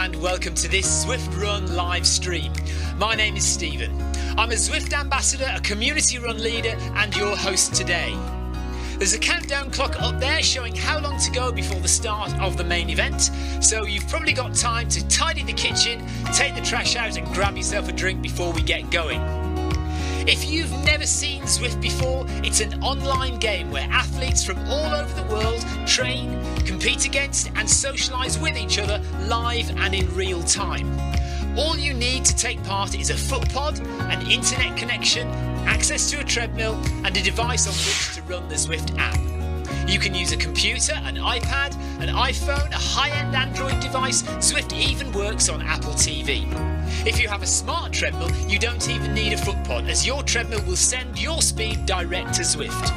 and welcome to this Zwift Run live stream. My name is Stephen. I'm a Zwift ambassador, a community run leader and your host today. There's a countdown clock up there showing how long to go before the start of the main event, so you've probably got time to tidy the kitchen, take the trash out and grab yourself a drink before we get going. If you've never seen Zwift before, it's an online game where athletes from all over the world train, compete against and socialise with each other live and in real time. All you need to take part is a foot pod, an internet connection, access to a treadmill and a device on which to run the Zwift app. You can use a computer, an iPad, an iPhone, a high-end Android device. Zwift even works on Apple TV. If you have a smart treadmill, you don't even need a foot pod, as your treadmill will send your speed direct to Zwift.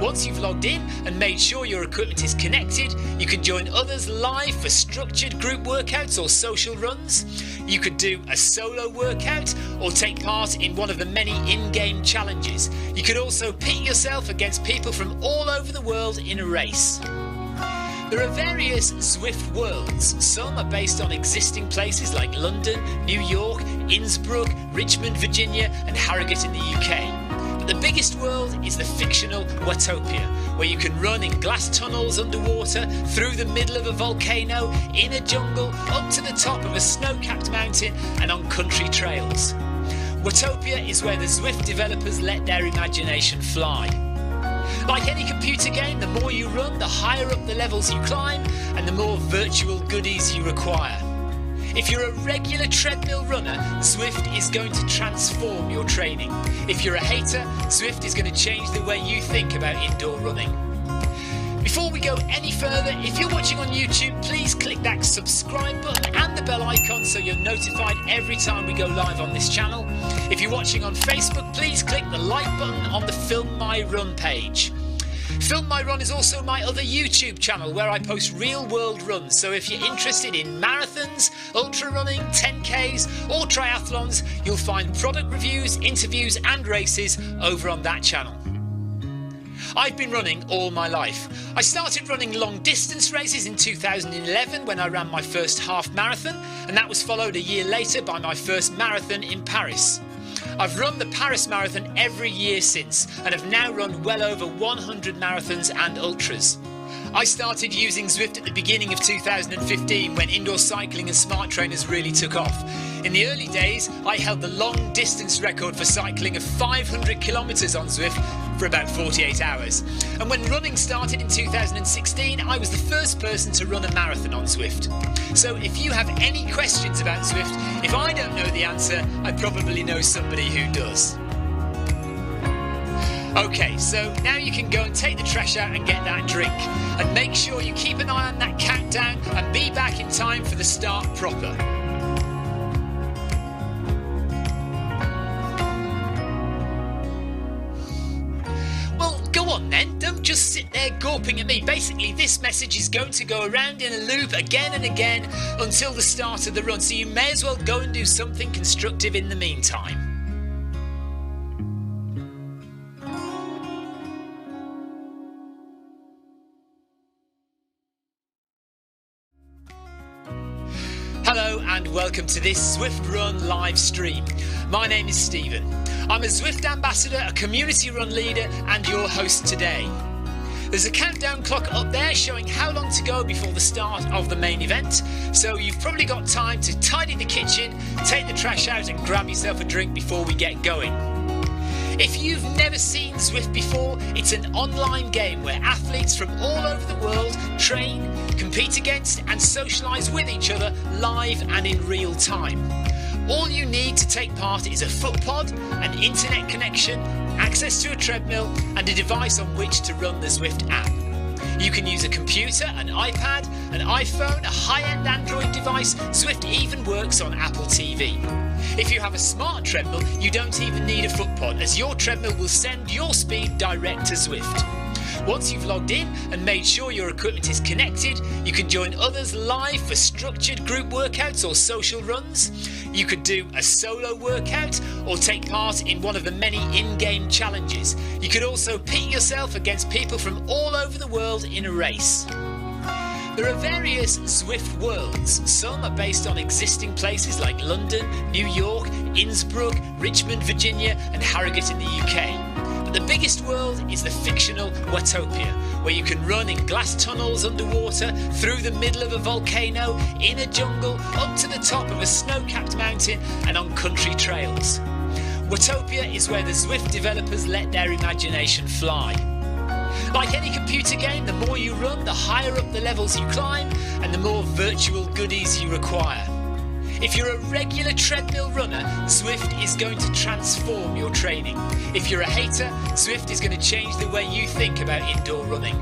Once you've logged in and made sure your equipment is connected, you can join others live for structured group workouts or social runs. You could do a solo workout or take part in one of the many in-game challenges. You could also pit yourself against people from all over the world in a race. There are various Zwift worlds. Some are based on existing places like London, New York, Innsbruck, Richmond, Virginia and Harrogate in the UK. But the biggest world is the fictional Watopia, where you can run in glass tunnels underwater, through the middle of a volcano, in a jungle, up to the top of a snow-capped mountain and on country trails. Watopia is where the Zwift developers let their imagination fly. Like any computer game, the more you run, the higher up the levels you climb and the more virtual goodies you require. If you're a regular treadmill runner, Zwift is going to transform your training. If you're a hater, Zwift is going to change the way you think about indoor running. Before we go any further, if you're watching on YouTube, please click that subscribe button and the bell icon so you're notified every time we go live on this channel. If you're watching on Facebook, please click the like button on the Film My Run page. Film My Run is also my other YouTube channel where I post real world runs, so if you're interested in marathons, ultra running, 10Ks or triathlons, you'll find product reviews, interviews and races over on that channel. I've been running all my life. I started running long distance races in 2011 when I ran my first half marathon, and that was followed a year later by my first marathon in Paris. I've run the Paris Marathon every year since and have now run well over 100 marathons and ultras. I started using Zwift at the beginning of 2015 when indoor cycling and smart trainers really took off. In the early days, I held the long distance record for cycling of 500 kilometres on Zwift for about 48 hours. And when running started in 2016, I was the first person to run a marathon on Zwift. So if you have any questions about Zwift, if I don't know the answer, I probably know somebody who does. Okay, so now you can go and take the trash out and get that drink. And make sure you keep an eye on that countdown and be back in time for the start proper. Well, go on then, don't just sit there gawping at me. Basically, this message is going to go around in a loop again and again until the start of the run, so you may as well go and do something constructive in the meantime. Hello and welcome to this Zwift Run live stream. My name is Stephen. I'm a Zwift ambassador, a community run leader and your host today. There's a countdown clock up there showing how long to go before the start of the main event, so you've probably got time to tidy the kitchen, take the trash out and grab yourself a drink before we get going. If you've never seen Zwift before, it's an online game where athletes from all over the world train, compete against and socialise with each other live and in real time. All you need to take part is a foot pod, an internet connection, access to a treadmill and a device on which to run the Zwift app. You can use a computer, an iPad, an iPhone, a high-end Android device. Zwift even works on Apple TV. If you have a smart treadmill, you don't even need a foot pod, as your treadmill will send your speed direct to Zwift. Once you've logged in and made sure your equipment is connected, you can join others live for structured group workouts or social runs. You could do a solo workout or take part in one of the many in-game challenges. You could also pit yourself against people from all over the world in a race. There are various Zwift worlds. Some are based on existing places like London, New York, Innsbruck, Richmond, Virginia and Harrogate in the UK. But the biggest world is the fictional Watopia, where you can run in glass tunnels underwater, through the middle of a volcano, in a jungle, up to the top of a snow-capped mountain and on country trails. Watopia is where the Zwift developers let their imagination fly. Like any computer game, the more you run, the higher up the levels you climb and the more virtual goodies you require. If you're a regular treadmill runner, Zwift is going to transform your training. If you're a hater, Zwift is going to change the way you think about indoor running.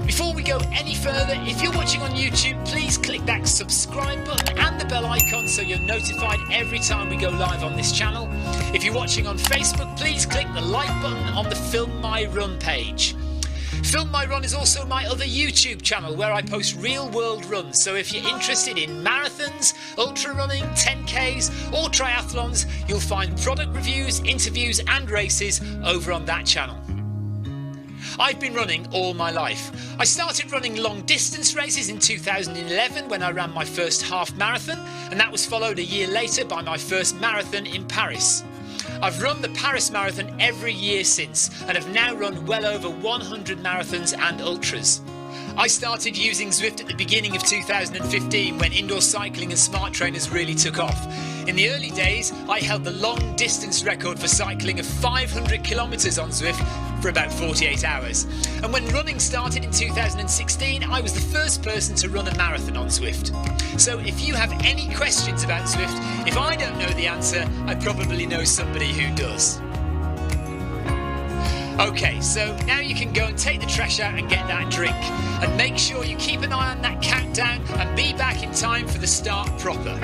Before we go any further, if you're watching on YouTube, please click that subscribe button and the bell icon so you're notified every time we go live on this channel. If you're watching on Facebook, please click the like button on the Film My Run page. Film My Run is also my other YouTube channel where I post real world runs, so if you're interested in marathons, ultra running, 10Ks or triathlons, you'll find product reviews, interviews and races over on that channel. I've been running all my life. I started running long distance races in 2011 when I ran my first half marathon, and that was followed a year later by my first marathon in Paris. I've run the Paris Marathon every year since and have now run well over 100 marathons and ultras. I started using Zwift at the beginning of 2015 when indoor cycling and smart trainers really took off. In the early days, I held the long distance record for cycling of 500 kilometres on Zwift for about 48 hours. And when running started in 2016, I was the first person to run a marathon on Zwift. So if you have any questions about Zwift, if I don't know the answer, I probably know somebody who does. Okay, so now you can go and take the trash out and get that drink. And make sure you keep an eye on that countdown and be back in time for the start proper.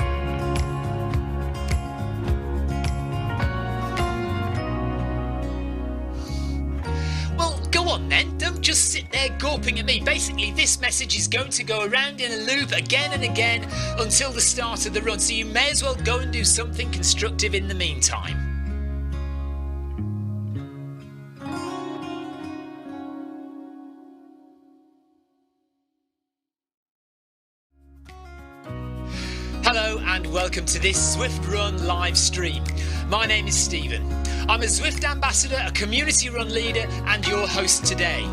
Well, go on then, don't just sit there gawping at me. Basically, this message is going to go around in a loop again and again until the start of the run, so you may as well go and do something constructive in the meantime. Hello and welcome to this Zwift Run live stream. My name is Stephen. I'm a Zwift ambassador, a community run leader and your host today.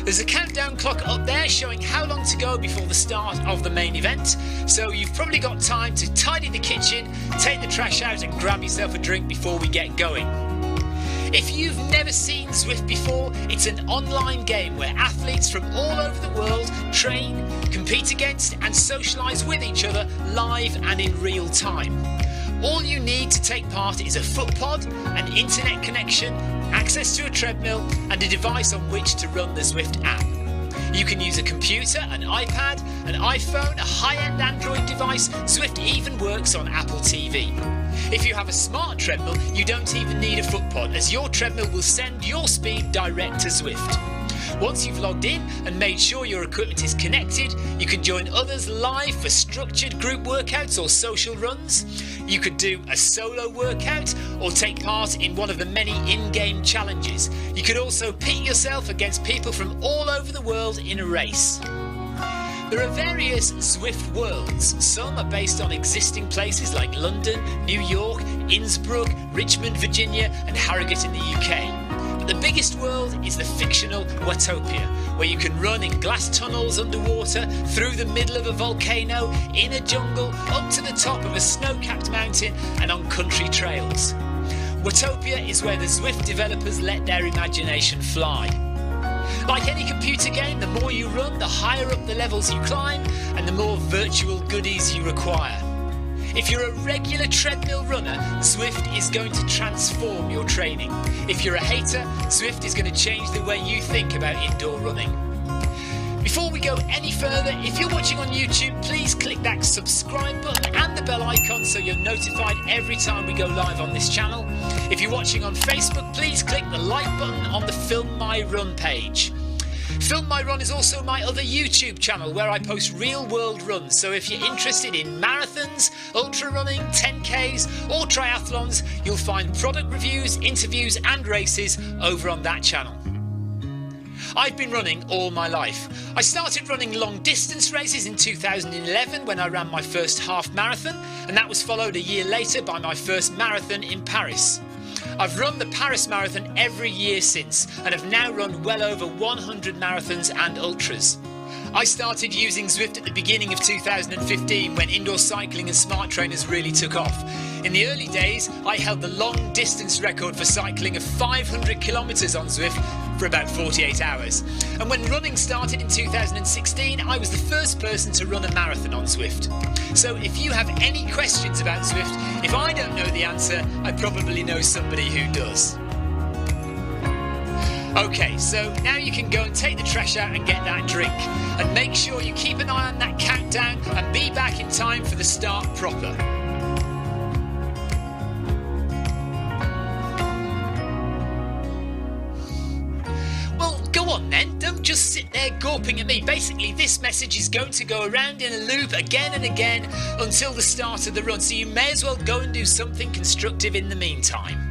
There's a countdown clock up there showing how long to go before the start of the main event, so you've probably got time to tidy the kitchen, take the trash out and grab yourself a drink before we get going. If you've never seen Zwift before, it's an online game where athletes from all over the world train, compete against and socialise with each other live and in real time. All you need to take part is a foot pod, an internet connection, access to a treadmill and a device on which to run the Zwift app. You can use a computer, an iPad, an iPhone, a high-end Android device. Zwift even works on Apple TV. If you have a smart treadmill, you don't even need a foot pod, as your treadmill will send your speed direct to Zwift. Once you've logged in and made sure your equipment is connected, you can join others live for structured group workouts or social runs. You could do a solo workout or take part in one of the many in-game challenges. You could also pit yourself against people from all over the world in a race. There are various Zwift worlds. Some are based on existing places like London, New York, Innsbruck, Richmond, Virginia and Harrogate in the UK. But the biggest world is the fictional Watopia, where you can run in glass tunnels underwater, through the middle of a volcano, in a jungle, up to the top of a snow-capped mountain and on country trails. Watopia is where the Zwift developers let their imagination fly. Like any computer game, the more you run, the higher up the levels you climb and the more virtual goodies you require. If you're a regular treadmill runner, Zwift is going to transform your training. If you're a hater, Zwift is going to change the way you think about indoor running. Before we go any further, if you're watching on YouTube, please click that subscribe button and the bell icon so you're notified every time we go live on this channel. If you're watching on Facebook, please click the like button on the Film My Run page. Film My Run is also my other YouTube channel where I post real world runs, so if you're interested in marathons, ultra running, 10Ks or triathlons, you'll find product reviews, interviews and races over on that channel. I've been running all my life. I started running long distance races in 2011 when I ran my first half marathon, and that was followed a year later by my first marathon in Paris. I've run the Paris Marathon every year since, and have now run well over 100 marathons and ultras. I started using Zwift at the beginning of 2015 when indoor cycling and smart trainers really took off. In the early days, I held the long distance record for cycling of 500 kilometres on Zwift for about 48 hours. And when running started in 2016, I was the first person to run a marathon on Zwift. So if you have any questions about Zwift, if I don't know the answer, I probably know somebody who does. Okay, so now you can go and take the trash out and get that drink. And make sure you keep an eye on that countdown and be back in time for the start proper. Well, go on then, don't just sit there gawping at me. Basically, this message is going to go around in a loop again and again until the start of the run, so you may as well go and do something constructive in the meantime.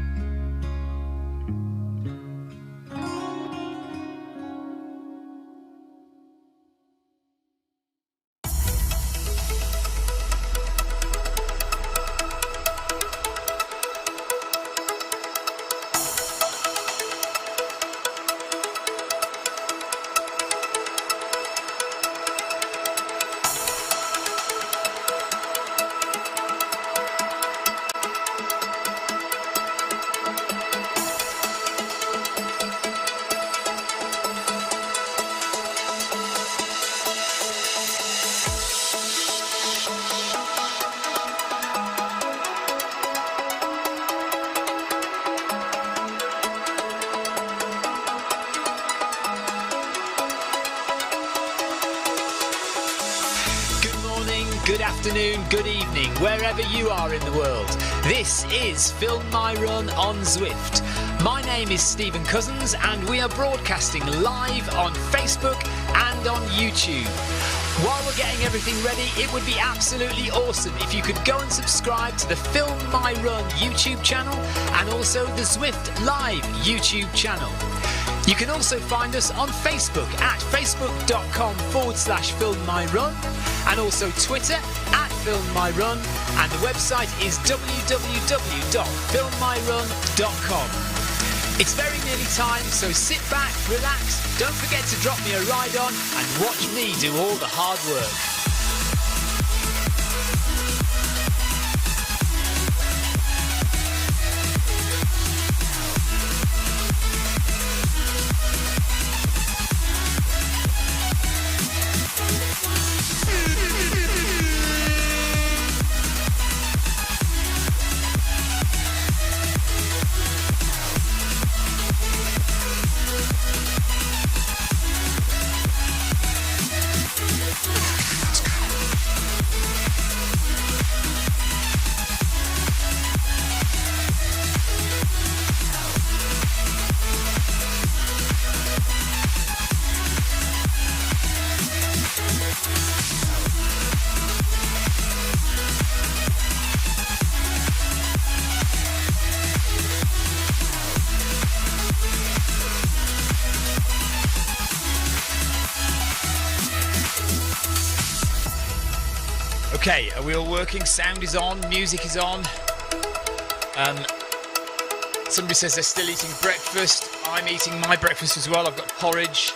Good afternoon, good evening, wherever you are in the world. This is Film My Run on Zwift. My name is Stephen Cousins and we are broadcasting live on Facebook and on YouTube. While we're getting everything ready, it would be absolutely awesome if you could go and subscribe to the Film My Run YouTube channel and also the Zwift Live YouTube channel. You can also find us on Facebook at facebook.com/filmmyrun and also Twitter at filmmyrun, and the website is www.filmmyrun.com. It's very nearly time, so sit back, relax, don't forget to drop me a ride on and watch me do all the hard work. Okay, are we all working? Sound is on, music is on. Somebody says they're still eating breakfast. I'm eating my breakfast as well. I've got porridge.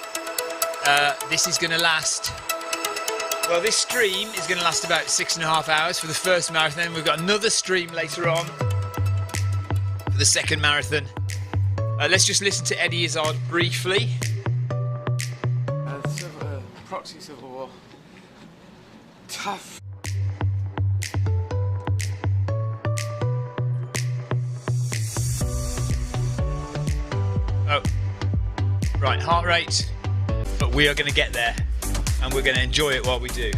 This is going to last... Well, this stream is going to last about 6.5 hours for the first marathon. We've got another stream later on for the second marathon. Let's just listen to Eddie Izzard briefly. Proxy Civil War. Tough. Oh, right, heart rate, but we are going to get there and we're going to enjoy it while we do.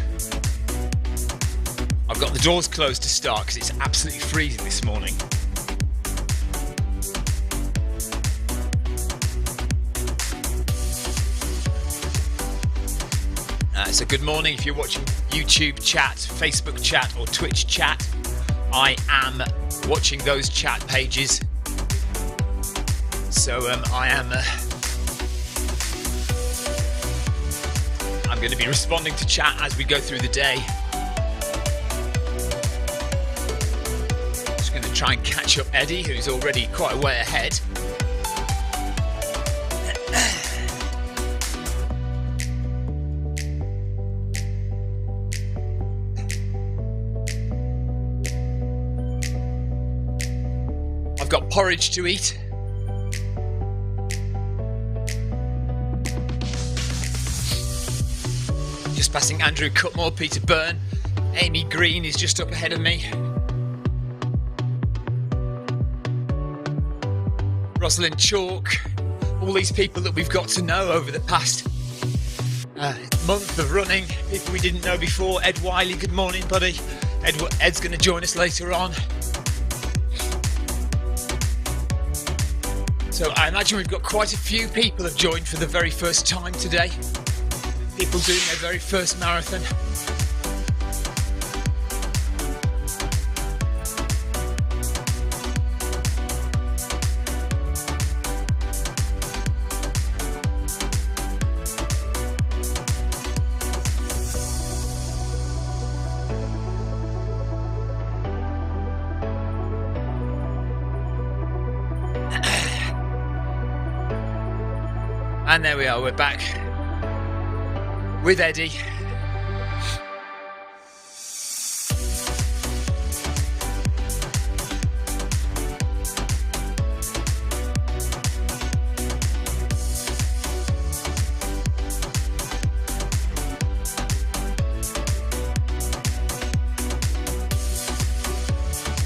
I've got the doors closed to start because it's absolutely freezing this morning. So good morning if you're watching YouTube chat, Facebook chat or Twitch chat. I am watching those chat pages. So I am going to be responding to chat as we go through the day. Just going to try and catch up Eddie, who's already quite a way ahead. I've got porridge to eat. Just passing Andrew Cutmore, Peter Byrne. Amy Green is just up ahead of me. Rosalind Chalk. All these people that we've got to know over the past month of running. People we didn't know before. Ed Wiley, good morning, buddy. Ed's going to join us later on. So I imagine we've got quite a few people have joined for the very first time today. People doing their very first marathon. And there we are, we're back with Eddie.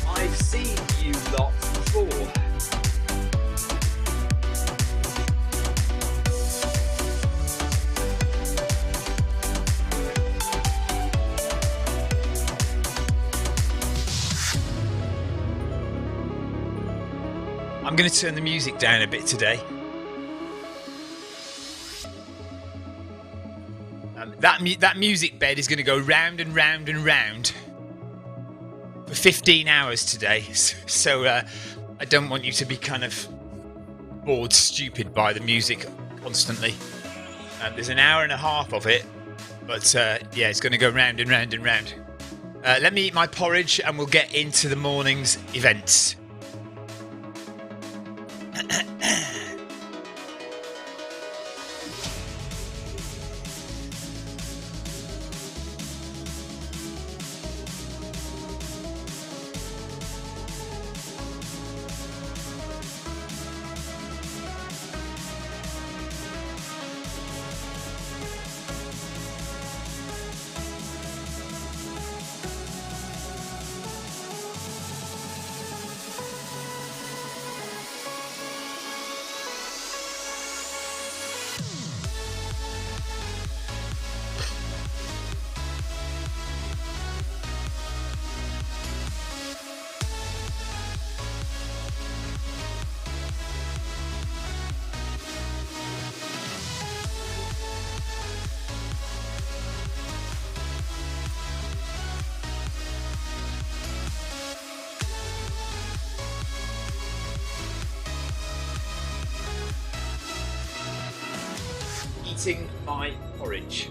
I've seen you lot before. I'm going to turn the music down a bit today. That music bed is going to go round and round and round for 15 hours today. So I don't want you to be kind of bored stupid by the music constantly. There's an hour and a half of it, but yeah, it's going to go round and round and round. Let me eat my porridge and we'll get into the morning's events. Eating my porridge.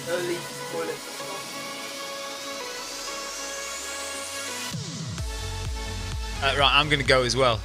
Early toilet. Right, I'm going to go as well.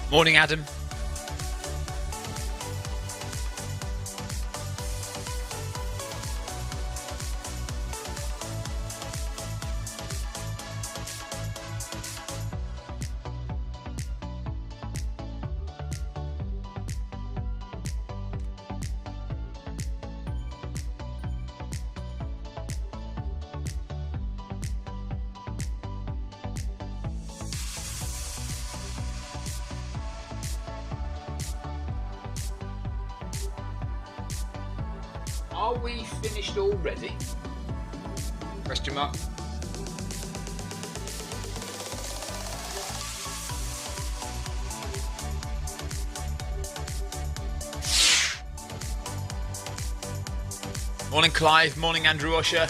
Morning, Adam. Are we finished already? Question mark. Morning, Clive. Morning, Andrew Usher.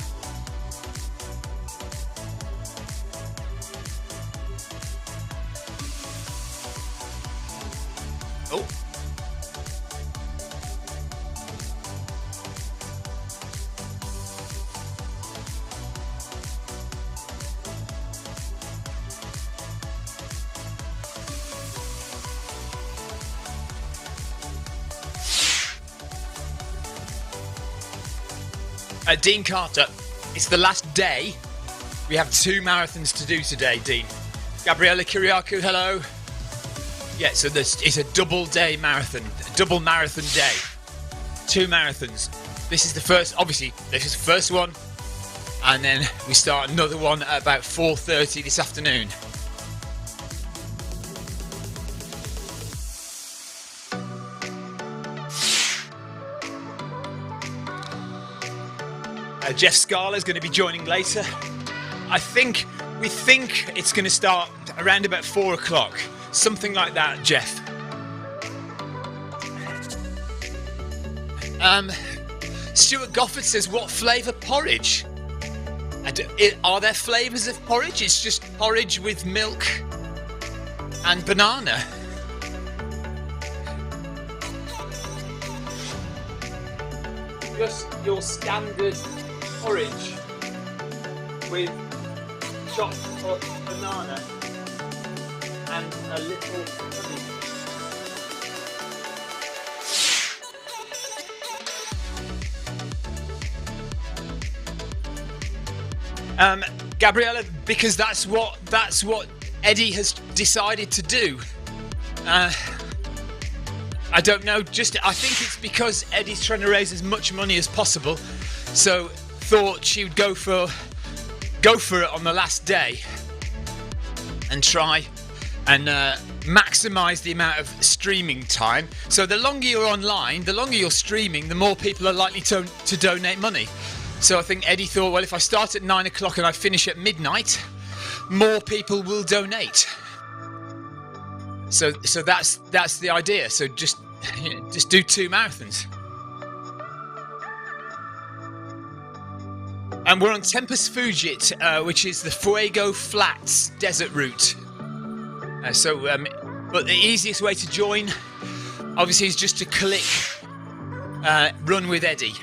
Oh. Dean Carter, it's the last day. We have 2 marathons to do today, Dean. Gabriella Kiriakou, hello. Yeah, so it's a double day marathon, a double marathon day. 2 marathons. This is the first, obviously, this is the first one. And then we start another one at about 4:30 this afternoon. Jeff Scala is going to be joining later. We think it's going to start around about 4 o'clock. Something like that, Jeff. Stuart Gofford says, what flavour porridge? Are there flavours of porridge? It's just porridge with milk and banana. Just your standard porridge with chopped up banana and a little honey. Gabriella, because that's what Eddie has decided to do. I don't know. I think it's because Eddie's trying to raise as much money as possible, so thought she would go for it on the last day and try and maximise the amount of streaming time. So the longer you're online, the longer you're streaming, the more people are likely to donate money. So I think Eddie thought, well, if I start at 9 o'clock and I finish at midnight, more people will donate. So that's the idea. So just do 2 marathons. And we're on Tempus Fugit, which is the Fuego Flats desert route. But the easiest way to join, obviously, is just to click Run with Eddie.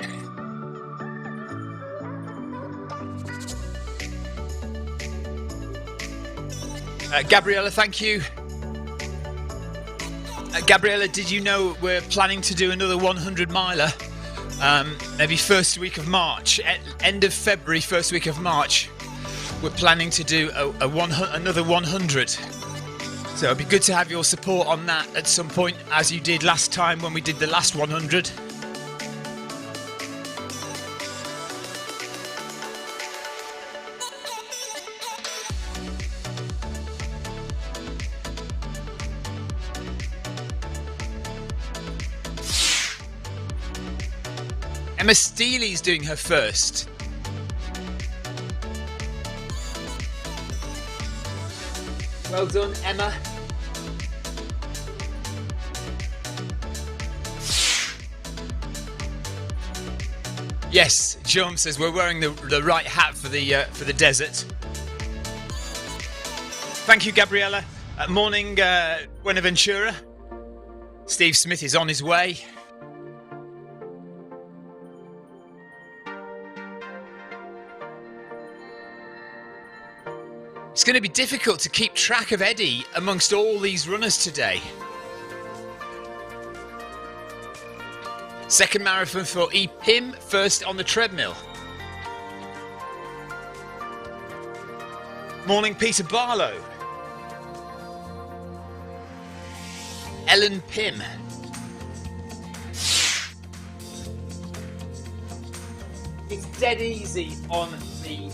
Gabriella, thank you. Gabriella, did you know we're planning to do another 100 miler? Maybe first week of March, end of February, first week of March. We're planning to do another 100. So it'd be good to have your support on that at some point, as you did last time when we did the last 100. Emma Steely's doing her first. Well done, Emma. Yes, John says we're wearing the right hat for the desert. Thank you, Gabriella. Morning, Buenaventura. Steve Smith is on his way. It's going to be difficult to keep track of Eddie amongst all these runners today. Second marathon for Pim, first on the treadmill. Morning, Peter Barlow. Ellen Pim. It's dead easy on the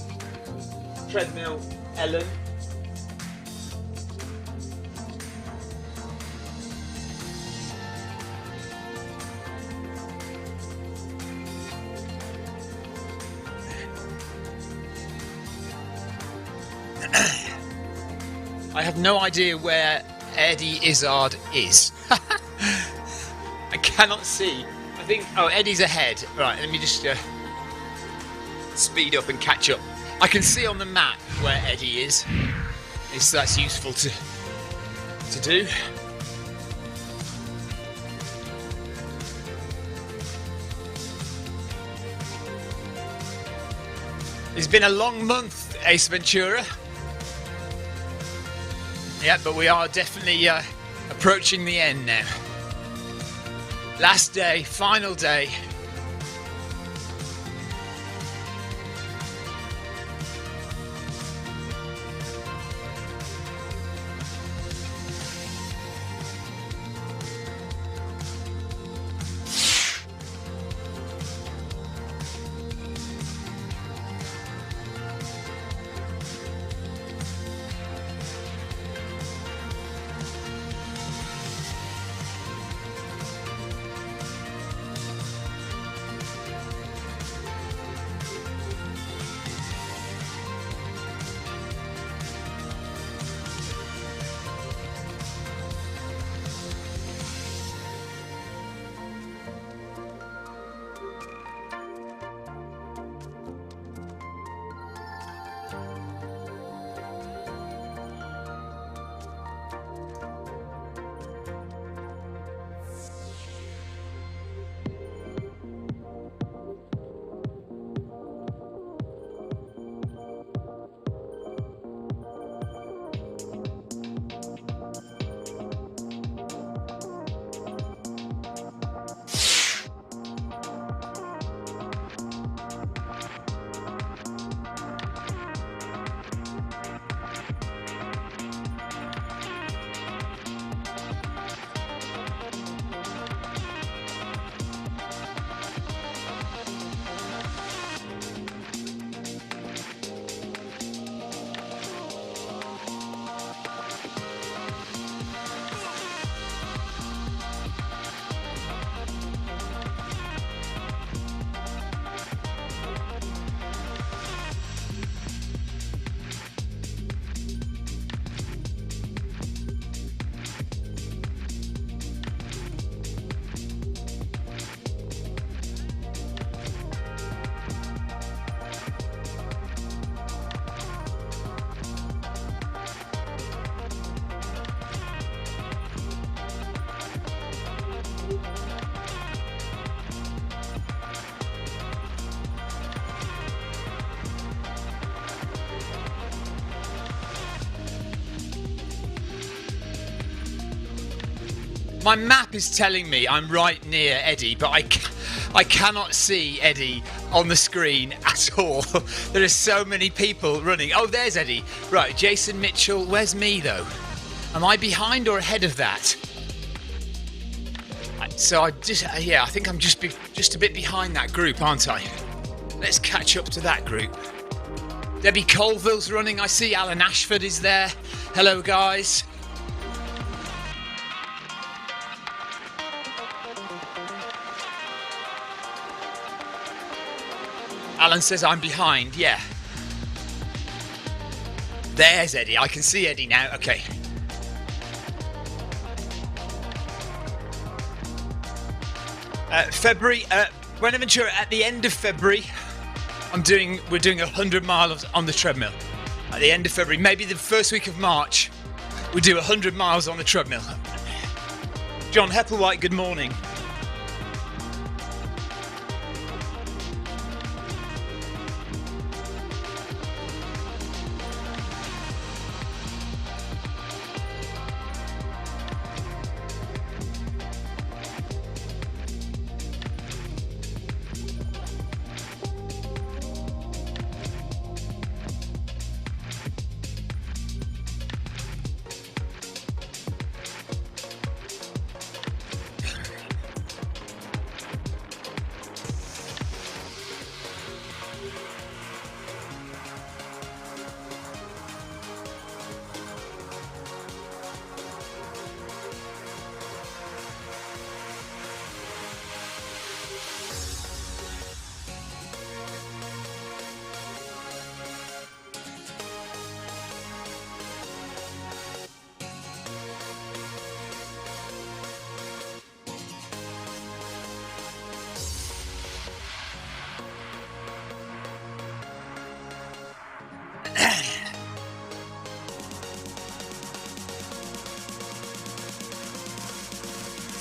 treadmill, Ellen. I have no idea where Eddie Izzard is. I cannot see. I think, oh, Eddie's ahead. Right, let me just speed up and catch up. I can see on the map where Eddie is. So that's useful to do. It's been a long month, Ace Ventura. Yeah, but we are definitely approaching the end now. Last day, final day. My map is telling me I'm right near Eddie, but I cannot see Eddie on the screen at all. There are so many people running. Oh, there's Eddie. Right, Jason Mitchell. Where's me, though? Am I behind or ahead of that? So I think I'm just a bit behind that group, aren't I? Let's catch up to that group. Debbie Colville's running. I see Alan Ashford is there. Hello, guys. Alan says I'm behind, yeah. There's Eddie. I can see Eddie now. Okay. February, Buenaventura, at the end of February, we're doing 100 miles on the treadmill. At the end of February, maybe the first week of March, we do 100 miles on the treadmill. John Heppelwhite, good morning.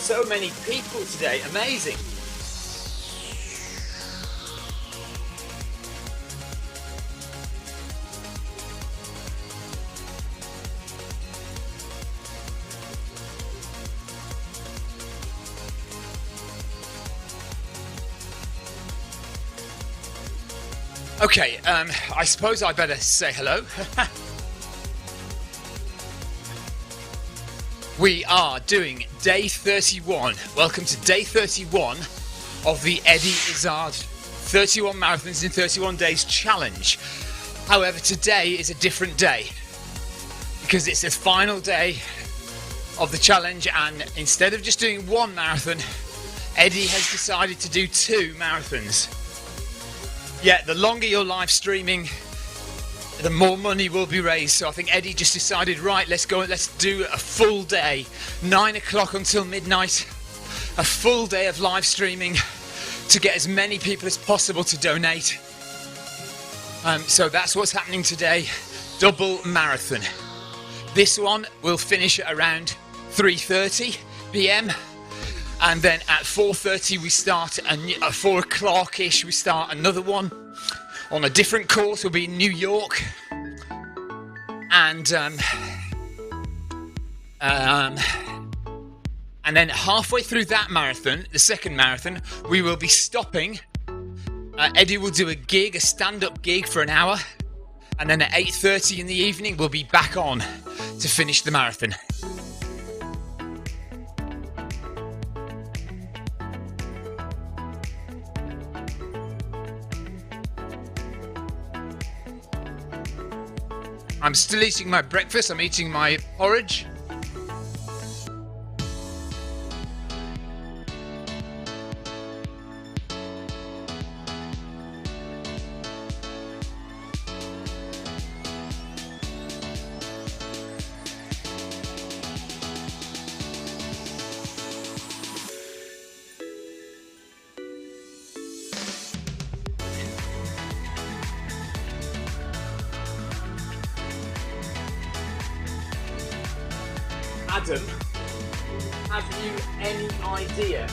So many people today, amazing. Okay, I suppose I better say hello. We are doing day 31. Welcome to day 31 of the Eddie Izzard 31 Marathons in 31 Days challenge. However, today is a different day because it's the final day of the challenge, and instead of just doing one marathon, Eddie has decided to do 2 marathons. Yeah, the longer you're live streaming, the more money will be raised. So I think Eddie just decided, right, let's go and let's do a full day, 9 o'clock until midnight, a full day of live streaming to get as many people as possible to donate. So that's what's happening today, double marathon. This one will finish at around 3:30 p.m. and then at 4:30 we start, and at 4 o'clock-ish we start another one on a different course. We'll be in New York, and then halfway through that marathon, the second marathon, we will be stopping. Eddie will do a stand-up gig for an hour, and then at 8:30 in the evening we'll be back on to finish the marathon. I'm still eating my breakfast. I'm eating my porridge. Adam, have you any idea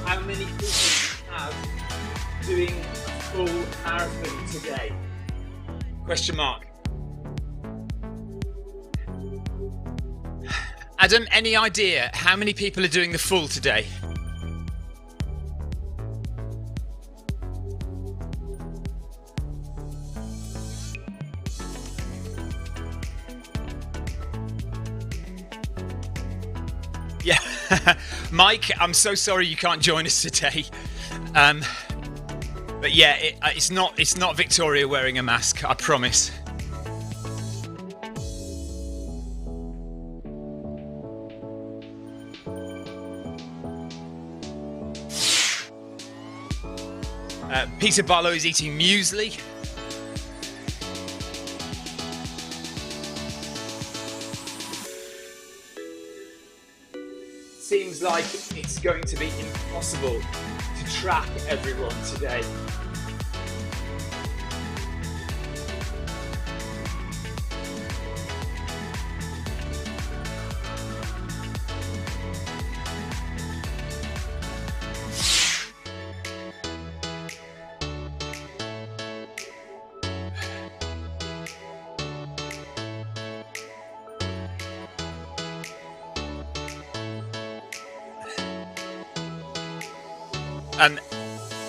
how many people you have doing a full marathon today? Question mark. Adam, any idea how many people are doing the full today? Yeah, Mike, I'm so sorry you can't join us today. But yeah, it's not Victoria wearing a mask, I promise. Peter Barlow is eating muesli. Seems like it's going to be impossible to track everyone today.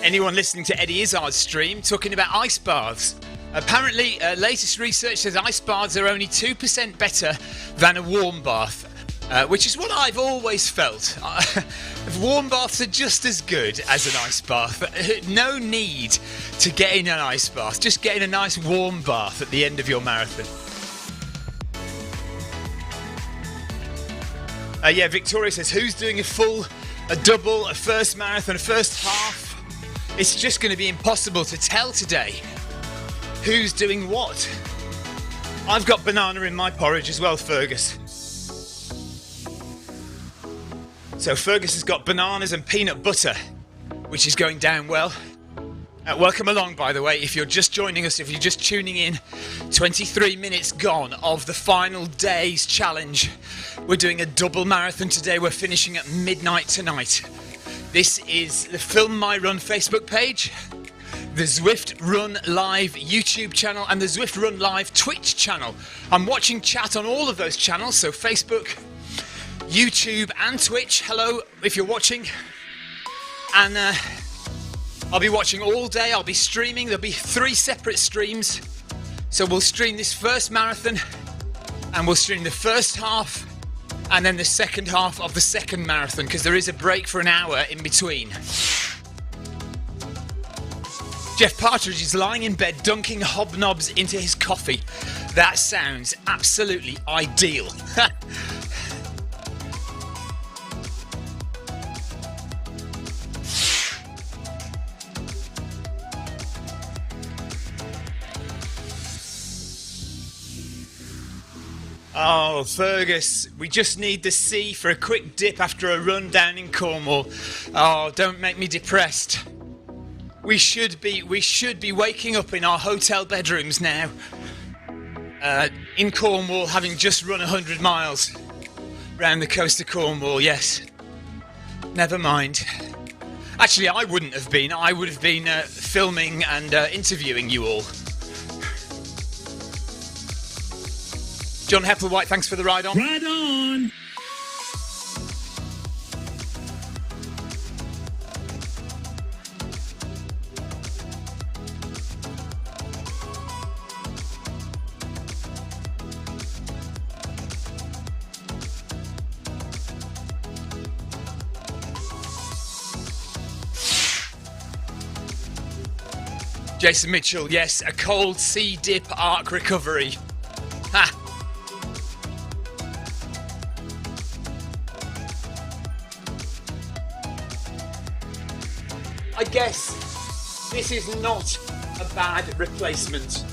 Anyone listening to Eddie Izzard's stream talking about ice baths. Apparently, latest research says ice baths are only 2% better than a warm bath, which is what I've always felt. Warm baths are just as good as an ice bath. No need to get in an ice bath. Just get in a nice warm bath at the end of your marathon. Yeah, Victoria says, who's doing a full, a double, a first marathon, a first half? It's just going to be impossible to tell today who's doing what. I've got banana in my porridge as well, Fergus. So Fergus has got bananas and peanut butter, which is going down well. Welcome along, by the way, if you're just joining us, if you're just tuning in, 23 minutes gone of the final day's challenge. We're doing a double marathon today. We're finishing at midnight tonight. This is the Film My Run Facebook page, the Zwift Run Live YouTube channel, and the Zwift Run Live Twitch channel. I'm watching chat on all of those channels, so Facebook, YouTube, and Twitch. Hello, if you're watching. And I'll be watching all day. I'll be streaming. There'll be 3 separate streams. So we'll stream this first marathon, and we'll stream the first half, and then the second half of the second marathon, because there is a break for an hour in between. Jeff Partridge is lying in bed dunking hobnobs into his coffee. That sounds absolutely ideal. Oh, Fergus, we just need the sea for a quick dip after a run down in Cornwall. Oh, don't make me depressed. We should be waking up in our hotel bedrooms now. In Cornwall, having just run 100 miles round the coast of Cornwall, yes. Never mind. Actually, I wouldn't have been. I would have been filming and interviewing you all. John Hepplewhite, thanks for the ride on. Ride on! Jason Mitchell, yes, a cold sea dip arc recovery. Ha! I guess this is not a bad replacement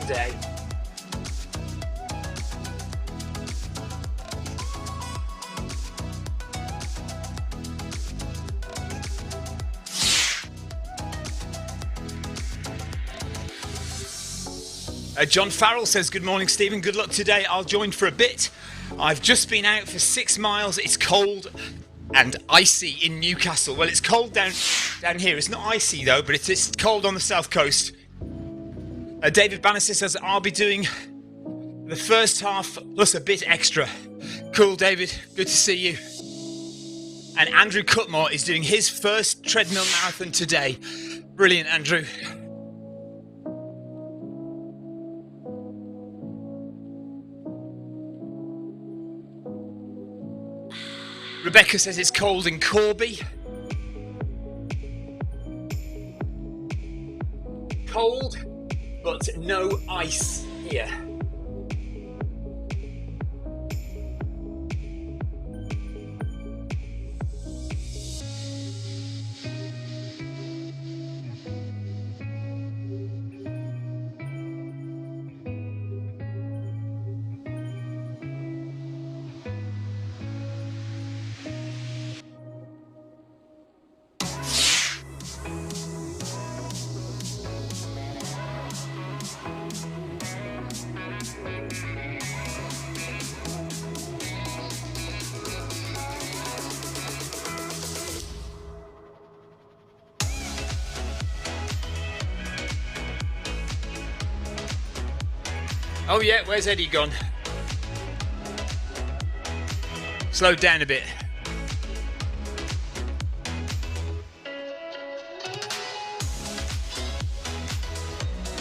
today. John Farrell says, good morning, Stephen. Good luck today. I'll join for a bit. I've just been out for 6 miles. It's cold and icy in Newcastle. Well, it's cold down here. It's not icy though, but it's cold on the south coast. David Bannister says, I'll be doing the first half plus a bit extra. Cool, David. Good to see you. And Andrew Cutmore is doing his first treadmill marathon today. Brilliant, Andrew. Rebecca says it's cold in Corby. Cold, but no ice here. Oh yeah, where's Eddie gone? Slowed down a bit.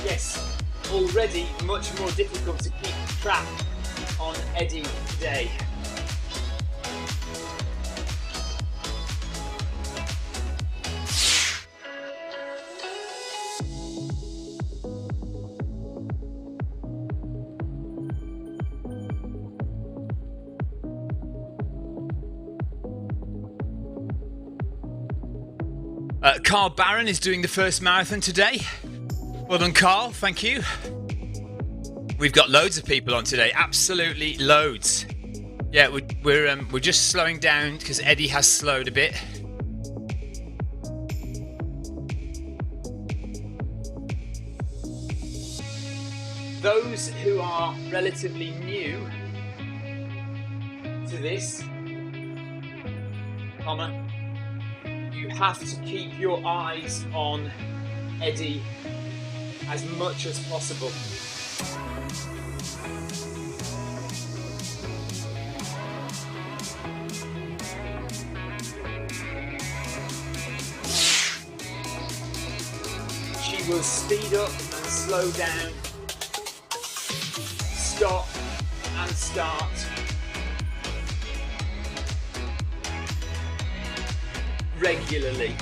Yes, already much more difficult to keep track on Eddie today. Carl Barron is doing the first marathon today. Well done, Carl. Thank you. We've got loads of people on today. Absolutely loads. Yeah, we're just slowing down because Eddie has slowed a bit. those who are relatively new to this, you have to keep your eyes on Eddie as much as possible. She will speed up and slow down, stop and start. Regularly.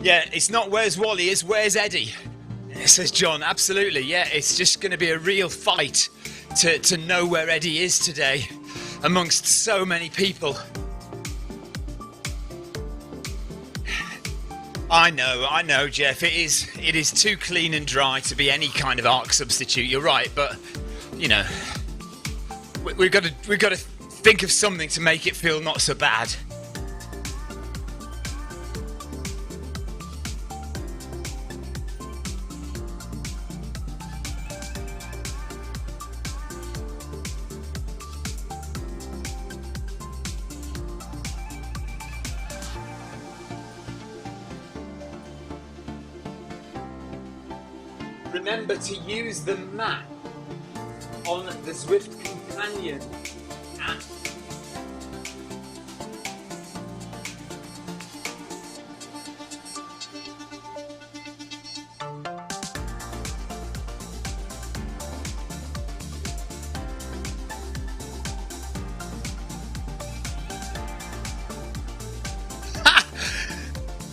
Yeah, it's not where's Wally, it's where's Eddie, says John. Absolutely, yeah, it's just going to be a real fight to know where Eddie is today amongst so many people. I know, Jeff, it is too clean and dry to be any kind of arc substitute, you're right, but, you know, we've got to think of something to make it feel not so bad. Remember to use the map on the Zwift Companion app.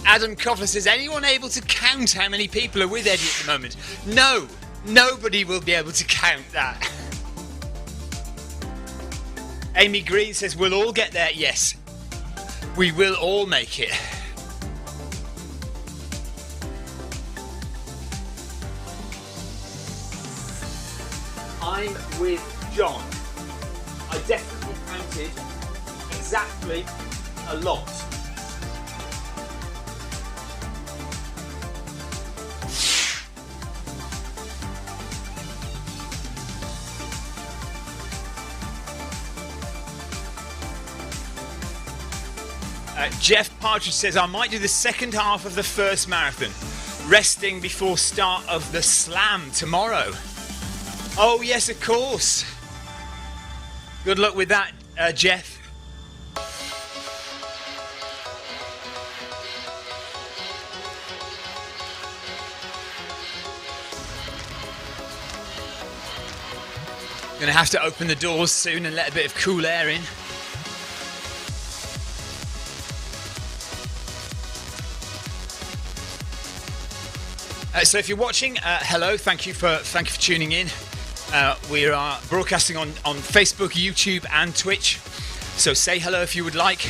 Adam Coughlin says, anyone able to count how many people are with Eddie at the moment? No, nobody will be able to count that. Amy Green says, we'll all get there. Yes, we will all make it. I'm with John. I definitely counted exactly a lot. Jeff Partridge says, I might do the second half of the first marathon, resting before start of the slam tomorrow. Oh, yes, of course. Good luck with that, Jeff. Gonna have to open the doors soon and let a bit of cool air in. So if you're watching, hello, thank you for tuning in. We are broadcasting on Facebook, YouTube and Twitch, so say hello if you would like.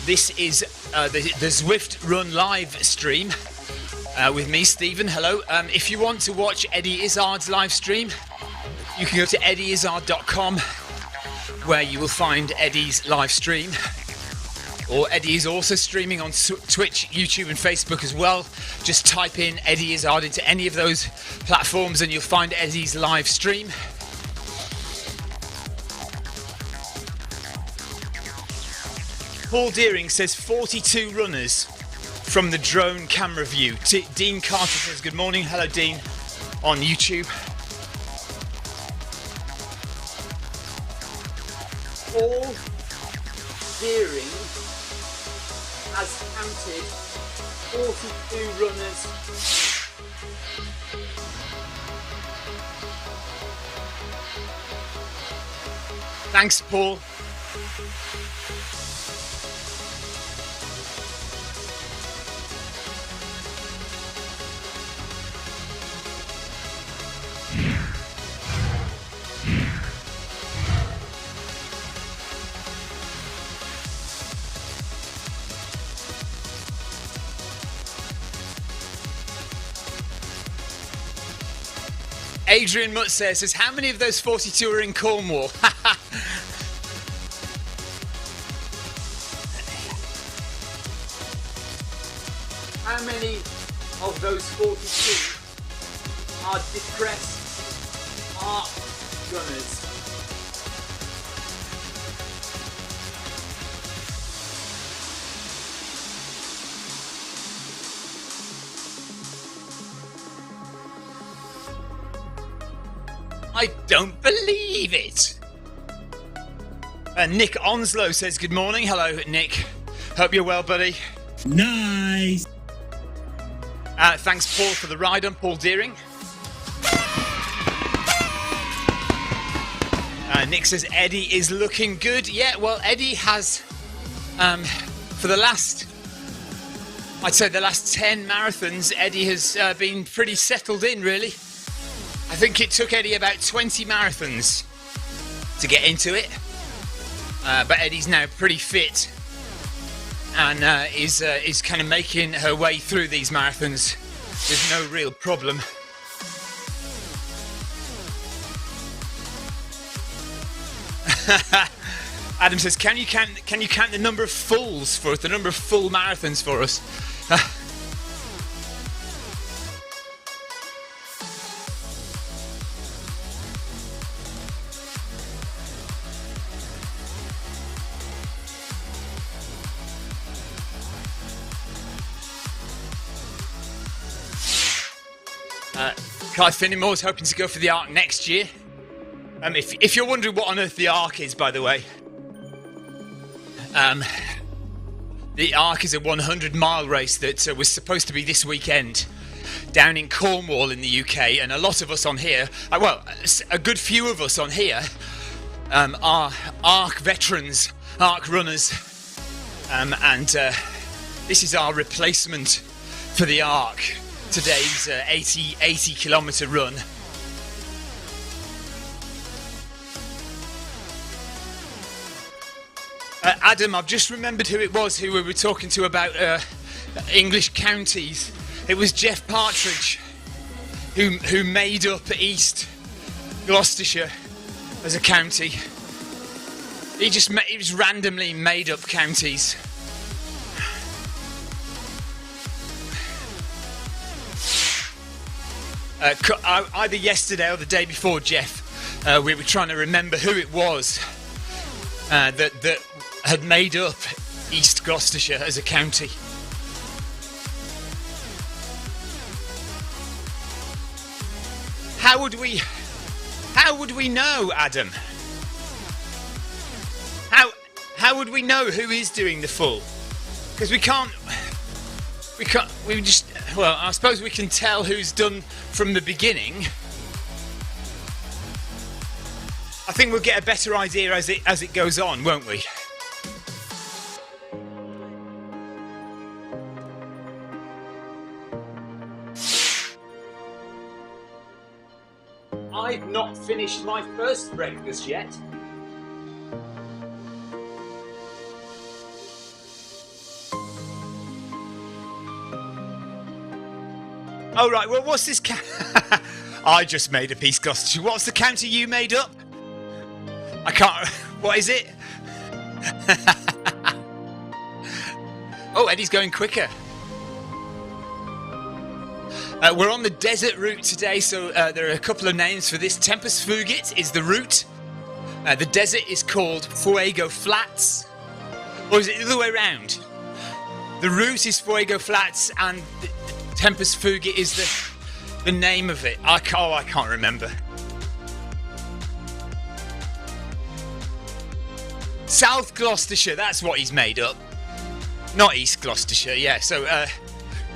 This is the Zwift Run live stream with me, Stephen. Hello. If you want to watch Eddie Izzard's live stream, you can go to eddieizard.com, where you will find Eddie's live stream. Or Eddie is also streaming on Twitch, YouTube and Facebook as well. Just type in Eddie Izzard into any of those platforms and you'll find Eddie's live stream. Paul Deering says 42 runners from the drone camera view. Dean Carter says good morning. Hello Dean on YouTube. Paul Deering has counted 42 runners. Thanks, Paul. Adrian Mutzer says, how many of those 42 are in Cornwall? How many of those 42 are depressed art runners? I don't believe it. Nick Onslow says good morning. Hello, Nick. Hope you're well, buddy. Nice. Thanks, Paul, for the ride on Paul Deering. Nick says Eddie is looking good. Yeah, well, Eddie has, for the last 10 marathons, Eddie has been pretty settled in, really. I think it took Eddie about 20 marathons to get into it. But Eddie's now pretty fit and is kind of making her way through these marathons with no real problem. Adam says, can you count the number of fulls for us, the number of full marathons for us? Clive Finnemore's hoping to go for the Arc next year. If you're wondering what on earth the Arc is, by the way, the Arc is a 100-mile race that was supposed to be this weekend down in Cornwall in the UK, and a lot of us on here, a good few of us on here, are Arc veterans, Arc runners, and this is our replacement for the Arc. Today's 80 kilometre run. Adam, I've just remembered who it was who we were talking to about English counties. It was Jeff Partridge who made up East Gloucestershire as a county. He just randomly made up counties. Either yesterday or the day before, Jeff, we were trying to remember who it was that had made up East Gloucestershire as a county. How would we know, Adam? How would we know who is doing the full? Because I suppose we can tell who's done from the beginning. I think we'll get a better idea as it goes on, won't we? I've not finished my first breakfast yet. Oh, right, well, what's this I just made up East Gloucestershire. What's the county you made up? I can't... What is it? Oh, Eddie's going quicker. We're on the desert route today, so there are a couple of names for this. Tempus Fugit is the route. The desert is called Fuego Flats. Or is it the other way around? The route is Fuego Flats and... Tempus Fugit is the name of it. I can't remember. South Gloucestershire, that's what he's made up. Not East Gloucestershire, yeah. So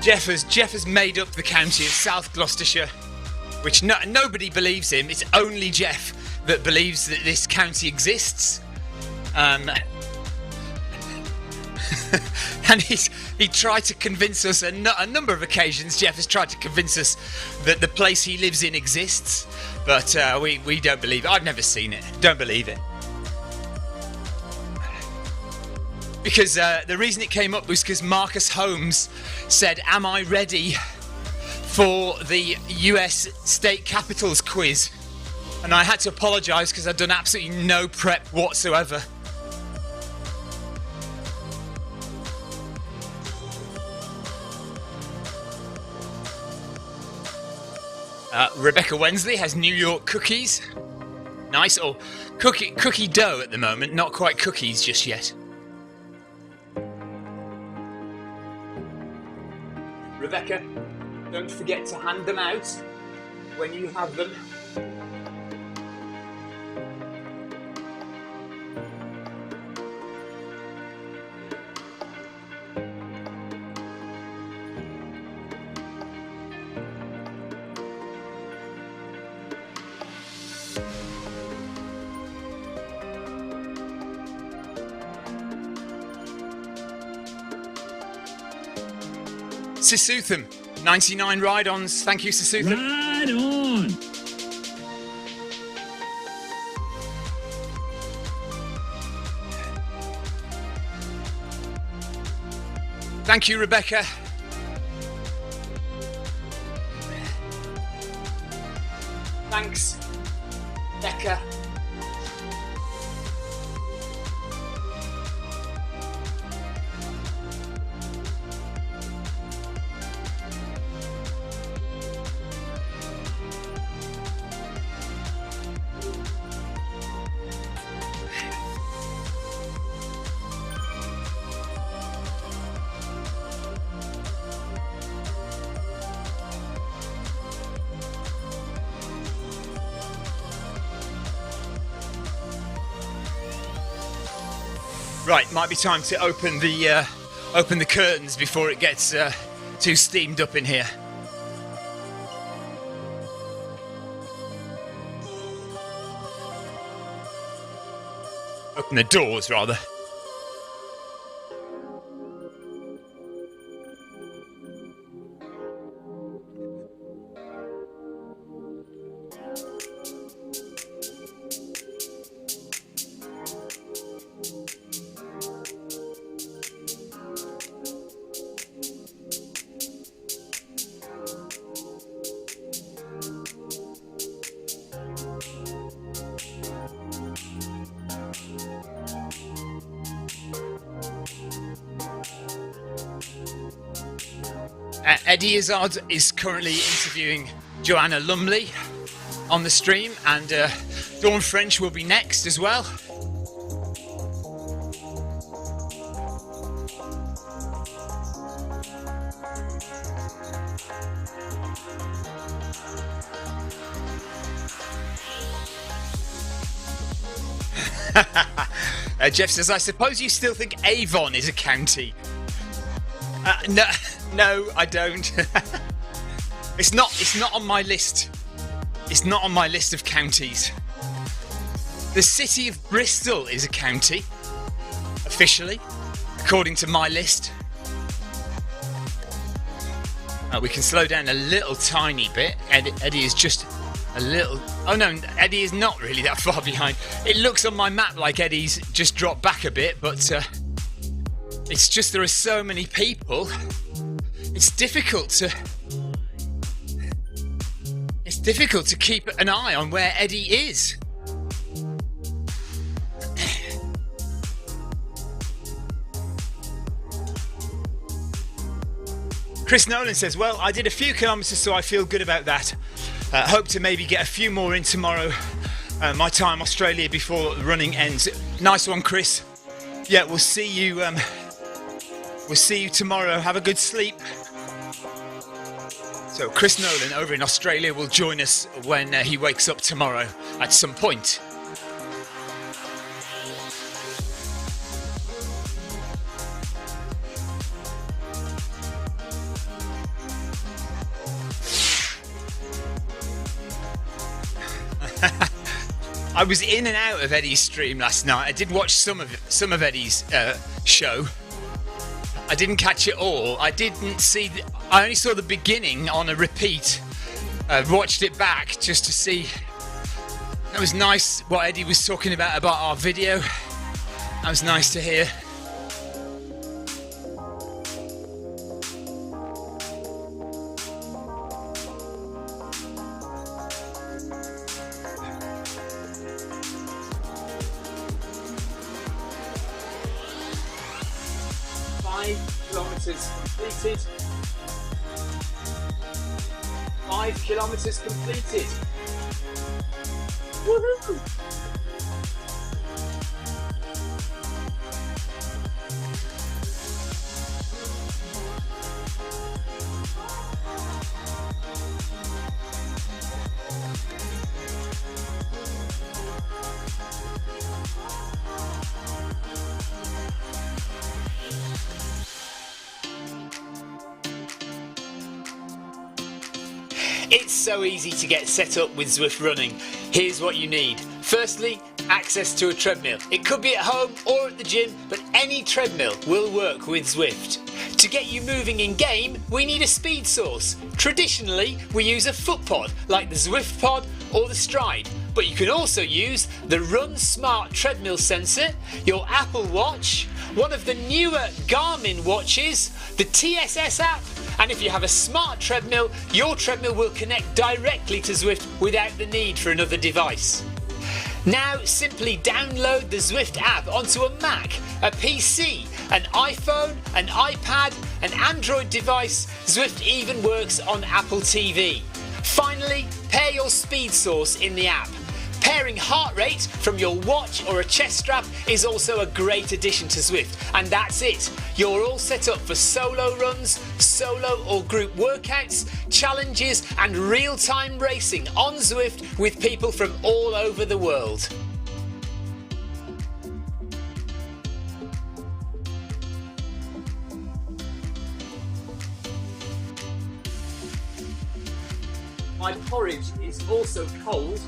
Jeff has made up the county of South Gloucestershire, which nobody believes him. It's only Jeff that believes that this county exists. And he tried to convince us a number of occasions. Jeff has tried to convince us that the place he lives in exists, but we don't believe it. I've never seen it. Don't believe it. Because the reason it came up was because Marcus Holmes said, "Am I ready for the US state capitals quiz, and I had to apologise because I'd done absolutely no prep whatsoever. Rebecca Wensley has New York cookies. Nice, or cookie dough at the moment, not quite cookies just yet. Rebecca, don't forget to hand them out when you have them. Sisutham, 99 ride-ons. Thank you, Sisutham. Ride on! Thank you, Rebecca. Thanks, Becca. Right, might be time to open the curtains before it gets too steamed up in here. Open the doors, rather. Eddie Izzard is currently interviewing Joanna Lumley on the stream, and Dawn French will be next as well. Jeff says, I suppose you still think Avon is a county? No, I don't. It's not on my list. It's not on my list of counties. The city of Bristol is a county, officially, according to my list. We can slow down a little tiny bit. Eddie is just a little... Oh no, Eddie is not really that far behind. It looks on my map like Eddie's just dropped back a bit, but it's just there are so many people. It's difficult to keep an eye on where Eddie is. Chris Nolan says, well, I did a few kilometres, so I feel good about that. Hope to maybe get a few more in tomorrow. My time Australia before the running ends. Nice one, Chris. Yeah, we'll see you tomorrow. Have a good sleep. So Chris Nolan over in Australia will join us when he wakes up tomorrow at some point. I was in and out of Eddie's stream last night. I did watch some of Eddie's show. I didn't catch it all. I only saw the beginning on a repeat. Watched it back just to see. It was nice what Eddie was talking about our video. That was nice to hear. 5 kilometres completed. 5 kilometres completed. Woohoo! It's so easy to get set up with Zwift running. Here's what you need. Firstly, access to a treadmill. It could be at home or at the gym, but any treadmill will work with Zwift. To get you moving in game, we need a speed source. Traditionally, we use a foot pod like the Zwift pod or the Stride, but you can also use the Run Smart treadmill sensor, your Apple Watch, one of the newer Garmin watches, the TSS app, and if you have a smart treadmill, your treadmill will connect directly to Zwift without the need for another device. Now simply download the Zwift app onto a Mac, a PC, an iPhone, an iPad, an Android device. Zwift even works on Apple TV. Finally, pair your speed source in the app. Pairing heart rate from your watch or a chest strap is also a great addition to Zwift. And that's it. You're all set up for solo runs, solo or group workouts, challenges and real-time racing on Zwift with people from all over the world. My porridge is also cold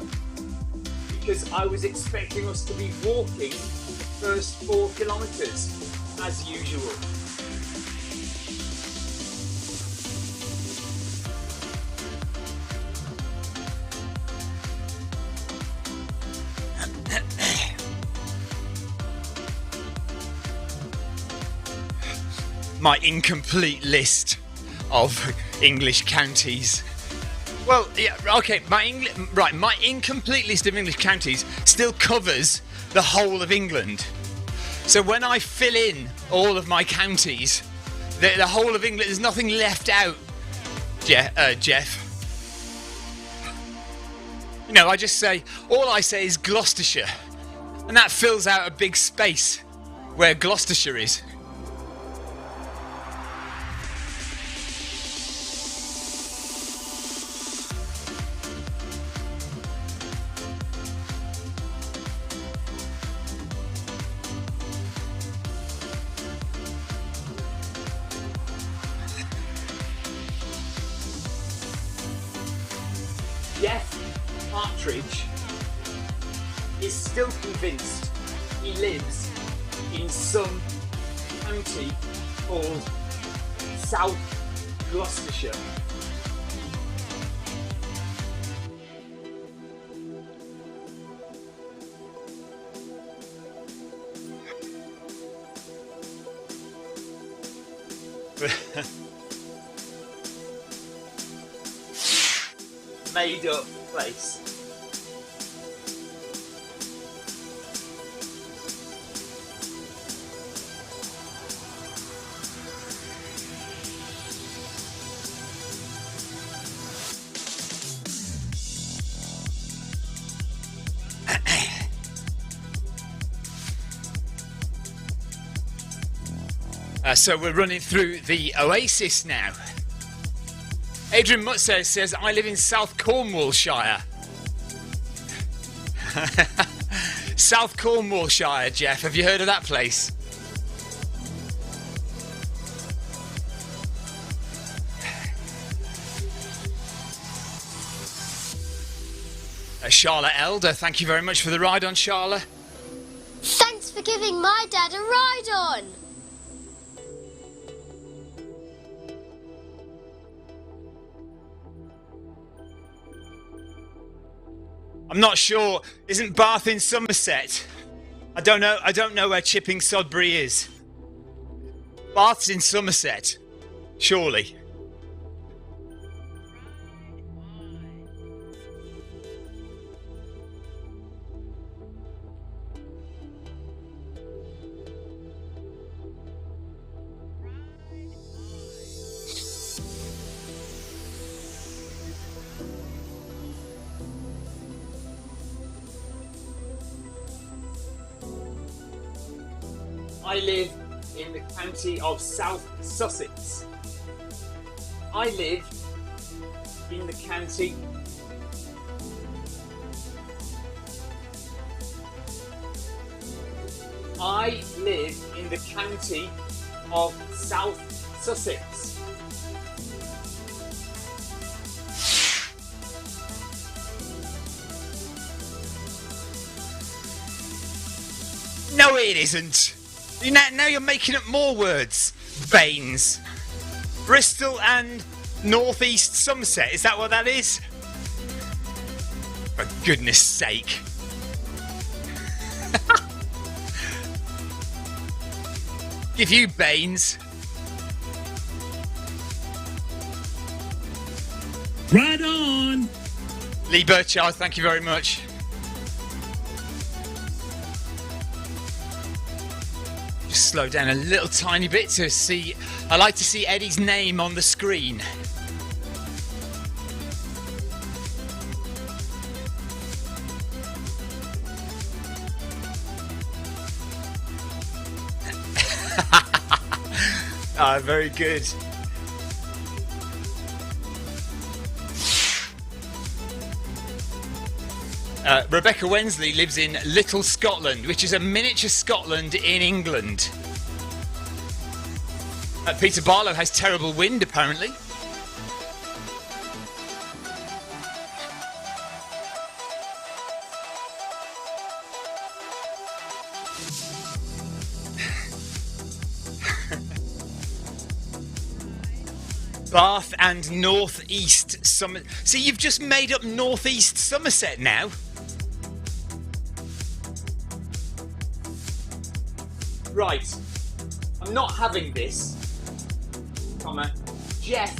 because I was expecting us to be walking the first 4 kilometres as usual. My incomplete list of English counties. Well, yeah, okay, my incomplete list of English counties still covers the whole of England. So when I fill in all of my counties, the whole of England, there's nothing left out, Jeff. You know, all I say is Gloucestershire, and that fills out a big space where Gloucestershire is. Jeff Partridge is still convinced he lives in some county called South Gloucestershire. Made up place. So we're running through the Oasis now. Adrian Mutzer says, I live in South Cornwallshire. South Cornwallshire, Jeff. Have you heard of that place? Charlotte Elder, thank you very much for the ride on, Charlotte. Thanks for giving my dad a ride on. I'm not sure. Isn't Bath in Somerset? I don't know where Chipping Sodbury is. Bath's in Somerset, surely. I live in the county of South Sussex. I live in the county of South Sussex. No, it isn't. Now you're making up more words. Baines. Bristol and North East Somerset. Is that what that is? For goodness sake. Give you Baines. Right on. Lee Burchard, thank you very much. Just slow down a little tiny bit to see. I like to see Eddie's name on the screen. Ah, very good. Rebecca Wensley lives in Little Scotland, which is a miniature Scotland in England. Peter Barlow has terrible wind, apparently. Bath and North East Somerset. See, you've just made up North East Somerset now. Right, I'm not having this, Jeff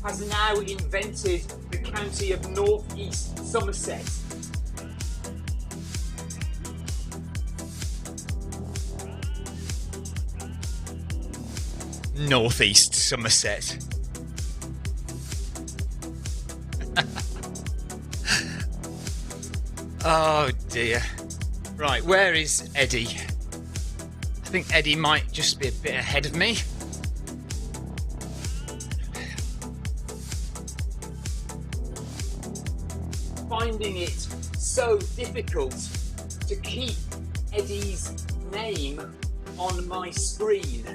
has now invented the county of North East Somerset. North East Somerset. Oh dear. Right, where is Eddie? I think Eddie might just be a bit ahead of me. Finding it so difficult to keep Eddie's name on my screen.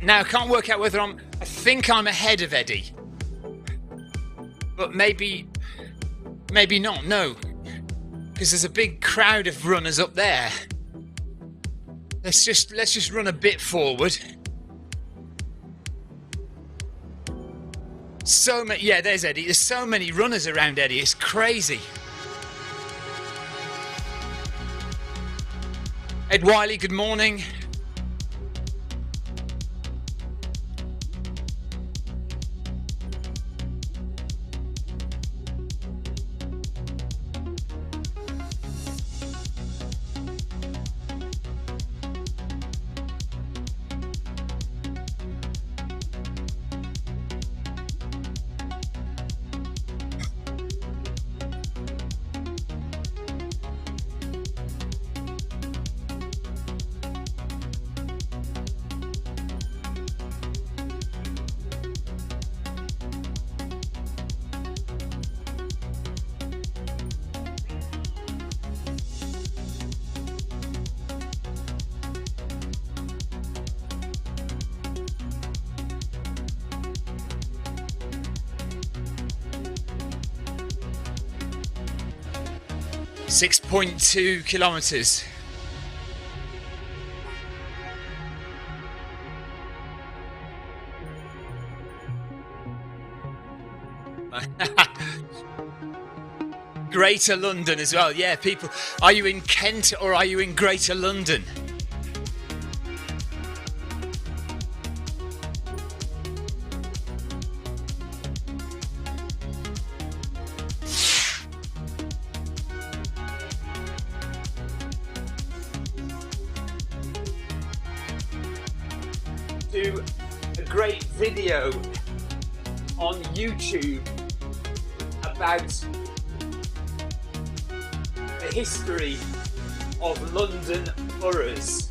I can't work out whether I think I'm ahead of Eddie. But maybe not, no. Because there's a big crowd of runners up there. Let's just run a bit forward. Yeah, there's Eddie. There's so many runners around Eddie, it's crazy. Ed Wiley, good morning. .2 kilometres. Greater London as well. Yeah, people. Are you in Kent or are you in Greater London? do a great video on YouTube about the history of London boroughs.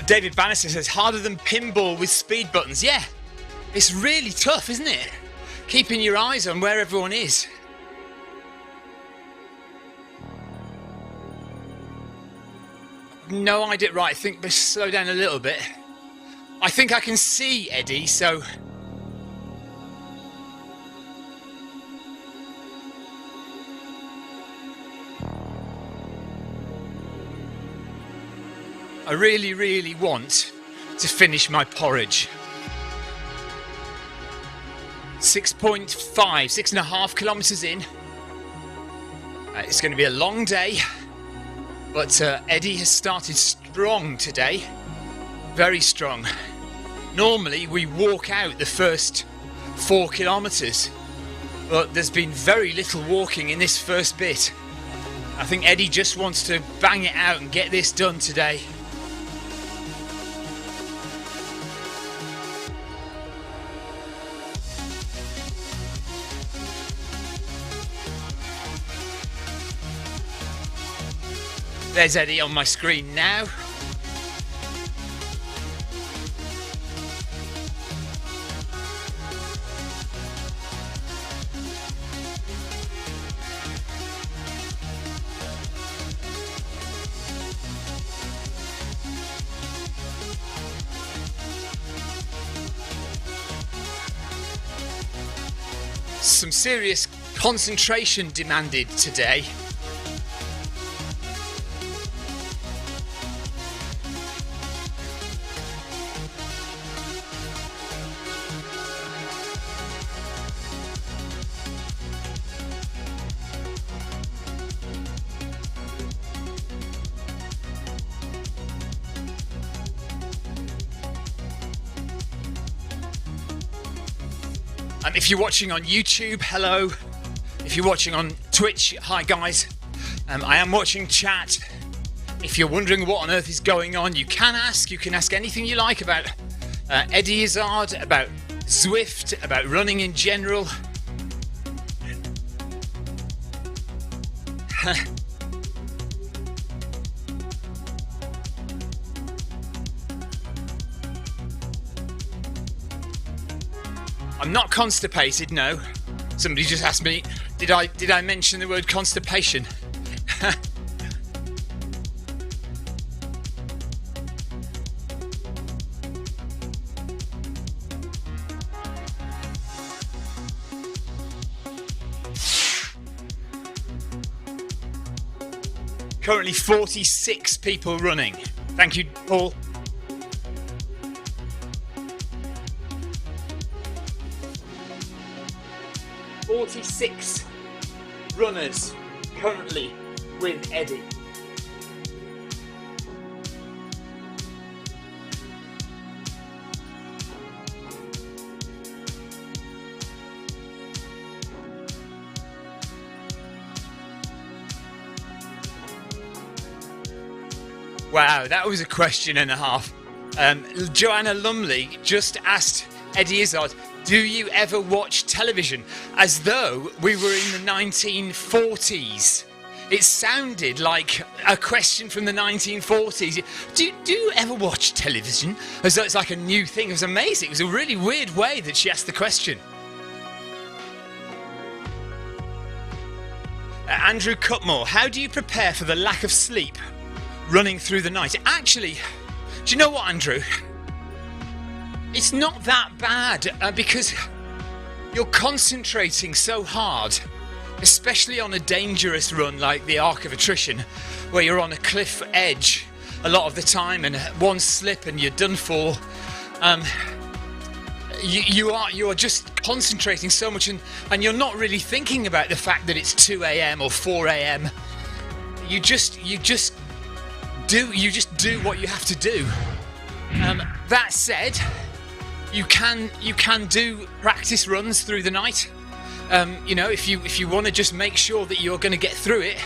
David Bannister says, harder than pinball with speed buttons. Yeah, it's really tough, isn't it? Keeping your eyes on where everyone is. No idea. Right, I think let's slow down a little bit. I think I can see Eddie, so... I really, really want to finish my porridge. 6.5 kilometres in. It's going to be a long day, but Eddie has started strong today. Very strong. Normally we walk out the first 4 kilometres, but there's been very little walking in this first bit. I think Eddie just wants to bang it out and get this done today. There's Eddie on my screen now. Some serious concentration demanded today. If you're watching on YouTube, hello. If you're watching on Twitch, hi guys. I am watching chat. If you're wondering what on earth is going on, you can ask. You can ask anything you like about Eddie Izzard, about Zwift, about running in general. I'm not constipated, no. Somebody just asked me, did I mention the word constipation? Currently 46 people running. Thank you, Paul. Six runners currently with Eddie. Wow, that was a question and a half. Joanna Lumley just asked Eddie Izzard, do you ever watch television? As though we were in the 1940s. It sounded like a question from the 1940s. Do you ever watch television? As though it's like a new thing. It was amazing. It was a really weird way that she asked the question. Andrew Cutmore, how do you prepare for the lack of sleep running through the night? Actually, do you know what, Andrew? It's not that bad because you're concentrating so hard, especially on a dangerous run like the Arc of Attrition, where you're on a cliff edge a lot of the time and one slip and you're done for. You are just concentrating so much and you're not really thinking about the fact that it's 2 a.m. or 4 a.m. You just do what you have to do. That said, you can do practice runs through the night. You know, if you want to just make sure that you're going to get through it,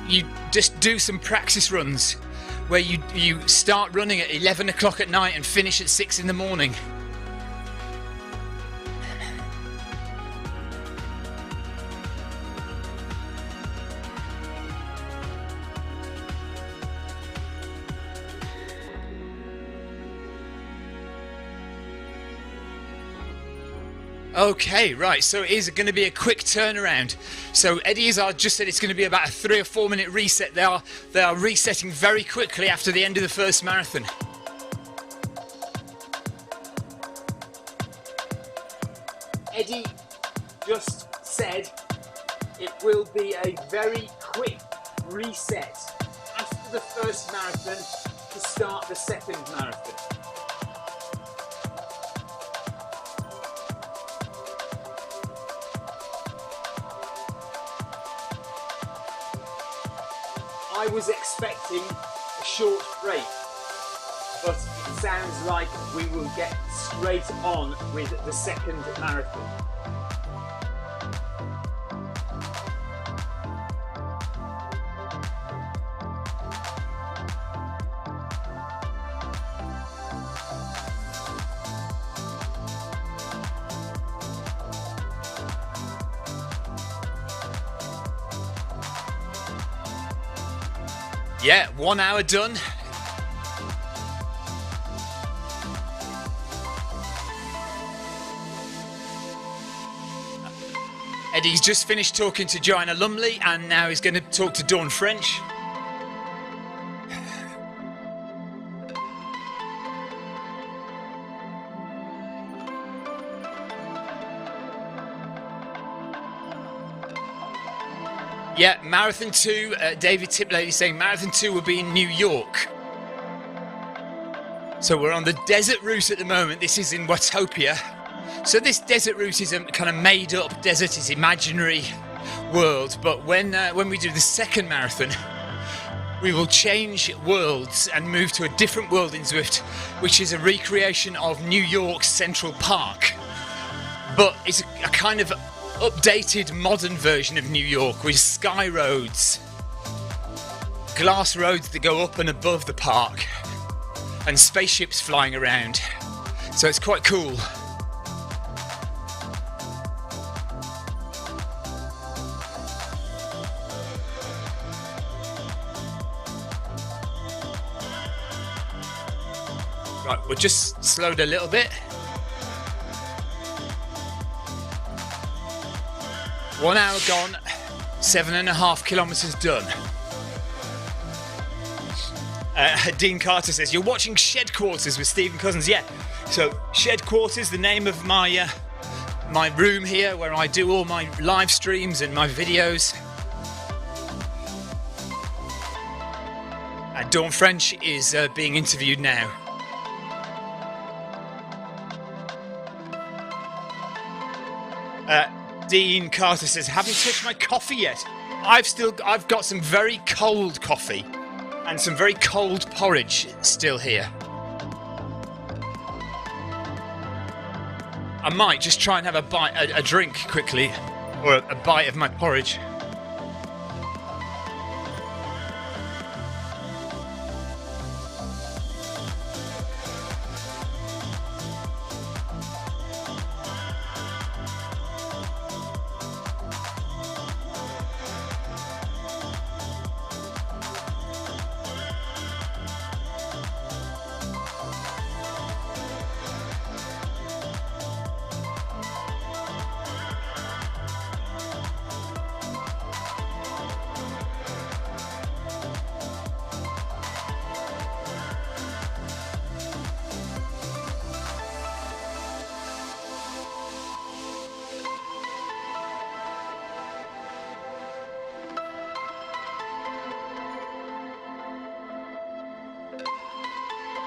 you just do some practice runs where you start running at 11 o'clock at night and finish at 6 in the morning. Okay, right, so it is going to be a quick turnaround. So Eddie Izzard just said it's going to be about a 3 or 4 minute reset. They are resetting very quickly after the end of the first marathon. Eddie just said it will be a very quick reset after the first marathon to start the second marathon. I was expecting a short break, but it sounds like we will get straight on with the second marathon. Yeah, 1 hour done. Eddie's just finished talking to Joanna Lumley and now he's going to talk to Dawn French. Yeah, Marathon 2, David Tiplady saying Marathon 2 will be in New York. So we're on the desert route at the moment. This is in Watopia. So this desert route is a kind of made up desert, it's imaginary world. But when we do the second marathon, we will change worlds and move to a different world in Zwift, which is a recreation of New York's Central Park. But it's a kind of updated modern version of New York with sky roads, glass roads that go up and above the park, and spaceships flying around. So it's quite cool. Right, we'll just slow it a little bit. 1 hour gone, 7.5 kilometres done. Dean Carter says, you're watching Shed Quarters with Stephen Cousins. Yeah, so Shed Quarters, the name of my room here where I do all my live streams and my videos. Dawn French is being interviewed now. Dean Carter says, haven't touched my coffee yet. I've got some very cold coffee and some very cold porridge still here. I might just try and have a drink quickly, or a bite of my porridge.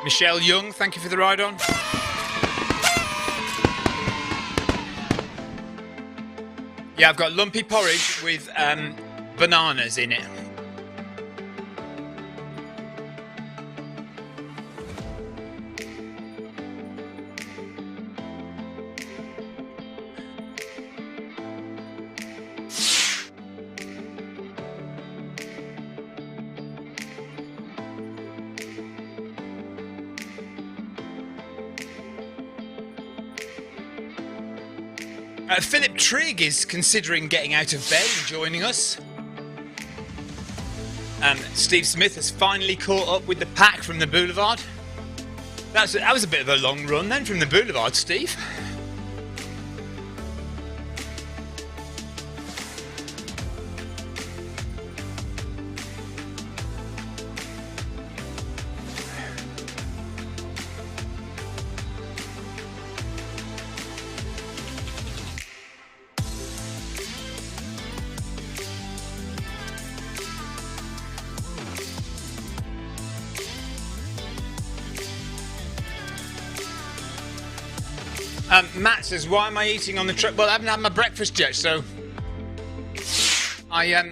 Michelle Young, thank you for the ride on. Yeah, I've got lumpy porridge with bananas in it. Philip Trigg is considering getting out of bed and joining us. Steve Smith has finally caught up with the pack from the boulevard. That was a bit of a long run then from the boulevard, Steve. Matt says, why am I eating on the trip? Well, I haven't had my breakfast yet, so I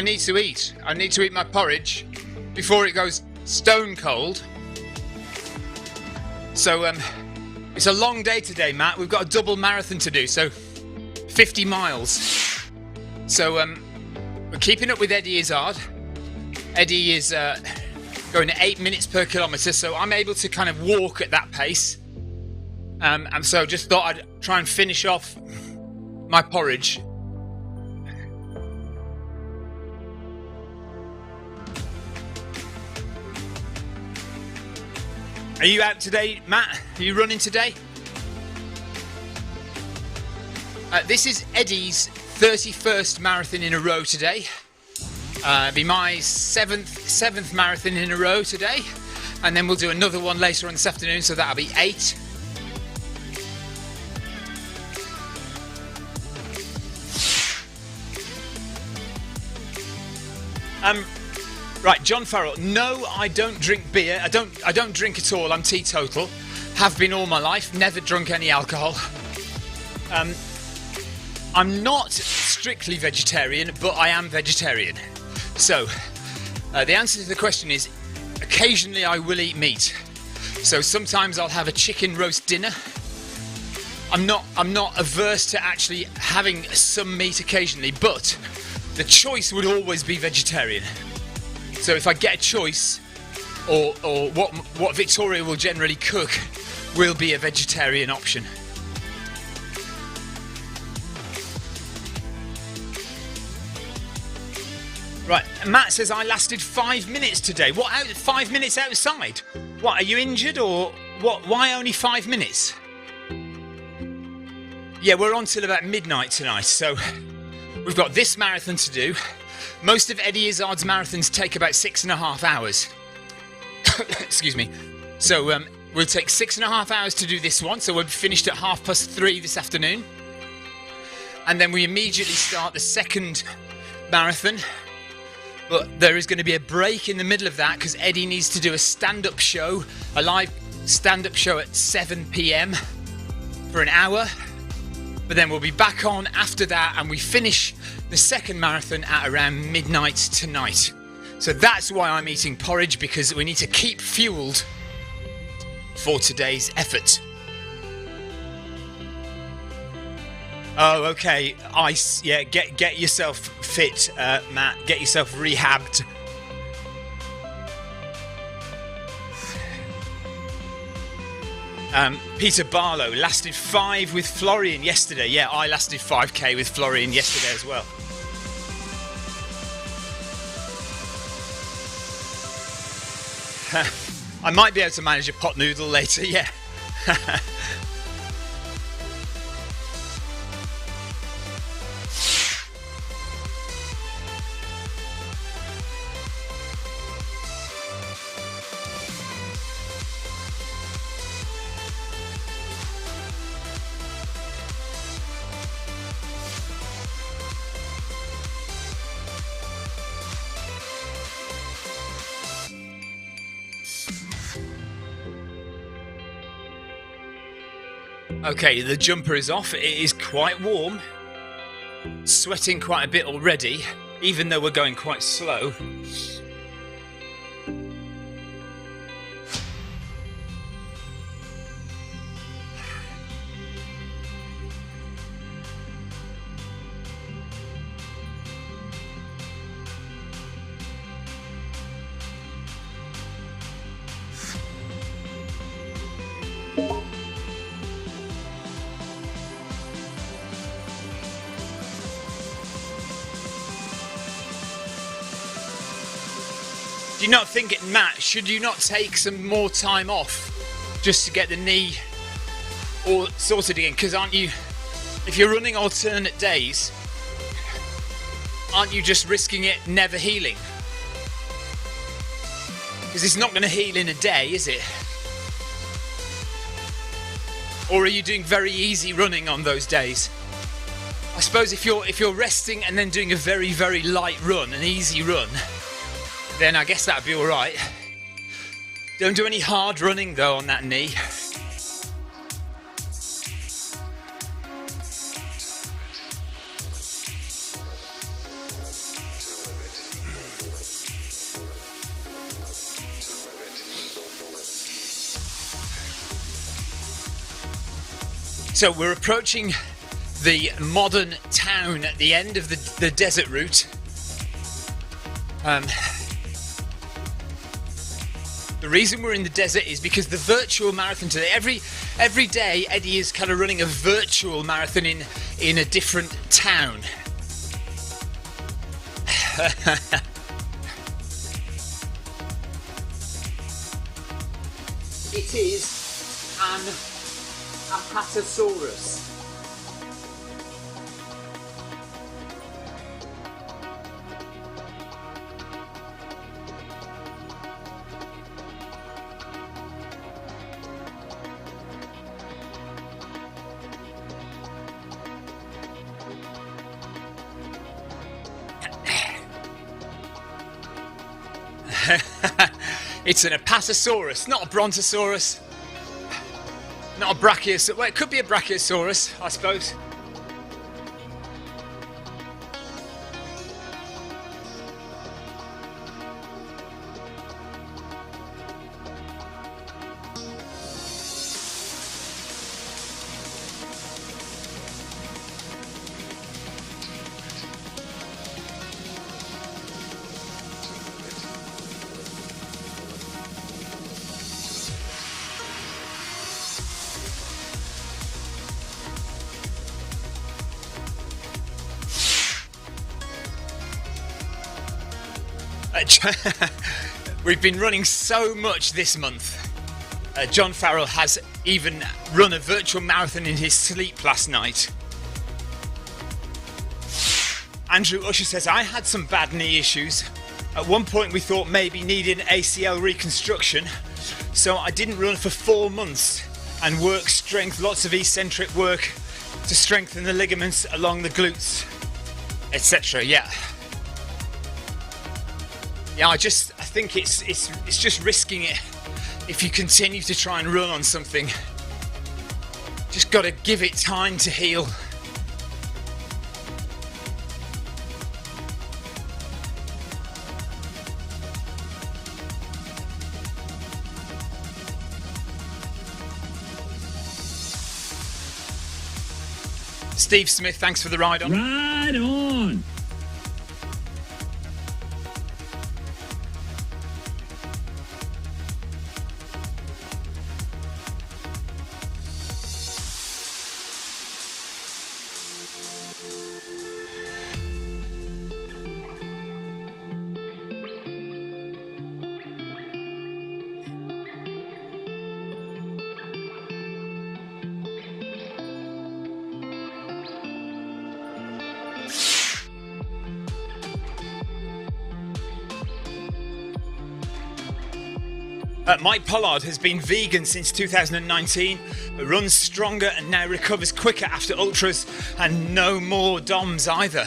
need to eat. I need to eat my porridge before it goes stone cold. So it's a long day today, Matt. We've got a double marathon to do, so 50 miles. So we're keeping up with Eddie Izzard. Eddie is going at 8 minutes per kilometre, so I'm able to kind of walk at that pace. And so just thought I'd try and finish off my porridge. Are you out today, Matt? Are you running today? This is Eddie's 31st marathon in a row today. Be my seventh marathon in a row today. And then we'll do another one later on this afternoon, so that'll be 8. Right, John Farrell. No, I don't drink beer. I don't drink at all. I'm teetotal. Have been all my life. Never drunk any alcohol. I'm not strictly vegetarian, but I am vegetarian. So, the answer to the question is, occasionally I will eat meat. So sometimes I'll have a chicken roast dinner. I'm not averse to actually having some meat occasionally, but the choice would always be vegetarian. So if I get a choice, or what Victoria will generally cook will be a vegetarian option. Right, Matt says I lasted 5 minutes today. What, 5 minutes outside? What, are you injured or what? Why only 5 minutes? Yeah, we're on till about midnight tonight, so we've got this marathon to do. Most of Eddie Izzard's marathons take about 6.5 hours. Excuse me. So we'll take 6.5 hours to do this one, so we'll be finished at 3:30 this afternoon. And then we immediately start the second marathon. But there is going to be a break in the middle of that because Eddie needs to do a stand-up show, a live stand-up show at 7 p.m. for an hour. But then we'll be back on after that and we finish the second marathon at around midnight tonight. So that's why I'm eating porridge, because we need to keep fueled for today's effort. Oh, okay. Ice. Yeah, get yourself fit, Matt. Get yourself rehabbed. Peter Barlow lasted 5 with Florian yesterday. Yeah, I lasted 5k with Florian yesterday as well. I might be able to manage a pot noodle later, yeah. Okay, the jumper is off. It is quite warm. Sweating quite a bit already, even though we're going quite slow. Do you not think, Matt, should you not take some more time off just to get the knee all sorted again? Because aren't you, if you're running alternate days, aren't you just risking it never healing? Because it's not going to heal in a day, is it? Or are you doing very easy running on those days? I suppose if you're resting and then doing a very, very light run, an easy run, then I guess that'd be all right. Don't do any hard running though on that knee. So we're approaching the modern town at the end of the desert route. The reason we're in the desert is because the virtual marathon today, every day Eddie is kind of running a virtual marathon in a different town. It is an Apatosaurus. It's an Apatosaurus, not a Brontosaurus. Not a Brachiosaurus. Well, it could be a Brachiosaurus, I suppose. We've been running so much this month. John Farrell has even run a virtual marathon in his sleep last night. Andrew Usher says, I had some bad knee issues. At one point we thought maybe needed ACL reconstruction, so I didn't run for 4 months and work strength, lots of eccentric work to strengthen the ligaments along the glutes, etc. Yeah, I think it's just risking it. If you continue to try and run on something, just got to give it time to heal. Steve Smith, thanks for the ride on. Ride on! Mike Pollard has been vegan since 2019, runs stronger and now recovers quicker after ultras, and no more DOMs either.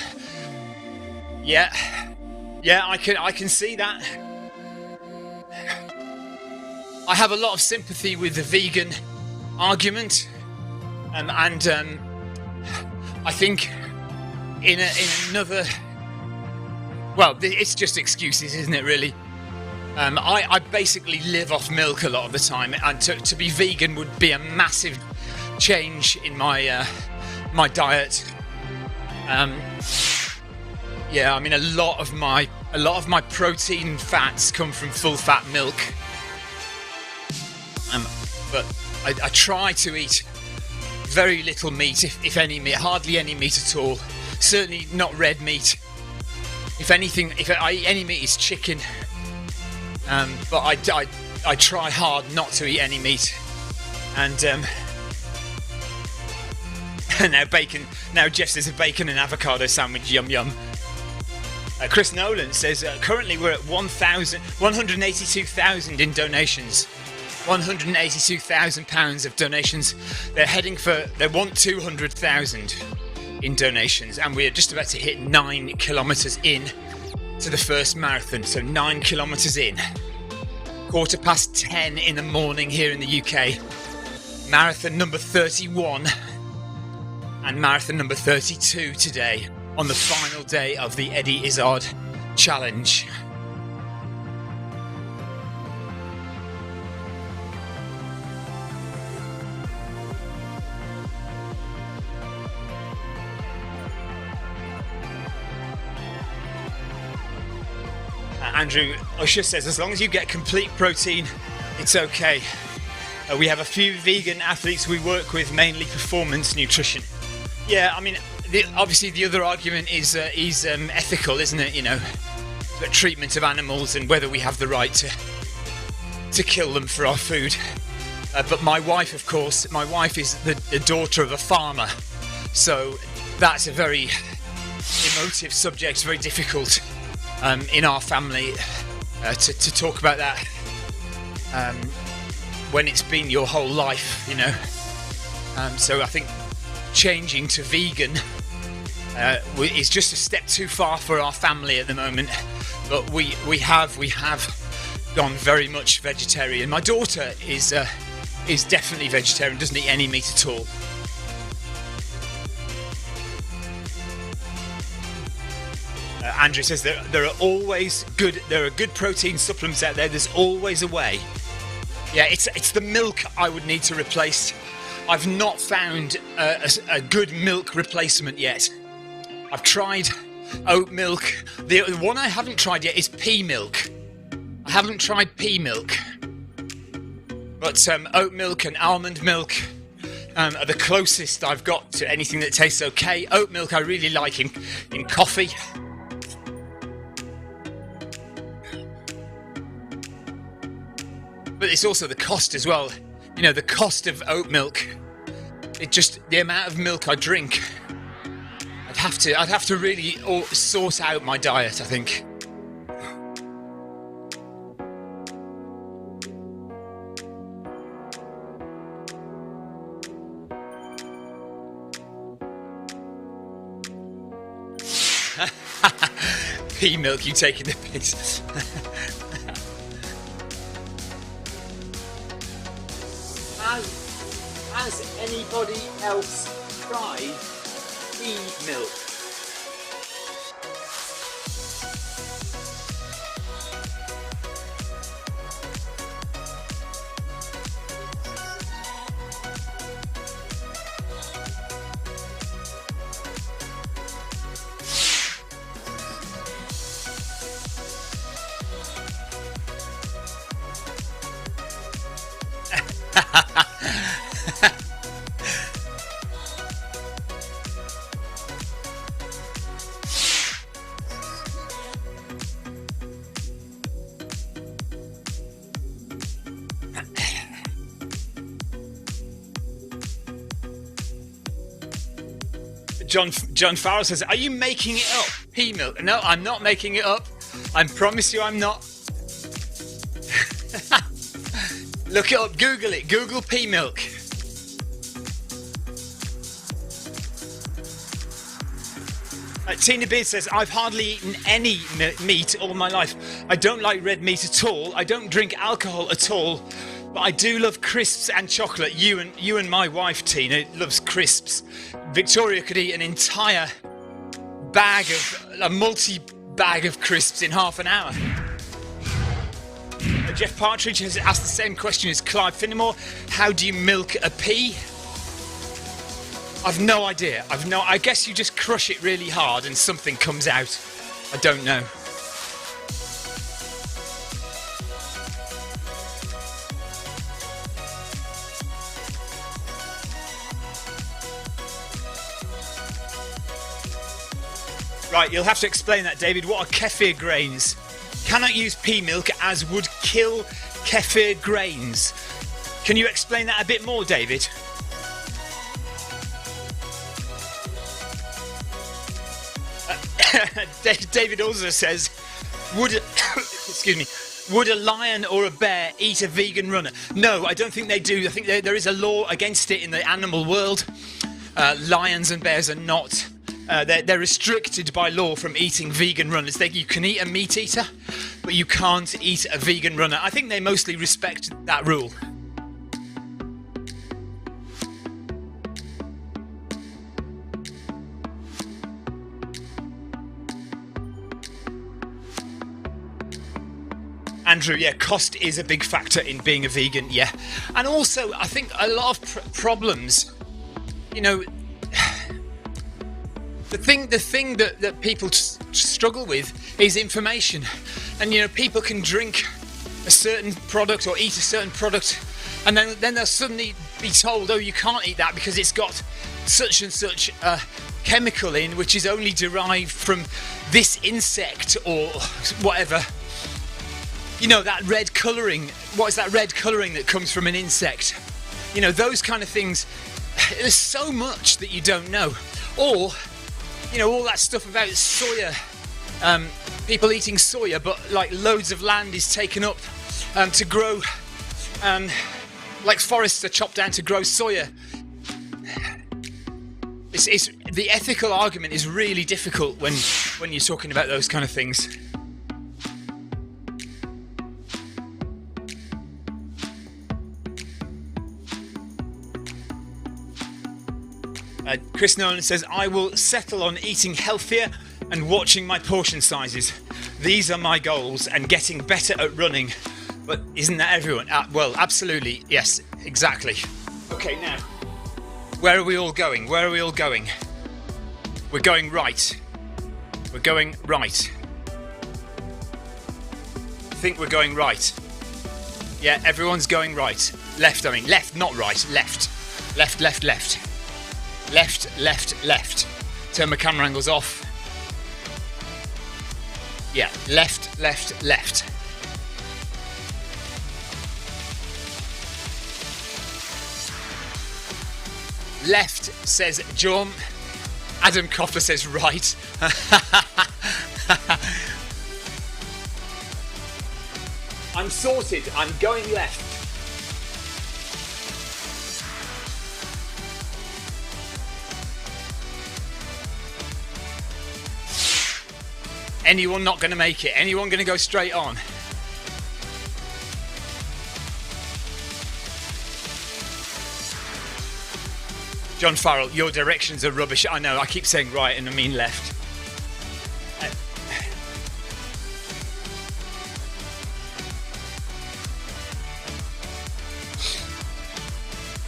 Yeah, I can see that. I have a lot of sympathy with the vegan argument, and I think in another, well, it's just excuses, isn't it, really? I basically live off milk a lot of the time, and to be vegan would be a massive change in my my diet. Yeah, I mean, a lot of my protein fats come from full fat milk. But I try to eat very little meat, if any meat, hardly any meat at all. Certainly not red meat. If anything, if I eat any meat, it's chicken. but I try hard not to eat any meat. And now Jeff says a bacon and avocado sandwich, yum yum. Chris Nolan says currently we're at 182,000 in donations. £182,000 of donations. They want 200,000 in donations, and we're just about to hit 9 kilometres in to the first marathon. So 9 kilometres in. 10:15 in the morning here in the UK. Marathon number 31 and marathon number 32 today on the final day of the Eddie Izzard challenge. Andrew Usher says, as long as you get complete protein, it's okay. We have a few vegan athletes we work with, mainly performance nutrition. Yeah, I mean, obviously the other argument is ethical, isn't it? You know, the treatment of animals and whether we have the right to kill them for our food. But my wife, of course, is the daughter of a farmer. So that's a very emotive subject, very difficult in our family to talk about that when it's been your whole life, you know. So I think changing to vegan is just a step too far for our family at the moment. But we have gone very much vegetarian. My daughter is definitely vegetarian, doesn't eat any meat at all. Andrew says there are good protein supplements out there. There's always a way. Yeah, it's the milk I would need to replace. I've not found a good milk replacement yet. I've tried oat milk. The one I haven't tried yet is pea milk. I haven't tried pea milk. But oat milk and almond milk are the closest I've got to anything that tastes okay. Oat milk I really like in coffee. But it's also the cost as well. You know, the cost of oat milk. The amount of milk I drink. I'd have to really sort out my diet, I think. Pea milk, you taking the piss. Has anybody else tried pea milk? John Farrell says, are you making it up? Pea milk? No, I'm not making it up. I promise you I'm not. Look it up, Google it. Google pea milk. Tina Beard says, I've hardly eaten any meat all my life. I don't like red meat at all. I don't drink alcohol at all. But I do love crisps and chocolate. You and my wife, Tina, loves crisps. Victoria could eat an entire multi-bag of crisps in half an hour. Jeff Partridge has asked the same question as Clive Finnemore. How do you milk a pea? I've no idea. I guess you just crush it really hard and something comes out. I don't know. Right, you'll have to explain that, David. What are kefir grains? cannot use pea milk as would kill kefir grains. Can you explain that a bit more, David? David also says, would a lion or a bear eat a vegan runner? No, I don't think they do. I think there is a law against it in the animal world. Lions and bears are not. They're restricted by law from eating vegan runners. You can eat a meat eater, but you can't eat a vegan runner. I think they mostly respect that rule. Andrew, yeah, cost is a big factor in being a vegan, yeah. And also, I think a lot of problems, you know, the thing that people struggle with is information. And, you know, people can drink a certain product or eat a certain product, and then they'll suddenly be told, oh, you can't eat that because it's got such and such a chemical in, which is only derived from this insect or whatever. You know, that red colouring, what is that red colouring that comes from an insect? You know, those kind of things. There's so much that you don't know. Or, you know, all that stuff about soya, people eating soya, but like loads of land is taken up to grow, like forests are chopped down to grow soya. It's the ethical argument is really difficult when you're talking about those kind of things. Chris Nolan says, I will settle on eating healthier and watching my portion sizes. These are my goals, and getting better at running. But isn't that everyone? Well, absolutely. Yes, exactly. Okay, now, where are we all going? Where are we all going? We're going right. We're going right. I think we're going right. Yeah, everyone's going right. Left, I mean. Left, not right. Left. Left, left, left. Left, left, left. Turn my camera angles off. Yeah, left, left, left. Left says jump. Adam Coffer says right. I'm sorted. I'm going left. Anyone not going to make it? Anyone going to go straight on? John Farrell, your directions are rubbish. I know, I keep saying right and I mean left.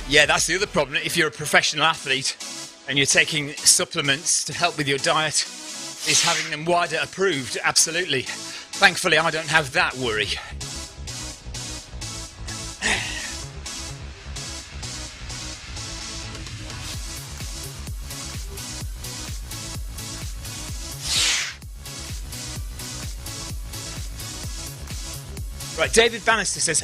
Yeah, that's the other problem. If you're a professional athlete and you're taking supplements to help with your diet, is having them wider approved. Absolutely. Thankfully, I don't have that worry. Right, David Bannister says,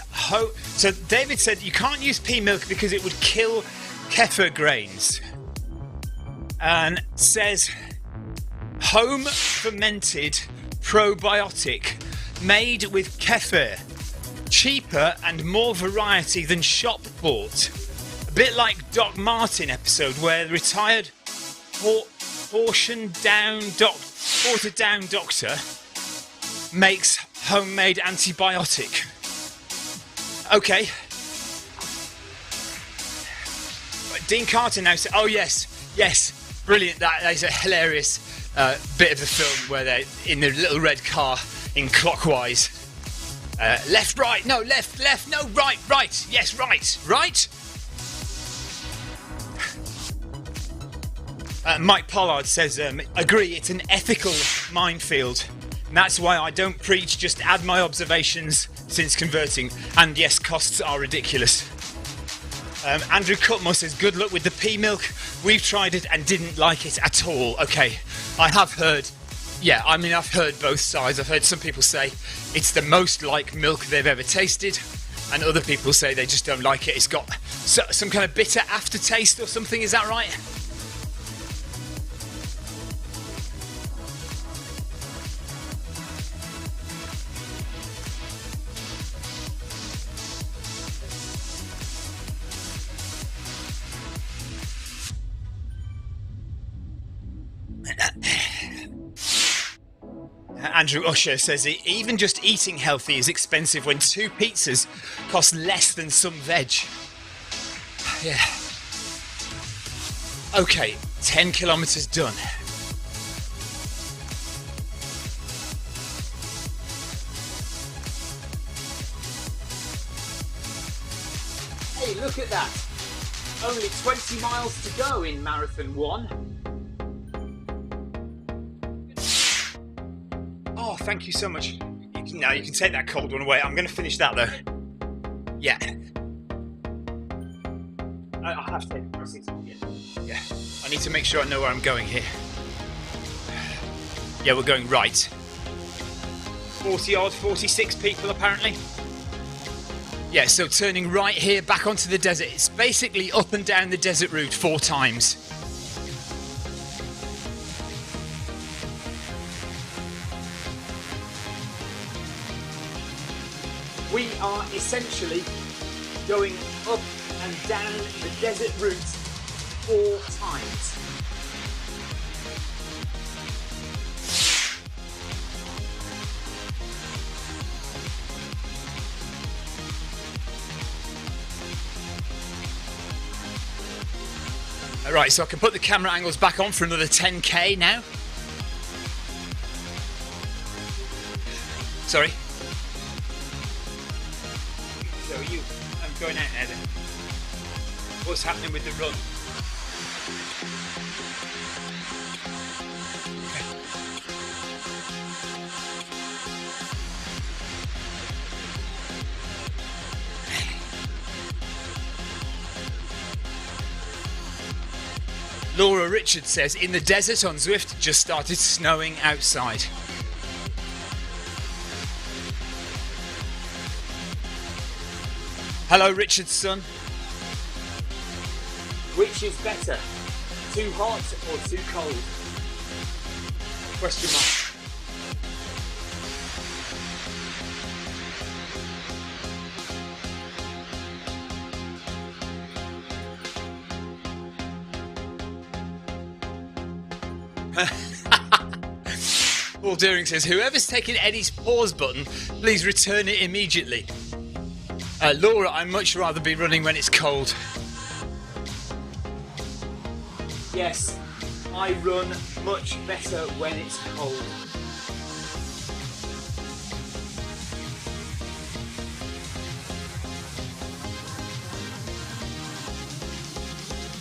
so David said you can't use pea milk because it would kill kefir grains. And says, home fermented probiotic made with kefir, cheaper and more variety than shop bought. A bit like Doc Martin episode where the retired watered down doctor makes homemade antibiotic. Okay. Dean Carter now says, oh yes, brilliant. That is a hilarious bit of the film where they're in the little red car in clockwise. Left, right, no, left, no, right, yes, right. Mike Pollard says, agree, it's an ethical minefield. And that's why I don't preach, just add my observations since converting. And yes, costs are ridiculous. Andrew Cutmore says, good luck with the pea milk. We've tried it and didn't like it at all. Okay, I have heard Yeah, I mean, I've heard both sides. I've heard some people say it's the most like milk they've ever tasted, and other people say they just don't like it. It's got some kind of bitter aftertaste or something. Is that right? Andrew Usher says even just eating healthy is expensive when 2 pizzas cost less than some veg. Yeah. Okay, 10 kilometers done. Hey, look at that. Only 20 miles to go in Marathon 1. Oh, thank you so much. Now you can take that cold one away. I'm going to finish that though. Yeah. I'll have to take the paracetamol. Yeah. I need to make sure I know where I'm going here. Yeah, we're going right. 40 odd, 46 people apparently. Yeah, so turning right here back onto the desert. It's basically up and down the desert route 4 times. We are essentially going up and down the desert route 4 times. Alright, so I can put the camera angles back on for another 10k now. Sorry. So I'm going out now then. What's happening with the run? Laura Richards says, in the desert on Zwift, just started snowing outside. Hello, Richard's son. Which is better, too hot or too cold? Question mark. Paul Deering says, whoever's taken Eddie's pause button, please return it immediately. Laura, I'd much rather be running when it's cold. Yes, I run much better when it's cold.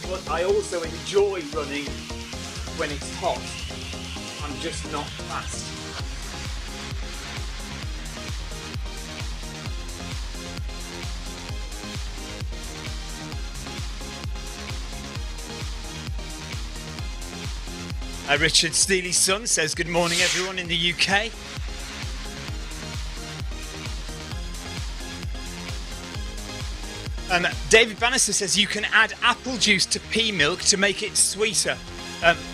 But I also enjoy running when it's hot. I'm just not fast. Richard Steely's son says, good morning everyone in the UK. David Bannister says you can add apple juice to pea milk to make it sweeter,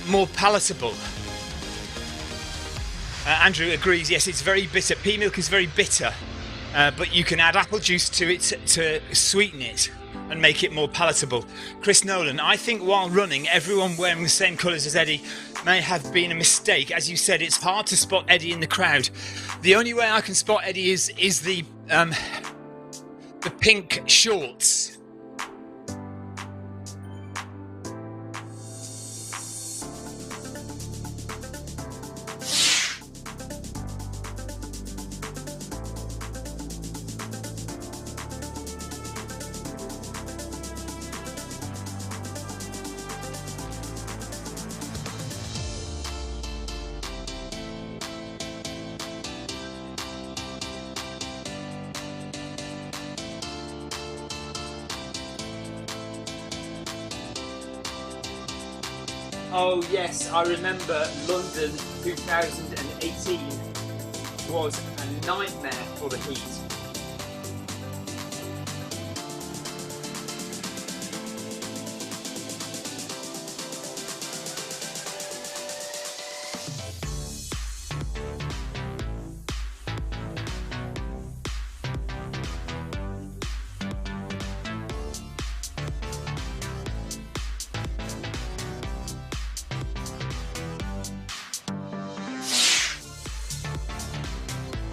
more palatable. Andrew agrees, yes, it's very bitter. Pea milk is very bitter, but you can add apple juice to it to sweeten it and make it more palatable. Chris Nolan, I think while running, everyone wearing the same colours as Eddie may have been a mistake. As you said, it's hard to spot Eddie in the crowd. The only way I can spot Eddie is the pink shorts. Oh yes, I remember London 2018 was a nightmare for the heat.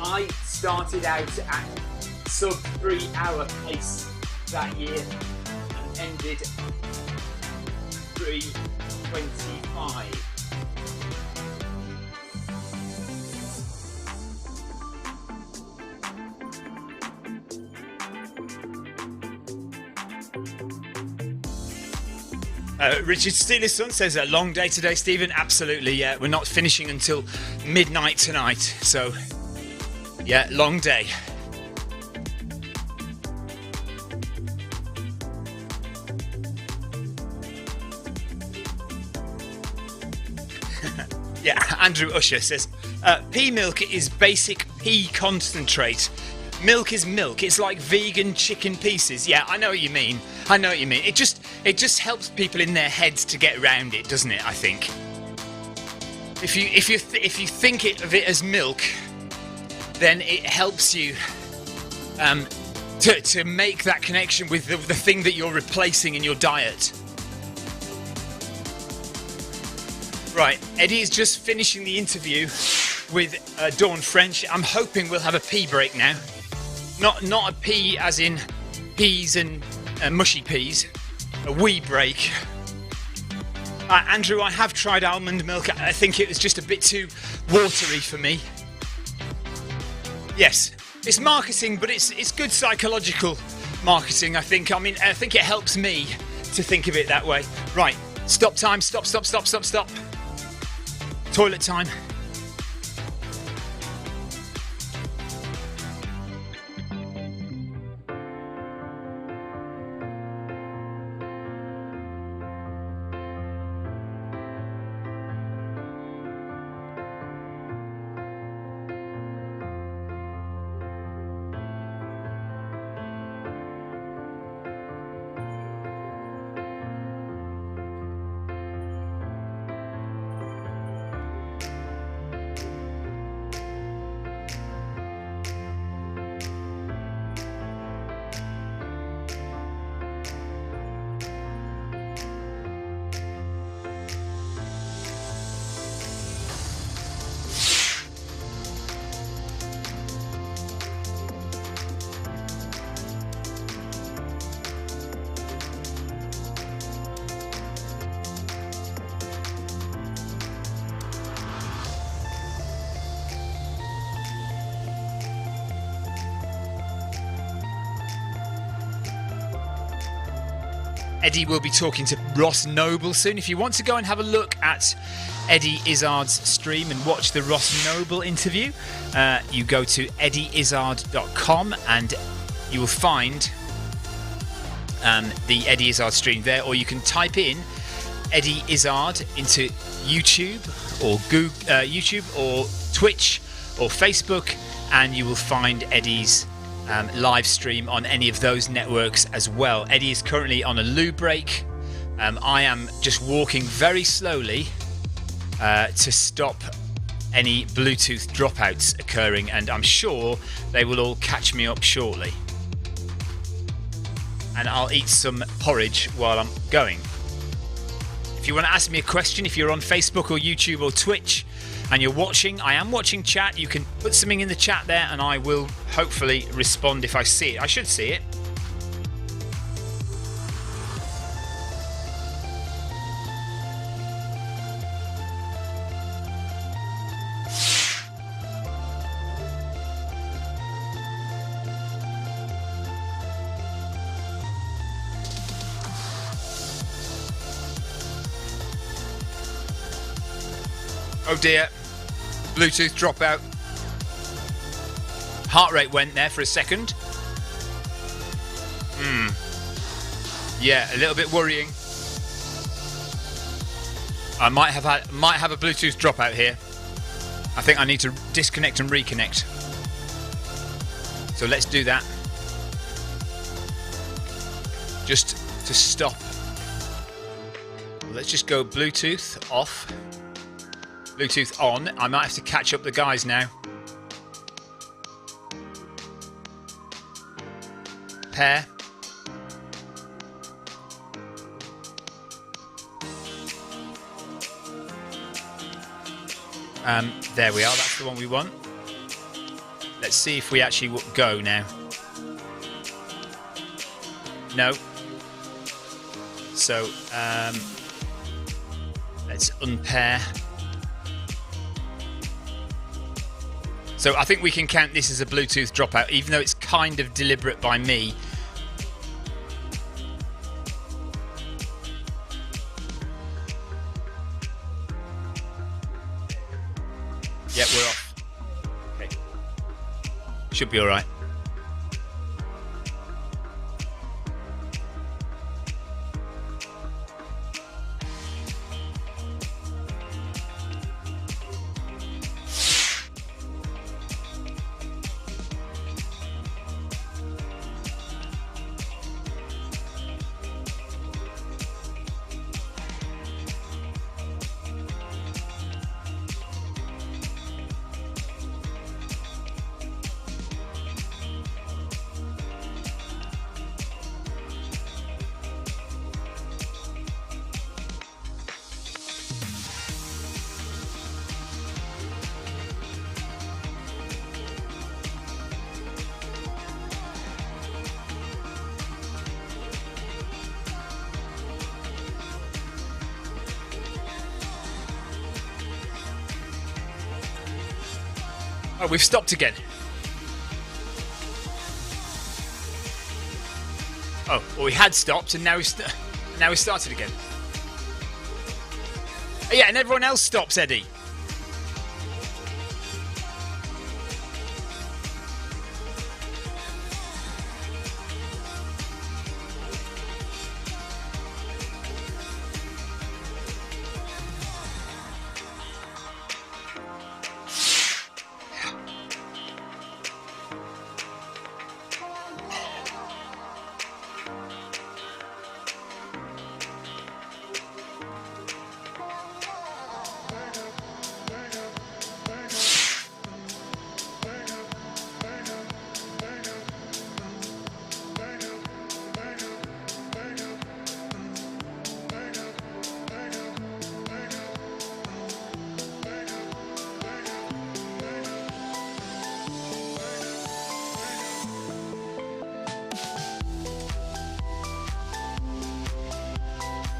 I started out at sub 3 hour pace that year and ended 3:25. Richard Steele's son says a long day today, Stephen. Absolutely, yeah. We're not finishing until midnight tonight, so yeah, long day. Yeah, Andrew Usher says, pea milk is basic pea concentrate. Milk is milk. It's like vegan chicken pieces. Yeah, I know what you mean. I know what you mean. It just helps people in their heads to get around it, doesn't it? I think. If you think of it as milk, then it helps you to make that connection with the thing that you're replacing in your diet. Right, Eddie is just finishing the interview with Dawn French. I'm hoping we'll have a pea break now. Not a pea as in peas and mushy peas. A wee break. Andrew, I have tried almond milk. I think it was just a bit too watery for me. Yes, it's marketing, but it's good psychological marketing, I think. I mean, I think it helps me to think of it that way. Right, stop time, stop. Toilet time. Eddie will be talking to Ross Noble soon. If you want to go and have a look at Eddie Izzard's stream and watch the Ross Noble interview, you go to eddieizzard.com and you will find the Eddie Izzard stream there, or you can type in Eddie Izzard into YouTube or Google, YouTube or Twitch or Facebook, and you will find Eddie's live stream on any of those networks as well. Eddie is currently on a loo break. I am just walking very slowly to stop any Bluetooth dropouts occurring, and I'm sure they will all catch me up shortly. And I'll eat some porridge while I'm going. If you want to ask me a question, if you're on Facebook or YouTube or Twitch and you're watching, I am watching chat, you can put something in the chat there and I will hopefully respond if I see it. I should see it. Oh dear, Bluetooth dropout. Heart rate went there for a second. Yeah, a little bit worrying. I might have a Bluetooth dropout here. I think I need to disconnect and reconnect. So let's do that. Just to stop. Let's just go Bluetooth off. Bluetooth on. I might have to catch up the guys now. Pair. There we are, that's the one we want. Let's see if we actually go now. No. So, let's unpair. So I think we can count this as a Bluetooth dropout, even though it's kind of deliberate by me. Yep, we're off. Okay. Should be all right. Oh, we've stopped again. Oh, well, we had stopped and now we started again. Oh, yeah, and everyone else stops, Eddie.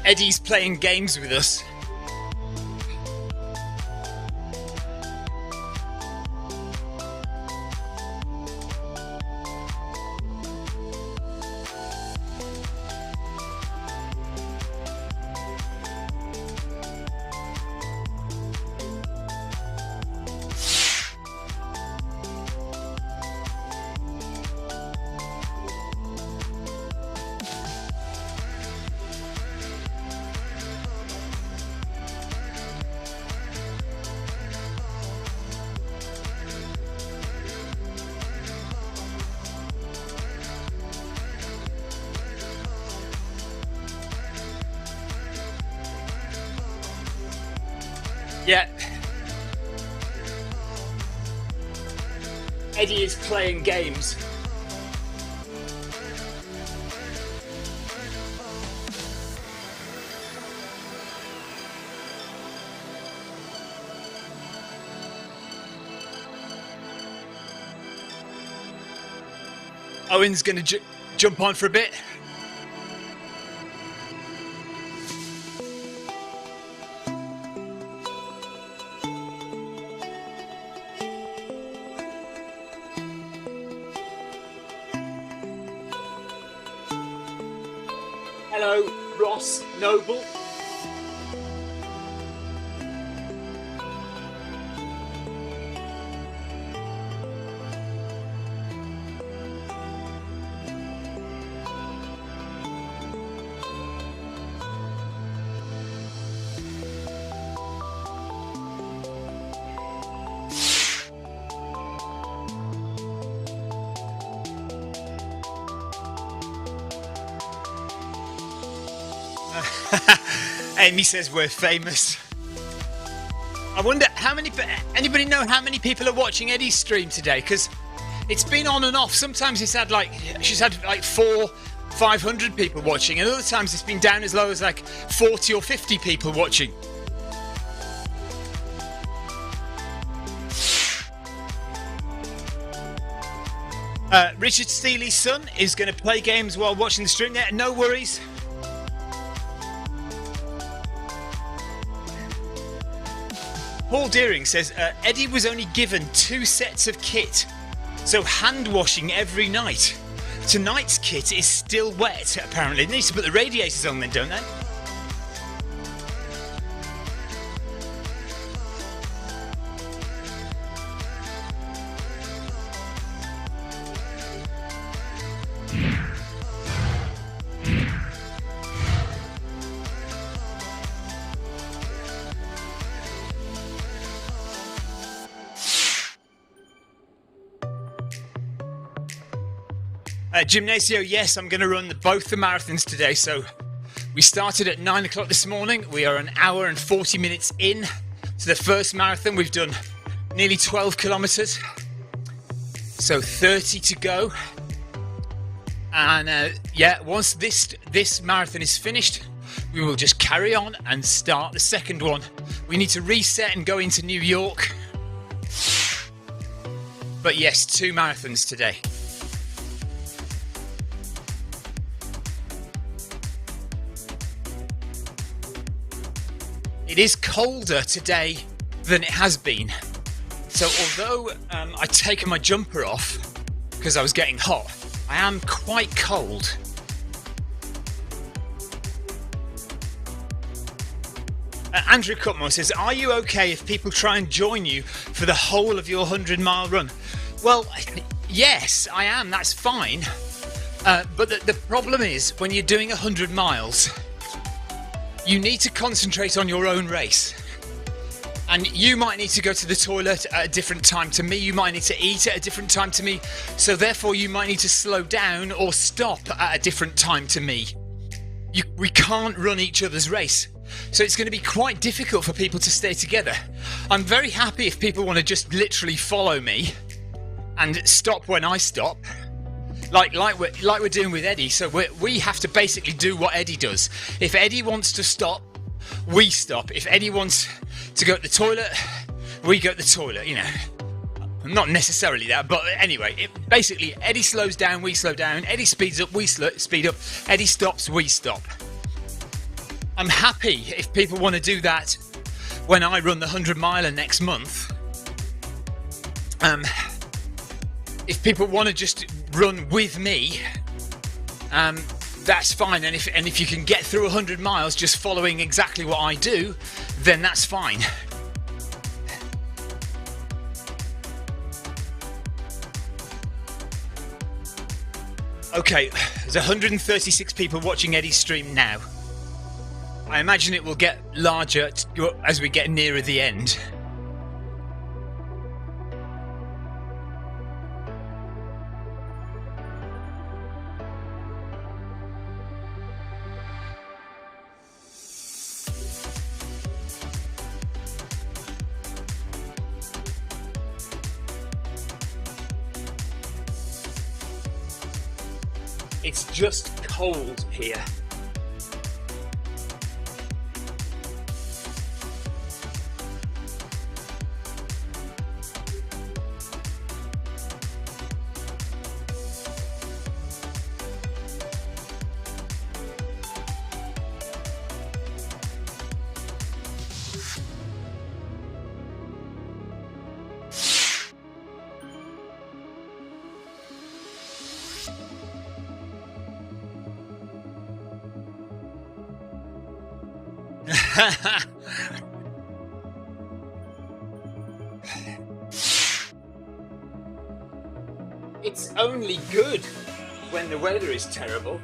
Eddie's playing games with us. Yeah. Eddie is playing games. Owen's going to jump on for a bit. Hello, Ross Noble. Amy says we're famous. I wonder anybody know how many people are watching Eddie's stream today? Because it's been on and off. Sometimes she's had like 500 people watching, and other times it's been down as low as like 40 or 50 people watching. Richard Steely's son is going to play games while watching the stream. Yeah, no worries. Paul Deering says Eddie was only given 2 sets of kit, so hand washing every night. Tonight's kit is still wet, apparently. They need to put the radiators on then, don't they? Gymnasio, yes, I'm going to run both the marathons today. So we started at 9 o'clock this morning. We are an hour and 40 minutes in to the first marathon. We've done nearly 12 kilometers. So 30 to go. And yeah, once this marathon is finished, we will just carry on and start the second one. We need to reset and go into New York. But yes, 2 marathons today. It is colder today than it has been. So although I'd taken my jumper off because I was getting hot, I am quite cold. Andrew Cutmore says, are you okay if people try and join you for the whole of your 100-mile run? Well, yes, I am. That's fine. But the problem is when you're doing 100 miles, you need to concentrate on your own race. And you might need to go to the toilet at a different time to me. You might need to eat at a different time to me. So therefore you might need to slow down or stop at a different time to me. We can't run each other's race. So it's going to be quite difficult for people to stay together. I'm very happy if people want to just literally follow me and stop when I stop. Like we're doing with Eddie. So we have to basically do what Eddie does. If Eddie wants to stop, we stop. If Eddie wants to go to the toilet, we go to the toilet, you know. Not necessarily that, but anyway, basically Eddie slows down, we slow down. Eddie speeds up, we speed up. Eddie stops, we stop. I'm happy if people want to do that when I run the 100-miler next month. If people want to just run with me, that's fine. And if you can get through 100 miles just following exactly what I do, then that's fine. Okay, there's 136 people watching Eddie's stream now. I imagine it will get larger as we get nearer the end. It's just cold here. It's only good when the weather is terrible.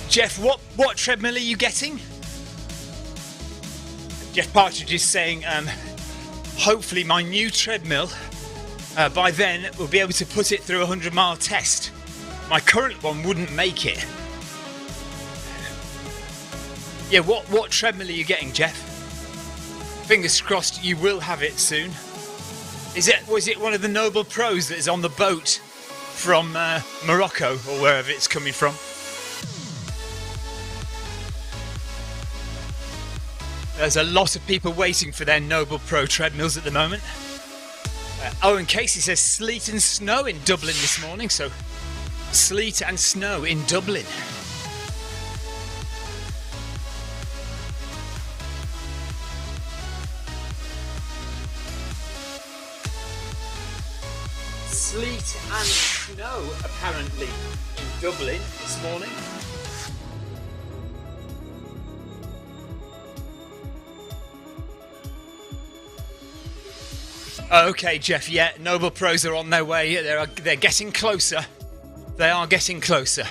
Jeff, what treadmill are you getting? Jeff Partridge is saying, hopefully my new treadmill, by then, we'll be able to put it through a 100-mile test. My current one wouldn't make it. Yeah, what treadmill are you getting, Jeff? Fingers crossed you will have it soon. Was it one of the Noble Pros that is on the boat from Morocco or wherever it's coming from? There's a lot of people waiting for their Noble Pro treadmills at the moment. Owen Casey says sleet and snow in Dublin this morning, so sleet and snow in Dublin. Sleet and snow apparently in Dublin this morning. Okay, Jeff, yeah, Noble Pros are on their way. They're getting closer. They are getting closer.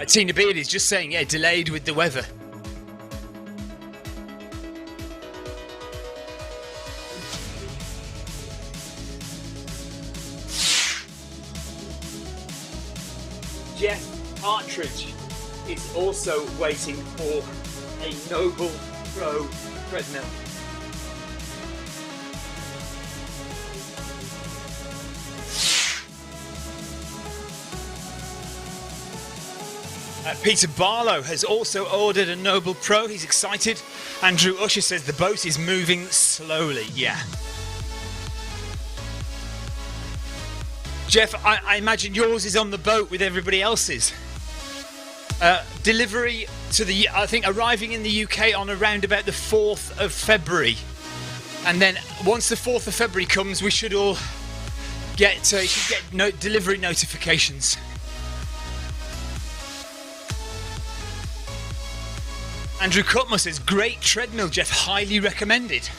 Tina Beard is just saying, yeah, delayed with the weather. Jeff Partridge is also waiting for a Noble Pro treadmill. Peter Barlow has also ordered a Noble Pro. He's excited. Andrew Usher says the boat is moving slowly. Yeah. Jeff, I imagine yours is on the boat with everybody else's. Delivery to I think arriving in the UK on around about the 4th of February. And then once the 4th of February comes, we should all get delivery notifications. Andrew Cutmer says, great treadmill, Jeff, highly recommended.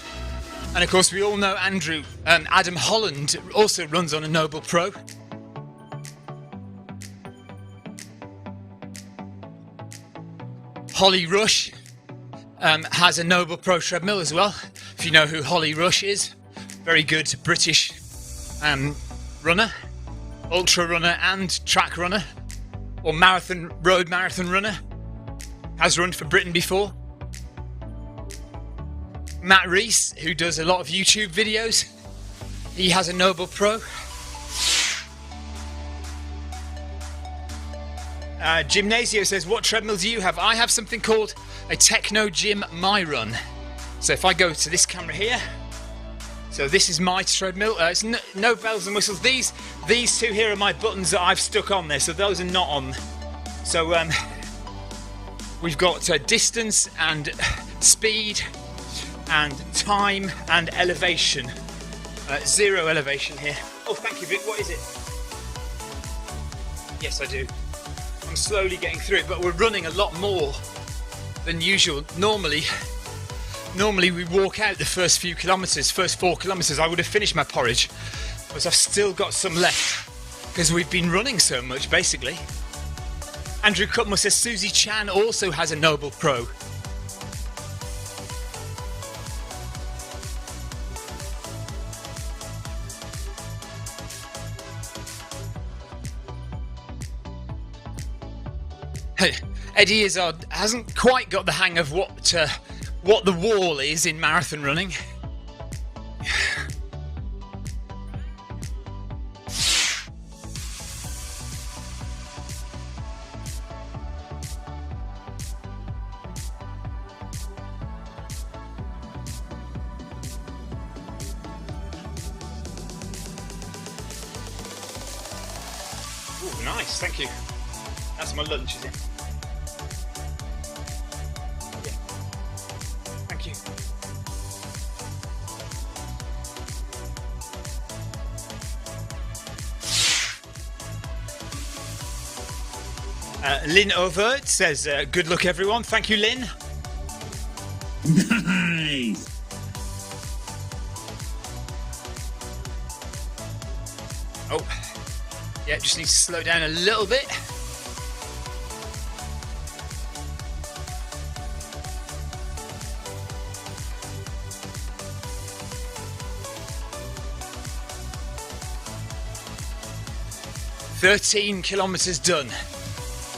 And of course, we all know Andrew, Adam Holland also runs on a Noble Pro. Holly Rush has a Noble Pro treadmill as well. If you know who Holly Rush is, very good British runner, ultra runner and track runner, or road marathon runner. Has run for Britain before. Matt Reese, who does a lot of YouTube videos, he has a Noble Pro. Gymnasio says, what treadmill do you have? I have something called a Techno Gym My Run. So if I go to this camera here, so this is my treadmill. It's no bells and whistles. These two here are my buttons that I've stuck on there, so those are not on. So we've got distance and speed and time and elevation. 0 elevation here. Oh, thank you, Vic. What is it? Yes, I do. I'm slowly getting through it, but we're running a lot more than usual. Normally we walk out the first 4 kilometres. I would have finished my porridge, but I've still got some left because we've been running so much, basically. Andrew Cutmore says Susie Chan also has a Noble Pro. Eddie Izzard hasn't quite got the hang of what the wall is in marathon running. Ooh, nice, thank you. That's my lunch, is it? Yeah. Thank you. Lynn Overt says, good luck everyone. Thank you, Lynn. just need to slow down a little bit. "13 kilometers done.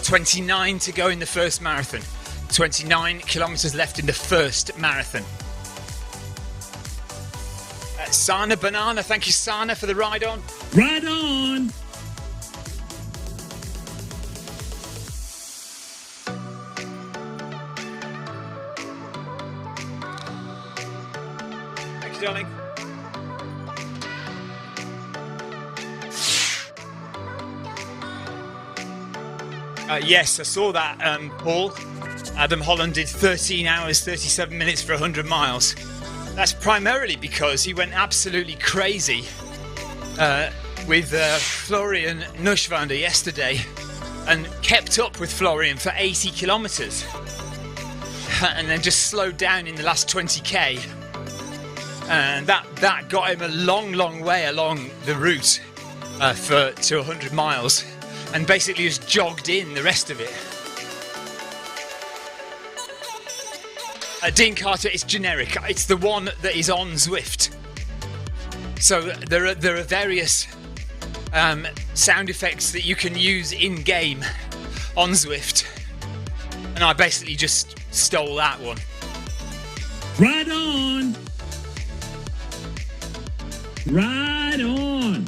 29 to go in the first marathon. 29 kilometers left in the first marathon." Sana Banana, thank you Sana for the ride on. Ride on! Thank you, darling. Yes, I saw that, Paul. Adam Holland did 13 hours, 37 minutes for 100 miles. That's primarily because he went absolutely crazy with Florian Nuschwander yesterday and kept up with Florian for 80 kilometres and then just slowed down in the last 20k. And that got him a long way along the route to 100 miles and basically just jogged in the rest of it. Dean Carter is generic. It's the one that is on Zwift. So there are various sound effects that you can use in game on Zwift, and I basically just stole that one. Ride on! Ride on!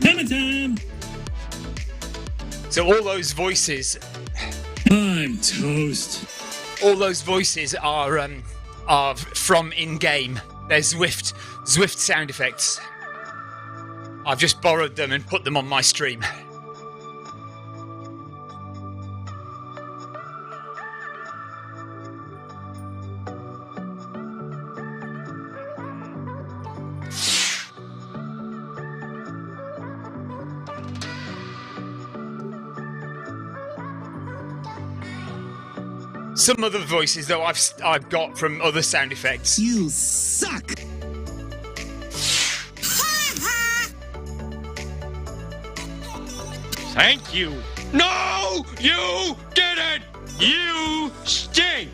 Lemon time! So all those voices. I'm toast. All those voices are from in-game. They're Zwift sound effects. I've just borrowed them and put them on my stream. Some other voices, though, I've got from other sound effects. You suck! Thank you. No, you didn't. You stink.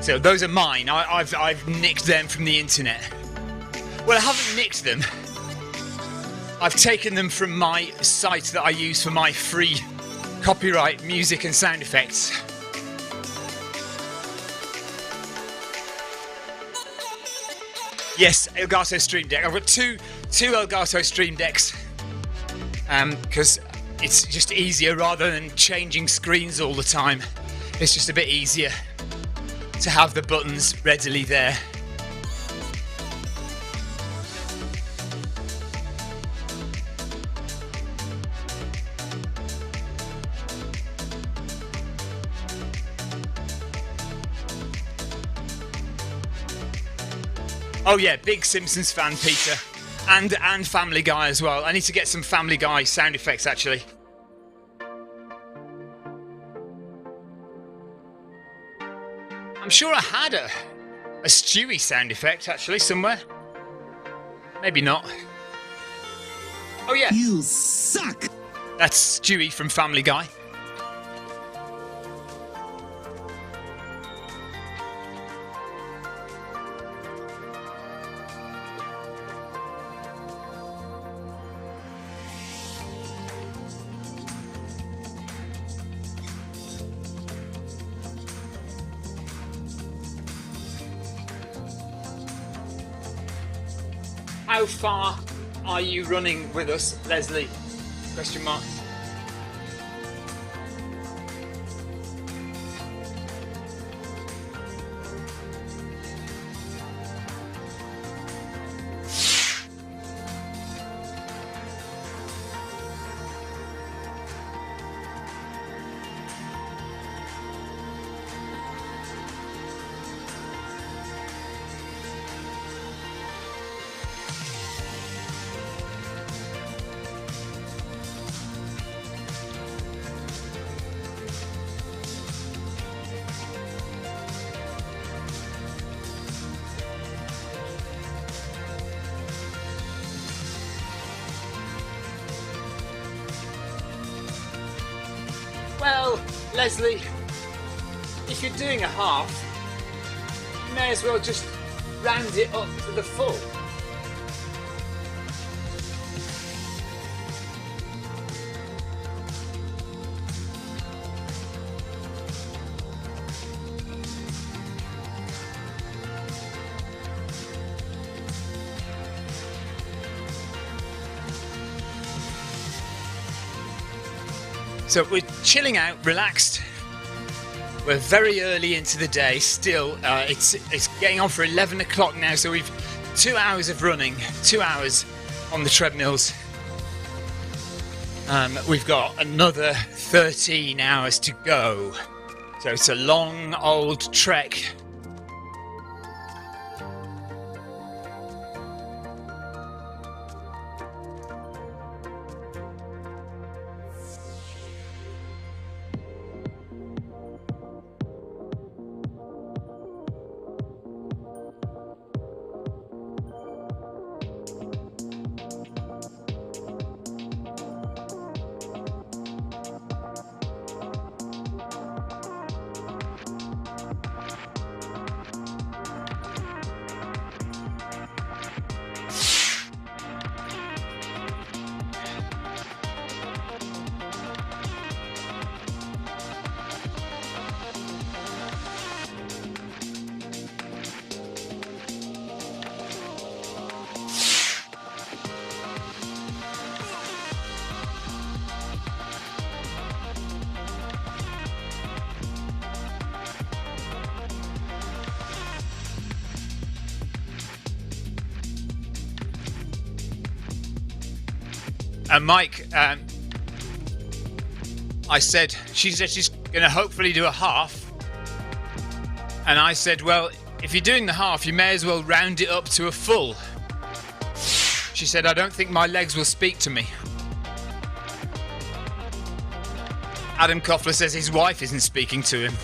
So those are mine. I've nicked them from the internet. Well, I haven't nicked them. I've taken them from my site that I use for my free copyright music and sound effects. Yes, Elgato Stream Deck. I've got two Elgato Stream Decks because it's just easier rather than changing screens all the time. It's just a bit easier to have the buttons readily there. Oh yeah, big Simpsons fan, Peter. And Family Guy as well. I need to get some Family Guy sound effects, actually. I'm sure I had a Stewie sound effect, actually, somewhere. Maybe not. Oh yeah. You suck! That's Stewie from Family Guy. How far are you running with us, Leslie? Question mark. Well, Leslie, if you're doing a half, you may as well just round it up to the full. So we're chilling out, relaxed. We're very early into the day still. It's getting on for 11 o'clock now, so we've 2 hours of running, 2 hours on the treadmills. We've got another 13 hours to go. So it's a long old trek. And Mike, she said she's going to hopefully do a half. And I said, well, if you're doing the half, you may as well round it up to a full. She said, I don't think my legs will speak to me. Adam Koffler says his wife isn't speaking to him.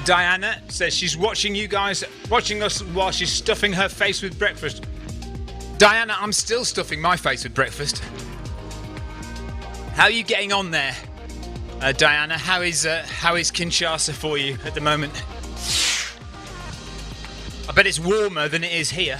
Diana says she's watching us while she's stuffing her face with breakfast. Diana, I'm still stuffing my face with breakfast. How are you getting on there, Diana? How is Kinshasa for you at the moment? I bet it's warmer than it is here.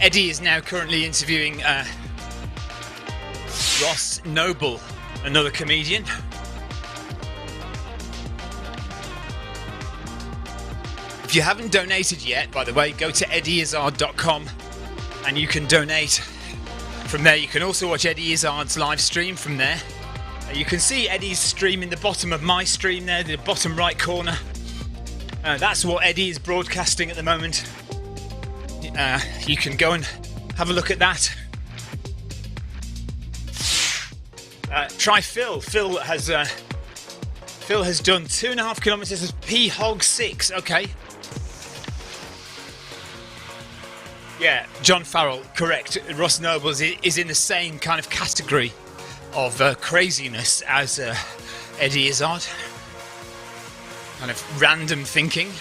Eddie is now currently interviewing Ross Noble, another comedian. If you haven't donated yet, by the way, go to eddieizard.com and you can donate from there. You can also watch Eddie Izzard's live stream from there. You can see Eddie's stream in the bottom of my stream there, the bottom right corner. That's what Eddie is broadcasting at the moment. You can go and have a look at that. Try Phil. Phil has done 2.5 kilometres of P-Hog 6. Okay. Yeah, John Farrell, correct. Ross Nobles is in the same kind of category of craziness as Eddie Izzard. Kind of random thinking.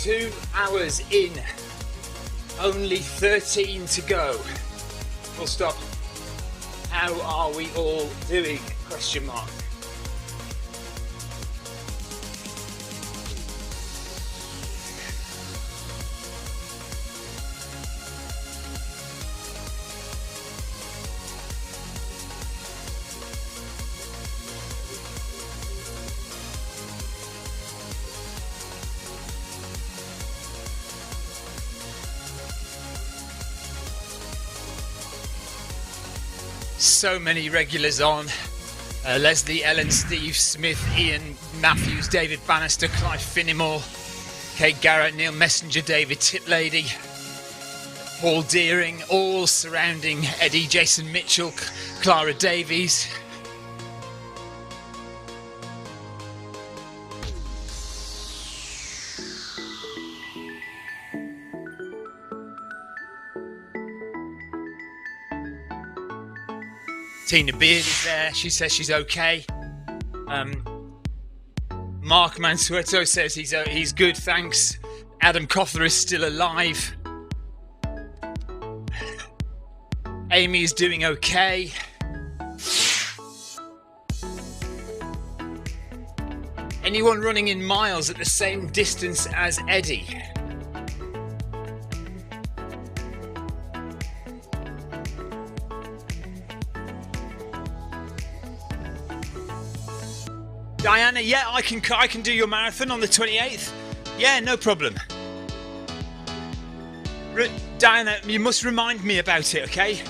2 hours in, only 13 to go. Full stop. How are we all doing? Question mark. So many regulars on. Leslie, Ellen, Steve, Smith, Ian, Matthews, David Bannister, Clive Finnimore, Kate Garrett, Neil Messenger, David Tiplady, Paul Deering, all surrounding Eddie, Jason Mitchell, Clara Davies. Tina Beard is there. She says she's okay. Mark Mansueto says he's good, thanks. Adam Koffler is still alive. Amy is doing okay. Anyone running in miles at the same distance as Eddie? Diana, yeah, I can do your marathon on the 28th. Yeah, no problem. Diana, you must remind me about it, okay?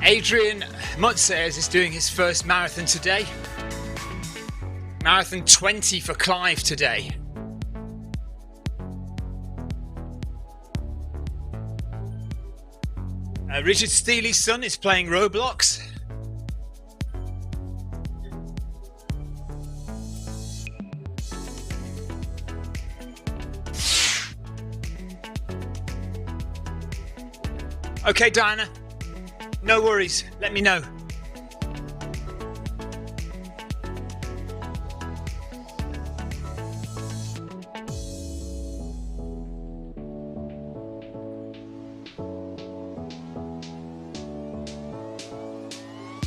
Adrian Mutzers is doing his first marathon today. Marathon 20 for Clive today. Richard Steely's son is playing Roblox. Okay, Diana. No worries, let me know.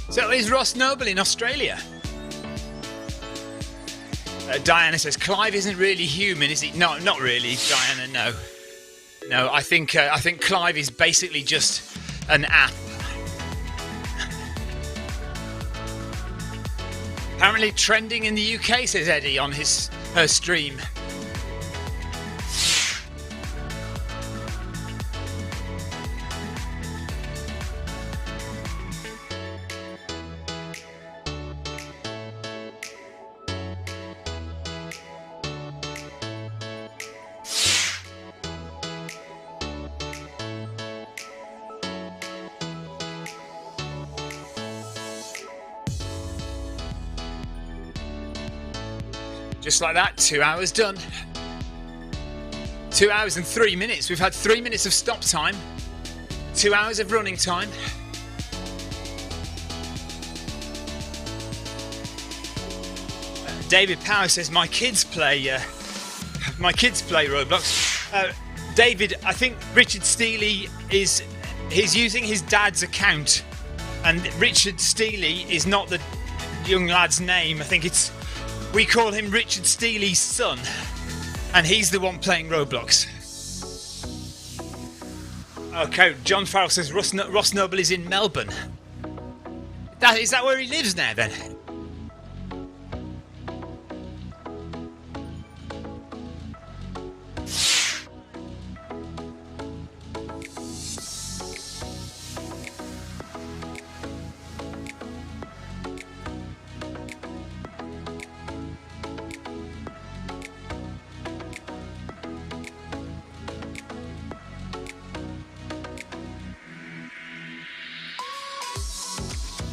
So is Ross Noble in Australia? Diana says, Clive isn't really human, is he? No, not really, Diana, no. No, I think Clive is basically just an app. Apparently trending in the UK, says Eddie on her stream. Just like that, 2 hours done. 2 hours and 3 minutes. We've had 3 minutes of stop time. 2 hours of running time. David Power says my kids play Roblox. David, I think Richard Steely he's using his dad's account, and Richard Steely is not the young lad's name. I think we call him Richard Steely's son, and he's the one playing Roblox. Okay, John Farrell says Ross Noble is in Melbourne. Is that where he lives now then?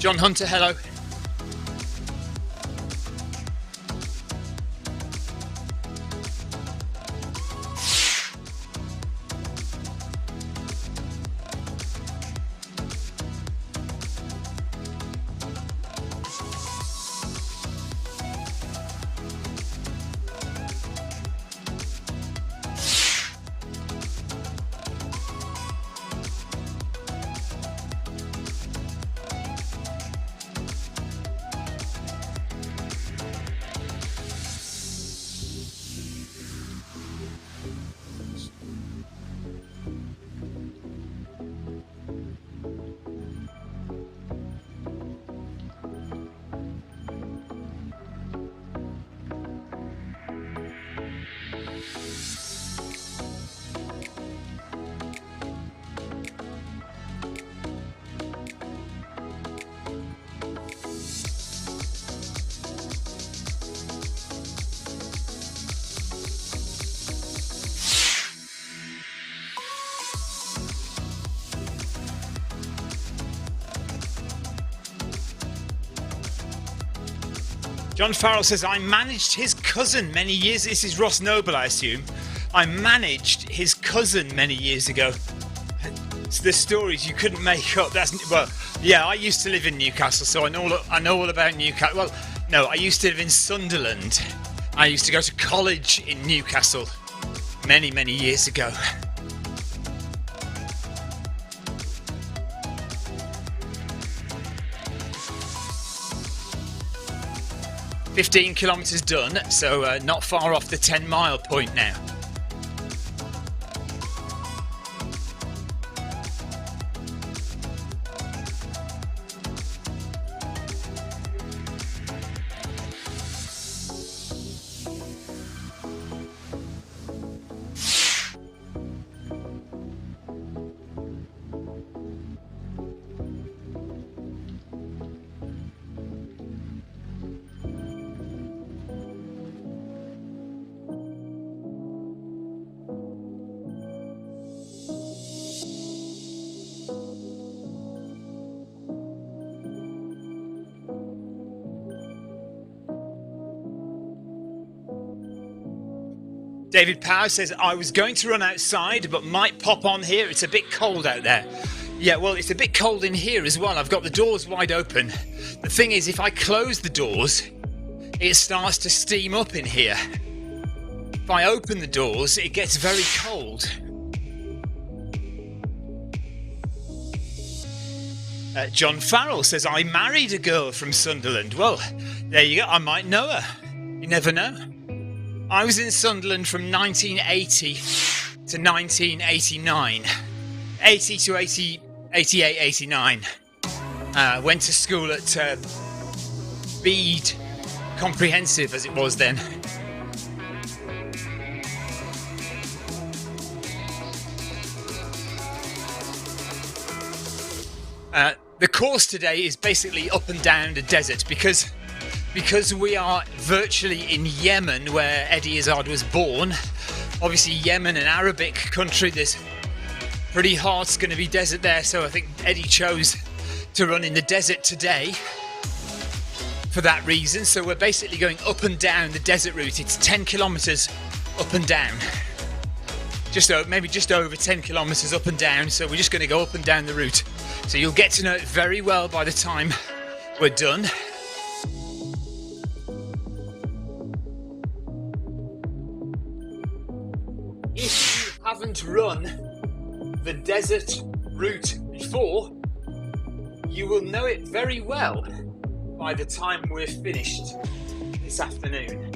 John Hunter, hello. John Farrell says, I managed his cousin many years. This is Ross Noble, I assume. I managed his cousin many years ago. It's the stories you couldn't make up. Well, yeah, I used to live in Newcastle, so I know all about Newcastle. Well, no, I used to live in Sunderland. I used to go to college in Newcastle many, many years ago. "15 kilometres done, so not far off the 10-mile point now." David Power says, I was going to run outside, but might pop on here. It's a bit cold out there. Yeah, well, it's a bit cold in here as well. I've got the doors wide open. The thing is, if I close the doors, it starts to steam up in here. If I open the doors, it gets very cold. John Farrell says, I married a girl from Sunderland. Well, there you go. I might know her. You never know. I was in Sunderland from 1980 to 1989. 80 to 88, 89. Went to school at Bede Comprehensive, as it was then. The course today is basically up and down the desert because we are virtually in Yemen, where Eddie Izzard was born. Obviously Yemen, an Arabic country, there's pretty hard, it's going to be desert there, so I think Eddie chose to run in the desert today for that reason. So we're basically going up and down the desert route. It's 10 kilometres up and down. Maybe just over 10 kilometres up and down, so we're just going to go up and down the route. So you'll get to know it very well by the time we're done. If you haven't run the desert route before, you will know it very well by the time we're finished this afternoon.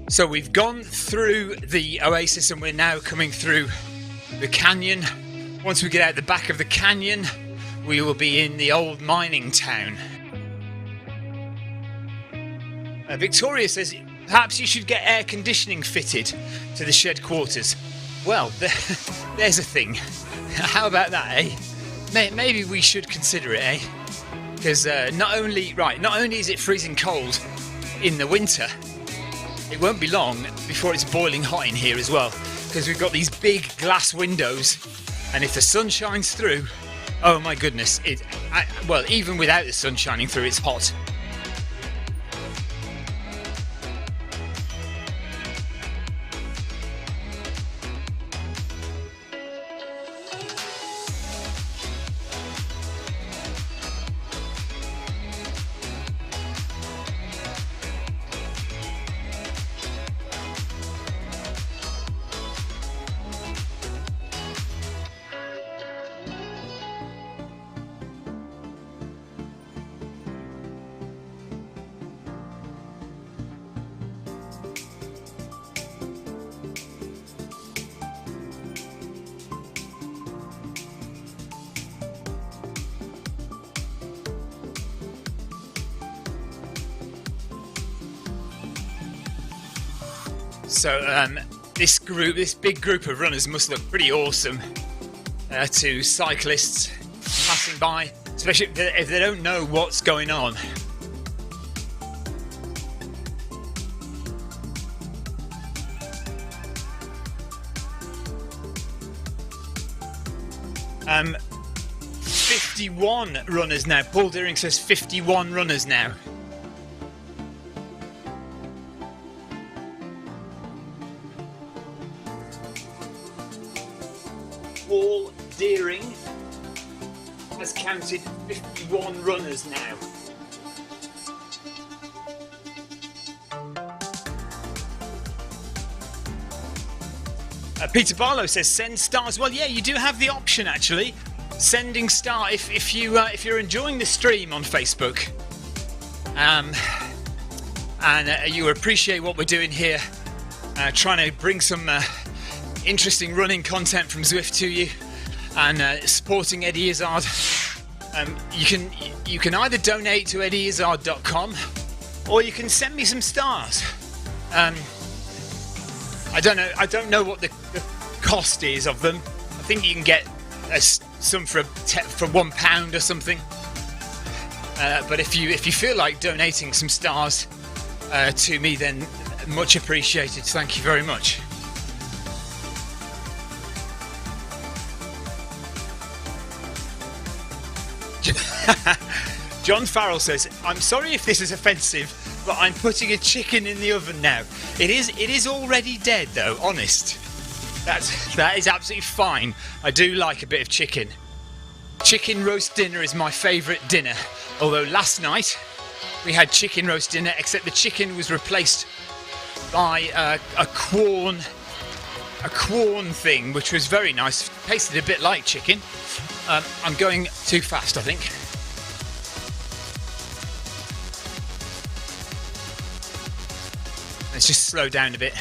So we've gone through the oasis and we're now coming through the canyon. Once we get out the back of the canyon, we will be in the old mining town. Victoria says, perhaps you should get air conditioning fitted to the shed quarters. Well, there's a thing. How about that, eh? Maybe we should consider it, eh? Because not only is it freezing cold in the winter, it won't be long before it's boiling hot in here as well, because we've got these big glass windows, and if the sun shines through, oh my goodness, well, even without the sun shining through, it's hot. So this big group of runners must look pretty awesome to cyclists passing by, especially if they don't know what's going on. Um, 51 runners now. Paul Deering says 51 runners now. Paul Deering has counted 51 runners now. Peter Barlow says send stars. Well, yeah, you do have the option actually, sending star if you're enjoying the stream on Facebook, and you appreciate what we're doing here, trying to bring some interesting running content from Zwift to you, and supporting Eddie Izzard. You can either donate to eddieizard.com or you can send me some stars. I don't know what the cost is of them. I think you can get some for £1 or something. But if you feel like donating some stars to me, then much appreciated. Thank you very much. John Farrell says, I'm sorry if this is offensive, but I'm putting a chicken in the oven now. It is already dead though, honest. That is absolutely fine. I do like a bit of chicken. Chicken roast dinner is my favourite dinner. Although last night we had chicken roast dinner, except the chicken was replaced by a Quorn thing, which was very nice. Tasted a bit like chicken. I'm going too fast, I think. Let's just slow down a bit.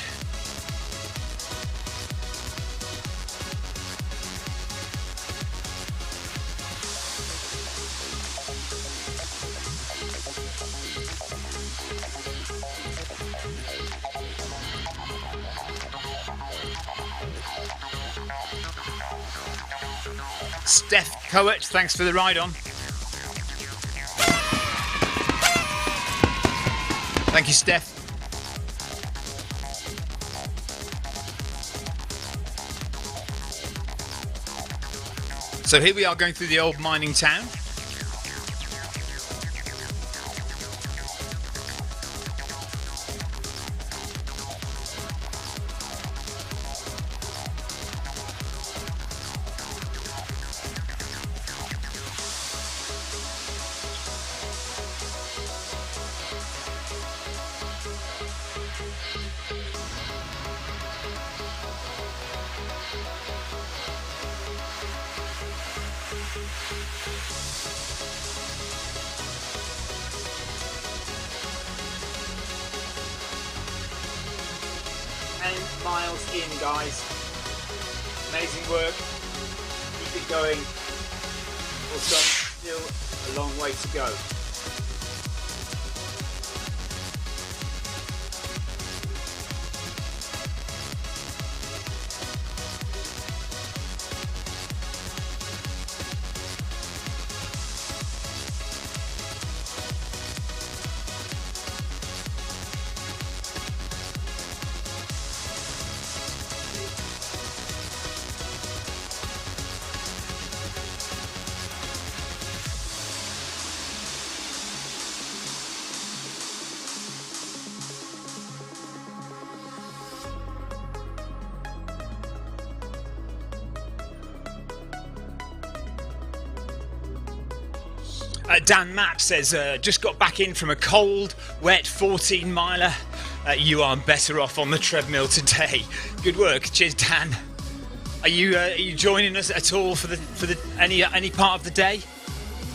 Steph Coet, thanks for the ride on. Thank you, Steph. So here we are going through the old mining town. Miles in, guys. Amazing work. Keep it going. Also, still a long way to go. Dan Mapp says, just got back in from a cold, wet 14 miler. You are better off on the treadmill today. Good work. Cheers, Dan. Are you joining us at all for the any part of the day?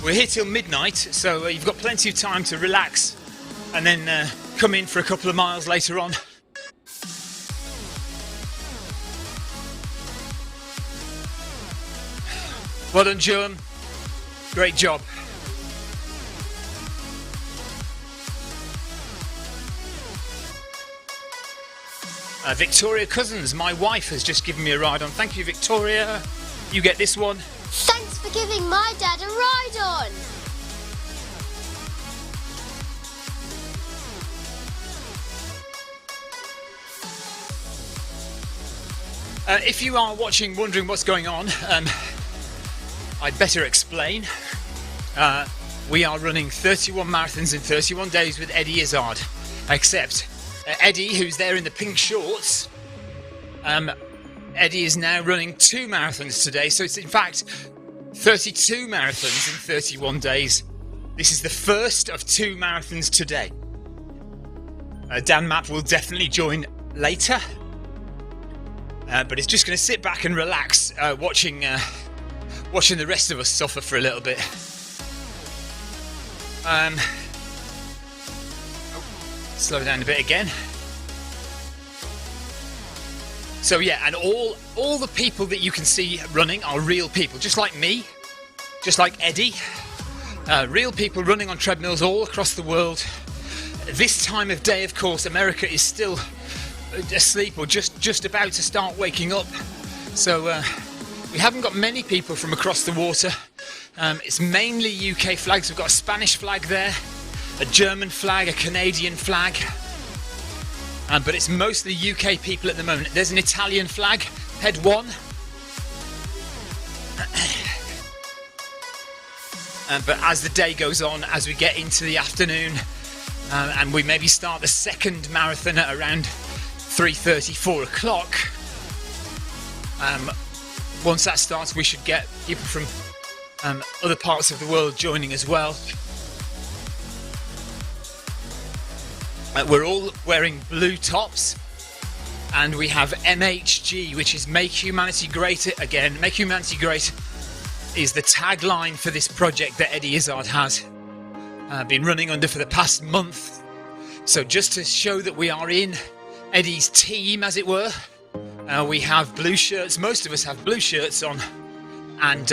We're here till midnight, so you've got plenty of time to relax and then come in for a couple of miles later on. Well done, Joan. Great job. Victoria Cousins, my wife, has just given me a ride on. Thank you, Victoria. You get this one. Thanks for giving my dad a ride on. If you are watching, wondering what's going on, I'd better explain. We are running 31 marathons in 31 days with Eddie Izzard, except Eddie, who's there in the pink shorts, Eddie is now running 2 marathons today, so it's in fact 32 marathons in 31 days. This is the first of 2 marathons today. Dan Mapp will definitely join later, but he's just going to sit back and relax, watching the rest of us suffer for a little bit. Slow down a bit again. So yeah, and all the people that you can see running are real people, just like me, just like Eddie. Real people running on treadmills all across the world. This time of day, of course, America is still asleep or just about to start waking up. So we haven't got many people from across the water. It's mainly UK flags. We've got a Spanish flag there, a German flag, a Canadian flag, but it's mostly UK people at the moment. There's an Italian flag, head 1. But as the day goes on, as we get into the afternoon, and we maybe start the second marathon at around 3:30, 4 o'clock, once that starts, we should get people from other parts of the world joining as well. We're all wearing blue tops, and we have MHG, which is Make Humanity Great Again. Make Humanity Great is the tagline for this project that Eddie Izzard has been running under for the past month. So just to show that we are in Eddie's team, as it were, we have blue shirts. Most of us have blue shirts on, and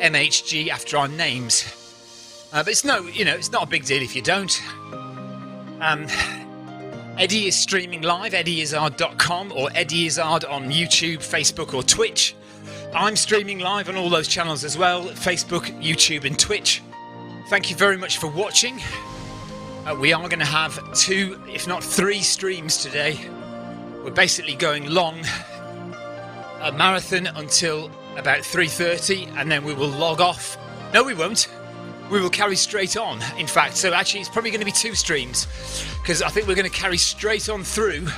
MHG after our names. But it's not a big deal if you don't. Eddie is streaming live, eddieizard.com, or Eddie Izzard on YouTube, Facebook or Twitch. I'm streaming live on all those channels as well, Facebook, YouTube and Twitch. Thank you very much for watching. We are going to have 2, if not 3 streams today. We're basically going long, a marathon until about 3:30, and then we will log off. No, we won't. We will carry straight on, in fact. So actually, it's probably going to be 2 streams, because I think we're going to carry straight on through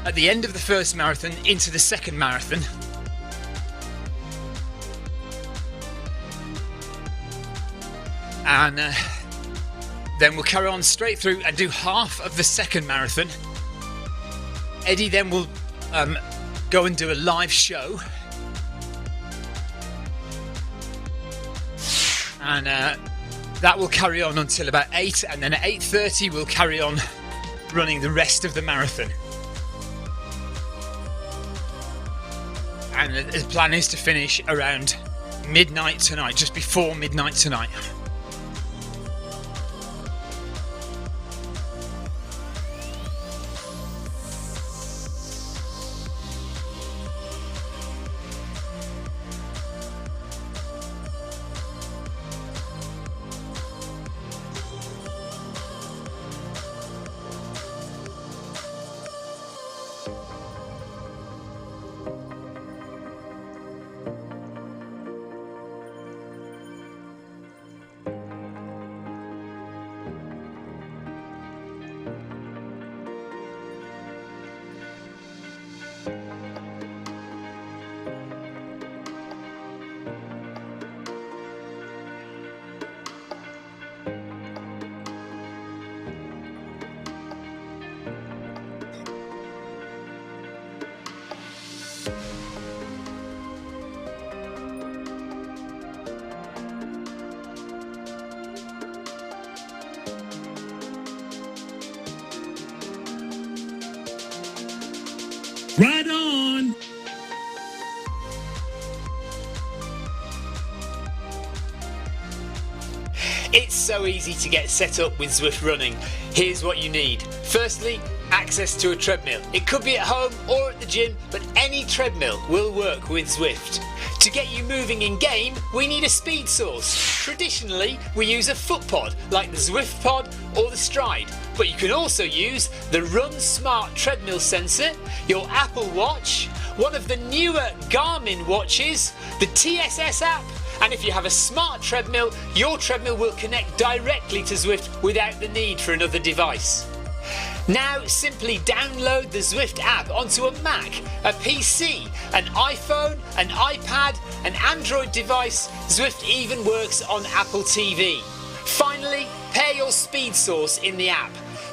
at the end of the first marathon into the second marathon. And then we'll carry on straight through and do half of the second marathon. Eddie then will go and do a live show. And that will carry on until about 8, and then at 8:30 we'll carry on running the rest of the marathon. And the plan is to finish around midnight tonight, just before midnight tonight. Right on. It's so easy to get set up with Zwift running. Here's what you need. Firstly, access to a treadmill. It could be at home or at the gym, but any treadmill will work with Zwift. To get you moving in game, we need a speed source. Traditionally, we use a foot pod like the Zwift pod or the Stride, but you can also use the Run Smart treadmill sensor, your Apple Watch, one of the newer Garmin watches, the TSS app, and if you have a smart treadmill, your treadmill will connect directly to Zwift without the need for another device. Now simply download the Zwift app onto a Mac, a PC, an iPhone, an iPad, an Android device. Zwift even works on Apple TV. Finally, pair your speed source in the app.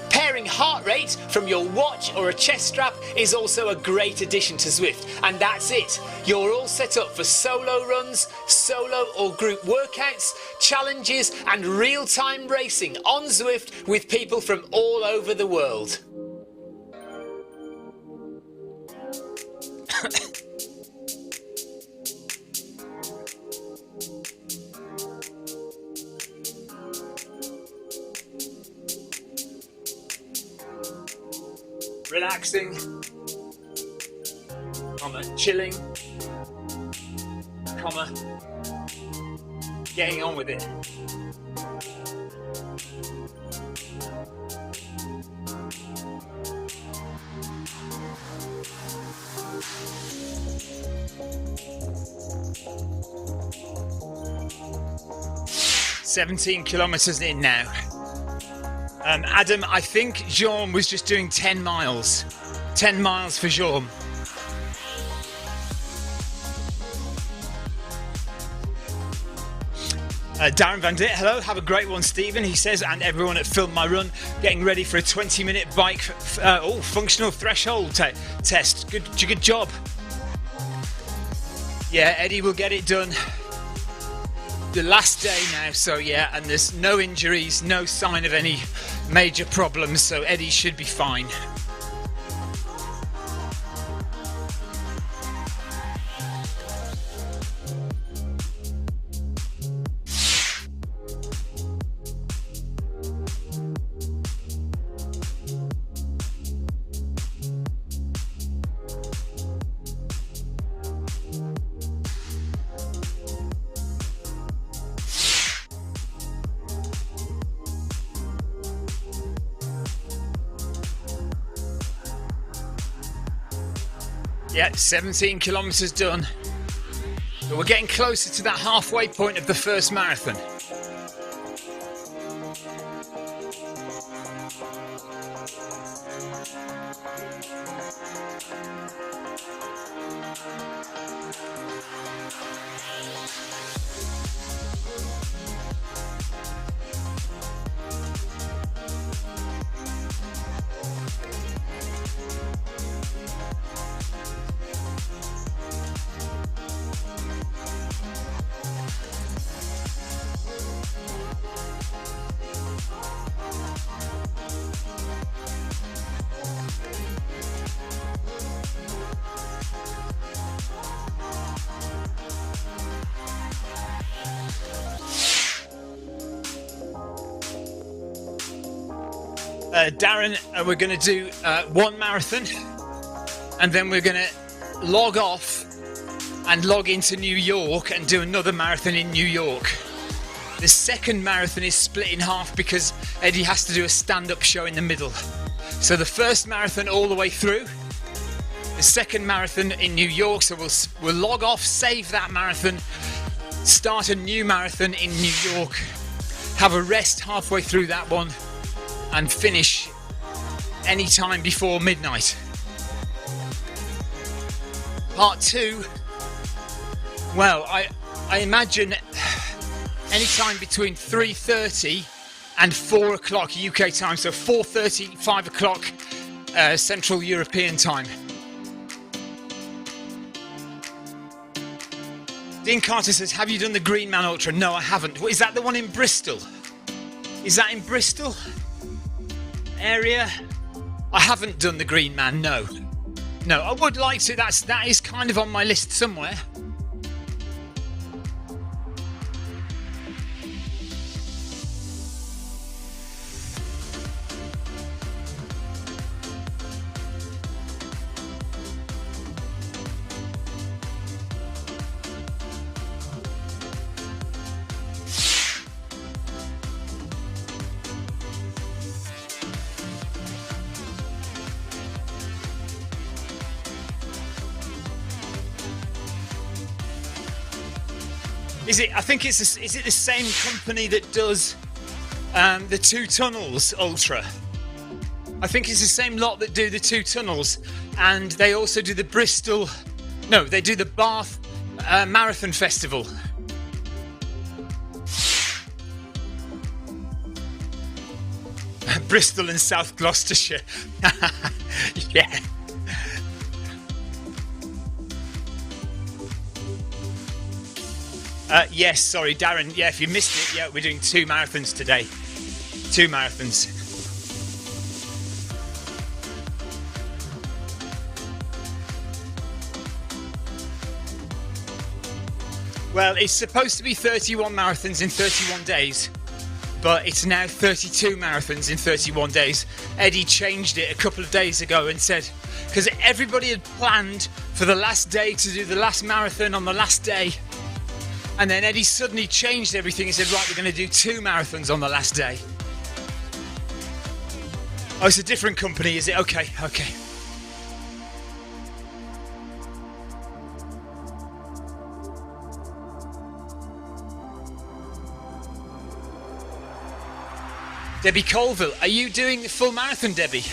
Pairing heart rate from your watch or a chest strap is also a great addition to Zwift. And that's it. You're all set up for solo runs, solo or group workouts, challenges and real-time racing on Zwift with people from all over the world. Relaxing, chilling, getting on with it. "17 kilometres in now. Adam, I think Jean was just doing 10 miles. 10 miles for Jean. Darren Van Dit, hello, have a great one, Stephen. He says, and everyone at Film My Run, getting ready for a 20-minute bike, functional threshold test. Good job. Yeah, Eddie will get it done. The last day now, so yeah, and there's no injuries, no sign of any major problems, so Eddie should be fine. Yeah, 17 kilometres done. But we're getting closer to that halfway point of the first marathon. Darren, we're going to do one marathon and then we're going to log off and log into New York and do another marathon in New York. The second marathon is split in half because Eddie has to do a stand-up show in the middle. So the first marathon all the way through, the second marathon in New York, so we'll log off, save that marathon, start a new marathon in New York, have a rest halfway through that one, and finish any time before midnight. Part 2, well, I imagine any time between 3:30 and 4 o'clock UK time, so 4:30, 5 o'clock Central European time. Dean Carter says, have you done the Green Man Ultra? No, I haven't. Is that the one in Bristol? Is that in Bristol area? I haven't done the Green Man, no. No, I would like to. That is kind of on my list somewhere. Is it? I think it's. Is it the same company that does the Two Tunnels Ultra? I think it's the same lot that do the Two Tunnels, and they also do the Bristol. No, they do the Bath Marathon Festival. Bristol and South Gloucestershire. Yeah. Yes, sorry, Darren. Yeah, if you missed it, yeah, we're doing 2 marathons today. 2 marathons. Well, it's supposed to be 31 marathons in 31 days, but it's now 32 marathons in 31 days. Eddie changed it a couple of days ago and said, because everybody had planned for the last day to do the last marathon on the last day. And then Eddie suddenly changed everything and said, right, we're going to do 2 marathons on the last day. Oh, it's a different company, is it? Okay. Debbie Colville, are you doing the full marathon, Debbie?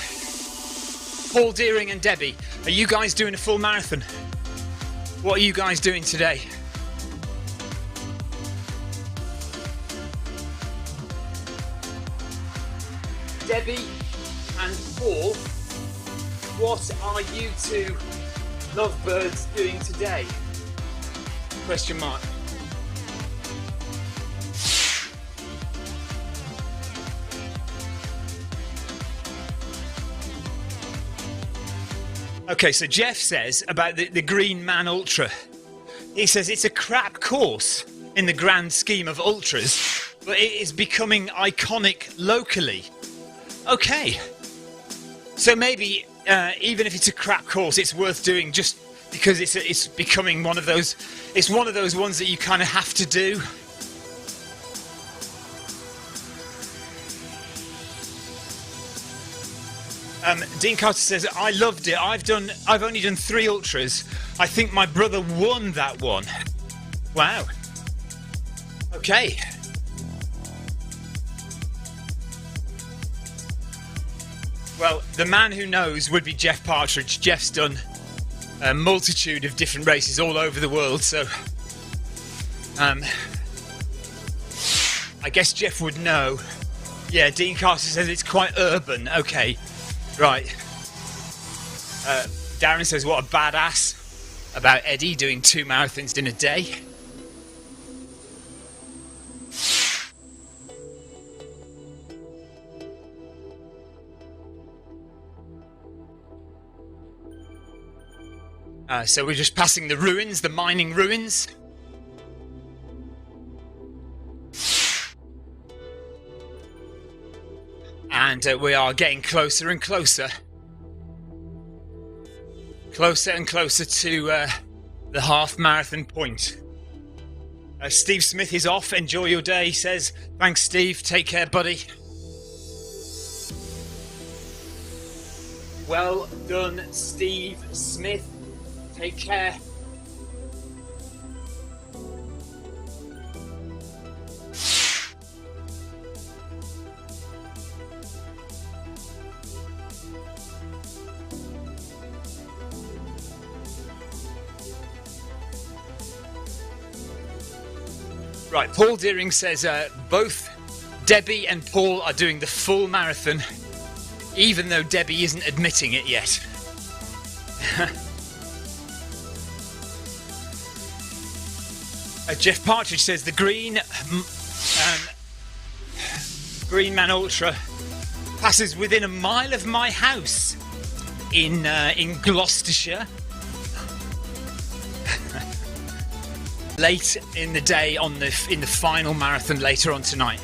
Paul Deering and Debbie, are you guys doing a full marathon? What are you guys doing today? Debbie and Paul, what are you two lovebirds doing today? Question mark. Okay, so Jeff says about the Green Man Ultra. He says it's a crap course in the grand scheme of ultras, but it is becoming iconic locally. Okay, so maybe even if it's a crap course, it's worth doing just because it's becoming one of those. It's one of those ones that you kind of have to do. Dean Carter says I loved it. I've only done 3 ultras. I think my brother won that one. Wow. Okay. Well, the man who knows would be Jeff Partridge. Jeff's done a multitude of different races all over the world, so I guess Jeff would know. Yeah, Dean Carter says it's quite urban. Okay, right. Darren says what a badass about Eddie doing 2 marathons in a day. So we're just passing the ruins, the mining ruins. And we are getting closer and closer. Closer and closer to the half marathon point. Steve Smith is off. Enjoy your day, he says. Thanks, Steve. Take care, buddy. Well done, Steve Smith. Take care. Right, Paul Deering says both Debbie and Paul are doing the full marathon, even though Debbie isn't admitting it yet. Jeff Partridge says the Green Man Ultra passes within a mile of my house. in Gloucestershire. Late in the day in the final marathon later on tonight.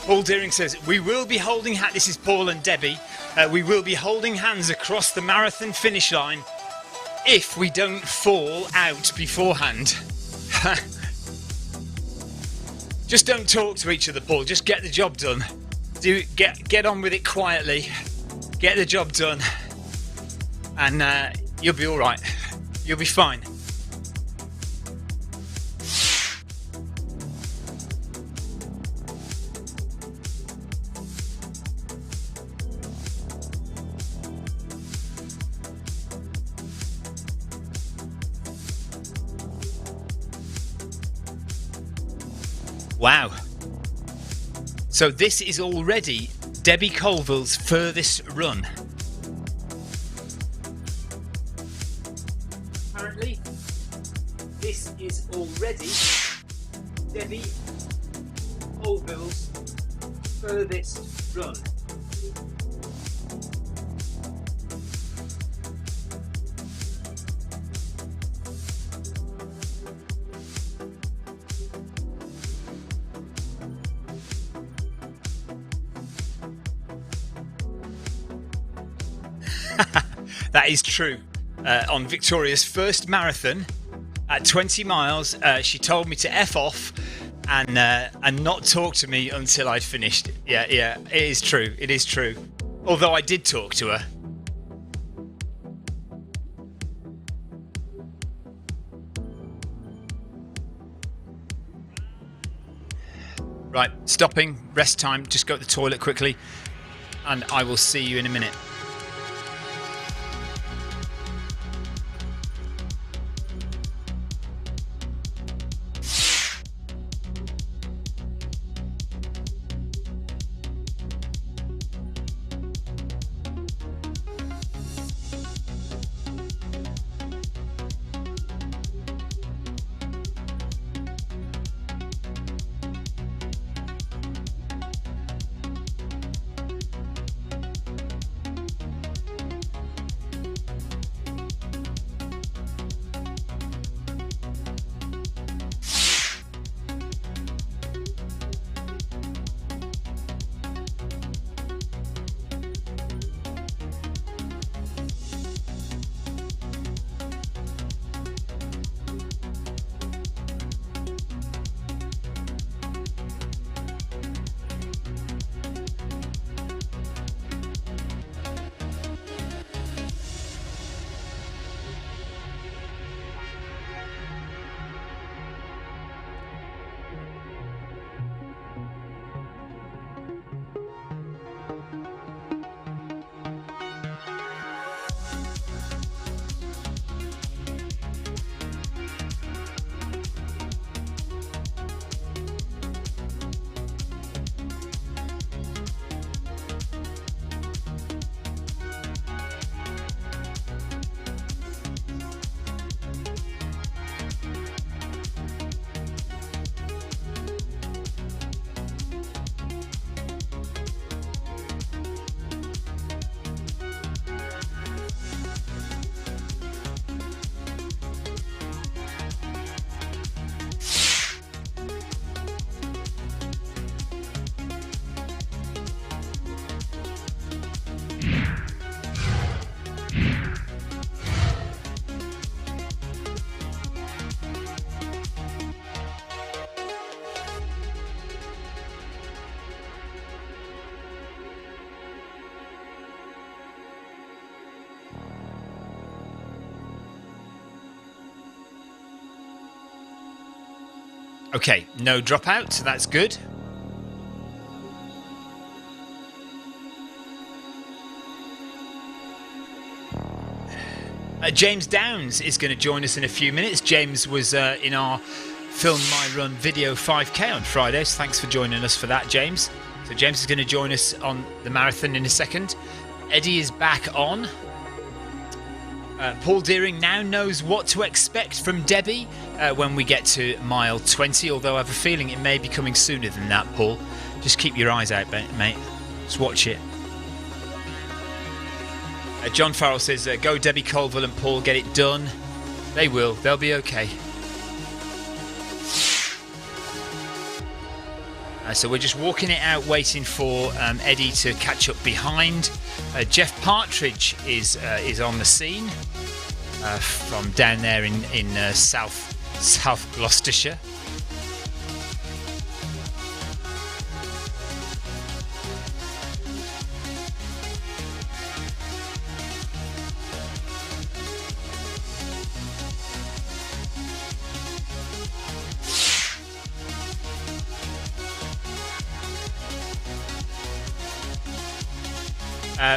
Paul Deering says, we will be holding hands. This is Paul and Debbie. We will be holding hands across the marathon finish line if we don't fall out beforehand. Just don't talk to each other, Paul. Just get the job done. Get on with it quietly. Get the job done. And you'll be all right. You'll be fine. Wow. So this is already Debbie Colville's furthest run. Apparently, this is already Debbie Colville's furthest run. That is true. On Victoria's first marathon at 20 miles, she told me to F off and not talk to me until I'd finished. Yeah, it is true. It is true. Although I did talk to her. Right, stopping, rest time. Just go to the toilet quickly, and I will see you in a minute. Okay, no dropout, so that's good. James Downs is going to join us in a few minutes. James was in our Film My Run video 5K on Friday, so thanks for joining us for that, James. So James is going to join us on the marathon in a second. Eddie is back on. Paul Deering now knows what to expect from Debbie when we get to mile 20, although I have a feeling it may be coming sooner than that, Paul. Just keep your eyes out, mate. Just watch it. John Farrell says, go Debbie Colville and Paul, get it done. They will. They'll be okay. So we're just walking it out, waiting for Eddie to catch up behind. Jeff Partridge is on the scene from down there in South Gloucestershire.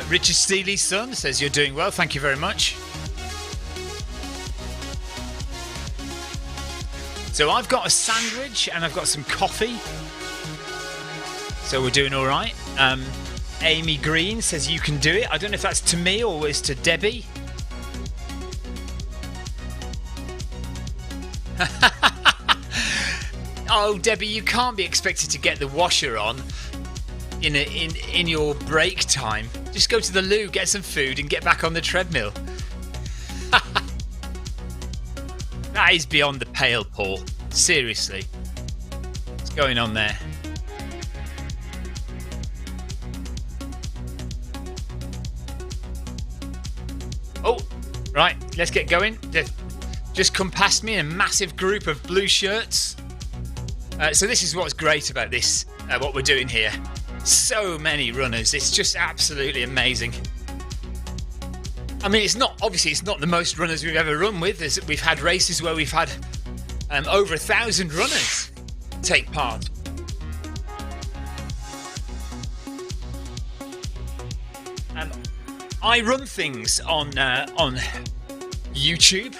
Richard Steely's son says you're doing well, thank you very much. So I've got a sandwich and I've got some coffee, so we're doing all right. Amy Green says you can do it. I don't know if that's to me or it's to Debbie. Oh, Debbie, you can't be expected to get the washer on in your break time. Just go to the loo, get some food and get back on the treadmill. That is beyond the pale, Paul. Seriously. What's going on there? Oh, right, let's get going. They've just come past me in a massive group of blue shirts. So this is what's great about this, what we're doing here. So many runners, it's just absolutely amazing. I mean, it's not the most runners we've ever run with. We've had races where we've had over 1,000 runners take part. I run things on YouTube.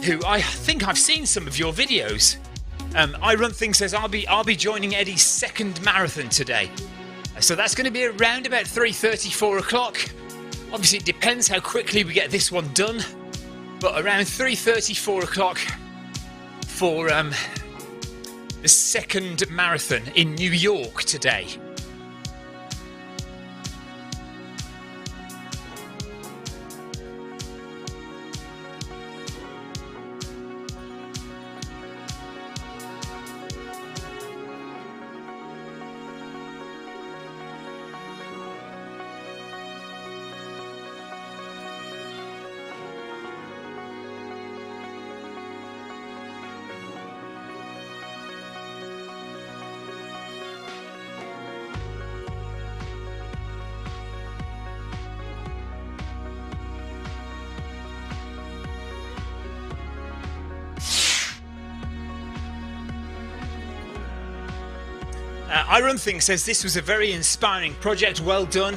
Who I think I've seen some of your videos. I Run Things says I'll be joining Eddie's second marathon today. So that's going to be around about 3:30, 4 o'clock. Obviously, it depends how quickly we get this one done. But around 3:30, 4 o'clock for the second marathon in New York today. I Run Things says this was a very inspiring project, well done.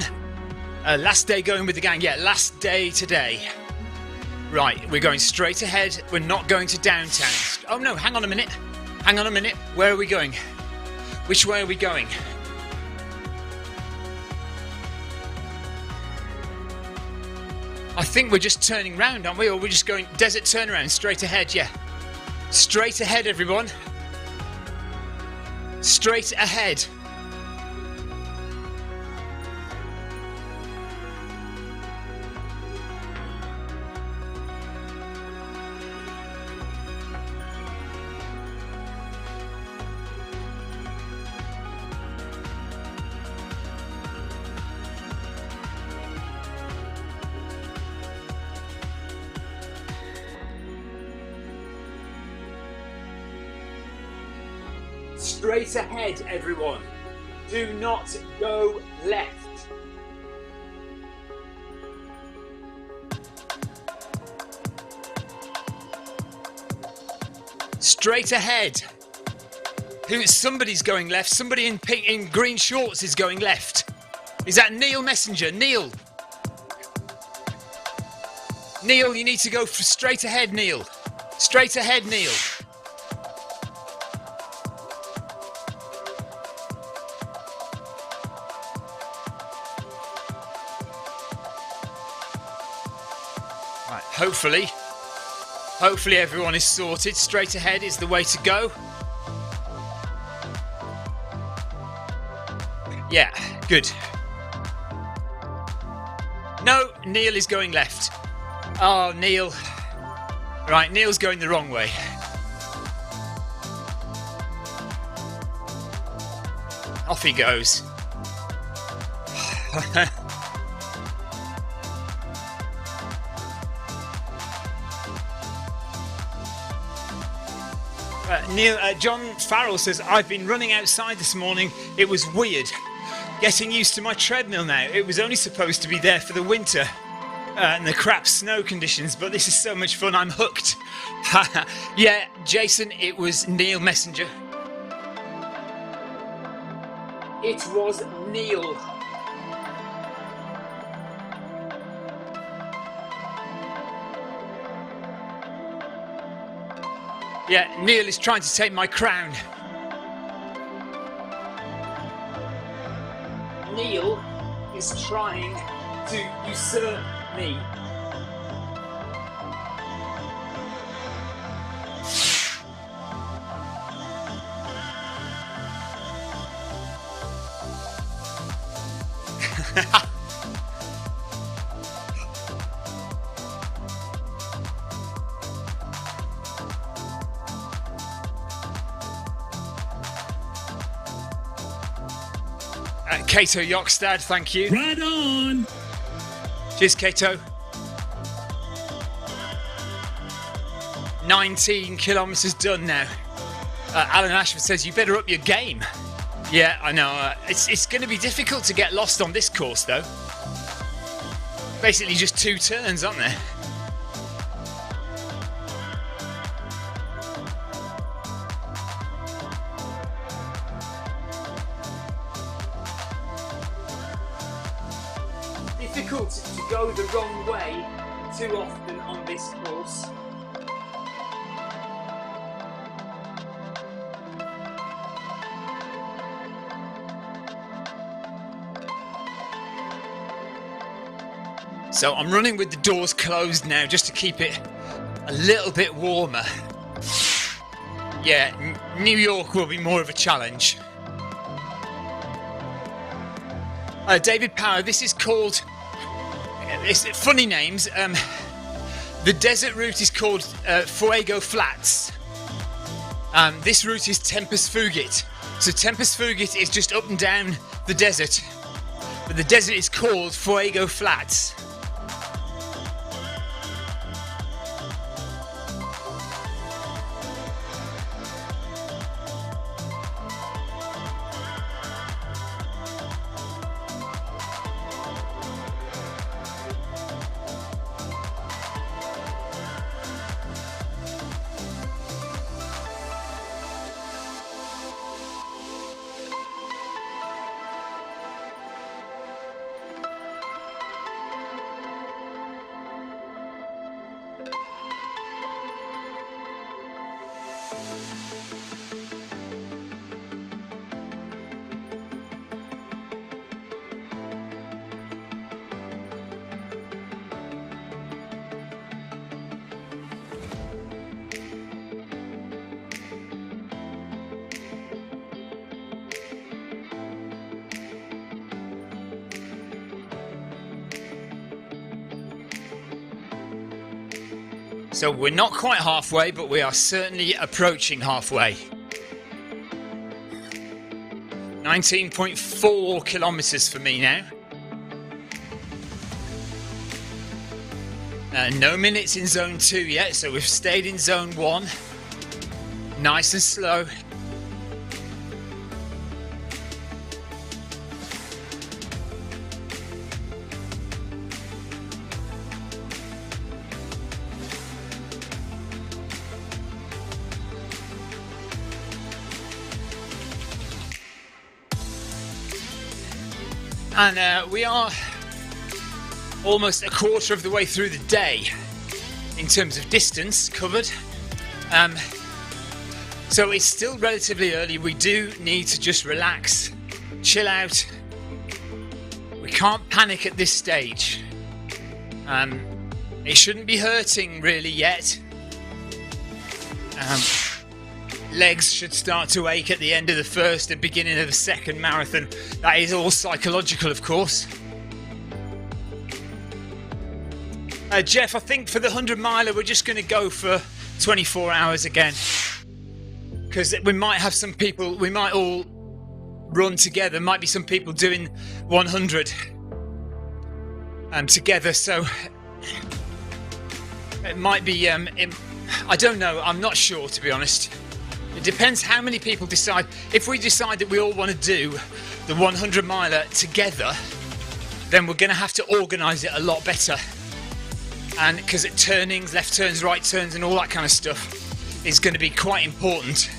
Last day going with the gang, yeah, last day today. Right, we're going straight ahead, we're not going to downtown. Oh no, hang on a minute, where are we going? Which way are we going? I think we're just turning round, aren't we? Or we're just going desert turnaround, straight ahead, yeah. Straight ahead, everyone. Straight ahead. Straight ahead, everyone. Do not go left. Straight ahead. Somebody's going left. Somebody in pink, in green shorts is going left. Is that Neil Messenger? Neil. Neil, you need to go straight ahead, Neil. Straight ahead, Neil. Right, hopefully everyone is sorted. Straight ahead is the way to go. Yeah, good. No, Neil is going left. Oh, Neil. Right, Neil's going the wrong way. Off he goes. Neil, John Farrell says, I've been running outside this morning. It was weird. Getting used to my treadmill now. It was only supposed to be there for the winter and the crap snow conditions, but this is so much fun. I'm hooked. Yeah, Jason, it was Neil Messenger. It was Neil. Yeah, Neil is trying to take my crown. Neil is trying to usurp me. Kato Yokstad, thank you. Right on. Cheers, Kato. 19 kilometres done now. Alan Ashford says, you better up your game. Yeah, I know. It's going to be difficult to get lost on this course, though. Basically just 2 turns, aren't there? Difficult to go the wrong way too often on this course. So I'm running with the doors closed now just to keep it a little bit warmer. Yeah, New York will be more of a challenge. David Power, this is called... It's funny names. The desert route is called Fuego Flats. This route is Tempus Fugit. So Tempus Fugit is just up and down the desert. But the desert is called Fuego Flats. So we're not quite halfway, but we are certainly approaching halfway. 19.4 kilometres for me now. No minutes in zone 2 yet, so we've stayed in zone 1. Nice and slow. And we are almost a quarter of the way through the day. in terms of distance covered. So it's still relatively early. We do need to just relax, chill out. We can't panic at this stage. It shouldn't be hurting really yet. Legs should start to ache at the end of the first and beginning of the second marathon. That is all psychological, of course. Jeff, I think for the 100 miler we're just going to go for 24 hours again, because we might have some people, we might all run together, might be some people doing 100 together, so it might be, I don't know, I'm not sure, to be honest. It depends how many people decide. If we decide that we all want to do the 100 miler together, then we're going to have to organise it a lot better. And because turnings, left turns, right turns and all that kind of stuff is going to be quite important.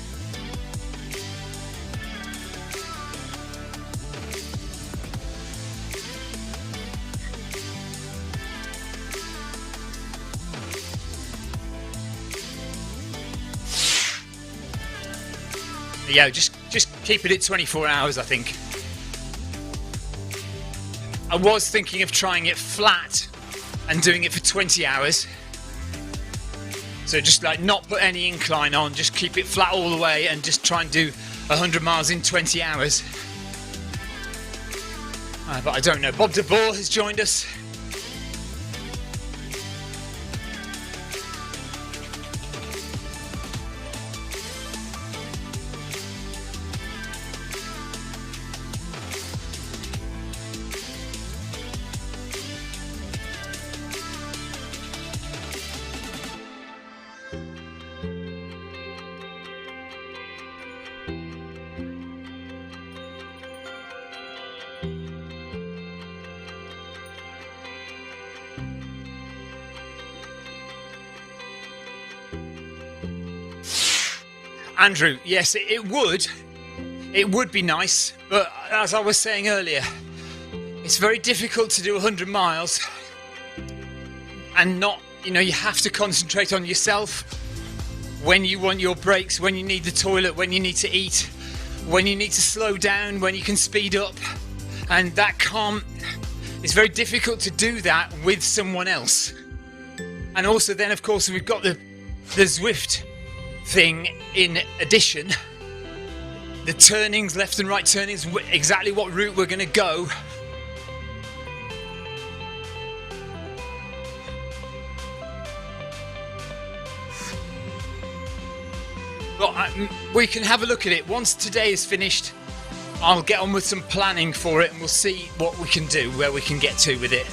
Yeah, just keep it at 24 hours, I think. I was thinking of trying it flat and doing it for 20 hours. So just like not put any incline on, just keep it flat all the way and just try and do 100 miles in 20 hours. But I don't know. Bob DeBoer has joined us. Andrew, yes, it would be nice, but as I was saying earlier, it's very difficult to do 100 miles and not, you have to concentrate on yourself when you want your breaks, when you need the toilet, when you need to eat, when you need to slow down, when you can speed up, and it's very difficult to do that with someone else. And also then, of course, we've got the Zwift thing in addition, the turnings, left and right turnings, exactly what route we're going to go. But we can have a look at it once today is finished. I'll get on with some planning for it and we'll see what we can do, where we can get to with it.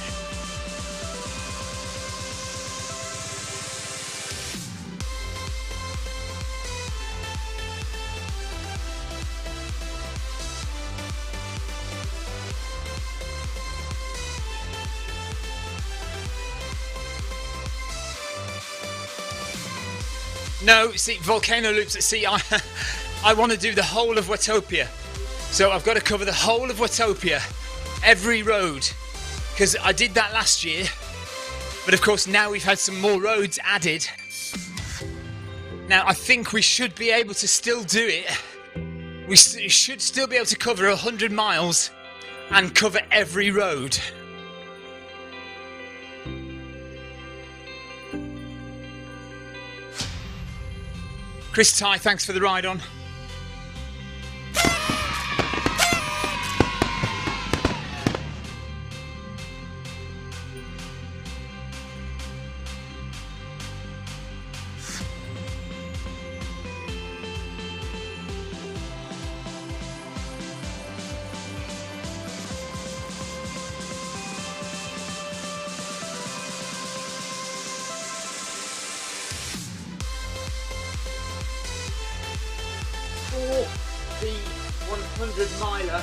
No, see, volcano loops at sea, I want to do the whole of Watopia. So I've got to cover the whole of Watopia, every road, because I did that last year. But of course now we've had some more roads added. Now I think we should be able to still do it. We should still be able to cover 100 miles and cover every road. Chris Ty, thanks for the ride on. The 100 miler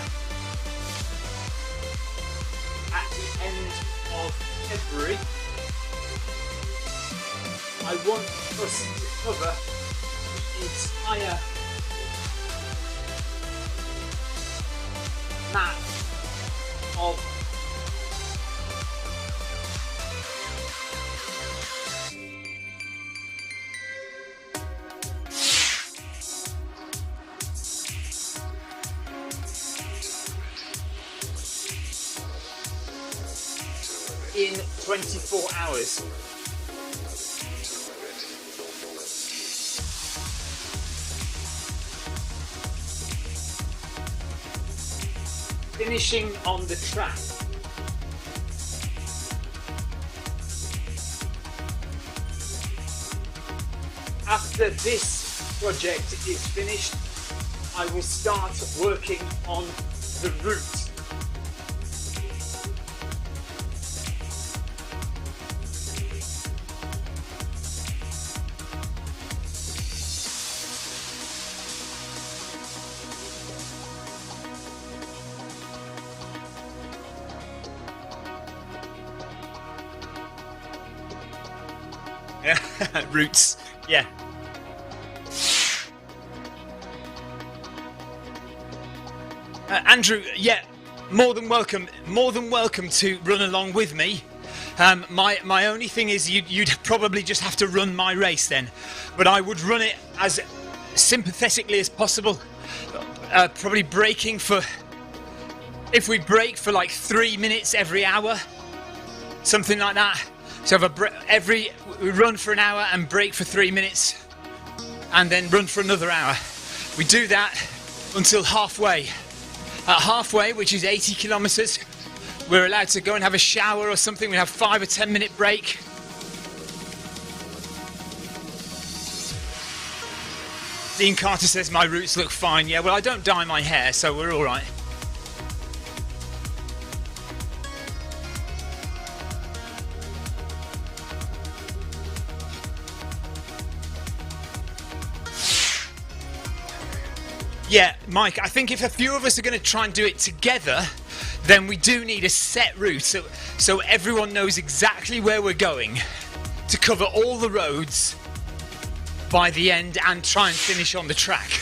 at the end of February, I want us to cover the entire map of in 24 hours. Finishing on the track. After this project is finished, I will start working on the route. Routes, yeah. Andrew, yeah, more than welcome to run along with me. My only thing is you'd probably just have to run my race then, but I would run it as sympathetically as possible. Probably breaking for, if we break for like 3 minutes every hour, something like that. So we run for an hour and break for 3 minutes, and then run for another hour. We do that until halfway. At halfway, which is 80 kilometers, we're allowed to go and have a shower or something. We have 5 or 10 minute break. Dean Carter says my roots look fine. Yeah, well, I don't dye my hair, so we're all right. Yeah, Mike, I think if a few of us are going to try and do it together, then we do need a set route so everyone knows exactly where we're going to cover all the roads by the end and try and finish on the track.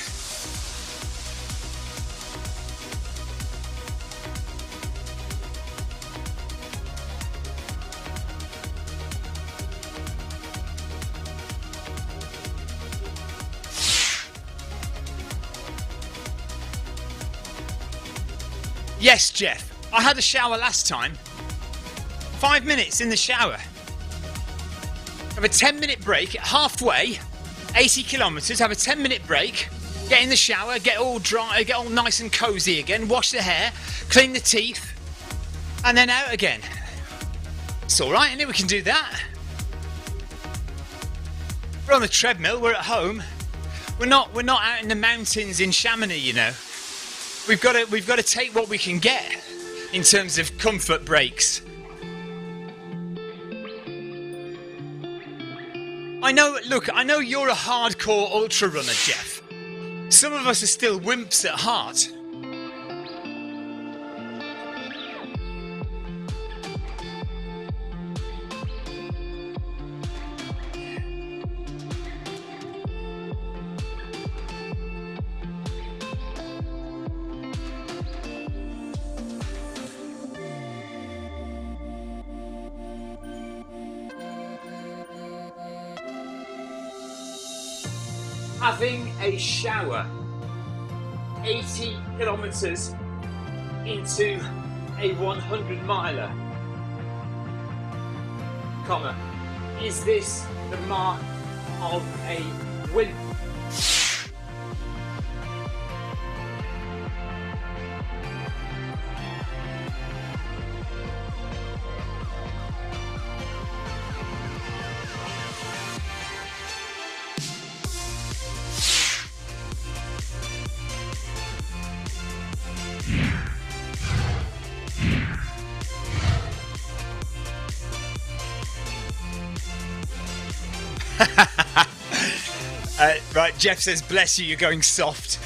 Yes, Jeff, I had a shower last time. 5 minutes in the shower. Have a 10-minute break at halfway, 80 kilometers, have a 10-minute break, get in the shower, get all dry, get all nice and cozy again, wash the hair, clean the teeth, and then out again. It's all right, isn't it? We can do that. We're on the treadmill, we're at home. We're not out in the mountains in Chamonix, you know. We've got to take what we can get in terms of comfort breaks. I know you're a hardcore ultra runner, Jeff. Some of us are still wimps at heart. Having a shower 80 kilometers into a 100 miler, comma, is this the mark of a wimp? Right, Jeff says, bless you, you're going soft.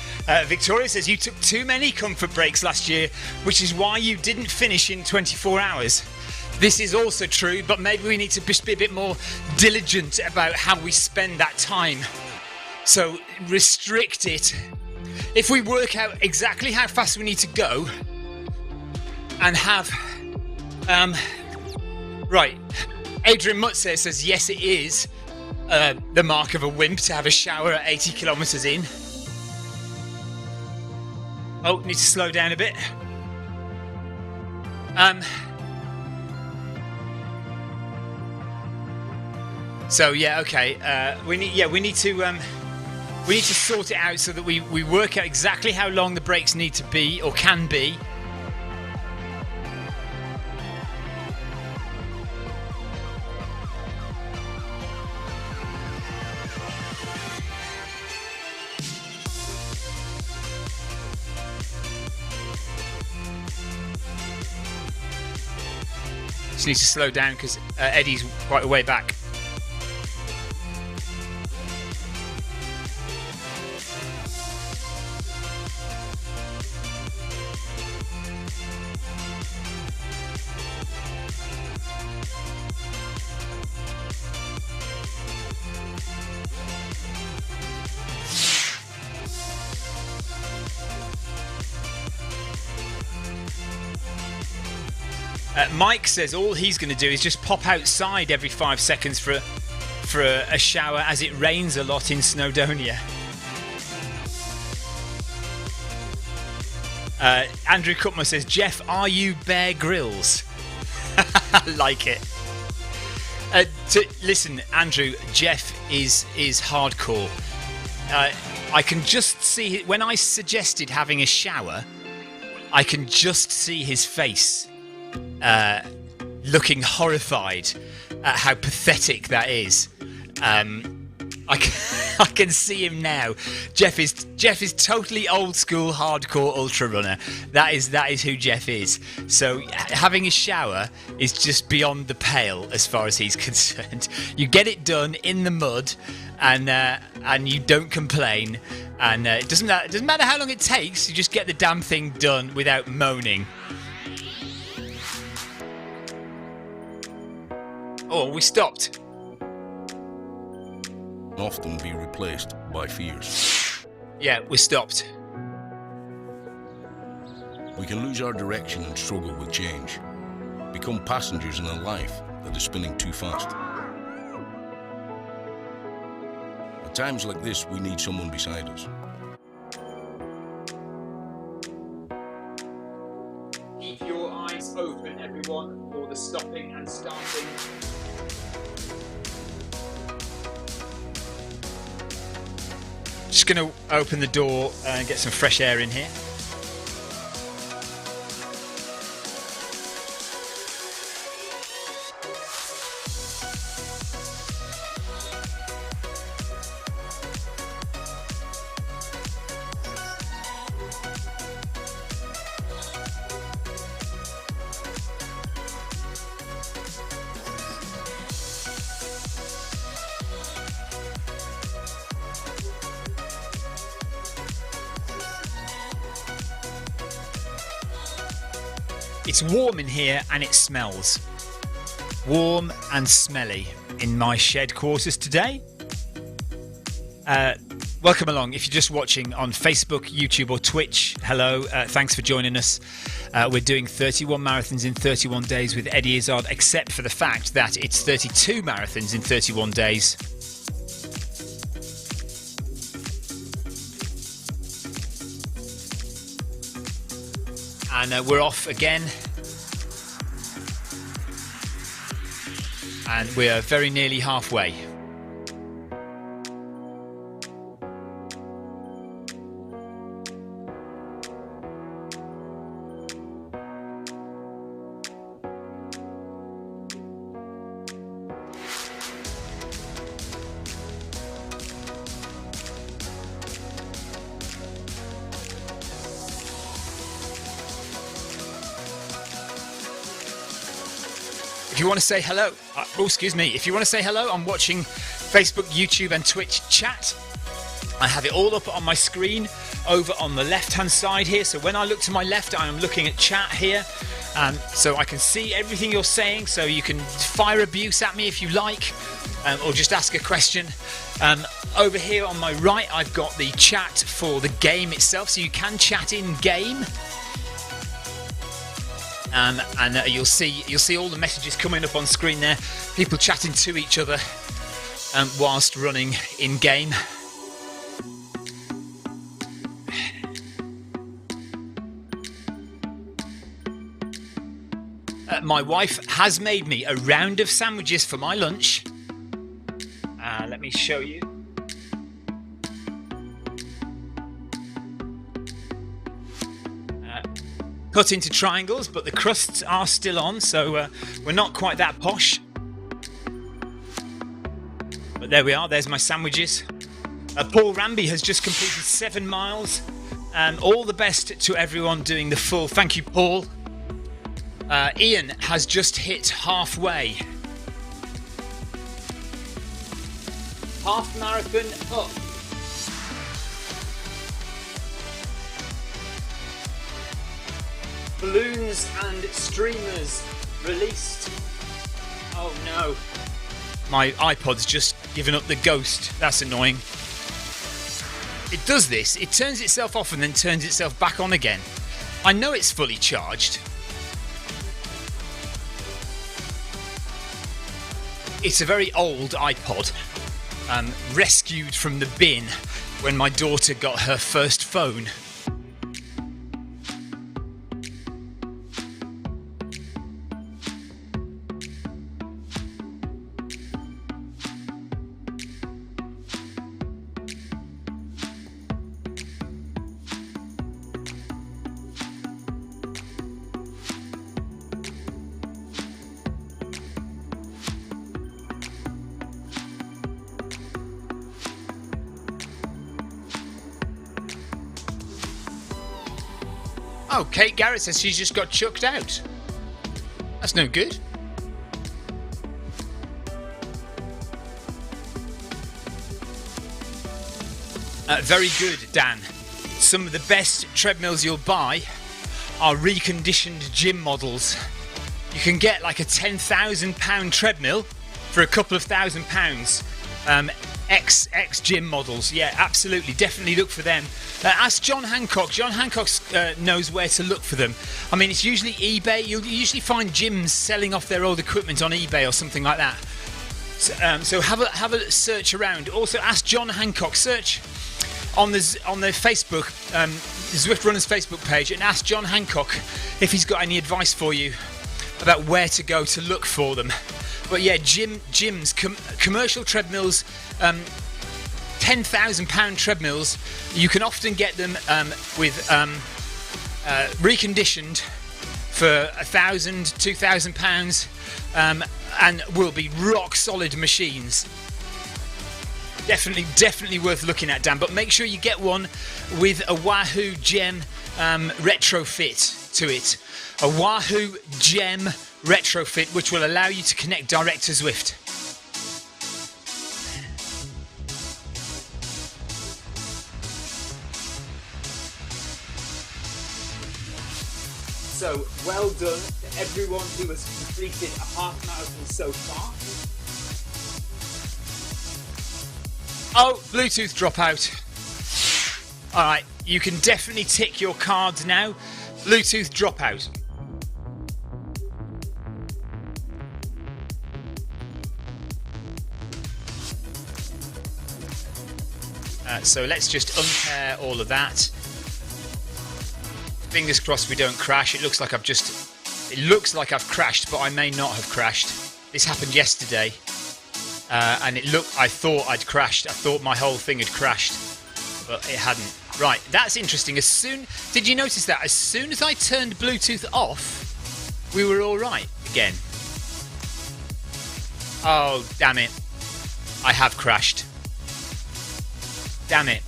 Victoria says, you took too many comfort breaks last year, which is why you didn't finish in 24 hours. This is also true, but maybe we need to be a bit more diligent about how we spend that time. So restrict it. If we work out exactly how fast we need to go and have... right, Adrian Mutzer says, yes, it is the mark of a wimp to have a shower at 80 kilometers in. Oh, need to slow down a bit. So yeah, okay. We need to sort it out so that we work out exactly how long the breaks need to be or can be. Just need to slow down because Eddie's quite a way back. Mike says all he's going to do is just pop outside every 5 seconds for a shower as it rains a lot in Snowdonia. Andrew Cutmer says, Jeff, are you Bear Grylls? I like it. Listen, Andrew, Jeff is hardcore. I can just see, when I suggested having a shower, I can just see his face. Looking horrified at how pathetic that is. I can see him now. Jeff is totally old school hardcore ultra runner. That is who Jeff is. So having a shower is just beyond the pale as far as he's concerned. You get it done in the mud, and you don't complain. And it doesn't matter how long it takes. You just get the damn thing done without moaning. Oh, we stopped. Often be replaced by fears. Yeah, we stopped. We can lose our direction and struggle with change. Become passengers in a life that is spinning too fast. At times like this, we need someone beside us. Keep your eyes open, everyone, for the stopping and starting. Just going to open the door and get some fresh air in here. It's warm in here and it smells. Warm and smelly in my shed quarters today. Welcome along. If you're just watching on Facebook, YouTube or Twitch, hello. Thanks for joining us. We're doing 31 marathons in 31 days with Eddie Izzard, except for the fact that it's 32 marathons in 31 days. And we're off again. And we are very nearly halfway. If you want to say hello, if you want to say hello, I'm watching Facebook, YouTube and Twitch chat. I have it all up on my screen over on the left hand side here. So when I look to my left, I am looking at chat here. So I can see everything you're saying. So you can fire abuse at me if you like, or just ask a question. Over here on my right, I've got the chat for the game itself. So you can chat in game. And you'll see all the messages coming up on screen there. People chatting to each other whilst running in game. My wife has made me a round of sandwiches for my lunch. Let me show you. Cut into triangles, but the crusts are still on, so we're not quite that posh. But there we are, there's my sandwiches. Paul Ramby has just completed 7 miles. All the best to everyone doing the full. Thank you, Paul. Ian has just hit halfway. Half marathon up. Balloons and streamers released. Oh no. My iPod's just given up the ghost. That's annoying. It does this. It turns itself off and then turns itself back on again. I know it's fully charged. It's a very old iPod. Rescued from the bin when my daughter got her first phone. Oh, Kate Garrett says she's just got chucked out. That's no good. Very good, Dan. Some of the best treadmills you'll buy are reconditioned gym models. You can get like a £10,000 treadmill for a couple of £1,000. X gym models, yeah, absolutely, definitely look for them. Ask John Hancock. John Hancock knows where to look for them. I mean, it's usually eBay. You'll usually find gyms selling off their old equipment on eBay or something like that. So have a search around. Also, ask John Hancock. Search on the Facebook, Zwift Runners Facebook page, and ask John Hancock if he's got any advice for you about where to go to look for them. But yeah, gyms, commercial treadmills, £10,000 treadmills. You can often get them with reconditioned for £1,000, £2,000, and will be rock solid machines. Definitely worth looking at, Dan. But make sure you get one with a Wahoo Gem retrofit to it. A Wahoo Gem retrofit, which will allow you to connect direct to Zwift. So well done to everyone who has completed a half marathon so far. Oh, Bluetooth dropout. Alright, you can definitely tick your cards now. Bluetooth dropout. So let's just unpair all of that. Fingers crossed we don't crash. It looks like I've crashed, but I may not have crashed. This happened yesterday, and I thought I'd crashed. I thought my whole thing had crashed, but it hadn't. Right, that's interesting. Did you notice that? As soon as I turned Bluetooth off, we were all right again. Oh, damn it. I have crashed. Damn it,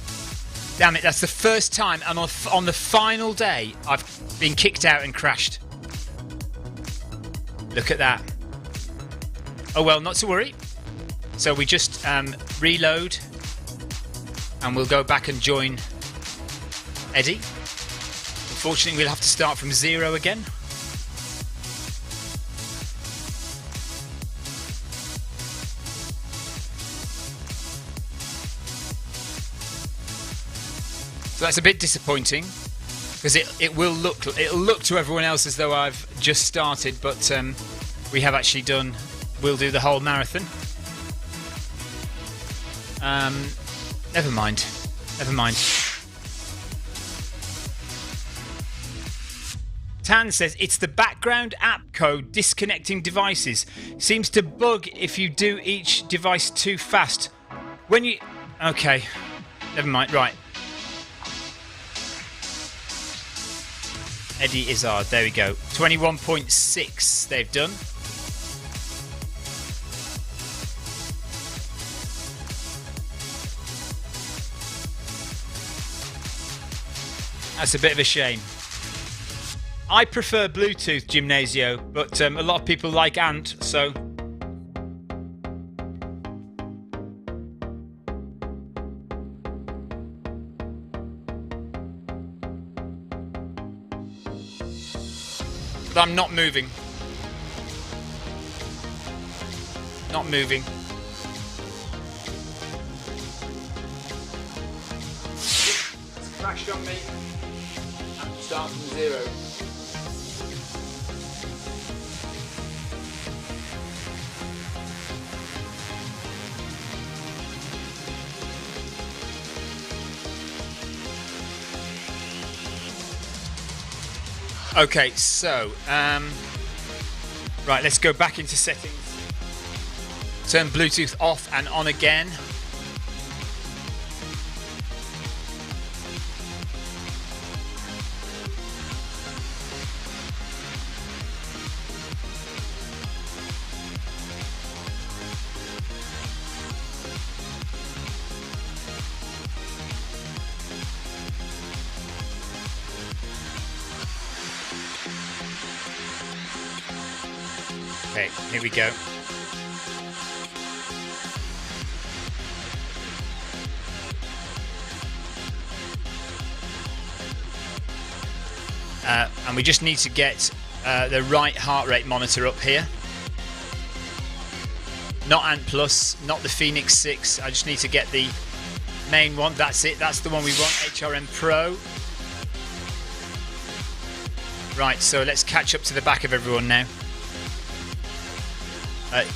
that's the first time, and on the final day I've been kicked out and crashed. Look at that. Oh well, not to worry. So we just reload, and we'll go back and join Eddie. Unfortunately, we'll have to start from 0 again. So that's a bit disappointing, because it'll look to everyone else as though I've just started, but we have actually done. We'll do the whole marathon. Never mind. Tan says it's the background app code disconnecting devices. Seems to bug if you do each device too fast. When you... Okay. Never mind. Right. Eddie Izzard. There we go. 21.6 they've done. That's a bit of a shame. I prefer Bluetooth Gymnasio, but a lot of people like Ant, so... But I'm not moving. Not moving. It's crashed on me. I have to start from zero. Okay, so, right, let's go back into settings. Turn Bluetooth off and on again. Okay, here we go. And we just need to get the right heart rate monitor up here. Not Ant Plus, not the Phoenix 6. I just need to get the main one. That's it. That's the one we want, HRM Pro. Right, so let's catch up to the back of everyone now.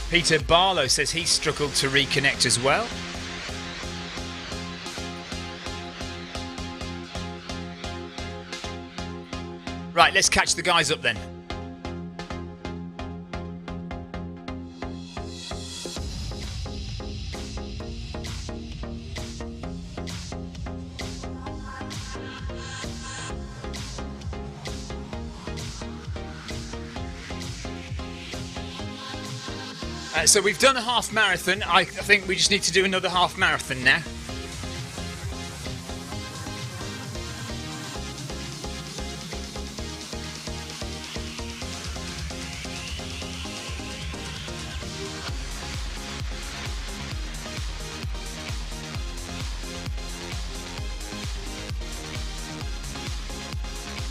Peter Barlow says he struggled to reconnect as well. Right, let's catch the guys up then. So we've done a half marathon. I think we just need to do another half marathon now.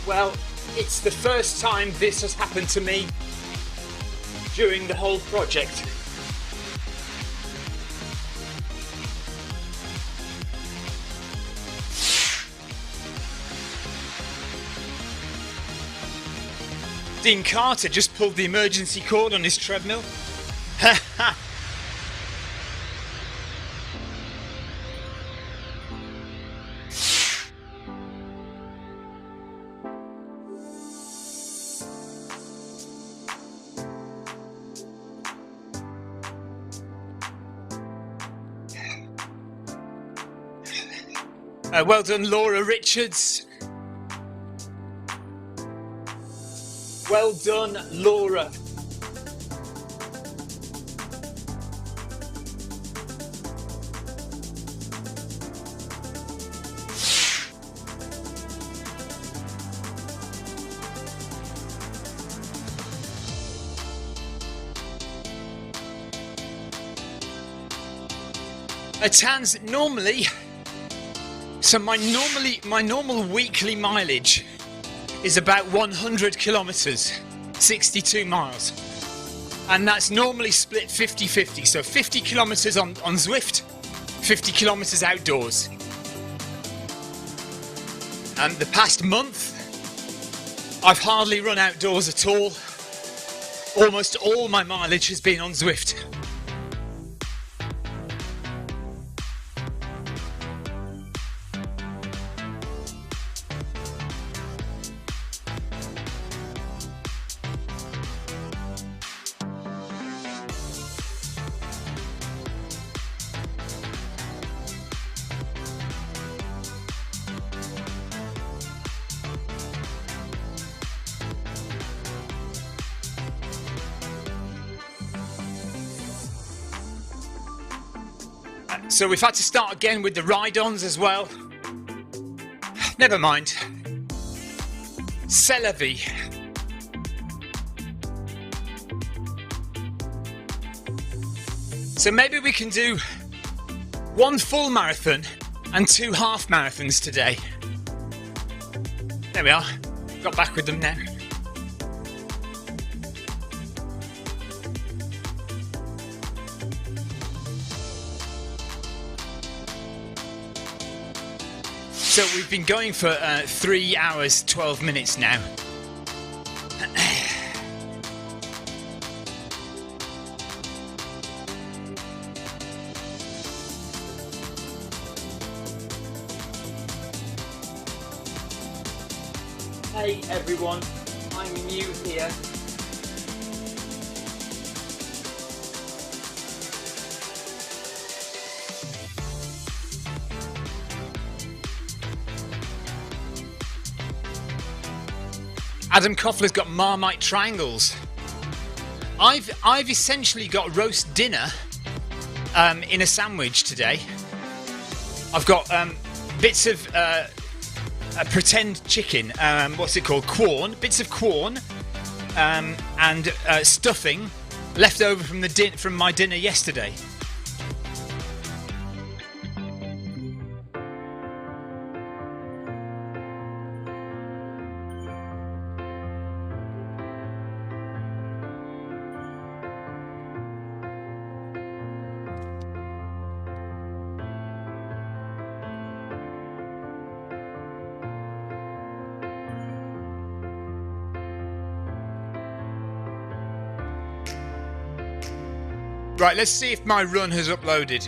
Well, it's the first time this has happened to me during the whole project. Dean Carter just pulled the emergency cord on his treadmill. Well done, Laura Richards. Well done, Laura. Tans, normally, so my normal weekly mileage is about 100 kilometers, 62 miles. And that's normally split 50-50. So 50 kilometers on Zwift, 50 kilometers outdoors. And the past month, I've hardly run outdoors at all. Almost all my mileage has been on Zwift. So we've had to start again with the ride-ons as well. Never mind. C'est la vie. So maybe we can do 1 full marathon and 2 half marathons today. There we are. Got back with them now. So we've been going for 3 hours, 12 minutes now. Hey everyone, I'm new here. Adam Koffler's got Marmite triangles. I've essentially got roast dinner in a sandwich today. I've got bits of a pretend chicken. What's it called? Corn. Bits of corn and stuffing left over from my dinner yesterday. Right, let's see if my run has uploaded.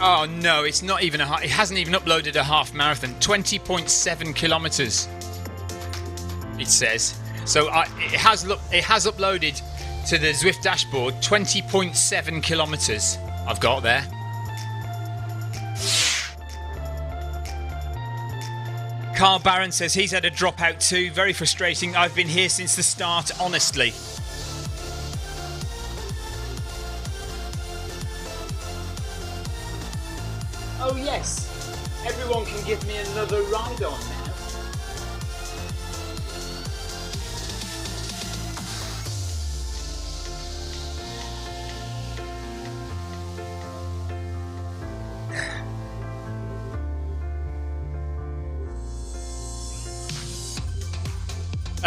Oh no, it's not even it hasn't even uploaded a half marathon. 20.7 kilometers. It says. So it has uploaded to the Zwift dashboard 20.7 kilometers I've got there. Carl Barron says he's had a dropout too. Very frustrating. I've been here since the start, honestly. Oh yes, everyone can give me another ride on now.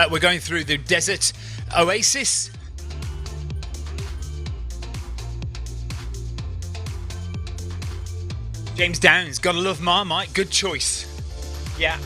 We're going through the desert oasis. James Downs, gotta love Marmite, good choice. Yeah.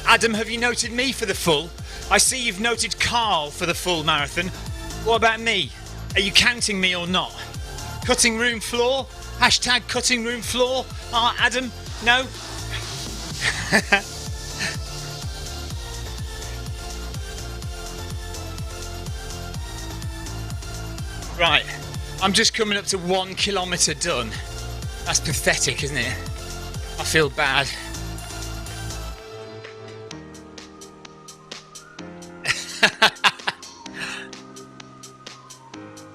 Adam, have you noted me for the full? I see you've noted Carl for the full marathon. What about me? Are you counting me or not? Cutting room floor? Hashtag cutting room floor? Adam? No? Right. I'm just coming up to 1 kilometre done. That's pathetic, isn't it? I feel bad.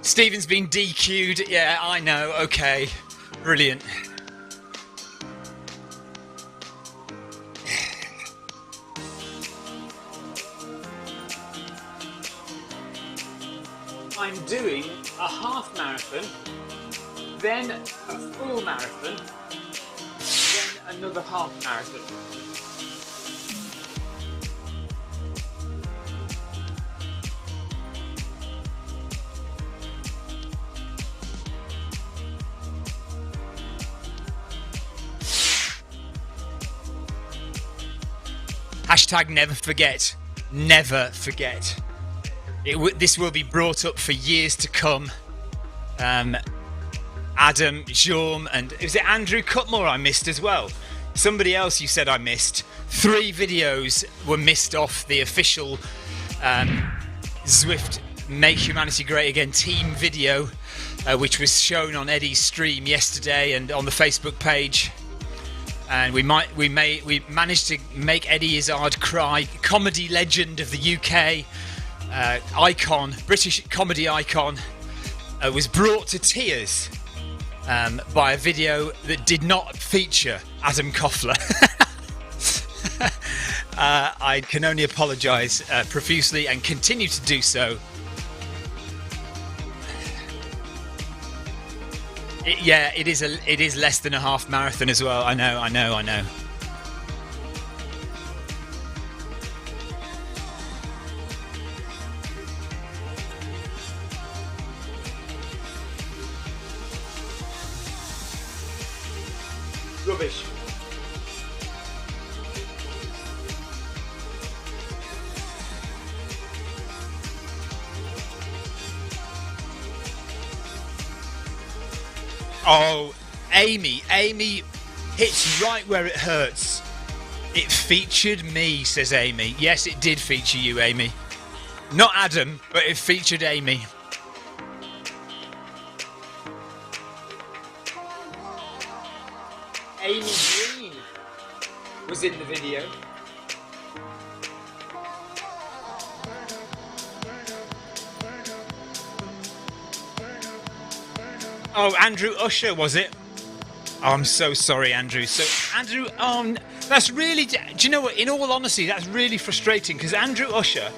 Stephen's been DQ'd. Yeah, I know. Okay. Brilliant. I'm doing a half marathon, then a full marathon, then another half marathon. Hashtag never forget. Never forget. This will be brought up for years to come. Adam, Jorm, and was it Andrew Cutmore I missed as well? Somebody else you said I missed. 3 videos were missed off the official Zwift Make Humanity Great Again team video, which was shown on Eddie's stream yesterday and on the Facebook page. And we managed to make Eddie Izzard cry. Comedy legend of the UK, icon, British comedy icon, was brought to tears by a video that did not feature Adam Koffler. I can only apologise profusely and continue to do so. It is less than a half marathon as well. I know. Rubbish. Oh, Amy hits right where it hurts. It featured me, says Amy. Yes, it did feature you, Amy. Not Adam, but it featured Amy. Amy Green was in the video. Oh, Andrew Usher, was it? Oh, I'm so sorry, Andrew. So, Andrew, that's really... Do you know what? In all honesty, that's really frustrating, because Andrew Usher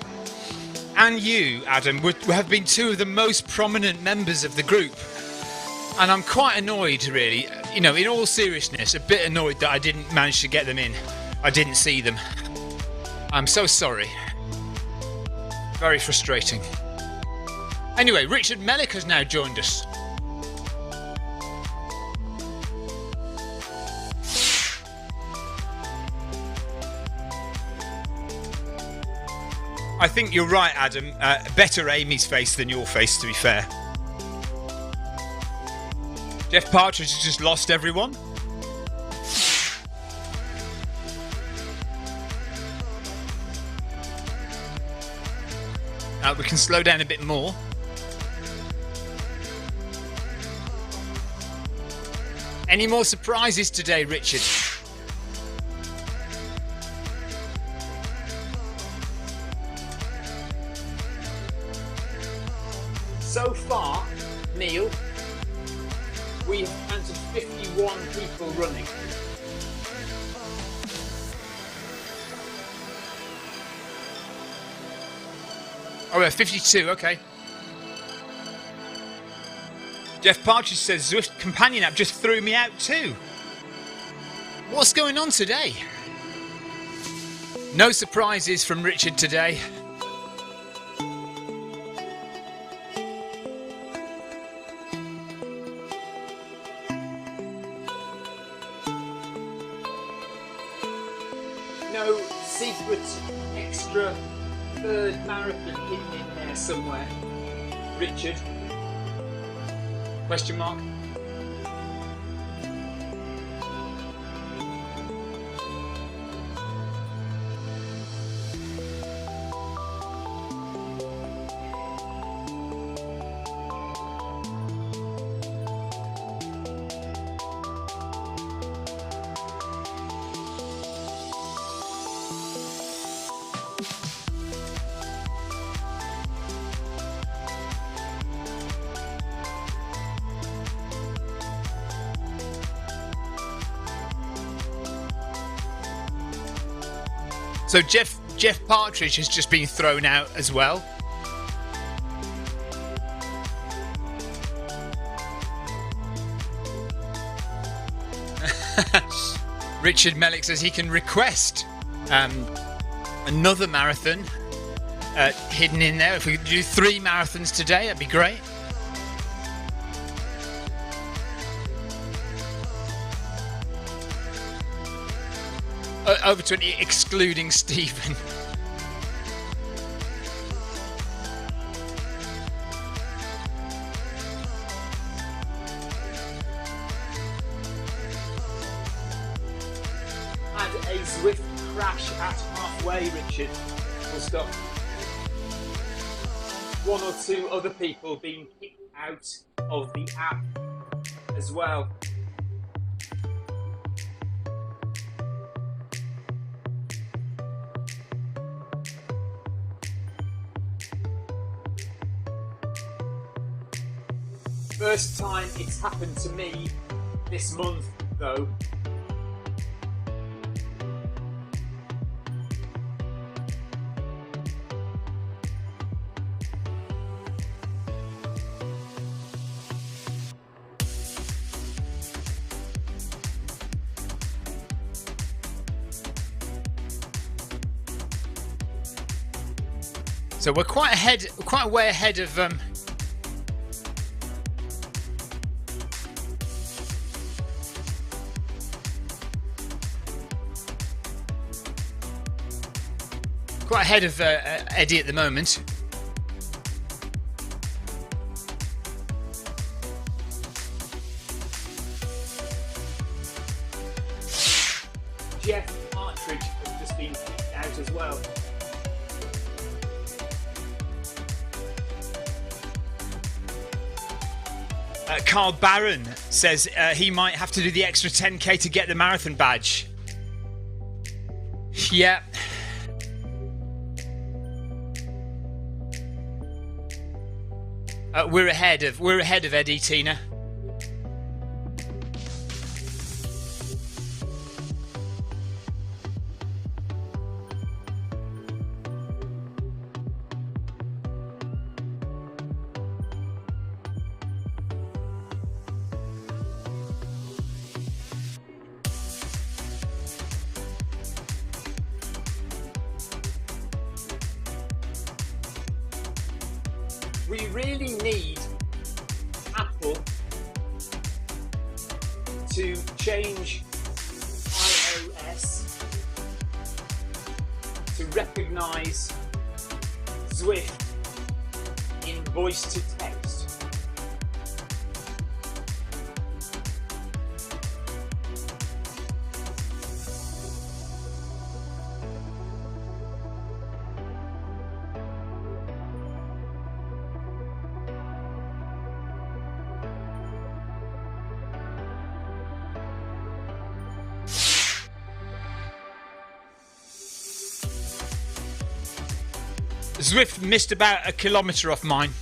and you, Adam, have been 2 of the most prominent members of the group. And I'm quite annoyed, really. You know, in all seriousness, a bit annoyed that I didn't manage to get them in. I didn't see them. I'm so sorry. Very frustrating. Anyway, Richard Mellick has now joined us. I think you're right, Adam. Better Amy's face than your face, to be fair. Jeff Partridge has just lost everyone. We can slow down a bit more. Any more surprises today, Richard? So far, Neil, we've counted 51 people running. Oh, yeah, 52, okay. Jeff Partridge says Zwift companion app just threw me out too. What's going on today? No surprises from Richard today. No secret extra third marathon hidden in there somewhere. Richard? Question mark? So Jeff Partridge has just been thrown out as well. Richard Mellick says he can request another marathon hidden in there. If we could do 3 marathons today, that'd be great. over 20, excluding Stephen. Had a Zwift crash at halfway, Richard. We'll stop. One or two other people being kicked out of the app as well. First time it's happened to me this month, though. So we're quite a way ahead of Eddie at the moment. Jeff Partridge has just been kicked out as well. Carl Barron says he might have to do the extra 10k to get the marathon badge. Yeah. We're ahead of Eddie, Tina. We really need Apple to change iOS to recognise Zwift in voice to text. Zwift missed about a kilometre off mine.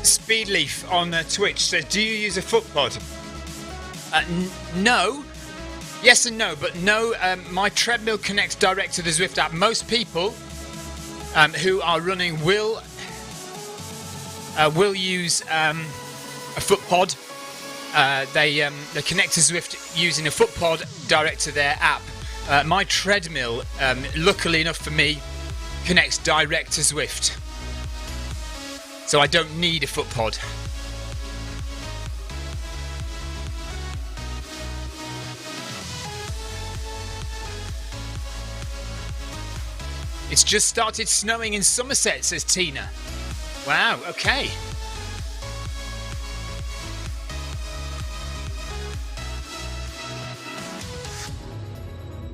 Speedleaf on Twitch says, do you use a foot pod? No. Yes and no, but no, my treadmill connects direct to the Zwift app. Most people who are running will use a foot pod. They connect to Zwift using a foot pod direct to their app. My treadmill, luckily enough for me, connects direct to Zwift. So I don't need a foot pod. It's just started snowing in Somerset, says Tina. Wow, okay.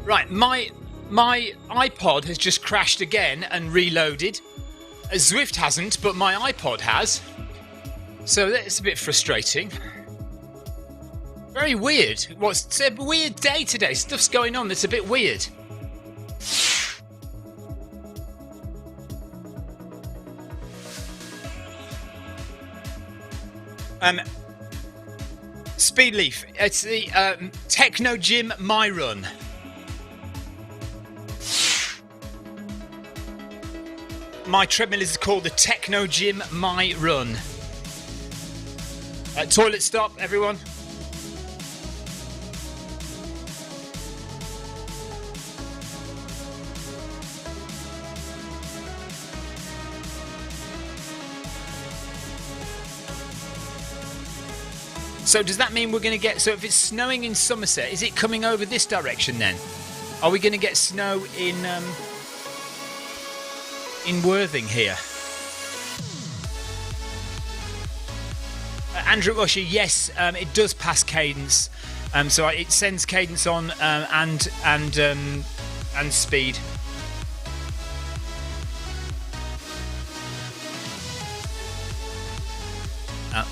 Right, my iPod has just crashed again and reloaded. Zwift hasn't, but my iPod has. So that's a bit frustrating. Very weird. It's a weird day today. Stuff's going on that's a bit weird. Speedleaf. It's the Techno Gym My Run. My treadmill is called the Techno Gym My Run. Toilet stop, everyone. So does that mean we're going to get... So if it's snowing in Somerset, is it coming over this direction then? Are we going to get snow in Worthing here? Andrew Usher, yes, it does pass cadence. So it sends cadence on and speed.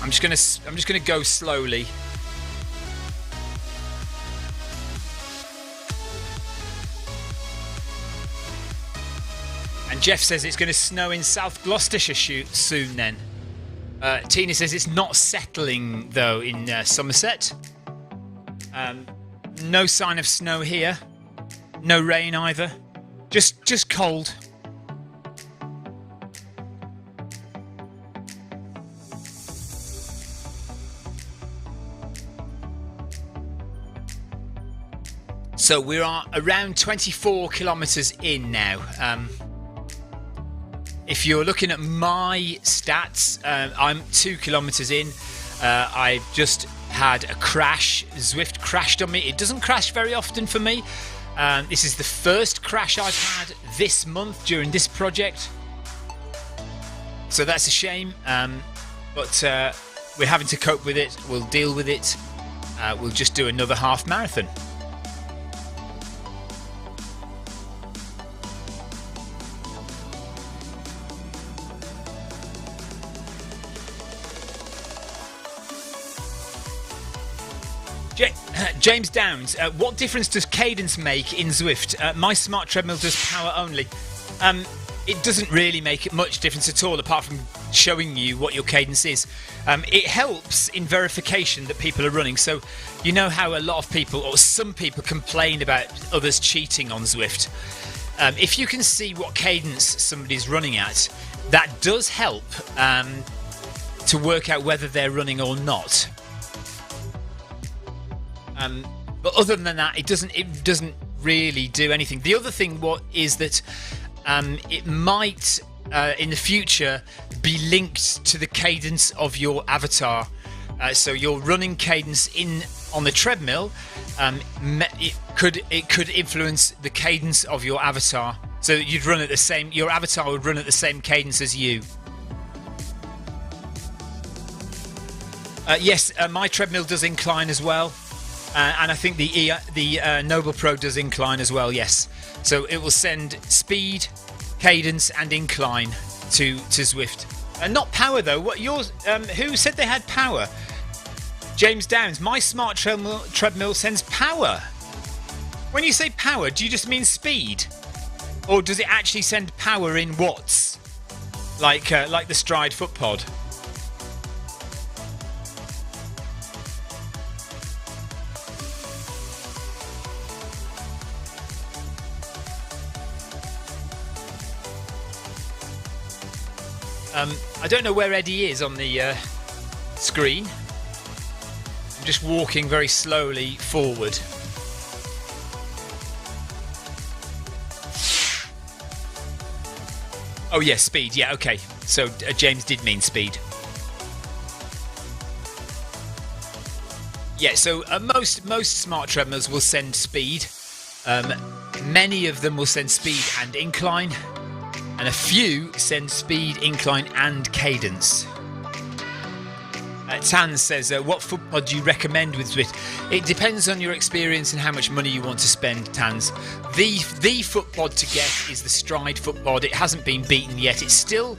I'm just gonna go slowly. And Jeff says it's going to snow in South Gloucestershire soon. Then Tina says it's not settling though in Somerset. No sign of snow here. No rain either. Just cold. So we are around 24 kilometres in now. If you're looking at my stats, I'm 2 kilometres in. I've just had a crash. Zwift crashed on me. It doesn't crash very often for me. This is the first crash I've had this month during this project. So that's a shame. But we're having to cope with it. We'll deal with it. We'll just do another half marathon. James Downs, what difference does cadence make in Zwift? My smart treadmill does power only. It doesn't really make much difference at all, apart from showing you what your cadence is. It helps in verification that people are running. So you know how a lot of people, or some people, complain about others cheating on Zwift. If you can see what cadence somebody's running at, that does help to work out whether they're running or not. But other than that, it doesn't really do anything. The other thing is that it might in the future be linked to the cadence of your avatar. So your running cadence on the treadmill, it could influence the cadence of your avatar. So you'd run at the same. Your avatar would run at the same cadence as you. Yes, my treadmill does incline as well. And I think the Noble Pro does incline as well, yes. So it will send speed, cadence and incline to Zwift. Not power though. What yours? Who said they had power? James Downs. My smart treadmill sends power. When you say power, do you just mean speed? Or does it actually send power in watts? Like the Stride FootPod? I don't know where Eddie is on the screen. I'm just walking very slowly forward. Oh yeah, speed. Yeah, okay. So James did mean speed. Yeah, so most smart treadmills will send speed. Many of them will send speed and incline. and a few send speed, incline and cadence. Tan says, what foot pod do you recommend with Zwift? It depends on your experience and how much money you want to spend, Tans. The foot pod to get is the Stride foot pod. It hasn't been beaten yet. It still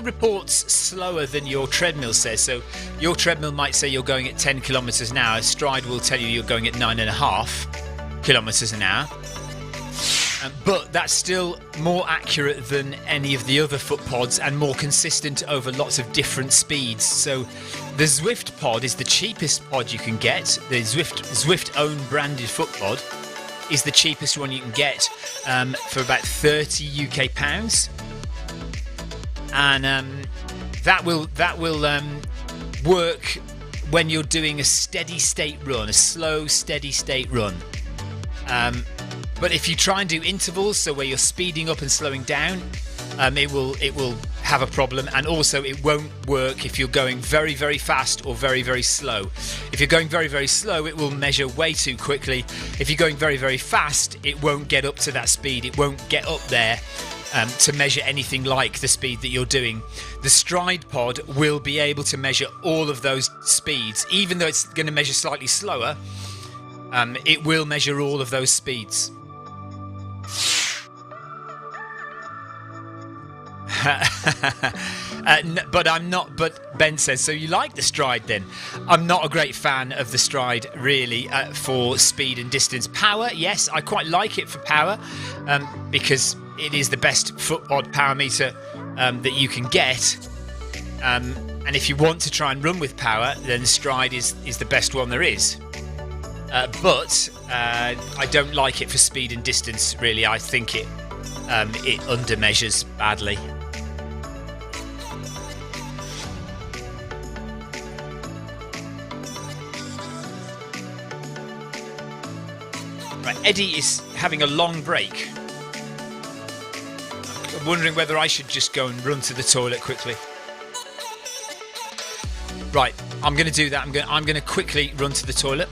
reports slower than your treadmill says. So your treadmill might say you're going at 10 kilometers an hour. Stride will tell you you're going at 9.5 kilometers an hour. But that's still more accurate than any of the other foot pods and more consistent over lots of different speeds. So the Zwift pod is the cheapest pod you can get. The Zwift own branded foot pod is the cheapest one you can get for about 30 UK pounds. And that will work when you're doing a steady state run, a slow steady state run. But if you try and do intervals, so where you're speeding up and slowing down, it will have a problem, and also it won't work if you're going very, very fast or very, very slow. If you're going very, very slow, it will measure way too quickly. If you're going very, very fast, it won't get up to that speed. It won't get up there to measure anything like the speed that you're doing. The Stride pod will be able to measure all of those speeds, even though it's going to measure slightly slower. It will measure all of those speeds. But I'm not. But Ben says, so you like the Stride then? I'm not a great fan of the Stride really for speed and distance. Power, yes, I quite like it for power because it is the best foot pod power meter that you can get. And if you want to try and run with power, then the Stride is the best one there is. But I don't like it for speed and distance really. I think it undermeasures badly. Right, Eddie is having a long break. I'm wondering whether I should just go and run to the toilet quickly. Right, I'm going to do that. I'm going to quickly run to the toilet.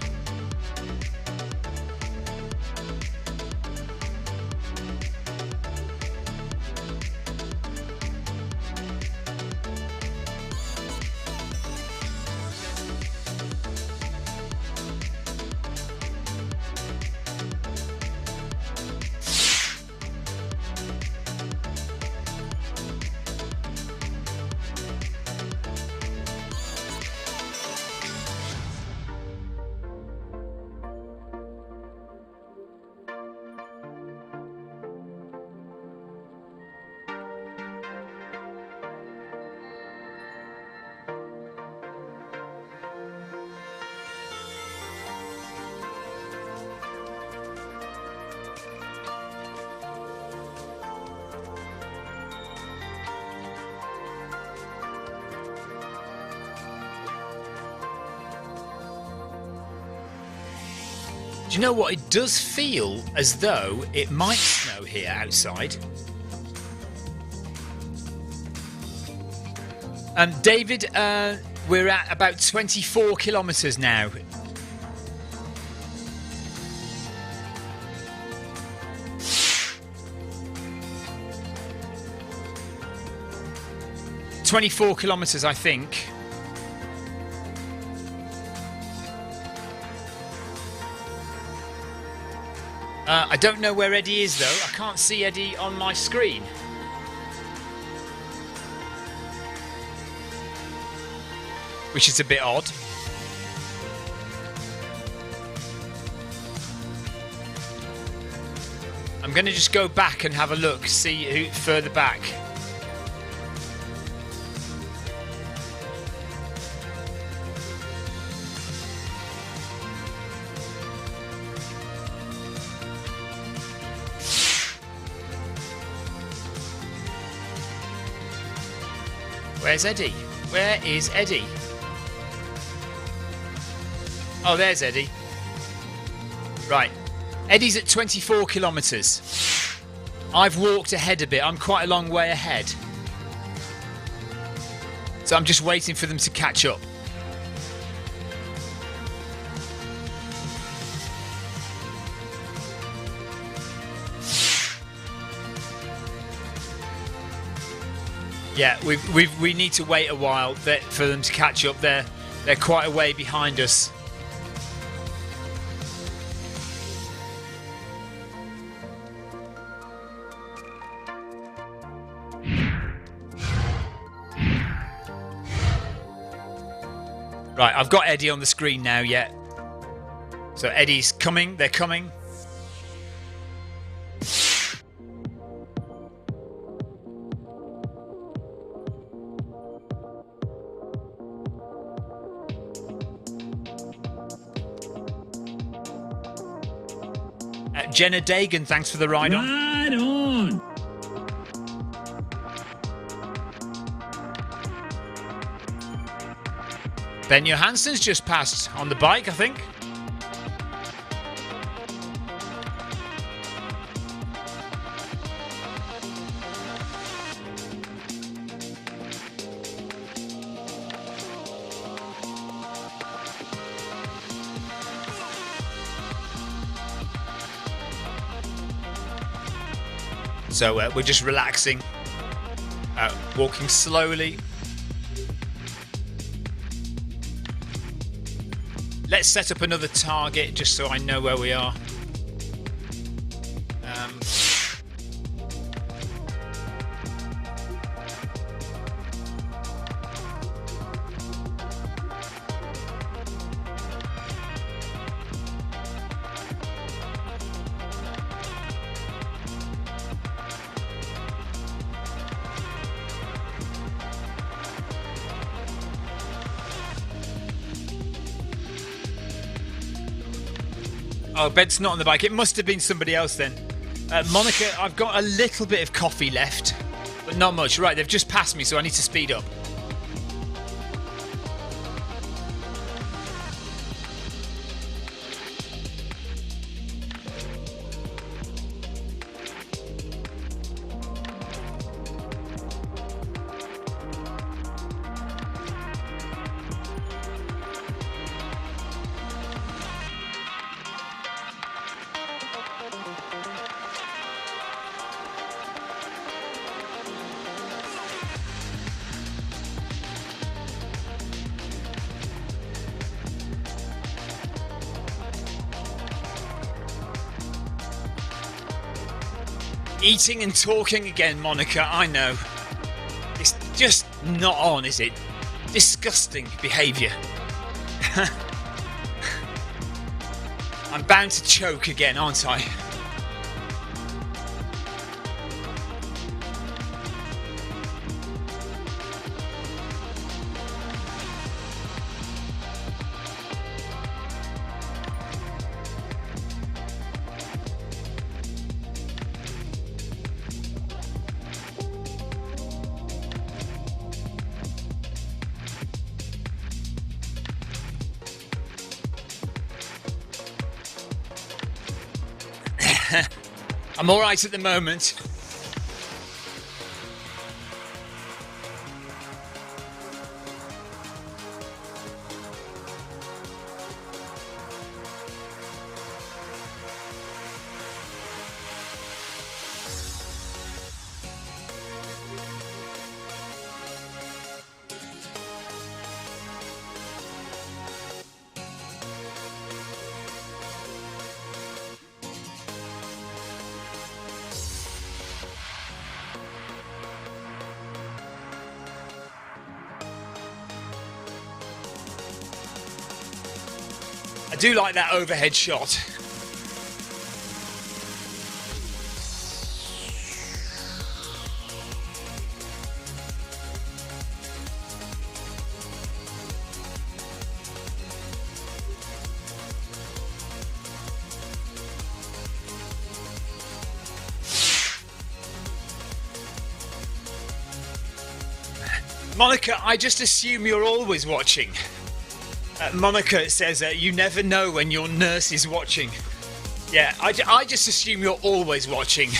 Do you know what? It does feel as though it might snow here outside. David, we're at about 24 kilometres now. "24 kilometres, I think." I don't know where Eddie is though. I can't see Eddie on my screen. Which is a bit odd. I'm going to just go back and have a look, see who further back. Where's Eddie? Where is Eddie? Oh, there's Eddie. Right. Eddie's at 24 kilometres. I've walked ahead a bit. I'm quite a long way ahead. So I'm just waiting for them to catch up. Yeah, we need to wait a while for them to catch up. They're quite a way behind us. Right, I've got Eddie on the screen now, yeah. So Eddie's coming, they're coming. Jenna Dagan, thanks for the ride on. Ride on! Ben Johansson's just passed on the bike, I think. So we're just relaxing, walking slowly. Let's set up another target just so I know where we are. Oh, Ben's not on the bike. It must have been somebody else then. Monica, I've got a little bit of coffee left, but not much. Right, they've just passed me, so I need to speed up. Eating and talking again, Monica, I know. It's just not on, is it? Disgusting behaviour. I'm bound to choke again, aren't I? I'm alright at the moment. I do like that overhead shot. Monica, I just assume you're always watching. Monica says you never know when your nurse is watching. Yeah, I just assume you're always watching.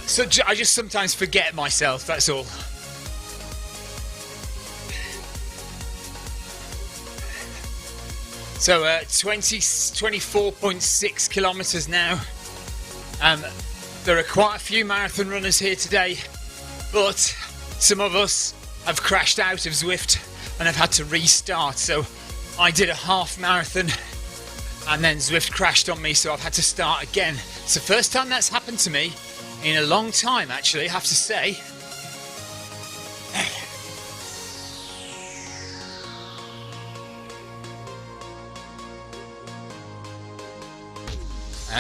So I just sometimes forget myself, that's all. So 24.6 kilometres now. There are quite a few marathon runners here today, but some of us have crashed out of Zwift and have had to restart. So I did a half marathon and then Zwift crashed on me, so I've had to start again. It's the first time that's happened to me in a long time, actually, I have to say.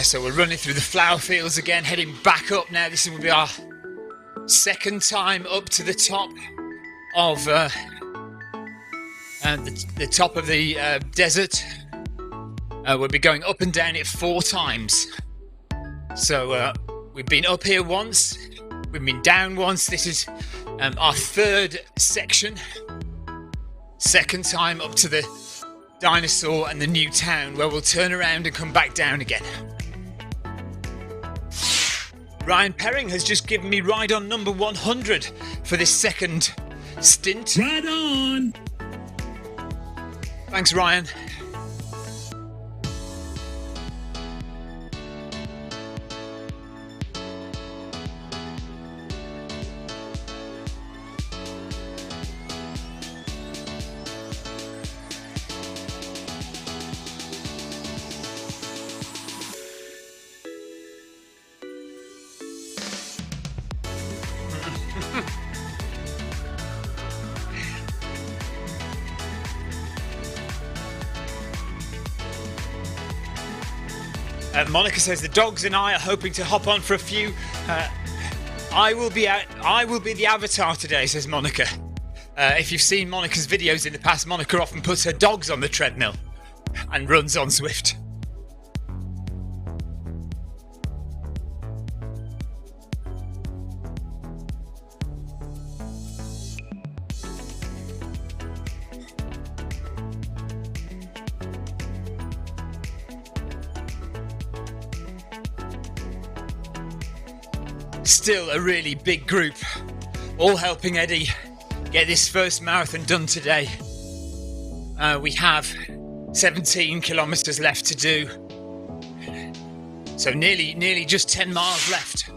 So we're running through the flower fields again, heading back up now. This will be our second time up to the top of the top of the desert. We'll be going up and down it 4 times. So we've been up here once, we've been down once. This is our 3rd section. Second time up to the dinosaur and the new town, where we'll turn around and come back down again. Ryan Perring has just given me ride on number 100 for this second stint. Right on. Thanks, Ryan. Monica says the dogs and I are hoping to hop on for a few. I will be the avatar today, says Monica. If you've seen Monica's videos in the past, Monica often puts her dogs on the treadmill and runs on Zwift. Still a really big group, all helping Eddie get this first marathon done today. We have 17 kilometres left to do, so nearly just 10 miles left.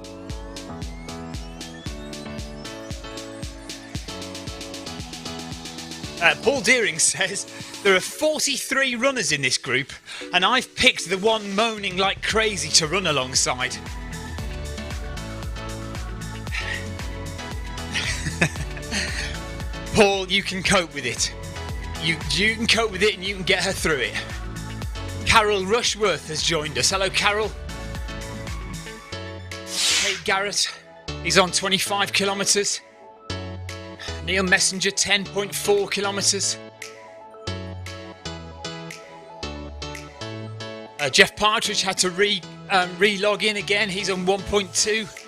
Paul Deering says there are 43 runners in this group, and I've picked the one moaning like crazy to run alongside. Paul, you can cope with it. You can cope with it and you can get her through it. Carol Rushworth has joined us. Hello, Carol. Kate Garrett, he's on 25 kilometres. Neil Messenger, 10.4 kilometres. Jeff Partridge had to re-log in again. He's on 1.2.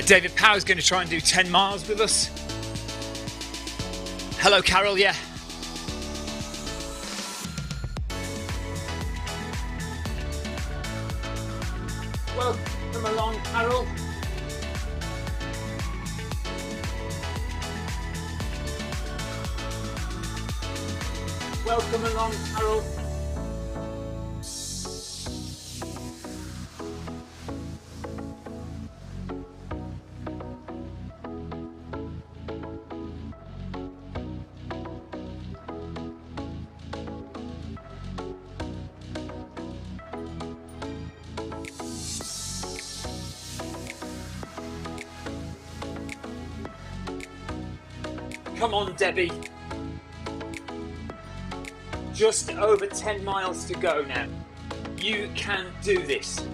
David Power's going to try and do 10 miles with us. Hello, Carol, yeah. Welcome along, Carol. Welcome along, Carol. Come on, Debbie. Just over 10 miles to go now. You can do this.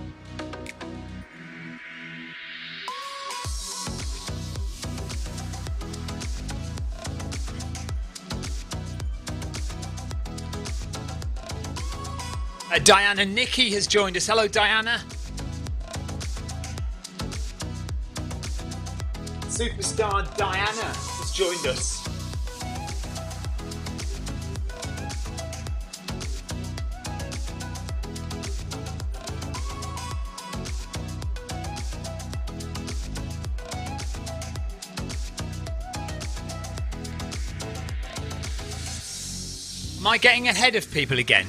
Diana Nicky has joined us. Hello, Diana. Superstar Diana has joined us. Am I getting ahead of people again?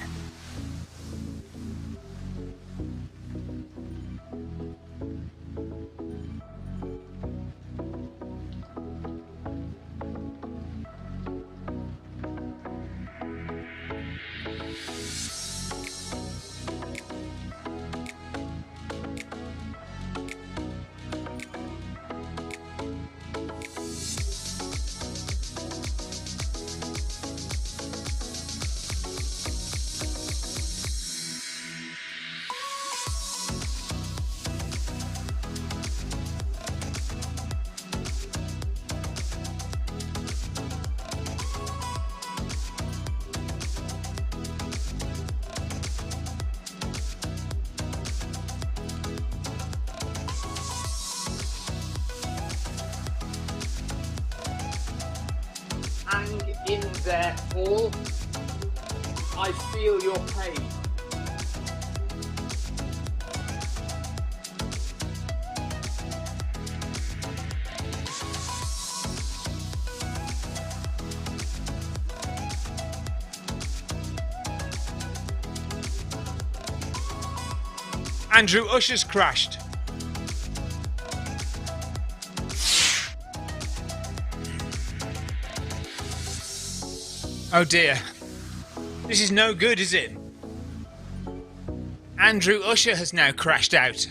Hang in there, Paul. I feel your pain. Andrew Usher's crashed. Oh dear. This is no good, is it? Andrew Usher has now crashed out.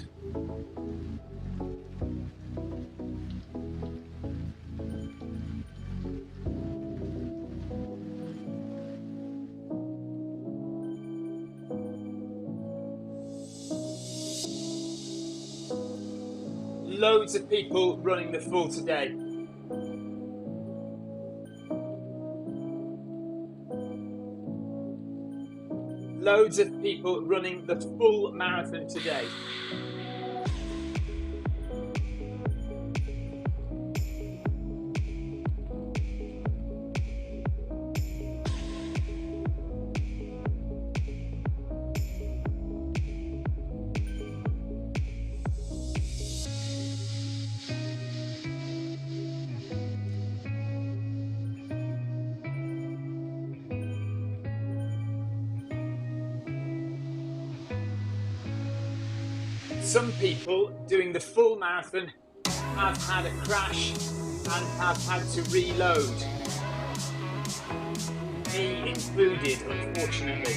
Loads of people running the full today. Loads of people running the full marathon today. Some people doing the full marathon have had a crash and have had to reload. Me included, unfortunately.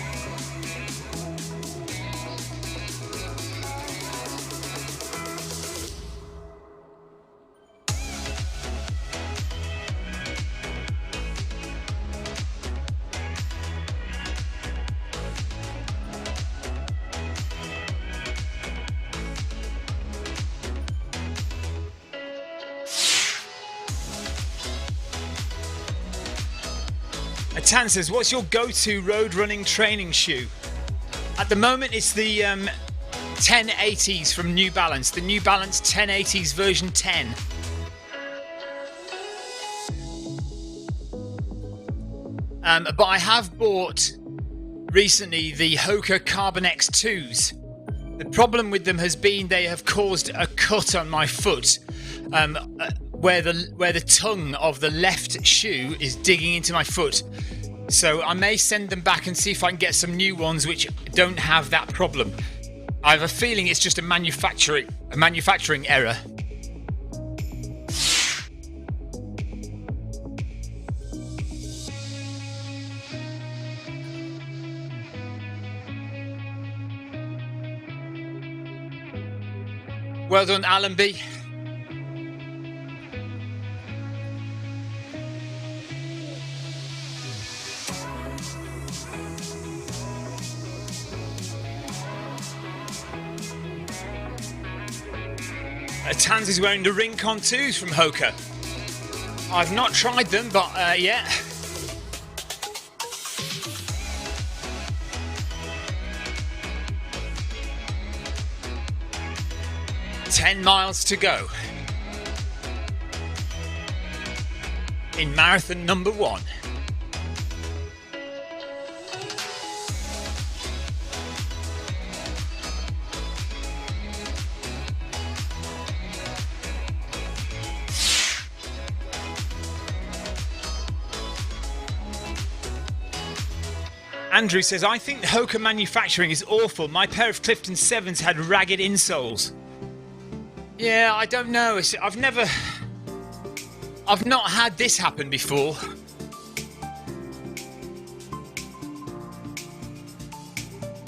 Tan says, what's your go-to road running training shoe? At the moment, it's the 1080s from New Balance, the New Balance 1080s version 10. But I have bought recently the Hoka Carbon X2s. The problem with them has been they have caused a cut on my foot, where the tongue of the left shoe is digging into my foot. So I may send them back and see if I can get some new ones which don't have that problem. I have a feeling it's just a manufacturing error. Well done, Allenby. Tans is wearing the Rincon 2s from Hoka. I've not tried them, but yeah. "10 miles to go in marathon number 1. Andrew says, I think Hoka manufacturing is awful. My pair of Clifton 7s had ragged insoles. Yeah, I don't know. I've not had this happen before.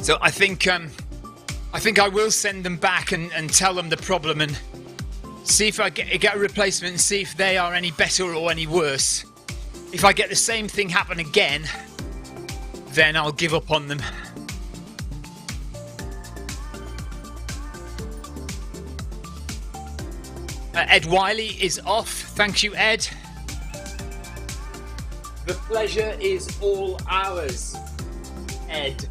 So I think I will send them back and tell them the problem and see if I get a replacement and see if they are any better or any worse. If I get the same thing happen again, then I'll give up on them. Ed Wiley is off. Thank you, Ed. The pleasure is all ours, Ed.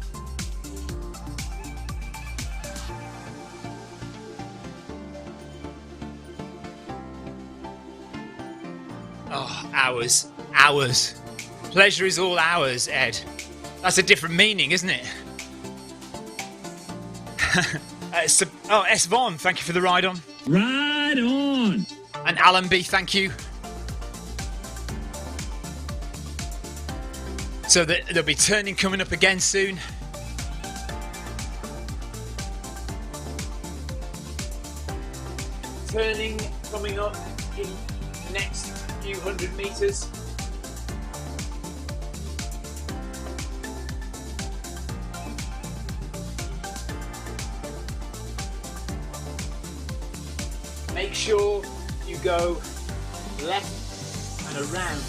Oh, ours. Ours. Pleasure is all ours, Ed. That's a different meaning, isn't it? S. Vaughn, thank you for the ride on. Ride on. And Alan B, thank you. So there'll be turning coming up again soon. Turning coming up in the next few hundred meters. Make sure you go left and around.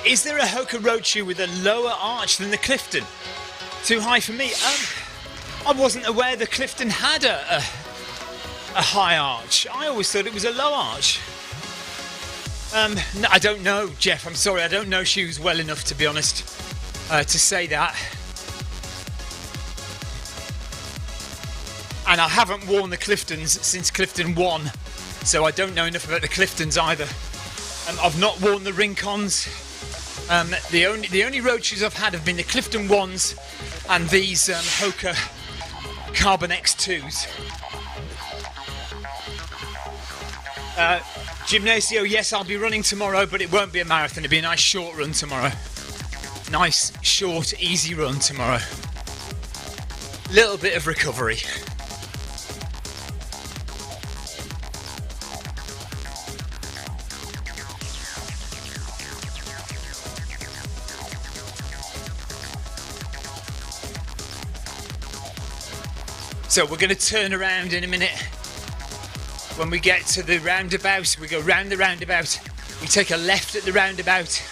Is there a Hoka road shoe with a lower arch than the Clifton? Too high for me. I wasn't aware the Clifton had a high arch. I always thought it was a low arch. No, I don't know, Jeff. I'm sorry. I don't know shoes well enough, to be honest, to say that. And I haven't worn the Cliftons since Clifton 1, so I don't know enough about the Cliftons either. I've not worn the Rincons. The only road shoes I've had have been the Clifton 1s and these Hoka Carbon X2s. Gymnasio, yes, I'll be running tomorrow, but it won't be a marathon. It'll be a nice short run tomorrow. Nice, short, easy run tomorrow. Little bit of recovery. So we're going to turn around in a minute. When we get to the roundabout, we go round the roundabout. We take a left at the roundabout.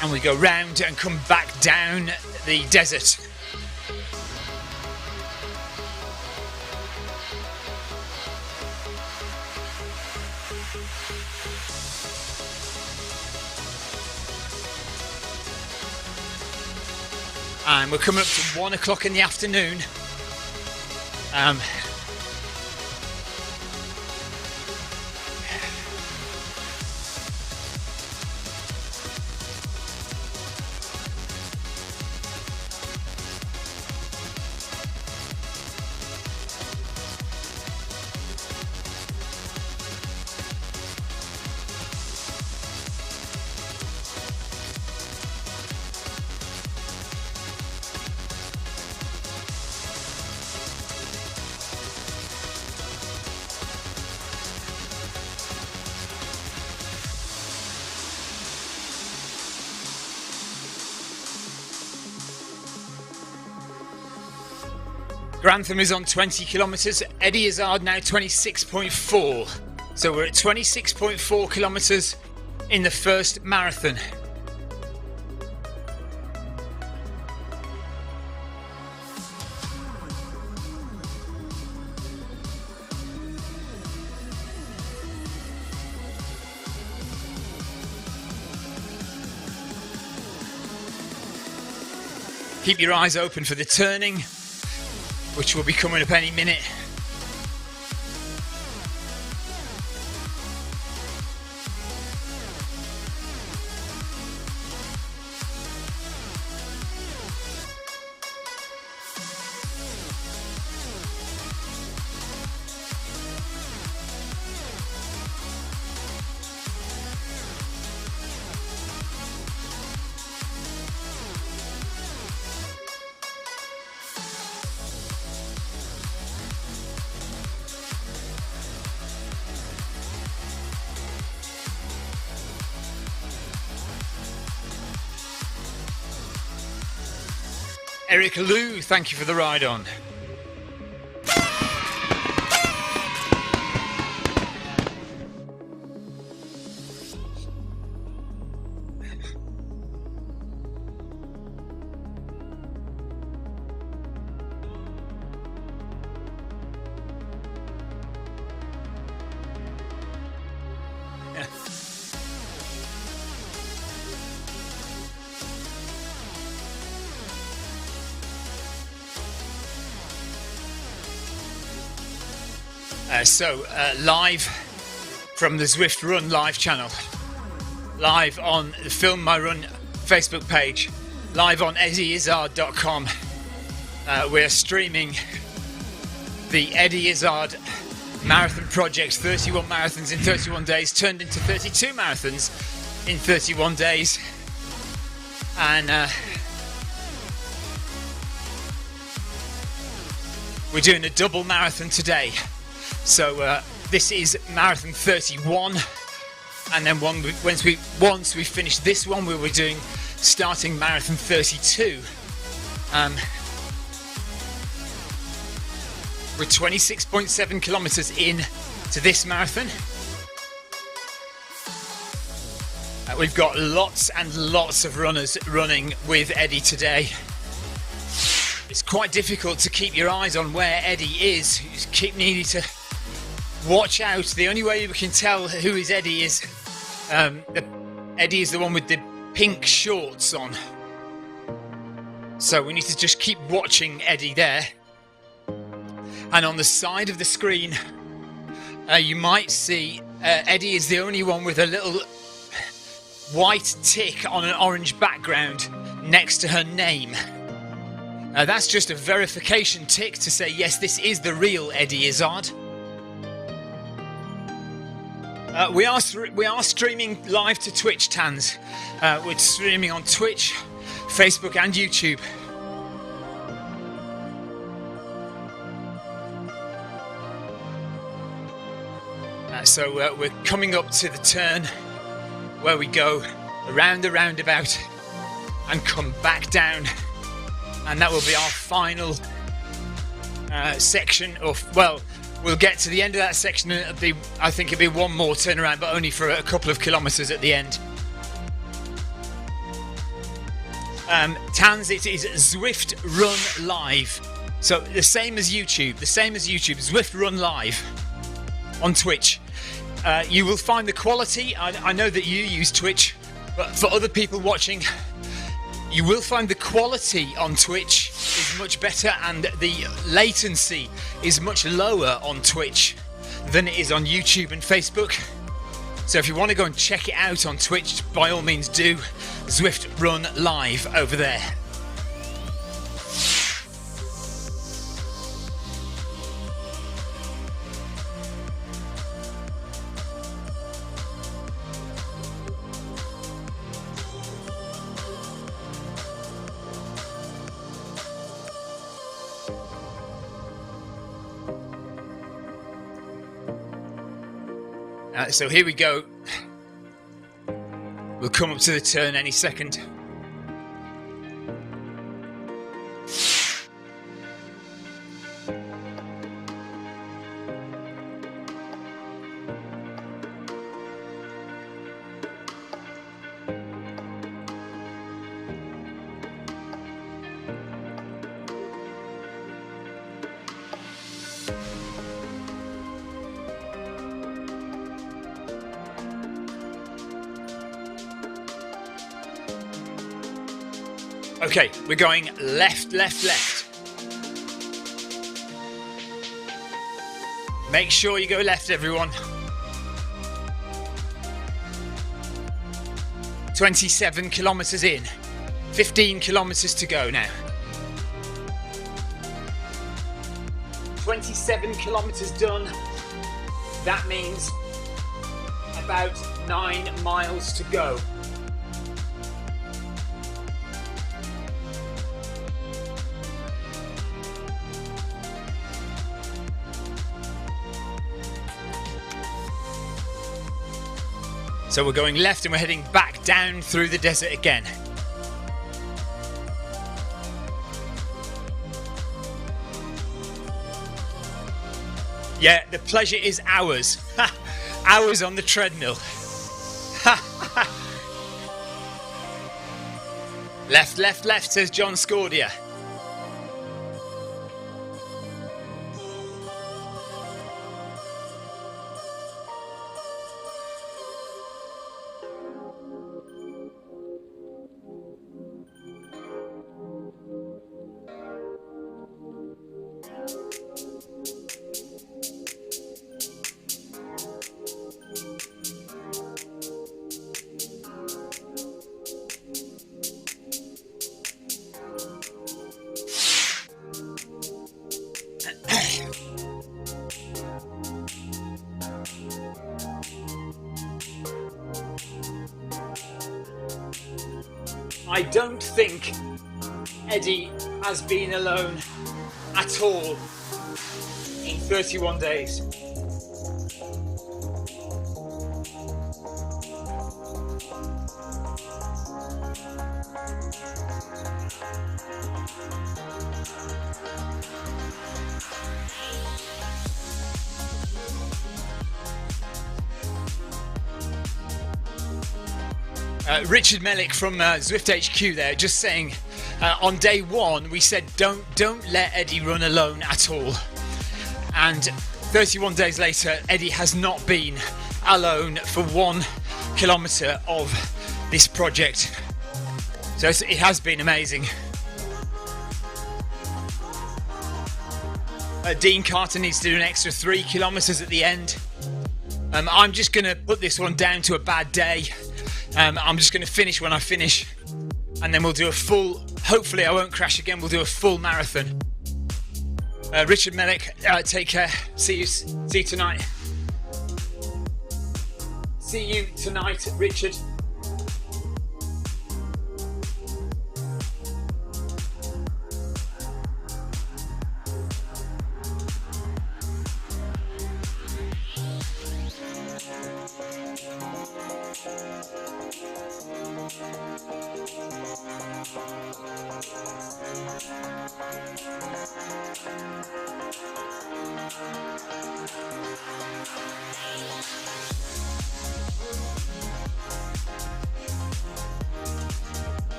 And we go round and come back down the desert. And we're coming up to 1 o'clock in the afternoon. Grantham is on 20 kilometres, Eddie Izzard now 26.4. So we're at 26.4 kilometres in the first marathon. Keep your eyes open for the turning, which will be coming up any minute. Eric Lou, thank you for the ride on. Live from the Zwift Run live channel, live on the Film My Run Facebook page, live on eddyizzard.com. We're streaming the Eddie Izzard Marathon Project, 31 marathons in 31 days, turned into 32 marathons in 31 days. And we're doing a double marathon today. So this is marathon 31, and then once we finish this one, we were doing starting marathon 32. We're 26.7 kilometers in to this marathon. We've got lots and lots of runners running with Eddie today. It's quite difficult to keep your eyes on where Eddie is. You just keep needing to watch out. The only way we can tell who is Eddie is Eddie is the one with the pink shorts on. So we need to just keep watching Eddie there. And on the side of the screen, you might see Eddie is the only one with a little white tick on an orange background next to her name. That's just a verification tick to say, yes, this is the real Eddie Izzard. We are streaming live to Twitch, Tans. We're streaming on Twitch, Facebook and YouTube. So we're coming up to the turn where we go around the roundabout and come back down. And that will be our final section of, well, we'll get to the end of that section and I think it'll be one more turnaround, but only for a couple of kilometres at the end. Tans, it is Zwift Run Live. So the same as YouTube, Zwift Run Live on Twitch. You will find the quality, I know that you use Twitch, but for other people watching, you will find the quality on Twitch is much better and the latency is much lower on Twitch than it is on YouTube and Facebook. So if you want to go and check it out on Twitch, by all means do. Zwift Run Live over there. So here we go. We'll come up to the turn any second. Okay, we're going left, left, left. Make sure you go left, everyone. 27 kilometers in. 15 kilometers to go now. 27 kilometers done. That means about 9 miles to go. So we're going left and we're heading back down through the desert again. Yeah, the pleasure is ours. Hours on the treadmill. Left, left, left, says John Scordia. I don't think Eddie has been alone at all in 31 days. Richard Mellick from Zwift HQ there, just saying on day one we said don't let Eddie run alone at all, and 31 days later Eddie has not been alone for 1 kilometre of this project, so it has been amazing. Dean Carter needs to do an extra 3 kilometres at the end. I'm just going to put this one down to a bad day. I'm just going to finish when I finish, and then we'll do a full, hopefully I won't crash again, we'll do a full marathon. Richard Mellick, take care. See you tonight. See you tonight, Richard.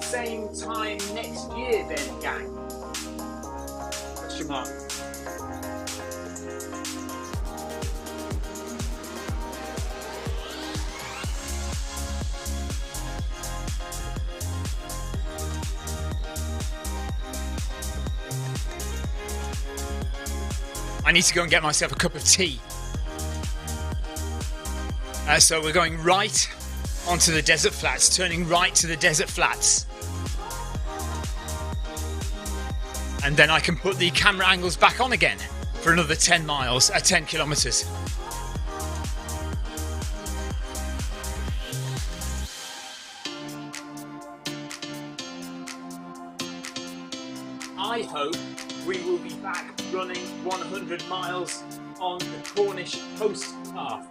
Same time next year then, gang? Question mark. I need to go and get myself a cup of tea. So we're going right onto the desert flats, turning right to the desert flats. And then I can put the camera angles back on again for another 10 kilometers. I hope we will be back running 100 miles on the Cornish coast path.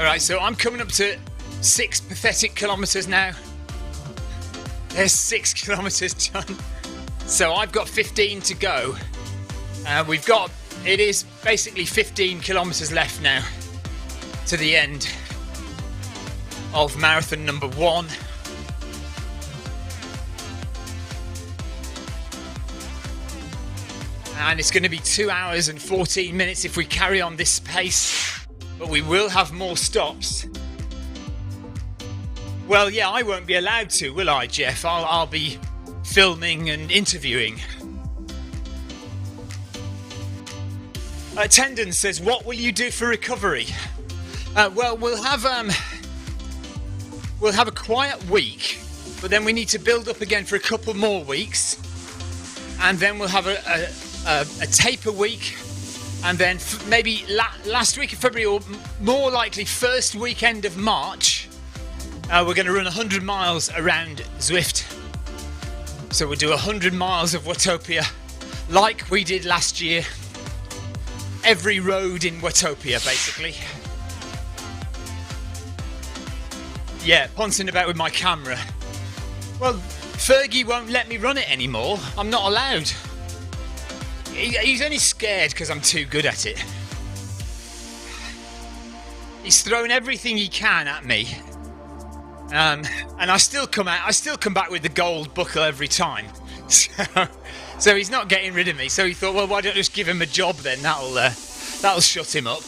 Alright, so I'm coming up to 6 pathetic kilometres now. There's 6 kilometres done. So I've got 15 to go. It is basically 15 kilometres left now to the end of marathon number 1. And it's going to be 2 hours and 14 minutes if we carry on this pace. But we will have more stops. Well, yeah, I won't be allowed to, will I, Jeff? I'll be filming and interviewing. Tendon says, what will you do for recovery? Well, we'll have a quiet week, but then we need to build up again for a couple more weeks, and then we'll have a taper week, and then maybe last week of February, or more likely first weekend of March, we're going to run 100 miles around Zwift. So we'll do 100 miles of Watopia, like we did last year. Every road in Watopia, basically. Yeah, pouncing about with my camera. Well, Fergie won't let me run it anymore. I'm not allowed. He's only scared because I'm too good at it. He's thrown everything he can at me. And I still come back with the gold buckle every time. So he's not getting rid of me. So he thought, well, why don't I just give him a job then? That'll shut him up.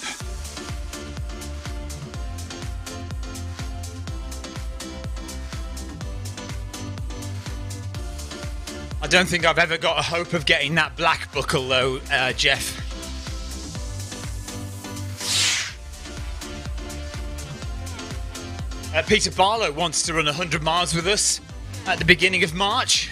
I don't think I've ever got a hope of getting that black buckle though, Jeff. Peter Barlow wants to run 100 miles with us at the beginning of March.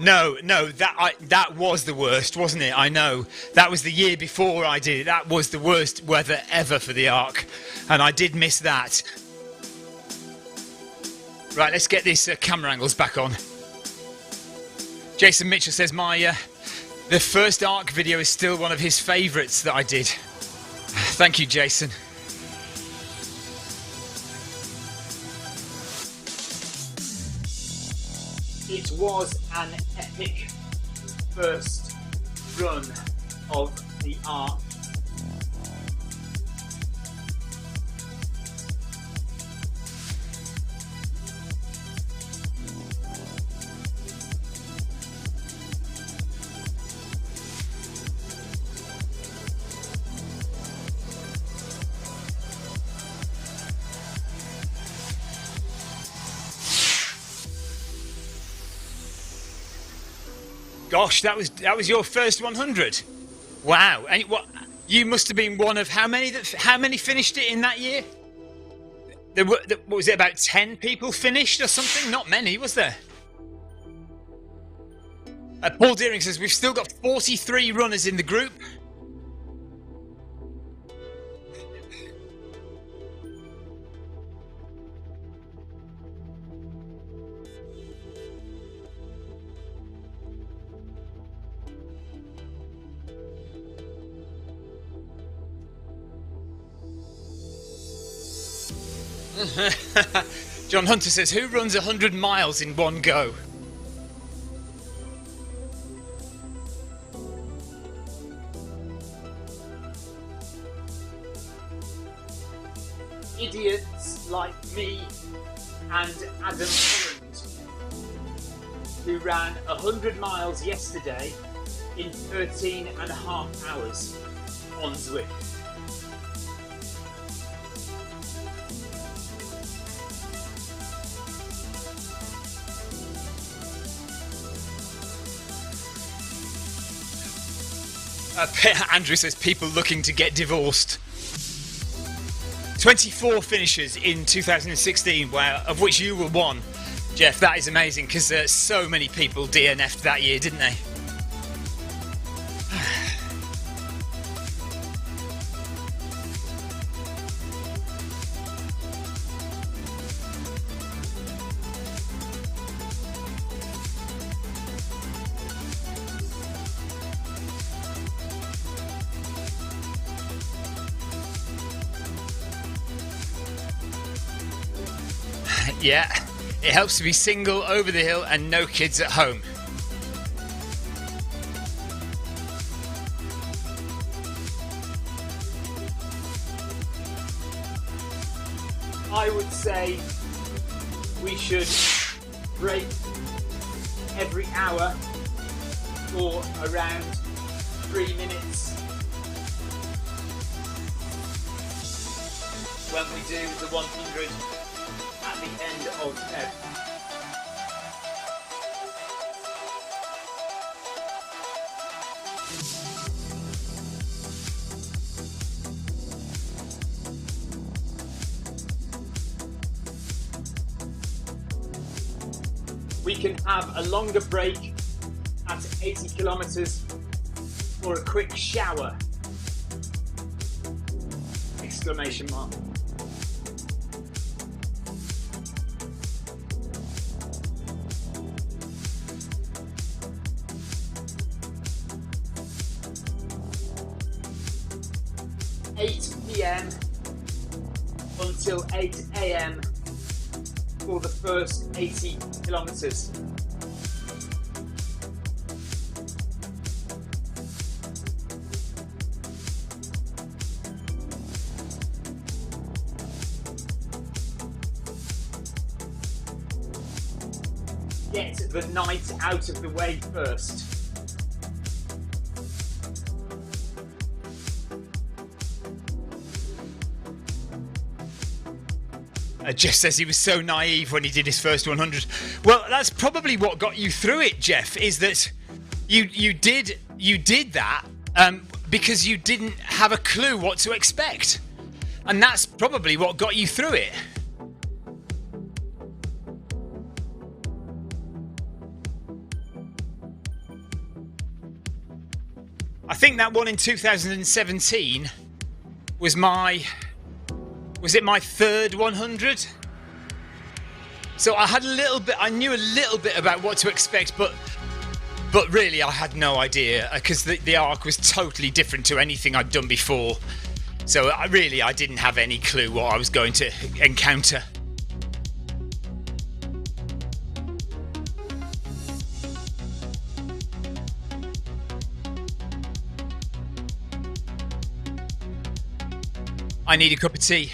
No, that was the worst, wasn't it? I know. That was the year before I did it. That was the worst weather ever for the Arc. And I did miss that. Right, let's get these camera angles back on. Jason Mitchell says the first Arc video is still one of his favourites that I did. Thank you, Jason. It was an epic first run of the Arc. Gosh, that was your first 100. Wow! And what? You must have been one of how many finished it in that year? What was it? About 10 people finished or something? Not many, was there? Paul Deering says we've still got 43 runners in the group. John Hunter says, who runs 100 miles in one go? Idiots like me and Adam Holland, who ran 100 miles yesterday in 13 and a half hours on Zwift. Andrew says people looking to get divorced. 24 finishers in 2016, of which you were one. Jeff, that is amazing because so many people DNF'd that year, didn't they? Yeah, it helps to be single, over the hill, and no kids at home. I would say we should break every hour for around 3 minutes when we do the 100 at the end of Feb. We can have a longer break at 80 kilometers or a quick shower! Exclamation mark. PM until 8 AM for the first 80 kilometers. Get the night out of the way first. Jeff says he was so naive when he did his first 100. Well, that's probably what got you through it, Jeff, is that you did that because you didn't have a clue what to expect. And that's probably what got you through it. I think that one in 2017 was it my third 100? So I knew a little bit about what to expect, but really I had no idea because the arc was totally different to anything I'd done before. So I didn't have any clue what I was going to encounter. I need a cup of tea.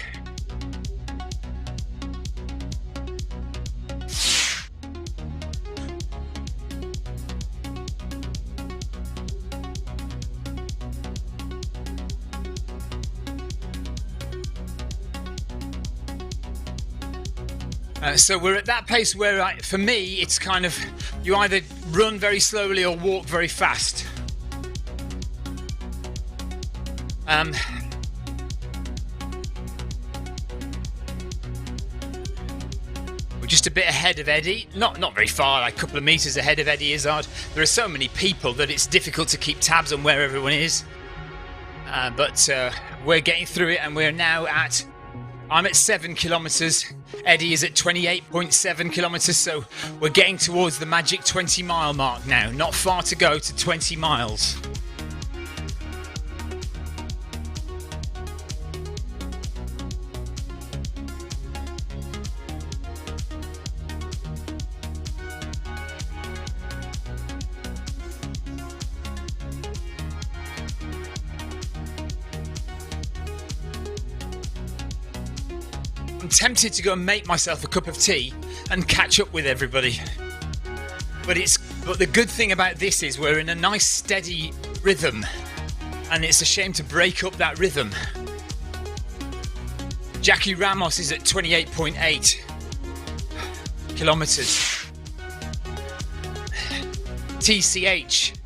So we're at that pace where, for me, it's kind of, you either run very slowly or walk very fast. We're just a bit ahead of Eddie, not very far, like a couple of meters ahead of Eddie Izzard. There are so many people that it's difficult to keep tabs on where everyone is. But we're getting through it, and we're now I'm at 7 kilometers. Eddie is at 28.7 kilometers, so we're getting towards the magic 20-mile mark now. Not far to go to 20 miles. I'm tempted to go and make myself a cup of tea and catch up with everybody. But the good thing about this is we're in a nice steady rhythm, and it's a shame to break up that rhythm. Jackie Ramos is at 28.8 kilometers. TCH,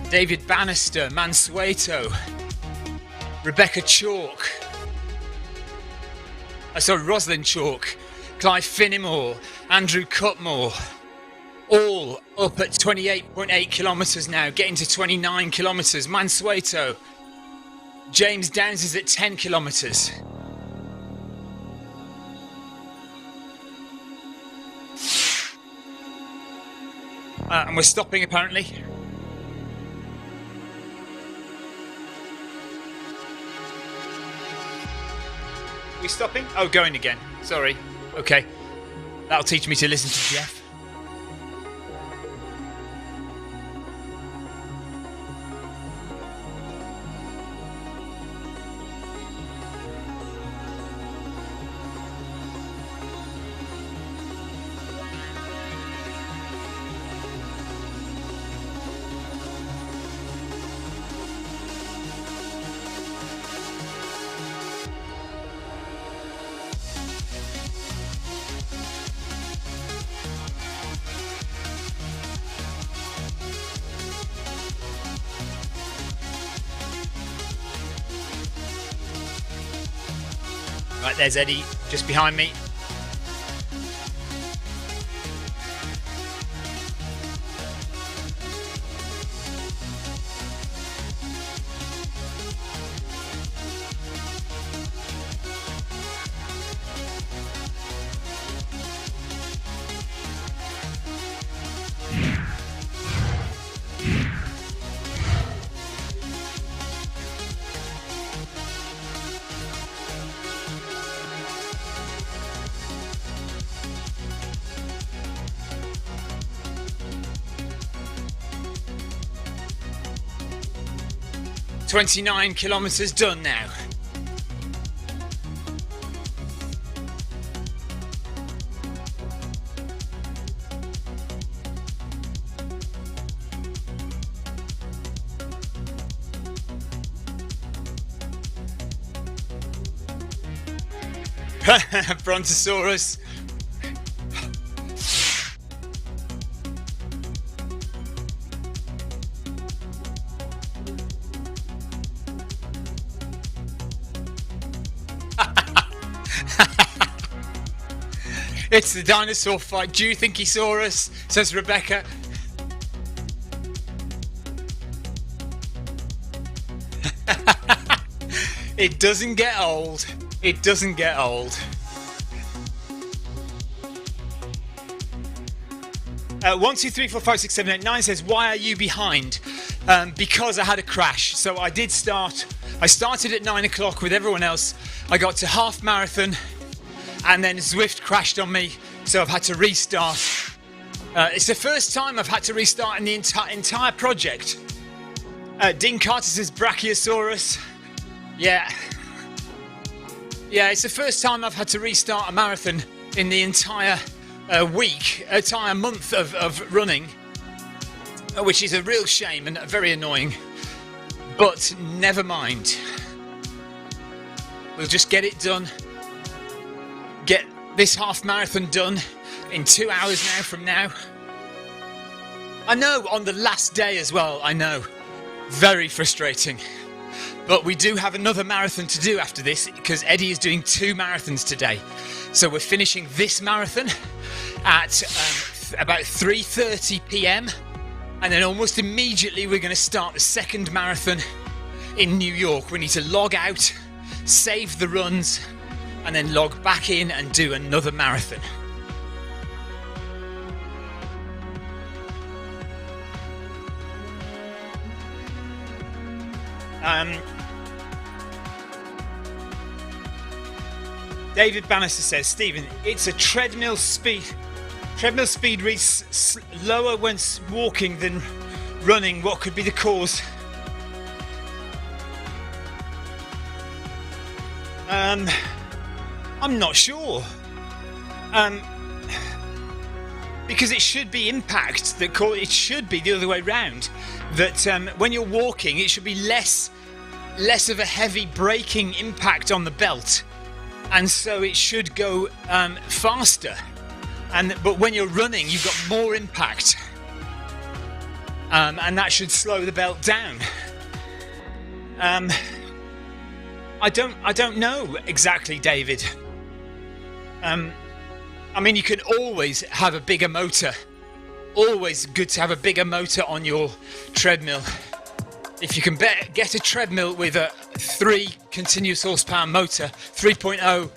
David Bannister, Mansueto, Rebecca Chalk. Rosalind Chalk, Clive Finnimore, Andrew Cutmore, all up at 28.8 kilometres now, getting to 29 kilometres. Mansueto, James Downs is at 10 kilometres. And we're stopping apparently. We stopping? Oh, going again. Sorry. Okay. That'll teach me to listen to Jeff. Right, there's Eddie just behind me. "29 kilometres done now." Brontosaurus. It's the dinosaur fight. Do you think he saw us? Says Rebecca. It doesn't get old. It doesn't get old. 1, 2, 3, 4, 5, 6, 7, 8, 9 says, "Why are you behind?" Because I had a crash. So I did start. I started at 9 o'clock with everyone else. I got to half marathon, and then Zwift crashed on me. So I've had to restart. It's the first time I've had to restart in the entire project. Dean Carter says Brachiosaurus. Yeah. Yeah, it's the first time I've had to restart a marathon in the entire entire month of running, which is a real shame and very annoying. But never mind. We'll just get it done. Get this half marathon done in 2 hours now from now. I know, on the last day as well, I know. Very frustrating. But we do have another marathon to do after this, because Eddie is doing 2 marathons today. So we're finishing this marathon at about 3:30 p.m. and then almost immediately we're going to start the second marathon in New York. We need to log out, save the runs, and then log back in and do another marathon. David Bannister says, "Stephen, it's a treadmill speed. Treadmill speed reads lower when walking than running. What could be the cause?" I'm not sure. Because it should be impact it should be the other way round. That when you're walking, it should be less of a heavy braking impact on the belt, and so it should go faster. But when you're running, you've got more impact, and that should slow the belt down. I don't know exactly, David. I mean, you can always have a bigger motor. Always good to have a bigger motor on your treadmill. If you can get a treadmill with a 3 continuous horsepower motor, 3.0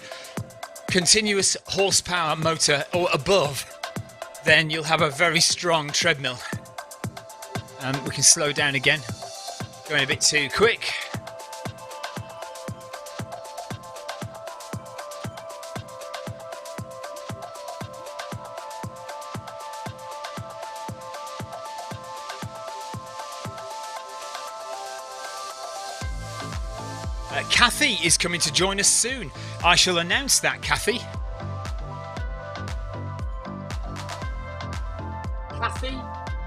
continuous horsepower motor or above, then you'll have a very strong treadmill. We can slow down again. Going a bit too quick. Kathy is coming to join us soon. I shall announce that, Kathy. Kathy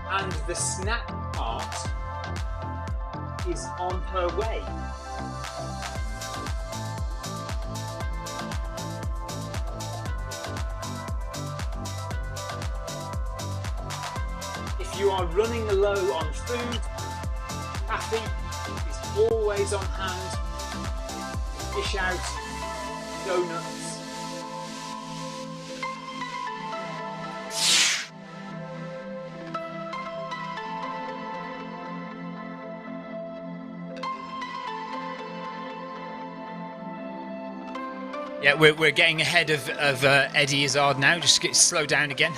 and the snack cart is on her way. If you are running low on food, Kathy is always on hand. Dish out donuts. Yeah, we're getting ahead of Eddie Izzard now. Just slow down again.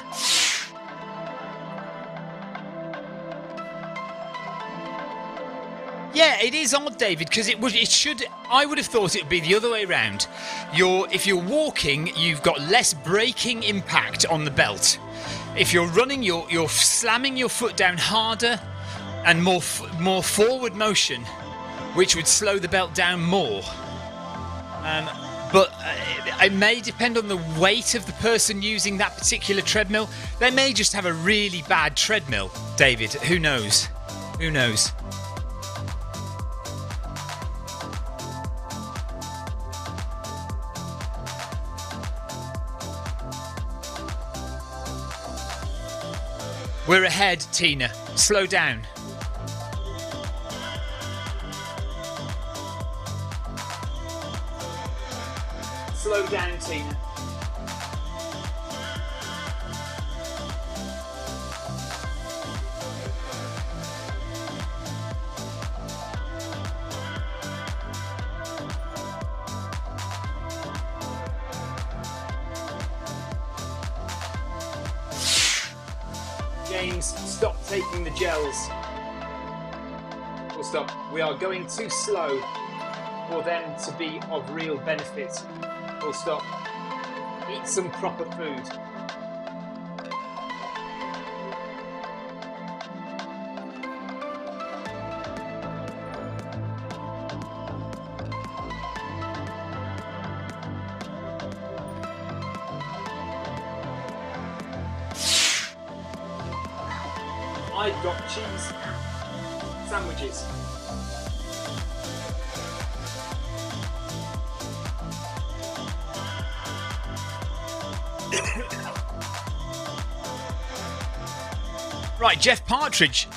Yeah, it is odd, David, because it should. I would have thought it would be the other way around. If you're walking, you've got less braking impact on the belt. If you're running, you're slamming your foot down harder and more forward motion, which would slow the belt down more. But it may depend on the weight of the person using that particular treadmill. They may just have a really bad treadmill, David. Who knows? Who knows? We're ahead, Tina. Slow down. Slow down, Tina. James, stop taking the gels. Full stop. We are going too slow for them to be of real benefit. Full stop. Eat some proper food. I've got cheese sandwiches. Right, Jeff Partridge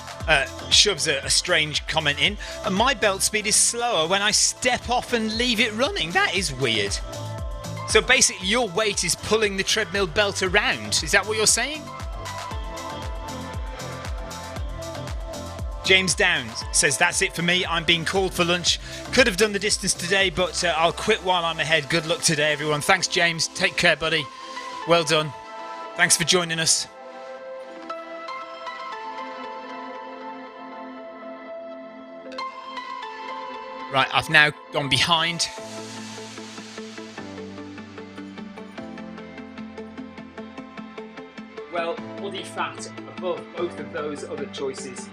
shoves a strange comment in. My belt speed is slower when I step off and leave it running. That is weird. So basically your weight is pulling the treadmill belt around. Is that what you're saying? James Downs says, that's it for me. I'm being called for lunch. Could have done the distance today, but I'll quit while I'm ahead. Good luck today, everyone. Thanks, James. Take care, buddy. Well done. Thanks for joining us. Right, I've now gone behind. Well, body fat above both of those other choices.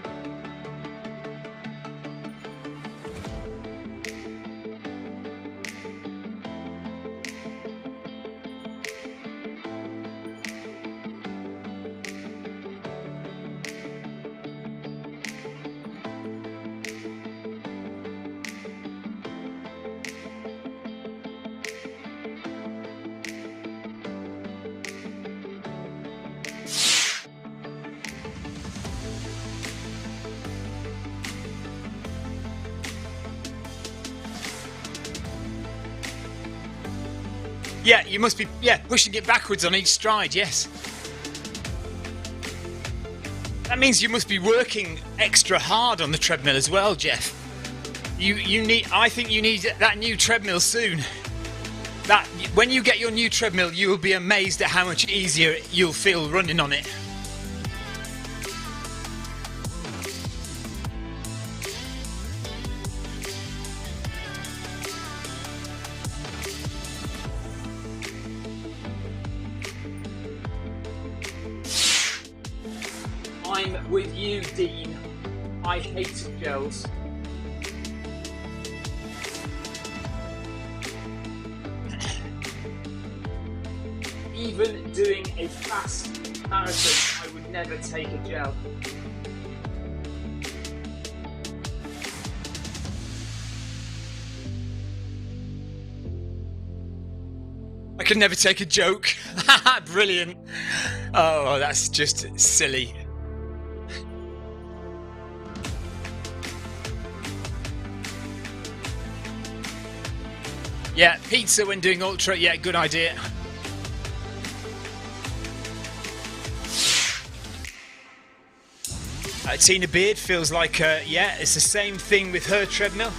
Yeah, you must be, pushing it backwards on each stride, yes. That means you must be working extra hard on the treadmill as well, Jeff. I think you need that new treadmill soon. When you get your new treadmill, you will be amazed at how much easier you'll feel running on it. I'm with you, Dean. I hate gels. even doing a fast marathon, I would never take a gel. I could never take a joke. Brilliant. Oh, that's just silly. Yeah, pizza when doing ultra. Yeah, good idea. Tina Beard feels like, yeah, it's the same thing with her treadmill.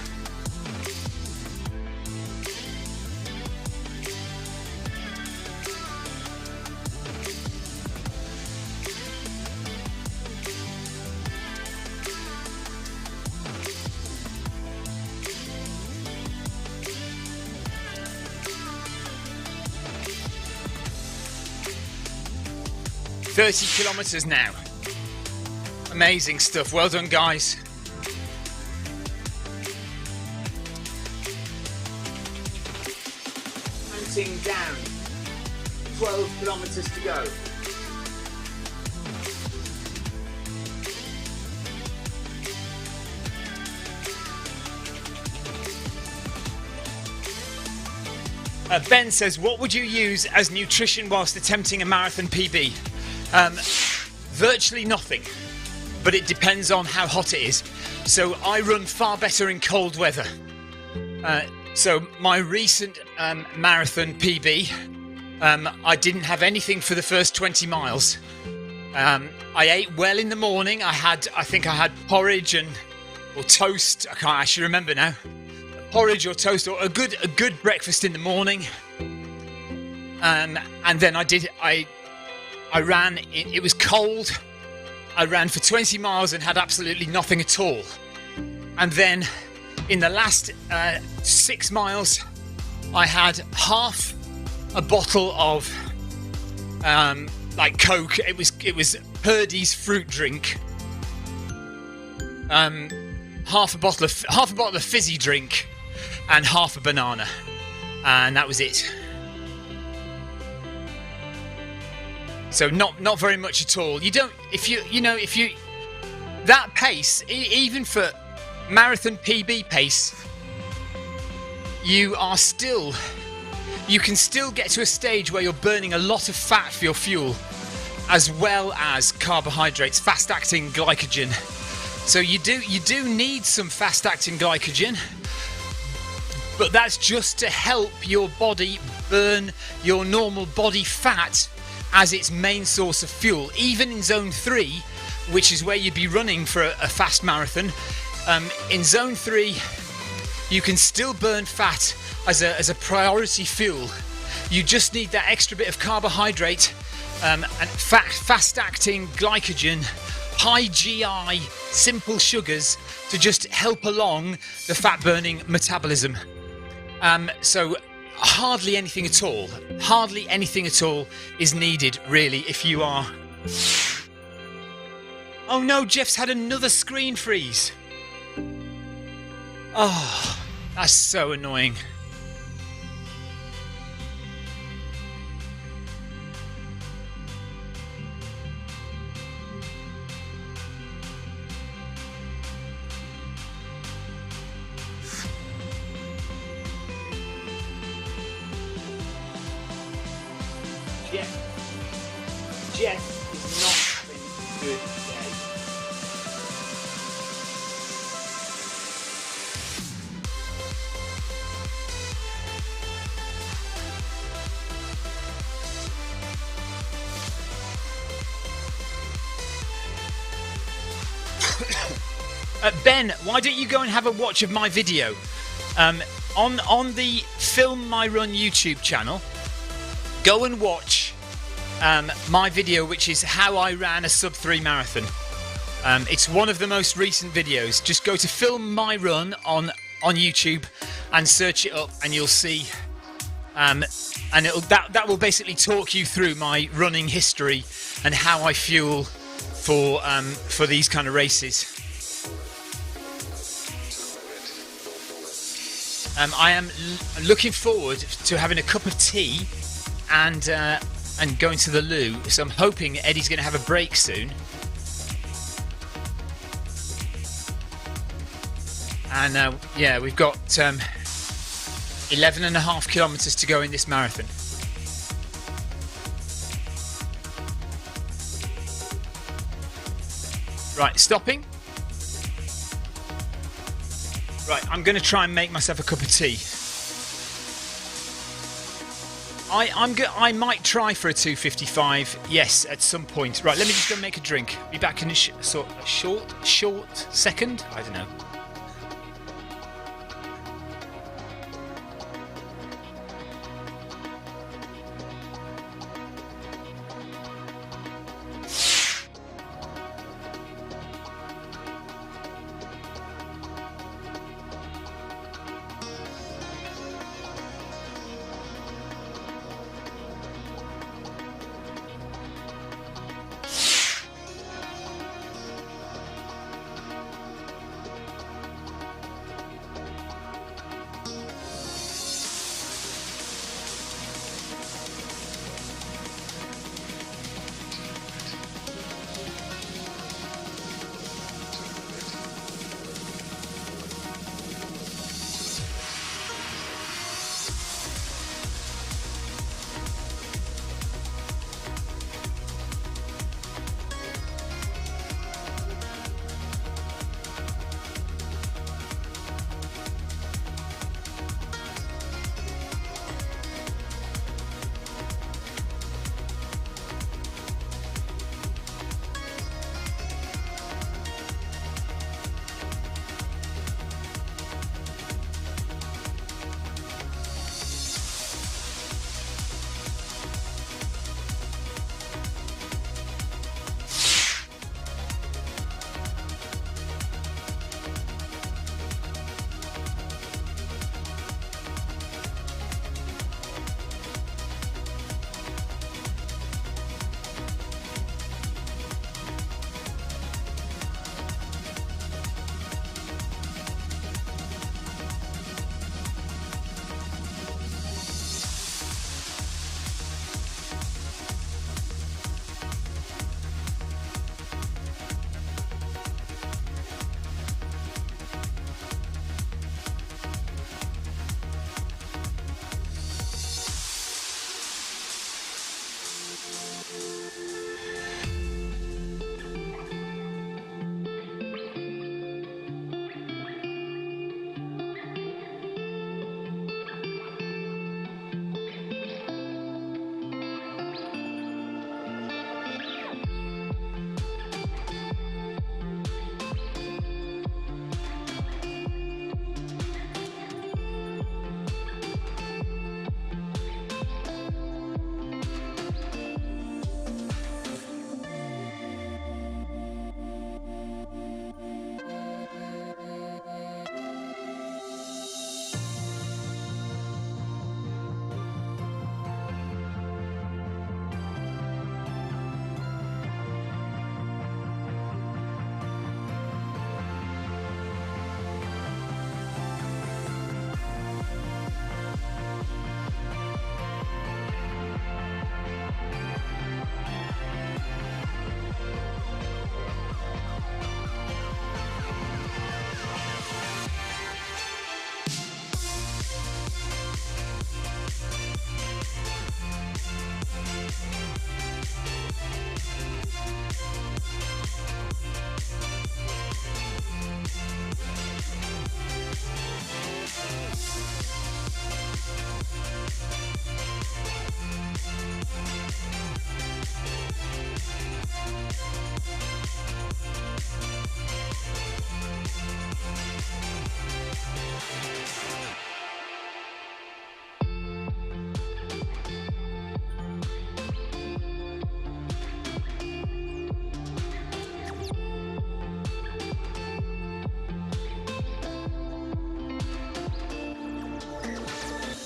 Kilometers now. Amazing stuff. Well done, guys. Counting down. 12 kilometers to go. Ben says, what would you use as nutrition whilst attempting a marathon PB? Virtually nothing, but it depends on how hot it is. So I run far better in cold weather. So my recent marathon PB, I didn't have anything for the first 20 miles. I ate well in the morning. I think I had porridge or toast. I can't actually remember now. Porridge or toast, or a good breakfast in the morning. And then I ran, it was cold, I ran for 20 miles and had absolutely nothing at all. And then in the last 6 miles, I had half a bottle of like Coke. It was Purdy's fruit drink. Half a bottle of fizzy drink and half a banana. And that was it. So not very much at all. You don't, if you that pace, even for marathon PB pace, you can still get to a stage where you're burning a lot of fat for your fuel, as well as carbohydrates, fast-acting glycogen. So you do need some fast-acting glycogen, but that's just to help your body burn your normal body fat as its main source of fuel. Even in zone 3, which is where you'd be running for a fast marathon, in zone 3 you can still burn fat as a priority fuel. You just need that extra bit of carbohydrate and fast-acting glycogen, high GI, simple sugars to just help along the fat-burning metabolism. So hardly anything at all is needed, really, if you are... Oh no, Jeff's had another screen freeze. Oh, that's so annoying. Jeff is not having a good day. Ben, why don't you go and have a watch of my video? On the Film My Run YouTube channel, go and watch my video, which is how I ran a sub 3 marathon. It's one of the most recent videos. Just go to Film My Run on YouTube and search it up, and you'll see. And that will basically talk you through my running history and how I fuel for these kind of races. I am looking forward to having a cup of tea and and going to the loo, so I'm hoping Eddie's going to have a break soon. And yeah, we've got 11.5 kilometres to go in this marathon. Right, stopping. Right, I'm going to try and make myself a cup of tea. I might try for a 2:55, yes, at some point. Right, let me just go make a drink. Be back in a short second. I don't know.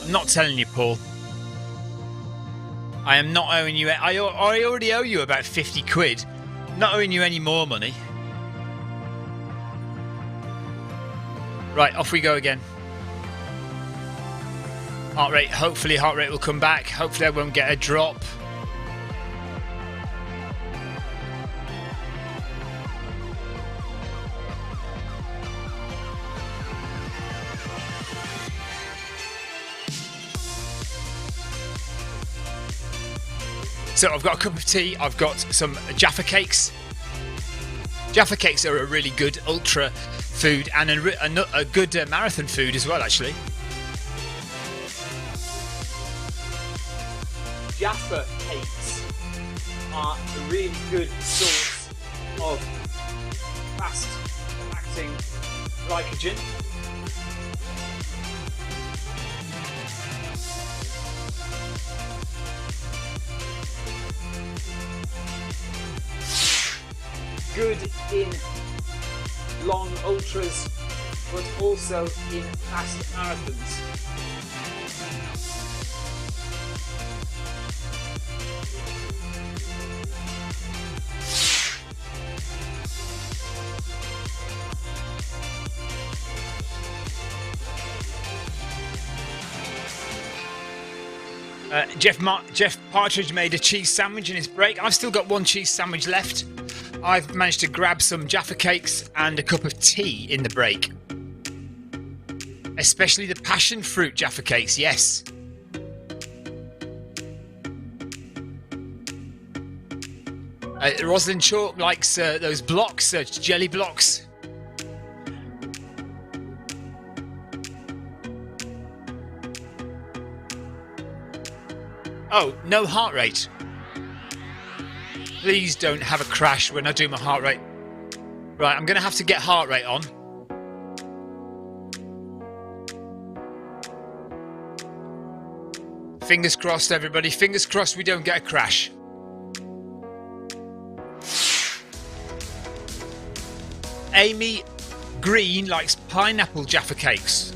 I'm not telling you, Paul. I am not owing you. I already owe you about 50 quid. I'm not owing you any more money. Right, off we go again. Heart rate, hopefully heart rate will come back. Hopefully I won't get a drop. So I've got a cup of tea, I've got some Jaffa cakes. Jaffa cakes are a really good ultra food and a good marathon food as well, actually. Jaffa cakes are a really good source of fast-acting glycogen. Good in long ultras, but also in fast marathons. Jeff Partridge made a cheese sandwich in his break. I've still got one cheese sandwich left. I've managed to grab some Jaffa cakes and a cup of tea in the break. Especially the passion fruit Jaffa cakes, yes. Rosalind Chalk likes those blocks, jelly blocks. Oh, no heart rate. Please don't have a crash when I do my heart rate. Right, I'm going to have to get heart rate on. Fingers crossed, everybody. Fingers crossed we don't get a crash. Amy Green likes pineapple Jaffa cakes.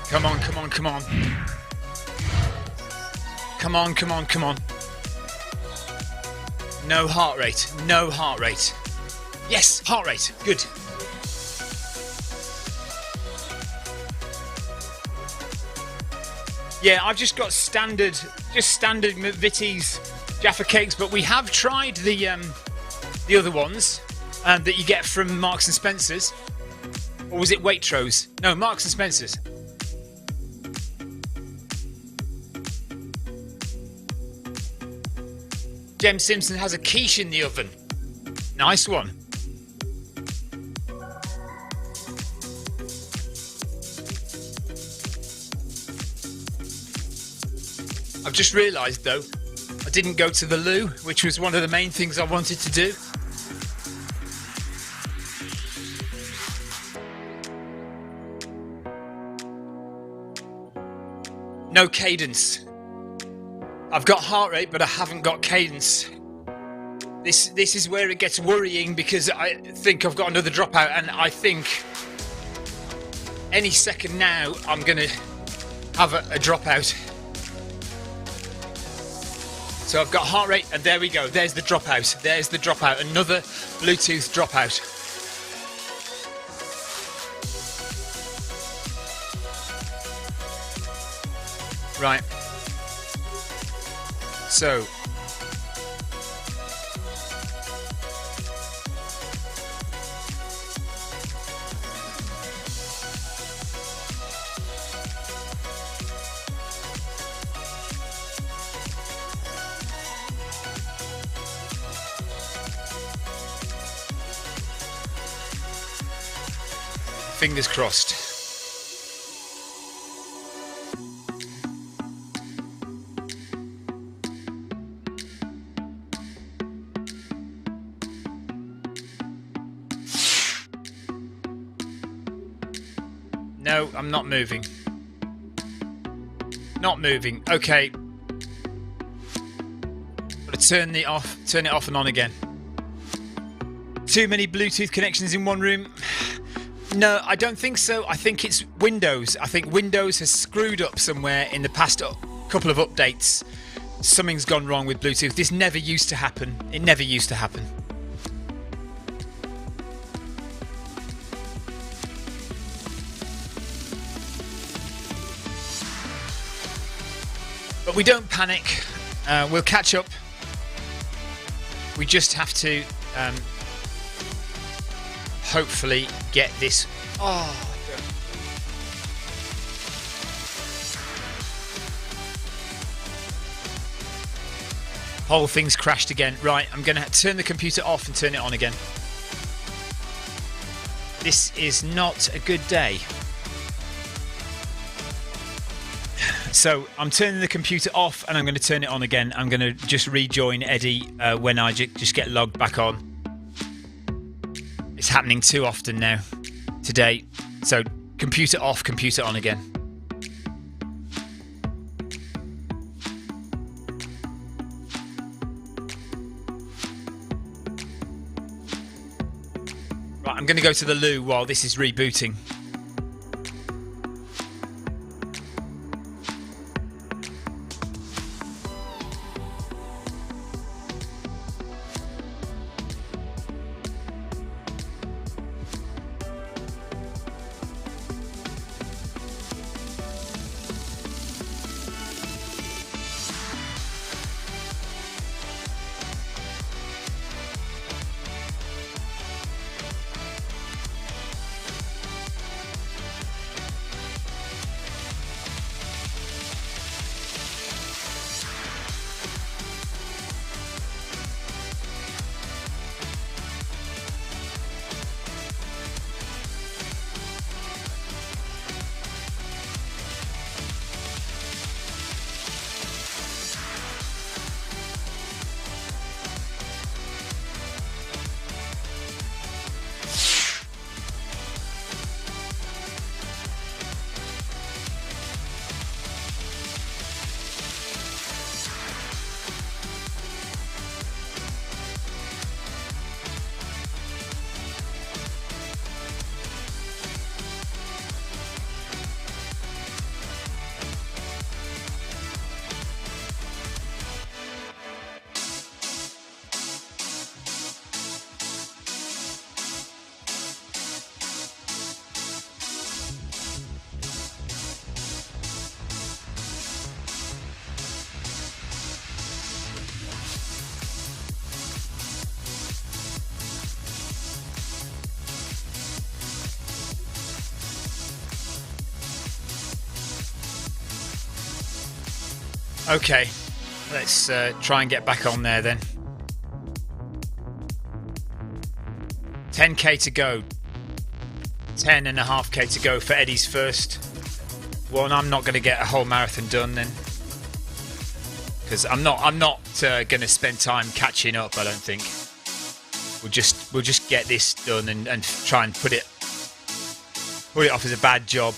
Come on, come on, come on. Come on, come on, come on. No heart rate, no heart rate. Yes, heart rate, good. Yeah, I've just got standard Vitties Jaffa cakes, but we have tried the other ones that you get from Marks and Spencer's. Or was it Waitrose? No, Marks and Spencer's. Jem Simpson has a quiche in the oven. Nice one. I've just realised though, I didn't go to the loo, which was one of the main things I wanted to do. No cadence. I've got heart rate, but I haven't got cadence. This is where it gets worrying because I think I've got another dropout, and I think any second now I'm going to have a dropout. So I've got heart rate, and there we go. There's the dropout. There's the dropout. Another Bluetooth dropout. Right. So, fingers crossed. No, I'm not moving. Not moving. Okay. Gotta turn it off and on again. Too many Bluetooth connections in one room. No, I don't think so. I think it's Windows. I think Windows has screwed up somewhere in the past couple of updates. Something's gone wrong with Bluetooth. This never used to happen. It never used to happen. But we don't panic. We'll catch up. we just have to hopefully get this. Whole thing's crashed again. Right, I'm going to turn the computer off and turn it on again. This is not a good day. So I'm turning the computer off and I'm going to turn it on again. I'm going to just rejoin Eddie when I just get logged back on. It's happening too often now today. So computer off, computer on again. Right, I'm going to go to the loo while this is rebooting. Okay, let's try and get back on there then. 10k to go. 10.5k to go for Eddie's first one. I'm not going to get a whole marathon done then, because I'm not going to spend time catching up. I don't think. We'll just get this done and try and put it off as a bad job.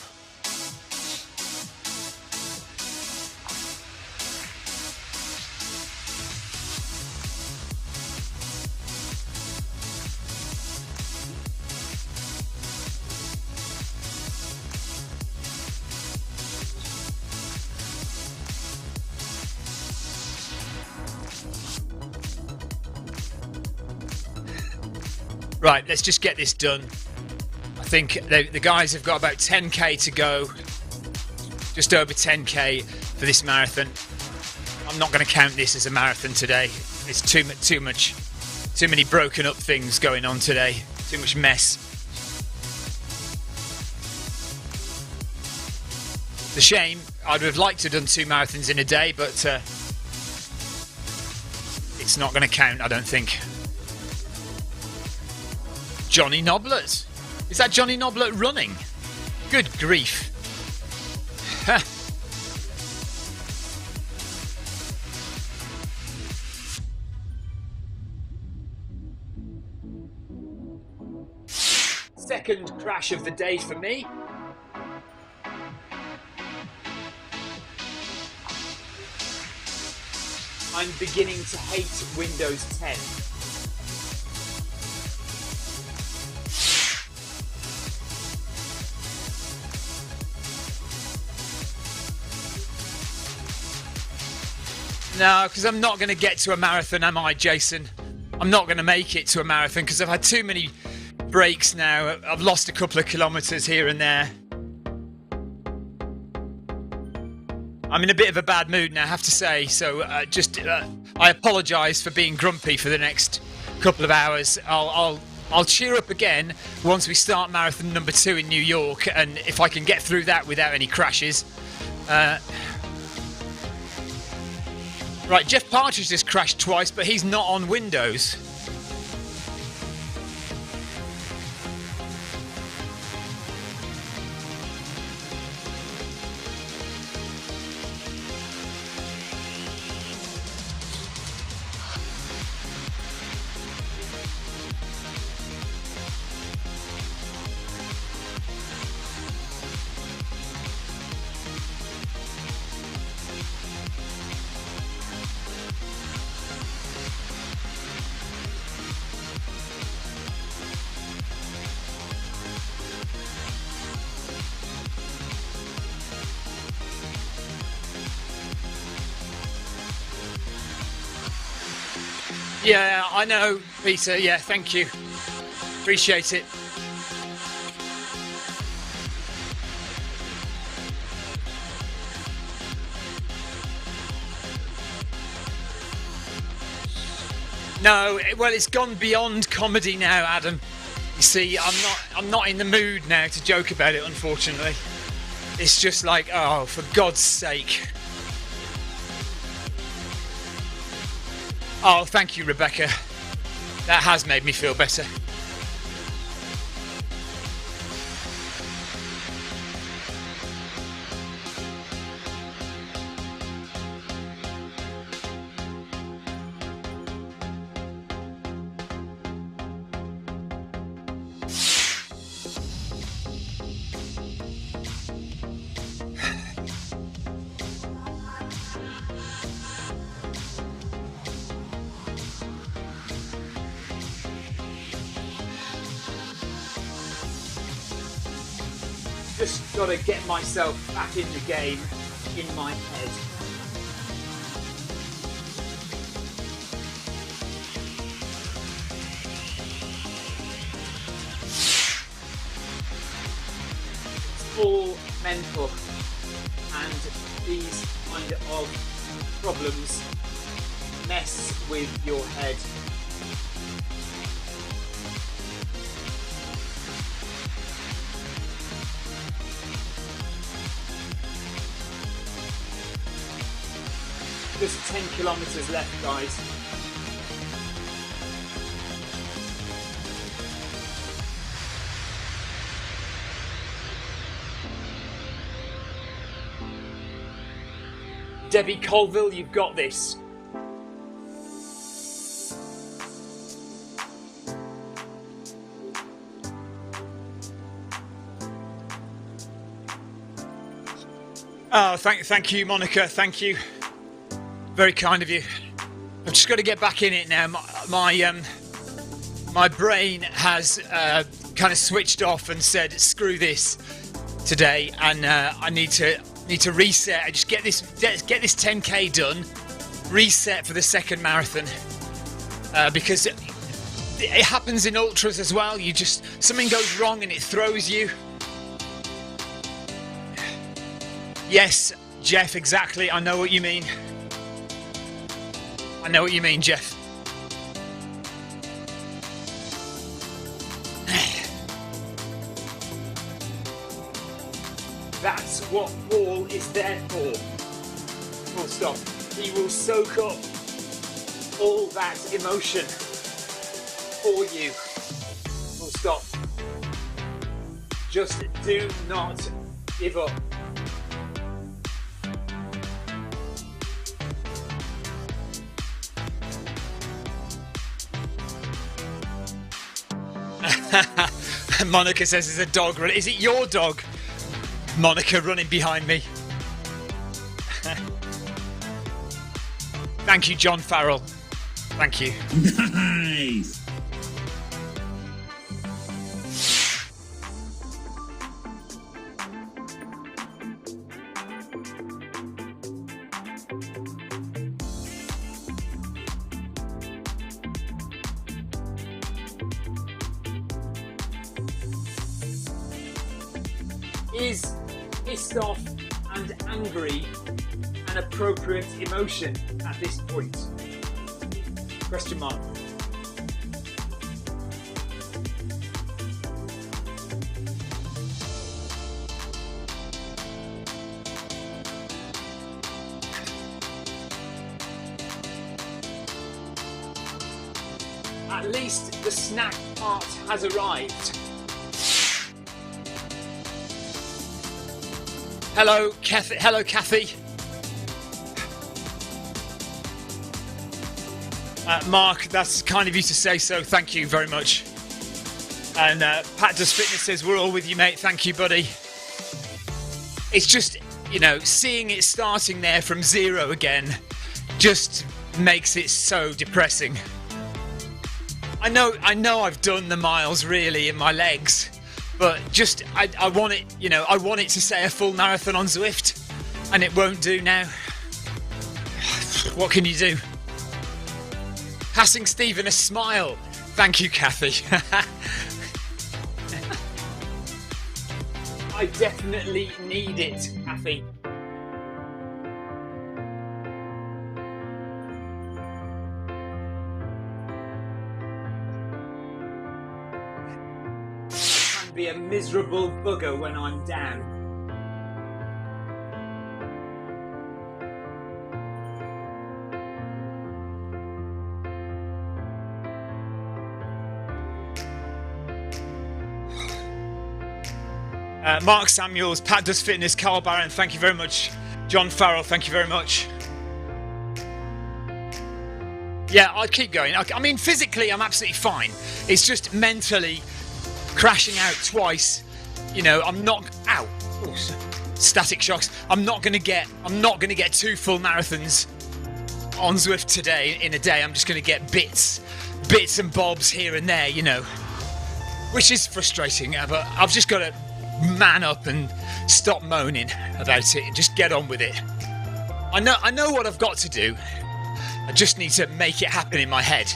Right, let's just get this done. I think the guys have got about 10k to go. Just over 10k for this marathon. I'm not going to count this as a marathon today. It's too many broken up things going on today. Too much mess. It's a shame. I'd have liked to have done 2 marathons in a day, but it's not going to count, I don't think. Johnny Noblett. Is that Johnny Noblett running? Good grief. Second crash of the day for me. I'm beginning to hate Windows 10. No, because I'm not going to get to a marathon, am I, Jason? I'm not going to make it to a marathon because I've had too many breaks now. I've lost a couple of kilometres here and there. I'm in a bit of a bad mood now, I have to say. So just I apologise for being grumpy for the next couple of hours. I'll cheer up again once we start marathon number 2 in New York, and if I can get through that without any crashes. Right, Jeff Partridge just crashed twice, but he's not on Windows. Yeah, I know, Peter. Yeah, thank you. Appreciate it. No, well, it's gone beyond comedy now, Adam. You see, I'm not in the mood now to joke about it, unfortunately. It's just like, oh, for God's sake. Oh, thank you, Rebecca. That has made me feel better. Just got to get myself back in the game in my head. It's all mental, and these kind of problems mess with your head. Just 10 kilometres left, guys. Debbie Colville, you've got this. Oh, thank you, Monica. Thank you. Very kind of you. I've just got to get back in it now. My brain has kind of switched off and said, "Screw this" today, and I need to reset. I just get this 10k done, reset for the second marathon, because it happens in ultras as well. Something goes wrong and it throws you. Yes, Jeff, exactly. I know what you mean. I know what you mean, Jeff. That's what Paul is there for. Full stop. He will soak up all that emotion for you. Full stop. Just do not give up. Monica says it's a dog run. Is it your dog, Monica, running behind me? Thank you, John Farrell. Thank you. Nice. Is pissed off and angry an appropriate emotion at this point? Question mark. At least the snack part has arrived. Hello, Kathy. Hello, Kathy. Mark, that's kind of you to say so. Thank you very much. And Pat Does Fitness says, we're all with you, mate. Thank you, buddy. It's just, you know, seeing it starting there from zero again just makes it so depressing. I know I've done the miles really in my legs, but just I want it, you know, I want it to say a full marathon on Zwift, and it won't do now. What can you do? Passing Stephen a smile. Thank you, Kathy. I definitely need it, Kathy. Be a miserable bugger when I'm down. Mark Samuels, Pat Does Fitness, Carl Barron, thank you very much. John Farrell, thank you very much. Yeah, I'd keep going. I mean, physically, I'm absolutely fine. It's just mentally crashing out twice. You know, I'm not out. Ooh, static shocks. I'm not gonna get 2 full marathons on Zwift today in a day. I'm just gonna get bits and bobs here and there, you know, which is frustrating. But I've just got to man up and stop moaning about it and just get on with it. I know what I've got to do. I just need to make it happen in my head.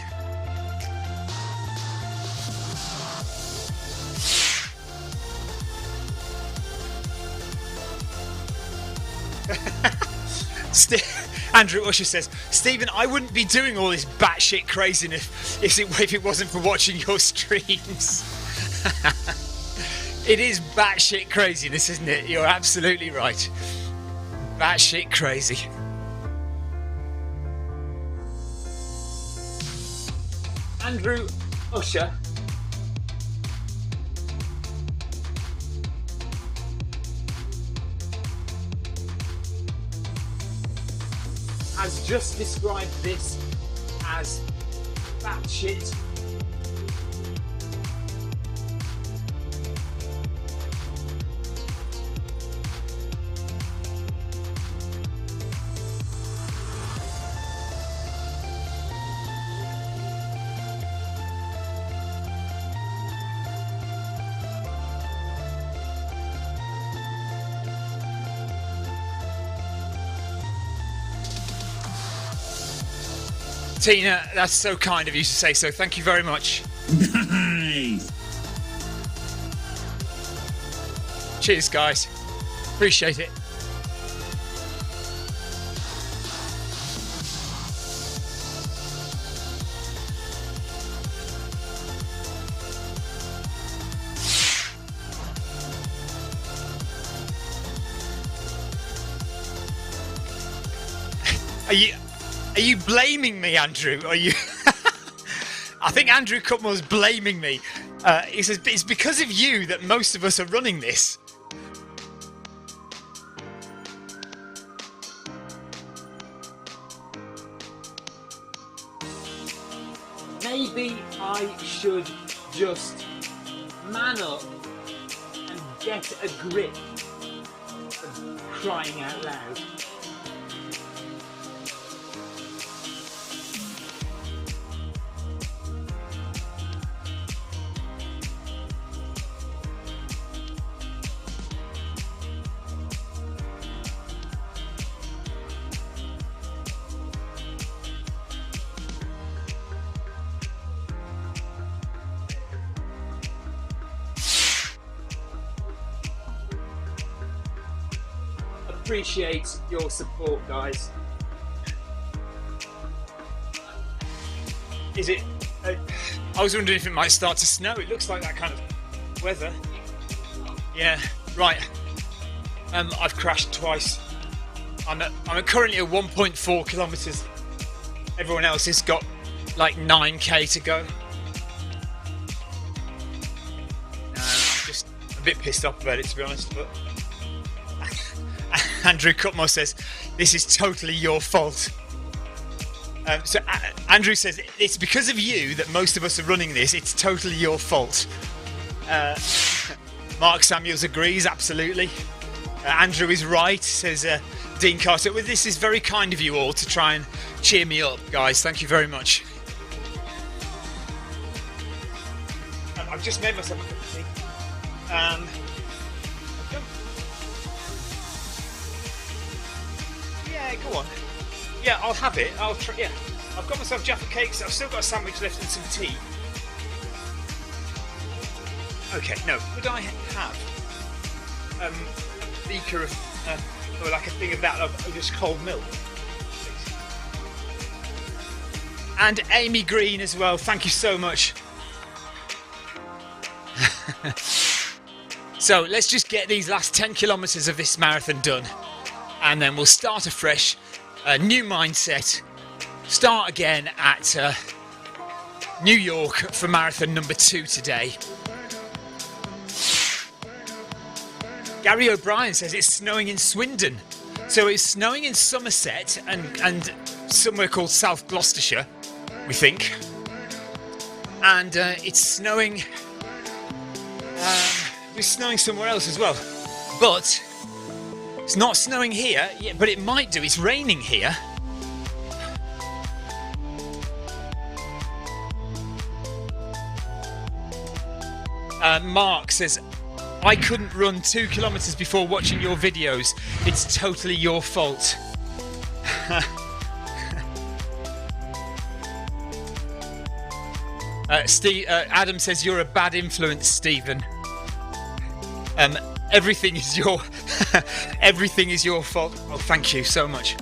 Andrew Usher says, Stephen, I wouldn't be doing all this batshit craziness if it wasn't for watching your streams. It is batshit craziness, isn't it? You're absolutely right. Batshit crazy. Andrew Usher. Has just described this as batshit. Tina, that's so kind of you to say so. Thank you very much. Nice. Cheers, guys. Appreciate it. Are you blaming me, Andrew? Are you? I think Andrew Cutmore's blaming me. He says, it's because of you that most of us are running this. Maybe I should just man up and get a grip, for crying out loud. Appreciate your support, guys. Is it? I was wondering if it might start to snow. It looks like that kind of weather. Yeah, right. I've crashed twice. I'm currently at 1.4 kilometres. Everyone else has got like 9k to go. I'm just a bit pissed off about it, to be honest. But Andrew Cutmore says this is totally your fault. So Andrew says it's because of you that most of us are running this. It's totally your fault. Mark Samuels agrees, absolutely. Andrew is right, says Dean Carter. Well, this is very kind of you all to try and cheer me up, guys. Thank you very much. I've just made myself a cup of tea. Yeah, go on. Yeah, I'll have it. I'll try. Yeah, I've got myself Jaffa cakes. I've still got a sandwich left and some tea. Okay, no. Could I have a beaker of, or like a thing of that, of just cold milk, please? And Amy Green as well. Thank you so much. So let's just get these last 10 kilometres of this marathon done, and then we'll start afresh. A new mindset. Start again at New York for marathon number 2 today. Gary O'Brien says it's snowing in Swindon. So it's snowing in Somerset and somewhere called South Gloucestershire, we think. And it's snowing. It's snowing somewhere else as well. But it's not snowing here, yeah, but it might do. It's raining here. Mark says, I couldn't run 2 kilometres before watching your videos. It's totally your fault. Adam says, you're a bad influence, Stephen. Everything is your everything is your fault. Oh, thank you so much.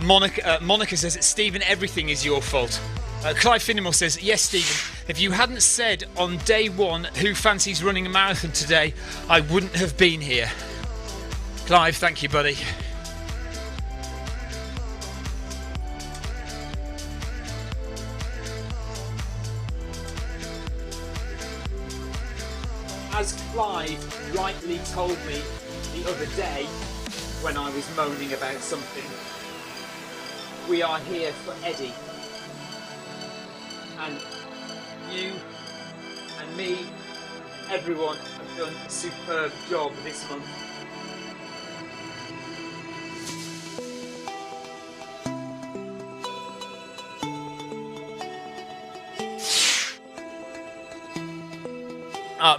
Monica says, Stephen, everything is your fault. Clive Finnemore says, yes, Stephen, if you hadn't said on day 1 who fancies running a marathon today, I wouldn't have been here. Clive, thank you, buddy. As Clive rightly told me the other day when I was moaning about something, we are here for Eddie. And you and me, everyone have done a superb job this month.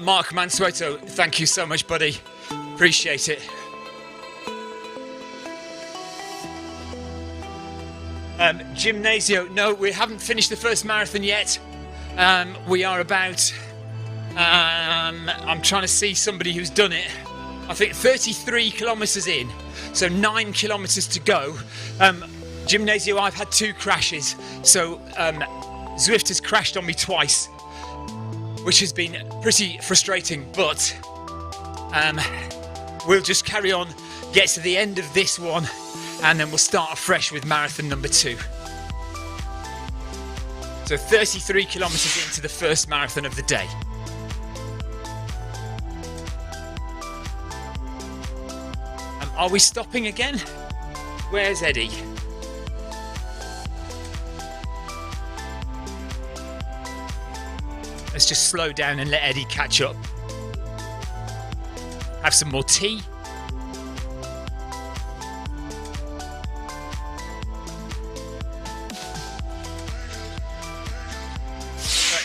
Mark Mansueto, thank you so much, buddy. Appreciate it. Gymnasio, no, we haven't finished the first marathon yet. We are about, I'm trying to see somebody who's done it. I think 33 kilometres in, so 9 kilometres to go. Gymnasio, I've had 2 crashes, so Zwift has crashed on me twice, which has been pretty frustrating, but we'll just carry on, get to the end of this one, and then we'll start afresh with marathon number 2. So 33 kilometres into the first marathon of the day. Are we stopping again? Where's Eddie? Let's just slow down and let Eddie catch up. Have some more tea.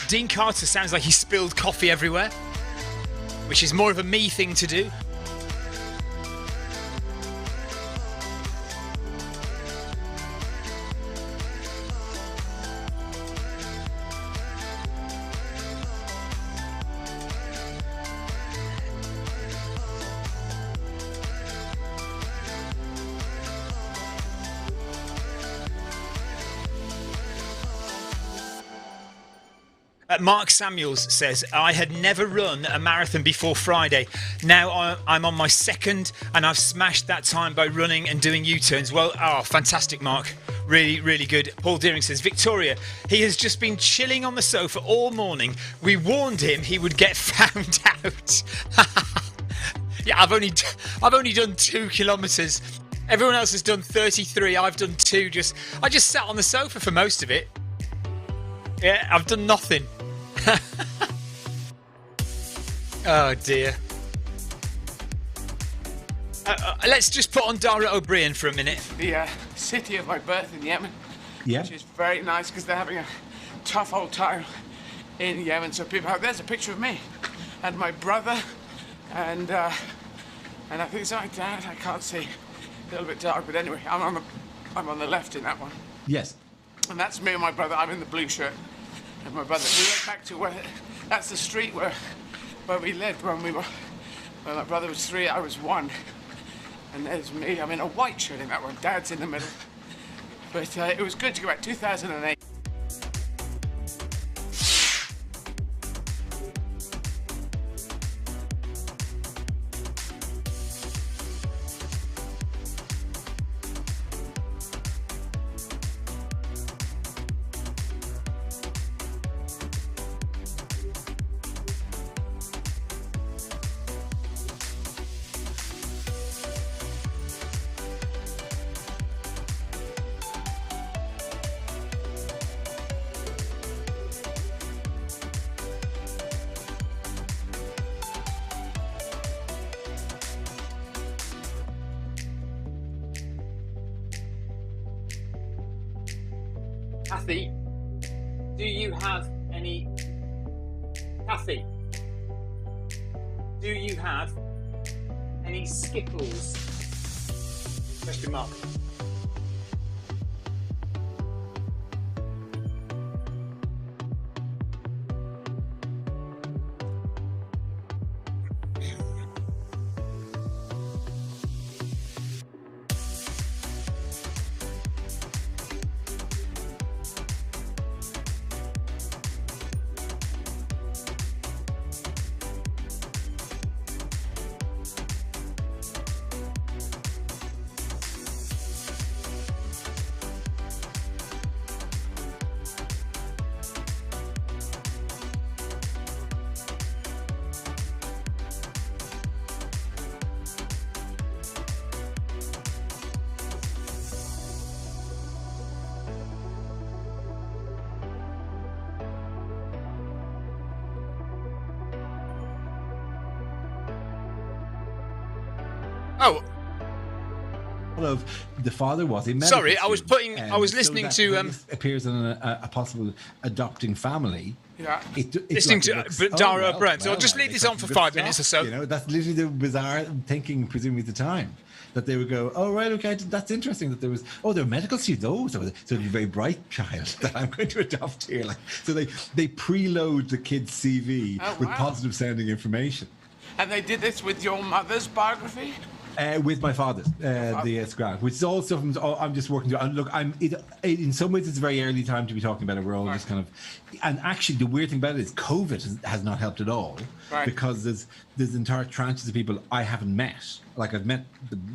Dean Carter sounds like he spilled coffee everywhere, which is more of a me thing to do. Mark Samuels says, I had never run a marathon before Friday. Now I'm on my second and I've smashed that time by running and doing U-turns. Well, fantastic, Mark. Really, really good. Paul Deering says, Victoria, he has just been chilling on the sofa all morning. We warned him he would get found out. Yeah, I've only done 2 kilometres. Everyone else has done 33. I've done 2. I just sat on the sofa for most of it. Yeah, I've done nothing. Oh dear. Let's just put on Dara O'Brien for a minute. The city of my birth in Yemen. Yeah. Which is very nice because they're having a tough old time in Yemen. So people have, there's a picture of me and my brother and I think it's my dad. I can't see. A little bit dark, but anyway, I'm on the left in that one. Yes. And that's me and my brother. I'm in the blue shirt. And my brother. We went back to where. That's the street where we lived when my brother was 3, I was 1. And there's me. I'm in a white shirt in that one. Dad's in the middle. But it was good to go back. 2008. Kathy, do you have any... Kathy, do you have any Skittles? Question mark. Oh, Of the father was in medical sorry, I was student, listening so that to this appears in a possible adopting family. Yeah. listening to Dara O'Brien. So I'll just leave this on for 5 minutes or so. You know, that's literally the bizarre thinking, presumably at the time, that they would go, "Oh right, okay, that's interesting." That there was, they're medical students. Oh, so it's a very bright child that I'm going to adopt here. Like, so they preload the kid's CV with positive sounding information. And they did this with your mother's biography? With my father's, the Scrap, which is all stuff I'm just working through. And look, in some ways it's a very early time to be talking about it. We're all just kind of, and actually the weird thing about it is COVID has not helped at all, because there's entire tranches of people I haven't met. Like I've met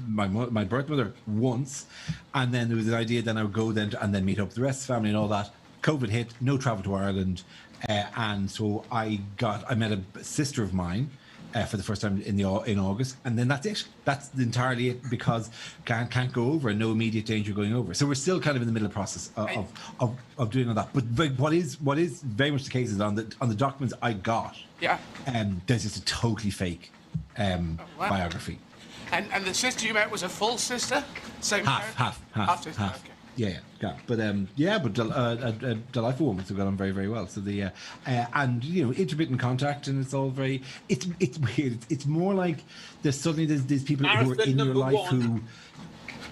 my birth mother once, and then there was an idea then I would go then and then meet up with the rest of the family and all that. COVID hit, no travel to Ireland, and so I met a sister of mine. For the first time in August, and then that's it. That's entirely it, because can't go over, and no immediate danger going over. So we're still kind of in the middle of the process of doing all that. But what is very much the case is on the documents I got. Yeah. There's just a totally fake biography. And the sister you met was a full sister? Same half. Sister. Okay. Yeah. But a delightful woman, so got on very, very well. So and intermittent contact, and it's all very. It's weird. It's more like there's these people who are in your life who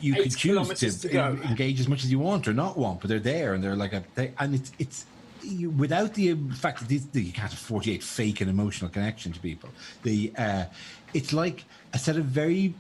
you can choose to engage as much as you want or not want, but they're there and they're like it's without the fact that you can't have 48 fake and emotional connection to people. It's like a set of very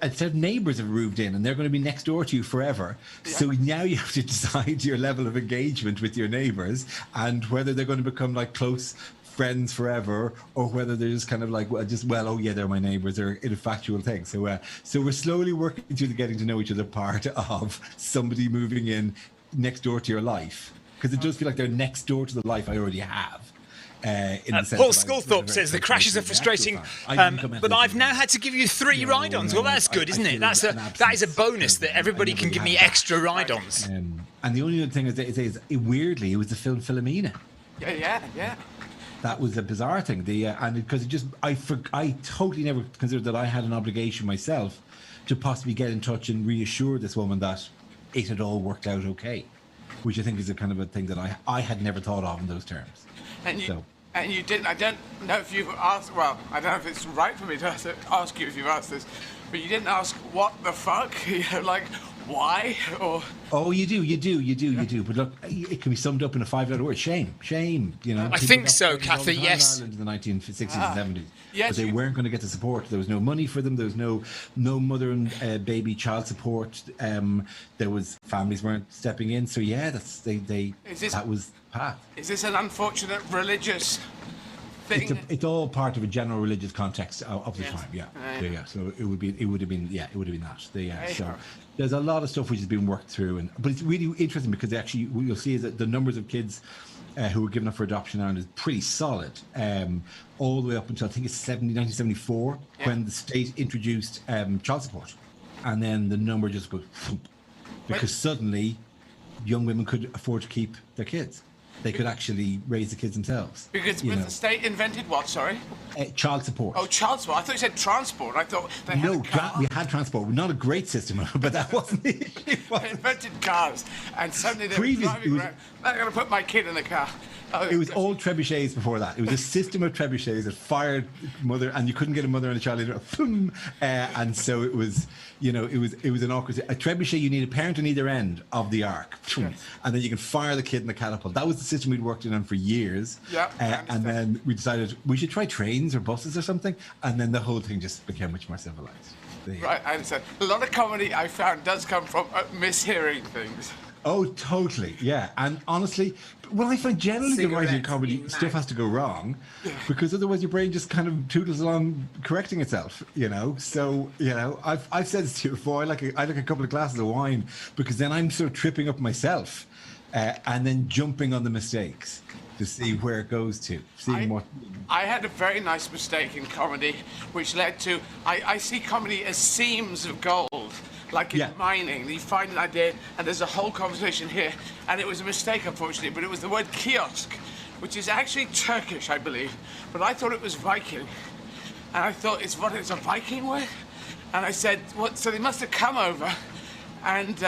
instead, neighbours have moved in and they're going to be next door to you forever. Yeah. So now you have to decide your level of engagement with your neighbours and whether they're going to become like close friends forever, or whether they're just kind of like, oh yeah, they're my neighbours, they're in a factual thing. So we're slowly working through the getting to know each other part of somebody moving in next door to your life, because it does feel like they're next door to the life I already have. Paul Sculthorpe says the crashes are frustrating, but I've now had to give you 3 ride-ons. Well, that's good, isn't it? That is a bonus that everybody can give me extra ride-ons. And the only other thing is weirdly, it was the film Philomena. Yeah. That was a bizarre thing. And because I totally never considered that I had an obligation myself to possibly get in touch and reassure this woman that it had all worked out okay, which I think is a kind of a thing that I had never thought of in those terms. And you didn't. I don't know if you've asked. Well, I don't know if it's right for me to ask you if you've asked this, but you didn't ask what the fuck, like why or. Oh, you do. But look, it can be summed up in a 5-letter word: shame. I think so, Kathy. Yes. In the 1960s and 70s, yes, but they weren't going to get the support. There was no money for them. There was no mother and baby child support. There was families weren't stepping in. So yeah, that was path. Is this an unfortunate religious thing? It's all part of a general religious context of the time. Yeah. So it would have been that. So there's a lot of stuff which has been worked through, but it's really interesting because actually what you'll see is that the numbers of kids who were given up for adoption now is pretty solid, all the way up until I think it's 1974 when the state introduced child support, and then the number just goes because suddenly young women could afford to keep their kids. They could actually raise the kids themselves. Because the state invented what, sorry? Child support. Oh, child support. I thought you said transport. I thought they had a car. We had transport. Not a great system, but that wasn't the issue. They invented cars, and suddenly they were driving around. I'm going to put my kid in the car. It was all trebuchets before that. It was a system of trebuchets that fired mother, and you couldn't get a mother and a child in. And so it was, it was an awkward. A trebuchet, you need a parent on either end of the arc, and then you can fire the kid in the catapult. That was the system we'd worked on for years. Yeah. And then we decided we should try trains or buses or something, and then the whole thing just became much more civilized. Right, I understand. A lot of comedy I found does come from mishearing things. Oh, totally, yeah. And honestly, I find generally the writing comedy stuff has to go wrong, because otherwise your brain just kind of tootles along correcting itself, So, I've said this to you before. I like a couple of glasses of wine because then I'm sort of tripping up myself, and then jumping on the mistakes to see where it goes to. I had a very nice mistake in comedy, which led to I see comedy as seams of gold. Like in mining, you find an idea, and there's a whole conversation here, and it was a mistake, unfortunately, but it was the word kiosk, which is actually Turkish, I believe, but I thought it was Viking, and I thought it's a Viking word, and I said, what? So they must have come over and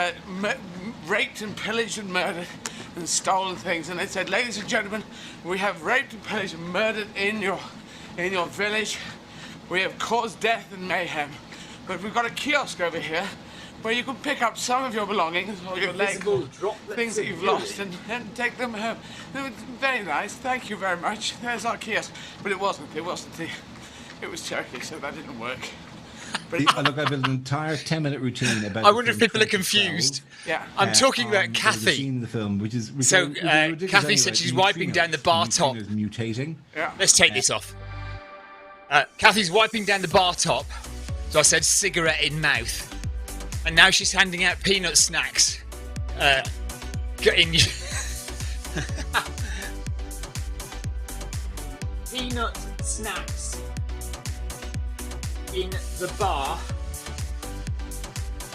raped and pillaged and murdered and stolen things, and they said, ladies and gentlemen, we have raped and pillaged and murdered in your village. We have caused death and mayhem, but we've got a kiosk over here where you can pick up some of your belongings or your legs, things that you've lost, and take them home. It was very nice. Thank you very much. There's our kiosk. But it wasn't. It was Turkey, so that didn't work. But look, I built an entire 10-minute routine about. I wonder if people are confused. Yeah, I'm talking about Kathy. Scene in the film, which is Kathy said she's wiping down the bar top. Mutating. Yeah. Let's take this off. Kathy's wiping down the bar top. So I said cigarette in mouth. And now she's handing out peanut snacks. Peanut snacks in the bar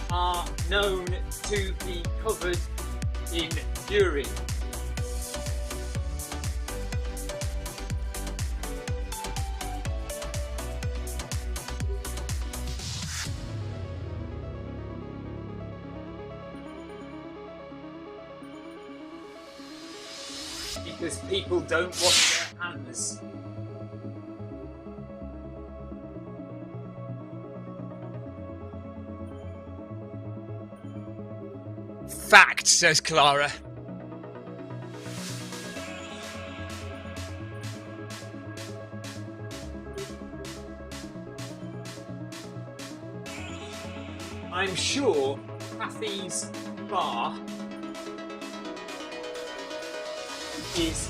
are known to be covered in urine. Because people don't wash their hands. Fact, says Clara. I'm sure Kathy's bar is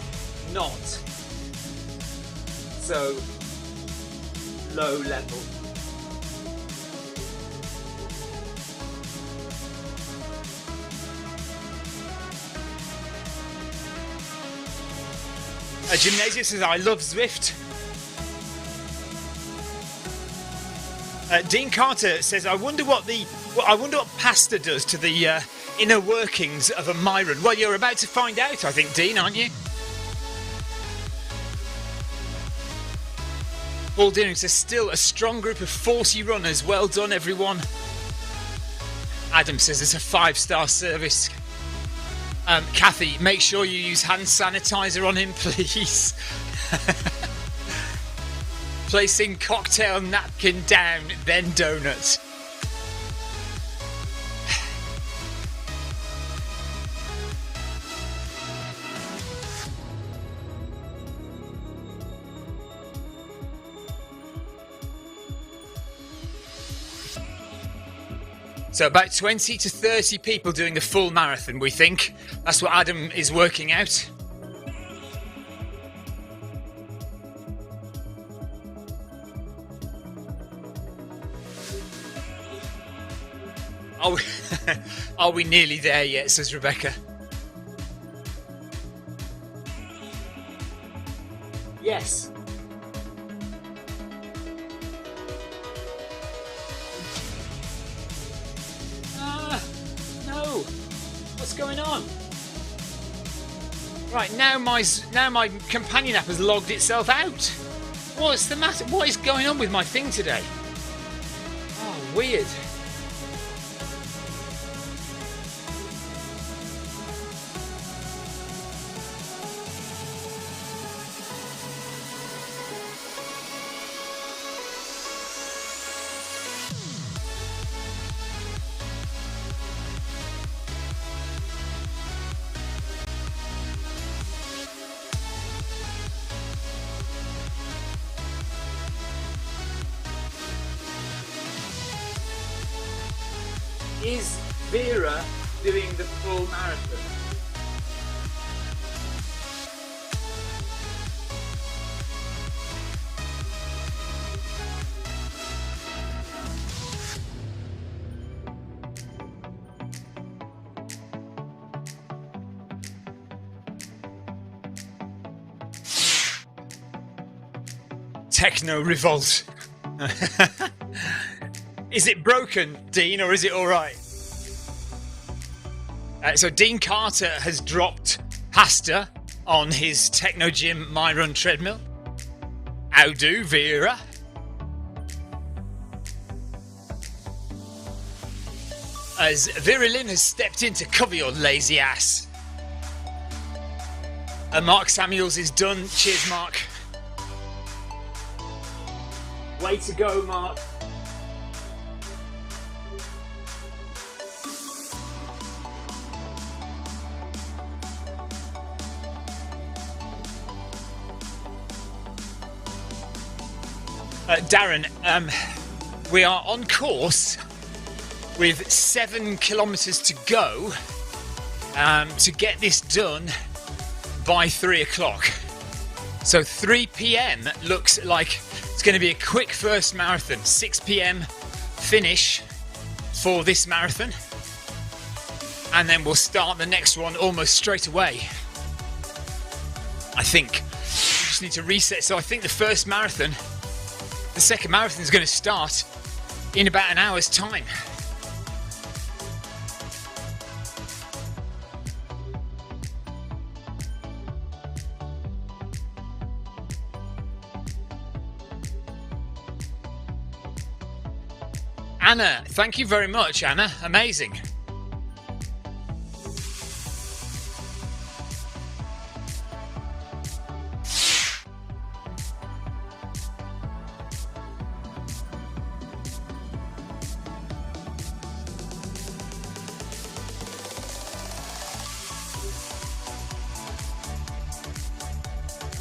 not so low level. Gymnasium says, I love Zwift. Dean Carter says, I wonder what pasta does to the inner workings of a Myron. Well, you're about to find out, I think, Dean, aren't you? Paul Deering says, still a strong group of 40 runners. Well done, everyone. Adam says, it's a 5-star service. Kathy, make sure you use hand sanitizer on him, please. Placing cocktail napkin down, then donut. So about 20 to 30 people doing the full marathon, we think. That's what Adam is working out. Are we nearly there yet, says Rebecca. Yes. No. What's going on? Right, now my companion app has logged itself out. What's the matter? What is going on with my thing today? Oh, weird. Is Vera doing the full marathon? Techno revolt. Is it broken, Dean, or is it all right? So Dean Carter has dropped pasta on his Techno Gym My Run treadmill. How do, Vera? As Vera Lynn has stepped in to cover your lazy ass. And Mark Samuels is done. Cheers, Mark. Way to go, Mark. Darren, we are on course with 7 kilometres to go to get this done by 3 o'clock. So 3 p.m. looks like it's going to be a quick first marathon. 6 p.m. finish for this marathon. And then we'll start the next one almost straight away. I think. We just need to reset. So I think the first marathon, the second marathon is going to start in about an hour's time. Anna, thank you very much, Anna. Amazing.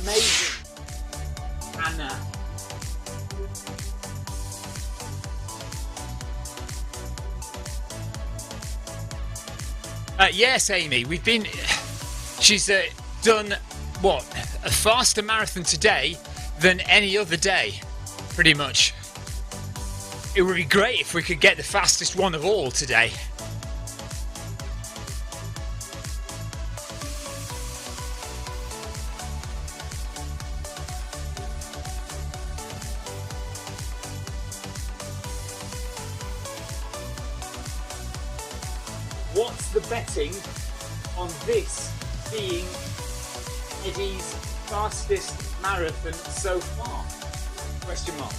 Amazing, Anna. Yes, Amy, she's done, what, a faster marathon today than any other day, pretty much. It would be great if we could get the fastest one of all today. What's the betting on this being Eddie's fastest marathon so far? Question mark.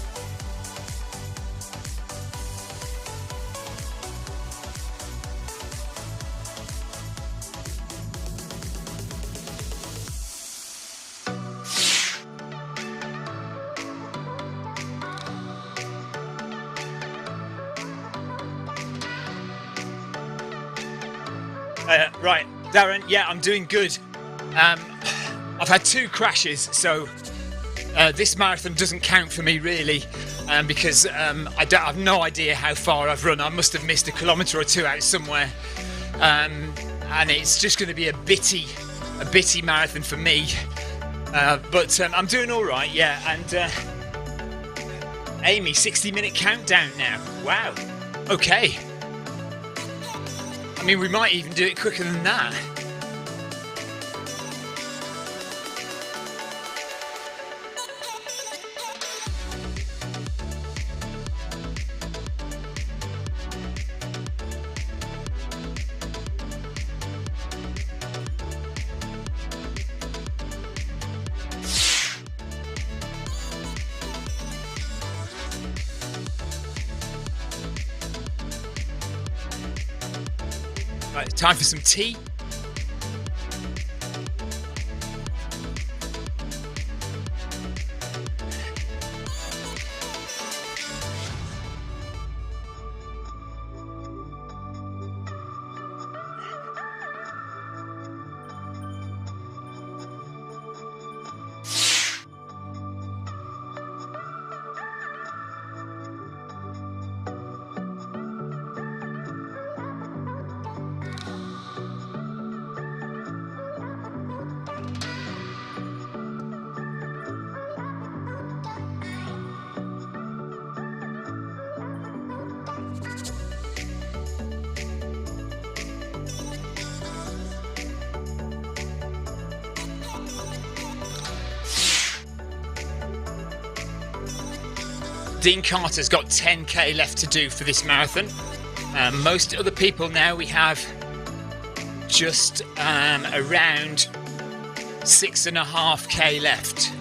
Right, Darren, yeah, I'm doing good. I've had 2 crashes, so this marathon doesn't count for me really, because I have no idea how far I've run. I must have missed a kilometre or 2 out somewhere, and it's just going to be a bitty marathon for me. But I'm doing all right, yeah. And Amy, 60-minute countdown now. Wow. Okay. I mean, we might even do it quicker than that. Right, time for some tea. Dean Carter's got 10k left to do for this marathon. Most other people now, we have just around 6.5k left.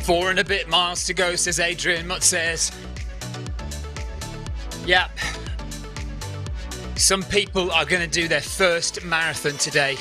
Four and a bit miles to go, says Adrian Mutt says. Yep. Some people are going to do their first marathon today.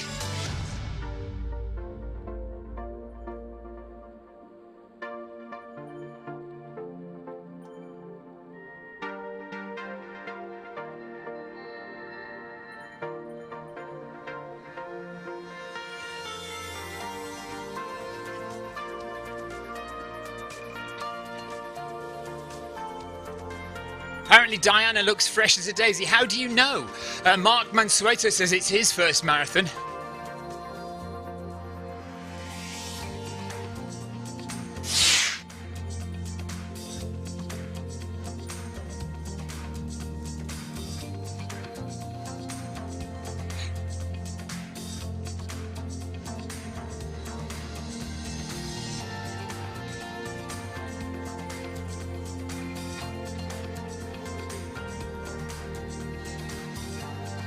Apparently Diana looks fresh as a daisy. How do you know? Mark Mansueto says it's his first marathon.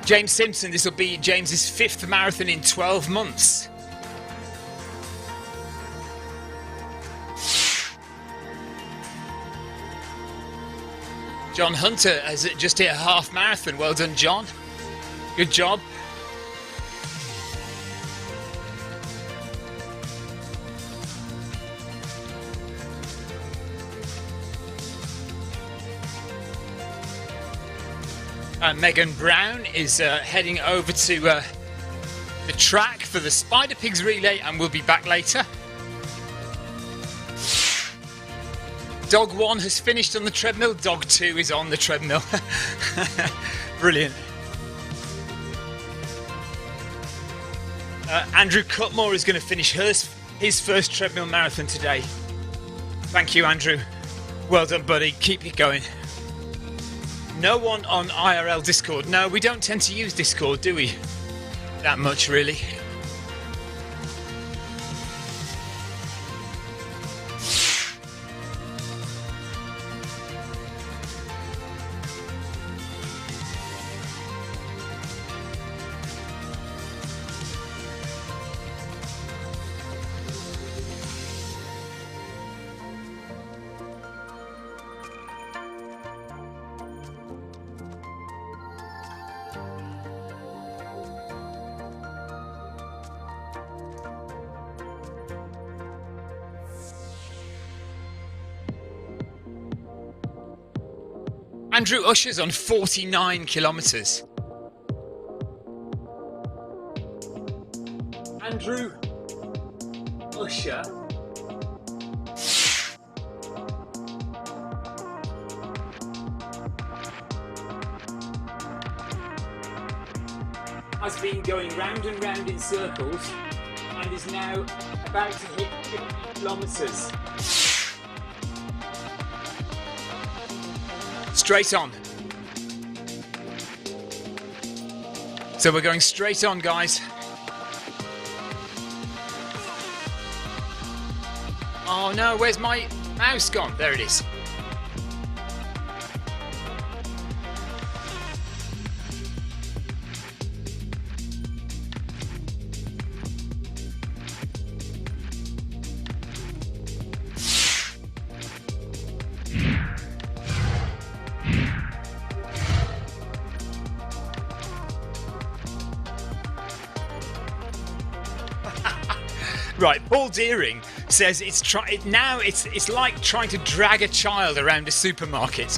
James Simpson, this will be James's 5th marathon in 12 months. John Hunter has just hit a half marathon. Well done, John. Good job. Megan Brown is heading over to the track for the Spider Pigs relay and we'll be back later. Dog 1 has finished on the treadmill. Dog 2 is on the treadmill. Brilliant. Andrew Cutmore is going to finish his first treadmill marathon today. Thank you, Andrew. Well done, buddy. Keep it going. No one on IRL Discord. No, we don't tend to use Discord, do we? That much, really. Andrew Usher's on 49 kilometres. Andrew Usher has been going round and round in circles and is now about to hit 50 kilometres. Straight on. So we're going straight on, guys. Oh no, where's my mouse gone? There it is. Right, Paul Deering says it's like trying to drag a child around a supermarket.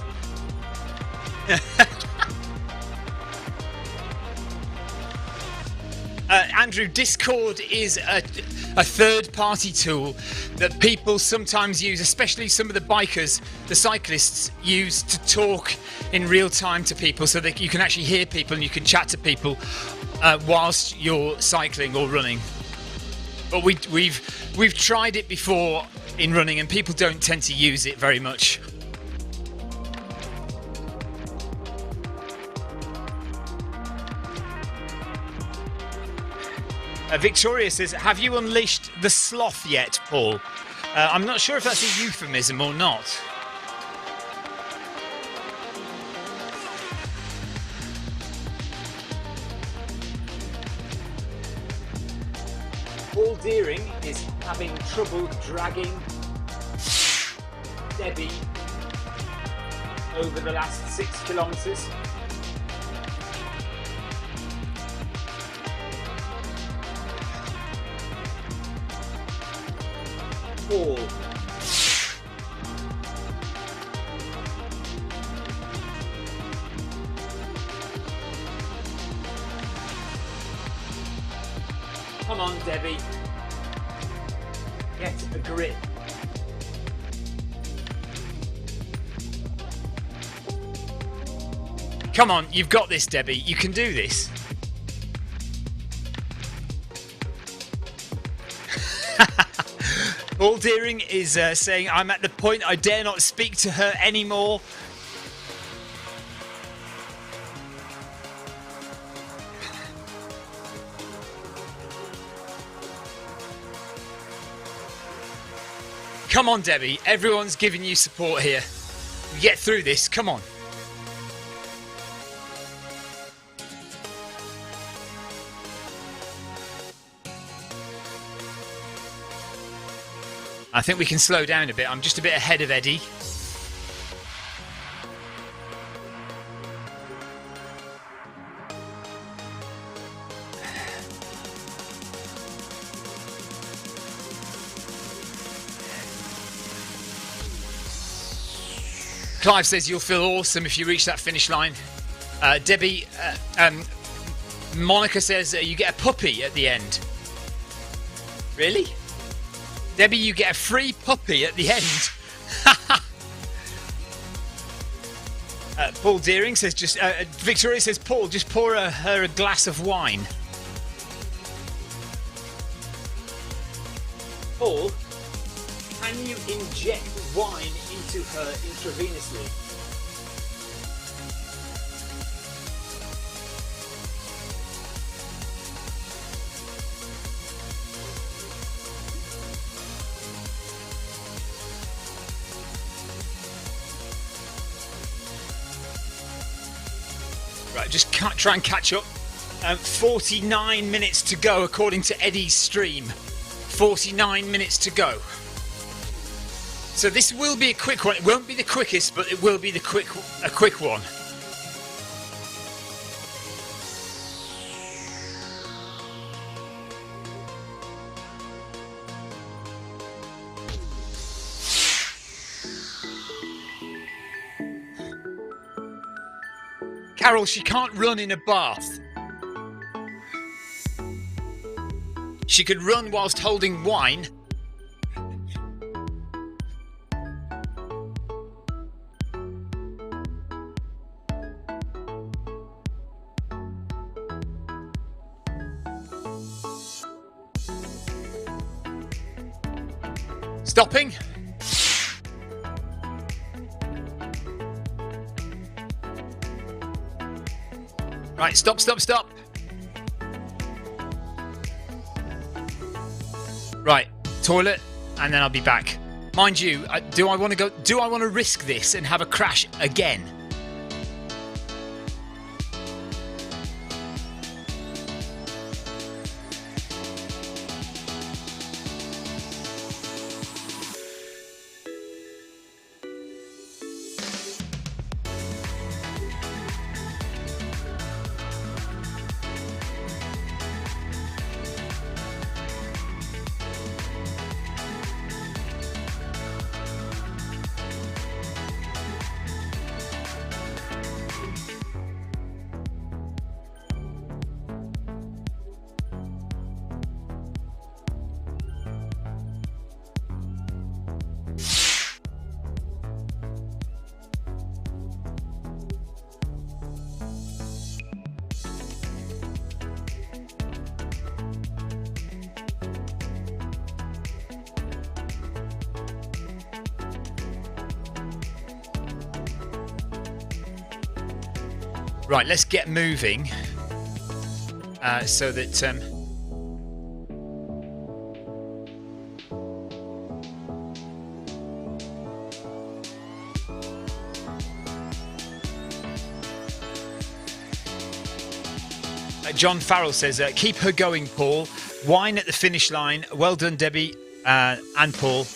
Andrew, Discord is a third-party tool that people sometimes use, especially some of the bikers, the cyclists, use to talk in real time to people so that you can actually hear people and you can chat to people whilst you're cycling or running. But we've tried it before in running and people don't tend to use it very much. Victoria says, have you unleashed the sloth yet, Paul? I'm not sure if that's a euphemism or not. Paul Deering is having trouble dragging Debbie over the last 6 kilometres. Paul. Come on, Debbie. Get a grip. Come on, you've got this, Debbie. You can do this. Paul Deering is saying, I'm at the point I dare not speak to her anymore. Come on, Debbie. Everyone's giving you support here. Get through this. Come on. I think we can slow down a bit. I'm just a bit ahead of Eddie. Clive says you'll feel awesome if you reach that finish line. Debbie, Monica says you get a puppy at the end. Really? Debbie, you get a free puppy at the end. Paul Deering says Victoria says, Paul, just pour her a glass of wine. Paul, can you inject wine into her intravenously? Right, just try and catch up. 49 minutes to go according to Eddie's stream. 49 minutes to go. So this will be a quick one. It won't be the quickest, but it will be a quick one. Carol, she can't run in a bath. She could run whilst holding wine. Stopping. Right, stop. Right, toilet, and then I'll be back. Mind you, do I want to risk this and have a crash again? Right, let's get moving so that John Farrell says, keep her going, Paul. Wine at the finish line. Well done, Debbie and Paul.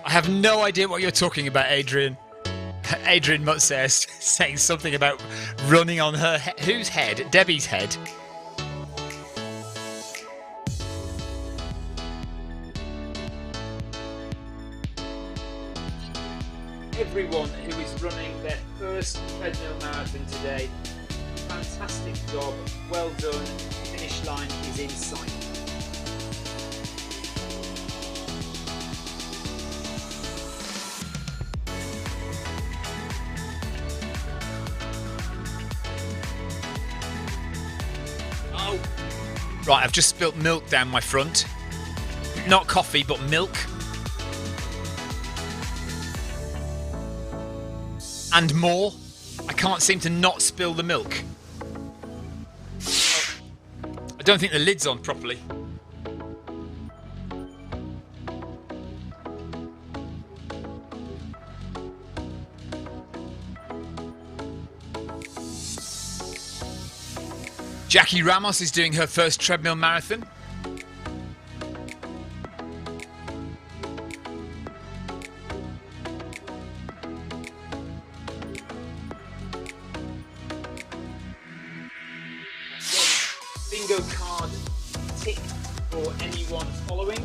I have no idea what you're talking about, Adrian. Adrian Mutt says, saying something about running on her whose head? Debbie's head. Everyone who is running their first treadmill marathon today, fantastic job, well done. Finish line is in sight. Right, I've just spilt milk down my front. Not coffee, but milk. And more. I can't seem to not spill the milk. I don't think the lid's on properly. Jackie Ramos is doing her first treadmill marathon. bingo card tick for anyone following.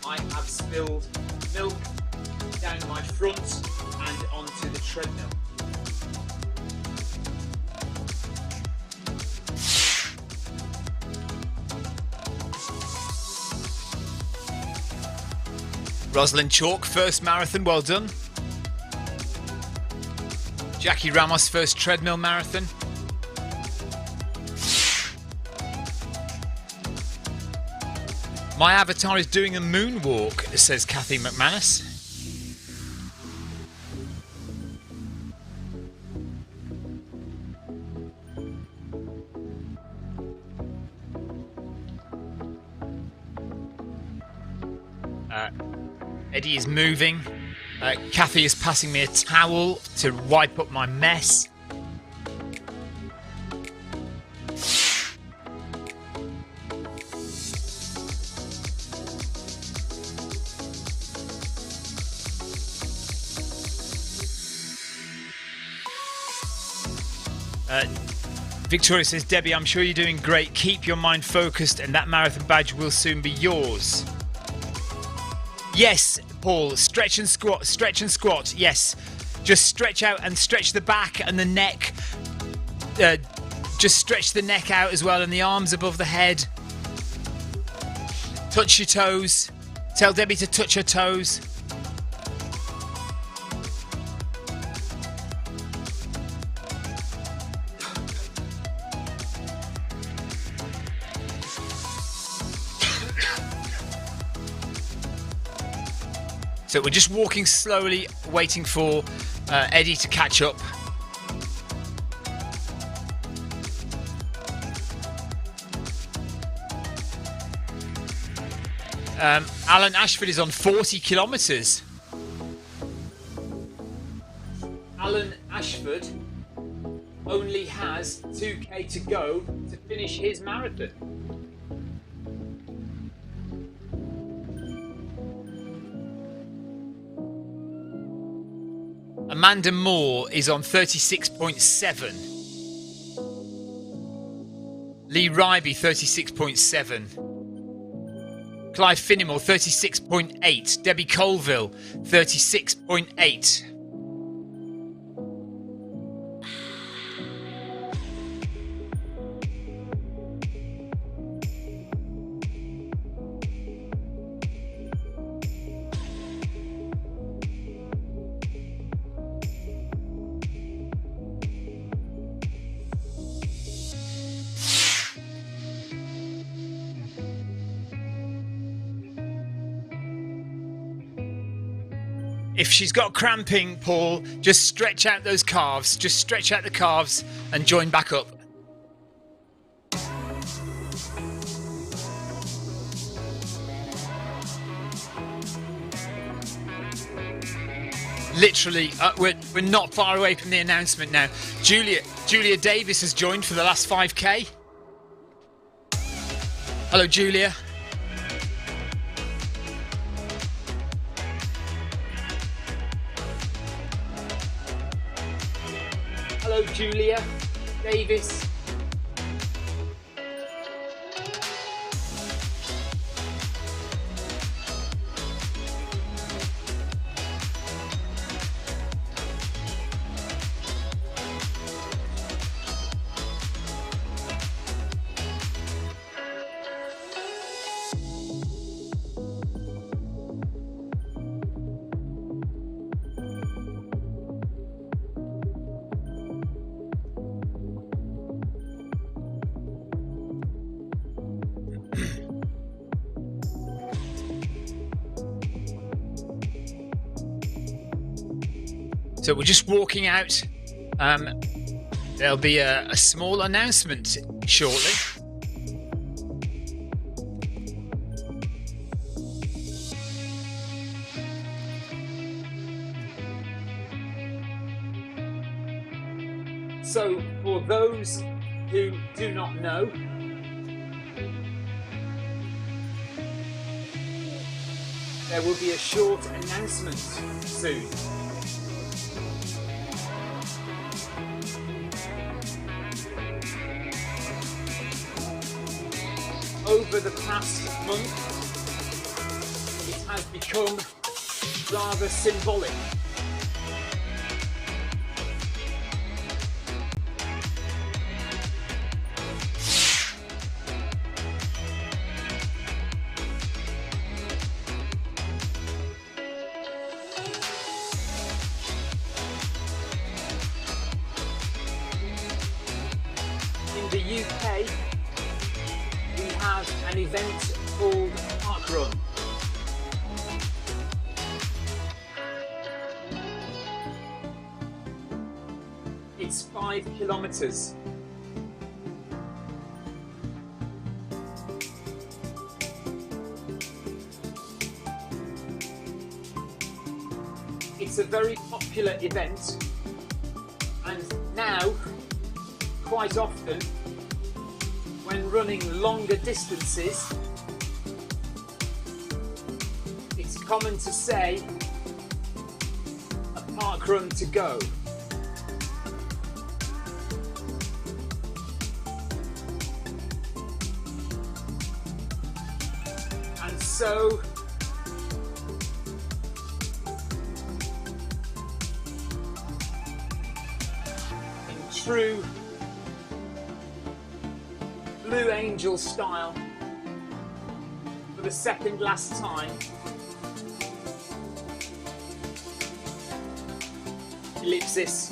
I have spilled milk down my front and onto the treadmill. Rosalind Chalk, first marathon, well done. Jackie Ramos, first treadmill marathon. My avatar is doing a moonwalk, says Kathy McManus. Eddie is moving. Kathy is passing me a towel to wipe up my mess. Victoria says, Debbie, I'm sure you're doing great. Keep your mind focused and that marathon badge will soon be yours. Yes, Paul, stretch and squat, yes. Just stretch out and stretch the back and the neck. Just stretch the neck out as well and the arms above the head. Touch your toes. Tell Debbie to touch her toes. So we're just walking slowly, waiting for Eddie to catch up. Alan Ashford is on 40 kilometres. Alan Ashford only has 2k to go to finish his marathon. Amanda Moore is on 36.7. Lee Ryby 36.7. Clive Finnimore 36.8. Debbie Colville 36.8. If she's got cramping, Paul, just stretch out those calves. Just stretch out the calves and join back up. Literally, we're not far away from the announcement now. Julia Davis has joined for the last 5k. Hello, Julia. Hello, Julia Davis. So we're just walking out. There'll be a small announcement shortly. So, for those who do not know, there will be a short announcement soon. over the past month, it has become rather symbolic. In the UK, we have an event called Parkrun. It's 5 kilometres. It's a very popular event, and now, quite often, when running longer distances, it's common to say a parkrun to go. And so in true Blue Angel style, for the second last time, ellipsis.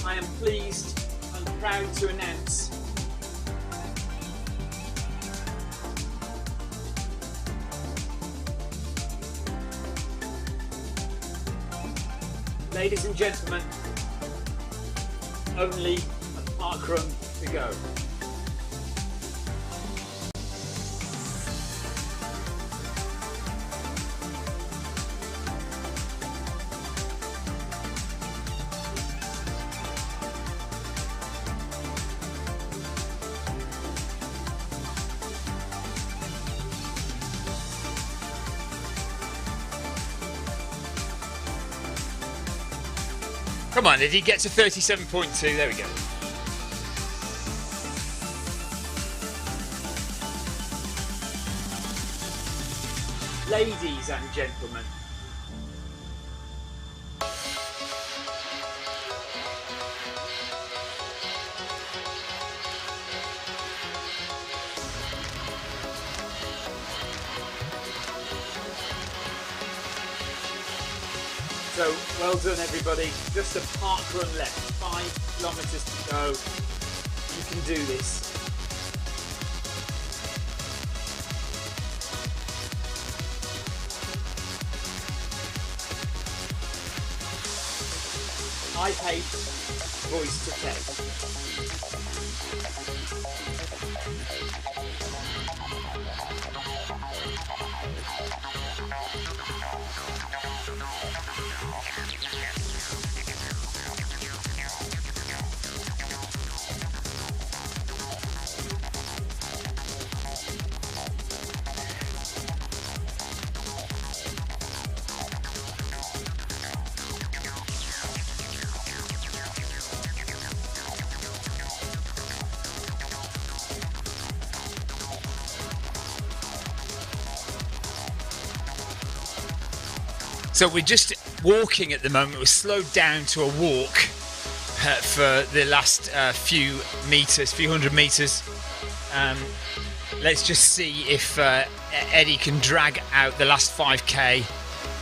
I am pleased and proud to announce ladies and gentlemen, only a parkrun to go. Come on, Eddie, get to 37.2. There we go. Ladies and gentlemen, so well done everybody, just a parkrun left, 5 kilometres to go, you can do this. I hate voice to text. So we're just walking at the moment. We're slowed down to a walk for the last few hundred meters. Let's just see if Eddie can drag out the last 5k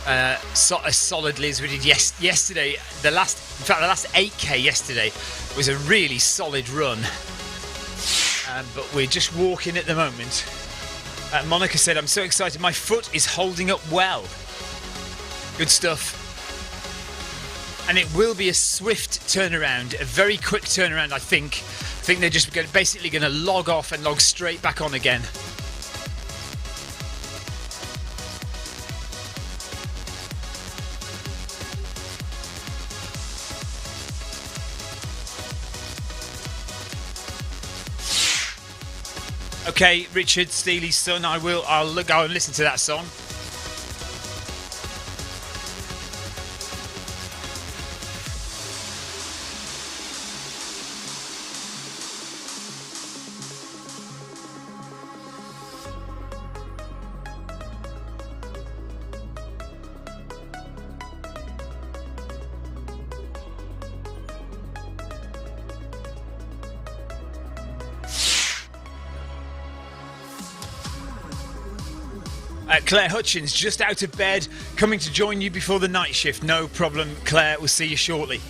as solidly as we did yesterday. The last 8k yesterday was a really solid run. But we're just walking at the moment. Monica said, "I'm so excited. My foot is holding up well." Good stuff. And it will be a swift turnaround, a very quick turnaround, I think. I think they're just basically going to log off and log straight back on again. Okay, Richard Steely's son. I'll go and listen to that song. Claire Hutchins, just out of bed, coming to join you before the night shift. No problem, Claire. We'll see you shortly.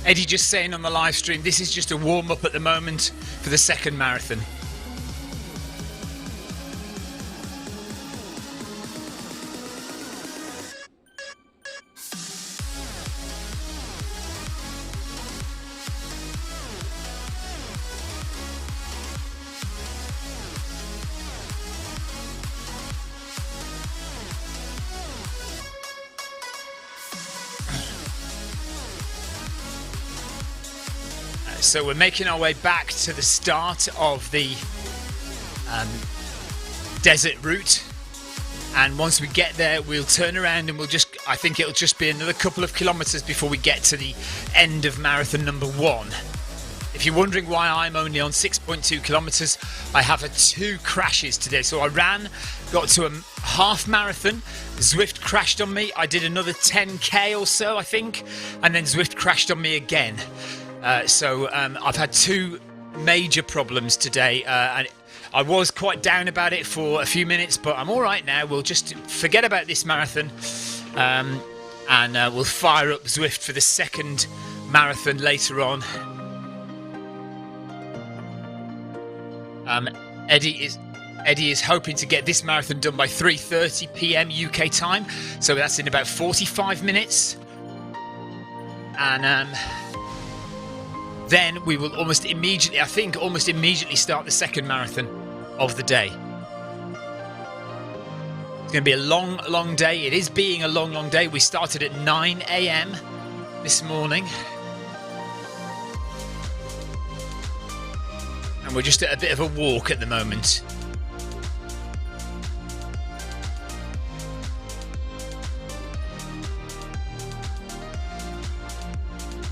Eddie just saying on the live stream, this is just a warm-up at the moment for the second marathon. So we're making our way back to the start of the desert route, and once we get there we'll turn around and I think it'll just be another couple of kilometers before we get to the end of marathon number 1. If you're wondering why I'm only on 6.2 kilometers, I have had 2 crashes today. So I got to a half marathon, Zwift crashed on me, I did another 10k or so I think, and then Zwift crashed on me again. So I've had 2 major problems today, and I was quite down about it for a few minutes, but I'm all right now. We'll just forget about this marathon, and we'll fire up Zwift for the second marathon later on. Eddie is hoping to get this marathon done by 3:30 p.m. UK time, so that's in about 45 minutes, and then we will almost immediately start the second marathon of the day. It's going to be a long day. It is being a long day. We started at 9 a.m. this morning, and we're just at a bit of a walk at the moment.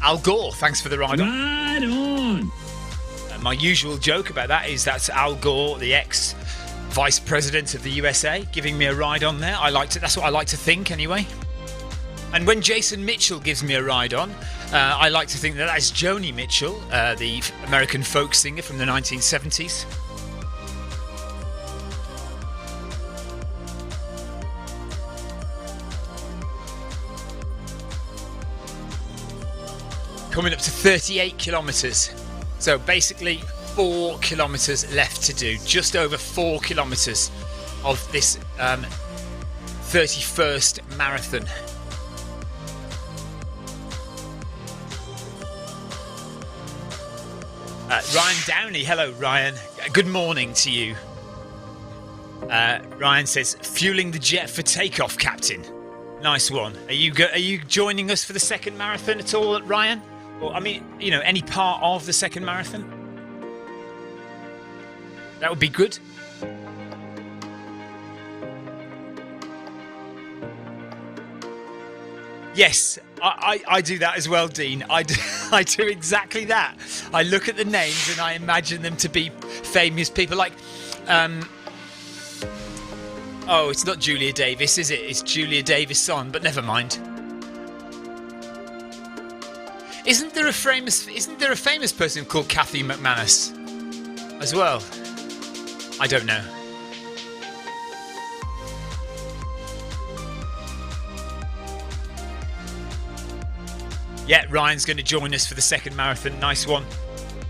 Al Gore, thanks for the ride on. Right on. My usual joke about that is that's Al Gore, the ex-vice president of the USA, giving me a ride on there. That's what I like to think anyway. And when Jason Mitchell gives me a ride on, I like to think that's Joni Mitchell, the American folk singer from the 1970s. Coming up to 38 kilometres. So basically 4 kilometres left to do. Just over 4 kilometres of this 31st marathon. Ryan Downey, hello Ryan. Good morning to you. Ryan says, fueling the jet for takeoff, Captain. Nice one. Are you joining us for the second marathon at all, Ryan? Or, I mean, any part of the second marathon? That would be good. Yes, I do that as well, Dean. I do exactly that. I look at the names and I imagine them to be famous people like... oh, it's not Julia Davis, is it? It's Julia Davis' son, but never mind. Isn't there a famous person called Kathy McManus as well? I don't know. Yeah, Ryan's going to join us for the second marathon. Nice one.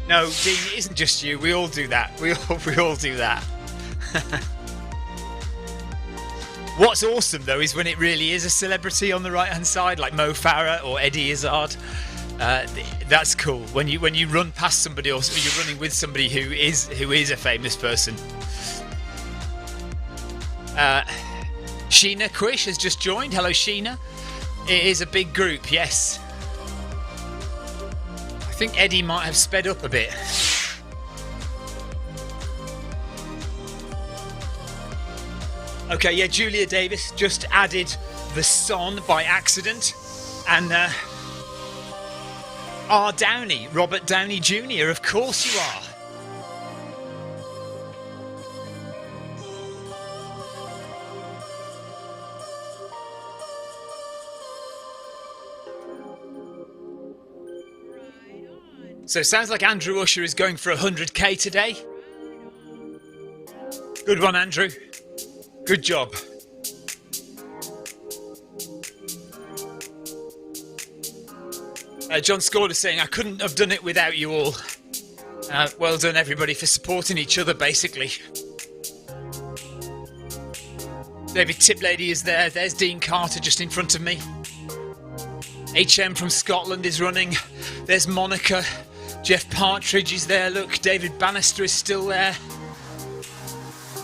No, Dean, it isn't just you. We all do that. We all do that. What's awesome though is when it really is a celebrity on the right hand side, like Mo Farah or Eddie Izzard. That's cool. When you run past somebody or you're running with somebody who is a famous person. Sheena Quish has just joined. Hello, Sheena. It is a big group, yes. I think Eddie might have sped up a bit. Okay, yeah, Julia Davis just added the son by accident. And R. Downey, Robert Downey Jr., of course you are. So it sounds like Andrew Usher is going for 100k today. Good one, Andrew. Good job. John Scord is saying, I couldn't have done it without you all. Well done, everybody, for supporting each other, basically. David Tiplady is there. There's Dean Carter just in front of me. HM from Scotland is running. There's Monica. Jeff Partridge is there. Look, David Bannister is still there.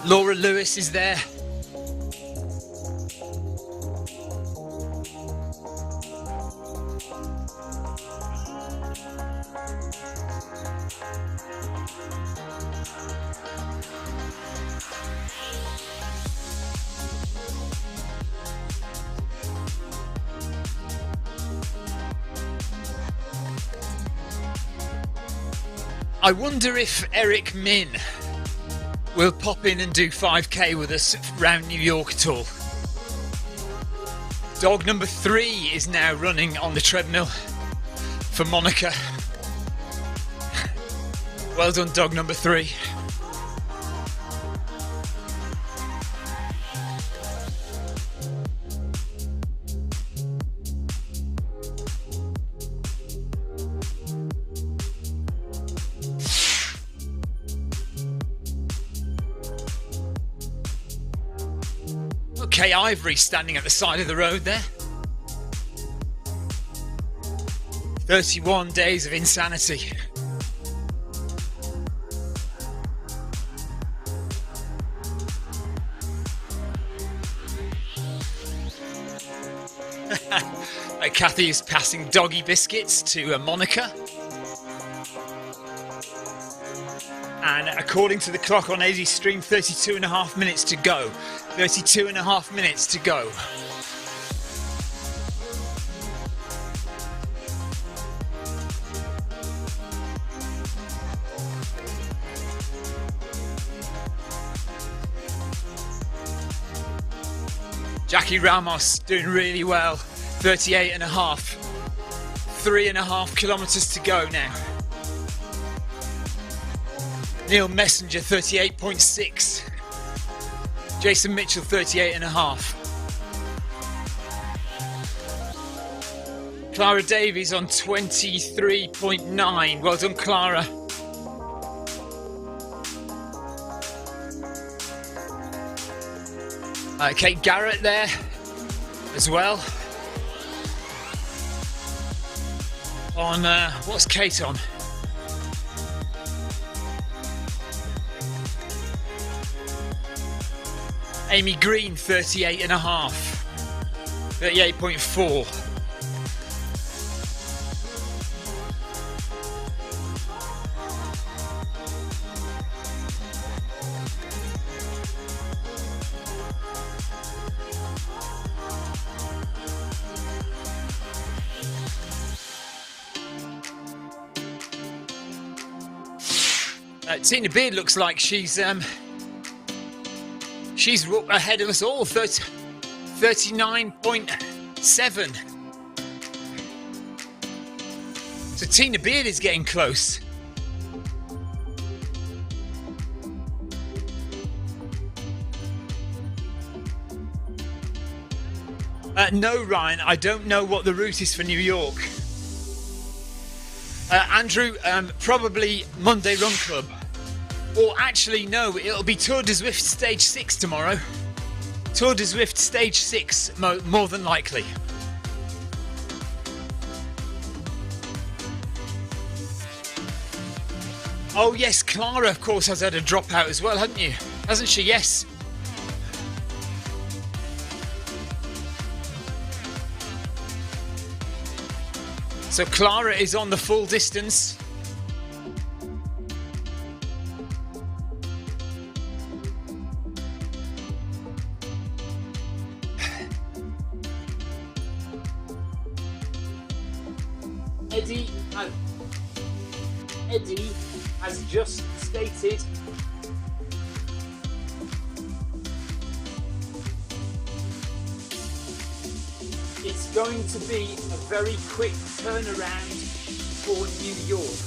Laura Lewis is there. I wonder if Eric Min will pop in and do 5k with us around New York at all. Dog number 3 is now running on the treadmill for Monica. Well done, dog number 3. Okay, Ivory standing at the side of the road there. 31 days of insanity. Kathy is passing doggy biscuits to Monica. And according to the clock on Eddie's stream, 32 and a half minutes to go. 32 and a half minutes to go. Jackie Ramos doing really well. 38 and a half. 3.5 kilometers to go now. Neil Messenger, 38.6. Jason Mitchell, 38 and a half. Clara Davies on 23.9. Well done, Clara. Kate Garrett there as well. On, what's Kate on? Amy Green, 38.5. 38.4. Tina Beard looks like she's ahead of us all, 39.7. So Tina Beard is getting close. No, Ryan, I don't know what the route is for New York. Andrew, probably Monday Run Club. Or actually, no, it'll be Tour de Zwift Stage 6 tomorrow. Tour de Zwift Stage 6, more than likely. Oh yes, Clara, of course, has had a dropout as well, hasn't she? Yes. So Clara is on the full distance. Eddie has just stated it's going to be a very quick turnaround for New York.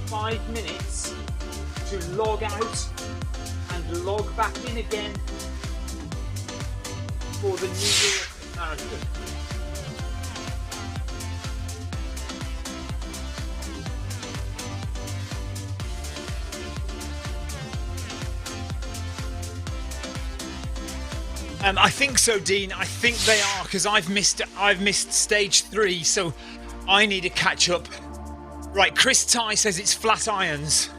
"5 minutes to log out and log back in again for the New York Marathon." I think so, Dean. I think they are, because I've missed stage 3, so I need to catch up. Right, Chris Ty says it's flat irons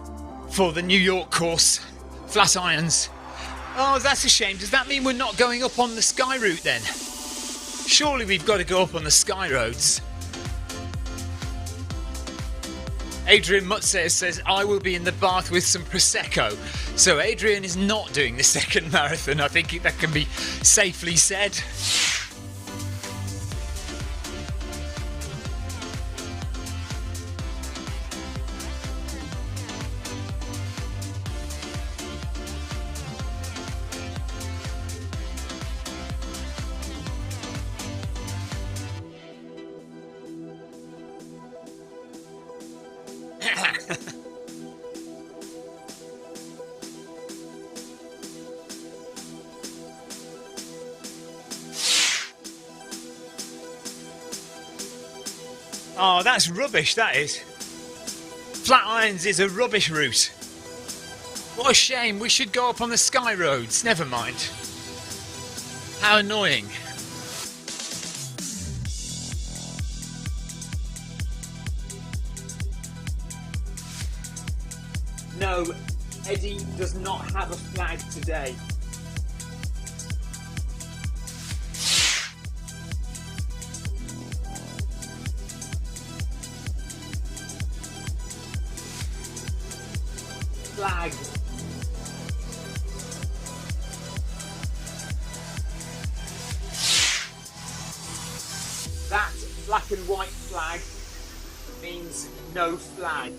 for the New York course. Flat irons. Oh, that's a shame. Does that mean we're not going up on the Sky route then? Surely we've got to go up on the Sky roads. Adrian Mutzer says, I will be in the bath with some Prosecco. So Adrian is not doing the second marathon. I think that can be safely said. Oh, that's rubbish, that is. Flat irons is a rubbish route. What a shame, we should go up on the Sky roads. Never mind. How annoying. No, Eddie does not have a flag today. Flag. That black and white flag means no flag.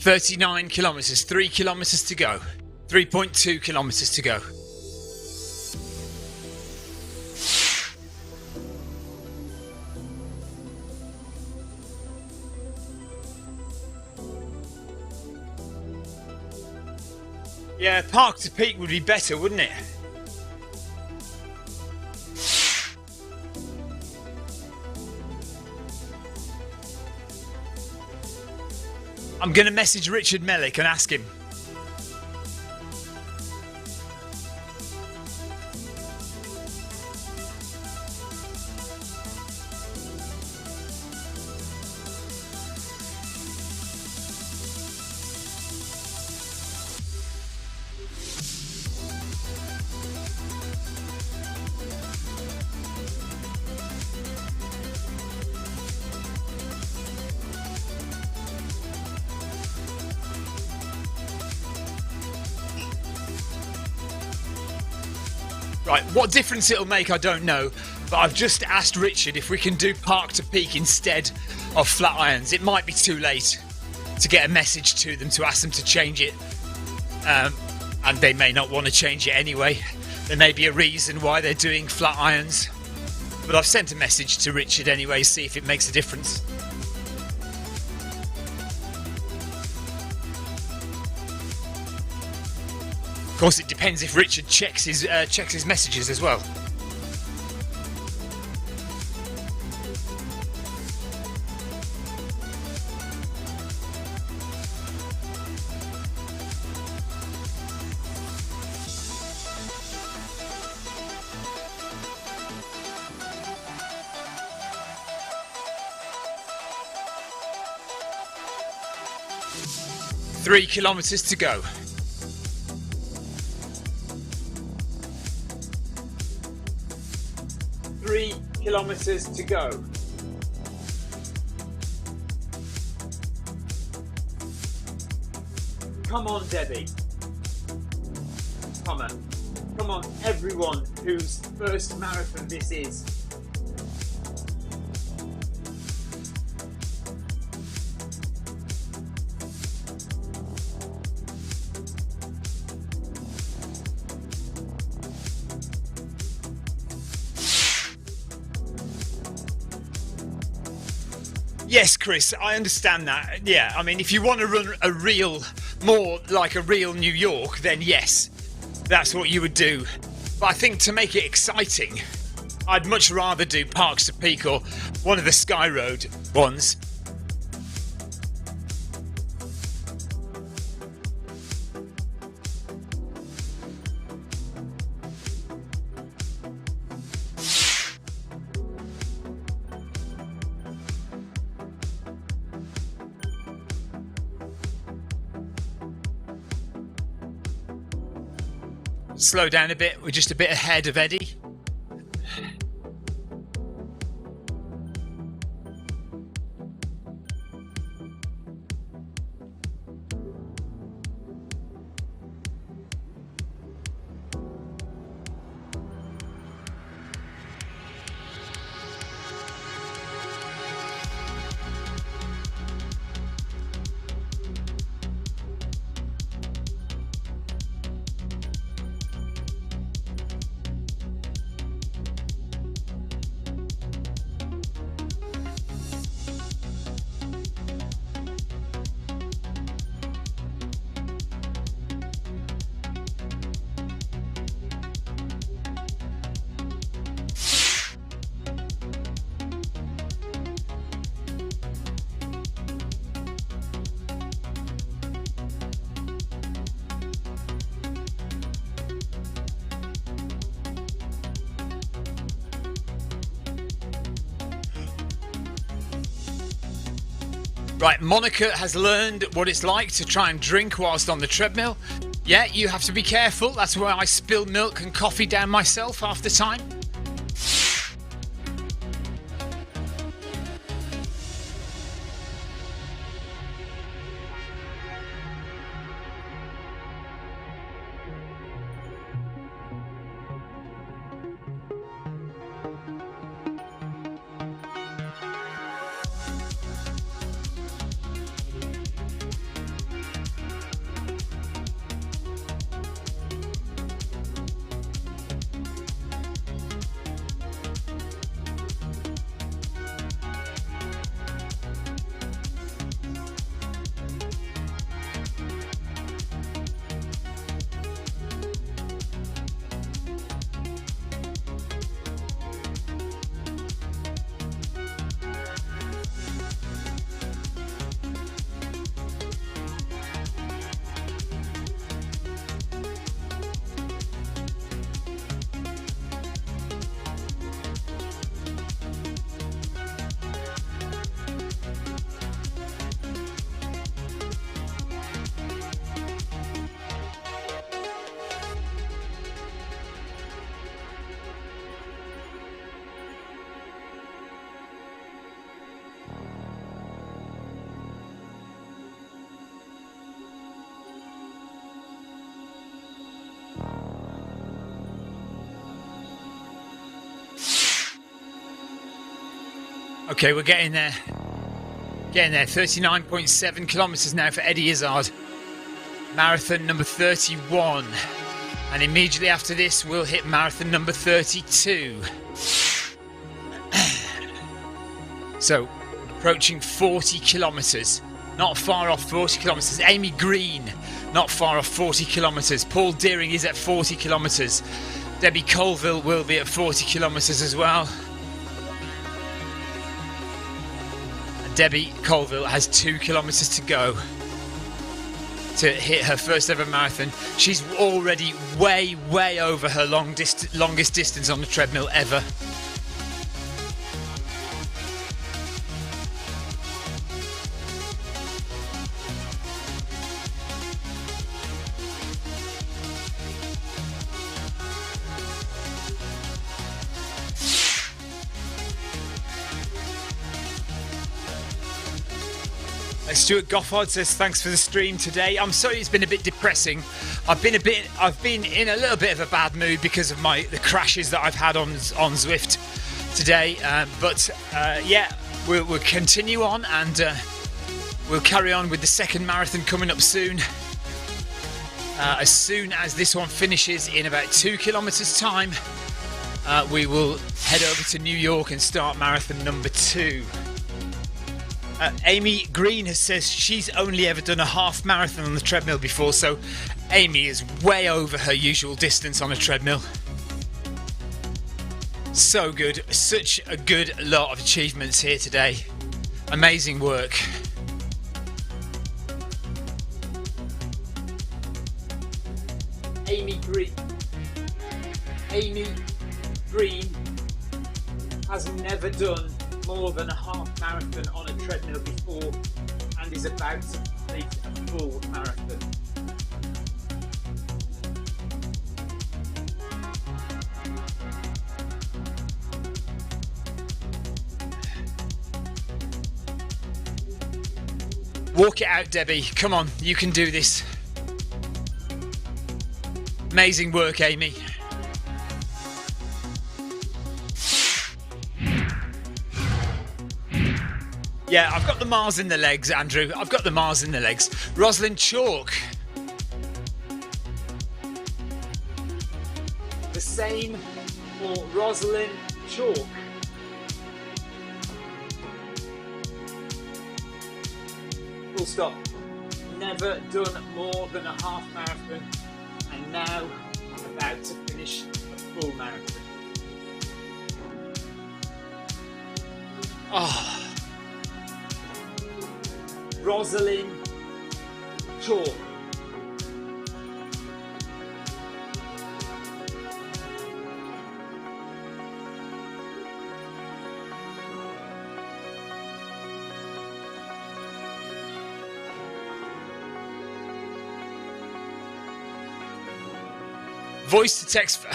"39 kilometres, 3 kilometres to go. 3.2 kilometres to go." Yeah, Park to Peak would be better, wouldn't it? I'm going to message Richard Mellick and ask him. Right, what difference it'll make, I don't know. But I've just asked Richard if we can do Park to Peak instead of flat irons. It might be too late to get a message to them to ask them to change it. And they may not want to change it anyway. There may be a reason why they're doing flat irons. But I've sent a message to Richard anyway, see if it makes a difference. Of course, it depends if Richard checks his messages as well. Three kilometres to go. Kilometers to go. Come on, Debbie. Come on. Come on, everyone whose first marathon this is. Yes, Chris, I understand that. Yeah, I mean, if you want to run a real, more like a real New York, then yes, that's what you would do. But I think to make it exciting, I'd much rather do Parks to Peak or one of the Sky Road ones. Slow down a bit, we're just a bit ahead of Eddie. Right, Monica has learned what it's like to try and drink whilst on the treadmill. Yeah, you have to be careful. That's why I spill milk and coffee down myself half the time. Okay, we're getting there. Getting there. 39.7 kilometres now for Eddie Izzard. Marathon number 31. And immediately after this, we'll hit marathon number 32. So, approaching 40 kilometres. Not far off 40 kilometres. Amy Green, not far off 40 kilometres. Paul Deering is at 40 kilometres. Debbie Colville will be at 40 kilometres as well. And Debbie Colville has 2 kilometres to go to hit her first ever marathon. She's already way over her longest distance on the treadmill ever. Stuart Goffard says thanks for the stream today. I'm sorry it's been a bit depressing. I've been in a little bit of a bad mood because of the crashes that I've had on Zwift today. But we'll continue on, and we'll carry on with the second marathon coming up soon. As soon as this one finishes in about 2 kilometres time, we will head over to New York and start marathon number 2. Amy Green says she's only ever done a half marathon on the treadmill before, so Amy is way over her usual distance on a treadmill. So good. Such a good lot of achievements here today. Amazing work. Amy Green has never done more than a half marathon on a treadmill before and is about to complete a full marathon. Walk it out, Debbie. Come on, you can do this. Amazing work, Amy. Yeah, I've got the Mars in the legs, Andrew. I've got the Mars in the legs. Rosalind Chalk. The same for Rosalind Chalk. Full stop. Never done more than a half marathon, and now I'm about to finish a full marathon. Oh. Rosalind Chalk. Voice to text.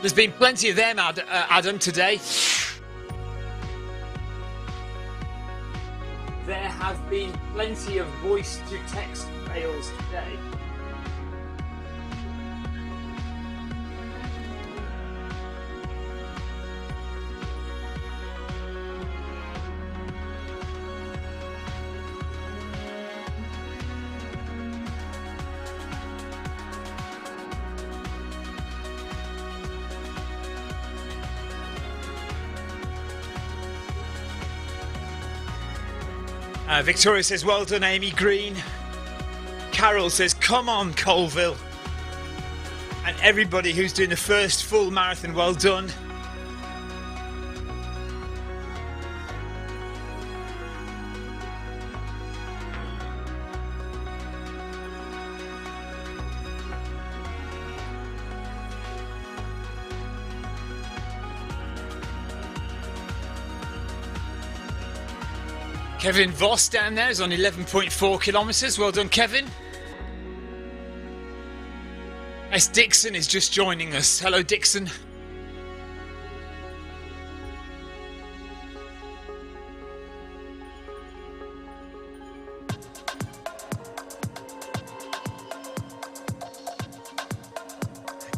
There's been plenty of them, Adam, today. There have been plenty of voice to text fails today. Victoria says, well done, Amy Green. Carol says, come on, Colville. And everybody who's doing the first full marathon, well done. Kevin Voss down there is on 11.4 kilometres. Well done, Kevin. S. Dixon is just joining us. Hello, Dixon.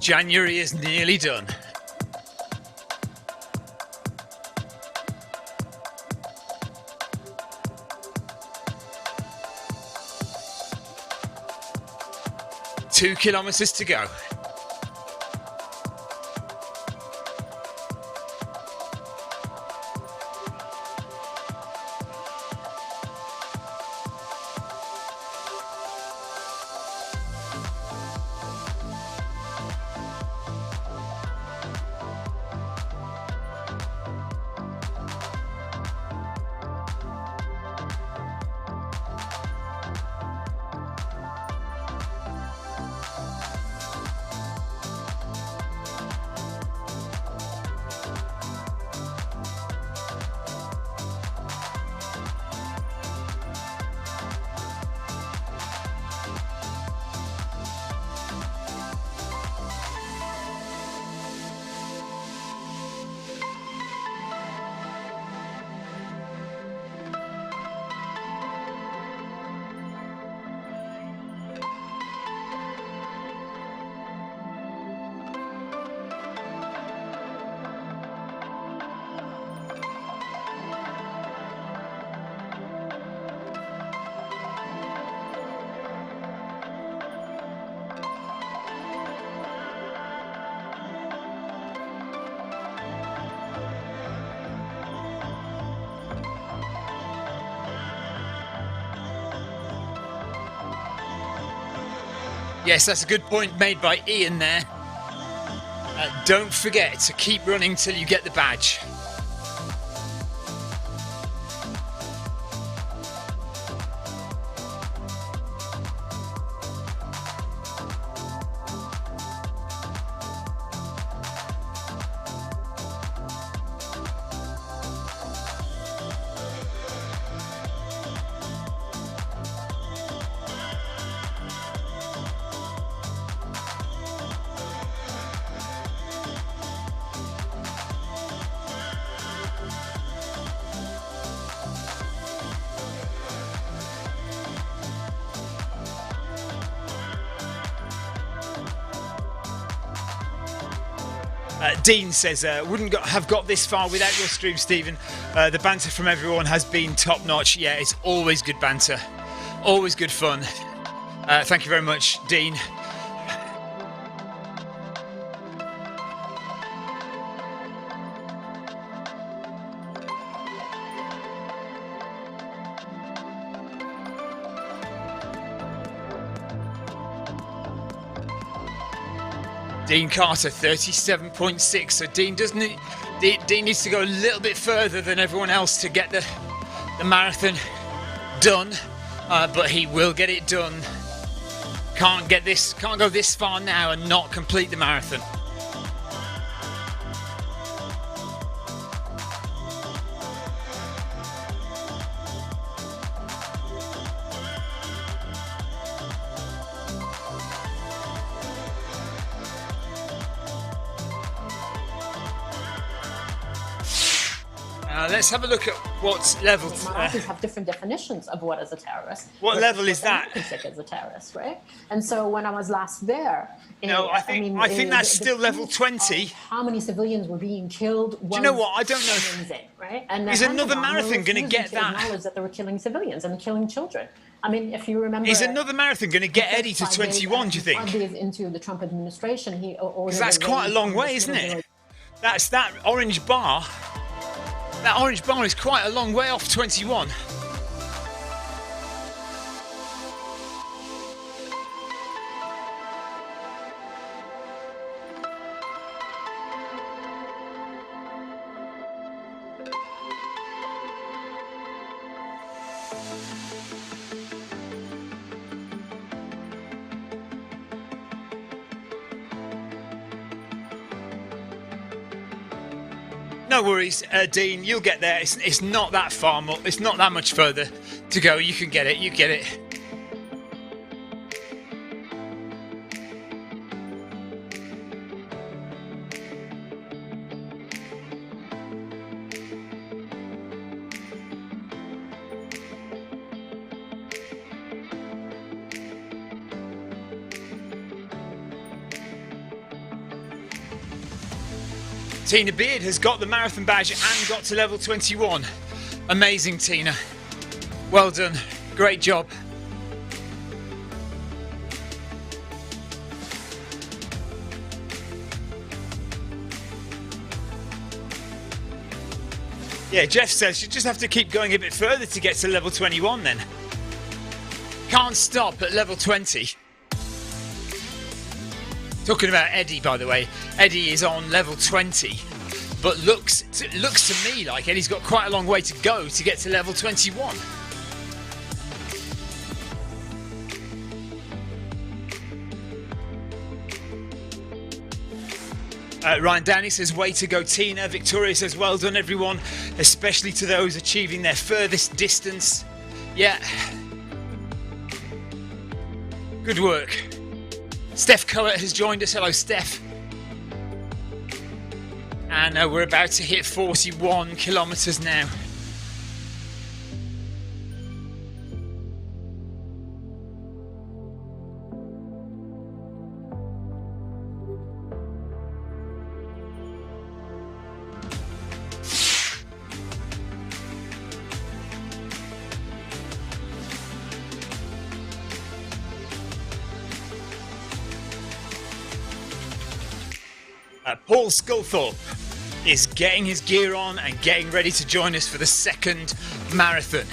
January is nearly done. 2 kilometres to go. Yes, that's a good point made by Ian there. Don't forget to keep running till you get the badge. Dean says, wouldn't have got this far without your stream, Stephen. The banter from everyone has been top notch. Yeah, it's always good banter. Always good fun. Thank you very much, Dean. Dean Carter, 37.6. So Dean Dean needs to go a little bit further than everyone else to get the marathon done, but he will get it done. Can't go this far now and not complete the marathon. Let's have a look at what's level. Marathons have different definitions of what is a terrorist. What level is that? As a terrorist, right? And so when I was last there, I think that's still level 20. How many civilians were being killed? Do you know what? I don't know. Right? And is another marathon going to get that? Acknowledge that they were killing civilians and killing children. I mean, if you remember, is another marathon going to get Eddie to 21? Do you think? 5 days into the Trump administration, he ordered. That's quite a long way, isn't it? That's that orange bar. That orange bar is quite a long way off 21. No worries, Dean, you'll get there. It's not that far more. It's not that much further to go. You can get it. You get it. Tina Beard has got the marathon badge and got to level 21. Amazing, Tina. Well done. Great job. Yeah, Jeff says you just have to keep going a bit further to get to level 21 then. Can't stop at level 20. Talking about Eddie, by the way. Eddie is on level 20, but looks to me like Eddie's got quite a long way to go to get to level 21. Ryan Downey says, way to go, Tina. Victoria says, well done, everyone, especially to those achieving their furthest distance. Yeah. Good work. Steph Collett has joined us. Hello, Steph. And we're about to hit 41 kilometres now. Paul Sculthorpe is getting his gear on and getting ready to join us for the second marathon.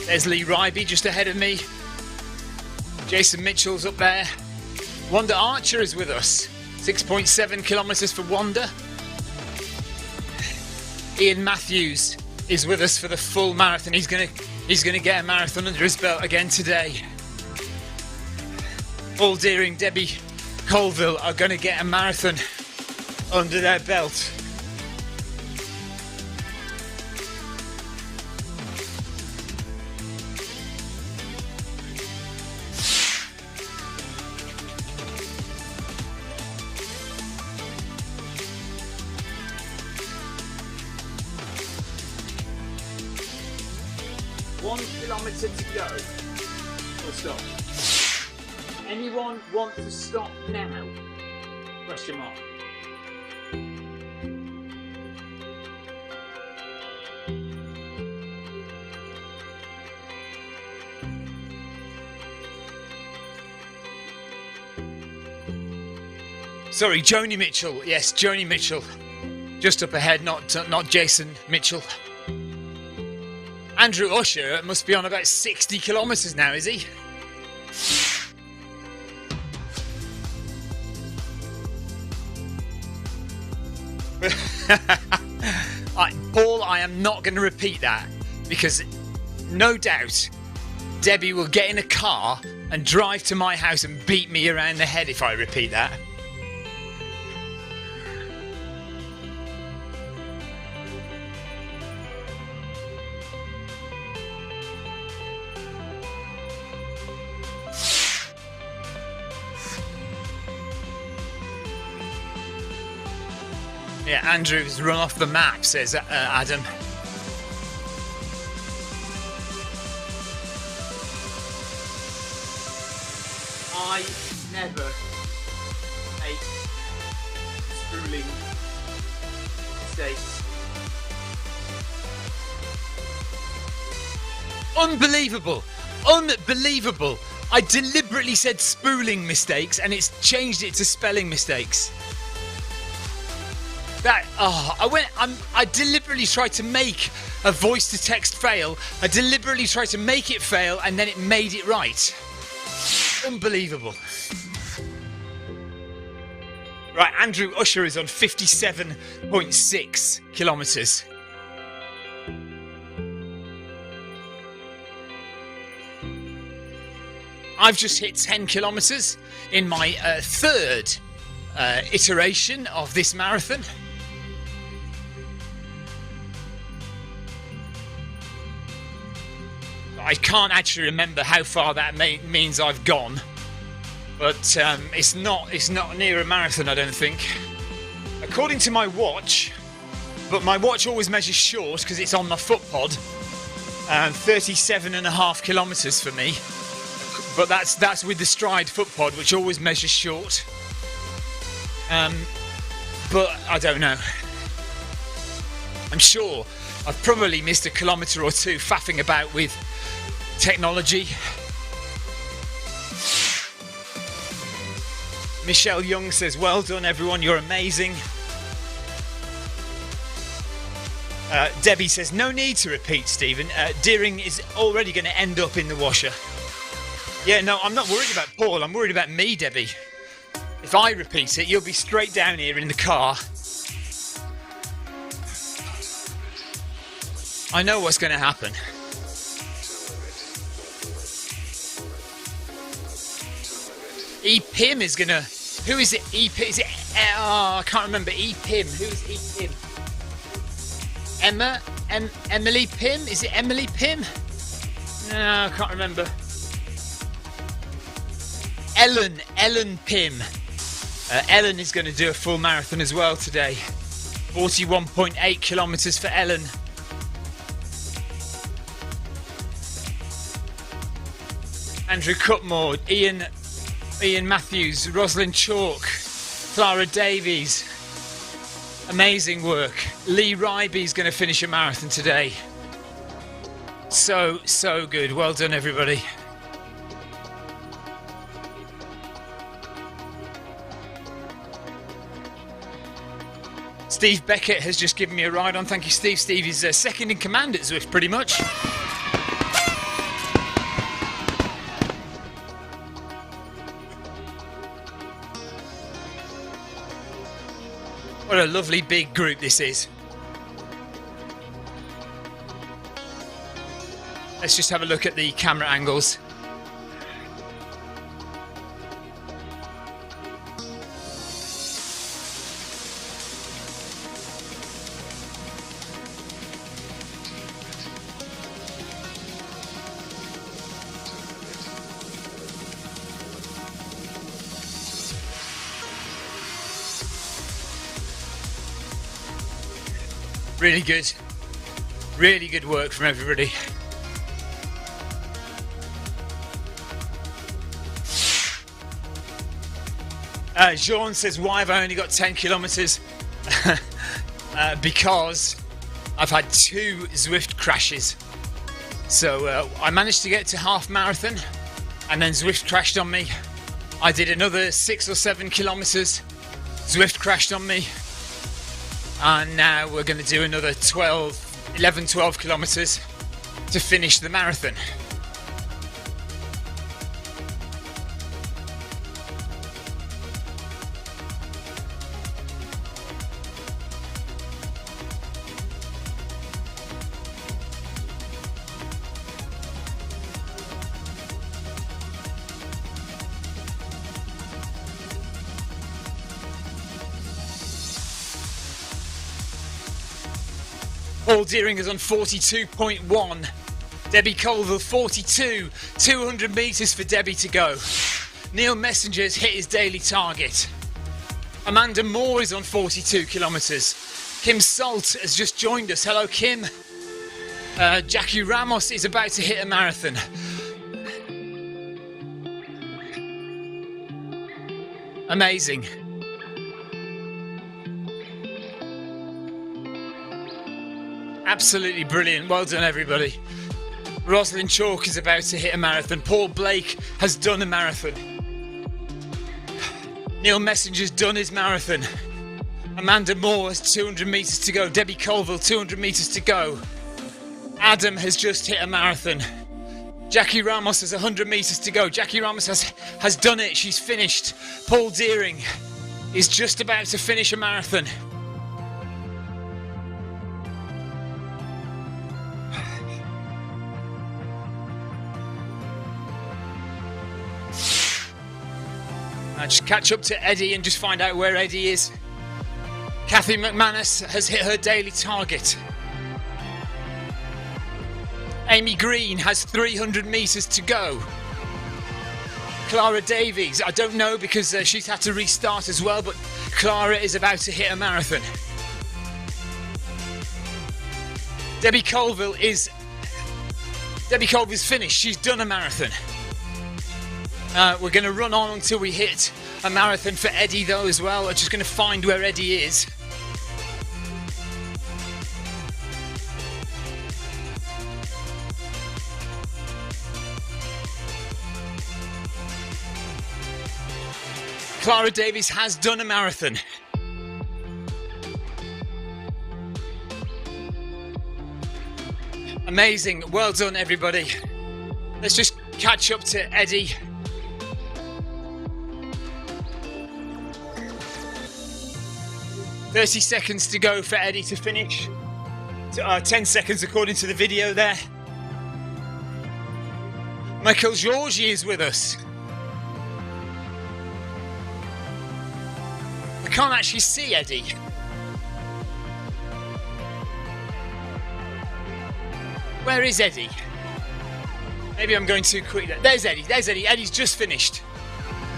There's Lee Ryby just ahead of me. Jason Mitchell's up there. Wanda Archer is with us. 6.7 kilometres for Wanda. Ian Matthews is with us for the full marathon. He's gonna get a marathon under his belt again today. Paul Deering, Debbie Colville are gonna get a marathon under their belt. To go. Full stop. Anyone want to stop now? Question mark. Sorry, Joni Mitchell. Yes, Joni Mitchell. Just up ahead, not Jason Mitchell. Andrew Usher must be on about 60 kilometres now, is he? Paul, I am not going to repeat that because no doubt Debbie will get in a car and drive to my house and beat me around the head if I repeat that. Yeah, Andrew's run off the map, says Adam. I never make spooling mistakes. Unbelievable! Unbelievable! I deliberately said spooling mistakes and it's changed it to spelling mistakes. I deliberately tried to make a voice to text fail. I deliberately tried to make it fail and then it made it right. Unbelievable. Right, Andrew Usher is on 57.6 kilometres. I've just hit 10 kilometres in my third iteration of this marathon. I can't actually remember how far that means I've gone, but it's not near a marathon, I don't think. According to my watch, but my watch always measures short because it's on my foot pod, 37.5 kilometres for me. But that's with the Stride foot pod, which always measures short. But I don't know. I'm sure I've probably missed a kilometre or two faffing about with technology. Michelle Young says, well done everyone, you're amazing. Debbie says, no need to repeat, Stephen. Deering is already going to end up in the washer. Yeah, no, I'm not worried about Paul. I'm worried about me, Debbie. If I repeat it, you'll be straight down here in the car. I know what's going to happen. E-Pim is going to... Who is it? E-Pim? Is it... I can't remember. E-Pim. Who is E-Pim? Emily Pim? Is it Emily Pim? No, I can't remember. Ellen Pim. Ellen is going to do a full marathon as well today. 41.8 kilometres for Ellen. Andrew Cutmore, Ian Matthews, Rosalind Chalk, Clara Davies. Amazing work. Lee Ryby's going to finish a marathon today. So good. Well done, everybody. Steve Beckett has just given me a ride on. Thank you, Steve. Steve is second in command at Zwift, pretty much. What a lovely big group this is. Let's just have a look at the camera angles. Really good work from everybody. Jean says, why have I only got 10 kilometres? Because I've had 2 Zwift crashes. So I managed to get to half marathon and then Zwift crashed on me. I did another 6 or 7 kilometres. Zwift crashed on me. And now we're going to do another 11, 12 kilometres to finish the marathon. Paul Deering is on 42.1. Debbie Colville 42. 200 metres for Debbie to go. Neil Messenger's hit his daily target. Amanda Moore is on 42 kilometres. Kim Salt has just joined us. Hello, Kim. Jackie Ramos is about to hit a marathon. Amazing. Absolutely brilliant. Well done, everybody. Rosalind Chalk is about to hit a marathon. Paul Blake has done a marathon. Neil Messenger's done his marathon. Amanda Moore has 200 metres to go. Debbie Colville, 200 metres to go. Adam has just hit a marathon. Jackie Ramos has 100 metres to go. Jackie Ramos has done it. She's finished. Paul Deering is just about to finish a marathon. Just catch up to Eddie and just find out where Eddie is. Kathy McManus has hit her daily target. Amy Green has 300 metres to go. Clara Davies, I don't know because she's had to restart as well, but Clara is about to hit a marathon. Debbie Colville's finished. She's done a marathon. We're going to run on until we hit a marathon for Eddie though as well. I'm just going to find where Eddie is. Clara Davies has done a marathon. Amazing. Well done, everybody. Let's just catch up to Eddie. "30 seconds to go for Eddie to finish. 10 seconds according to the video there. Michael Georgi is with us. I can't actually see Eddie. Where is Eddie? Maybe I'm going too quick. There's Eddie. There's Eddie. Eddie's just finished.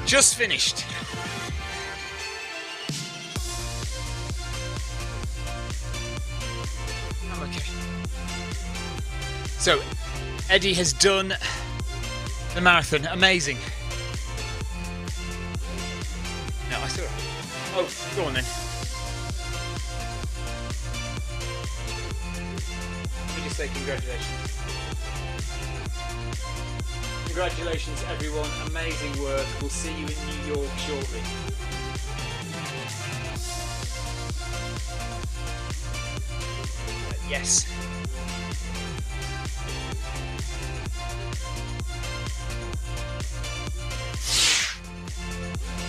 Just finished. Oh, okay. So, Eddie has done the marathon. Amazing. No, I saw it. Oh, go on then. Let me just say congratulations. Congratulations, everyone. Amazing work. We'll see you in New York shortly. Yes.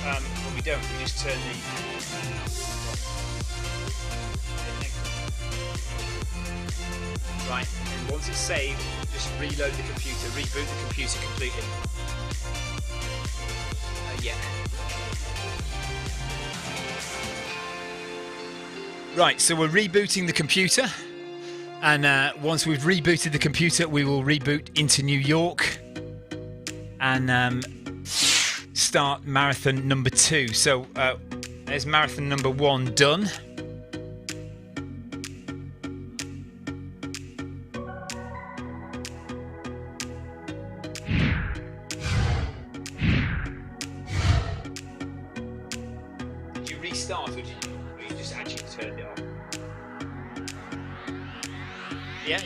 Well, we don't. We just turn the... Right, and once it's saved, just reload the computer, reboot the computer completely. Yeah. Right, so we're rebooting the computer, and once we've rebooted the computer, we will reboot into New York and start marathon number 2. So there's marathon number 1 done. Did you restart, or you just actually turned it off? Yeah.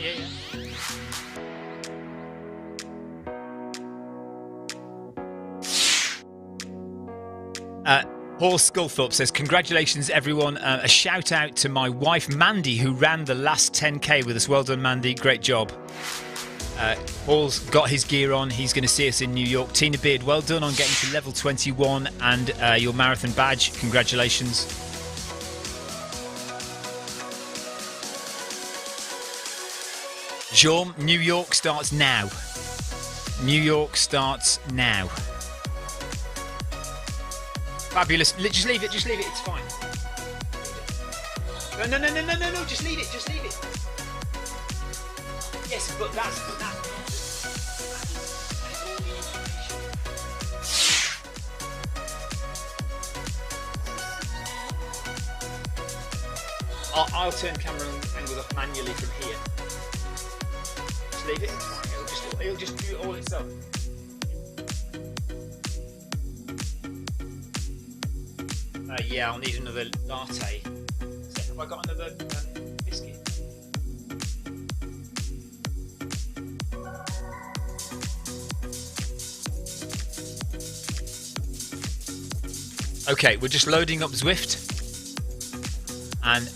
Paul Sculthorpe says, "Congratulations, everyone. A shout out to my wife, Mandy, who ran the last 10K with us. Well done, Mandy. Great job." Paul's got his gear on. He's going to see us in New York. Tina Beard, well done on getting to level 21 and your marathon badge. Congratulations. Jean, New York starts now. New York starts now. Fabulous. Just leave it. It's fine. No. Just leave it. Yes, but that's that. I'll turn camera angle up manually from here. Just leave it. It's fine. It'll just do it all itself. Yeah, I'll need another latte. Have I got another biscuit? Okay, we're just loading up Zwift. And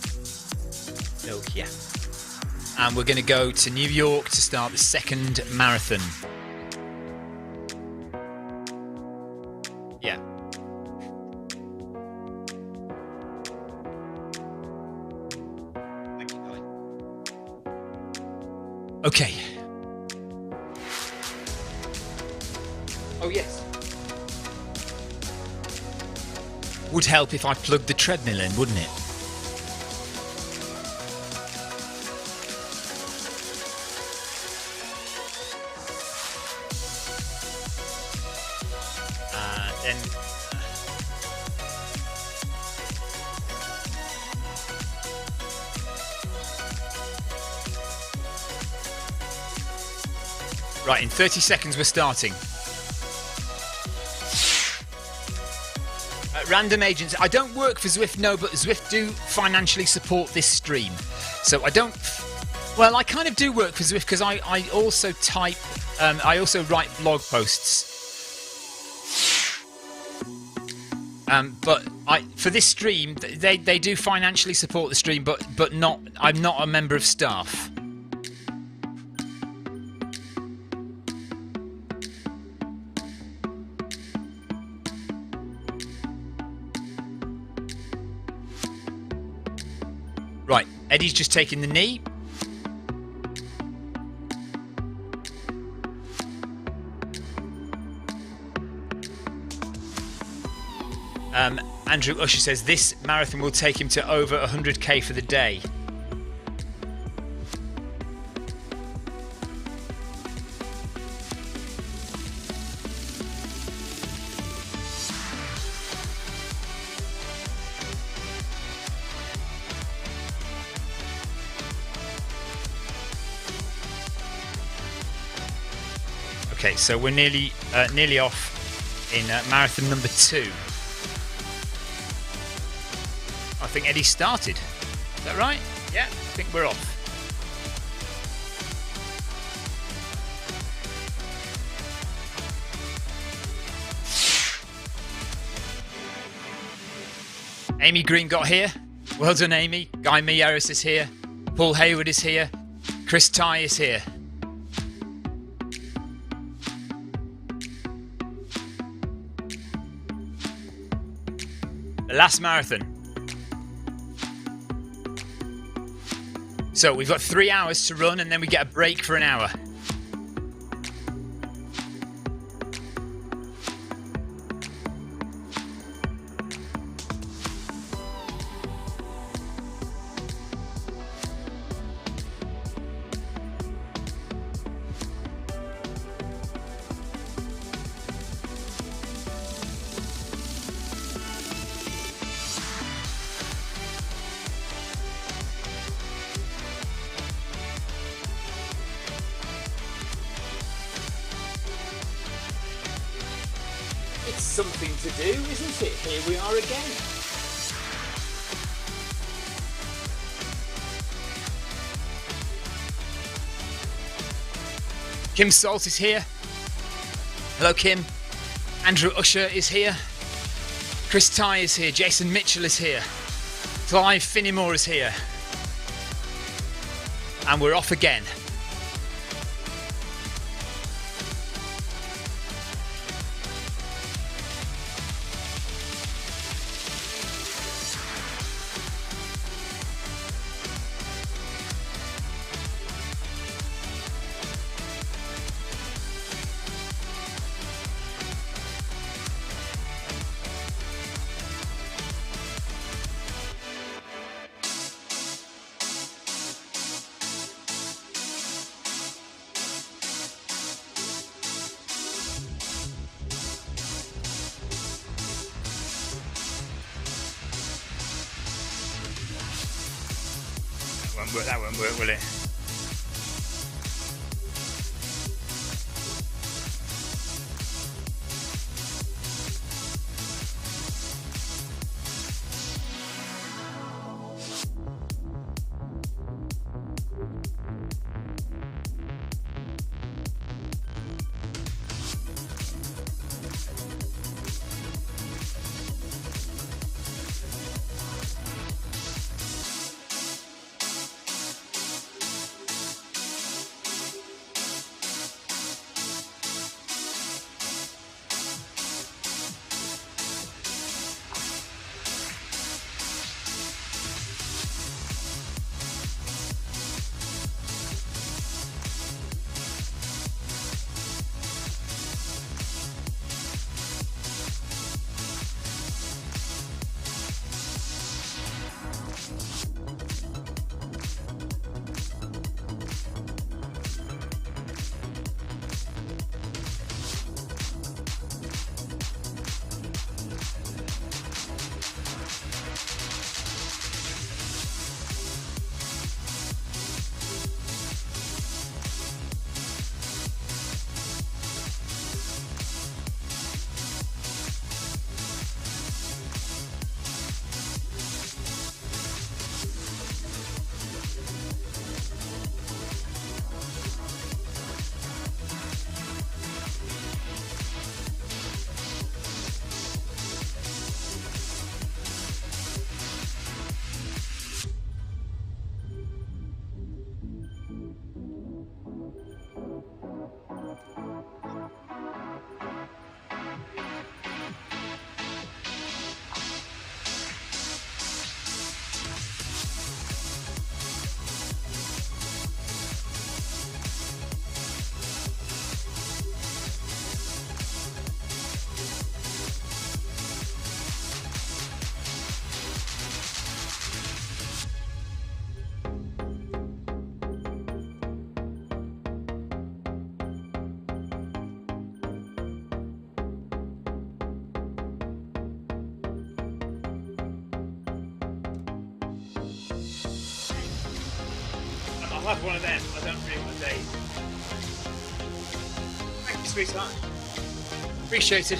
milk, yeah. And we're going to go to New York to start the second marathon. Yeah. Thank you, Colin. Okay. Oh, yes. Would help if I plugged the treadmill in, wouldn't it? Right, in 30 seconds we're starting. Random agents. I don't work for Zwift, no, but Zwift do financially support this stream. So I don't... Well, I kind of do work for Zwift because I also type... I also write blog posts. But for this stream, they do financially support the stream, but not. I'm not a member of staff. Right, Eddie's just taking the knee. Andrew Usher says this marathon will take him to over 100k for the day. Okay, so we're nearly off in marathon number 2. I think Eddie started. Is that right? Yeah, I think we're off. Amy Green got here. Well done, Amy. Guy Mieris is here. Paul Hayward is here. Chris Ty is here. The last marathon. So we've got 3 hours to run and then we get a break for an hour. Something to do, isn't it? Here we are again. Kim Salt is here. Hello, Kim. Andrew Usher is here. Chris Ty is here. Jason Mitchell is here. Clive Finnimore is here. And we're off again. That won't work, will it? I'll have one of them. I don't really want a day. Thank you, sweetheart. Appreciate it.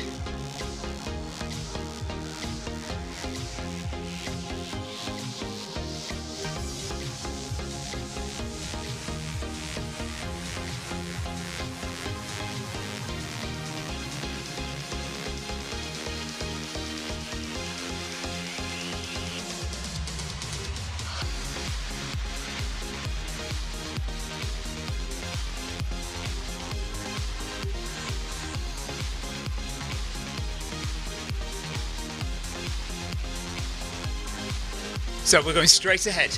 So we're going straight ahead.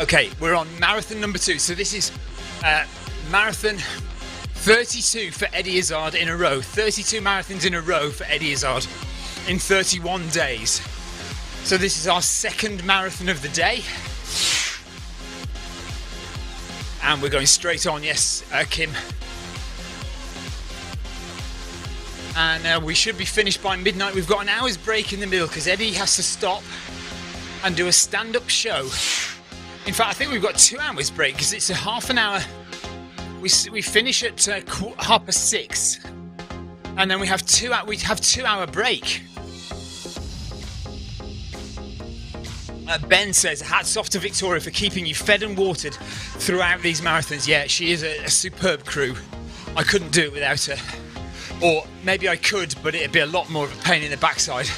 Okay, we're on marathon number 2. So this is marathon 32 for Eddie Izzard in a row. 32 marathons in a row for Eddie Izzard in 31 days. So this is our second marathon of the day. And we're going straight on, yes, Kim. And we should be finished by midnight. We've got an hour's break in the middle because Eddie has to stop and do a stand-up show. In fact, I think we've got 2 hours break because it's a half an hour. We finish at 6:30, and then we have 2 hour break. Ben says, hats off to Victoria for keeping you fed and watered throughout these marathons. Yeah, she is a superb crew. I couldn't do it without her. Or maybe I could, but it'd be a lot more of a pain in the backside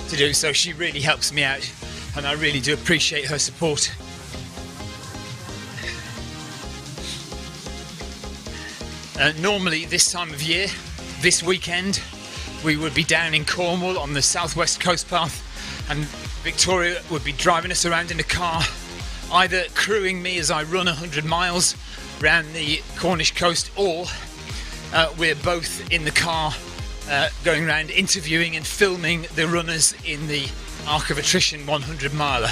to do. So she really helps me out, and I really do appreciate her support. Normally this time of year, this weekend, we would be down in Cornwall on the southwest coast path, and Victoria would be driving us around in the car, either crewing me as I run 100 miles around the Cornish coast, or we're both in the car going around interviewing and filming the runners in the Arc of Attrition 100 miler.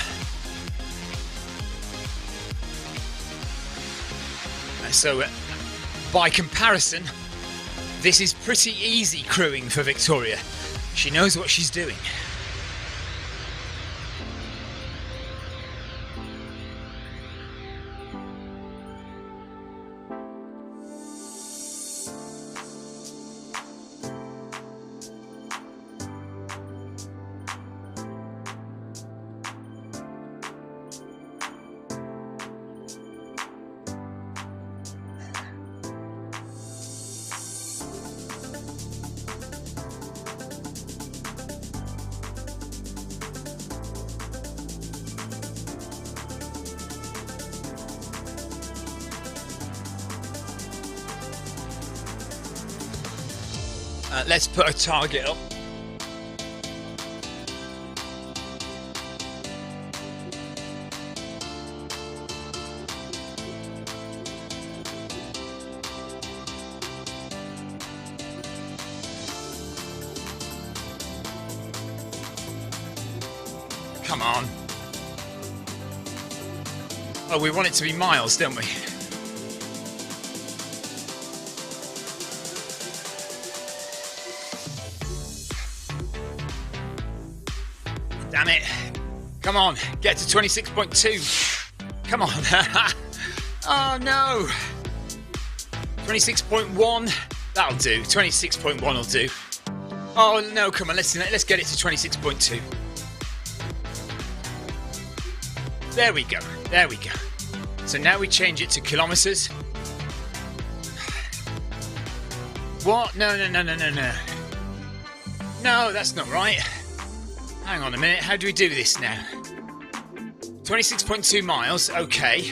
So by comparison, this is pretty easy crewing for Victoria. She knows what she's doing. Let's put a target up. Come on. Oh, we want it to be miles, don't we? Damn it. Come on, get to 26.2. Come on. Oh no. 26.1. That'll do. 26.1 will do. Oh no, come on, let's get it to 26.2. There we go. There we go. So now we change it to kilometers. What? No. No, that's not right. Hang on a minute, how do we do this now? 26.2 miles, okay.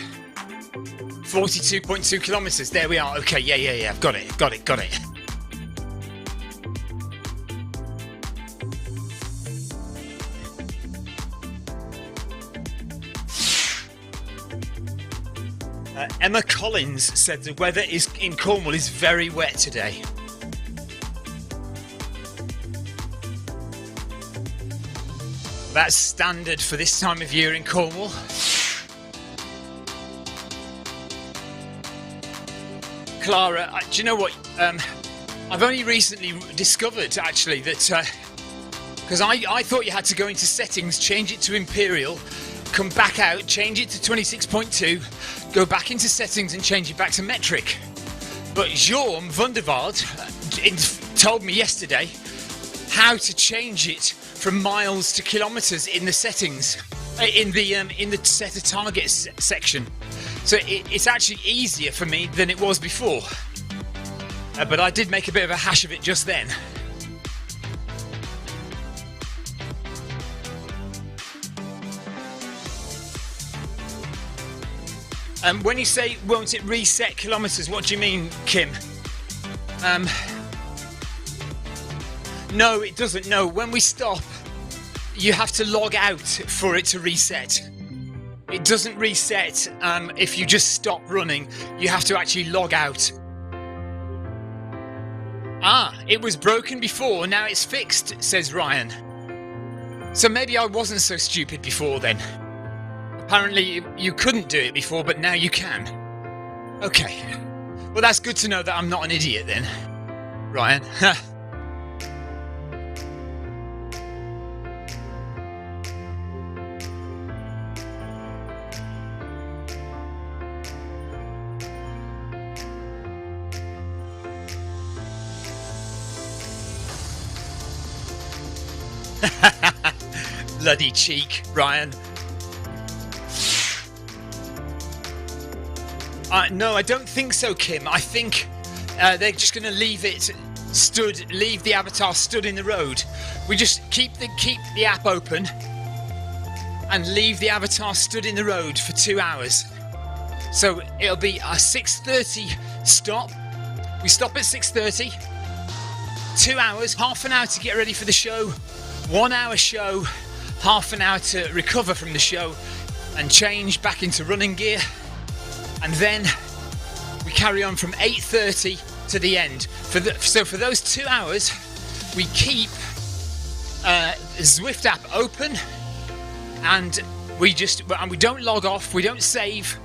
42.2 kilometres, there we are. Okay, yeah, I've got it. Emma Collins said the weather in Cornwall is very wet today. That's standard for this time of year in Cornwall. Clara, do you know what? I've only recently discovered, actually, that... Because I thought you had to go into settings, change it to Imperial, come back out, change it to 26.2, go back into settings and change it back to metric. But Jorm Wunderwald told me yesterday how to change it from miles to kilometres in the settings, in the set a target section. So it's actually easier for me than it was before. But I did make a bit of a hash of it just then. When you say, won't it reset kilometres, what do you mean, Kim? No, it doesn't. No, when we stop, you have to log out for it to reset. It doesn't reset if you just stop running. You have to actually log out. Ah, it was broken before, now it's fixed, says Ryan. So maybe I wasn't so stupid before then. Apparently you couldn't do it before, but now you can. Okay. Well, that's good to know that I'm not an idiot then, Ryan. Bloody cheek, Ryan. No, I don't think so, Kim. I think they're just going to leave it leave the avatar stood in the road. We just keep the app open and leave the avatar stood in the road for 2 hours. So it'll be a 6:30 stop. We stop at 6:30. 2 hours, half an hour to get ready for the show. 1 hour show, half an hour to recover from the show and change back into running gear. And then we carry on from 8:30 to the end. So for those 2 hours, we keep Zwift app open, and we don't log off, we don't save.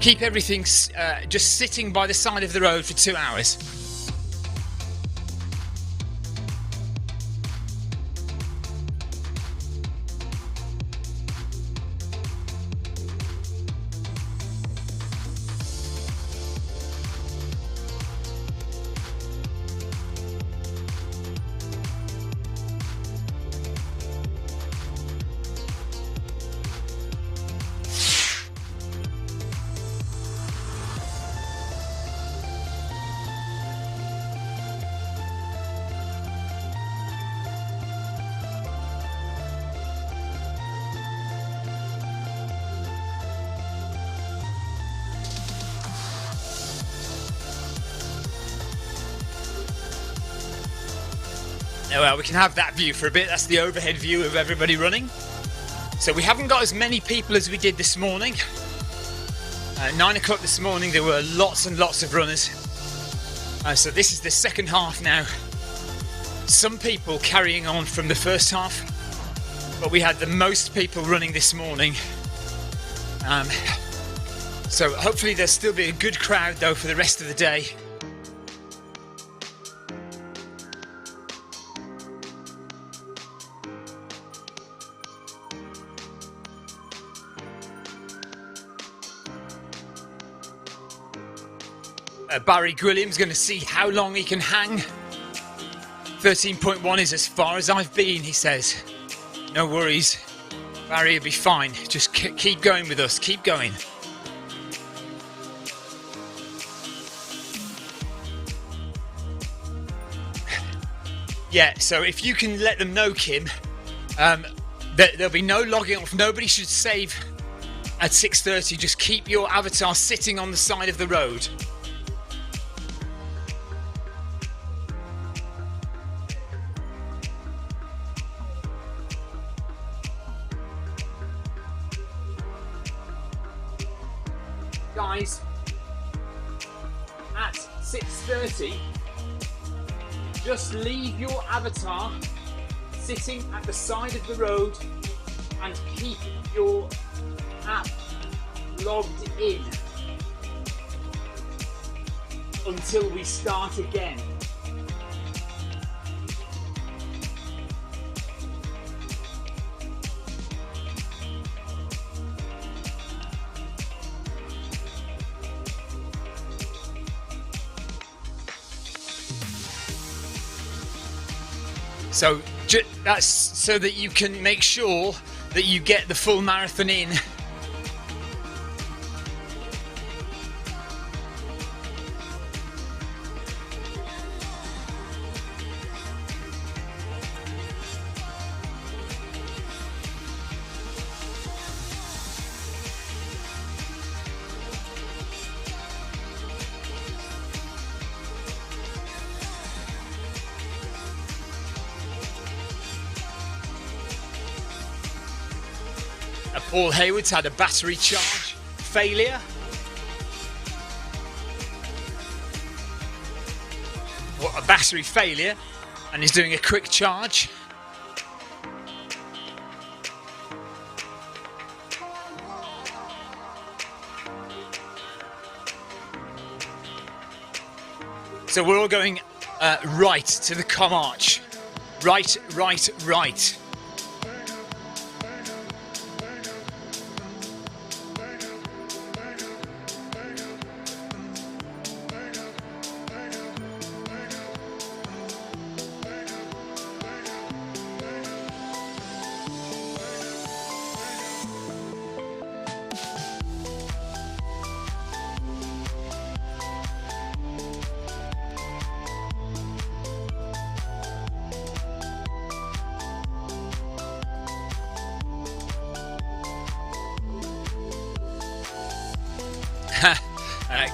Keep everything just sitting by the side of the road for 2 hours. Well, we can have that view for a bit. That's the overhead view of everybody running. So we haven't got as many people as we did this morning. At 9 o'clock this morning, there were lots and lots of runners. So this is the second half now. Some people carrying on from the first half, but we had the most people running this morning. So hopefully there'll still be a good crowd though for the rest of the day. Barry Gwilliam's going to see how long he can hang. 13.1 is as far as I've been, he says. No worries. Barry will be fine. Just keep going with us. Keep going. Yeah, so if you can let them know, Kim, there'll be no logging off. Nobody should save at 6:30. Just keep your avatar sitting on the side of the road. Guys, at 6:30, just leave your avatar sitting at the side of the road and keep your app logged in until we start again. So that's so that you can make sure that you get the full marathon in. Paul Hayward's had a battery charge failure. Or a battery failure, and he's doing a quick charge. So we're all going right to the com arch. Right, right, right.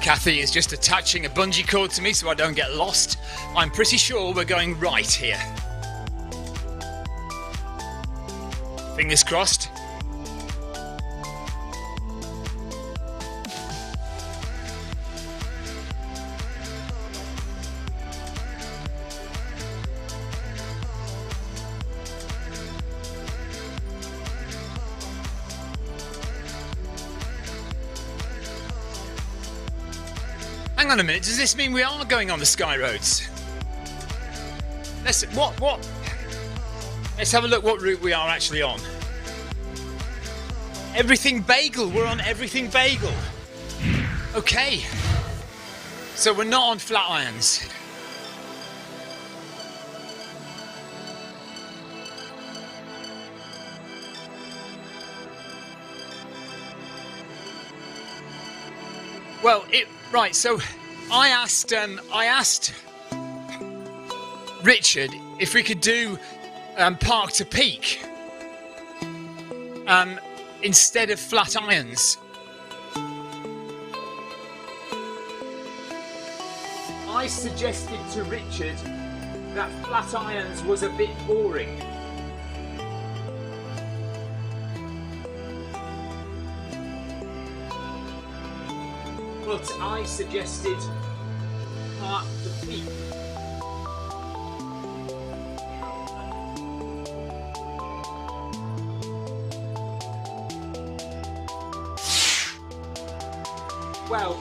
Kathy is just attaching a bungee cord to me so I don't get lost. I'm pretty sure we're going right here. Fingers crossed. Hang on a minute, does this mean we are going on the Sky Roads? Let's have a look what route we are actually on. Everything Bagel, we're on Everything Bagel. Okay. So we're not on Flatirons. Well, right, so I asked Richard if we could do Park to Peak instead of Flatirons. I suggested to Richard that Flatirons was a bit boring. But I suggested Park to Peak. Well,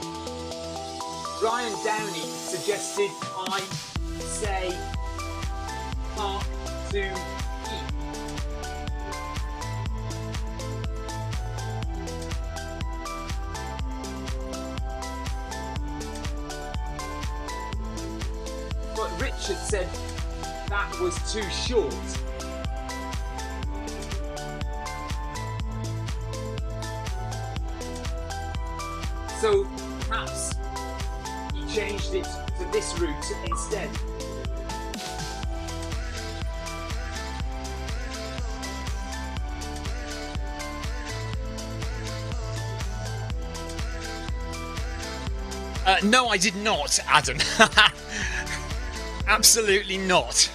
Brian Downey suggested I say Park to Peak. But Richard said that was too short. So perhaps he changed it to this route instead. No, I did not, Adam. Absolutely not.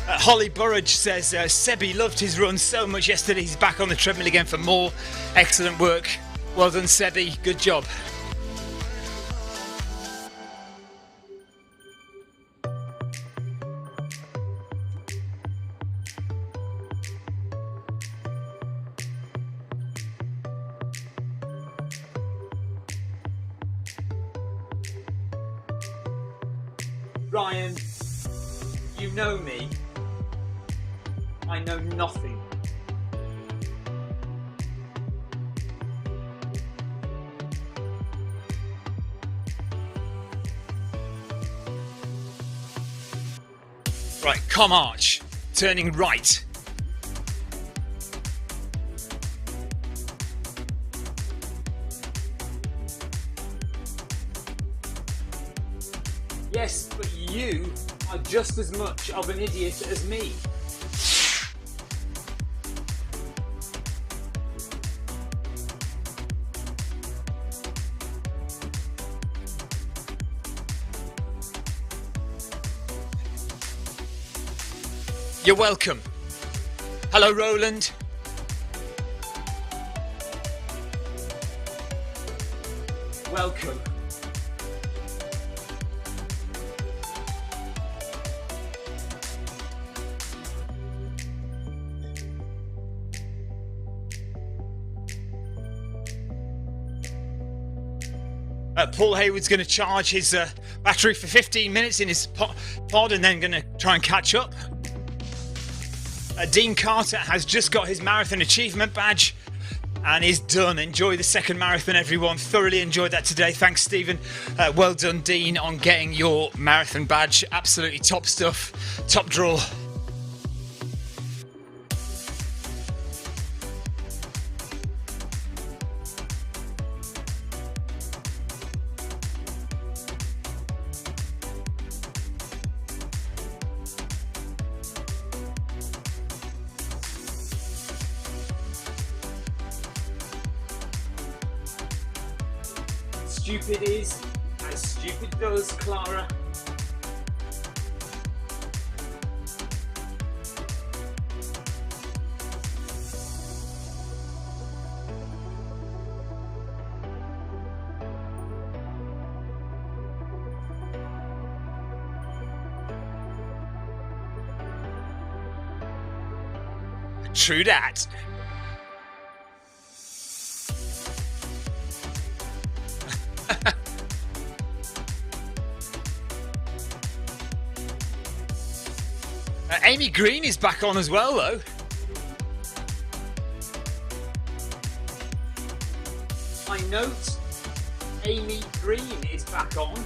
Holly Burridge says Sebi loved his run so much yesterday. He's back on the treadmill again for more. Excellent work. Well done, Sebi. Good job. Ryan, you know me. I know nothing. Right, com arch, turning right. Yes, but you are just as much of an idiot as me. You're welcome. Hello, Roland. Welcome. Paul Hayward's going to charge his battery for 15 minutes in his pod and then going to try and catch up. Dean Carter has just got his marathon achievement badge and is done. Enjoy the second marathon, everyone. Thoroughly enjoyed that today. Thanks, Stephen. Well done, Dean, on getting your marathon badge. Absolutely top stuff. Top draw. Stupid is as stupid does, Clara. True that. Amy Green is back on as well, though. I note Amy Green is back on.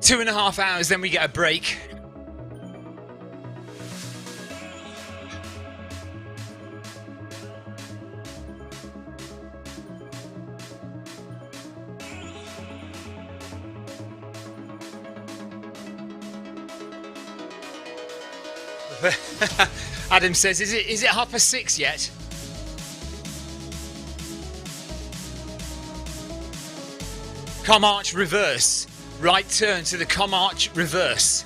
Two and a half hours, then we get a break. Adam says, is it 6:30 yet? Com arch reverse. Right turn to the com arch reverse.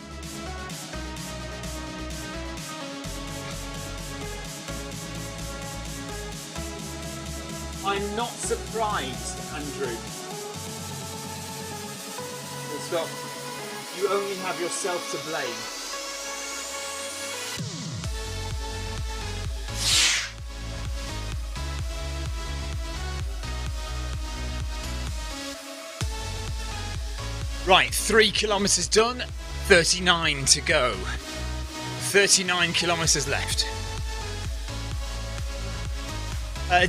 I'm not surprised, Andrew. Full stop. You only have yourself to blame. Right, 3 kilometres done, 39 to go. 39 kilometres left.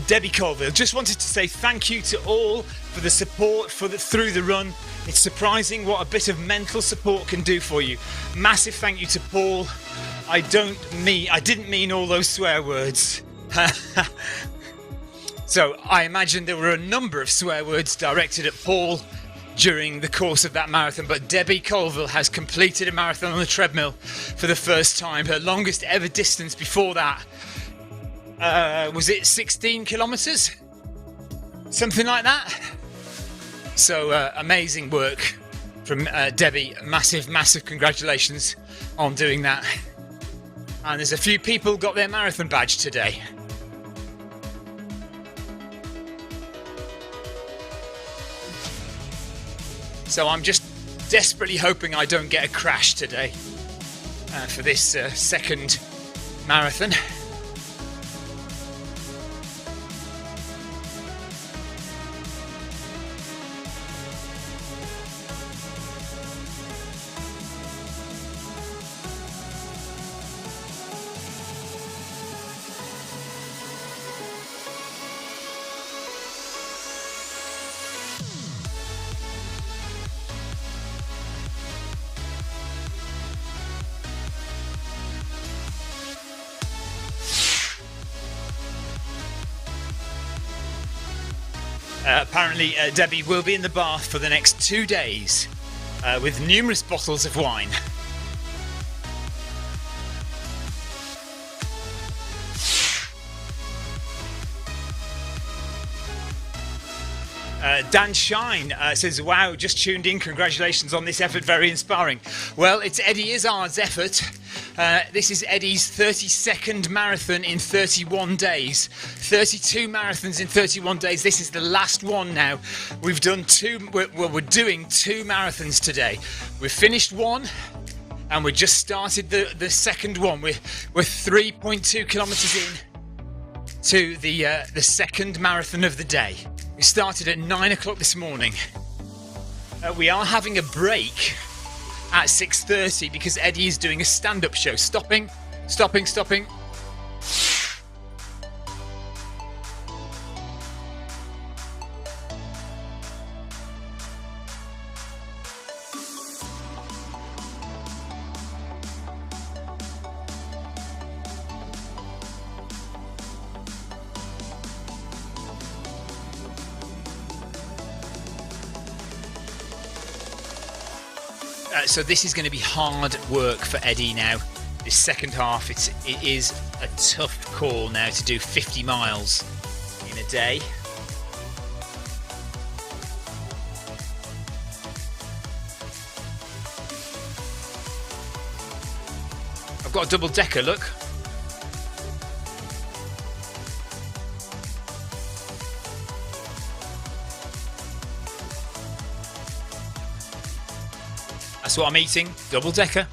Debbie Colville, just wanted to say thank you to all for the support through the run. It's surprising what a bit of mental support can do for you. Massive thank you to Paul. I didn't mean all those swear words. So I imagine there were a number of swear words directed at Paul during the course of that marathon, but Debbie Colville has completed a marathon on the treadmill for the first time. Her longest ever distance before that, was it 16 kilometres? Something like that. So amazing work from Debbie. Massive congratulations on doing that. And there's a few people got their marathon badge today. So I'm just desperately hoping I don't get a crash today for this second marathon. Apparently, Debbie will be in the bath for the next 2 days with numerous bottles of wine. Dan Shine says, wow, just tuned in. Congratulations on this effort. Very inspiring. Well, it's Eddie Izzard's effort. This is Eddie's 32nd marathon in 31 days. 32 marathons in 31 days. This is the last one now. We've done we're doing 2 marathons today. We've finished one and we just started the second one. We're 3.2 kilometers in to the second marathon of the day. We started at 9 o'clock this morning. We are having a break at 6:30 because Eddie is doing a stand-up show. Stopping. So this is going to be hard work for Eddie now. This second half, it is a tough call now to do 50 miles in a day. I've got a double decker, look. That's what I'm eating, double decker.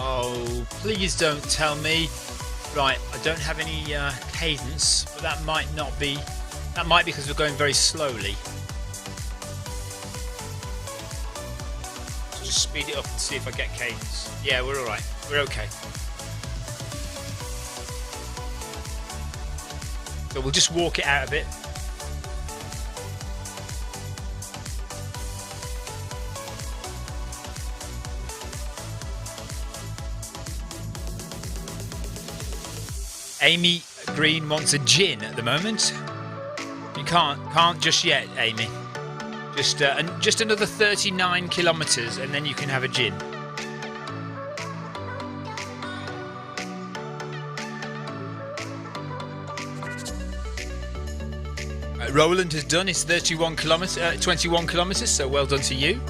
Oh, please don't tell me. Right, I don't have any cadence, but that might be because we're going very slowly. Let's just speed it up and see if I get cadence. Yeah, we're alright. We're okay. So we'll just walk it out a bit. Amy Green wants a gin at the moment. You can't just yet, Amy. Just another 39 kilometers and then you can have a gin. Roland has done his 21 kilometers, so well done to you.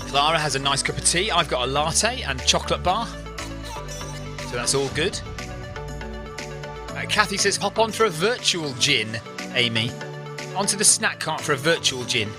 Clara has a nice cup of tea. I've got a latte and chocolate bar. So that's all good. Kathy says, hop on for a virtual gin, Amy. onto the snack cart for a virtual gin.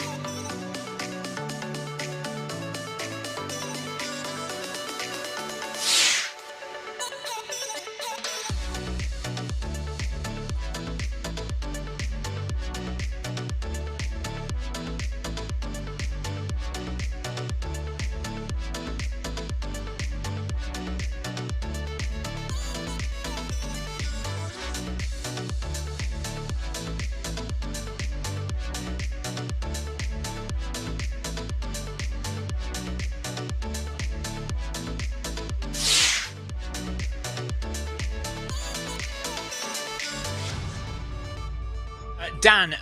Dan,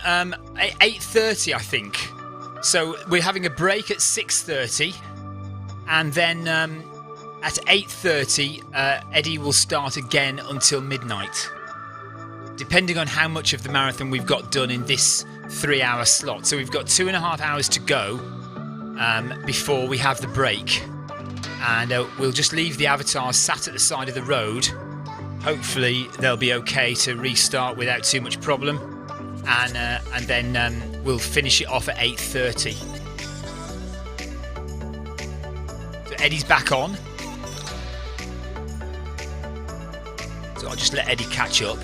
8:30, I think. So we're having a break at 6:30, and then at 8:30, Eddie will start again until midnight, depending on how much of the marathon we've got done in this 3-hour slot. So we've got 2.5 hours to go before we have the break, and we'll just leave the avatars sat at the side of the road. Hopefully they'll be okay to restart without too much problem. And then we'll finish it off at 8:30. So Eddie's back on. So I'll just let Eddie catch up.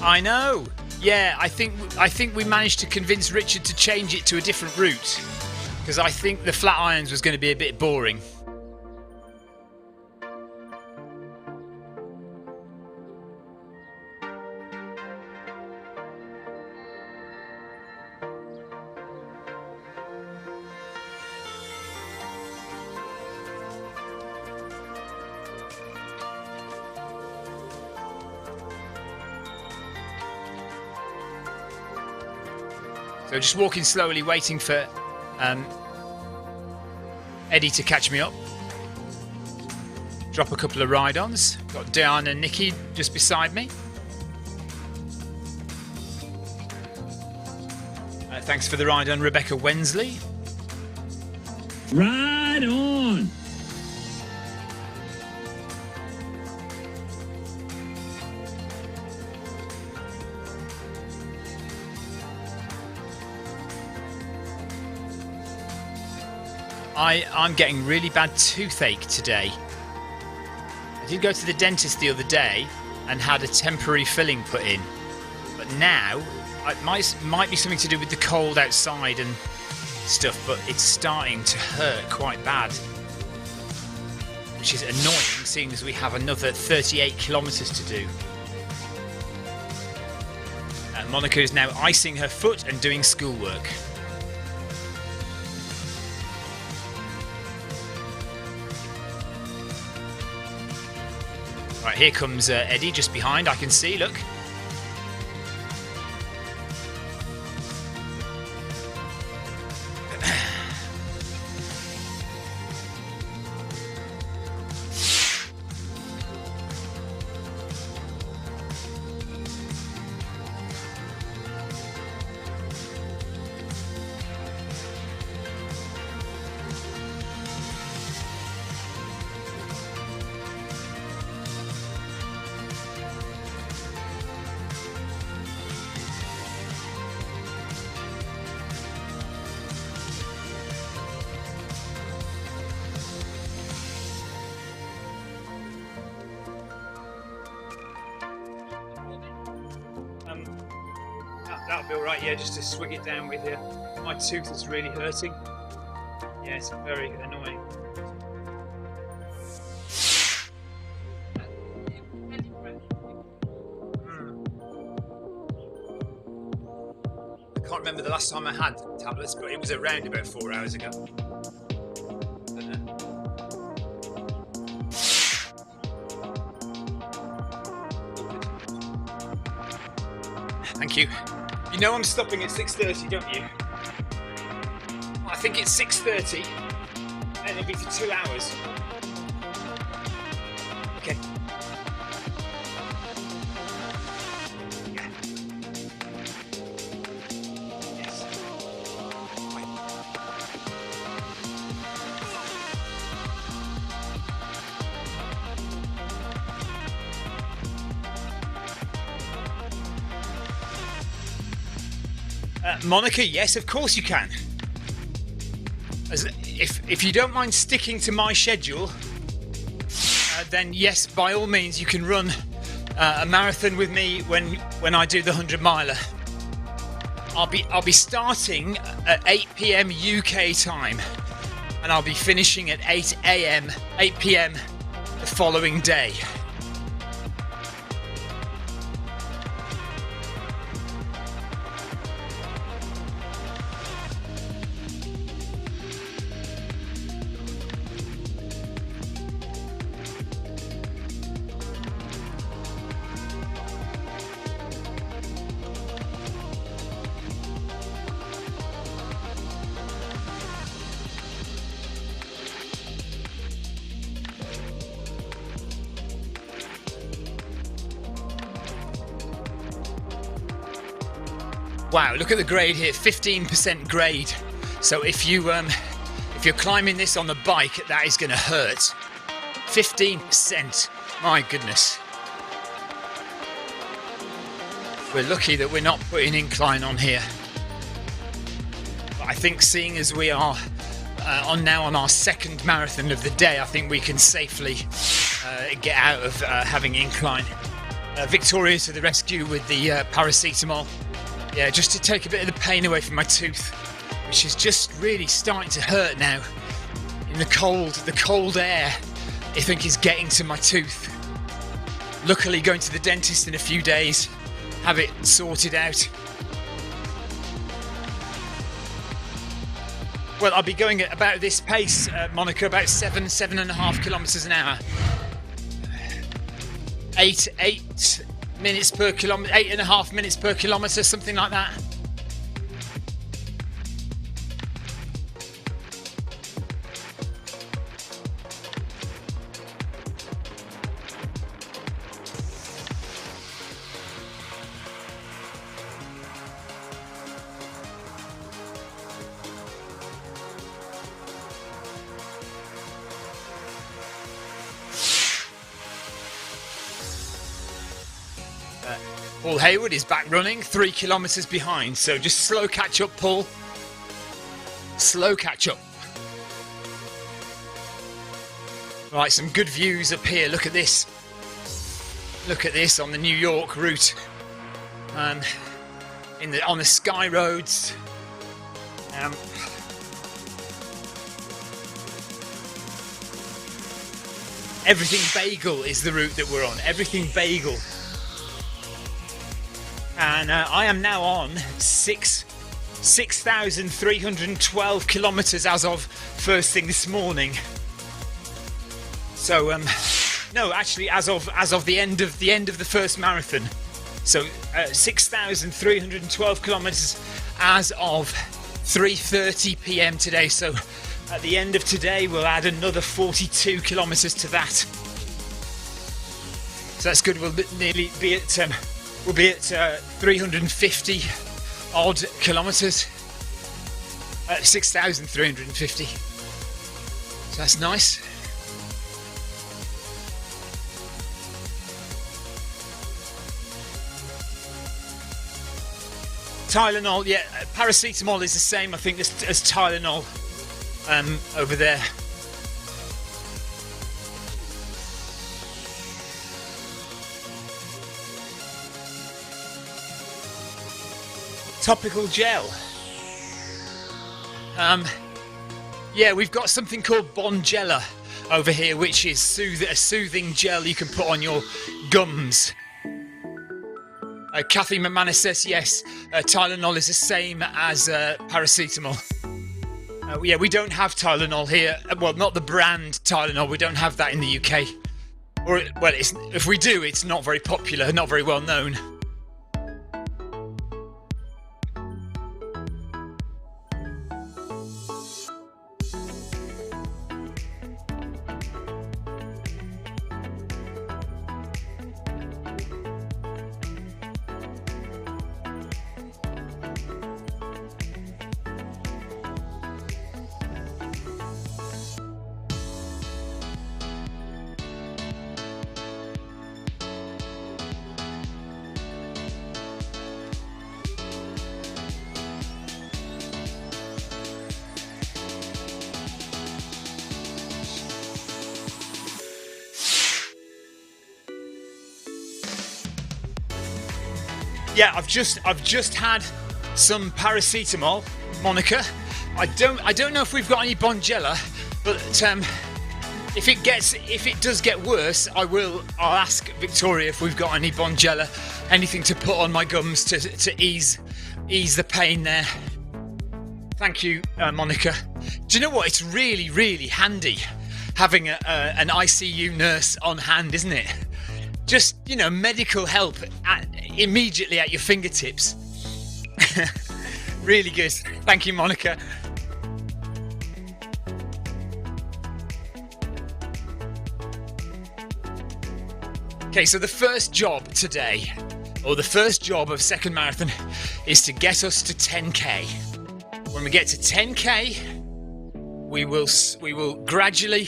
I know. Yeah, I think we managed to convince Richard to change it to a different route, because I think the flat irons was going to be a bit boring. So just walking slowly, waiting for Eddie to catch me up. Drop a couple of ride-ons. Got Diana and Nikki just beside me. Thanks for the ride-on, Rebecca Wensley. Ride on! I'm getting really bad toothache today. I did go to the dentist the other day and had a temporary filling put in, but now it might be something to do with the cold outside and stuff, but it's starting to hurt quite bad, which is annoying seeing as we have another 38 kilometers to do. Monica is now icing her foot and doing schoolwork. Right, here comes Eddie just behind, I can see, look. That'll be alright, yeah, just to swig it down with you. My tooth is really hurting. Yeah, it's very annoying. remember the last time I had tablets, but it was around about 4 hours ago. Thank you. You know I'm stopping at 6:30, don't you? I think it's 6:30, and it'll be for 2 hours. Okay. Yeah. Yes. Wait. Monica, yes, of course you can. If you don't mind sticking to my schedule, then yes, by all means, you can run a marathon with me when I do the 100 miler. I'll be starting at 8 p.m. UK time, and I'll be finishing at 8 p.m. the following day. Wow, look at the grade here, 15% grade. So if you're climbing this on the bike, that is going to hurt. 15%, my goodness. We're lucky that we're not putting incline on here. But I think seeing as we are on our second marathon of the day, I think we can safely get out of having incline. Victoria to the rescue with the paracetamol. Yeah, just to take a bit of the pain away from my tooth, which is just really starting to hurt now. In the cold air, I think is getting to my tooth. Luckily, going to the dentist in a few days, have it sorted out. Well, I'll be going at about this pace, Monica, about 7.5 kilometers an hour. 8 minutes per kilometre, 8.5 minutes per kilometre, something like that. Paul Hayward is back running, 3 kilometres behind, so just slow catch up, Paul. Slow catch up. Right, some good views up here. Look at this. Look at this on the New York route. On the Sky Roads. Everything Bagel is the route that we're on. Everything Bagel. And I am now on 6,312 kilometres as of first thing this morning. So no, actually, as of the end of the first marathon. So 6,312 kilometres as of 3:30 p.m. today. So at the end of today, we'll add another 42 kilometres to that. So that's good. We'll nearly be at. We'll be at 350 odd kilometres. 6,350. So that's nice. Tylenol, yeah, paracetamol is the same, I think, as Tylenol over there. Topical gel. Yeah, we've got something called Bonjela over here, which is a soothing gel you can put on your gums. Kathy McManus says yes, Tylenol is the same as paracetamol. Yeah, we don't have Tylenol here. Well, not the brand Tylenol. We don't have that in the UK. Or, well, if we do, it's not very popular, not very well known. Yeah, I've just had some paracetamol, Monica. I don't know if we've got any Bonjela, but if it does get worse, I'll ask Victoria if we've got any Bonjela, anything to put on my gums to ease the pain there. Thank you, Monica. Do you know what? It's really, really handy having an ICU nurse on hand, isn't it? Just, medical help immediately at your fingertips. Really good. Thank you, Monica. Okay, so the first job today, or the first job of second marathon, is to get us to 10k. When we get to 10k, we will gradually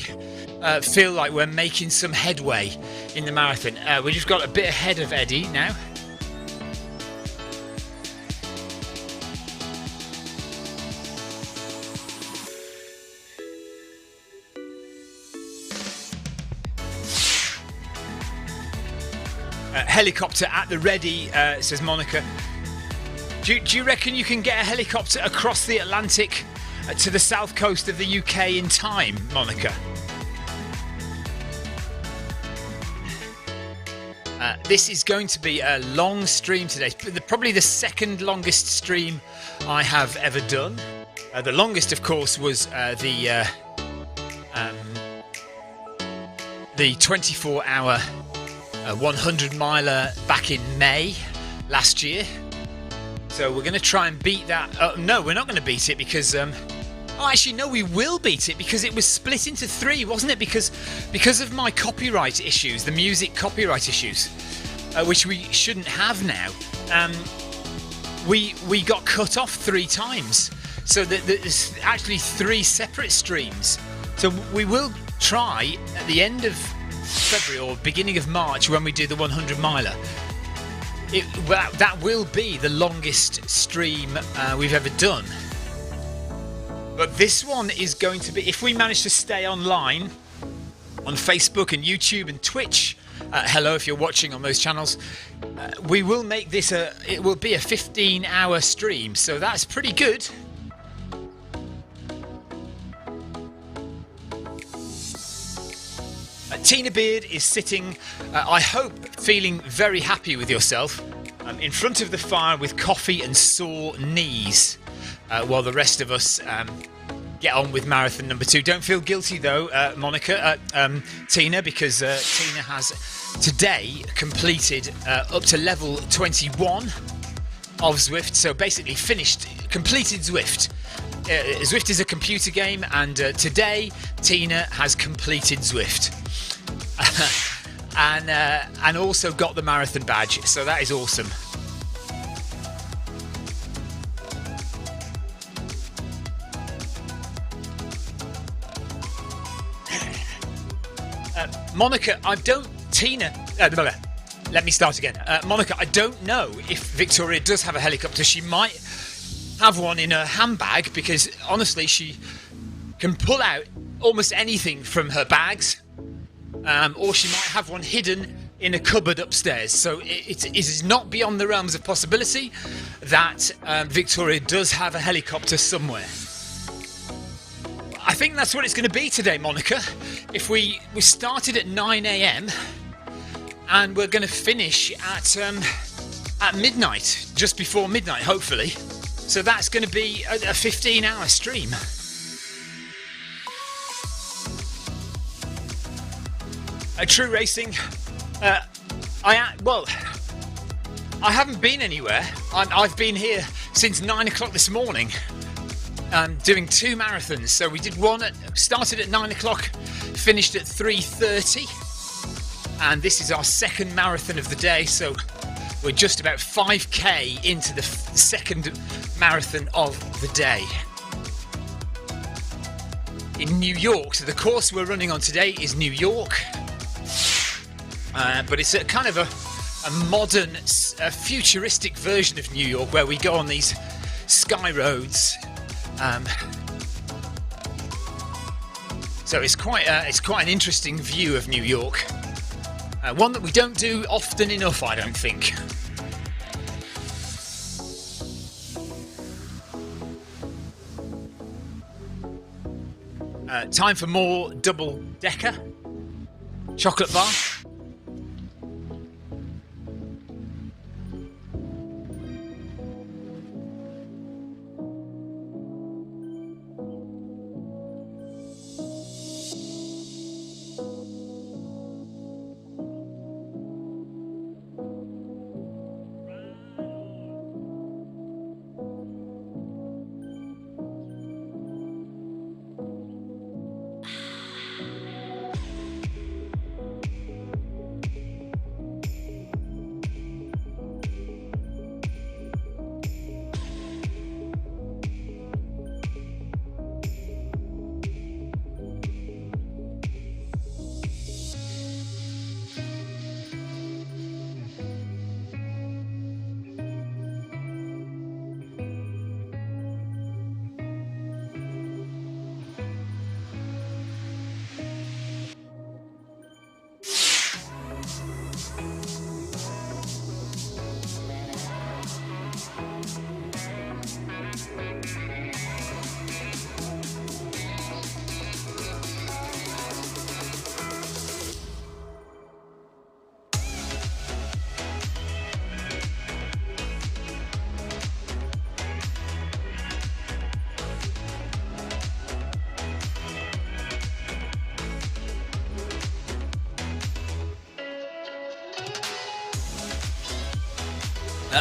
feel like we're making some headway in the marathon. We just got a bit ahead of Eddie now. Helicopter at the ready, says Monica. Do you reckon you can get a helicopter across the Atlantic to the south coast of the UK in time, Monica? This is going to be a long stream today. Probably the second longest stream I have ever done. The longest, of course, was the 24-hour 100-miler back in May last year. So we're going to try and beat that. No, we're not going to beat it because... actually, no, we will beat it because it was split into 3, wasn't it? Because of my copyright issues, the music copyright issues, which we shouldn't have now. We got cut off 3 times. So there's actually 3 separate streams. So we will try at the end of February or beginning of March when we do the 100-miler. That will be the longest stream we've ever done. But this one is going to be, if we manage to stay online on Facebook and YouTube and Twitch, hello if you're watching on those channels, we will make this it will be a 15-hour stream, so that's pretty good. Tina Beard is sitting, I hope, feeling very happy with yourself, in front of the fire with coffee and sore knees, while the rest of us get on with marathon number 2. Don't feel guilty though, Monica, Tina, because Tina has today completed up to level 21 of Zwift, so basically completed Zwift. Zwift is a computer game, and today Tina has completed Zwift. and also got the marathon badge, so that is awesome. Monica, let me start again. Monica, I don't know if Victoria does have a helicopter. She might have one in her handbag because honestly she can pull out almost anything from her bags, or she might have one hidden in a cupboard upstairs. So it is not beyond the realms of possibility that Victoria does have a helicopter somewhere. I think that's what it's going to be today, Monica. If we started at 9 a.m. and we're going to finish at at midnight, just before midnight, hopefully. So that's going to be a 15-hour stream. True Racing, I haven't been anywhere. I've been here since 9 o'clock this morning, doing 2 marathons. So we did one, started at 9 o'clock, finished at 3:30, and this is our second marathon of the day. So we're just about 5k into the second marathon of the day in New York. So the course we're running on today is New York, but it's a kind of a modern, futuristic version of New York where we go on these sky roads. So it's quite an interesting view of New York. One that we don't do often enough, I don't think. Time for more double-decker chocolate bar.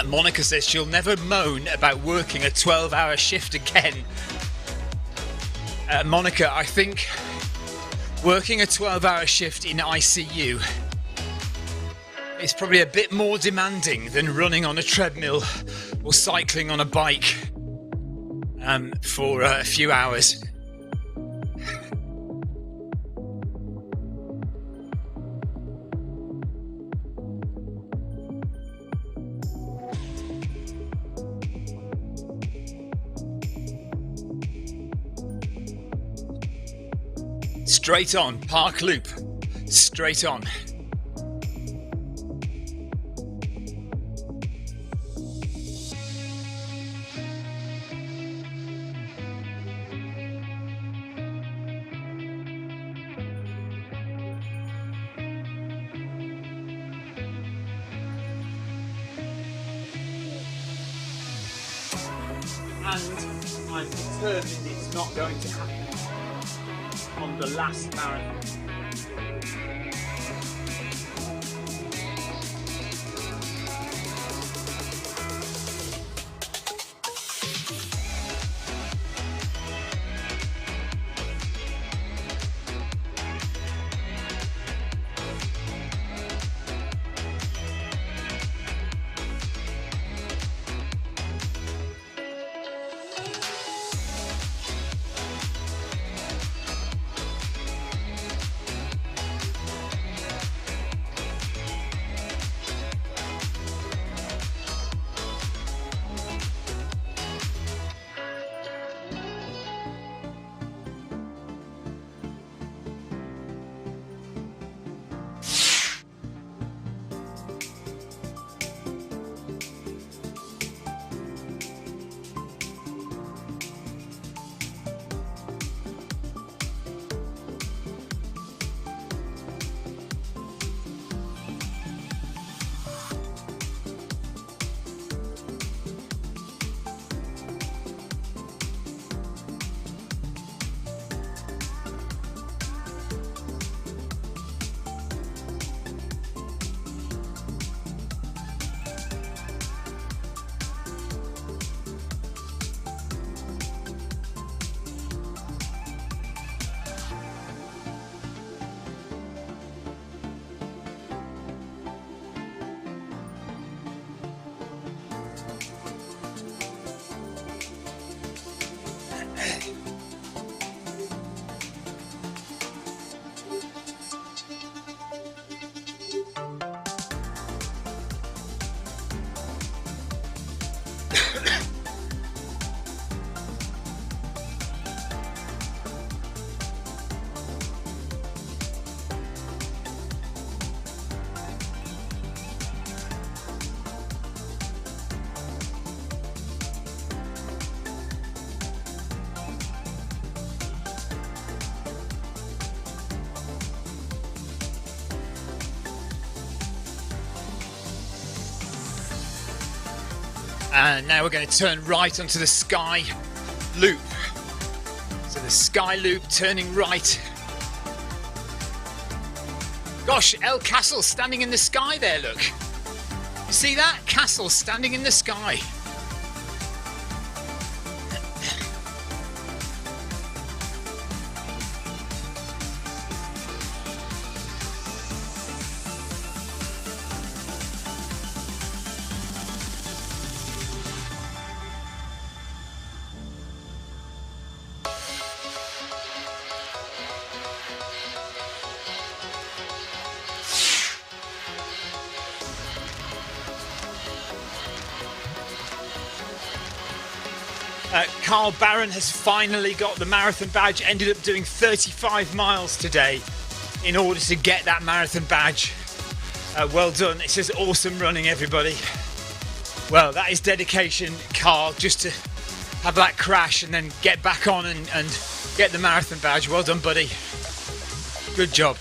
Monica says she'll never moan about working a 12-hour shift again. Monica, I think working a 12-hour shift in ICU is probably a bit more demanding than running on a treadmill or cycling on a bike for a few hours. Straight on, Park Loop, straight on. And I'm determined it's not going to happen on the last marathon. And now we're going to turn right onto the Sky Loop. So the Sky Loop turning right. Gosh, El Castle standing in the sky there, look. You see that? Castle standing in the sky. Carl Barron has finally got the marathon badge, ended up doing 35 miles today in order to get that marathon badge. Well done. It says awesome running, everybody. Well, that is dedication, Carl, just to have that crash and then get back on and get the marathon badge. Well done, buddy. Good job.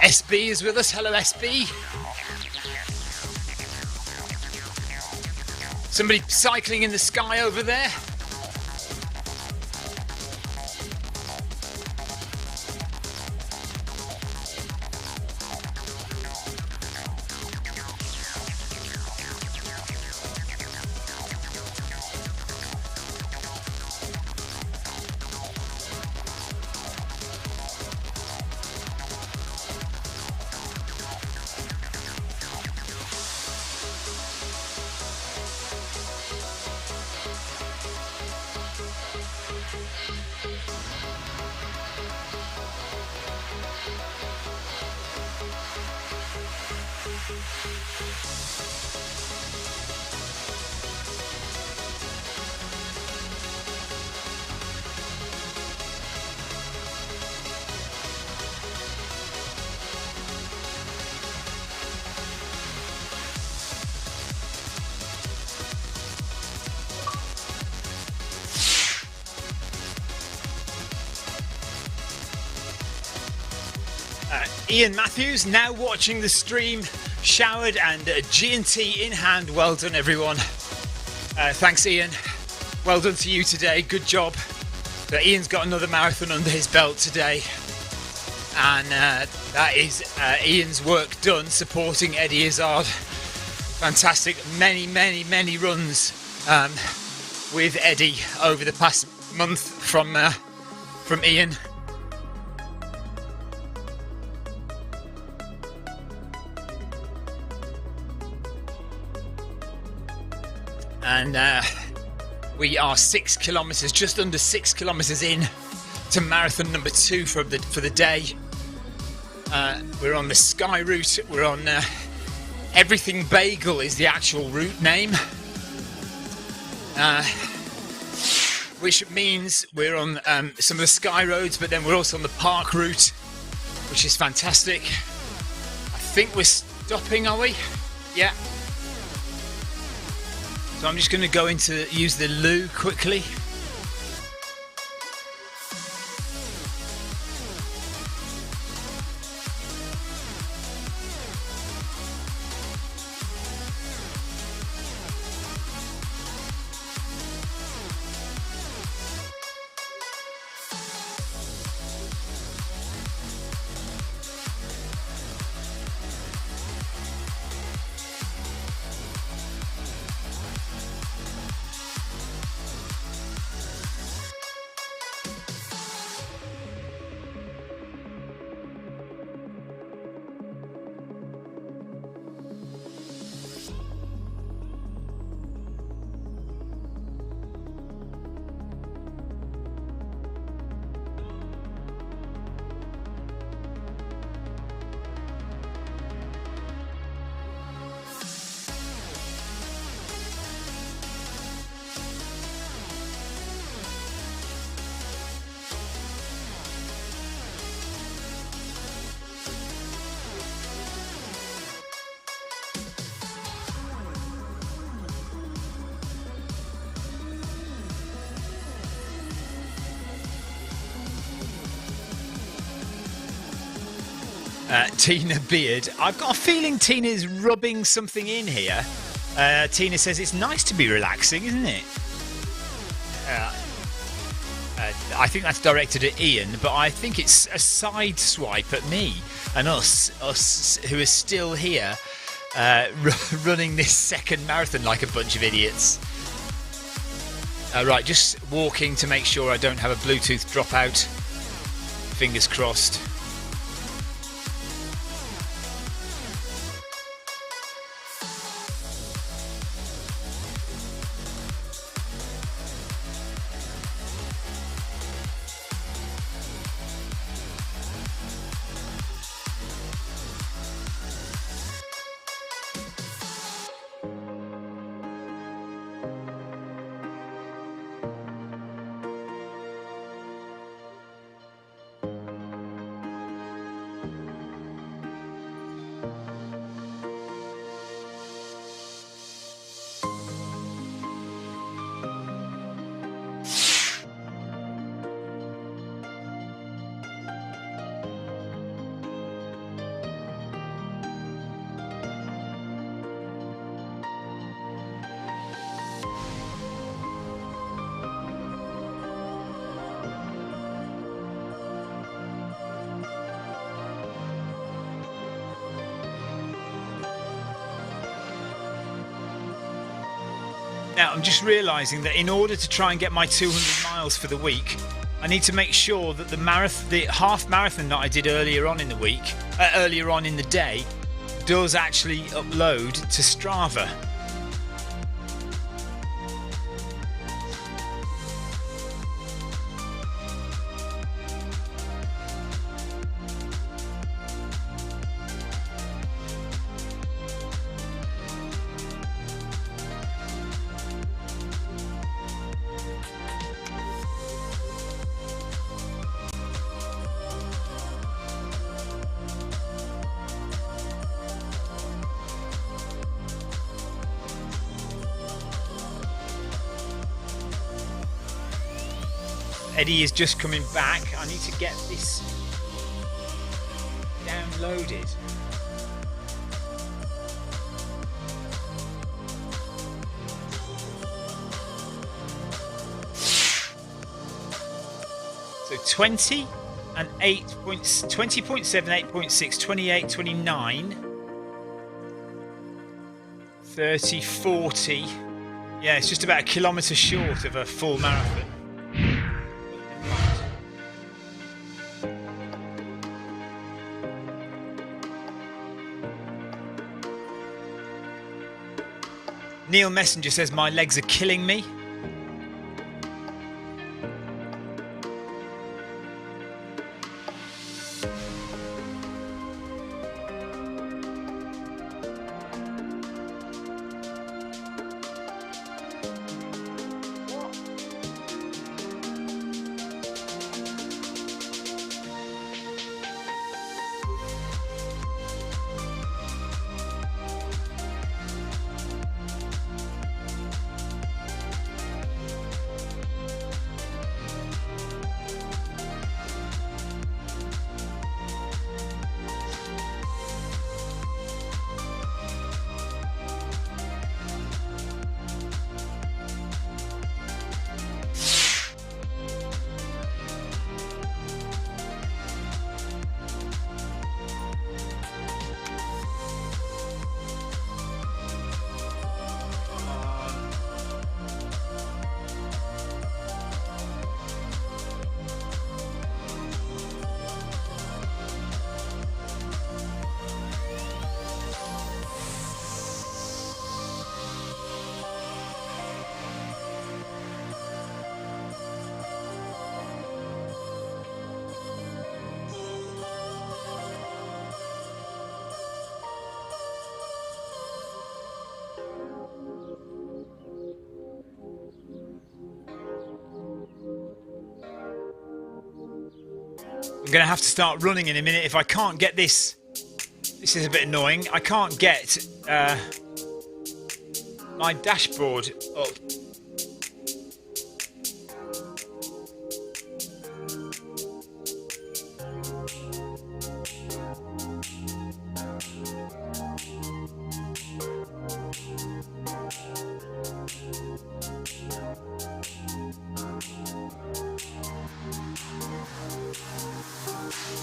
SB is with us. Hello, SB. Somebody cycling in the sky over there. Ian Matthews now watching the stream, showered and G&T in hand. Well done, everyone. Thanks, Ian. Well done to you today. Good job. So Ian's got another marathon under his belt today. And that is Ian's work done supporting Eddie Izzard. Fantastic. Many runs with Eddie over the past month from Ian. And we are 6 kilometres, just under 6 kilometres in to marathon number 2 for the day. We're on the Sky route. We're on Everything Bagel is the actual route name, which means we're on some of the Sky roads, but then we're also on the Park route, which is fantastic. I think we're stopping, are we? Yeah. So I'm just going to go use the loo quickly. Tina Beard. I've got a feeling Tina's rubbing something in here. Tina says it's nice to be relaxing, isn't it? I think that's directed at Ian, but I think it's a side swipe at me and us who are still here running this second marathon like a bunch of idiots. Right, just walking to make sure I don't have a Bluetooth dropout. Fingers crossed. Now, I'm just realising that in order to try and get my 200 miles for the week, I need to make sure that the half marathon that I did earlier on in the week, earlier on in the day, does actually upload to Strava. Eddie is just coming back. I need to get this downloaded. So 20 and 20.7, 8.6, 28, 29, 30, 40. Yeah, it's just about a kilometre short of a full marathon. Neil Messenger says my legs are killing me. I'm going to have to start running in a minute if I can't get this. This is a bit annoying. I can't get my dashboard up.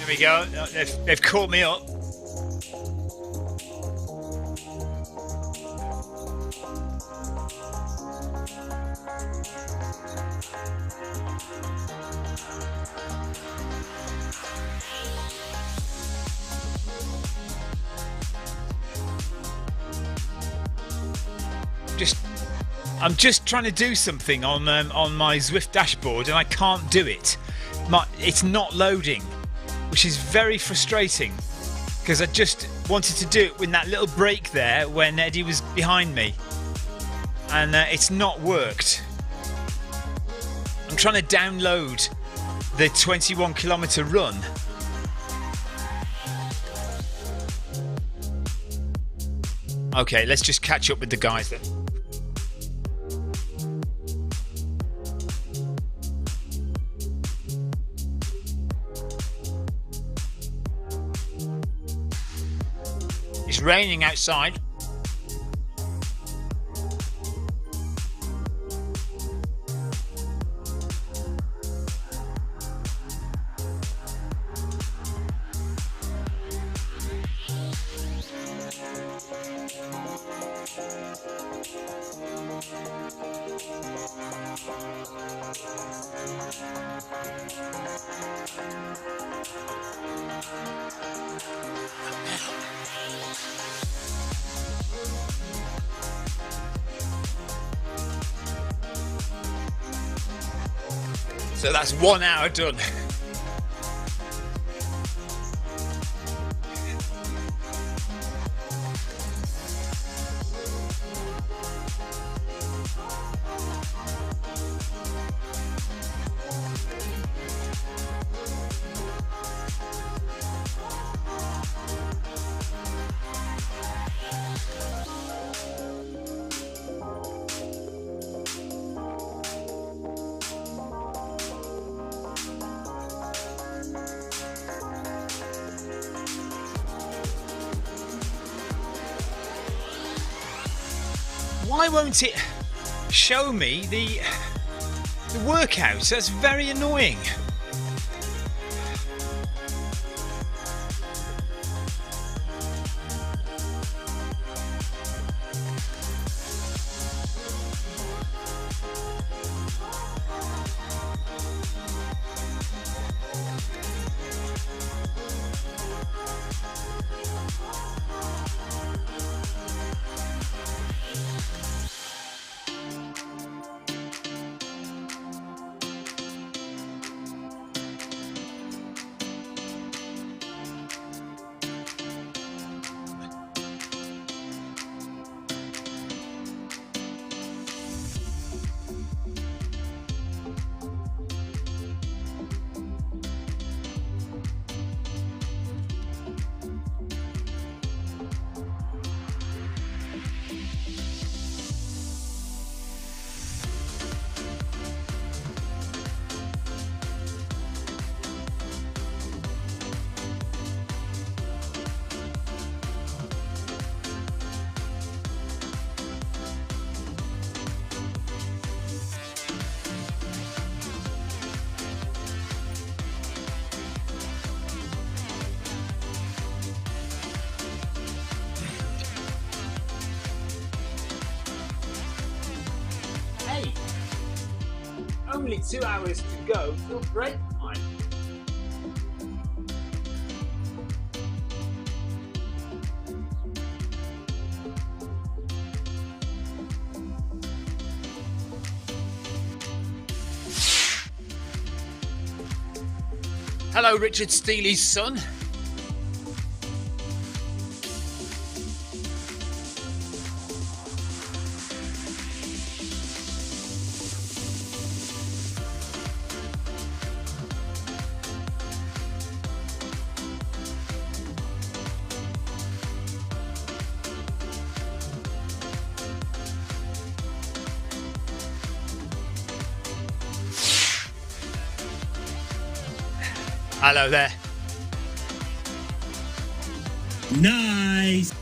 There we go. They've caught me up. I'm just trying to do something on my Zwift dashboard and I can't do it. It's not loading, which is very frustrating because I just wanted to do it in that little break there when Eddie was behind me, and it's not worked. I'm trying to download the 21-kilometer run. Okay, let's just catch up with the guys then. It's raining outside. So that's 1 hour done. Why won't it show me the workouts? That's very annoying. Only 2 hours to go till break time. Hello, Richard Steely's son. Hello there. Nice.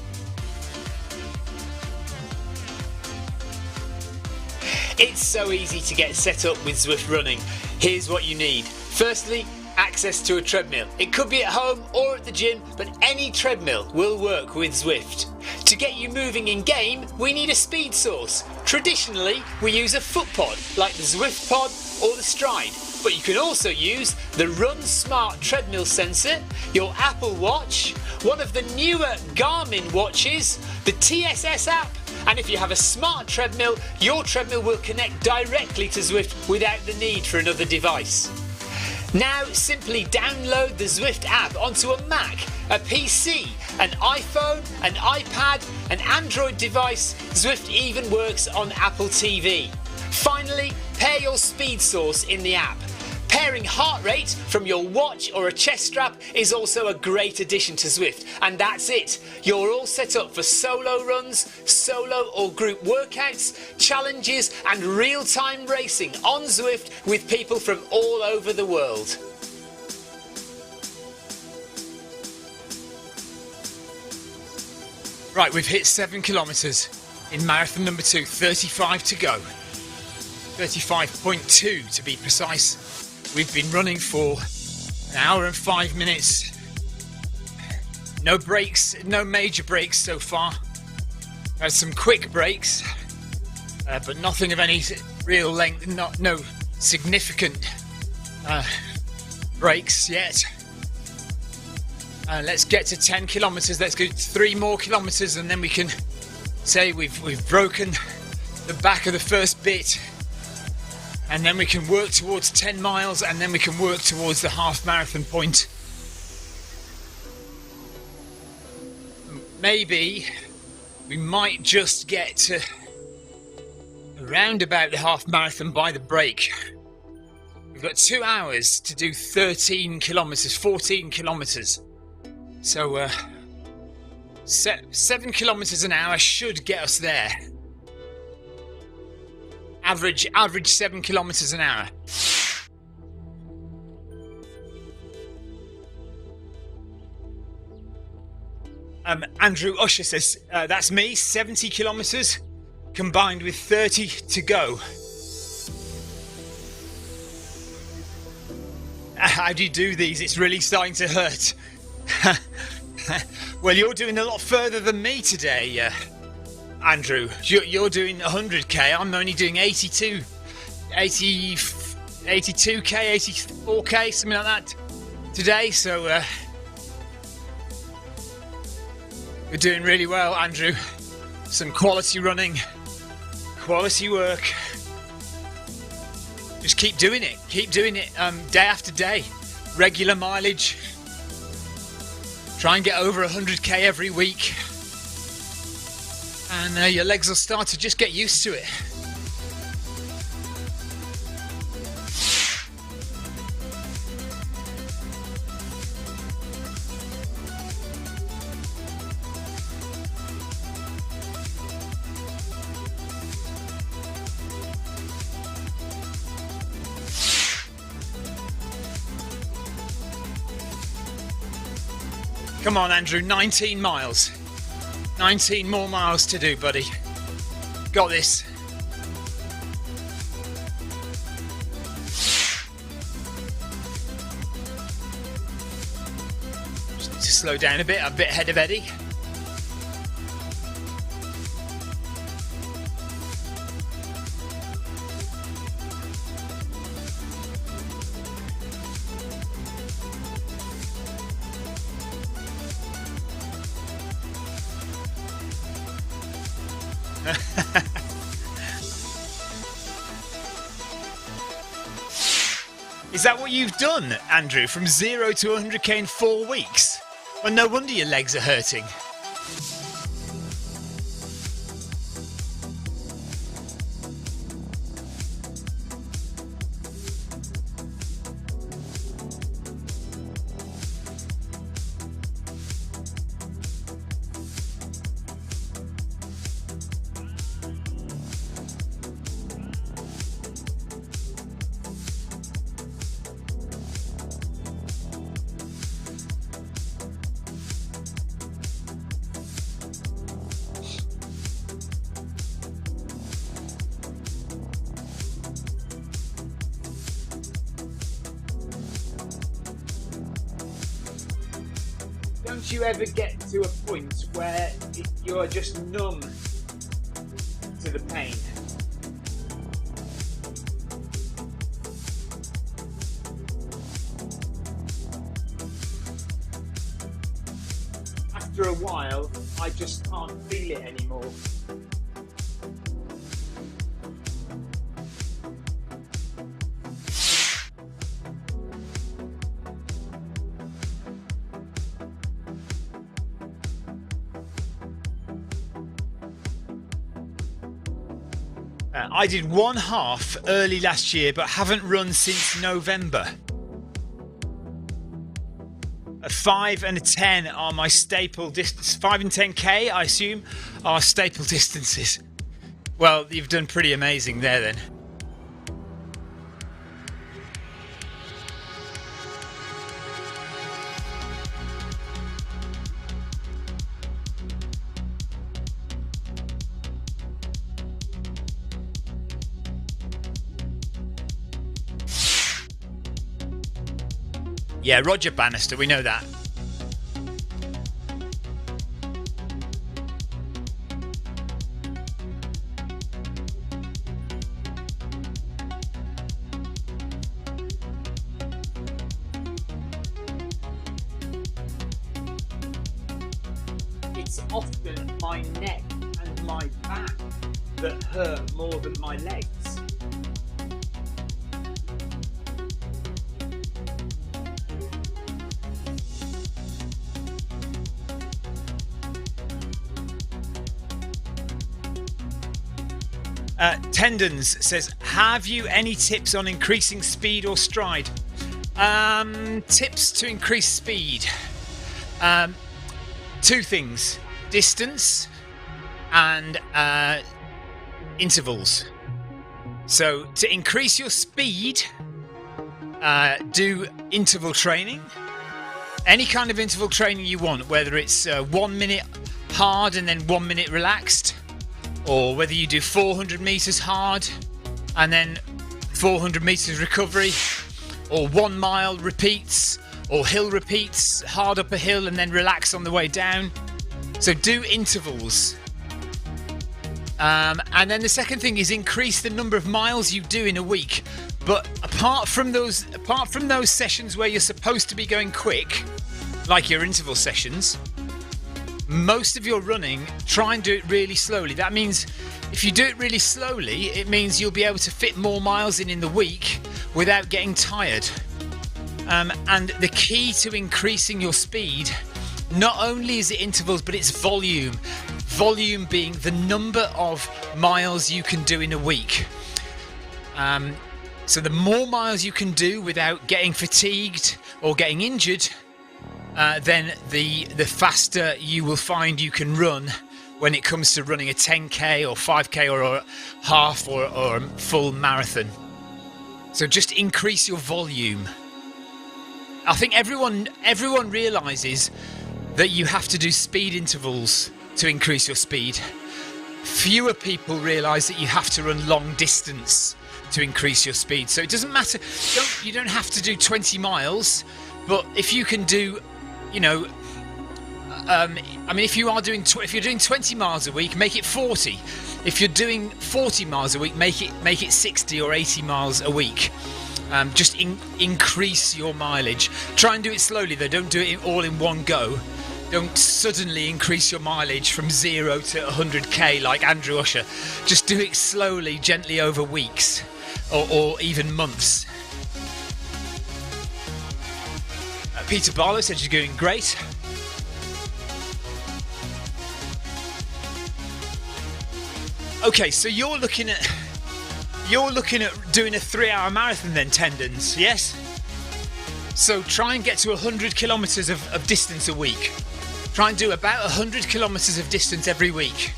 It's so easy to get set up with Zwift running. Here's what you need. Firstly, access to a treadmill. It could be at home or at the gym, but any treadmill will work with Zwift. To get you moving in game, we need a speed source. Traditionally, we use a foot pod like the Zwift pod or the Stride, but you can also use the Run Smart treadmill sensor, your Apple Watch, one of the newer Garmin watches, the TSS app, and if you have a smart treadmill, your treadmill will connect directly to Zwift without the need for another device. Now simply download the Zwift app onto a Mac, a PC, an iPhone, an iPad, an Android device. Zwift even works on Apple TV. Finally, pair your speed source in the app. Pairing heart rate from your watch or a chest strap is also a great addition to Zwift. And that's it. You're all set up for solo runs, solo or group workouts, challenges and real-time racing on Zwift with people from all over the world. Right, we've hit 7 kilometres in marathon number 2, 35 to go. 35.2 to be precise. We've been running for an hour and 5 minutes. No breaks, no major breaks so far. Had some quick breaks, but nothing of any real length, no significant breaks yet. Let's get to 10 kilometres. Let's go 3 more kilometres and then we can say we've broken the back of the first bit. And then we can work towards 10 miles and then we can work towards the half marathon point. Maybe we might just get to around about the half marathon by the break. We've got 2 hours to do 13 kilometres, 14 kilometres. So 7 kilometres an hour should get us there. Average 7 kilometres an hour. Andrew Usher says, that's me, 70 kilometres combined with 30 to go. How do you do these? It's really starting to hurt. Well, you're doing a lot further than me today, Andrew. You're doing 100k. I'm only doing 82k, 84k, something like that today. So you're doing really well, Andrew. Some quality running, quality work. Just keep doing it. Keep doing it day after day. Regular mileage. Try and get over 100k every week. And your legs will start to just get used to it. Come on, Andrew, 19 miles. 19 more miles to do, buddy. Got this. Just need to slow down a bit. I'm a bit ahead of Eddie. Is that what you've done, Andrew? From 0 to 100k in 4 weeks? Well, no wonder your legs are hurting. don't you ever get to a point where you're just numb to the pain? After a while, I just can't feel it anymore. I did 1/2 early last year, but haven't run since November. A 5 and a 10 are my staple distance. 5 and 10k, I assume, are staple distances. Well, you've done pretty amazing there then. Yeah, Roger Bannister, we know that. It's often my neck and my back that hurt more than my legs. Tendons says, have you any tips on increasing speed or stride? Tips to increase speed. 2 things: distance and intervals. So to increase your speed, do interval training. Any kind of interval training you want, whether it's 1 minute hard and then 1 minute relaxed, or whether you do 400 meters hard and then 400 meters recovery, or 1 mile repeats, or hill repeats, hard up a hill and then relax on the way down. So do intervals. And then the second thing is increase the number of miles you do in a week. But apart from those sessions where you're supposed to be going quick, like your interval sessions, most of your running, try and do it really slowly. That means if you do it really slowly, it means you'll be able to fit more miles in the week without getting tired. And the key to increasing your speed, not only is it intervals, but it's volume. Volume being the number of miles you can do in a week. So the more miles you can do without getting fatigued or getting injured, then the faster you will find you can run when it comes to running a 10k or 5k or a half or a full marathon. So just increase your volume. I think everyone realizes that you have to do speed intervals to increase your speed. Fewer people realize that you have to run long distance to increase your speed. So it doesn't matter. You don't have to do 20 miles, but if you can do, if you're doing 20 miles a week, make it 40. If you're doing 40 miles a week, make it 60 or 80 miles a week. Just increase your mileage. Try and do it slowly though. Don't do it all in one go. Don't suddenly increase your mileage from 0 to 100k like Andrew Usher. Just do it slowly, gently over weeks or even months. Peter Barlow said you're doing great. Okay, so you're looking at doing a 3-hour marathon then, Tendons, yes? So try and get to 100 kilometers of distance a week. Try and do about 100 kilometers of distance every week.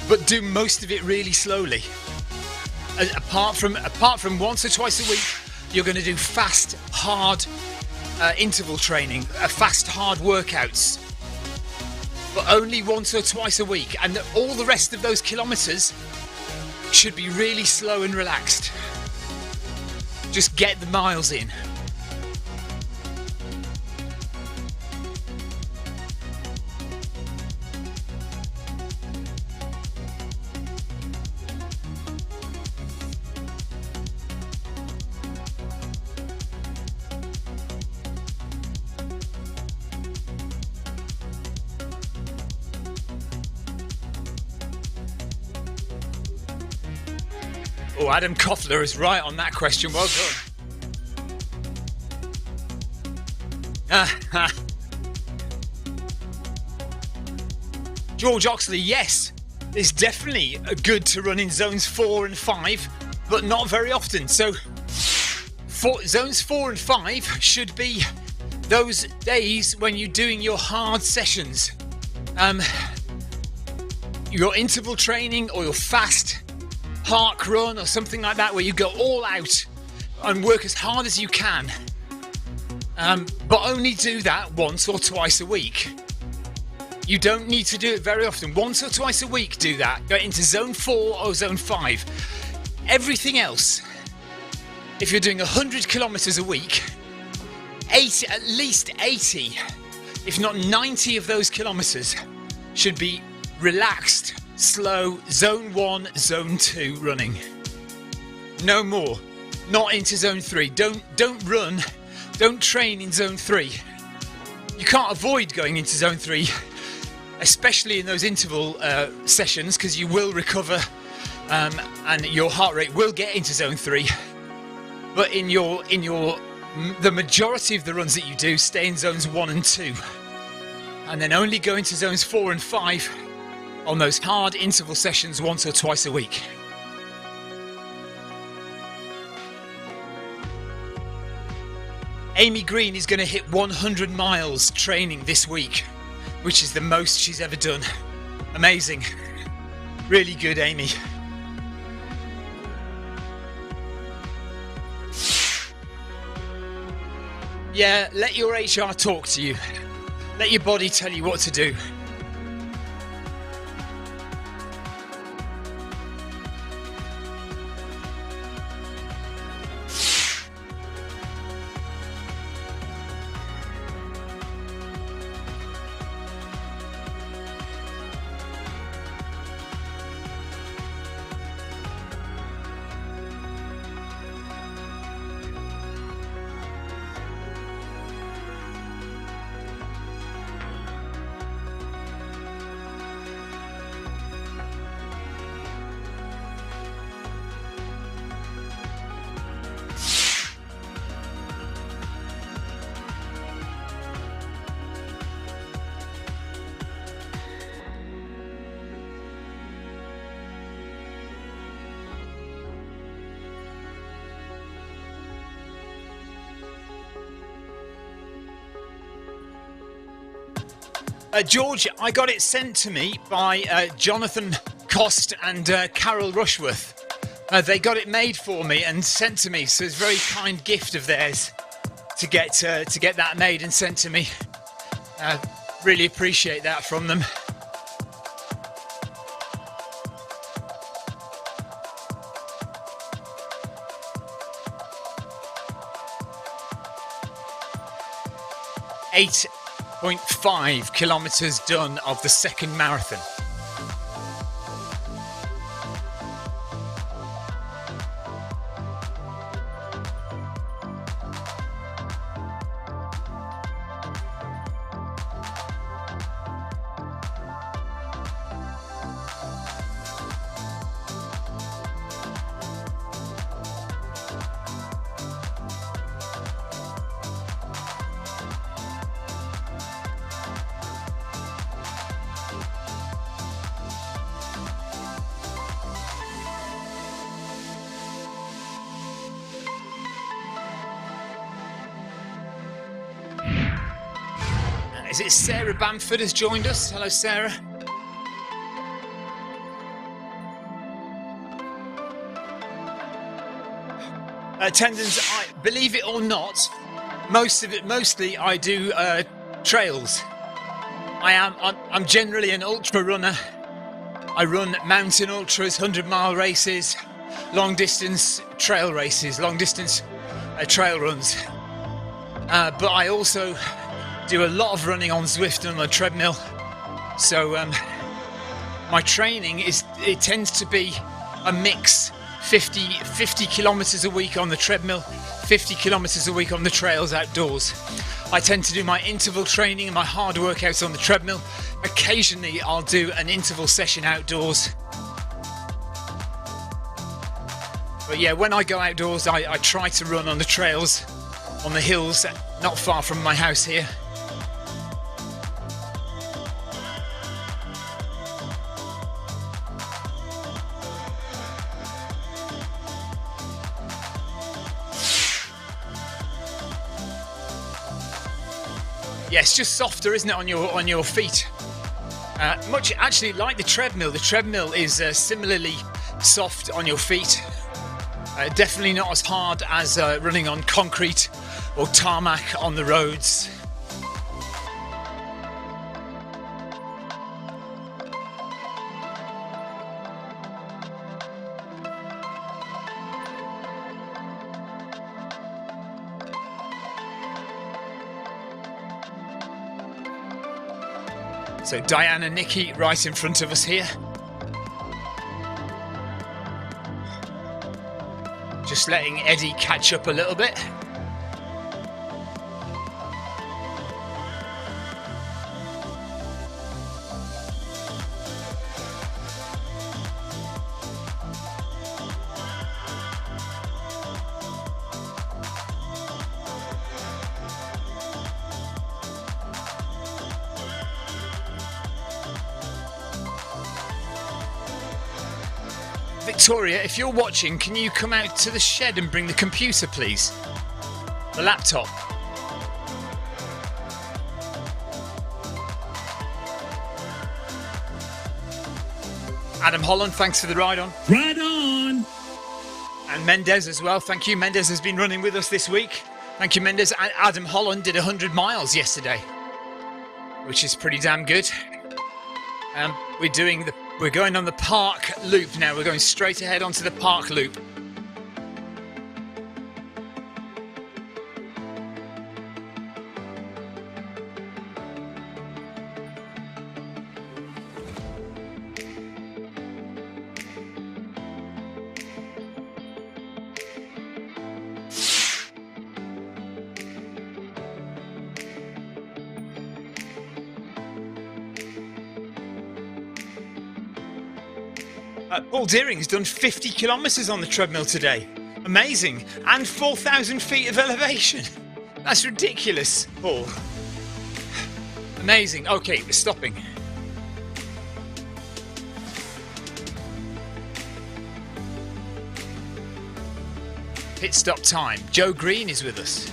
But do most of it really slowly. Apart from once or twice a week, you're going to do fast, hard interval training, fast, hard workouts. But only once or twice a week. And all the rest of those kilometers should be really slow and relaxed. Just get the miles in. Oh, Adam Koffler is right on that question. Well done. George Oxley, yes, it's definitely good to run in zones 4 and 5, but not very often. So zones 4 and 5 should be those days when you're doing your hard sessions. Your interval training or your fast park run or something like that, where you go all out and work as hard as you can, but only do that once or twice a week. You don't need to do it very often. Once or twice a week, do that. Go into zone 4 or zone 5. Everything else, if you're doing 100 kilometers a week, at least 80, if not 90 of those kilometers should be relaxed, slow, zone 1, zone 2 running. No more. Not into zone 3. Don't train in zone 3. You can't avoid going into zone 3, especially in those interval sessions, because you will recover and your heart rate will get into zone 3. But in the majority of the runs that you do, stay in zones 1 and 2, and then only go into zones 4 and 5 on those hard interval sessions once or twice a week. Amy Green is going to hit 100 miles training this week, which is the most she's ever done. Amazing. Really good, Amy. Yeah, let your HR talk to you. Let your body tell you what to do. George, I got it sent to me by Jonathan Cost and Carol Rushworth. They got it made for me and sent to me, so it's a very kind gift of theirs to get that made and sent to me. Really appreciate that from them. Eight 0.5 kilometers done of the second marathon. Is it Sarah Bamford has joined us? Hello, Sarah. Tendons, believe it or not, mostly I do trails. I'm generally an ultra runner. I run mountain ultras, 100-mile races, long distance trail races, long distance trail runs. But I also do a lot of running on Zwift and on the treadmill. So my training tends to be a mix. 50 kilometers a week on the treadmill, 50 kilometers a week on the trails outdoors. I tend to do my interval training and my hard workouts on the treadmill. Occasionally I'll do an interval session outdoors. But yeah, when I go outdoors, I try to run on the trails, on the hills, not far from my house here. Yeah, it's just softer, isn't it, on your feet? Much actually like the treadmill. The treadmill is similarly soft on your feet. Definitely not as hard as running on concrete or tarmac on the roads. So Diane and Nikki right in front of us here. Just letting Eddie catch up a little bit. Victoria, if you're watching, can you come out to the shed and bring the computer, please? The laptop. Adam Holland, thanks for the ride on. Right on! And Mendez as well, thank you. Mendez has been running with us this week. Thank you, Mendez. And Adam Holland did 100 miles yesterday, which is pretty damn good. We're going on the park loop now. We're going straight ahead onto the park loop. Paul Deering's done 50 kilometres on the treadmill today. Amazing. And 4,000 feet of elevation. That's ridiculous, Paul. Amazing. Okay, we're stopping. Pit stop time. Joe Green is with us.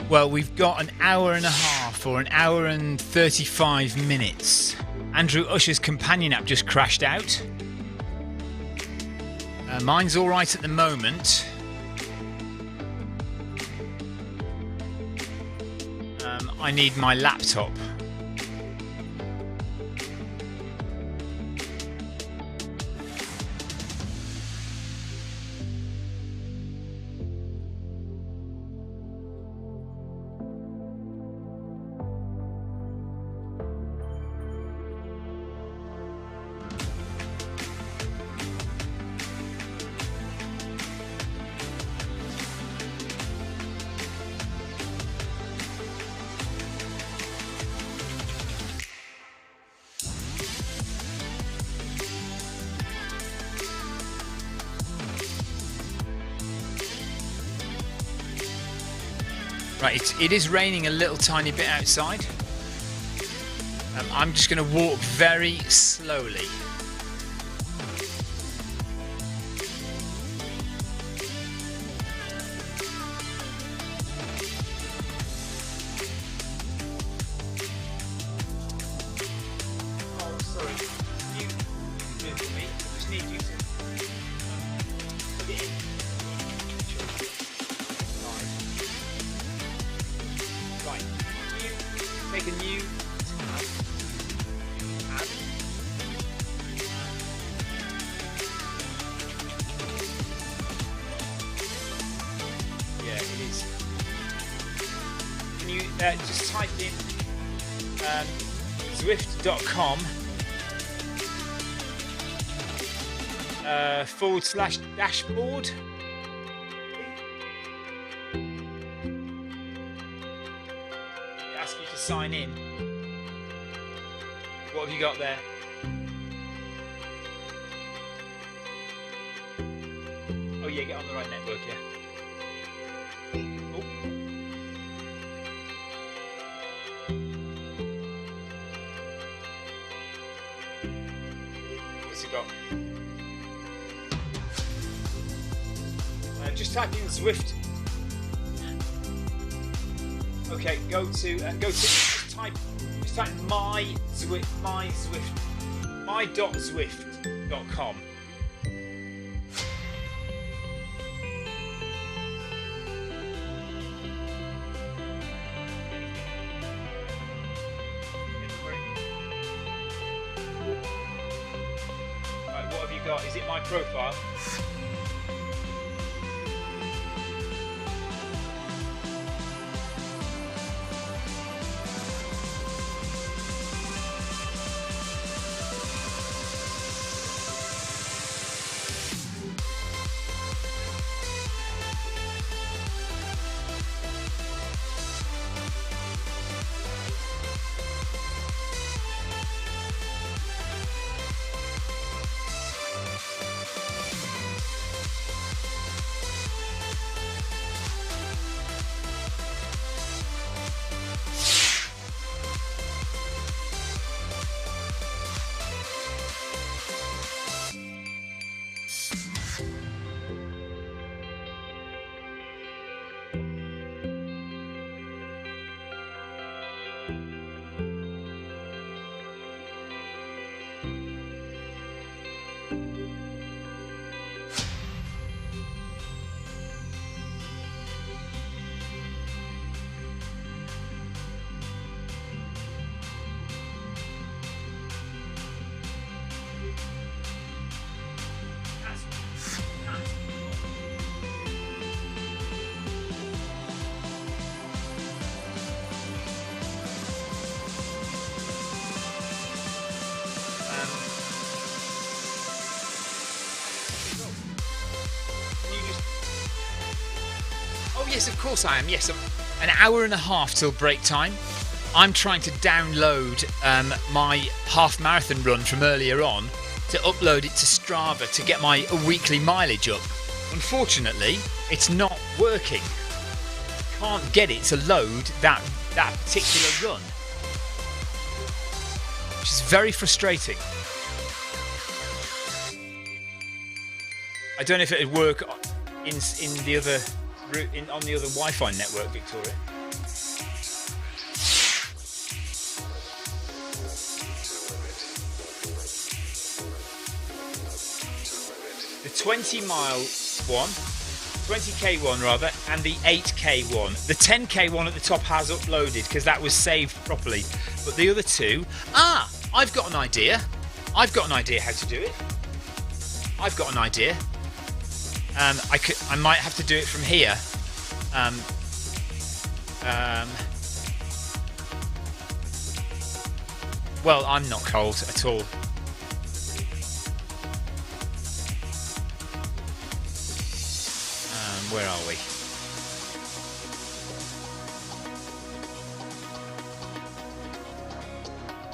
Well, we've got an hour and a half or an hour and 35 minutes. Andrew Usher's companion app just crashed out. Mine's all right at the moment. I need my laptop. Right, it is raining a little tiny bit outside. I'm just going to walk very slowly. Oh, sorry. You do it for me. I just need you to put it in. Right. You make a new tab. Yeah, it is. you just type in Zwift.com /dashboard. Ask you to sign in. What have you got there? Oh yeah, get on the right network, yeah. Oh. What's it got? Just type in Zwift. Okay, go to just type my.zwift.com. Right, what have you got? Is it my profile? Yes, of course I am. Yes, an hour and a half till break time. I'm trying to download my half marathon run from earlier on to upload it to Strava to get my weekly mileage up. Unfortunately, it's not working. Can't get it to load that particular run, which is very frustrating. I don't know if it would work in the other. On the other Wi-Fi network, Victoria. The 20-mile one, 20k one rather, and the 8k one. The 10k one at the top has uploaded because that was saved properly, but the other two. I've got an idea. I've got an idea how to do it. I've got an idea. I might have to do it from here. Well, I'm not cold at all. Where are we?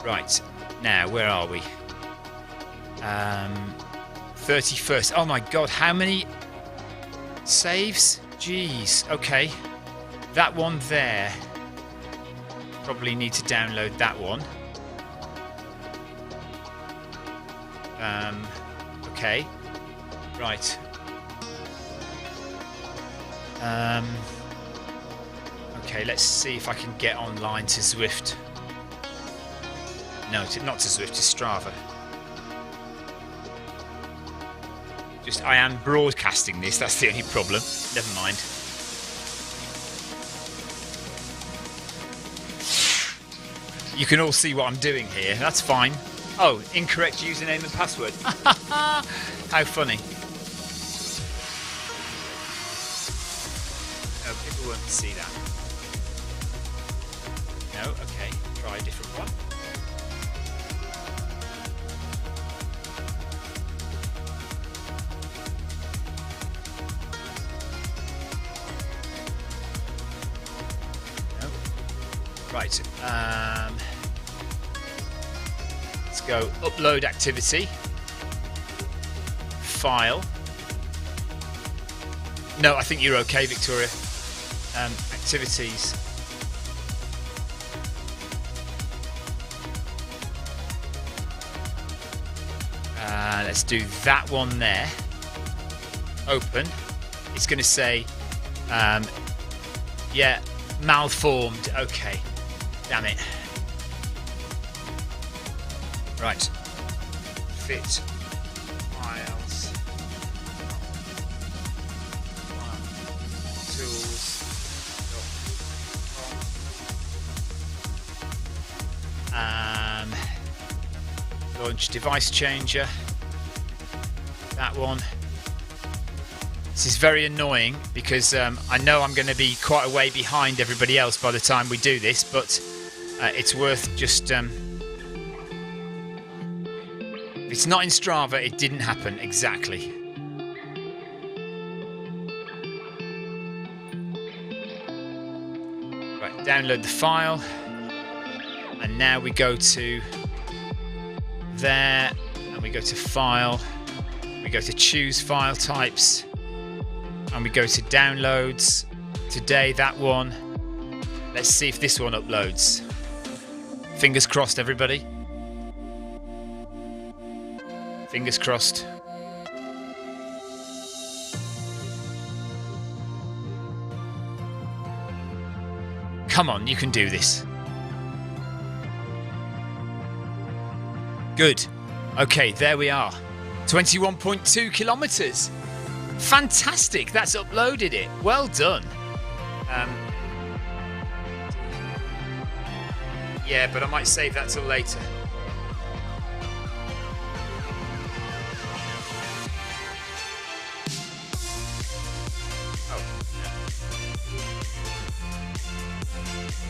Right, now where are we? 31st. Oh my god, how many saves? Jeez. Okay, that one there. Probably need to download that one. Okay, right. Okay, let's see if I can get online to Zwift. No, not to Zwift, to Strava. I am broadcasting this, that's the only problem. Never mind. You can all see what I'm doing here, that's fine. Oh, incorrect username and password. How funny. No, people won't see that. No, okay. Try a different one. No. Right. Let's go upload activity. File. No, I think you're okay, Victoria. Activities. Let's do that one there. Open. It's going to say, yeah, malformed. Okay. Damn it. Right. Fit files. Tools. Launch device changer. That one. This is very annoying because I know I'm going to be quite a way behind everybody else by the time we do this, but it's worth just... if it's not in Strava, it didn't happen exactly. Right, download the file. And now we go to there, and we go to file. We go to choose file types, and we go to downloads. Today, that one. Let's see if this one uploads. Fingers crossed, everybody. Fingers crossed. Come on, you can do this. Good. Okay, there we are. 21.2 kilometers. Fantastic. That's uploaded it. Well done. Yeah, but I might save that till later. Oh.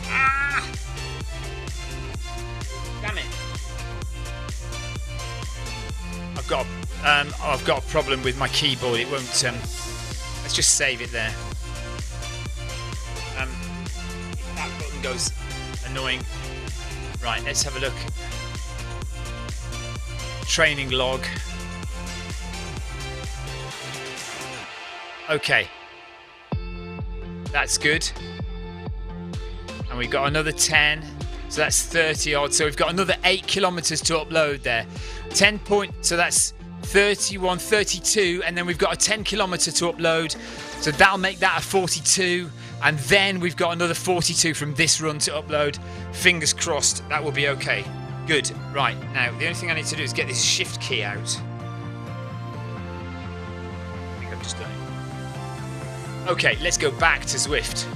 Ah! Damn it. I've got a problem with my keyboard. It won't. Let's just save it there. That button goes annoying. Right, let's have a look. Training log. Okay, that's good. And we've got another 10. So that's 30 odd. So we've got another 8 kilometers to upload there. 10 point. So that's 31, 32. And then we've got a 10 kilometer to upload. So that'll make that a 42. And then we've got another 42 from this run to upload. Fingers crossed that will be okay. Good. Right. Now, the only thing I need to do is get this shift key out. I think I've just done it. Okay, let's go back to Zwift.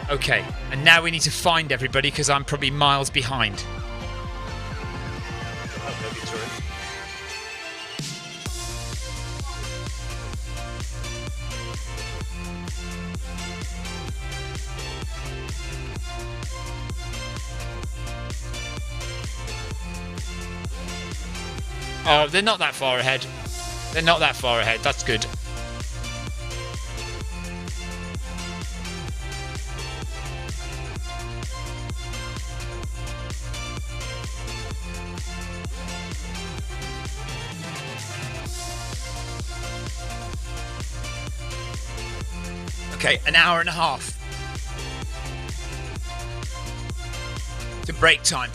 Okay, and now we need to find everybody because I'm probably miles behind. Oh, they're not that far ahead. They're not that far ahead. That's good. Okay, an hour and a half to break time.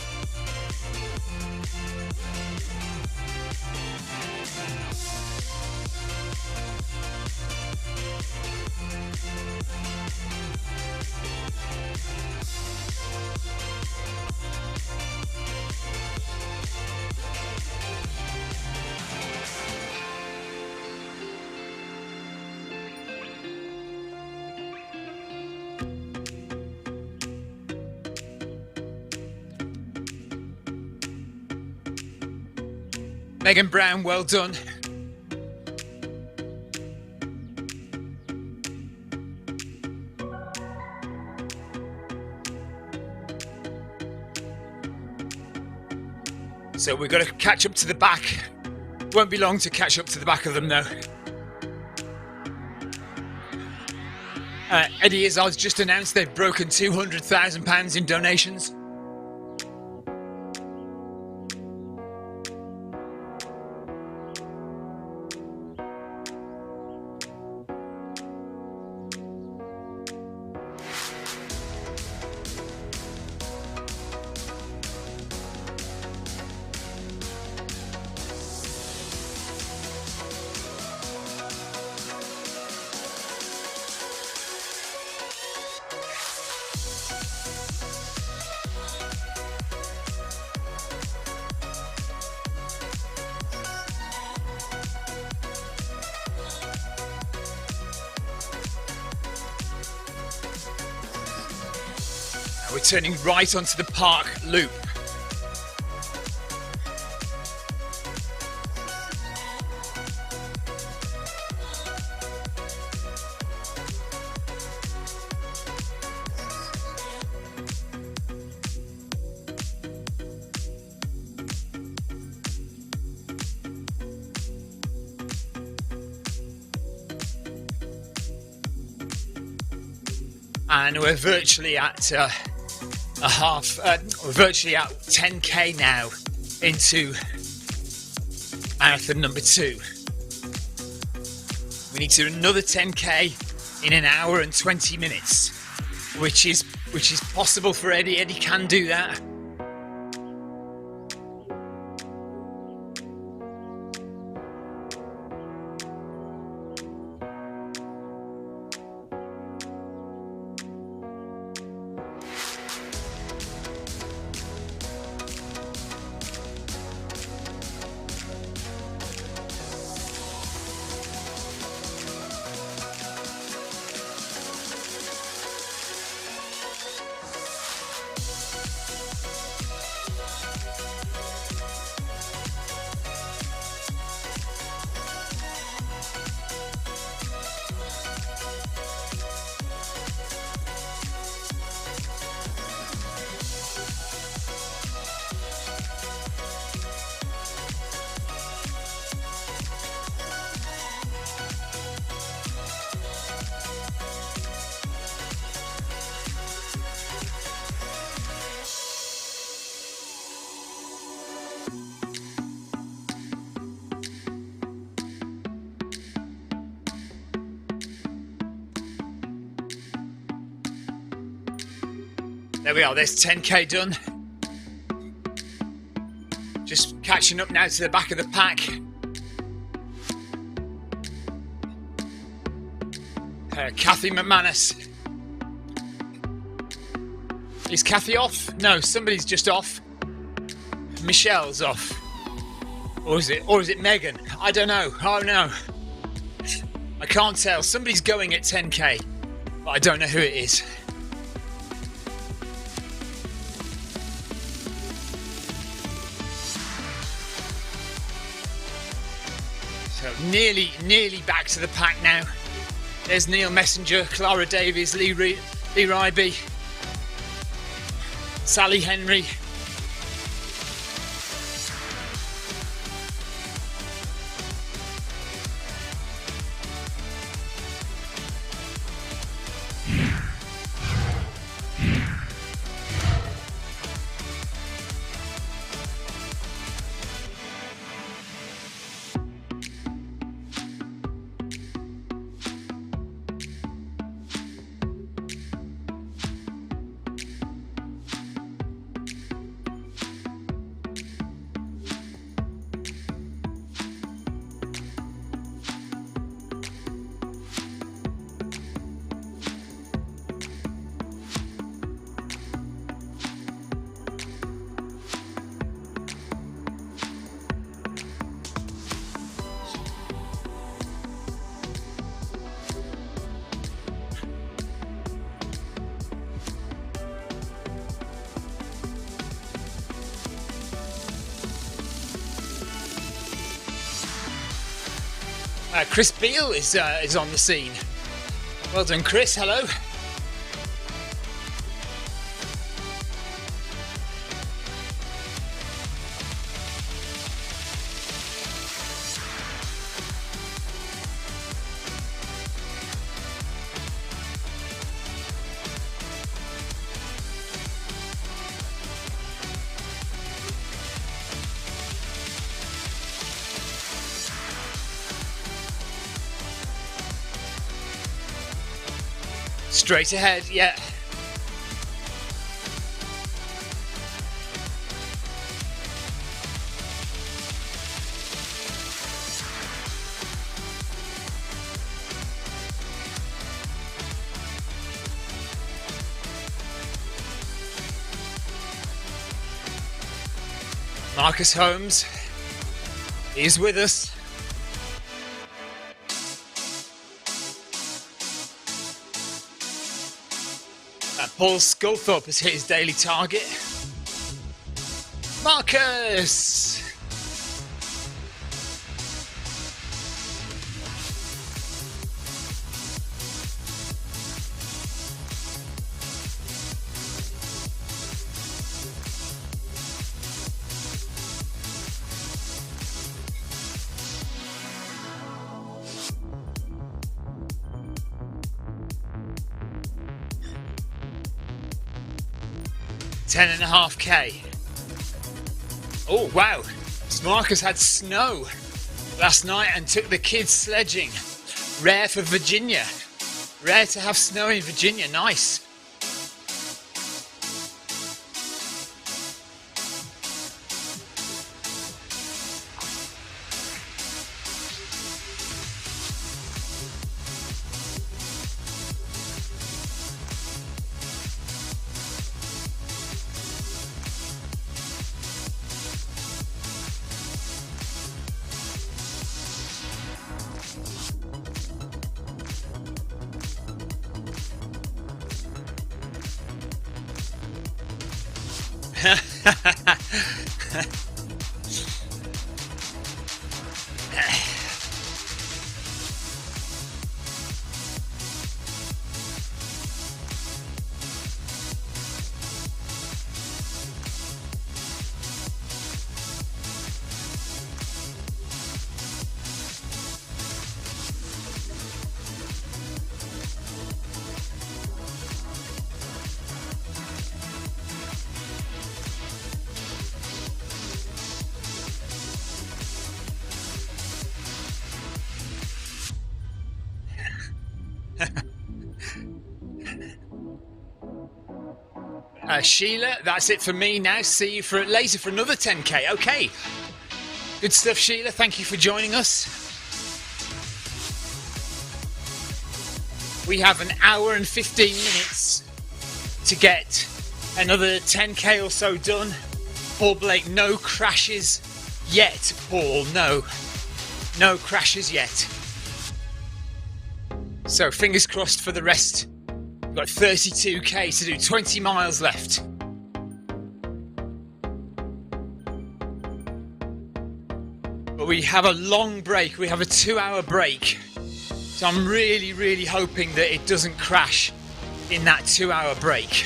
Megan Brown, well done. So we've got to catch up to the back. Won't be long to catch up to the back of them though. Eddie Izzard's just announced they've broken £200,000 in donations. We're turning right onto the park loop. And we're virtually at virtually at 10k now into marathon number 2. We need to do another 10k in an hour and 20 minutes, which is possible for Eddie. Eddie can do that. There we are, there's 10k done. Just catching up now to the back of the pack. Kathy McManus. Is Kathy off? No, somebody's just off. Michelle's off. Or is it Megan? I don't know. Oh no. I can't tell. Somebody's going at 10k, but I don't know who it is. So nearly back to the pack now. There's Neil Messenger, Clara Davies, Lee Ryby, Sally Henry. Chris Beale is on the scene. Well done, Chris. Hello. Straight ahead, yeah. Marcus Holmes is with us. Paul Sculthorpe has hit his daily target. Marcus! $10.5K. Oh wow, Marcus had snow last night and took the kids sledging. Rare for Virginia. Rare to have snow in Virginia, nice. Sheila, that's it for me now. See you later for another 10K. Okay. Good stuff, Sheila. Thank you for joining us. We have an hour and 15 minutes to get another 10K or so done. Paul Blake, no crashes yet, Paul. No crashes yet. So fingers crossed for the rest. We've got 32K to do, 20 miles left. But we have a long break. We have a 2-hour break. So I'm really, really hoping that it doesn't crash in that 2-hour break.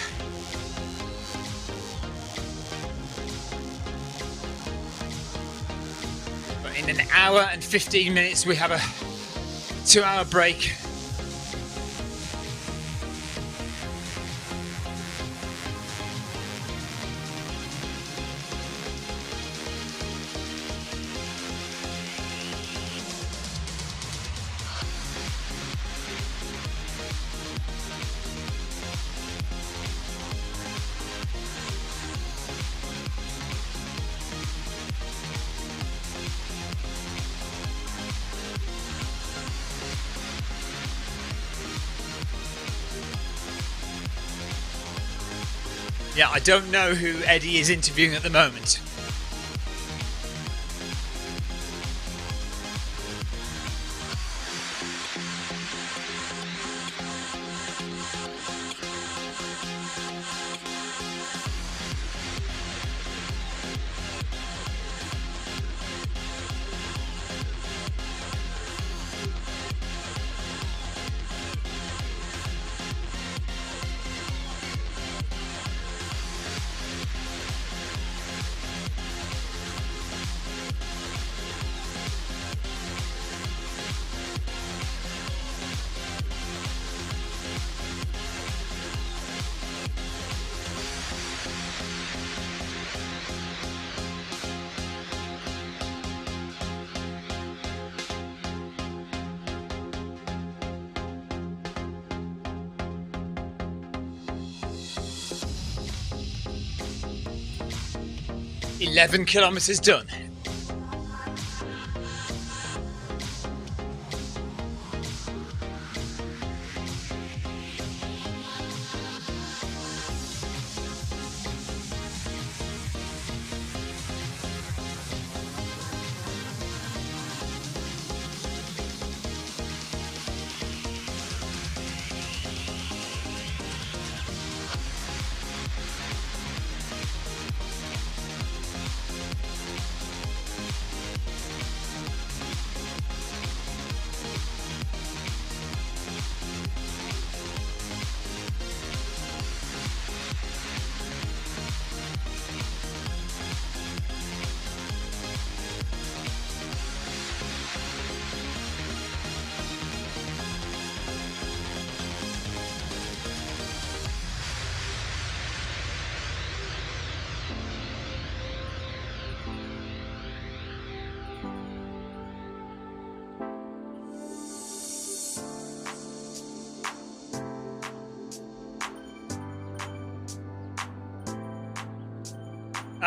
But in an hour and 15 minutes, we have a 2-hour break. Yeah, I don't know who Eddie is interviewing at the moment. 11 kilometers done.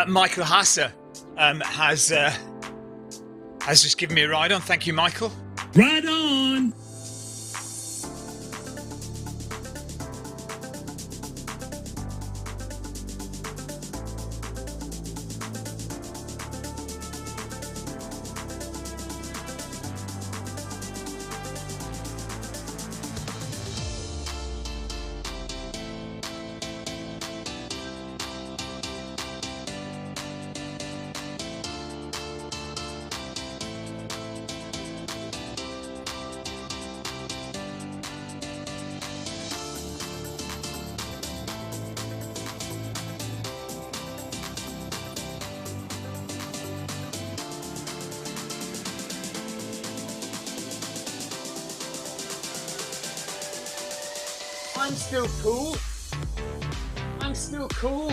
Michael Hasser has just given me a ride on. Thank you, Michael. Right on. I'm still cool. I'm still cool.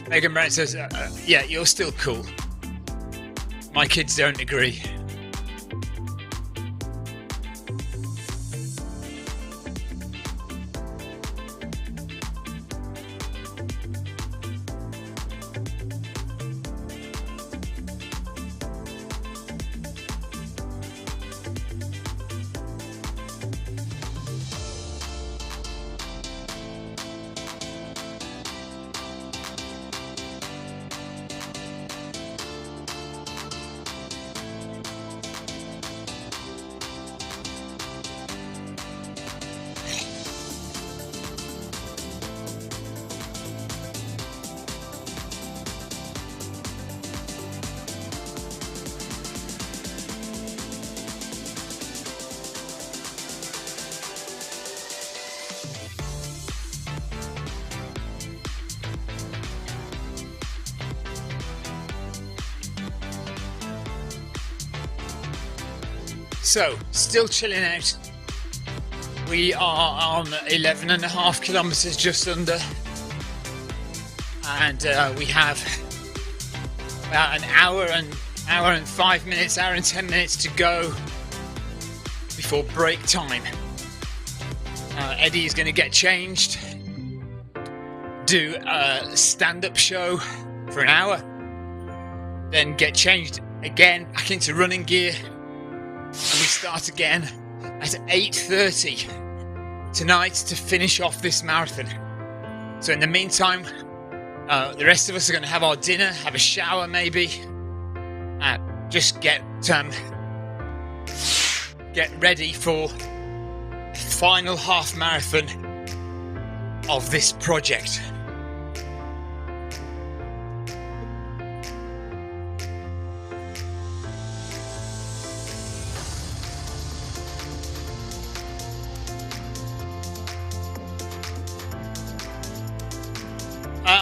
Megan Brown says, yeah, you're still cool. My kids don't agree. So, still chilling out. We are on 11.5 kilometers, just under. And we have about an hour and 5 minutes, hour and 10 minutes to go before break time. Eddie is going to get changed, do a stand-up show for an hour, then get changed again back into running gear, and we start again at 8:30 tonight to finish off this marathon. So in the meantime, the rest of us are going to have our dinner, have a shower maybe, just get ready for the final half marathon of this project.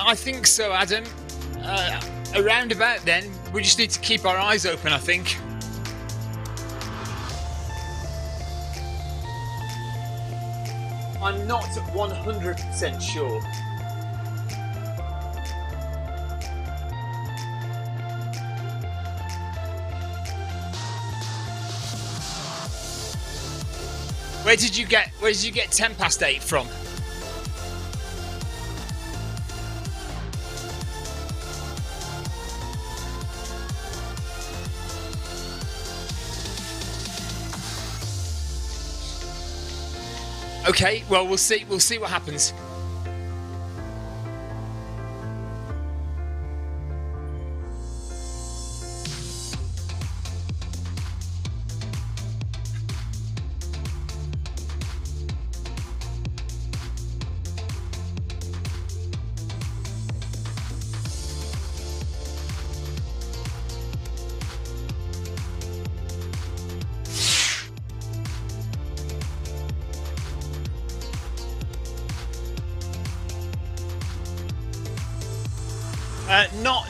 I think so, Adam. Around about then, we just need to keep our eyes open, I think. I'm not 100% sure. Where did you get 10 past 8 from? Okay, well we'll see what happens.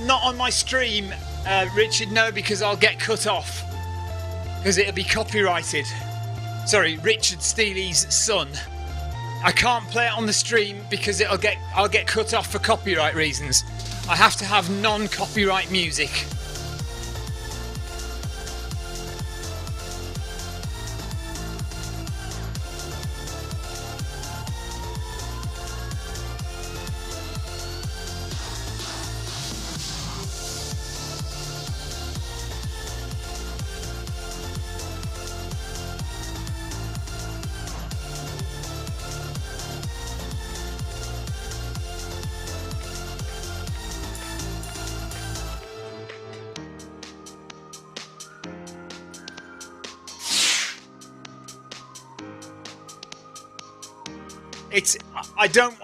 Not on my stream, Richard, no, because I'll get cut off. Because it'll be copyrighted. Sorry, Richard Steely's son. I can't play it on the stream because I'll get cut off for copyright reasons. I have to have non-copyright music.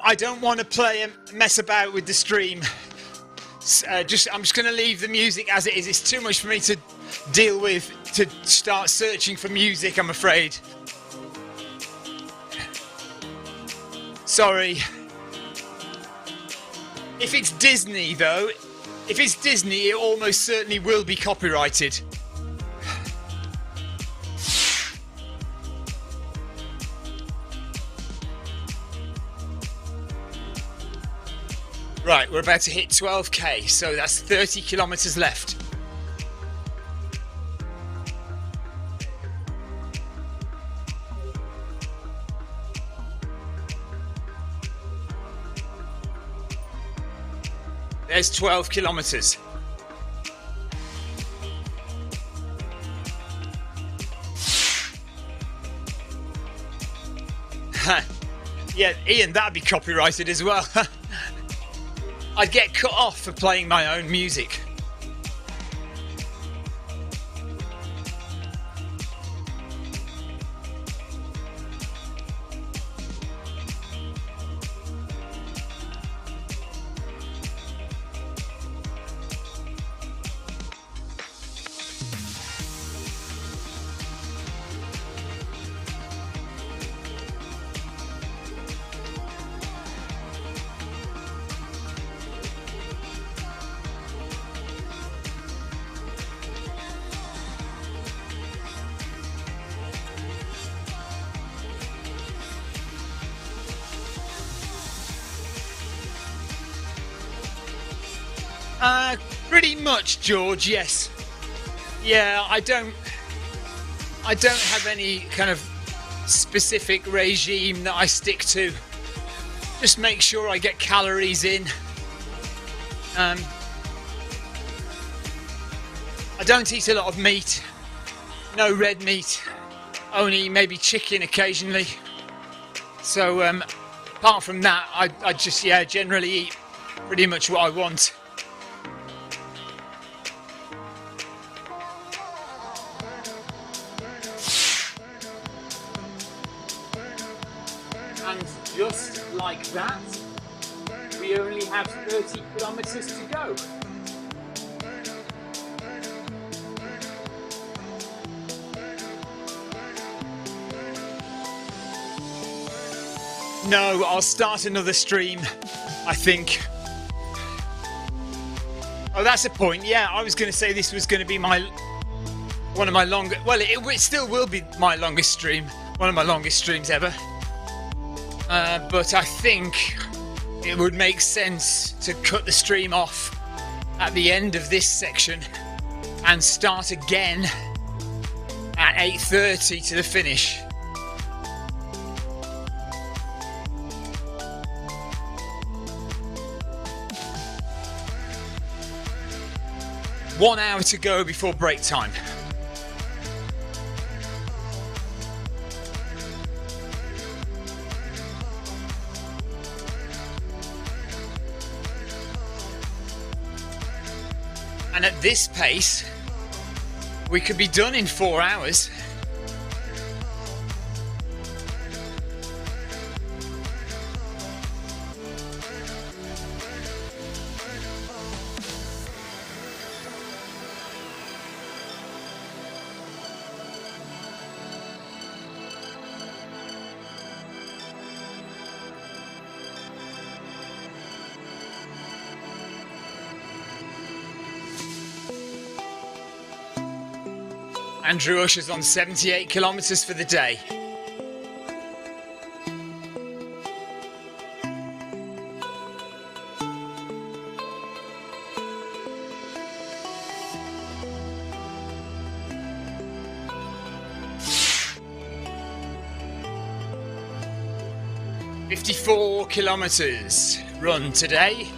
I don't want to play and mess about with the stream. I'm just going to leave the music as it is. It's too much for me to deal with to start searching for music, I'm afraid. Sorry. If it's Disney though, it almost certainly will be copyrighted. Right, we're about to hit 12k, so that's 30 kilometers left. There's 12 kilometers. Yeah, Ian, that'd be copyrighted as well. I'd get cut off for playing my own music. Pretty much, George, yes. Yeah, I don't have any kind of specific regime that I stick to. Just make sure I get calories in. I don't eat a lot of meat. No red meat. Only maybe chicken occasionally. So apart from that, I just generally eat pretty much what I want. And just like that, we only have 30 kilometers to go. No, I'll start another stream, I think. Oh, that's a point. Yeah, I was going to say this was going to be one of my longest. Well, it still will be my longest stream. One of my longest streams ever. But I think it would make sense to cut the stream off at the end of this section and start again at 8:30 to the finish. One hour to go before break time. And at this pace, we could be done in 4 hours. Andrew Usher's on 78 kilometres for the day. "54 kilometres run today."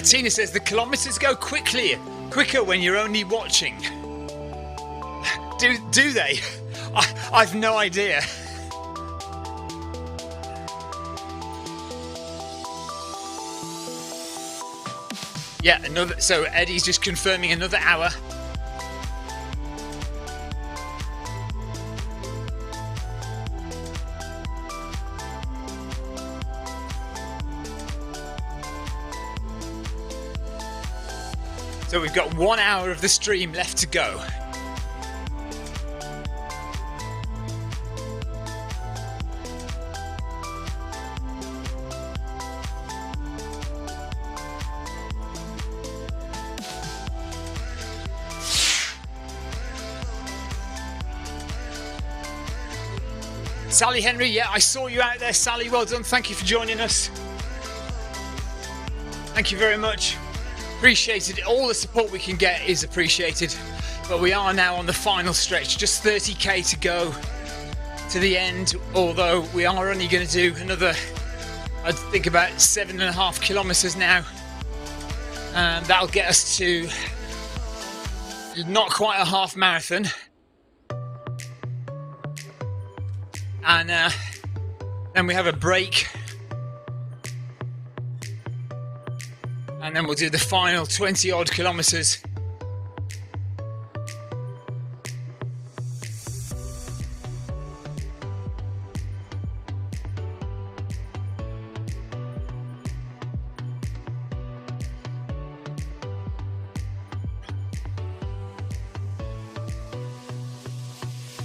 Tina says the kilometres go quicker when you're only watching. Do they? I've no idea. Yeah, so Eddie's just confirming another hour. So we've got 1 hour of the stream left to go. Sally Henry, yeah, I saw you out there, Sally. Well done. Thank you for joining us. Thank you very much. Appreciated. All the support we can get is appreciated. But we are now on the final stretch, just 30k to go to the end, although we are only going to do another, I think, about 7.5 kilometres now. And that'll get us to not quite a half marathon. And then we have a break. And then we'll do the final 20 odd kilometres.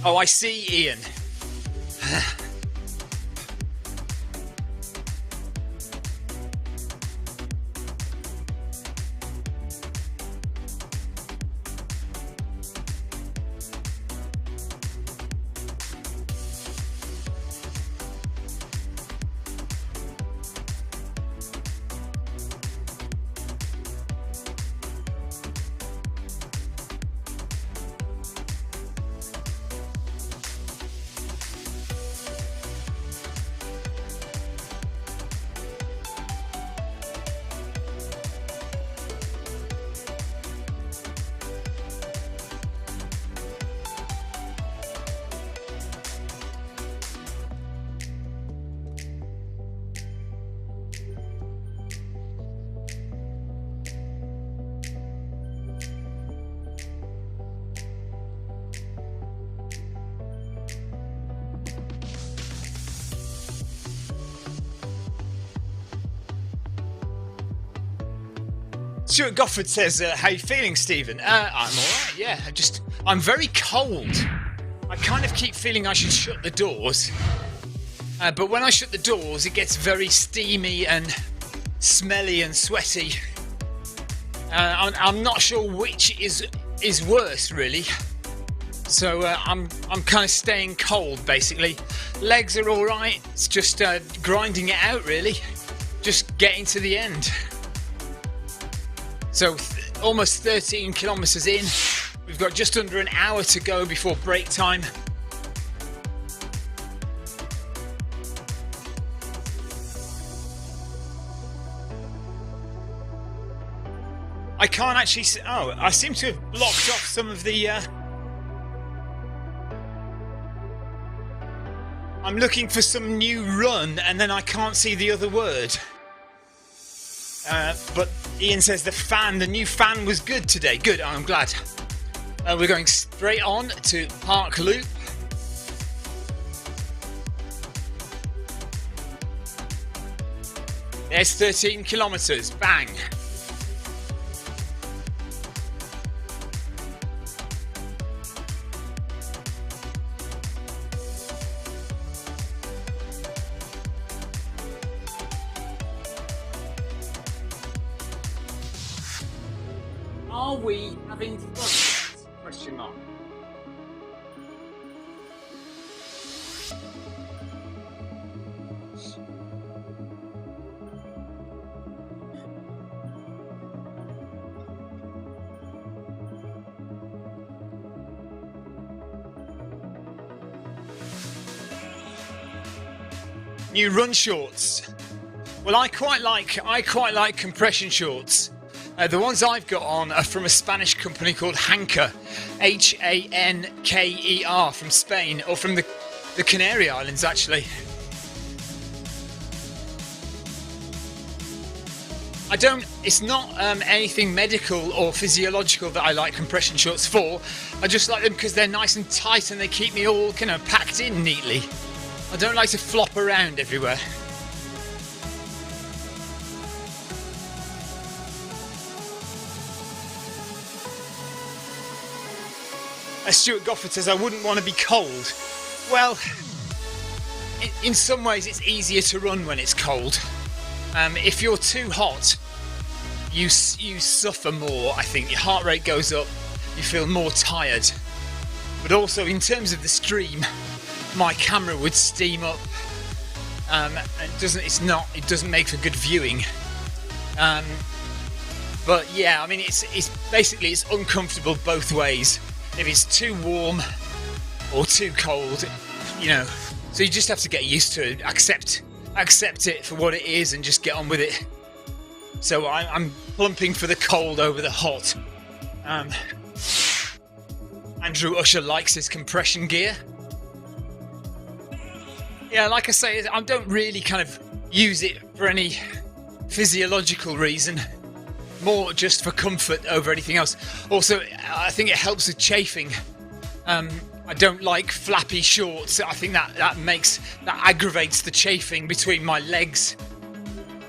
Oh, I see, Ian. Stuart Gofford says, how you feeling, Stephen? I'm alright, yeah. I'm very cold. I kind of keep feeling I should shut the doors. But when I shut the doors, it gets very steamy and smelly and sweaty. I'm not sure which is worse, really. So I'm kind of staying cold, basically. Legs are all right. It's just grinding it out, really. Just getting to the end. So almost 13 kilometers in. We've got just under an hour to go before break time. I can't actually see. Oh, I seem to have blocked off some of the. I'm looking for some new run, and then I can't see the other word. But Ian says the new fan was good today. Good, I'm glad. We're going straight on to Park Loop. There's 13 kilometers. Bang. Are we having fun? Question mark. New run shorts. Well, I quite like compression shorts. The ones I've got on are from a Spanish company called Hanker, Hanker, from Spain, or from the Canary Islands, actually. It's not anything medical or physiological that I like compression shorts for. I just like them because they're nice and tight and they keep me all kind of packed in neatly. I don't like to flop around everywhere. Stuart Gofford says, I wouldn't want to be cold. Well, in some ways it's easier to run when it's cold. If you're too hot, you suffer more, I think. Your heart rate goes up, you feel more tired. But also, in terms of the stream, my camera would steam up. It doesn't make for good viewing. But yeah, I mean, it's basically it's uncomfortable both ways. If it's too warm or too cold, you know, so you just have to get used to it, accept it for what it is, and just get on with it. So I'm plumping for the cold over the hot. Andrew Usher likes his compression gear. Yeah, like I say, I don't really kind of use it for any physiological reason. More just for comfort over anything else. Also, I think it helps with chafing. I don't like flappy shorts. I think that aggravates the chafing between my legs.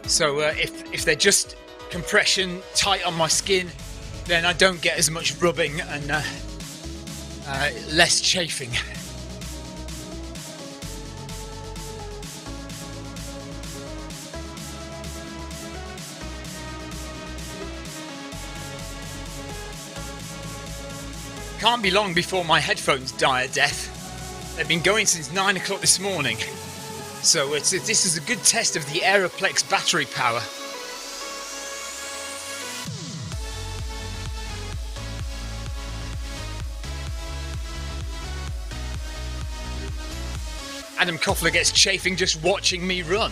So if they're just compression tight on my skin, then I don't get as much rubbing and less chafing. Can't be long before my headphones die a death. They've been going since 9 o'clock this morning. So this is a good test of the Aeroplex battery power. Adam Koffler gets chafing just watching me run.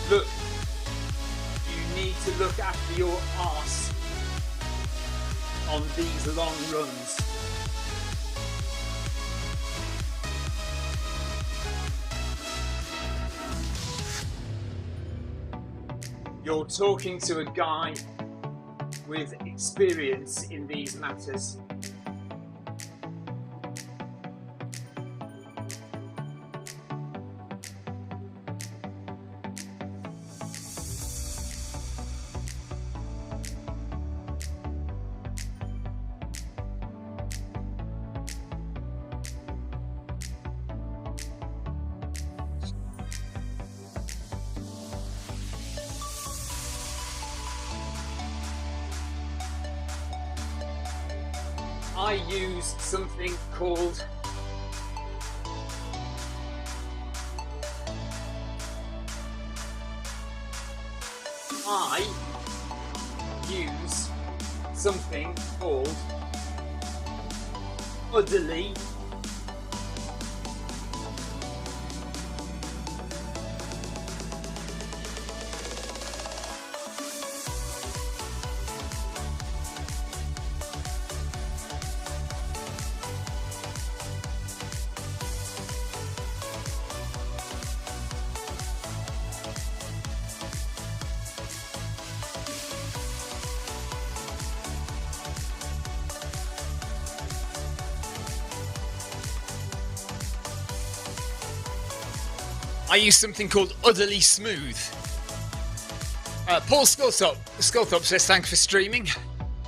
Look. Need to look after your arse on these long runs. You're talking to a guy with experience in these matters. I use something called Udderly I use something called Udderly Smooth. Paul Sculthorpe says thanks for streaming.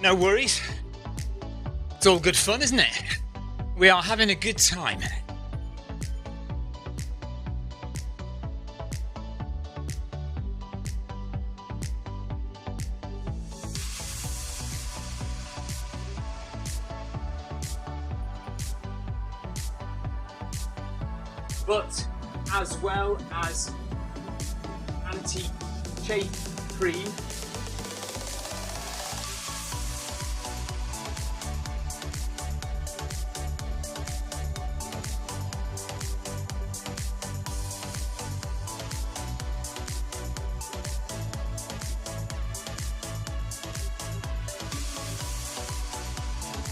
No worries. It's all good fun, isn't it? We are having a good time. But as well as anti-chafe cream,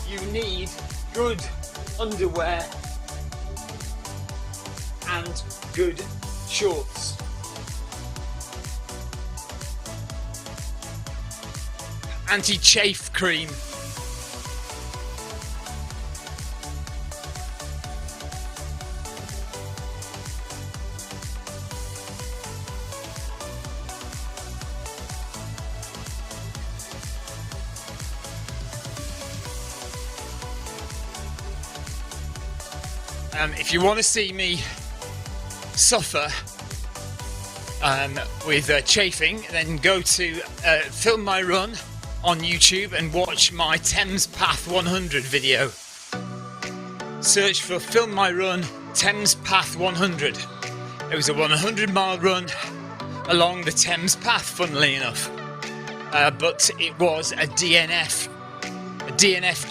you need good underwear and good shorts. Anti-chafe cream. If you want to see me suffer with chafing, then go to Film My Run on YouTube and watch my Thames Path 100 video. Search for Film My Run Thames Path 100. It was a 100-mile run along the Thames Path, funnily enough, but it was a DNF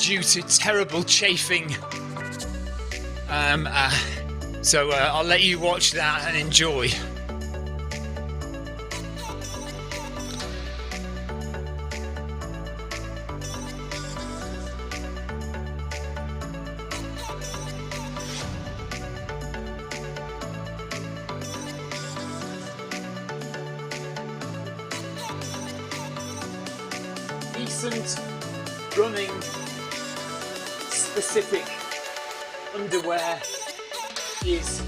due to terrible chafing. So I'll let you watch that and enjoy. Decent running specific underwear is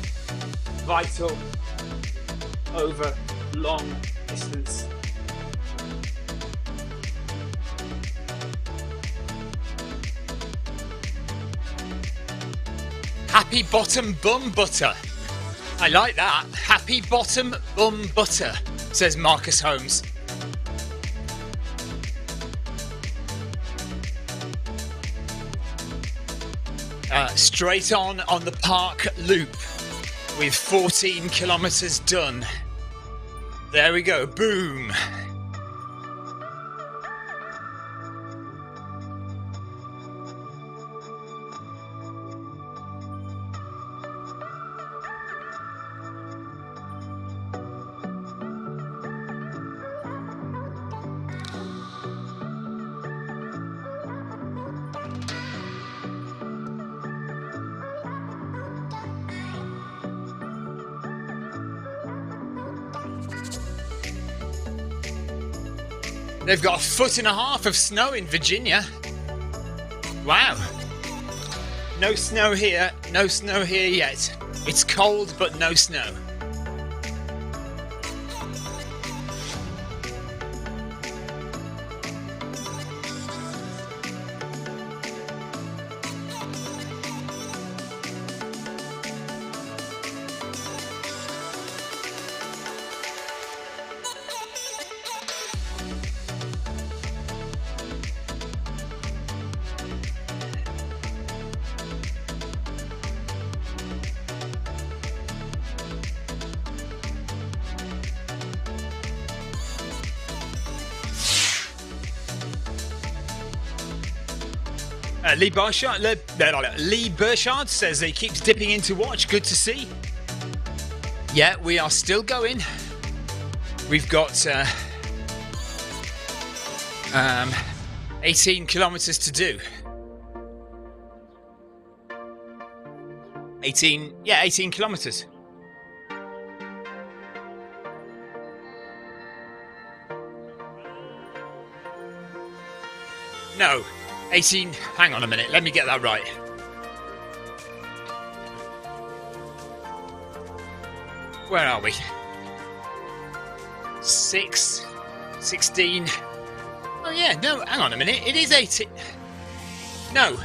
vital over long distance. Happy bottom bum butter. I like that. Happy bottom bum butter, says Marcus Holmes. Straight on the park loop with 14 kilometers done. There we go, boom. They've got 1.5 feet of snow in Virginia. Wow. No snow here yet. It's cold, but no snow. Lee Burchard says he keeps dipping in to watch. Good to see. Yeah, we are still going. We've got 18 kilometres to do. 18 kilometres. No, 18. Hang on a minute. Let me get that right. Where are we? 16. Oh yeah, no, hang on a minute. It is 18. No,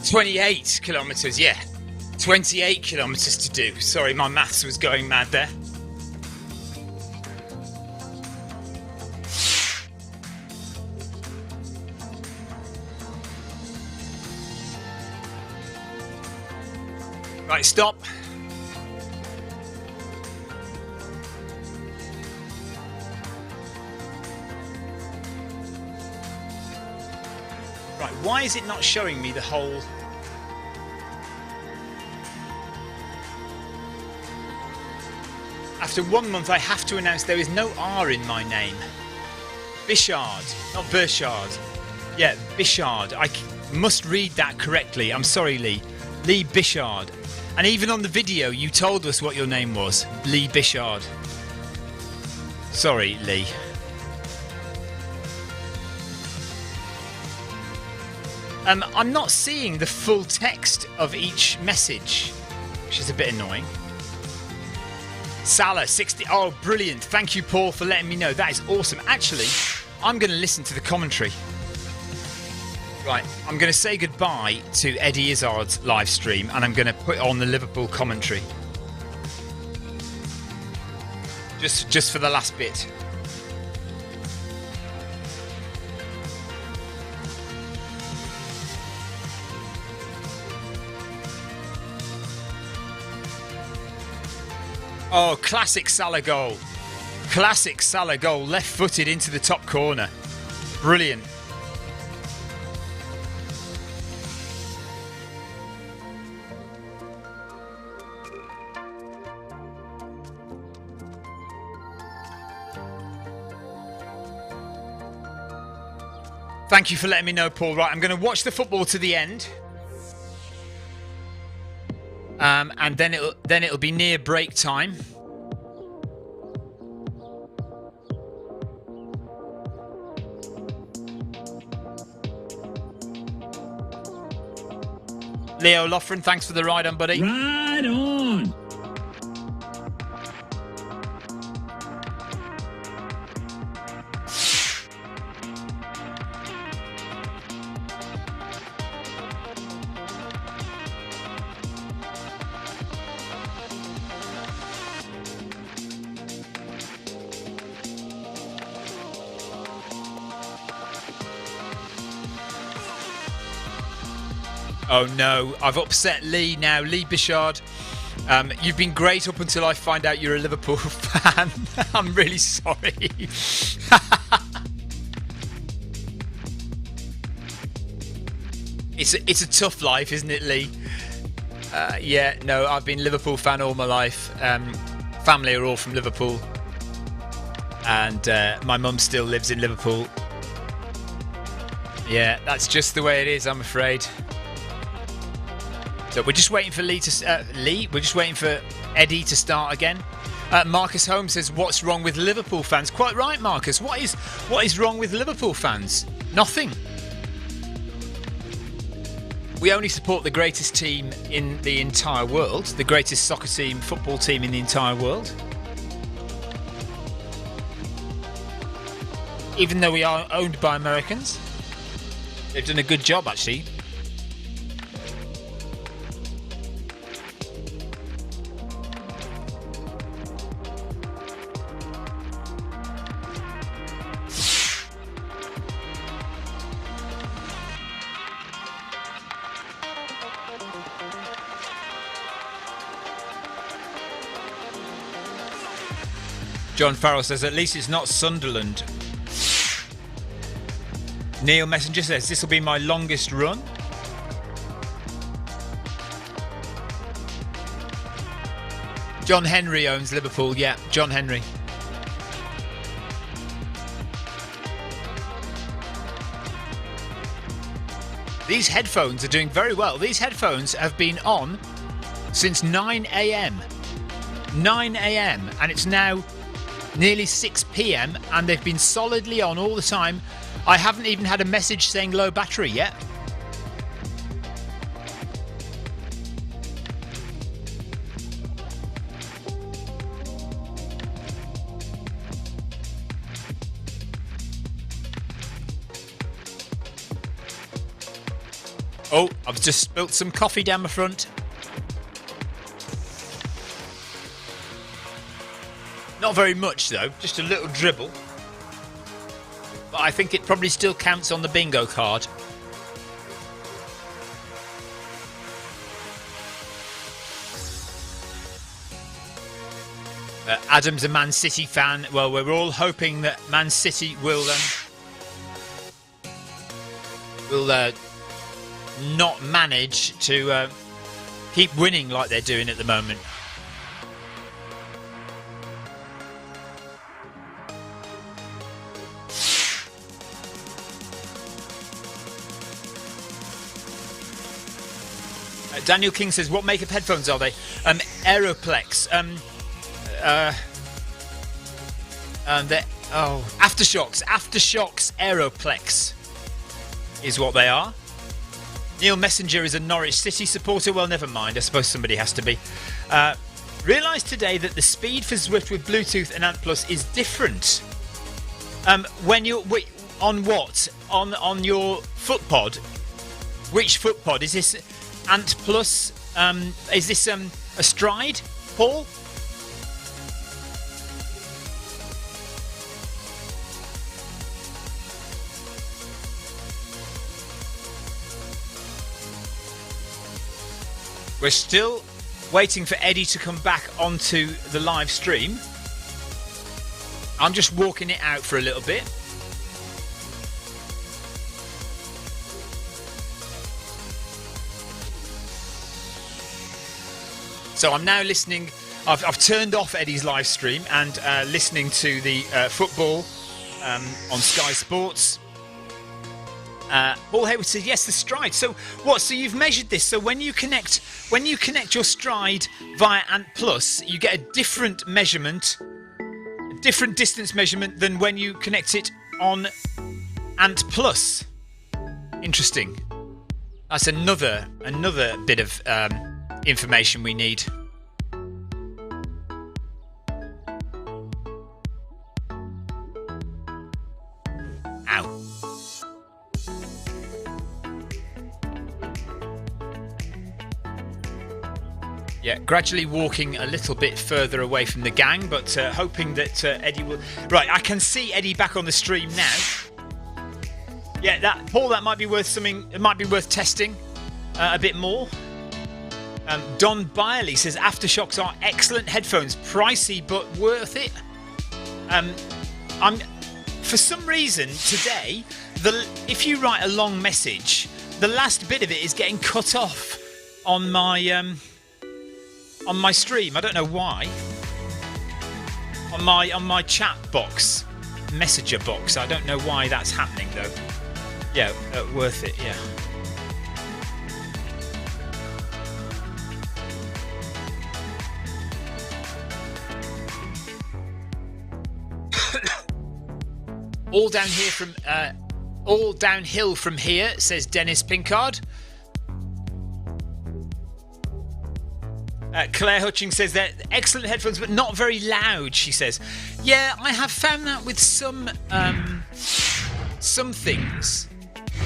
28 kilometres. Yeah, 28 kilometres to do. Sorry, my maths was going mad there. Right, stop. Right, why is it not showing me the whole... After 1 month, I have to announce there is no R in my name. Bichard, not Burchard. Yeah, Bichard. I must read that correctly. I'm sorry, Lee. Lee Bichard. And even on the video, you told us what your name was. Lee Bichard. Sorry, Lee. I'm not seeing the full text of each message, which is a bit annoying. Salah, 60. Oh, brilliant. Thank you, Paul, for letting me know. That is awesome. Actually, I'm going to listen to the commentary. Right, I'm going to say goodbye to Eddie Izzard's live stream and I'm going to put on the Liverpool commentary. Just for the last bit. Oh, classic Salah goal. Classic Salah goal. Left-footed into the top corner. Brilliant. Thank you for letting me know, Paul. Right, I'm going to watch the football to the end. And then it'll be near break time. Leo Loughran, thanks for the ride on, buddy. Ride on. Oh no, I've upset Lee now. Lee Bichard, you've been great up until I find out you're a Liverpool fan. I'm really sorry. It's a tough life, isn't it, Lee? Yeah, no, I've been a Liverpool fan all my life. Family are all from Liverpool. And my mum still lives in Liverpool. Yeah, that's just the way it is, I'm afraid. So we're just waiting for We're just waiting for Eddie to start again. Marcus Holmes says, "What's wrong with Liverpool fans?" Quite right, Marcus. What is wrong with Liverpool fans? Nothing. We only support the greatest team in the entire world, the greatest soccer team, football team in the entire world. Even though we are owned by Americans, they've done a good job, actually. John Farrell says, at least it's not Sunderland. Neil Messenger says, this will be my longest run. John Henry owns Liverpool. Yeah, John Henry. These headphones are doing very well. These headphones have been on since 9 a.m. 9 a.m. and it's now nearly 6 p.m. and they've been solidly on all the time. I haven't even had a message saying low battery yet. Oh, I've just spilt some coffee down my front. Not very much though, just a little dribble. But I think it probably still counts on the bingo card. Adam's a Man City fan. Well, we're all hoping that Man City will not manage to keep winning like they're doing at the moment. Daniel King says, what make of headphones are they? Aeroplex. Aftershocks. Aftershocks Aeroplex is what they are. Neil Messenger is a Norwich City supporter. Well, never mind. I suppose somebody has to be. Realised today that the speed for Zwift with Bluetooth and Ant Plus is different. When you're on what? On your foot pod? Which foot pod? Is this Ant Plus? Is this a Stride, Paul? We're still waiting for Eddie to come back onto the live stream. I'm just walking it out for a little bit. So I'm now listening. I've turned off Eddie's live stream and listening to the football on Sky Sports. Paul Hayward said yes, the Stride. So what? So you've measured this. So when you connect your Stride via Ant Plus, you get a different measurement, a different distance measurement than when you connect it on Ant Plus. Interesting. That's another bit of information we need. Ow. Yeah, gradually walking a little bit further away from the gang, but hoping that Eddie will... Right, I can see Eddie back on the stream now. Yeah, Paul, that might be worth something. It might be worth testing a bit more. Don Byerly says Aftershocks are excellent headphones, pricey but worth it. For some reason today, if you write a long message, the last bit of it is getting cut off on my stream. I don't know why. On my chat box, messenger box. I don't know why that's happening though. Yeah, worth it. Yeah. All downhill from here, says Dennis Pinkard. Claire Hutchings says they're excellent headphones, but not very loud. She says, "Yeah, I have found that with some things.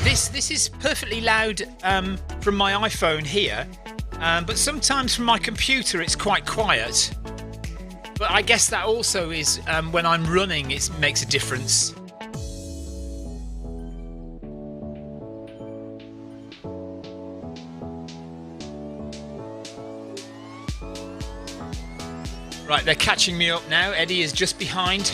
This is perfectly loud from my iPhone here, but sometimes from my computer it's quite quiet. But I guess that also is when I'm running, it makes a difference." Right, they're catching me up now. Eddie is just behind.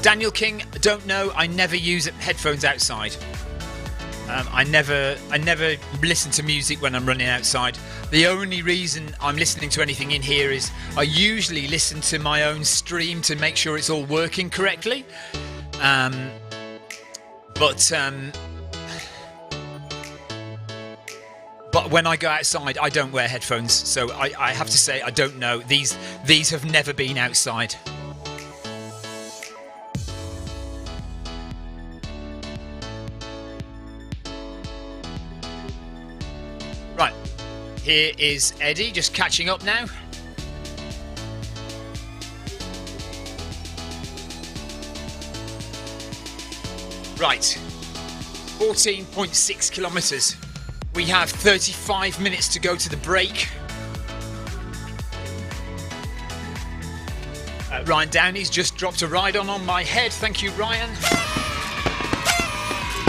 Daniel King, don't know. I never use headphones outside. I never listen to music when I'm running outside. The only reason I'm listening to anything in here is I usually listen to my own stream to make sure it's all working correctly. But when I go outside, I don't wear headphones. So I have to say, I don't know. These have never been outside. Right, here is Eddie, just catching up now. Right, 14.6 kilometres. We have 35 minutes to go to the break. Ryan Downey's just dropped a ride on my head. Thank you, Ryan.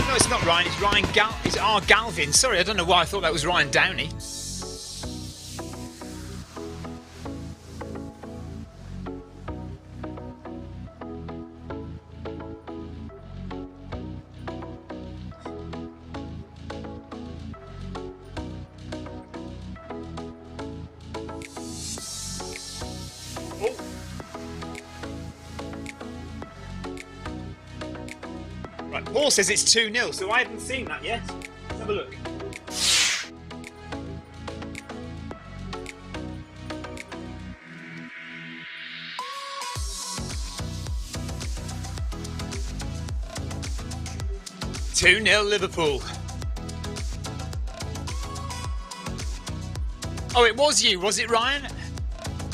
No, it's not Ryan. It's Ryan It's R. Galvin. Sorry, I don't know why I thought that was Ryan Downey. Right, Paul says it's 2-0, so I haven't seen that yet. Let's have a look. Liverpool. Oh, it was you, was it, Ryan?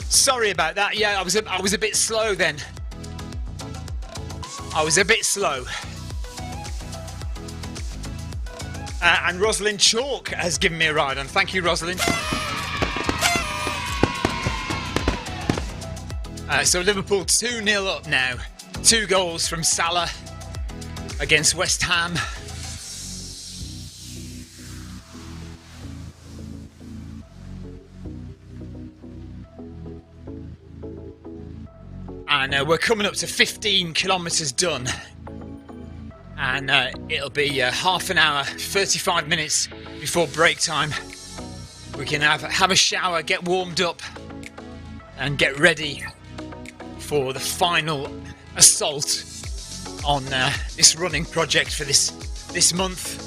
Sorry about that. Yeah, I was a bit slow then. I was a bit slow. And Rosalind Chalk has given me a ride on. Thank you, Rosalind. So Liverpool 2-0 up now. 2 goals from Salah against West Ham. And we're coming up to 15 kilometres done. And it'll be half an hour, 35 minutes before break time. We can have a shower, get warmed up, and get ready for the final assault on this running project for this month.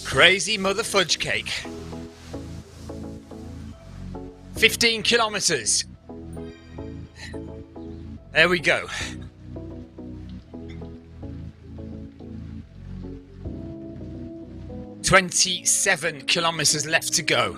Crazy mother fudge cake. 15 kilometres. There we go. "27 kilometres left to go.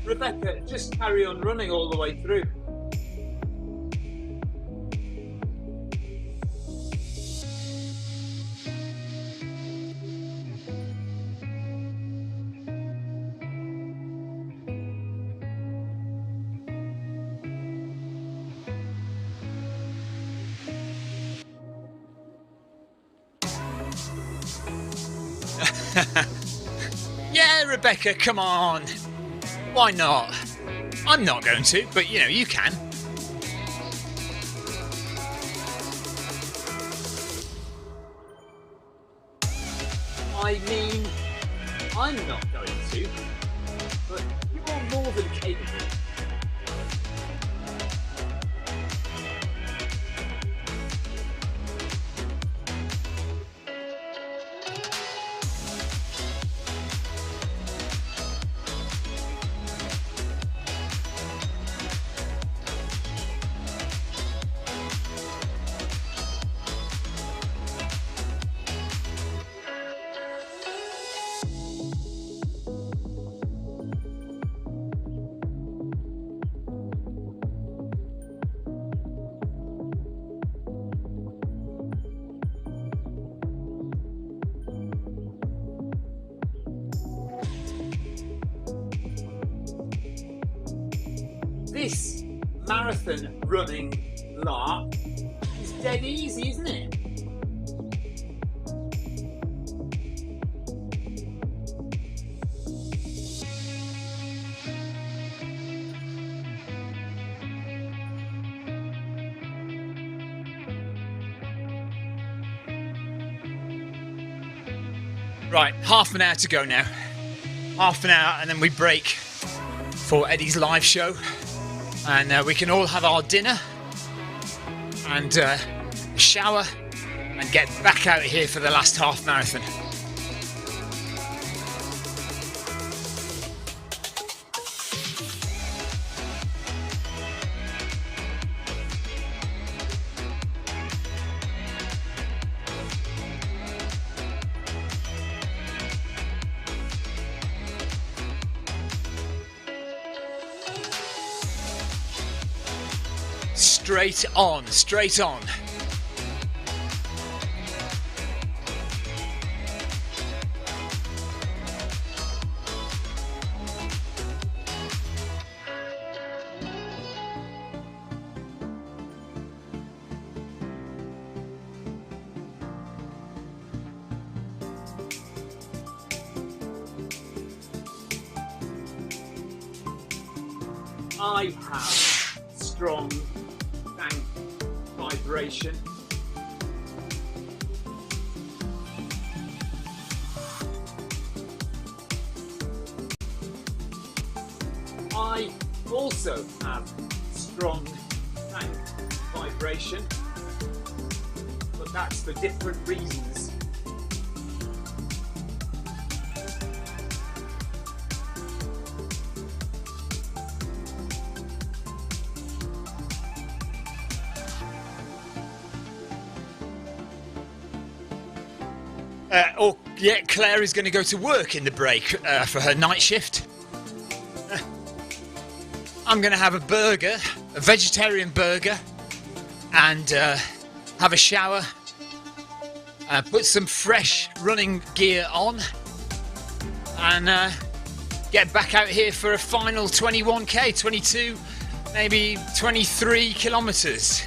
Rebecca, just carry on running all the way through. Rebecca, come on. Why not? I'm not going to, but you know, you can. I mean, I'm not going to, but you're more than capable. This marathon running lark is dead easy, isn't it? Right, half an hour to go now. Half an hour and then we break for Eddie's live show. And we can all have our dinner and a shower and get back out here for the last half marathon. Straight on, straight on. I have strong vibration. I also have strong tank vibration, but that's for different reasons. Claire is going to go to work in the break for her night shift. I'm going to have a burger, a vegetarian burger, and have a shower, put some fresh running gear on, and get back out here for a final 21k, 22, maybe 23 kilometres.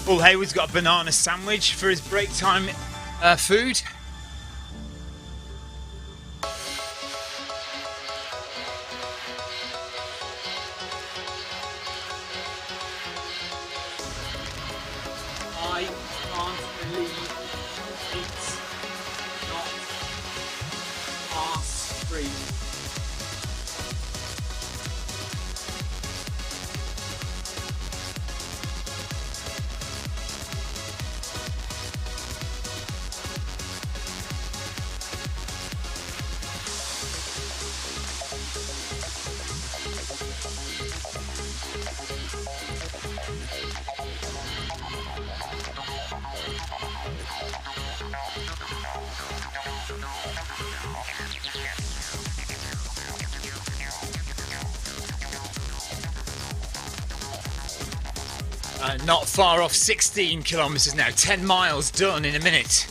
Paul Hayward's got a banana sandwich for his break time food. I can't believe it's not arse-free. Not far off 16 kilometres now, 10 miles done in a minute.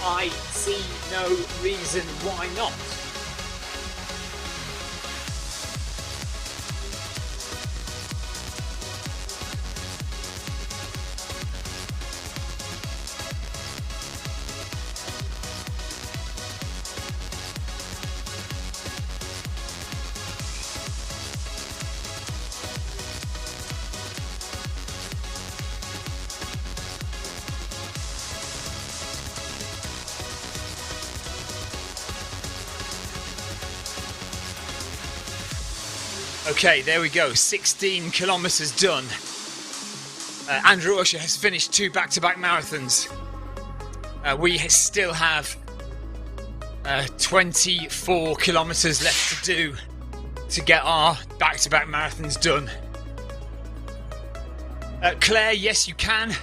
I see no reason why not. Okay, there we go, 16 kilometres done. Andrew Usher has finished 2 back-to-back marathons. We still have 24 kilometres left to do to get our back-to-back marathons done. Claire, yes you can.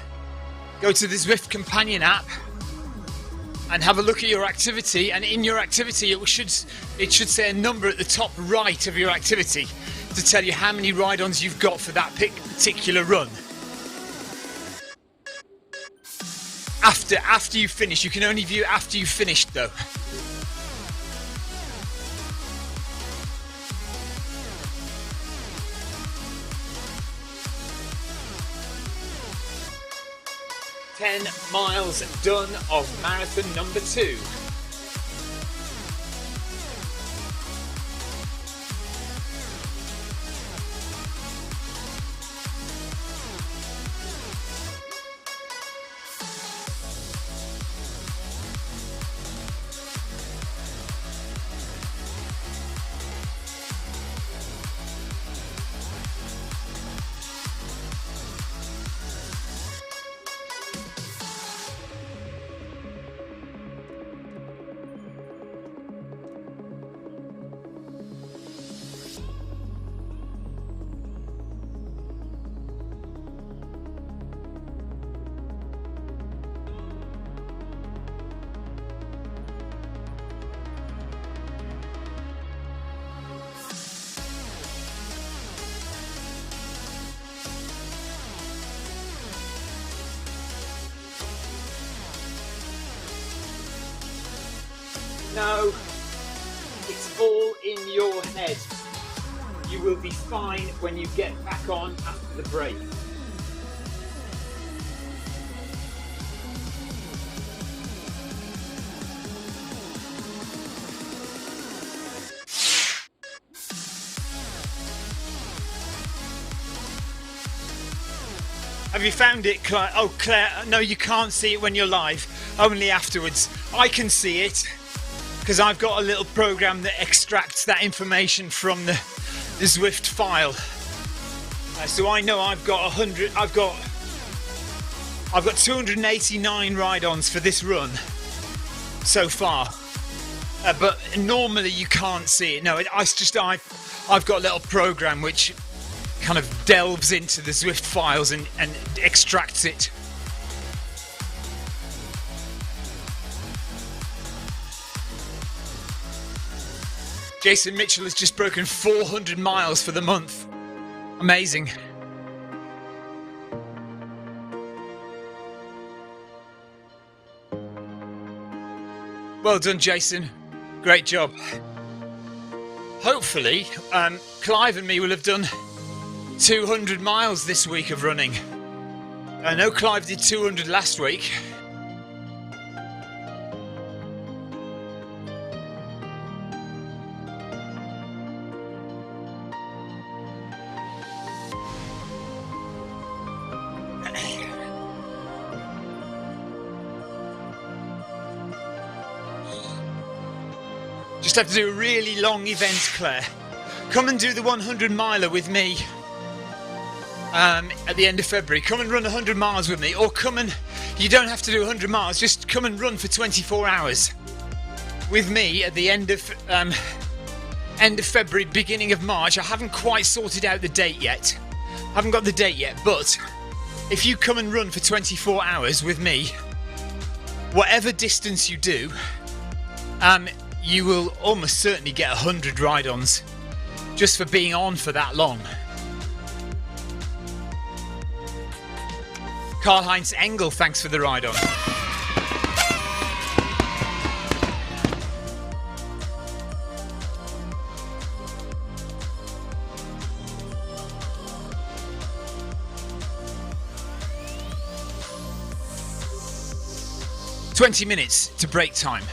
Go to the Zwift companion app and have a look at your activity, and in your activity it should say a number at the top right of your activity to tell you how many ride-ons you've got for that particular run. After you finish, you can only view it after you've finished though. Ten miles done of marathon number 2. No, it's all in your head. You will be fine when you get back on after the break. Have you found it, Claire? Oh, Claire, no, you can't see it when you're live, only afterwards. I can see it, because I've got a little program that extracts that information from the Zwift file. So I know I've got 289 ride-ons for this run so far. But normally you can't see it. No, I've got a little program which kind of delves into the Zwift files and extracts it. Jason Mitchell has just broken 400 miles for the month. Amazing. Well done, Jason. Great job. Hopefully, Clive and me will have done 200 miles this week of running. I know Clive did 200 last week. Just have to do a really long event, Claire. Come and do the 100 miler with me at the end of February. Come and run 100 miles with me, or come and, you don't have to do 100 miles, just come and run for 24 hours with me at the end of February, beginning of March. I haven't quite sorted out the date yet. I haven't got the date yet, but if you come and run for 24 hours with me, whatever distance you do, you will almost certainly get 100 ride-ons just for being on for that long. Karl-Heinz Engel, thanks for the ride-on. "20 minutes to break time."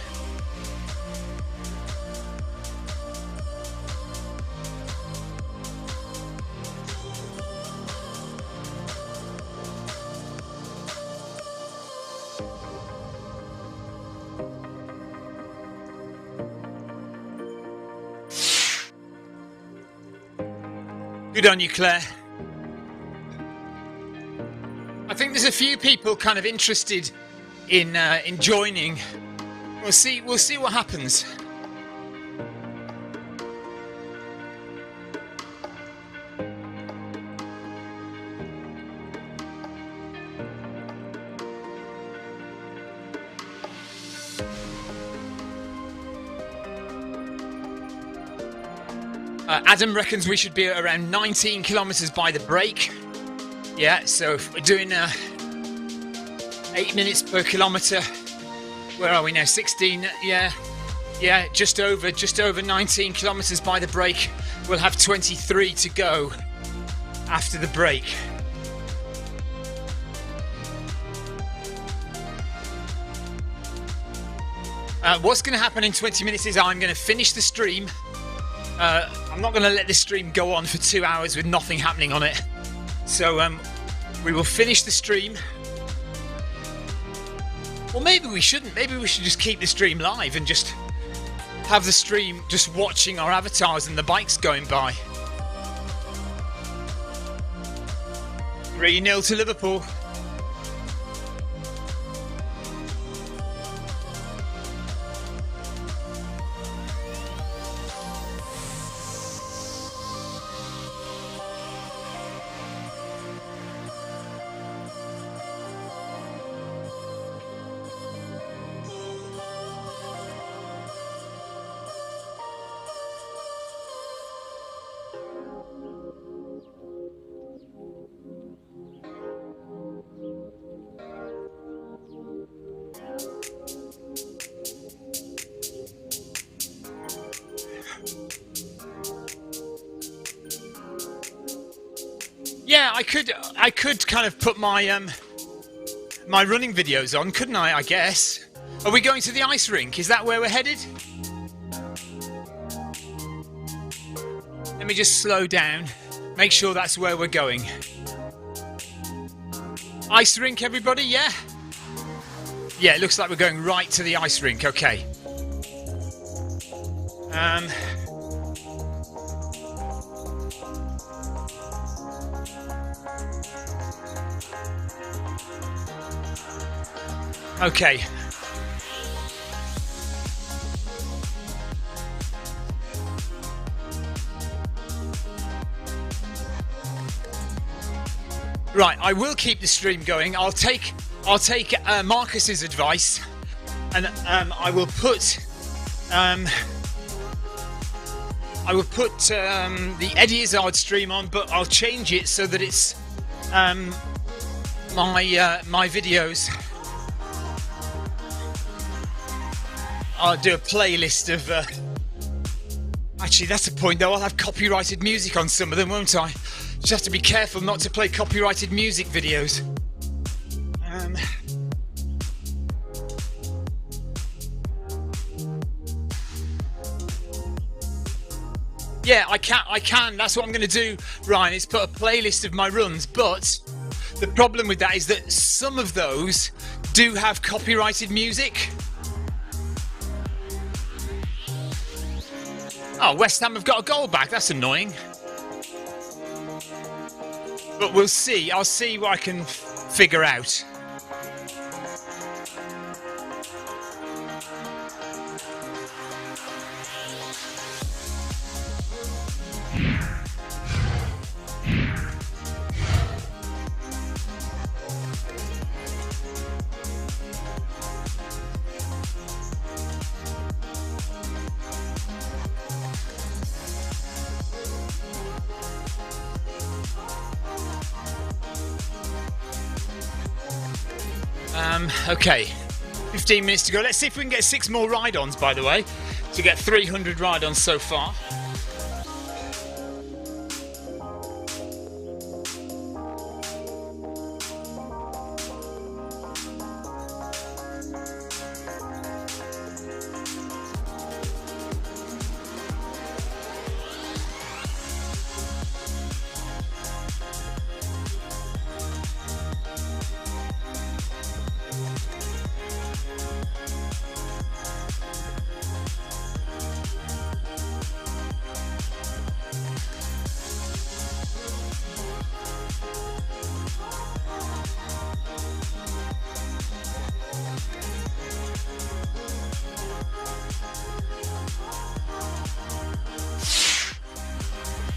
Good on you, Claire. I think there's a few people kind of interested in joining. We'll see what happens. Adam reckons we should be at around 19 kilometers by the break. Yeah, so if we're doing 8 minutes per kilometer, where are we now? 16. Yeah, just over 19 kilometers by the break. We'll have 23 to go after the break. What's going to happen in 20 minutes is I'm going to finish the stream. I'm not going to let this stream go on for 2 hours with nothing happening on it. So we will finish the stream. Or maybe we shouldn't. Maybe we should just keep the stream live and just have the stream just watching our avatars and the bikes going by. 3-0 to Liverpool. Yeah, I could kind of put my my running videos on, couldn't I guess? Are we going to the ice rink? Is that where we're headed? Let me just slow down. Make sure that's where we're going. Ice rink, everybody, yeah? Yeah, it looks like we're going right to the ice rink, okay. Okay. Right, I will keep the stream going. I'll take Marcus's advice, and I will put the Eddie Izzard stream on, but I'll change it so that it's my videos. I'll do a playlist of... Actually, that's a point, though. I'll have copyrighted music on some of them, won't I? Just have to be careful not to play copyrighted music videos. Yeah, I can. That's what I'm going to do, Ryan, is put a playlist of my runs. But the problem with that is that some of those do have copyrighted music. Oh, West Ham have got a goal back. That's annoying. But we'll see. I'll see what I can figure out. Okay, 15 minutes to go. Let's see if we can get 6 more ride-ons, by the way, to get 300 ride-ons so far.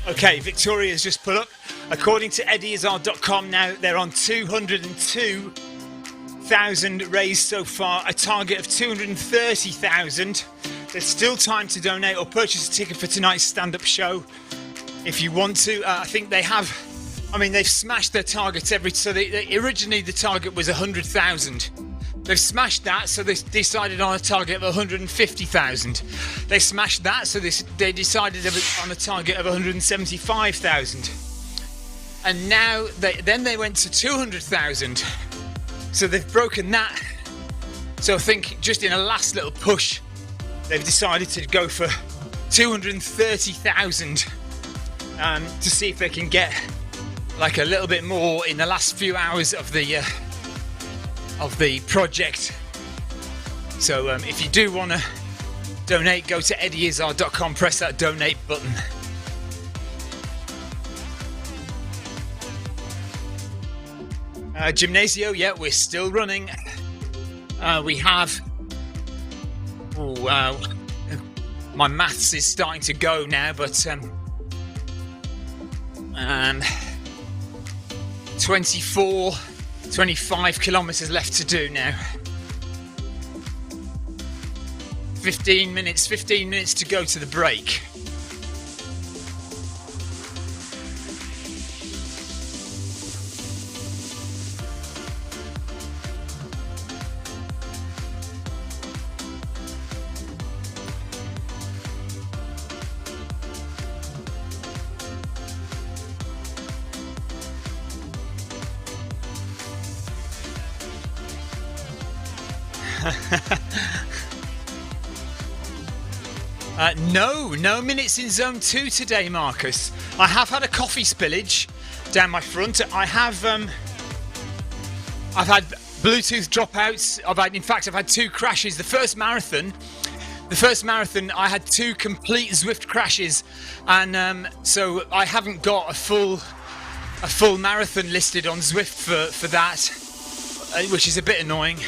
Okay, Victoria's just put up. According to EddieIzzard.com now, they're on 202,000 raised so far, a target of 230,000. There's still time to donate or purchase a ticket for tonight's stand-up show if you want to. I think they have, I mean, they've smashed their targets so originally the target was 100,000. They've smashed that, so they decided on a target of 150,000. They smashed that, so they decided on a target of 175,000. And now they went to 200,000. So they've broken that. So I think just in a last little push, they've decided to go for 230,000 to see if they can get like a little bit more in the last few hours of the project. So if you do want to donate, go to EddieIzzard.com, press that donate button. Gymnasio, yeah, we're still running. We have... my maths is starting to go now, but 25 kilometers left to do now. 15 minutes to go to the break. No minutes in zone 2 today, Marcus. I have had a coffee spillage down my front. I've had Bluetooth dropouts. I've had 2 crashes. The first marathon I had 2 complete Zwift crashes, and so I haven't got a full marathon listed on Zwift for that, which is a bit annoying.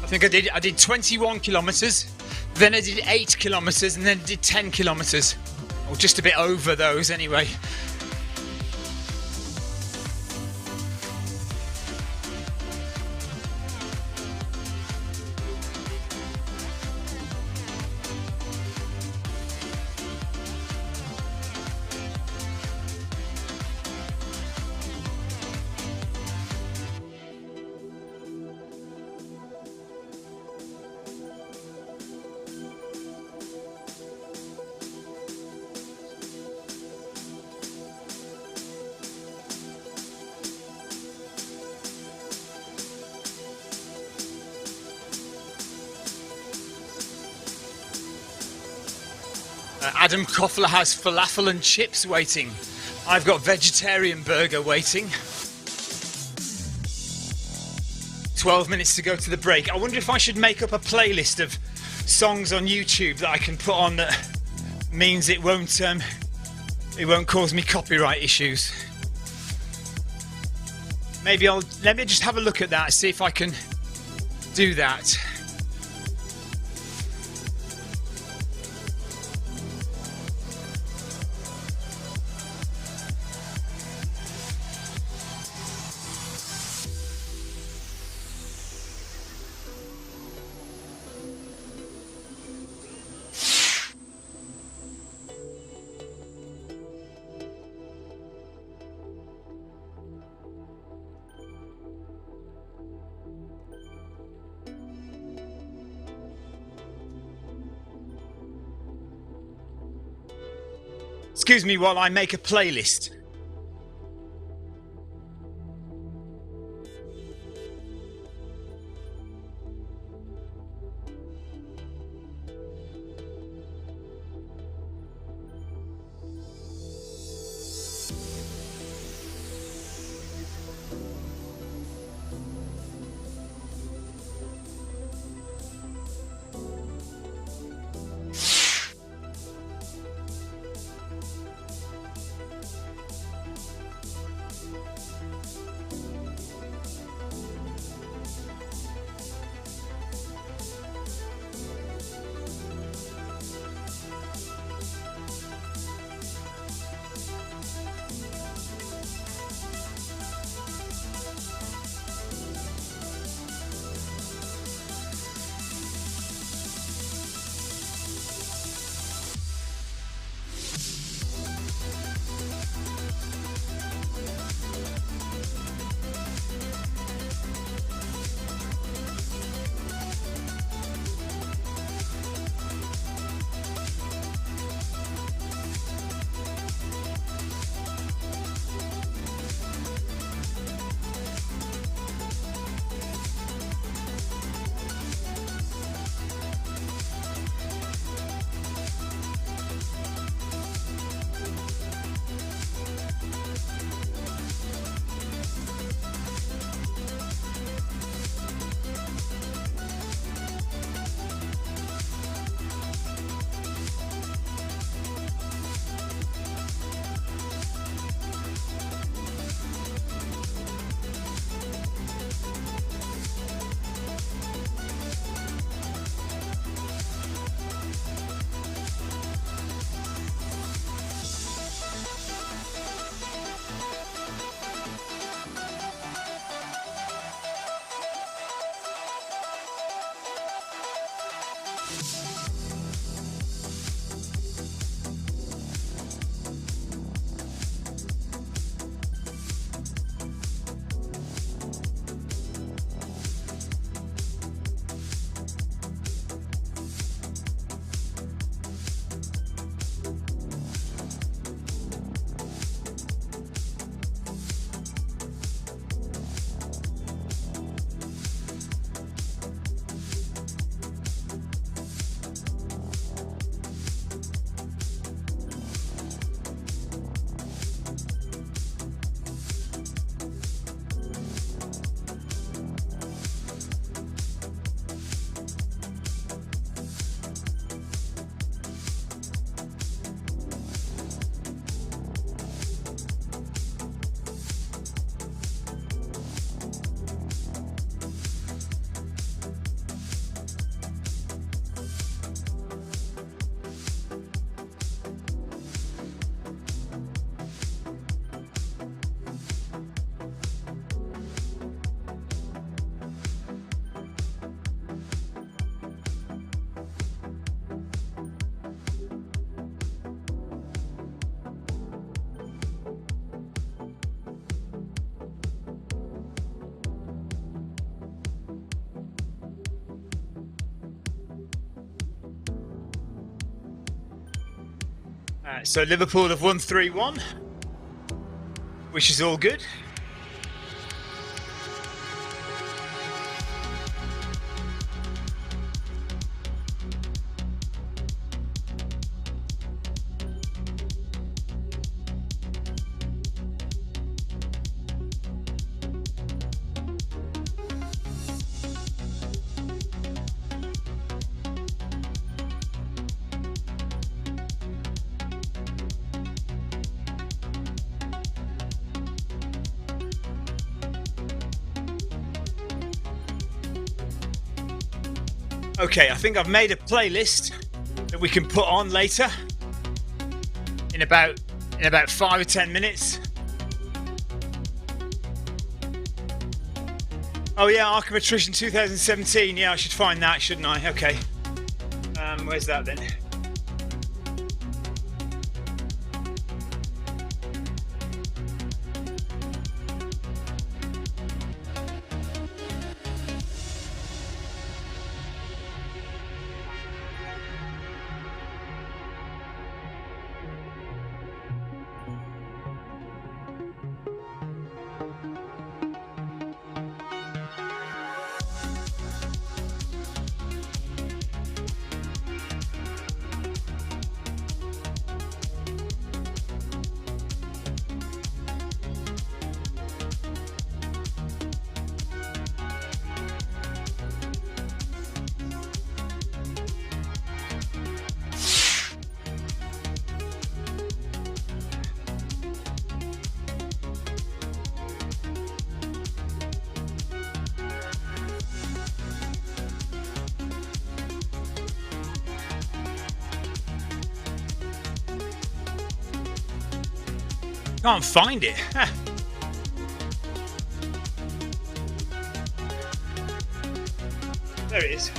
I think I did 21 kilometers, then I did 8 kilometers, and then I did 10 kilometers, or just a bit over those anyway. Adam Koffler has falafel and chips waiting. I've got vegetarian burger waiting. 12 minutes to go to the break. I wonder if I should make up a playlist of songs on YouTube that I can put on that means it won't cause me copyright issues. Maybe let me just have a look at that, see if I can do that. Excuse me while I make a playlist. So Liverpool have won 3-1, which is all good. Okay, I think I've made a playlist that we can put on later in about 5 or 10 minutes. Oh yeah, Arkham Attrition 2017. Yeah, I should find that, shouldn't I? Okay. Where's that then? Can't find it. There it is.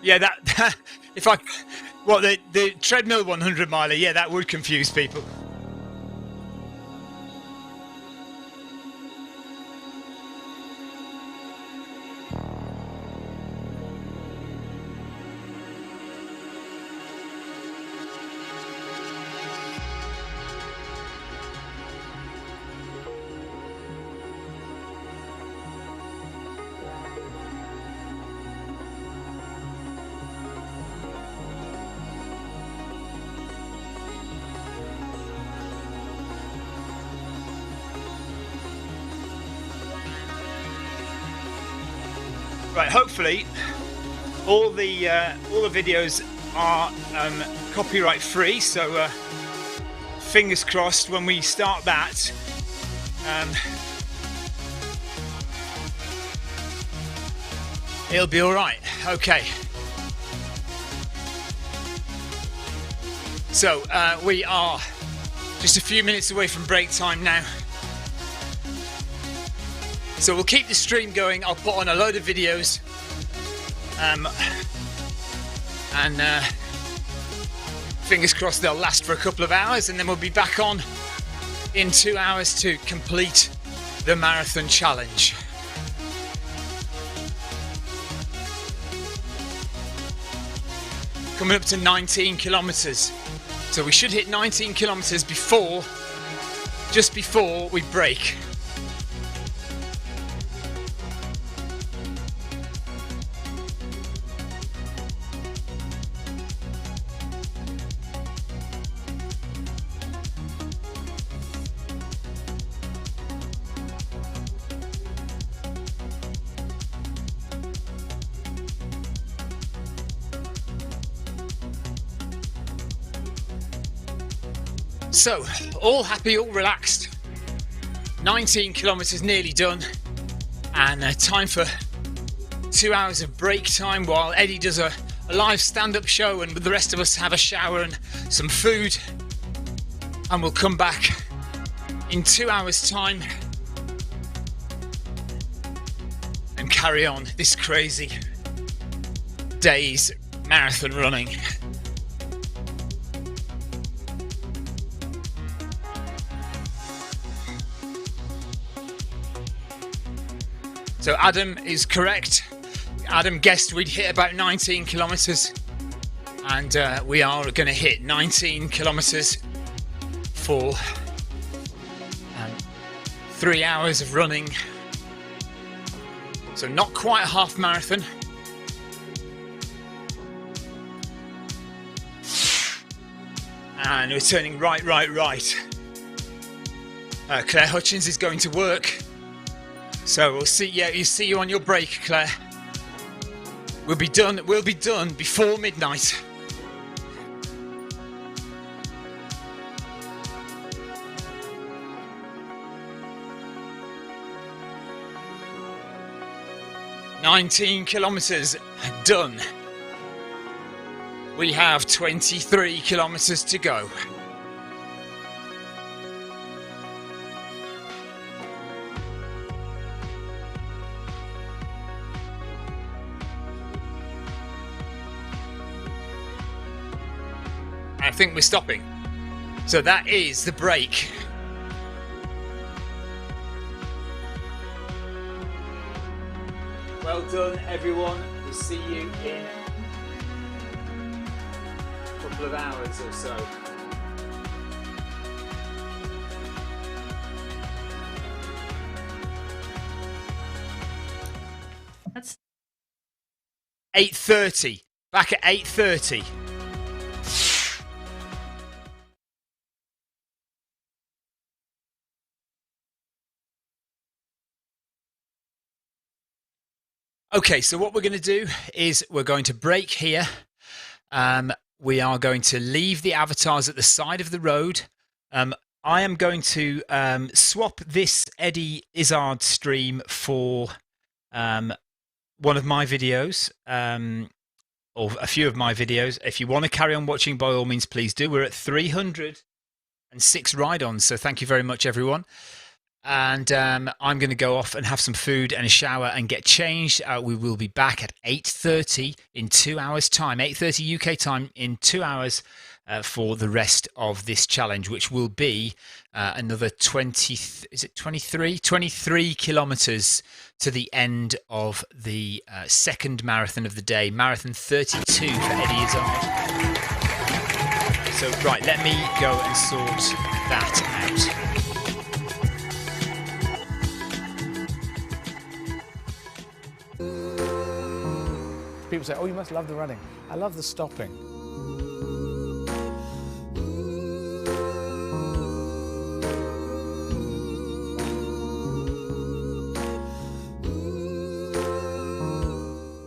Yeah, that if I the treadmill 100 miler, yeah, that would confuse people. Right, hopefully all the videos are copyright free, so fingers crossed when we start that. It'll be all right. Okay. So we are just a few minutes away from break time now. So we'll keep the stream going. I'll put on a load of videos, and fingers crossed they'll last for a couple of hours, and then we'll be back on in 2 hours to complete the marathon challenge. Coming up to 19 kilometers. So we should hit 19 kilometers just before we break. So, all happy, all relaxed. 19 kilometers nearly done, and time for 2 hours of break time while Eddie does a live stand-up show, and the rest of us have a shower and some food, and we'll come back in 2 hours time and carry on this crazy day's marathon running. So Adam is correct. Adam guessed we'd hit about 19 kilometers, and we are going to hit 19 kilometers for 3 hours of running. So not quite a half marathon. And we're turning right. Claire Hutchins is going to work. So we'll see you on your break, Claire. We'll be done before midnight. "19 kilometers done. We have 23 kilometers to go." I think we're stopping. So that is the break. Well done, everyone. We'll see you in a couple of hours or so. That's 8:30. Back at 8:30. Okay, so what we're going to do is we're going to break here. We are going to leave the avatars at the side of the road. I am going to swap this Eddie Izzard stream for one of my videos, or a few of my videos. If you want to carry on watching, by all means, please do. We're at 306 ride-ons, so thank you very much, everyone. And I'm going to go off and have some food and a shower and get changed. We will be back at 8:30 in 2 hours' time, 8:30 UK time in 2 hours for the rest of this challenge, which will be another 23 kilometers to the end of the second marathon of the day, marathon 32 for Eddie Izzard. So, right, let me go and sort that out. People say, "Oh, you must love the running." I love the stopping.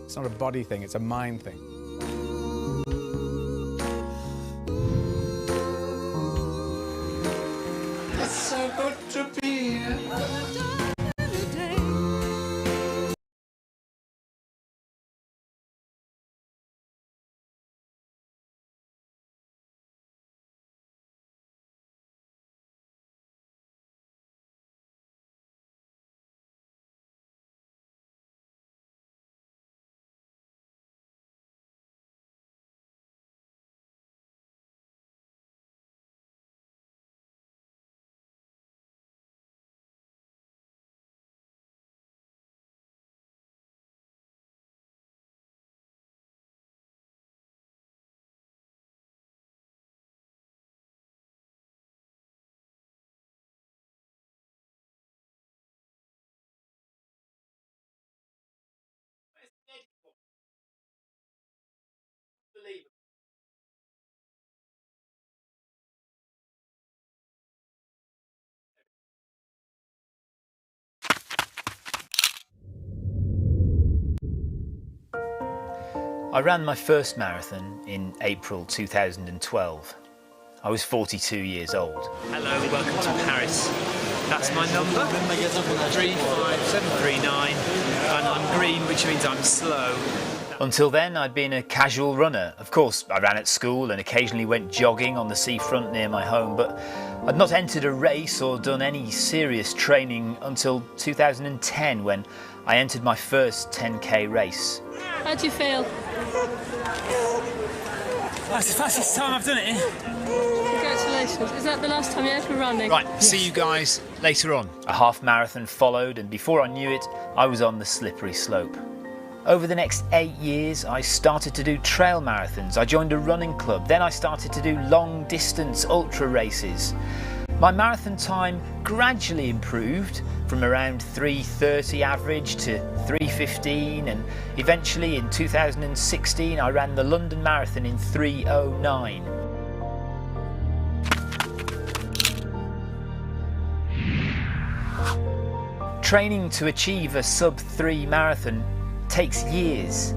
It's not a body thing, it's a mind thing. It's so good to be here. I ran my first marathon in April 2012. I was 42 years old. Hello, welcome to Paris. That's my number, 35739, and I'm green, which means I'm slow. Until then, I'd been a casual runner. Of course, I ran at school and occasionally went jogging on the seafront near my home, but I'd not entered a race or done any serious training until 2010, when I entered my first 10k race. How do you feel? That's the fastest time I've done it. Congratulations. Is that the last time you're ever running? Right, see you guys later on. A half marathon followed, and before I knew it, I was on the slippery slope. Over the next 8 years, I started to do trail marathons. I joined a running club. Then I started to do long distance ultra races. My marathon time gradually improved from around 3:30 average to 3:15, and eventually in 2016 I ran the London Marathon in 3:09. Training to achieve a sub-3 marathon takes years.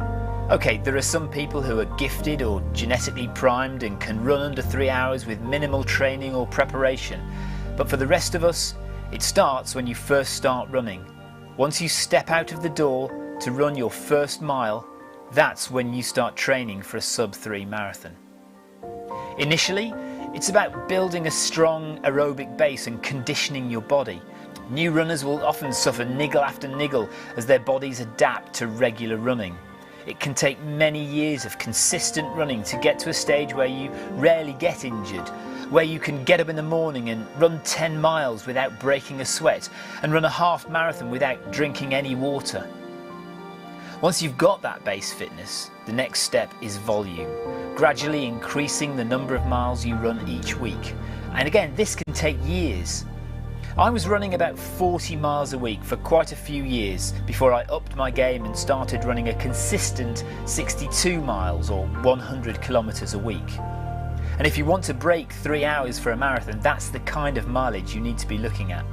Okay, there are some people who are gifted or genetically primed and can run under 3 hours with minimal training or preparation. But for the rest of us, it starts when you first start running. Once you step out of the door to run your first mile, that's when you start training for a sub-3 marathon. Initially, it's about building a strong aerobic base and conditioning your body. New runners will often suffer niggle after niggle as their bodies adapt to regular running. It can take many years of consistent running to get to a stage where you rarely get injured, where you can get up in the morning and run 10 miles without breaking a sweat and run a half marathon without drinking any water. Once you've got that base fitness, the next step is volume, gradually increasing the number of miles you run each week. And again, this can take years. I was running about 40 miles a week for quite a few years before I upped my game and started running a consistent 62 miles or 100 kilometers a week. And if you want to break 3 hours for a marathon, that's the kind of mileage you need to be looking at.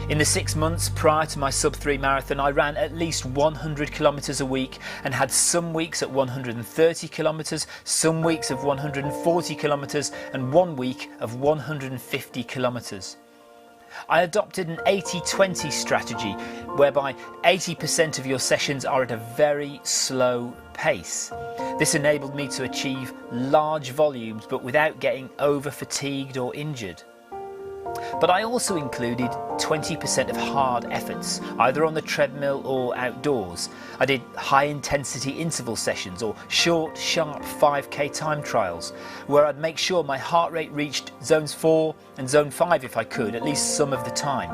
In the 6 months prior to my sub-3 marathon, I ran at least 100 kilometers a week and had some weeks at 130 kilometers, some weeks of 140 kilometers, and 1 week of 150 kilometers. I adopted an 80-20 strategy whereby 80% of your sessions are at a very slow pace. This enabled me to achieve large volumes but without getting over-fatigued or injured. But I also included 20% of hard efforts, either on the treadmill or outdoors. I did high-intensity interval sessions or short, sharp 5k time trials, where I'd make sure my heart rate reached zones 4 and zone 5 if I could, at least some of the time.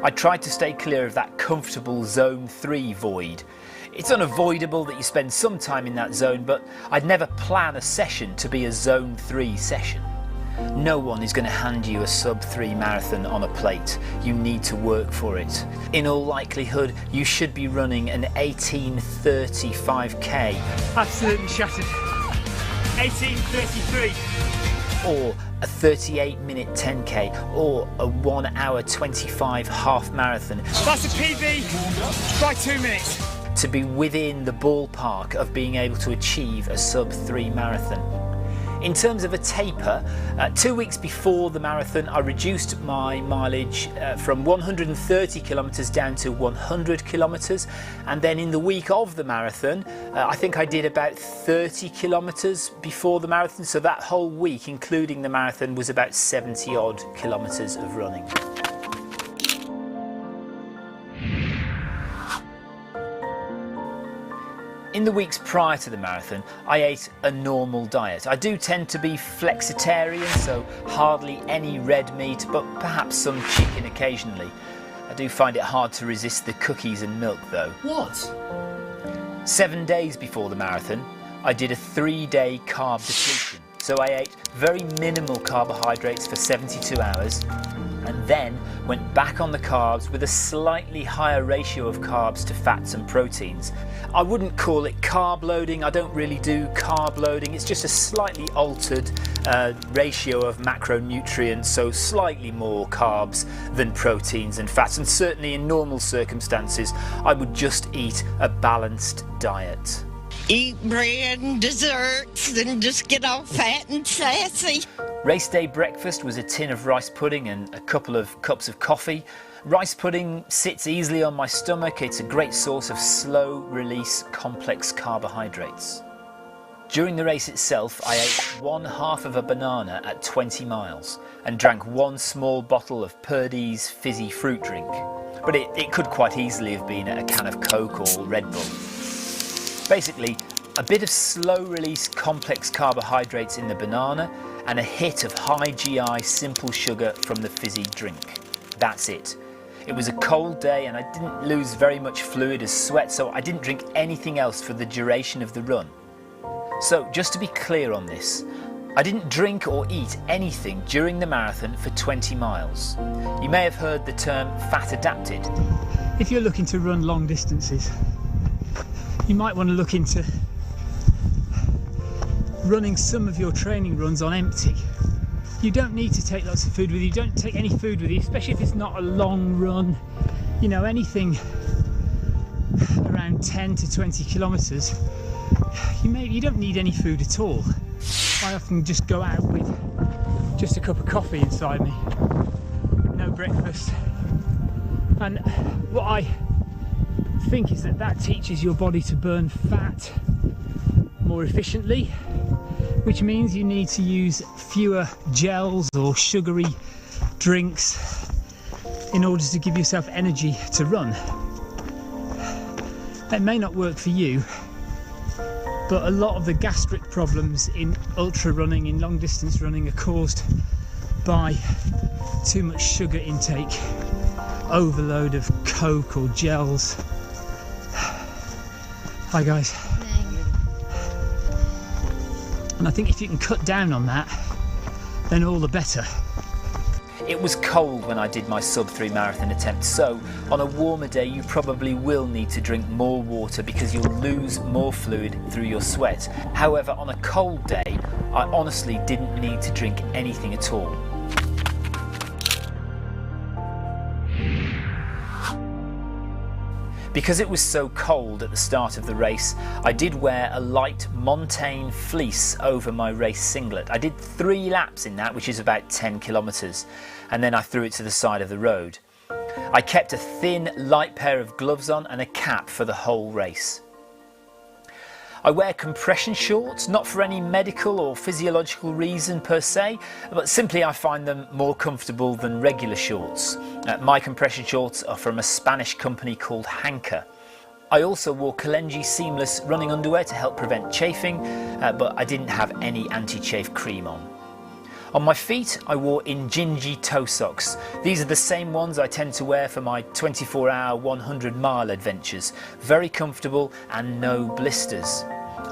I tried to stay clear of that comfortable zone 3 void. It's unavoidable that you spend some time in that zone, but I'd never plan a session to be a zone 3 session. No one is going to hand you a sub-3 marathon on a plate. You need to work for it. In all likelihood, you should be running an 18:35k. Absolutely shattered. 18:33. Or a 38-minute 10k, or a 1 hour 25 half marathon. That's a PB by 2 minutes. To be within the ballpark of being able to achieve a sub-3 marathon. In terms of a taper, 2 weeks before the marathon, I reduced my mileage from 130 kilometers down to 100 kilometers. And then in the week of the marathon, I think I did about 30 kilometers before the marathon. So that whole week, including the marathon, was about 70 odd kilometers of running. In the weeks prior to the marathon, I ate a normal diet. I do tend to be flexitarian, so hardly any red meat, but perhaps some chicken occasionally. I do find it hard to resist the cookies and milk though. What? 7 days before the marathon, I did a 3-day carb depletion. So I ate very minimal carbohydrates for 72 hours, and then went back on the carbs with a slightly higher ratio of carbs to fats and proteins. I wouldn't call it carb loading. I don't really do carb loading. It's just a slightly altered ratio of macronutrients, so slightly more carbs than proteins and fats. And certainly in normal circumstances, I would just eat a balanced diet. Eat bread and desserts and just get all fat and sassy. Race day breakfast was a tin of rice pudding and a couple of cups of coffee. Rice pudding sits easily on my stomach. It's a great source of slow release complex carbohydrates. During the race itself, I ate 1/2 of a banana at 20 miles and drank 1 small bottle of Purdy's fizzy fruit drink. But it could quite easily have been a can of Coke or Red Bull. Basically, a bit of slow release complex carbohydrates in the banana and a hit of high GI simple sugar from the fizzy drink. That's it. It was a cold day and I didn't lose very much fluid as sweat, so I didn't drink anything else for the duration of the run. So just to be clear on this, I didn't drink or eat anything during the marathon for 20 miles. You may have heard the term fat adapted. If you're looking to run long distances, you might want to look into running some of your training runs on empty. You don't need to take lots of food with you. Don't take any food with you, especially if it's not a long run. You know, anything around 10 to 20 kilometres, you don't need any food at all. I often just go out with just a cup of coffee inside me, no breakfast. And what I think is that teaches your body to burn fat more efficiently, which means you need to use fewer gels or sugary drinks in order to give yourself energy to run. That may not work for you, but a lot of the gastric problems in ultra running, in long distance running, are caused by too much sugar intake, overload of Coke or gels. Hi guys. And I think if you can cut down on that, then all the better. It was cold when I did my sub-3 marathon attempt, so on a warmer day you probably will need to drink more water because you'll lose more fluid through your sweat. However, on a cold day, I honestly didn't need to drink anything at all. Because it was so cold at the start of the race, I did wear a light montane fleece over my race singlet. I did 3 laps in that, which is about 10 kilometres, and then I threw it to the side of the road. I kept a thin, light pair of gloves on and a cap for the whole race. I wear compression shorts, not for any medical or physiological reason per se, but simply I find them more comfortable than regular shorts. My compression shorts are from a Spanish company called Hanker. I also wore Kalenji seamless running underwear to help prevent chafing, but I didn't have any anti-chafe cream on. On my feet, I wore Injinji toe socks. These are the same ones I tend to wear for my 24-hour 100-mile adventures. Very comfortable and no blisters.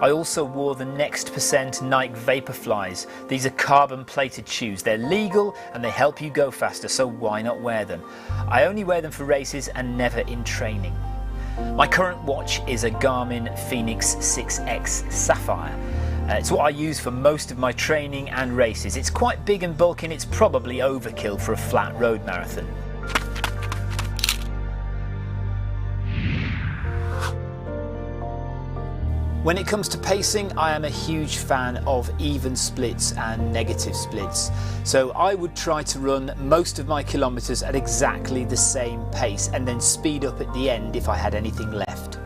I also wore the Next Percent Nike Vaporflies. These are carbon-plated shoes. They're legal and they help you go faster, so why not wear them? I only wear them for races and never in training. My current watch is a Garmin Fenix 6X Sapphire. It's what I use for most of my training and races. It's quite big and bulky and it's probably overkill for a flat road marathon. When it comes to pacing, I am a huge fan of even splits and negative splits. So I would try to run most of my kilometres at exactly the same pace and then speed up at the end if I had anything left.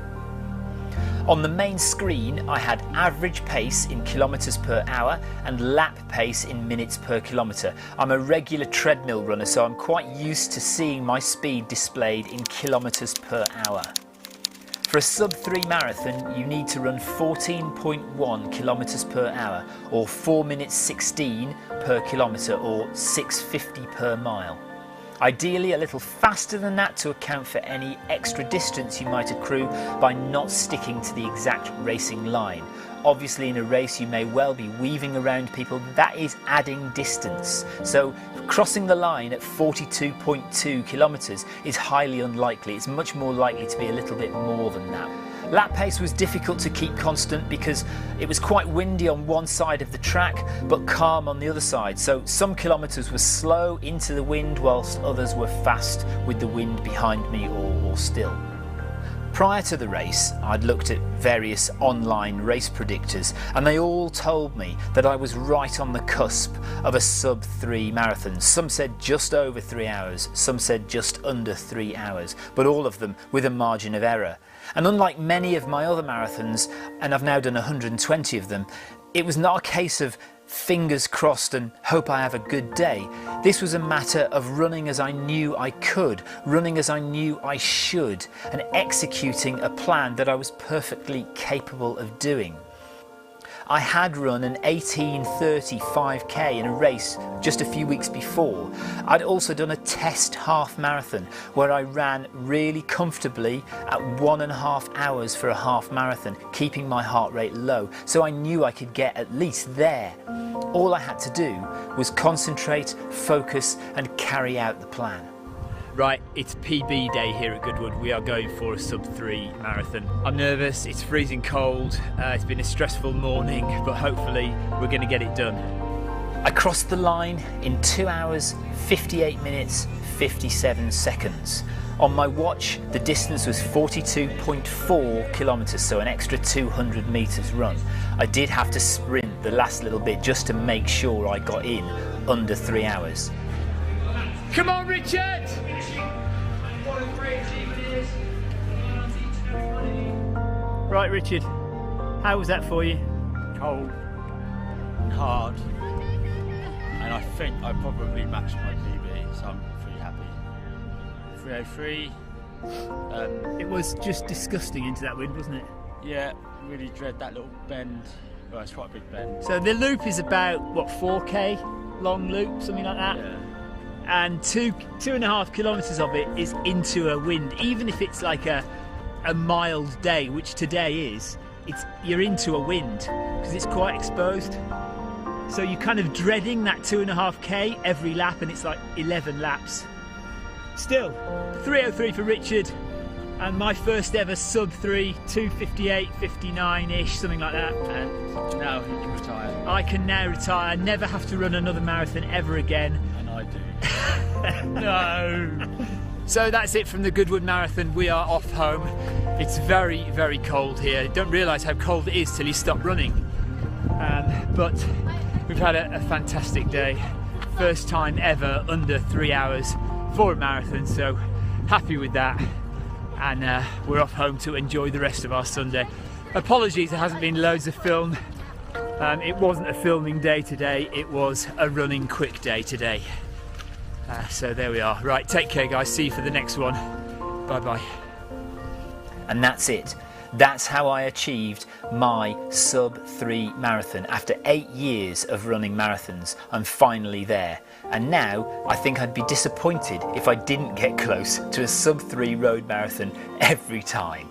On the main screen, I had average pace in kilometres per hour and lap pace in minutes per kilometre. I'm a regular treadmill runner, so I'm quite used to seeing my speed displayed in kilometres per hour. For a sub-3 marathon, you need to run 14.1 kilometres per hour, or 4 minutes 16 per kilometre, or 6:50 per mile. Ideally a little faster than that to account for any extra distance you might accrue by not sticking to the exact racing line. Obviously in a race you may well be weaving around people, that is adding distance. So crossing the line at 42.2 kilometres is highly unlikely. It's much more likely to be a little bit more than that. Lap pace was difficult to keep constant because it was quite windy on one side of the track but calm on the other side, so some kilometres were slow into the wind whilst others were fast with the wind behind me or still. Prior to the race, I'd looked at various online race predictors and they all told me that I was right on the cusp of a sub-3 marathon. Some said just over 3 hours, some said just under 3 hours, but all of them with a margin of error. And unlike many of my other marathons, and I've now done 120 of them, it was not a case of fingers crossed and hope I have a good day. This was a matter of running as I knew I could, running as I knew I should, and executing a plan that I was perfectly capable of doing. I had run an 18:30 5k in a race just a few weeks before. I'd also done a test half marathon where I ran really comfortably at 1.5 hours for a half marathon, keeping my heart rate low, so I knew I could get at least there. All I had to do was concentrate, focus and carry out the plan. Right, it's PB day here at Goodwood. We are going for a sub-3 marathon. I'm nervous, it's freezing cold, it's been a stressful morning, but hopefully we're going to get it done. I crossed the line in 2 hours, 58 minutes, 57 seconds. On my watch, the distance was 42.4 kilometres, so an extra 200 metres run. I did have to sprint the last little bit just to make sure I got in under 3 hours. Come on, Richard! Right, Richard, how was that for you? Cold and hard, and I think I probably matched my PB, so I'm pretty happy. 3:03. It was just disgusting into that wind, wasn't it? Yeah, really dread that little bend. Well, it's quite a big bend. So the loop is about, what, 4k long loop, something like that? Yeah. And 2.5 kilometres of it is into a wind. Even if it's like a mild day, which today is, you're into a wind because it's quite exposed. So you're kind of dreading that 2.5k every lap, and it's like 11 laps. Still, 3:03 for Richard, and my first ever sub 3, 2:58, 59-ish, something like that. And now he can retire. I can now retire, never have to run another marathon ever again. And I do. No! So that's it from the Goodwood Marathon. We are off home. It's very, very cold here. You don't realise how cold it is till you stop running. But we've had a fantastic day. First time ever under 3 hours for a marathon, so happy with that. And we're off home to enjoy the rest of our Sunday. Apologies, there hasn't been loads of film. It wasn't a filming day today, it was a running quick day today. So there we are. Right, take care guys, see you for the next one. Bye bye. And that's it. That's how I achieved my sub 3 marathon. After 8 years of running marathons, I'm finally there. And now I think I'd be disappointed if I didn't get close to a sub 3 road marathon every time.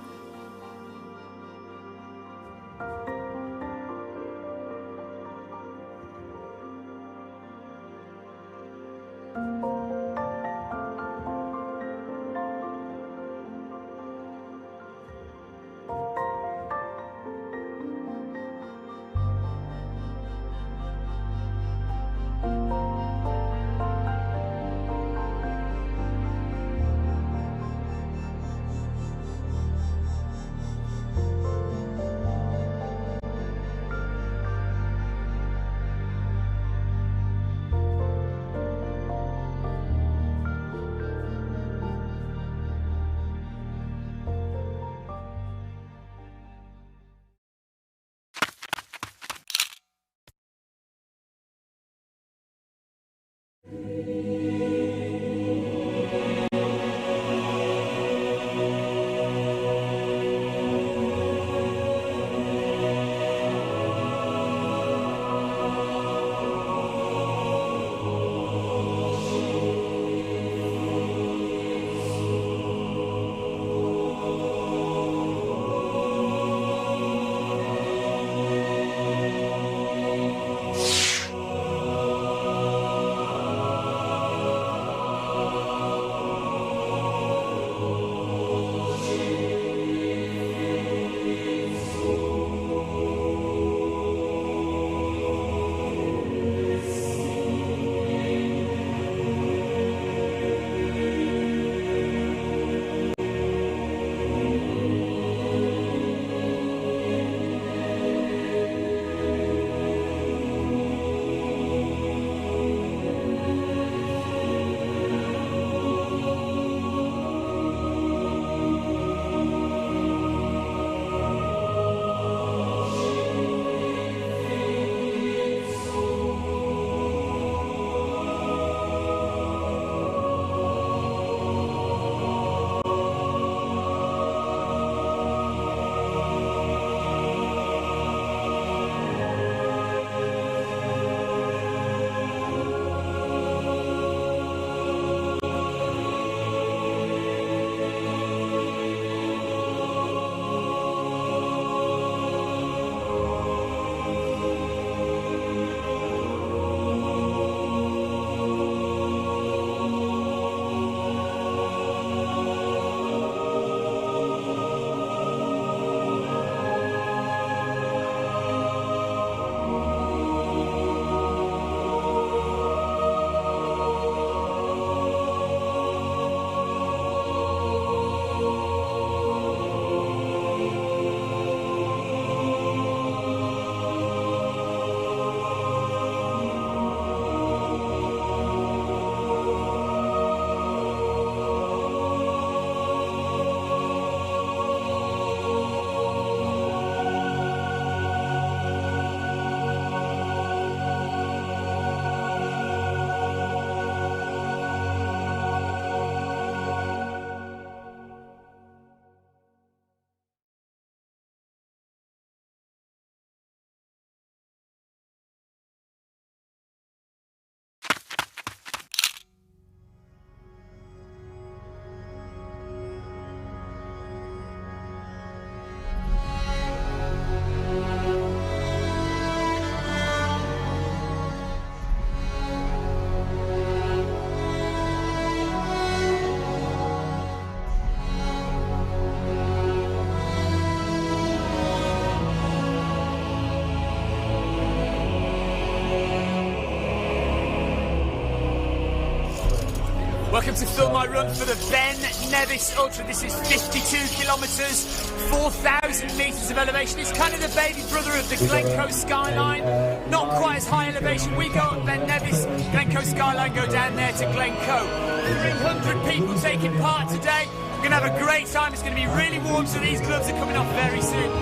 Welcome to Film My Run for the Ben Nevis Ultra. This is 52 kilometres, 4,000 metres of elevation. It's kind of the baby brother of the Glencoe skyline. Not quite as high elevation. We go up Ben Nevis, Glencoe skyline go down there to Glencoe. 300 people taking part today. We're going to have a great time. It's going to be really warm, so these gloves are coming off very soon.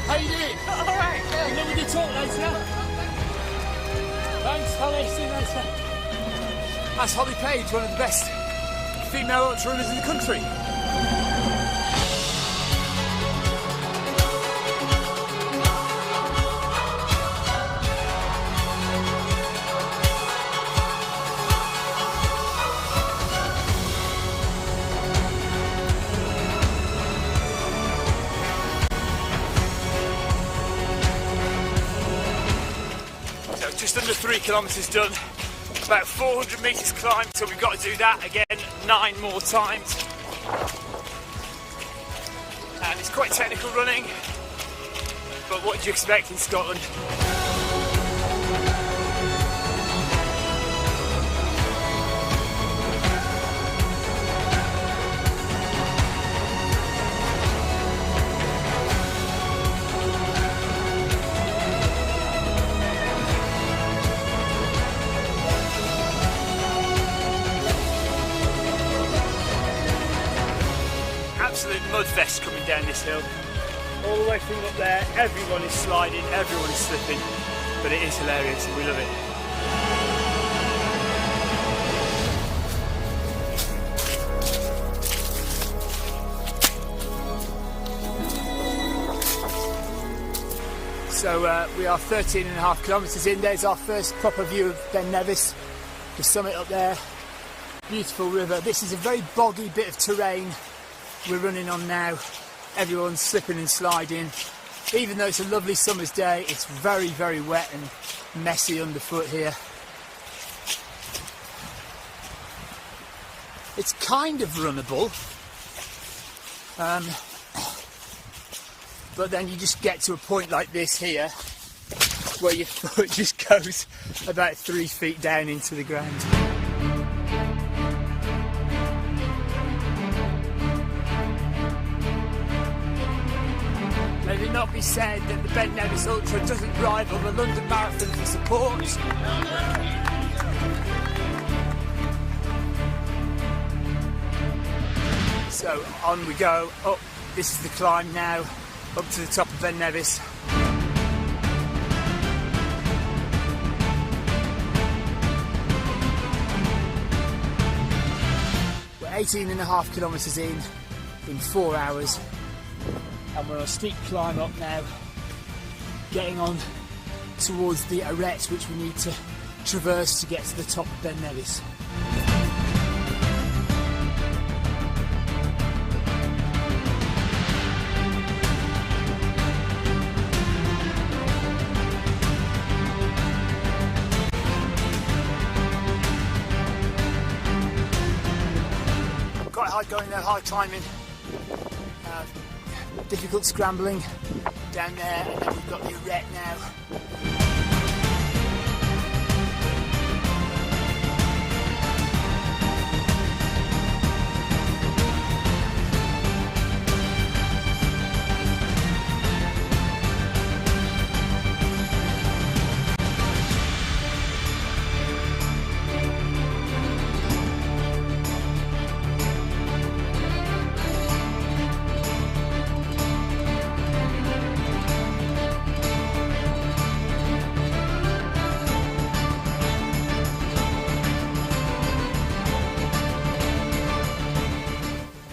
How you doing? All right. Yeah, maybe we can talk later. Thanks, Holly. See you later. That's Holly Page, one of the best female ultra runners in the country. Just under 3 kilometres done, about 400 metres climbed, so we've got to do that again 9 more times. And it's quite technical running, but what do you expect in Scotland? Absolute mudfest coming down this hill. All the way from up there, everyone is sliding, everyone is slipping, but it is hilarious and we love it. So we are 13.5 kilometres in. There's our first proper view of Ben Nevis, the summit up there, beautiful river. This is a very boggy bit of terrain we're running on now. Everyone's slipping and sliding. Even though it's a lovely summer's day, it's very, very wet and messy underfoot here. It's kind of runnable, but then you just get to a point like this here where your foot just goes about 3 feet down into the ground. Let it not be said that the Ben Nevis Ultra doesn't rival the London Marathon for support. So on we go, up, this is the climb now, up to the top of Ben Nevis. We're 18.5 kilometres in 4 hours. And we're on a steep climb up now, getting on towards the arête which we need to traverse to get to the top of Ben Nevis. Quite hard going there, hard climbing. Difficult scrambling down there, and then we've got the arête now.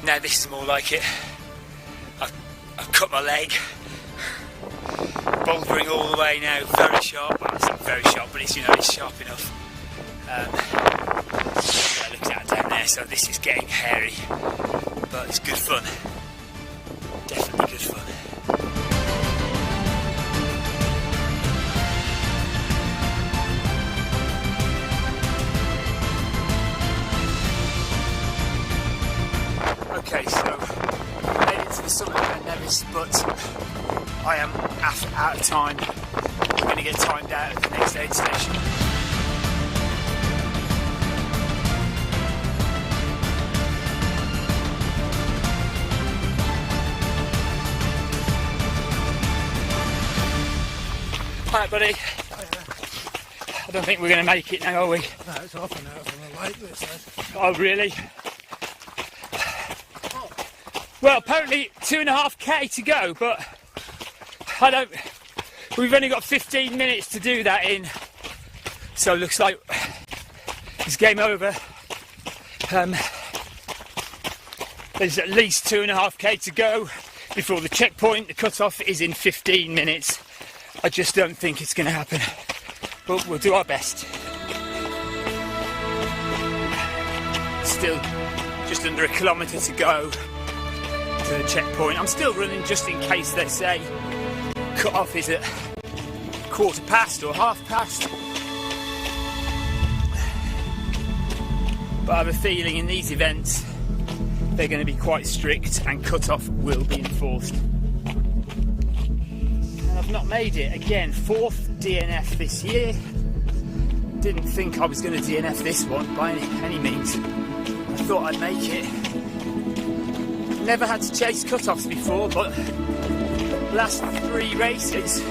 Now this is more like it. I've cut my leg, bouldering all the way now, very sharp. Well, it's not very sharp, but it's, you know, it's sharp enough. Look at that down there, so this is getting hairy. but it's good fun. Definitely good fun. Okay, so made it to the summit of Ben Nevis, but I am out of time. We're going to get timed out at the next aid station. Alright, buddy. I don't think we're going to make it now, are we? No, it's half an hour from the lake, this says. Oh, really? Well, apparently 2.5k to go, but we've only got 15 minutes to do that in. So it looks like it's game over. There's at least 2.5k to go before the checkpoint. The cut-off is in 15 minutes. I just don't think it's going to happen, but we'll do our best. Still just under 1 kilometre to go to the checkpoint. I'm still running just in case they say cut-off is at 1/4 or 1/2. But I have a feeling in these events they're going to be quite strict and cut-off will be enforced. I've not made it again. 4th DNF this year. Didn't think I was going to DNF this one by any means. I thought I'd make it. Never had to chase cut-offs before, but last 3 races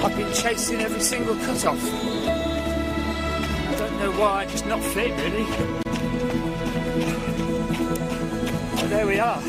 I've been chasing every single cut-off. I don't know why, just not fit really. So there we are.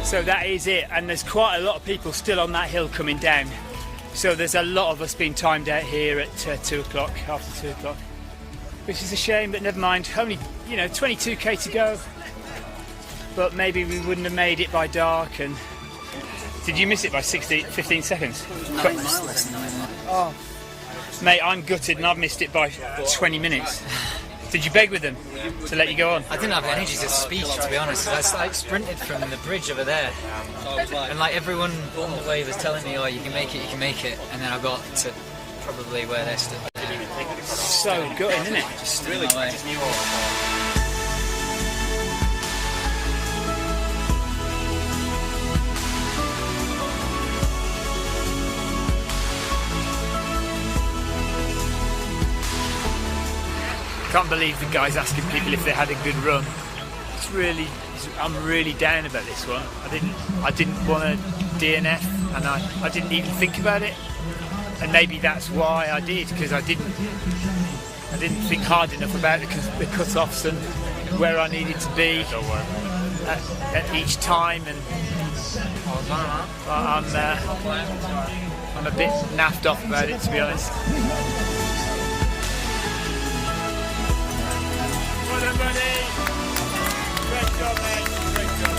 So that is it, and there's quite a lot of people still on that hill coming down. So there's a lot of us being timed out here at 2 o'clock, after 2 o'clock. Which is a shame, but never mind. Only, 22k to go. But maybe we wouldn't have made it by dark. And did you miss it by 15 seconds? 9 miles. Oh, mate, I'm gutted and I've missed it by 20 minutes. Did you beg with them to let you go on? I didn't have energy to speak, to be honest. I sprinted from the bridge over there, and everyone on the way was telling me, "Oh, you can make it, you can make it." And then I got to probably where they stood. So gutting, isn't it? Just really. Can't believe the guy's asking people if they had a good run. I'm really down about this one. I didn't want to DNF, and I didn't even think about it. And maybe that's why I did, because I didn't think hard enough about it, because the cut-offs and where I needed to be at each time. And I'm a bit naffed off about it, to be honest. Well done, buddy. Great job, mate. Great job.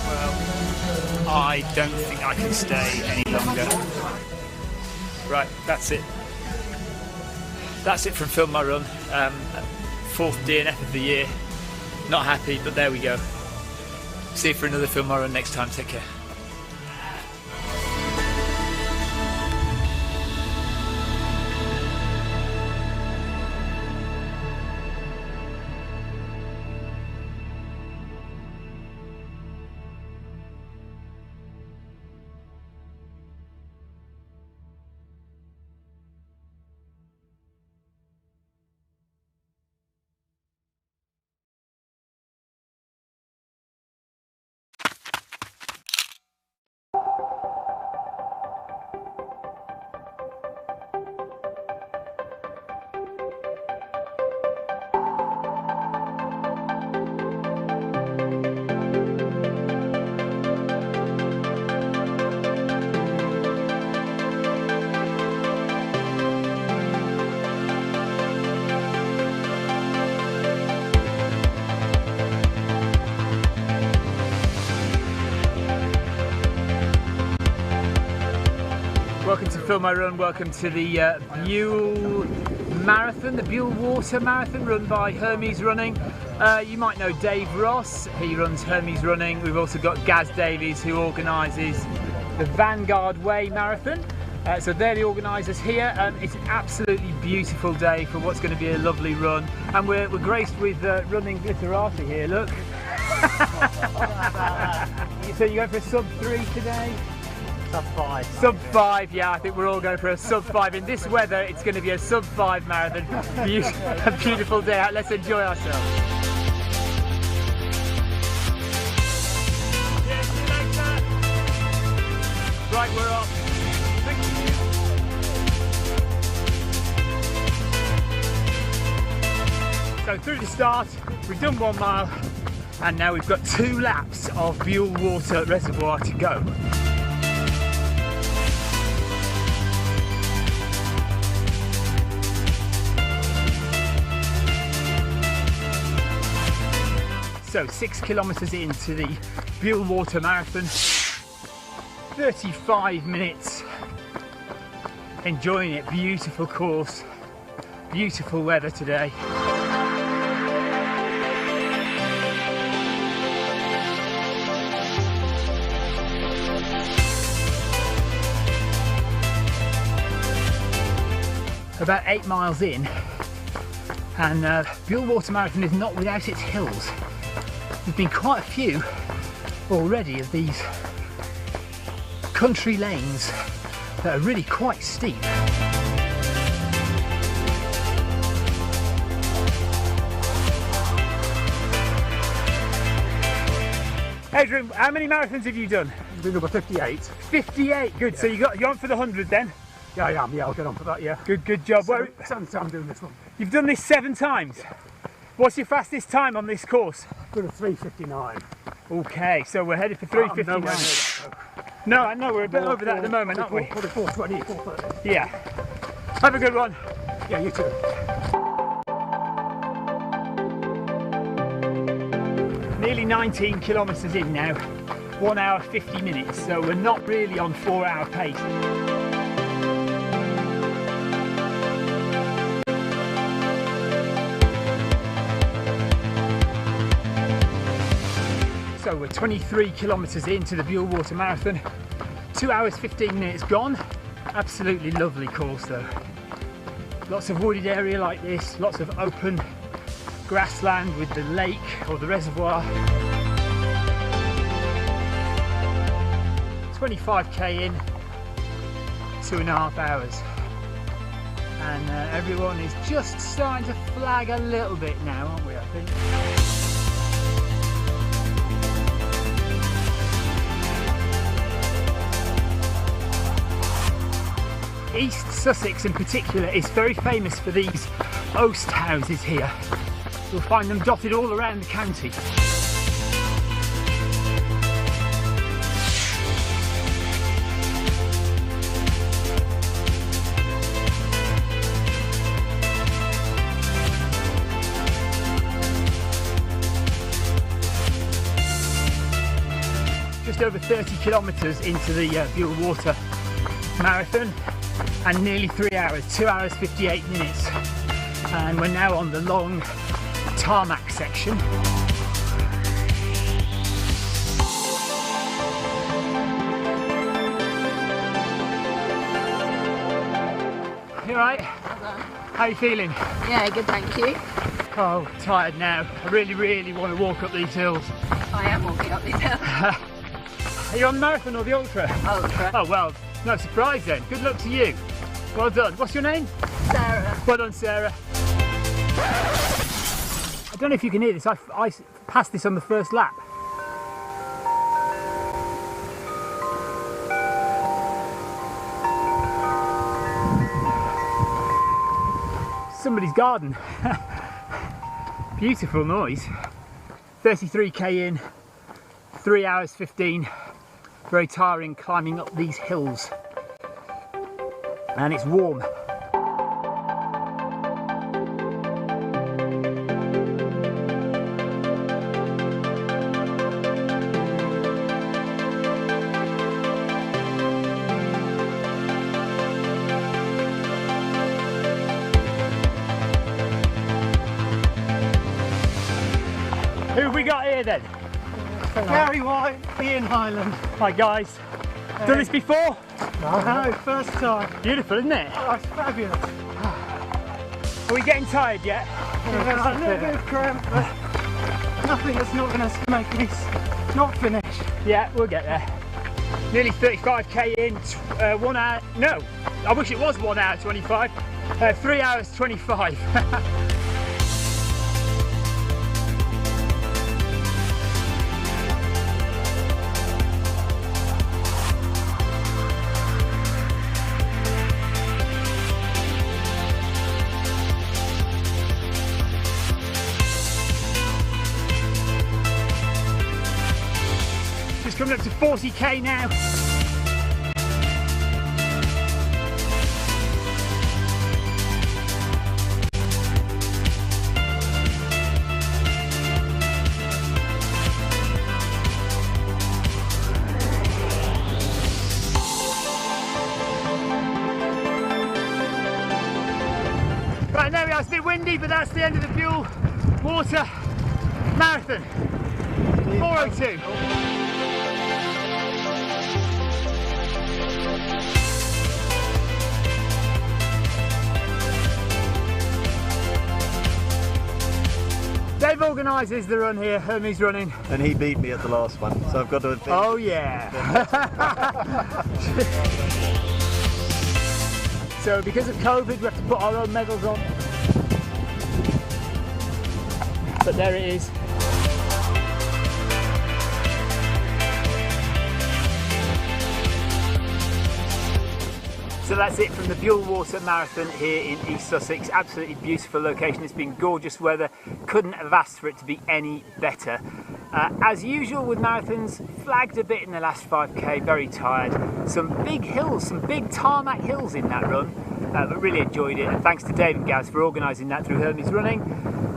Well, I don't think I can stay any longer. Right, that's it. That's it from Film My Run. 4th DNF of the year. Not happy, but there we go. See you for another Film My Run next time. Take care. film I run. Welcome to the Buell Marathon, the Buell Water Marathon, run by Hermes Running. You might know Dave Ross, he runs Hermes Running. We've also got Gaz Davies, who organises the Vanguard Way Marathon. So they're the organisers here. It's an absolutely beautiful day for what's going to be a lovely run, and we're graced with running glitterati here. Look. So you're going for a sub 3 today? Sub 5. Sub 5, yeah, I think we're all going for a sub 5. In this weather, it's going to be a sub 5 marathon. A beautiful day out. Let's enjoy ourselves. Yeah, see you later. Right, we're off. So through the start, we've done 1 mile, and now we've got 2 laps of Buell Water Reservoir to go. So 6 kilometres into the Buell Water Marathon, 35 minutes, enjoying it, beautiful course, beautiful weather today. About 8 miles in, and Buell Water Marathon is not without its hills. There's been quite a few already of these country lanes that are really quite steep. Adrian, how many marathons have you done? I've been over 58. 58, good. Yeah. So you're on for the 100 then? Yeah, I am. Yeah, I'll get on for that. Yeah. Good job. Seventh time doing this one. You've done this 7 times. Yeah. What's your fastest time on this course? Good at 3:59. Okay, so we're headed for 3:59. No, I know we're a bit over that at the moment, aren't we? 4:20, 4:30. Yeah. Have a good one. Yeah, you too. Nearly 19 kilometres in now. 1 hour 50 minutes, so we're not really on 4-hour pace. So we're 23 kilometres into the Buell Water Marathon, 2 hours 15 minutes gone. Absolutely lovely course though. Lots of wooded area like this, lots of open grassland with the lake or the reservoir. 25k in, 2.5 hours. And everyone is just starting to flag a little bit now, aren't we, I think? East Sussex in particular is very famous for these oast houses here. You'll find them dotted all around the county. Just over 30 kilometres into the Buell Water Marathon, and nearly 3 hours, 2 hours 58 minutes, and we're now on the long tarmac section. You alright? How are you feeling? Yeah, good, thank you. Oh, tired now. I really want to walk up these hills. I am walking up these hills. Are you on the marathon or the ultra? Ultra. Oh well, no surprise then. Good luck to you. Well done. What's your name? Sarah. Well done, Sarah. I don't know if you can hear this. I passed this on the first lap. Somebody's garden. Beautiful noise. 33k in, 3 hours 15. Very tiring climbing up these hills. And it's warm. we got here then? Gary White, Ian Highland. Hi guys. Done this before? No, first time. Beautiful, isn't it? Oh, it's fabulous. Are we getting tired yet? Yeah, a little bit of cramp, but nothing that's not going to make me not finish. Yeah, we'll get there. Nearly 35k in, 1 hour, no, I wish it was 1 hour 25, 3 hours 25. Coming up to 40k now. Right, there we are. It's a bit windy, but that's the end of the Buell Water Marathon. 4:02. Dave organises the run here, Hermes running. And he beat me at the last one, so I've got to admit. Oh yeah! So because of COVID we have to put our own medals on. But there it is. So that's it from the Buell Water Marathon here in East Sussex. Absolutely beautiful location. It's been gorgeous weather. Couldn't have asked for it to be any better. As usual with marathons, flagged a bit in the last 5k, very tired. Some big hills, some big tarmac hills in that run, but really enjoyed it. And thanks to Dave and Gaz for organising that through Hermes Running.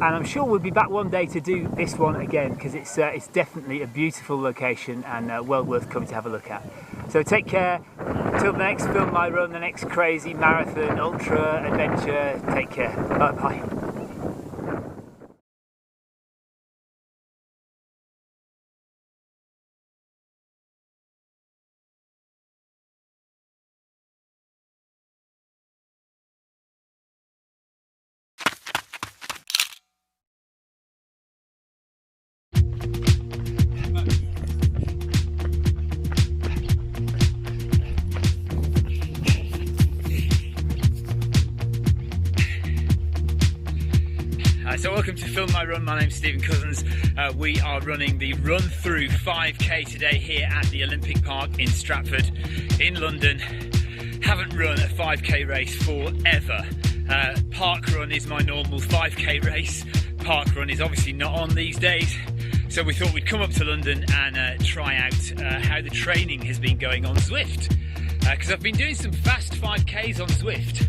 And I'm sure we'll be back one day to do this one again because it's definitely a beautiful location and well worth coming to have a look at. So take care. Till the next Film My Run, the next crazy marathon, ultra adventure. Take care. Bye bye. So welcome to Film My Run. My name's Stephen Cousins. We are running the Run Through 5k today here at the Olympic Park in Stratford in London. Haven't run a 5k race forever. Park Run is my normal 5k race. Park Run is obviously not on these days. So we thought we'd come up to London and try out how the training has been going on Zwift. Because I've been doing some fast 5ks on Zwift.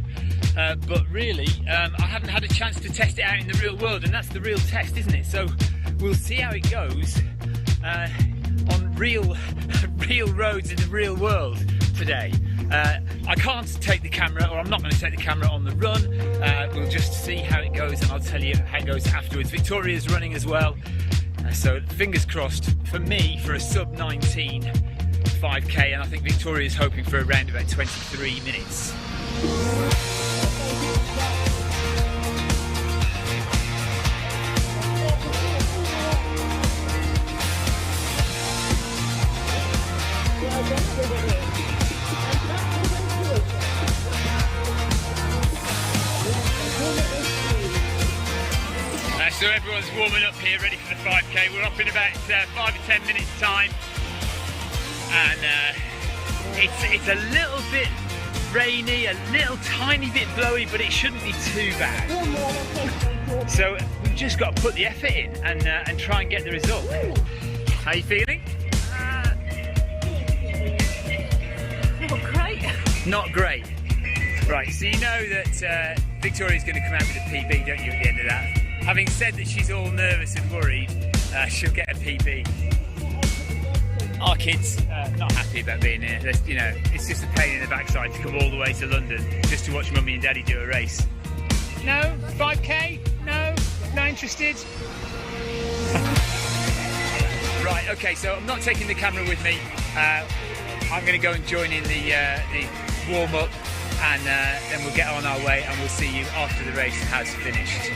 But really, I haven't had a chance to test it out in the real world, and that's the real test, isn't it? So we'll see how it goes on real roads in the real world today. I can't take the camera, or I'm not going to take the camera on the run. We'll just see how it goes, and I'll tell you how it goes afterwards. Victoria's running as well, so fingers crossed for me for a sub 19 5k, and I think Victoria's hoping for around about 23 minutes. So everyone's warming up here, ready for the 5k. We're up in about 5 or 10 minutes time, and it's a little bit rainy, a little tiny bit blowy, but it shouldn't be too bad. So we've just got to put the effort in and try and get the result. How are you feeling? Not great. Not great. Right, so you know that Victoria's going to come out with a PB, don't you, at the end of that? Having said that she's all nervous and worried, she'll get a PB. Our kids not happy about being here. You know, it's just a pain in the backside to come all the way to London just to watch Mummy and Daddy do a race. No? 5k? No? Not interested? okay, so I'm not taking the camera with me. I'm going to go and join in the warm-up, and then we'll get on our way, and we'll see you after the race has finished.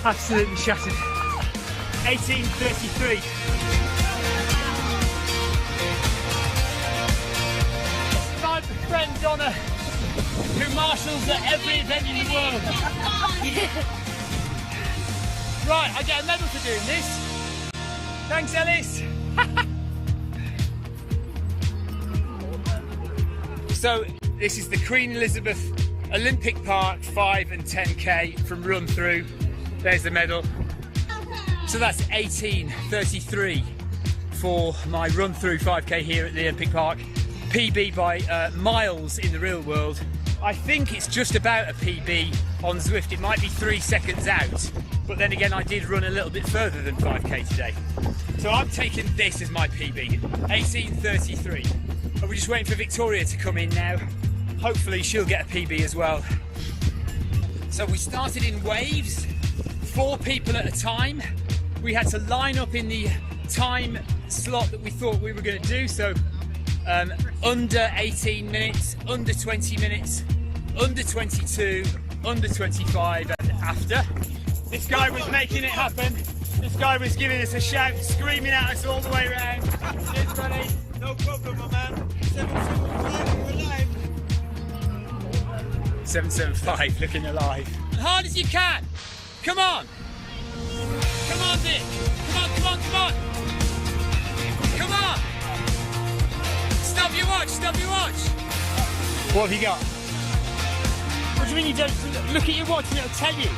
Absolutely shattered. 18:33. My friend Donna, who marshals at every event in the world. Right, I get a medal for doing this. Thanks, Ellis. So this is the Queen Elizabeth Olympic Park 5 and 10k from run through. There's the medal. So that's 18:33 for my run through 5k here at the Olympic Park. PB by miles in the real world. I think it's just about a PB on Zwift. It might be 3 seconds out, but then again I did run a little bit further than 5k today. So I'm taking this as my PB, 18:33. And we're just waiting for Victoria to come in now. Hopefully she'll get a PB as well. So we started in waves, 4 people at a time. We had to line up in the time slot that we thought we were going to do. So under 18 minutes, under 20 minutes, under 22, under 25 and after. This guy was making it happen. This guy was giving us a shout, screaming at us all the way around. Cheers, buddy. No problem, my man. 775, we're alive. 775, looking alive. As hard as you can. Come on. Come on, Dick. Come on, come on, come on. Come on. Stop your watch, stop your watch. What have you got? What do you mean you don't? Look at your watch and it'll tell you.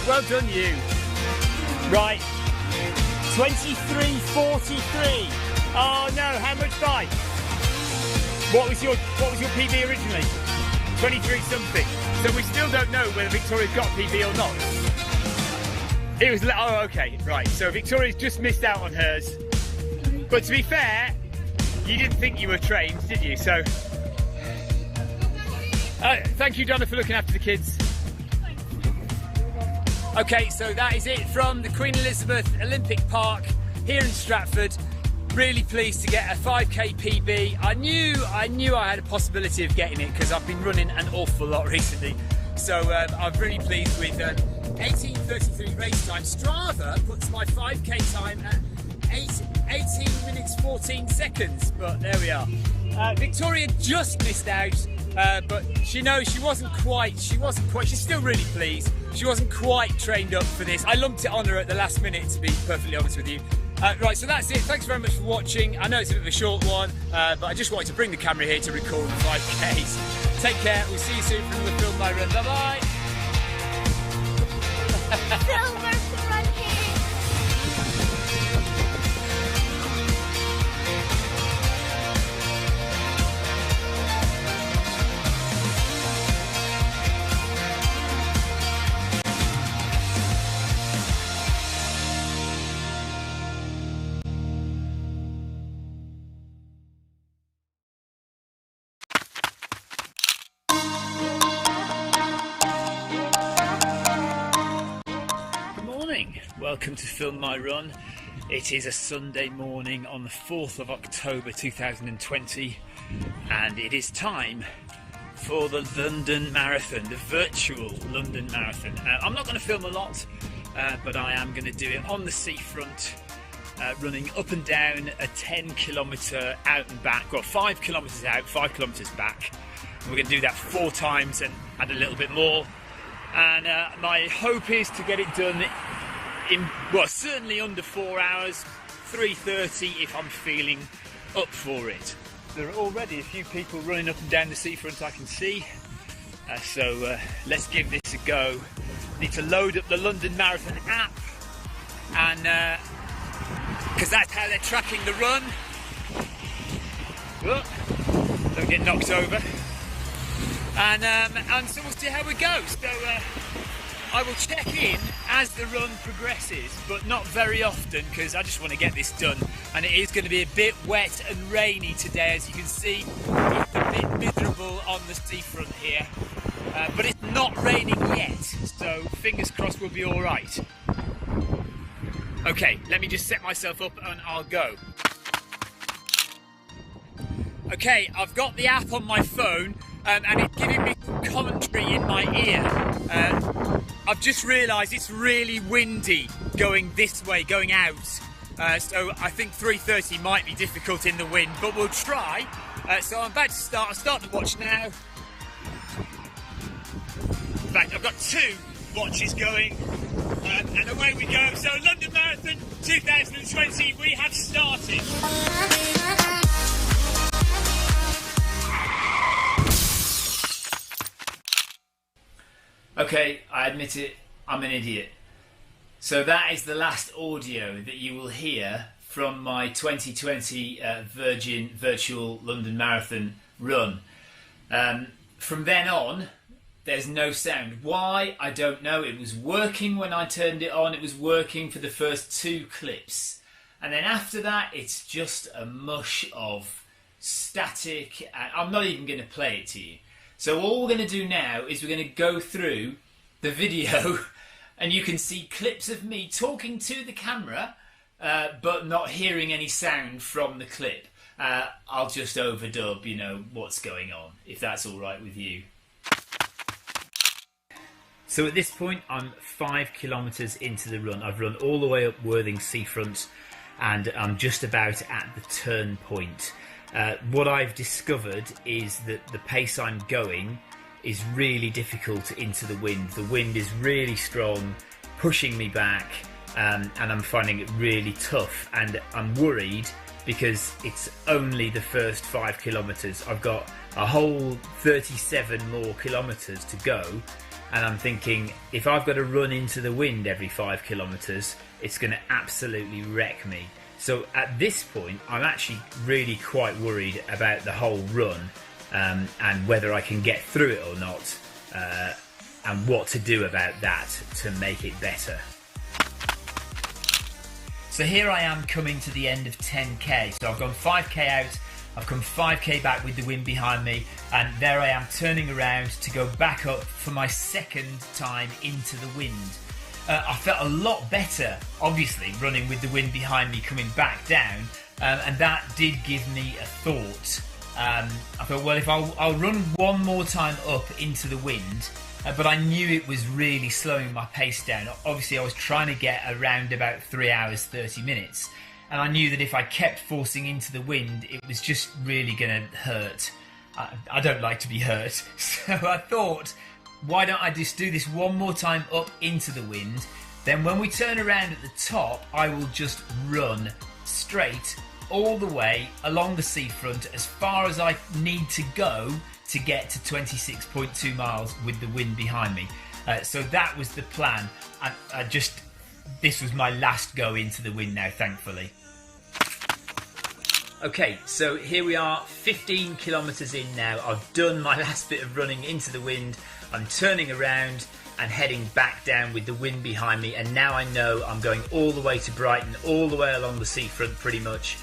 Well done, you. Right. 23:43. Oh no, how much by? What was your PB originally? 23 something. So we still don't know whether Victoria's got PB or not. It was, oh okay, right. So Victoria's just missed out on hers. But to be fair, you didn't think you were trained, did you? So thank you, Donna, for looking after the kids. Okay, so that is it from the Queen Elizabeth Olympic Park here in Stratford. Really pleased to get a 5k PB. I knew I had a possibility of getting it because I've been running an awful lot recently. So I'm really pleased with 18:33 race time. Strava puts my 5k time at 18 minutes 14 seconds, but there we are. Victoria just missed out, but she knows she wasn't quite, she's still really pleased. She wasn't quite trained up for this. I lumped it on her at the last minute, to be perfectly honest with you. Right, so that's it. Thanks very much for watching. I know it's a bit of a short one, but I just wanted to bring the camera here to record the 5Ks. Take care. We'll see you soon for another Film My Run. Bye-bye. Film versus Run here. Welcome to Film My Run. It is a Sunday morning on the 4th of October 2020 and it is time for the London Marathon, the virtual London Marathon. I'm not going to film a lot, but I am going to do it on the seafront running up and down a 10 kilometre out and back, well 5 kilometres out, 5 kilometres back. And we're going to do that 4 times and add a little bit more. And my hope is to get it done in, well, certainly under 4 hours, 3:30 if I'm feeling up for it. There are already a few people running up and down the seafront I can see. So let's give this a go. Need to load up the London Marathon app, and because that's how they're tracking the run. Oh, don't get knocked over. And so we'll see how it goes. So I will check in as the run progresses, but not very often because I just want to get this done. And it is going to be a bit wet and rainy today, as you can see. It's a bit miserable on the seafront here, but it's not raining yet, so fingers crossed we'll be all right. Okay, let me just set myself up and I'll go. Okay, I've got the app on my phone and it's giving me commentary in my ear. I've just realised it's really windy going this way, going out. So I think 3:30 might be difficult in the wind, but we'll try. So I'm about to start. I'll start the watch now. In fact, I've got 2 watches going. And away we go. So London Marathon 2020, we have started. Okay, I admit it, I'm an idiot. So that is the last audio that you will hear from my 2020 Virgin Virtual London Marathon run. From then on, there's no sound. Why? I don't know. It was working when I turned it on. It was working for the first 2 clips. And then after that, it's just a mush of static. I'm not even going to play it to you. So all we're going to do now is we're going to go through the video and you can see clips of me talking to the camera but not hearing any sound from the clip. I'll just overdub, you know, what's going on, if that's all right with you. So at this point I'm 5 kilometres into the run. I've run all the way up Worthing Seafront and I'm just about at the turn point. What I've discovered is that the pace I'm going is really difficult into the wind. The wind is really strong, pushing me back, and I'm finding it really tough. And I'm worried because it's only the first 5 kilometres. I've got a whole 37 more kilometres to go, and I'm thinking if I've got to run into the wind every 5 kilometres, it's going to absolutely wreck me. So at this point, I'm actually really quite worried about the whole run and whether I can get through it or not, and what to do about that to make it better. So here I am coming to the end of 10k. So I've gone 5k out, I've come 5k back with the wind behind me, and there I am turning around to go back up for my 2nd time into the wind. I felt a lot better, obviously, running with the wind behind me coming back down, and that did give me a thought. I thought, well, if I'll run one more time up into the wind, but I knew it was really slowing my pace down. Obviously, I was trying to get around about 3 hours, 30 minutes, and I knew that if I kept forcing into the wind, it was just really going to hurt. I don't like to be hurt, so I thought, why don't I just do this one more time up into the wind, then when we turn around at the top, I will just run straight all the way along the seafront as far as I need to go to get to 26.2 miles with the wind behind me. So that was the plan. This was my last go into the wind now, thankfully. Okay, so here we are, 15 kilometres in now. I've done my last bit of running into the wind. I'm turning around and heading back down with the wind behind me, and now I know I'm going all the way to Brighton, all the way along the seafront pretty much,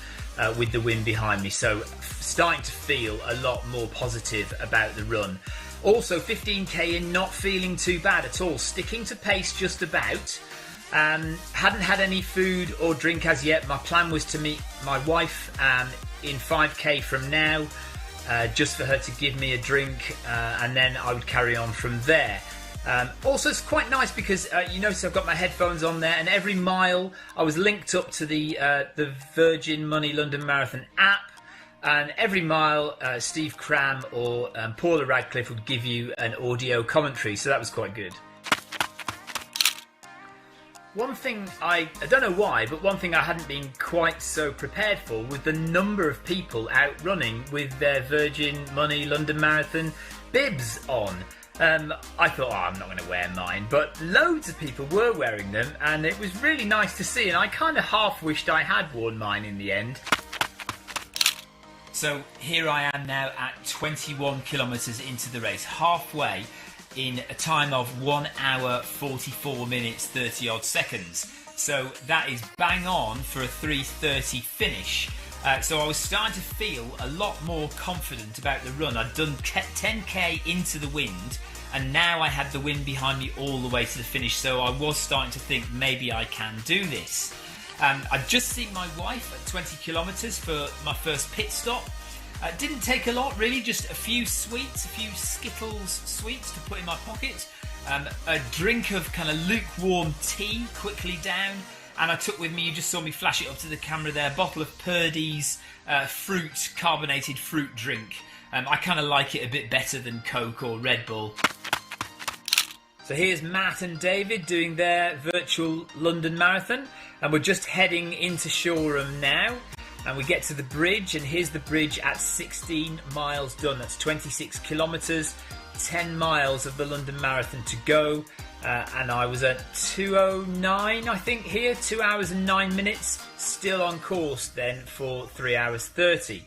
with the wind behind me. So starting to feel a lot more positive about the run. Also 15k in, not feeling too bad at all, sticking to pace just about. Hadn't had any food or drink as yet. My plan was to meet my wife in 5k from now, just for her to give me a drink, and then I would carry on from there. Also, it's quite nice because you notice I've got my headphones on there, and every mile I was linked up to the Virgin Money London Marathon app, and every mile Steve Cram or Paula Radcliffe would give you an audio commentary, so that was quite good. One thing I don't know why, but one thing I hadn't been quite so prepared for was the number of people out running with their Virgin Money London Marathon bibs on. I thought, I'm not going to wear mine, but loads of people were wearing them, and it was really nice to see, and I kind of half wished I had worn mine in the end. So here I am now at 21 kilometres into the race, halfway, in a time of 1 hour 44 minutes 30 odd seconds. So that is bang on for a 3:30 finish. So I was starting to feel a lot more confident about the run. I'd done 10k into the wind, and now I had the wind behind me all the way to the finish, so I was starting to think maybe I can do this. I'd just seen my wife at 20 kilometres for my first pit stop. Didn't take a lot really, just a few sweets, a few Skittles sweets to put in my pocket, a drink of kind of lukewarm tea quickly down, and I took with me, you just saw me flash it up to the camera there, a bottle of Purdy's carbonated fruit drink. I kind of like it a bit better than Coke or Red Bull. So here's Matt and David doing their virtual London Marathon, and we're just heading into Shoreham now. And we get to the bridge, and here's the bridge at 16 miles done. That's 26 kilometres, 10 miles of the London Marathon to go. And I was at 2:09, I think, here, 2 hours and 9 minutes. Still on course then for 3 hours 30.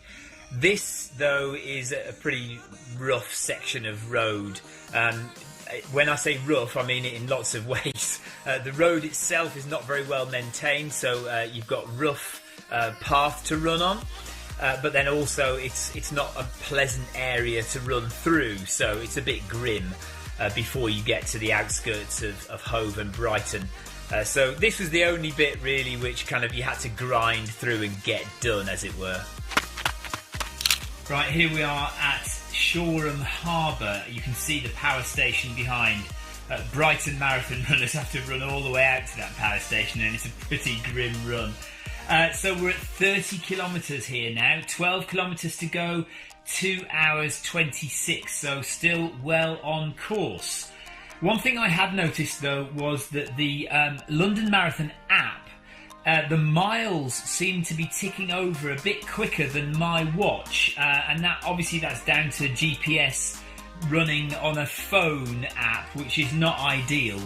This, though, is a pretty rough section of road. When I say rough, I mean it in lots of ways. The road itself is not very well maintained, so you've got rough path to run on, but then also it's not a pleasant area to run through, so it's a bit grim before you get to the outskirts of Hove and Brighton. So this was the only bit really which kind of you had to grind through and get done, as it were. Right, here we are at Shoreham Harbour. You can see the power station behind. Brighton Marathon runners have to run all the way out to that power station, and it's a pretty grim run. So we're at 30 kilometres here now, 12 kilometres to go, 2 hours 26, so still well on course. One thing I had noticed though was that the London Marathon app, the miles seem to be ticking over a bit quicker than my watch, and that's down to GPS running on a phone app, which is not ideal.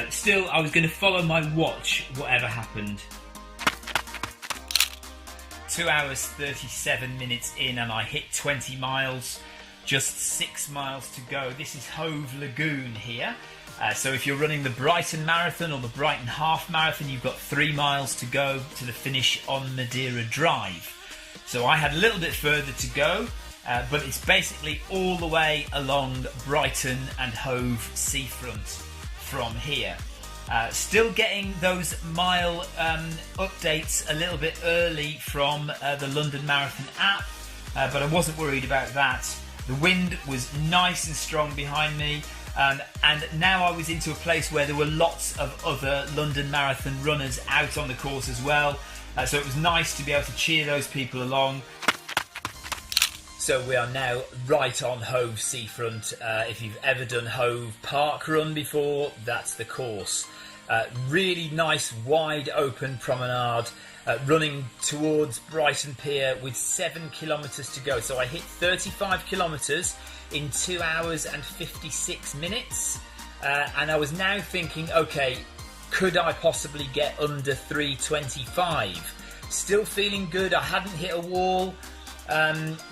Still, I was going to follow my watch whatever happened. 2 hours 37 minutes in, and I hit 20 miles, just 6 miles to go. This is Hove Lagoon here. So if you're running the Brighton Marathon or the Brighton Half Marathon, you've got 3 miles to go to the finish on Madeira Drive. So I had a little bit further to go, but it's basically all the way along Brighton and Hove seafront from here. Still getting those mile updates a little bit early from the London Marathon app, but I wasn't worried about that. The wind was nice and strong behind me, and now I was into a place where there were lots of other London Marathon runners out on the course as well, so it was nice to be able to cheer those people along. So we are now right on Hove seafront. If you've ever done Hove Park Run before, that's the course. Really nice wide open promenade, running towards Brighton Pier with 7 kilometres to go. So I hit 35 kilometres in 2 hours and 56 minutes, and I was now thinking, okay, could I possibly get under 3:25? Still feeling good. I hadn't hit a wall.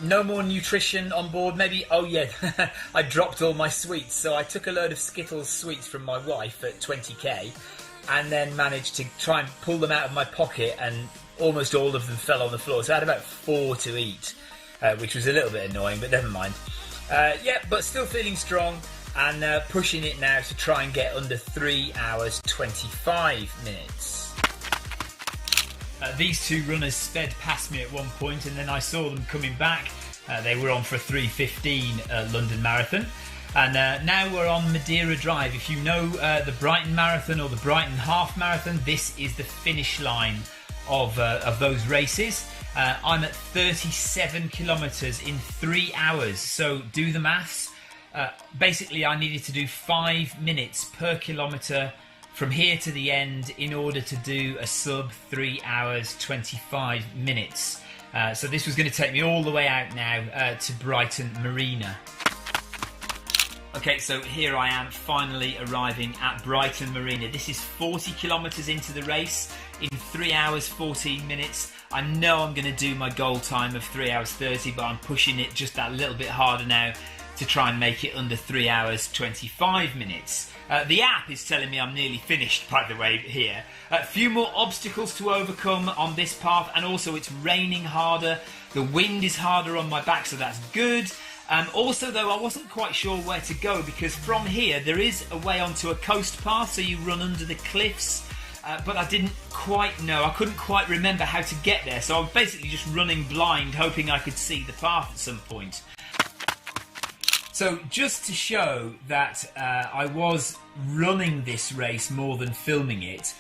No more nutrition on board. Maybe, oh yeah, I dropped all my sweets. So I took a load of Skittles sweets from my wife at 20k, and then managed to try and pull them out of my pocket, and almost all of them fell on the floor. So I had about 4 to eat, which was a little bit annoying, but never mind. Yeah, but still feeling strong, and pushing it now to try and get under 3 hours 25 minutes. These two runners sped past me at one point, and then I saw them coming back. They were on for a 3:15 London Marathon. And now we're on Madeira Drive. If you know the Brighton Marathon or the Brighton Half Marathon, this is the finish line of those races. I'm at 37 kilometres in 3 hours, so do the maths. Basically, I needed to do 5 minutes per kilometre from here to the end in order to do a sub 3 hours 25 minutes. So this was going to take me all the way out now to Brighton Marina. Okay, so here I am finally arriving at Brighton Marina. This is 40 kilometres into the race in 3 hours 14 minutes. I know I'm going to do my goal time of 3 hours 30, but I'm pushing it just that little bit harder now to try and make it under 3 hours 25 minutes. The app is telling me I'm nearly finished, by the way, here. A few more obstacles to overcome on this path, and also it's raining harder. The wind is harder on my back, so that's good. Also, though, I wasn't quite sure where to go, because from here there is a way onto a coast path, so you run under the cliffs. But I didn't quite know, I couldn't quite remember how to get there, so I was basically just running blind, hoping I could see the path at some point. So just to show that I was running this race more than filming it,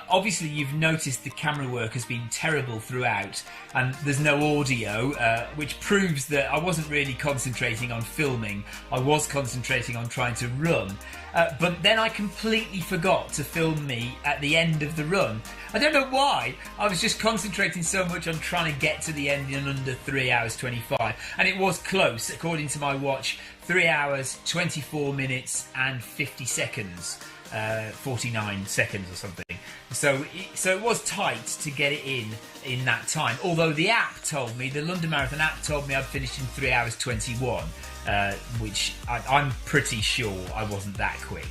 obviously you've noticed the camera work has been terrible throughout, and there's no audio, which proves that I wasn't really concentrating on filming. I was concentrating on trying to run. But then I completely forgot to film me at the end of the run. I don't know why. I was just concentrating so much on trying to get to the end in under 3 hours 25. And it was close, according to my watch, 3 hours, 24 minutes and 50 seconds. 49 seconds or something. So it was tight to get it in that time. Although the app told me, the London Marathon app told me I'd finished in 3 hours 21, which I'm pretty sure I wasn't that quick.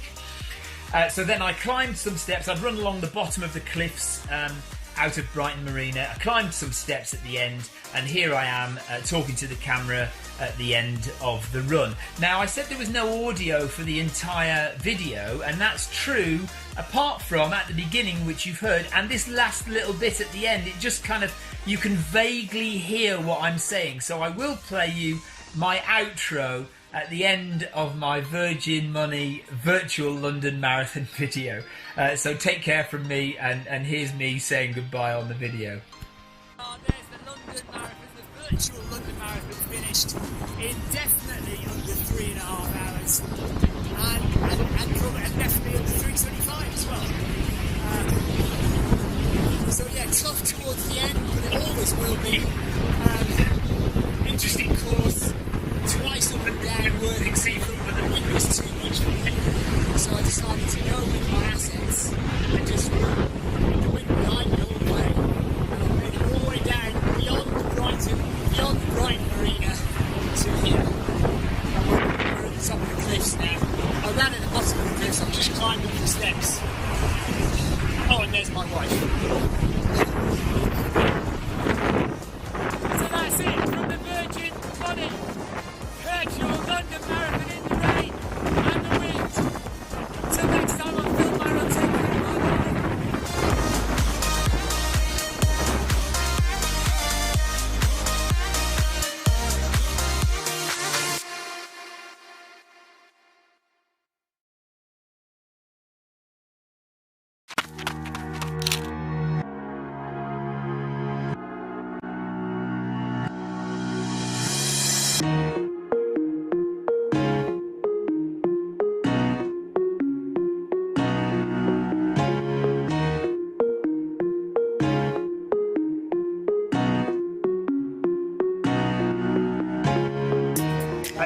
So then I climbed some steps. I'd run along the bottom of the cliffs out of Brighton Marina. I climbed some steps at the end, and here I am talking to the camera at the end of the run. Now, I said there was no audio for the entire video, and that's true, apart from at the beginning, which you've heard, and this last little bit at the end. It just kind of, you can vaguely hear what I'm saying, so I will play you my outro at the end of my Virgin Money virtual London Marathon video. So take care from me, and here's me saying goodbye on the video. There's the London Marathon, the virtual London Marathon finished in definitely under 3.5 hours, and definitely under 3:25 as well. So yeah, tough towards the end, but it always will be. Interesting course, twice up and down Worthing Seafront, but the wind was too much for me, so I decided to go with my assets and just run with the wind behind me all the way. And I made it all the way down beyond the Brighton Marina to here. We're at the top of the cliffs now. I ran at the bottom of the cliffs, I've just climbed up the steps. Oh, and there's my wife. So that's it from the Virgin Money virtual London Marathon in the rain and the wind. Till next time on Film Marathon, take care.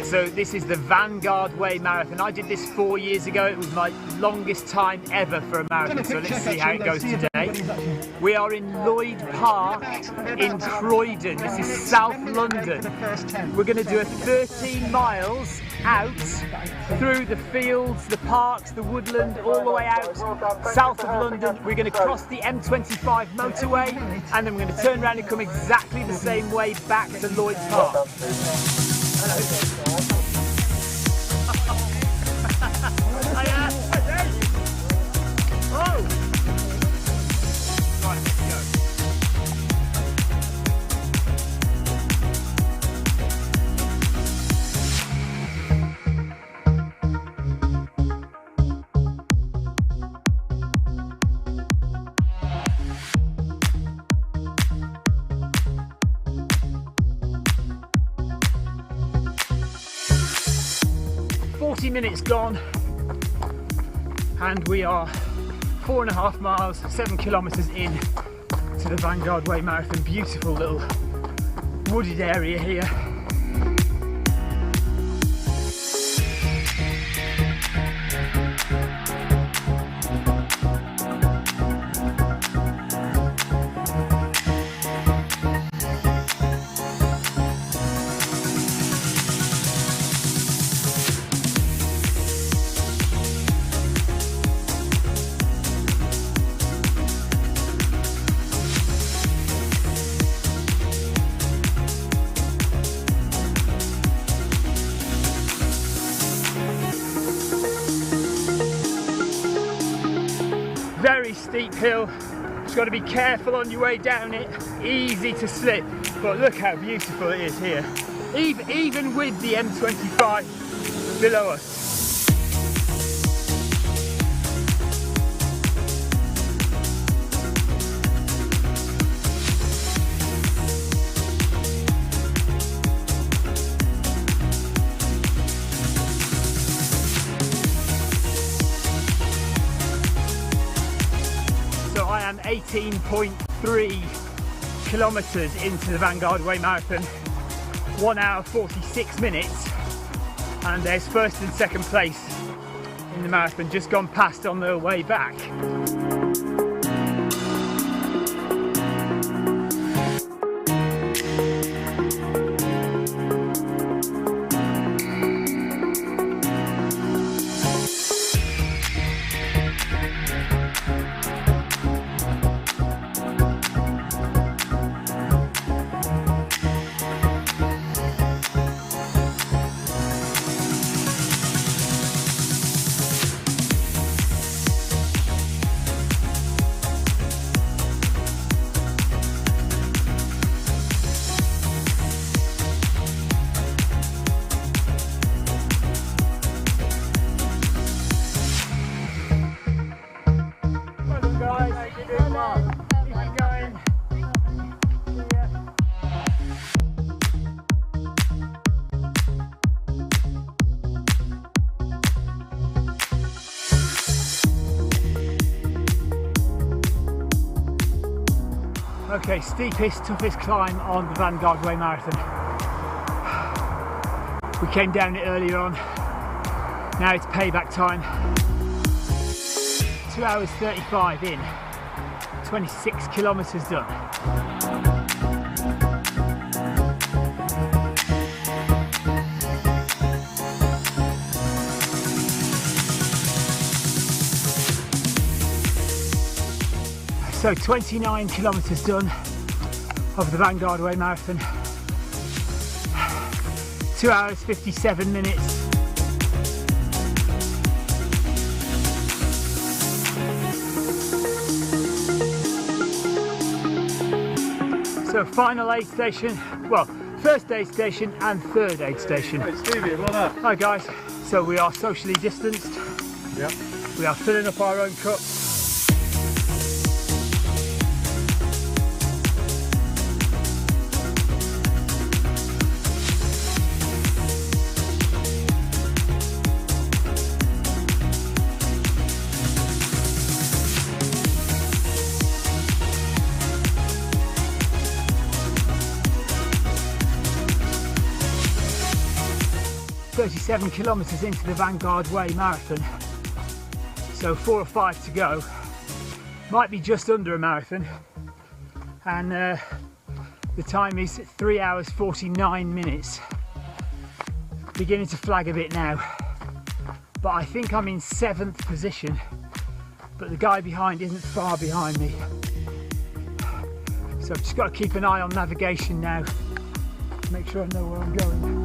So this is the Vanguard Way Marathon. I did this 4 years ago. It was my longest time ever for a marathon. So let's see how it goes today. We are in Lloyd Park in Croydon. This is South London. We're going to do a 13 miles out through the fields, the parks, the woodland, all the way out south of London. We're going to cross the M25 motorway, and then we're going to turn around and come exactly the same way back to Lloyd Park. 40 minutes gone, and we are 4.5 miles, 7 kilometers in to the Vanguard Way Marathon. Beautiful little wooded area here. Very steep hill, just got to be careful on your way down it, easy to slip, but look how beautiful it is here, even with the M25 below us. So I am 18.3 kilometers into the Vanguard Way Marathon, 1 hour 46 minutes, and there's first and second place in the marathon just gone past on their way back. Okay, steepest, toughest climb on the Vanguard Way Marathon. We came down it earlier on, now it's payback time. 2 hours 35 in, 26 kilometers done. So 29 kilometers done of the Vanguard Way Marathon. 2 hours 57 minutes. So final aid station, well, first aid station and third aid station. Hey Stevie, well done. Hi guys, so we are socially distanced. Yep. We are filling up our own cups. .37 kilometers into the Vanguard Way Marathon, so 4 or 5 to go. Might be just under a marathon, and the time is 3 hours 49 minutes. Beginning to flag a bit now, but I think I'm in 7th position, but the guy behind isn't far behind me, so I've just got to keep an eye on navigation now, make sure I know where I'm going.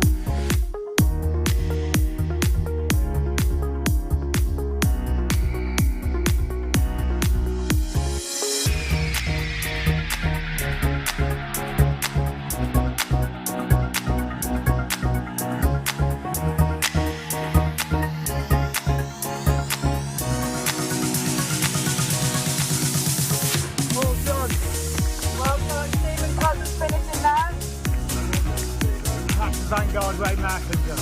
Vanguard Way Marathon done.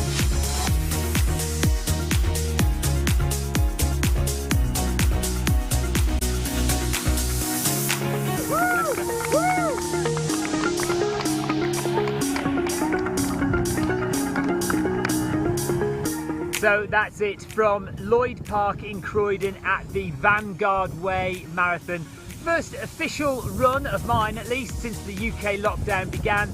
So that's it from Lloyd Park in Croydon at the Vanguard Way Marathon. First official run of mine, at least since the UK lockdown began.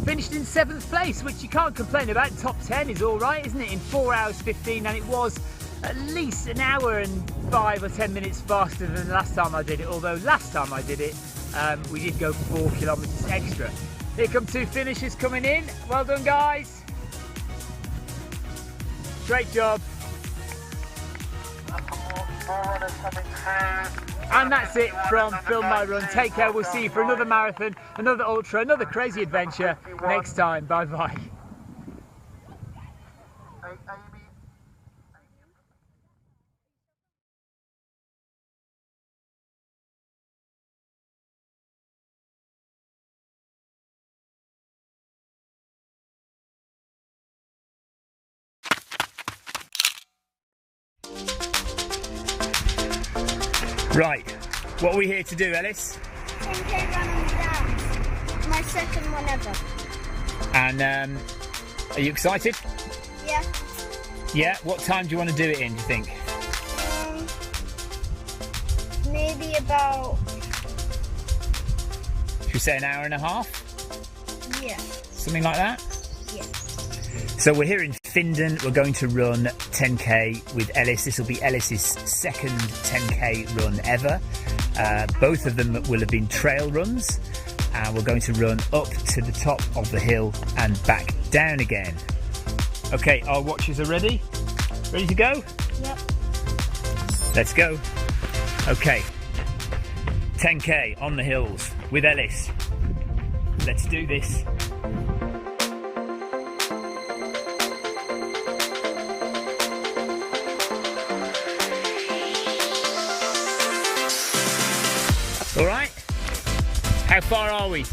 Finished in 7th place, which you can't complain about. Top 10 is all right, isn't it? In 4 hours 15, and it was at least an hour and 5 or 10 minutes faster than the last time I did it. Although last time I did it, we did go 4 kilometres extra. Here come 2 finishers coming in. Well done, guys. Great job. And that's it from Film My Run. Take care. We'll see you for another marathon, another ultra, another crazy adventure next time. Bye bye. Right, what are we here to do, Ellis? 10k run on the downs. My second one ever. And are you excited? Yeah. Yeah, what time do you want to do it in, do you think? Maybe about... Should we say an hour and a half? Yeah. Something like that? Yeah. So we're here in Findon. We're going to run 10k with Ellis. This will be Ellis's second 10k run ever. Both of them will have been trail runs. And we're going to run up to the top of the hill and back down again. Okay, our watches are ready. Ready to go? Yep. Let's go. Okay. 10k on the hills with Ellis. Let's do this. All right. How far are we?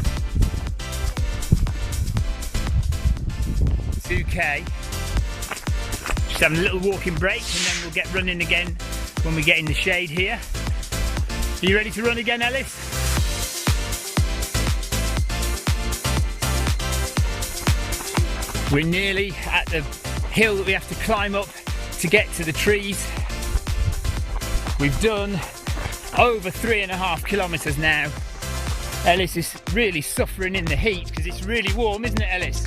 2k. Just having a little walking break and then we'll get running again when we get in the shade here. Are you ready to run again, Ellis? We're nearly at the hill that we have to climb up to get to the trees. We've done over 3.5 kilometres now. Ellis is really suffering in the heat because it's really warm, isn't it, Ellis?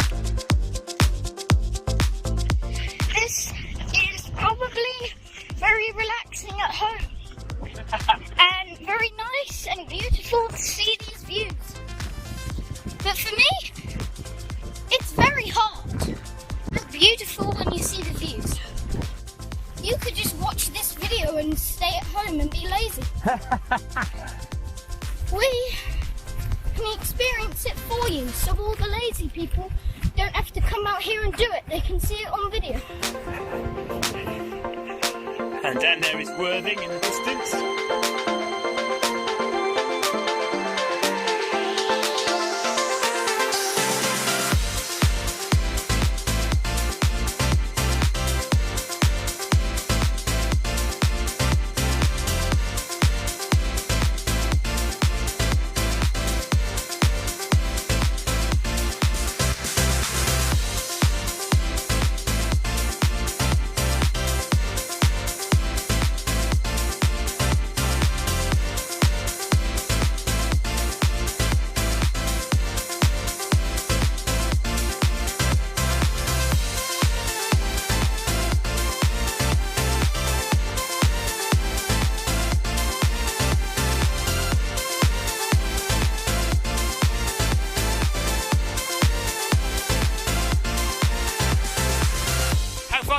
This is probably very relaxing at home. And very nice and beautiful to see these views. But for me, it's very hard. It's beautiful when you see the views. You could just watch this video and stay at home and be lazy. We can experience it for you, so all the lazy people don't have to come out here and do it. They can see it on video. And down there is Worthing in the distance.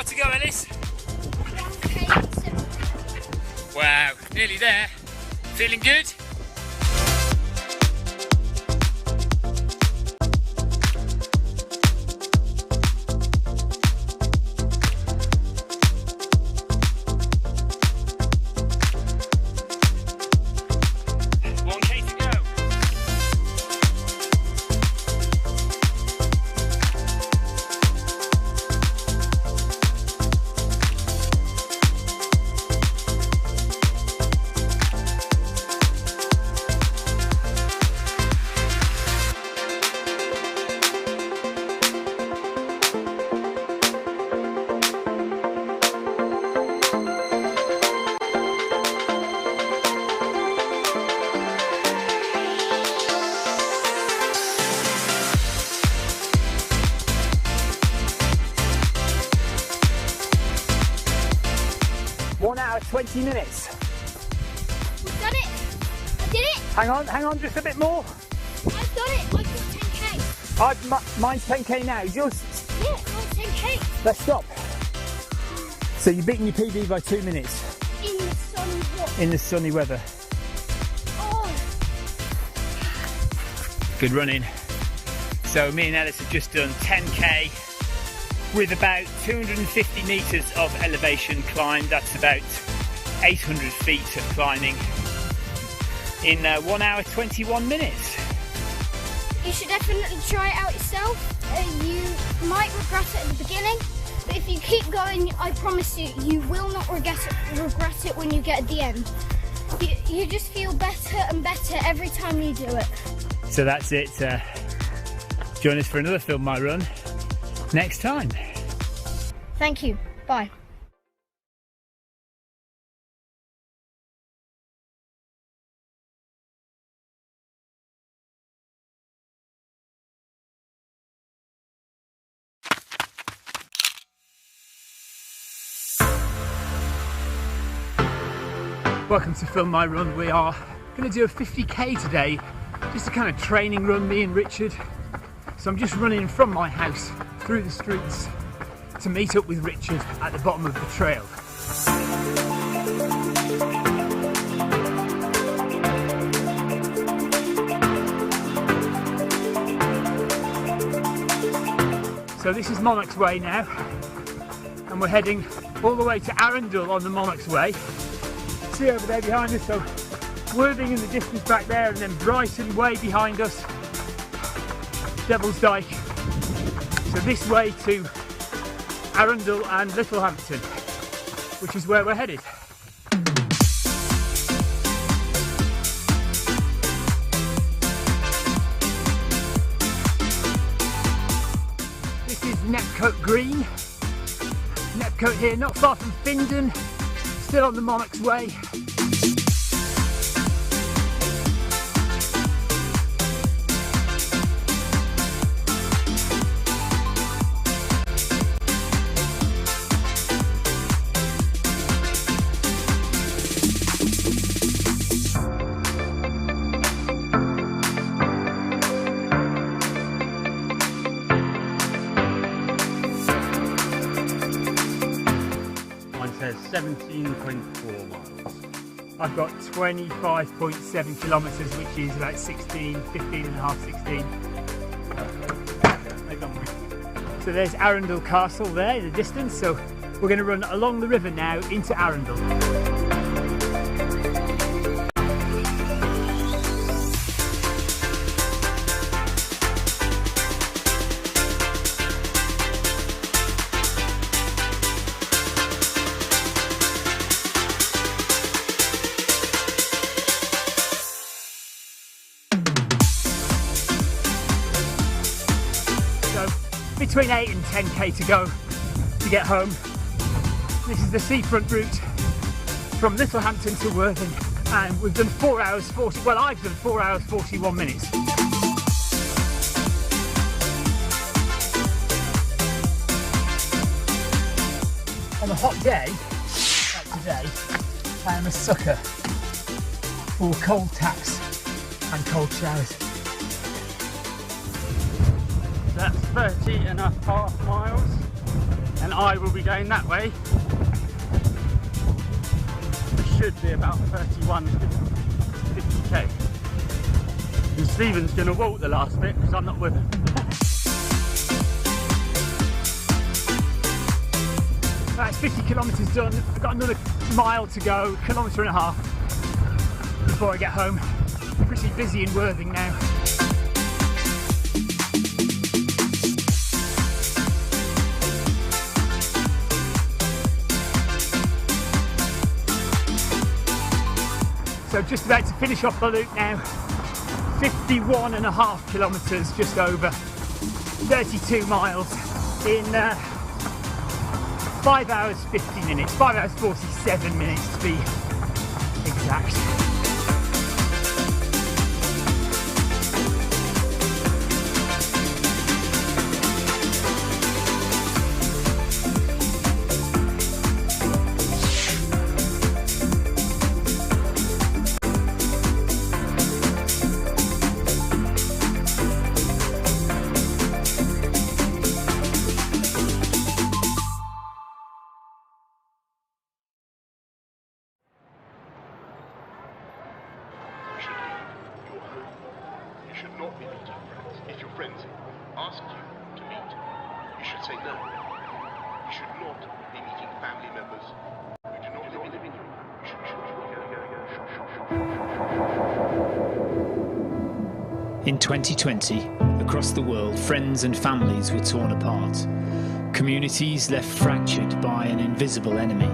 To go, Ellis? Wow, nearly there. Feeling good? 1 hour 20 minutes. We've done it. I did it. Hang on, just a bit more. I've done it. I've got 10k. Mine's 10k now. Is yours? Yeah, mine's 10k. Let's stop. So you're beating your PB by 2 minutes. In the sunny what? In the sunny weather. Oh. Good running. So me and Ellis have just done 10k with about 250 metres of elevation climb. That's about 800 feet of climbing in 1 hour 21 minutes. You should definitely try it out yourself. You might regret it at the beginning, but if you keep going, I promise you, you will not regret it when you get at the end. You just feel better and better every time you do it. So that's it. Join us for another Film My Run next time. Thank you. Bye. Welcome to Film My Run. We are going to do a 50k today, just a kind of training run, me and Richard. So I'm just running from my house through the streets to meet up with Richard at the bottom of the trail. So this is Monarch's Way now, and we're heading all the way to Arundel on the Monarch's Way. See over there behind us, so Worthing in the distance back there, and then Brighton way behind us, Devil's Dyke. So this way to Arundel and Littlehampton, which is where we're headed. This is Nepcote Green. Nepcote here, not far from Findon, still on the Monarch's Way. Says 17.4 miles. I've got 25.7 kilometres, which is about 15 and a half, 16. So there's Arundel Castle there in the distance, so we're going to run along the river now into Arundel. Between 8 and 10k to go to get home. This is the seafront route from Littlehampton to Worthing, and we've done 4 hours 40, well I've done 4 hours 41 minutes. On a hot day, like today, I am a sucker for cold taps and cold showers. That's 30.5 miles, and I will be going that way. It should be about 50k. And Stephen's going to walk the last bit because I'm not with him. That's 50 kilometres done. I've got another mile to go, kilometre and a half before I get home. Pretty busy in Worthing now. So just about to finish off the loop now. 51.5 kilometres, just over 32 miles in 5 hours 50 minutes, 5 hours 47 minutes to be exact. say no. You should not be meeting family members who do not live in you. You should In 2020, across the world, friends and families were torn apart. Communities left fractured by an invisible enemy.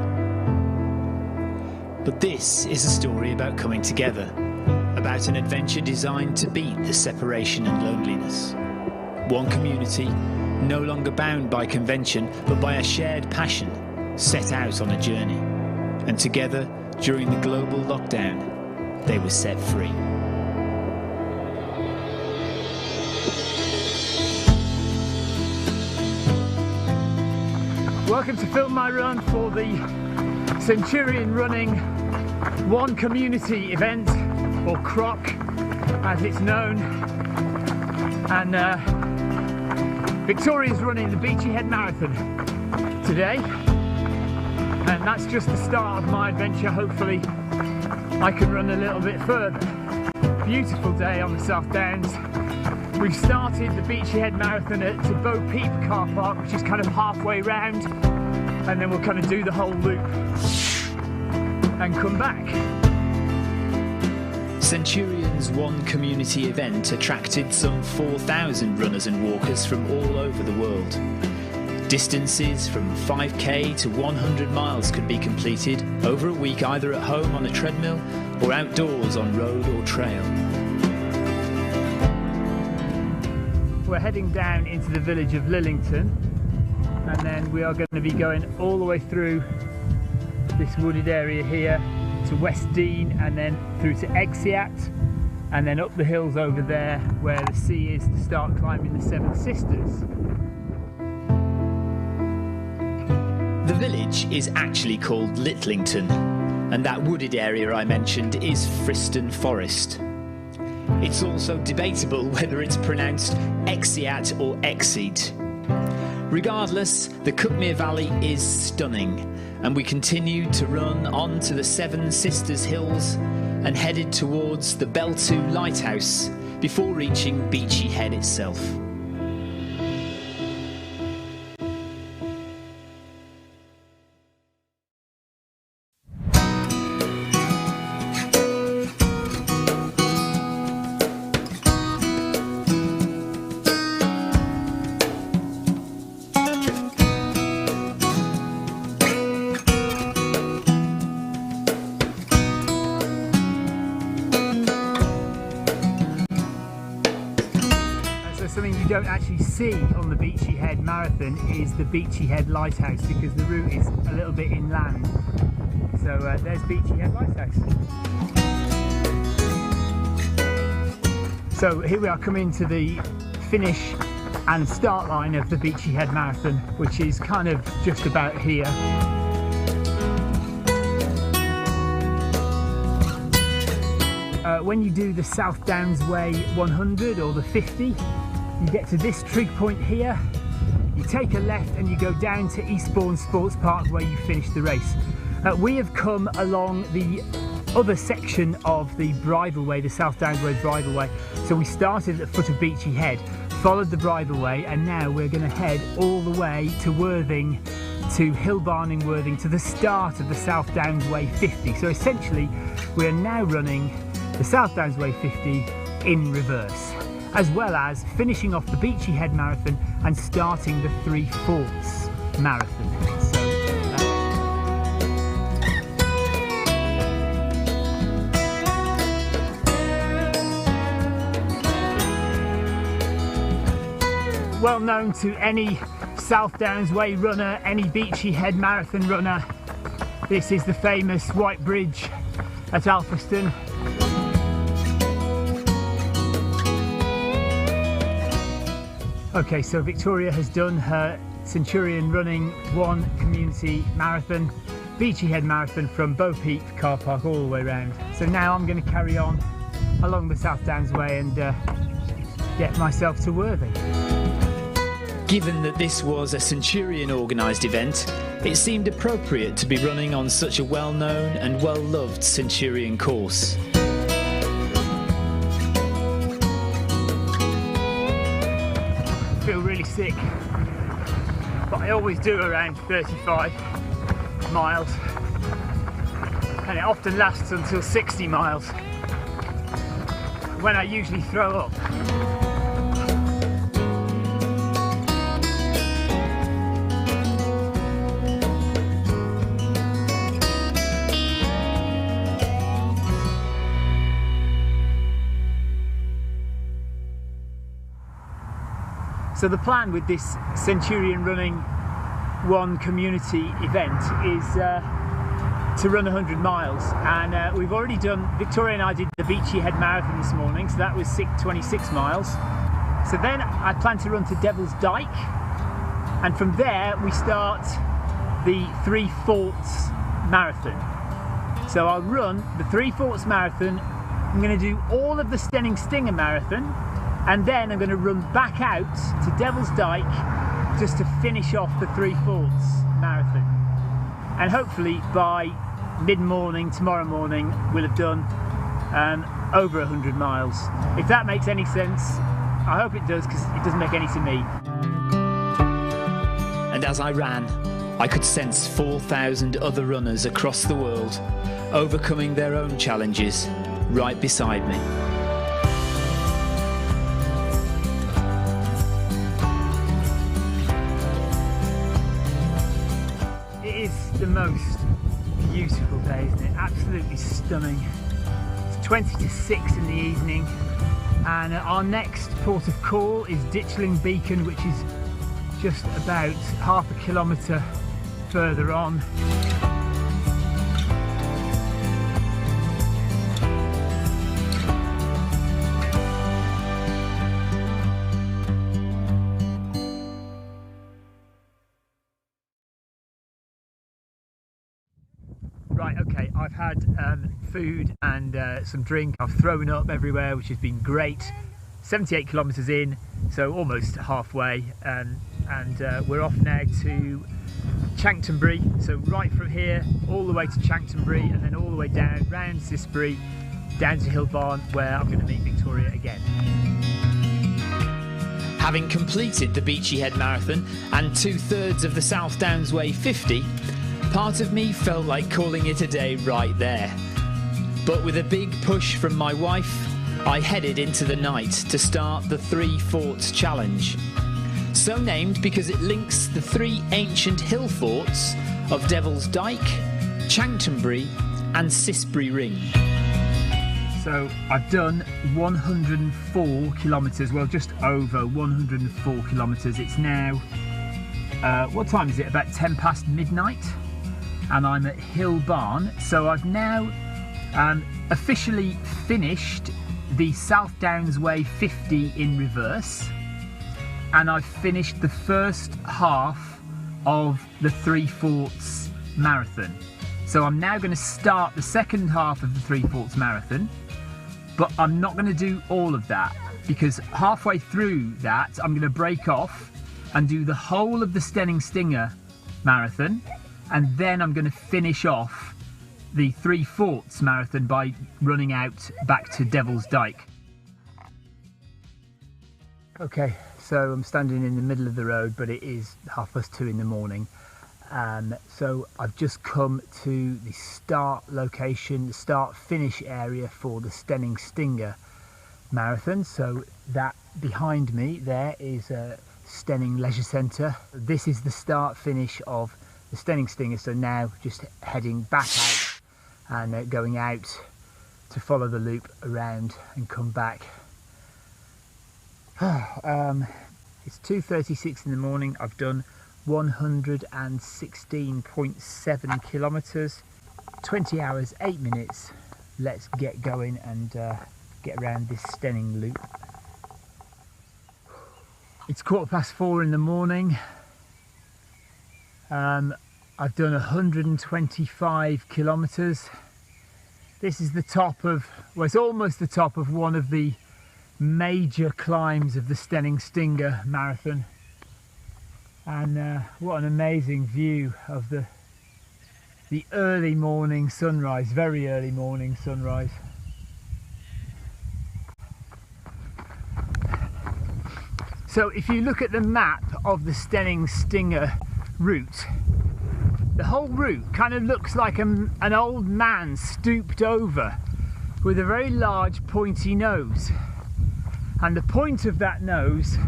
But this is a story about coming together, about an adventure designed to beat the separation and loneliness. One community, no longer bound by convention, but by a shared passion, set out on a journey. And together, during the global lockdown, they were set free. Welcome to film my run for the Centurion Running One Community event, or CROC as it's known. And Victoria's running the Beachy Head Marathon today, and that's just the start of my adventure. Hopefully I can run a little bit further. Beautiful day on the South Downs. We've started the Beachy Head Marathon at Bo Peep car park, which is kind of halfway round, and then we'll kind of do the whole loop and come back. Centurion's One Community event attracted some 4,000 runners and walkers from all over the world. Distances from 5k to 100 miles can be completed over a week, either at home on a treadmill or outdoors on road or trail. We're heading down into the village of Lillington, and then we are going to be going all the way through this wooded area here to West Dean, and then through to Exeat, and then up the hills over there where the sea is to start climbing the Seven Sisters. The village is actually called Litlington, and that wooded area I mentioned is Friston Forest. It's also debatable whether it's pronounced Exeat or Exeat. Regardless, the Cuckmere Valley is stunning, and we continued to run on to the Seven Sisters Hills and headed towards the Beltoo Lighthouse before reaching Beachy Head itself. Something you don't actually see on the Beachy Head Marathon is the Beachy Head Lighthouse, because the route is a little bit inland. So there's Beachy Head Lighthouse. So here we are coming to the finish and start line of the Beachy Head Marathon, which is kind of just about here. When you do the South Downs Way 100 or the 50, you get to this trig point here, you take a left and you go down to Eastbourne Sports Park where you finish the race. We have come along the other section of the Bridleway, the South Downs Way Bridleway. So we started at the foot of Beachy Head, followed the Bridleway, and now we're going to head all the way to Worthing, to Hillbarning Worthing, to the start of the South Downs Way 50. So essentially we are now running the South Downs Way 50 in reverse, as well as finishing off the Beachy Head Marathon and starting the Three Forts Marathon. So, well known to any South Downs Way runner, any Beachy Head Marathon runner, this is the famous White Bridge at Alfriston. Okay, so Victoria has done her Centurion Running One Community Marathon, Beachy Head Marathon from Bo Peep car park all the way round. So now I'm going to carry on along the South Downs Way and get myself to Worthing. Given that this was a Centurion organised event, it seemed appropriate to be running on such a well-known and well-loved Centurion course. I feel really sick. I always do around 35 miles, and it often lasts until 60 miles, when I usually throw up. So the plan with this Centurion Running 1 community event is to run 100 miles, and we've already done, Victoria and I did the Beachy Head Marathon this morning, so that was 26 miles. So then I plan to run to Devil's Dyke, and from there we start the Three Forts Marathon. So I'll run the Three Forts Marathon, I'm going to do all of the Stenning Stinger Marathon, and then I'm going to run back out to Devil's Dyke just to finish off the Three Forts Marathon. And hopefully by mid-morning, tomorrow morning, we'll have done over 100 miles. If that makes any sense, I hope it does, because it doesn't make any to me. And as I ran, I could sense 4,000 other runners across the world overcoming their own challenges right beside me. The most beautiful day, isn't it? Absolutely stunning. It's 20 to 6 in the evening, and our next port of call is Ditchling Beacon, which is just about half a kilometre further on. Right, okay, I've had food and some drink. I've thrown up everywhere, which has been great. 78 kilometres in, so almost halfway, and we're off now to Chanctonbury. So right from here, all the way to Chanctonbury, and then all the way down, round Cissbury, down to Hillbarn, where I'm going to meet Victoria again. Having completed the Beachy Head Marathon and 2/3 of the South Downs Way 50, part of me felt like calling it a day right there. But with a big push from my wife, I headed into the night to start the Three Forts Challenge. So named because it links the three ancient hill forts of Devil's Dyke, Chanctonbury and Cissbury Ring. So I've done 104 kilometres, well just over 104 kilometres. It's now, what time is it? About 10 past midnight. And I'm at Hillbarn, so I've now officially finished the South Downs Way 50 in reverse, and I've finished the first half of the Three Forts Marathon. So I'm now going to start the second half of the Three Forts Marathon, but I'm not going to do all of that, because halfway through that I'm going to break off and do the whole of the Stenning Stinger Marathon, and then I'm going to finish off the Three Forts Marathon by running out back to Devil's Dyke. Okay, so I'm standing in the middle of the road, but it is 2:30 in the morning. So I've just come to the start location, the start finish area for the Stenning Stinger Marathon. So that behind me there is a Stenning Leisure Centre. This is the start finish of the Stenning Stinger, so now just heading back out and going out to follow the loop around and come back. It's 2:36 in the morning. I've done 116.7 kilometres, 20 hours 8 minutes. Let's get going and get around this Stenning loop. It's 4:15 in the morning. I've done 125 kilometres. This is the top of, well, it's almost the top of one of the major climbs of the Stenning Stinger Marathon. And what an amazing view of the early morning sunrise, very early morning sunrise. So if you look at the map of the Stenning Stinger route, the whole route kind of looks like an old man stooped over with a very large pointy nose, and the point of that nose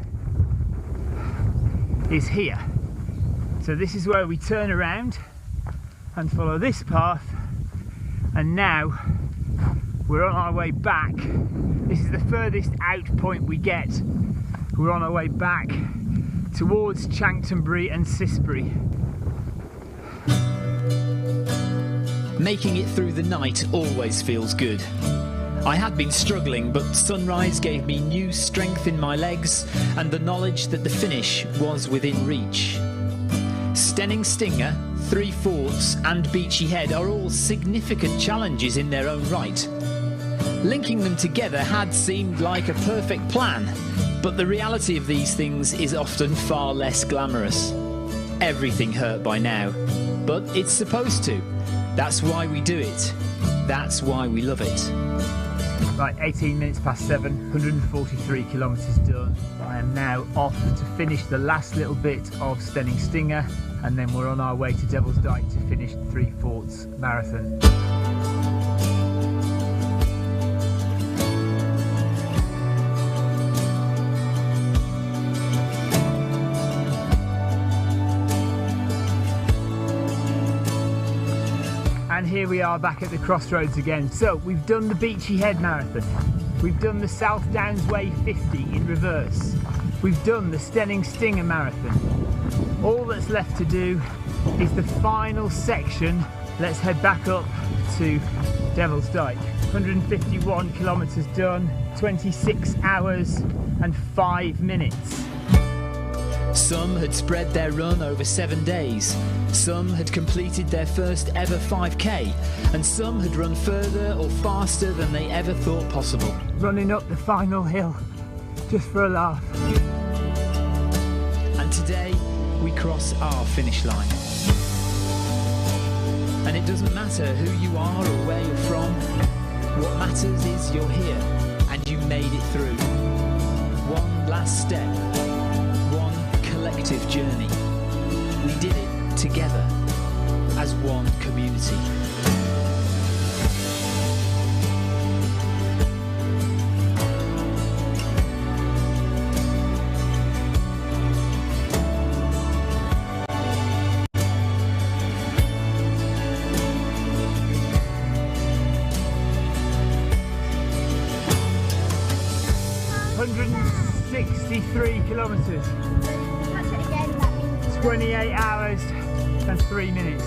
is here. So this is where we turn around and follow this path, and now we're on our way back. This is the furthest out point we get. We're on our way back towards Chanctonbury and Cissbury. Making it through the night always feels good. I had been struggling, but sunrise gave me new strength in my legs and the knowledge that the finish was within reach. Stenning Stinger, Three Forts and Beachy Head are all significant challenges in their own right. Linking them together had seemed like a perfect plan, but the reality of these things is often far less glamorous. Everything hurt by now, but it's supposed to. That's why we do it. That's why we love it. Right, 18 minutes past 7, 143 kilometres done. I am now off to finish the last little bit of Stenning Stinger, and then we're on our way to Devil's Dyke to finish the Three Forts Marathon. And here we are back at the crossroads again. So we've done the Beachy Head Marathon. We've done the South Downs Way 50 in reverse. We've done the Stenning Stinger Marathon. All that's left to do is the final section. Let's head back up to Devil's Dyke. 151 kilometres done, 26 hours and 5 minutes. Some had spread their run over 7 days, some had completed their first ever 5k, and some had run further or faster than they ever thought possible. Running up the final hill, just for a laugh. And today, we cross our finish line. And it doesn't matter who you are or where you're from, what matters is you're here, and you made it through. One last step. Collective journey. We did it together as one community. Kilometres. 28 hours and 3 minutes.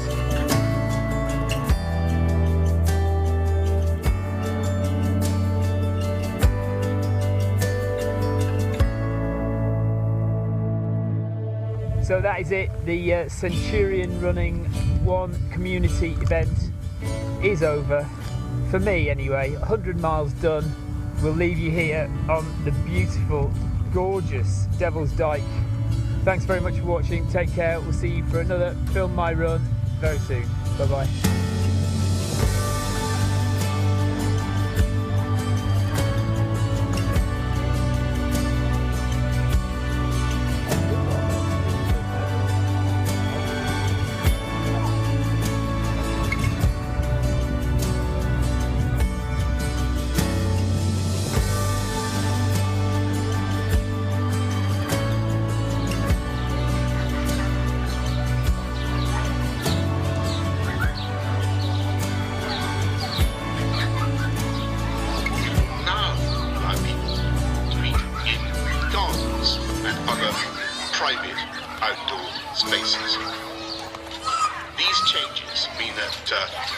So that is it. The Centurion Running One community event is over. For me anyway, 100 miles done. We'll leave you here on the beautiful, gorgeous Devil's Dyke. Thanks very much for watching. Take care. We'll see you for another Film My Run very soon. Bye bye.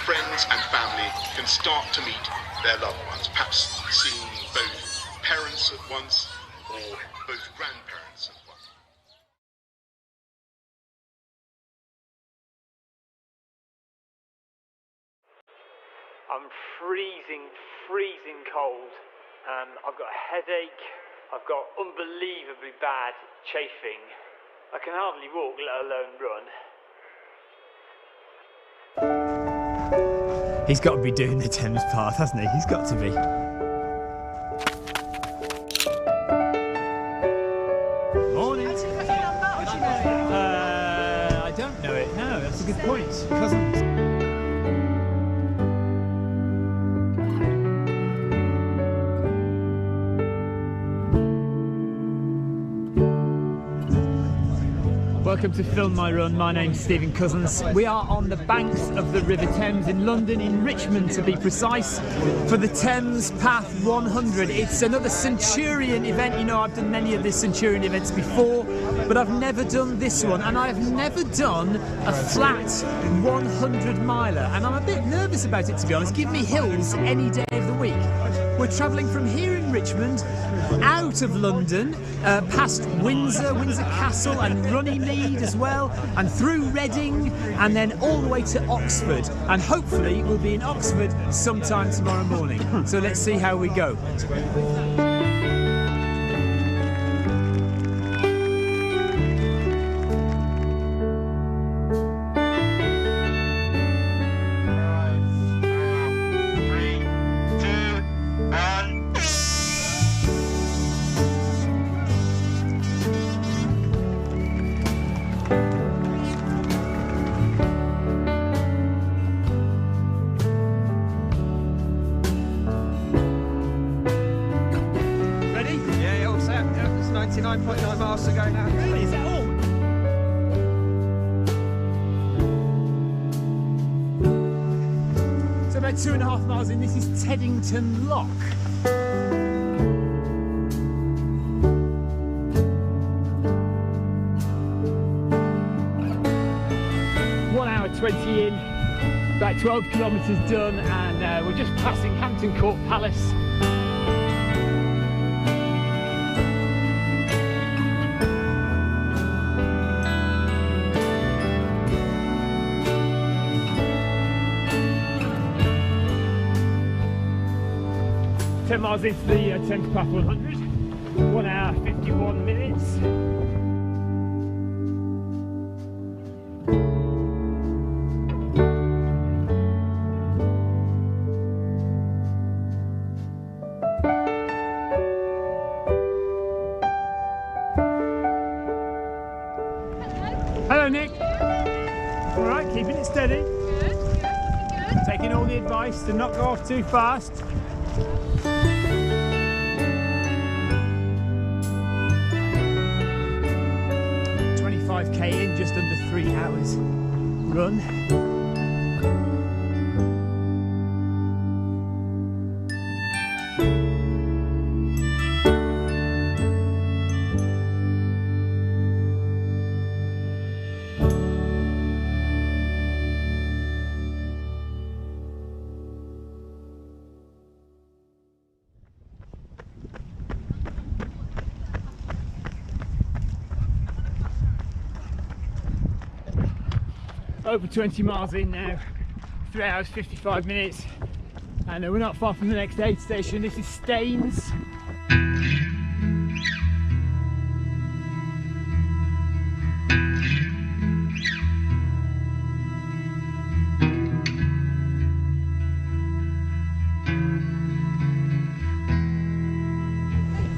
Friends and family can start to meet their loved ones, perhaps seeing both parents at once or both grandparents at once. I'm freezing cold. I've got a headache. I've got unbelievably bad chafing. I can hardly walk, let alone run. He's got to be doing the Thames Path, hasn't he? He's got to be. Morning. I That's a good point. Cousins. Welcome to Film My Run. My name's Stephen Cousins. We are on the banks of the River Thames in London, in Richmond to be precise, for the Thames Path 100. It's another Centurion event. You know, I've done many of the Centurion events before, but I've never done this one, and I've never done a flat 100 miler, and I'm a bit nervous about it, to be honest. Give me hills any day of the week. We're travelling from here in Richmond out of London, past Windsor Castle and Runnymede as well, and through Reading, and then all the way to Oxford. And hopefully we'll be in Oxford sometime tomorrow morning. So let's see how we go. About 2.5 miles in, this is Teddington Lock. One hour 20 in, about 12 kilometres done, and we're just passing Hampton Court Palace. Ten miles into the Thames Path 100, 1 hour 51 minutes. Hello Nick. All right, keeping it steady. Good. Taking all the advice to not go off too fast. 25k in, just under 3 hours run. Over 20 miles in now, 3 hours 55 minutes, and we're not far from the next aid station. This is Staines.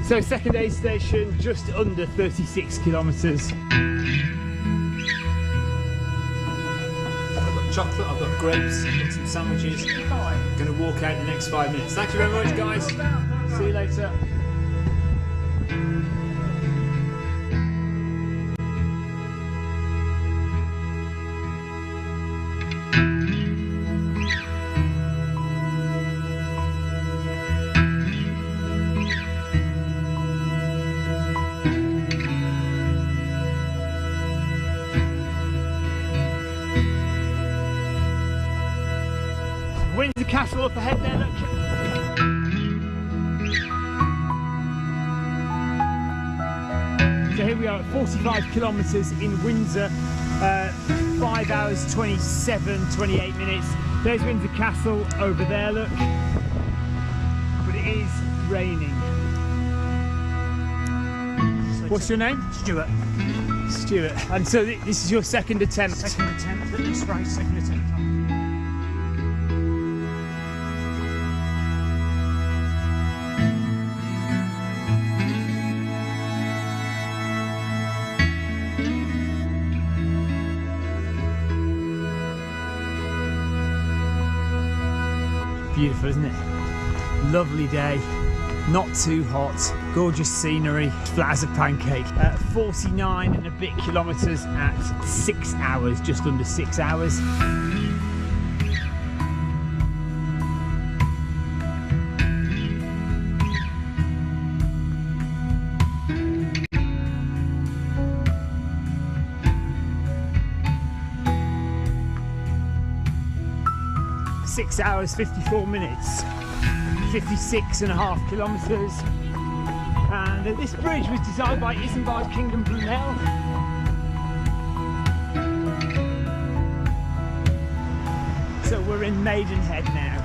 So second aid station, just under 36 kilometres. Chocolate, I've got grapes, I've got some sandwiches. I'm going to walk out in the next 5 minutes. Thank you very much, guys. See you later. Windsor Castle up ahead there, look. So here we are at 45 kilometres in Windsor, 5 hours 27, 28 minutes. There's Windsor Castle over there, look. But it is raining. What's your name? Stuart. Stuart. And so this is your second attempt? Second attempt at this race, second attempt. Beautiful, isn't it? Lovely day, not too hot, gorgeous scenery, flat as a pancake. 49 and a bit kilometres at 6 hours, just under 6 hours. Six hours, 54 minutes, 56.5 kilometres. And this bridge was designed by Izzard Kingdom Brunel. So we're in Maidenhead now.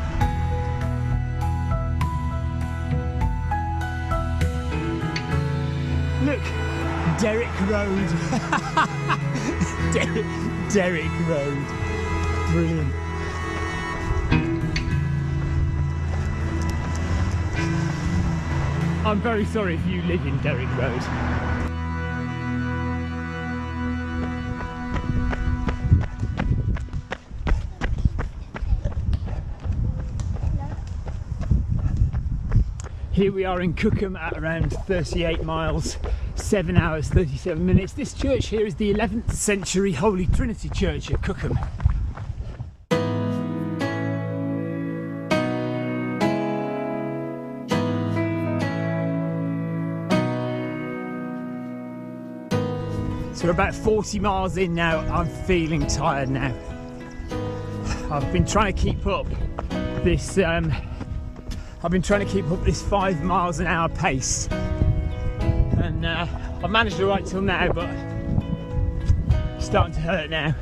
Look, Derrick Road. Derrick Road. Brilliant. I'm very sorry if you live in Derrick Road. Here we are in Cookham at around 38 miles, 7 hours, 37 minutes. This church here is the 11th century Holy Trinity Church at Cookham. So we're about 40 miles in now. I'm feeling tired now. I've been trying to keep up this 5 miles an hour pace, and I've managed to right till now, but it's starting to hurt now.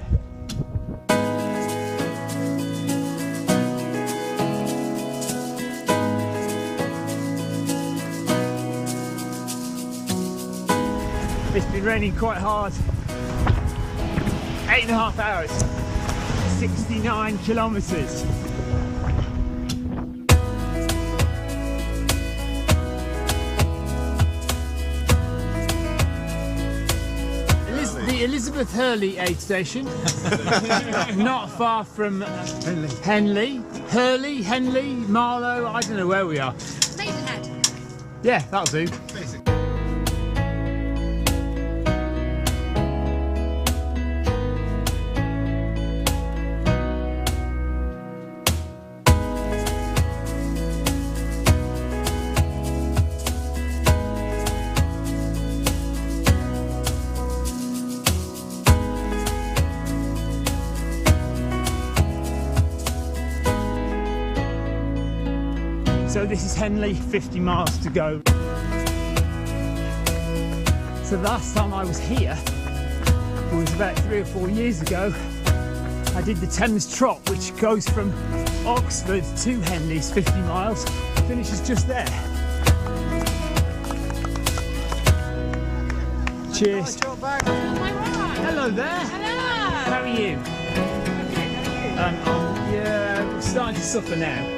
It's been raining quite hard. 8.5 hours, 69 kilometres. The Elizabeth Hurley aid station, not far from Henley, Marlow, I don't know where we are. Maidenhead. Yeah, that'll do. So this is Henley, 50 miles to go. So last time I was here, it was about 3 or 4 years ago, I did the Thames Trot, which goes from Oxford to Henley's 50 miles, finishes just there. Cheers. Hello there. Hello. How are you? Yeah, I'm starting to suffer now.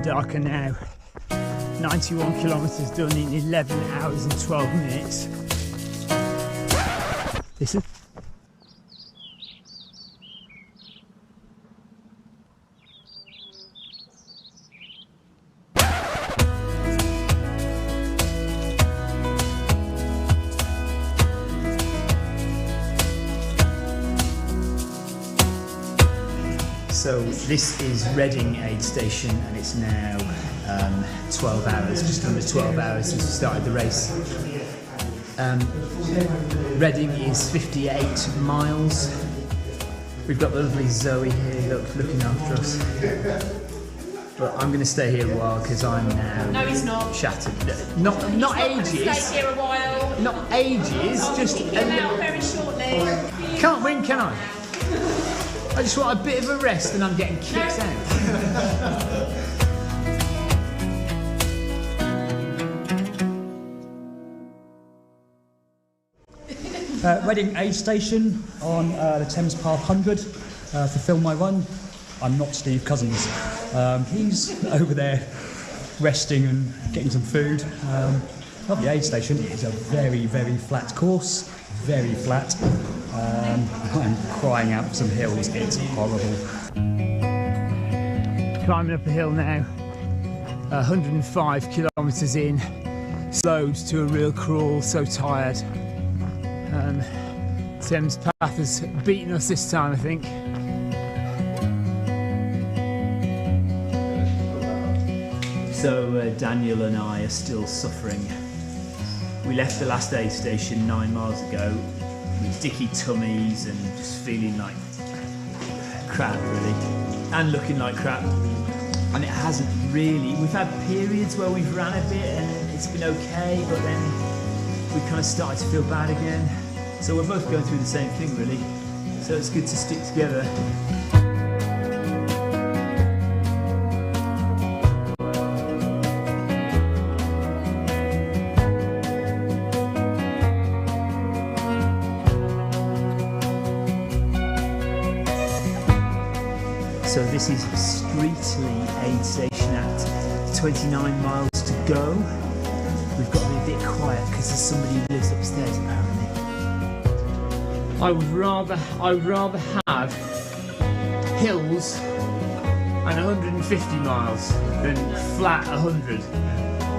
Darker now. 91 kilometres done in 11 hours and 12 minutes. Listen. So this is Reading aid station, and it's now 12 hours, just under 12 hours since we started the race. Reading is 58 miles. We've got the lovely Zoe here looking after us. But I'm going to stay here a while because I'm now shattered. Not ages. Stay here a while. Not ages, just out very shortly. Can't win, can I? I just want a bit of a rest and I'm getting kicked out. Reading aid station on the Thames Park 100 to film my run. I'm not Steve Cousins. He's over there resting and getting some food. Lovely aid station. It is a very, very flat course, very flat. I'm crying out for some hills. It's horrible. Climbing up a hill now, 105 kilometres in, slowed to a real crawl, so tired. Thames Path has beaten us this time, I think. So Daniel and I are still suffering. We left the last aid station 9 miles ago with dicky tummies and just feeling like crap, really, and looking like crap. And it hasn't really. We've had periods where we've ran a bit and it's been okay, but then we kind of started to feel bad again. So we're both going through the same thing, really. So it's good to stick together. So this is Streetley aid station at 29 miles to go. We've got to be a bit quiet because there's somebody who lives upstairs apparently. I would rather have hills and 150 miles than flat 100.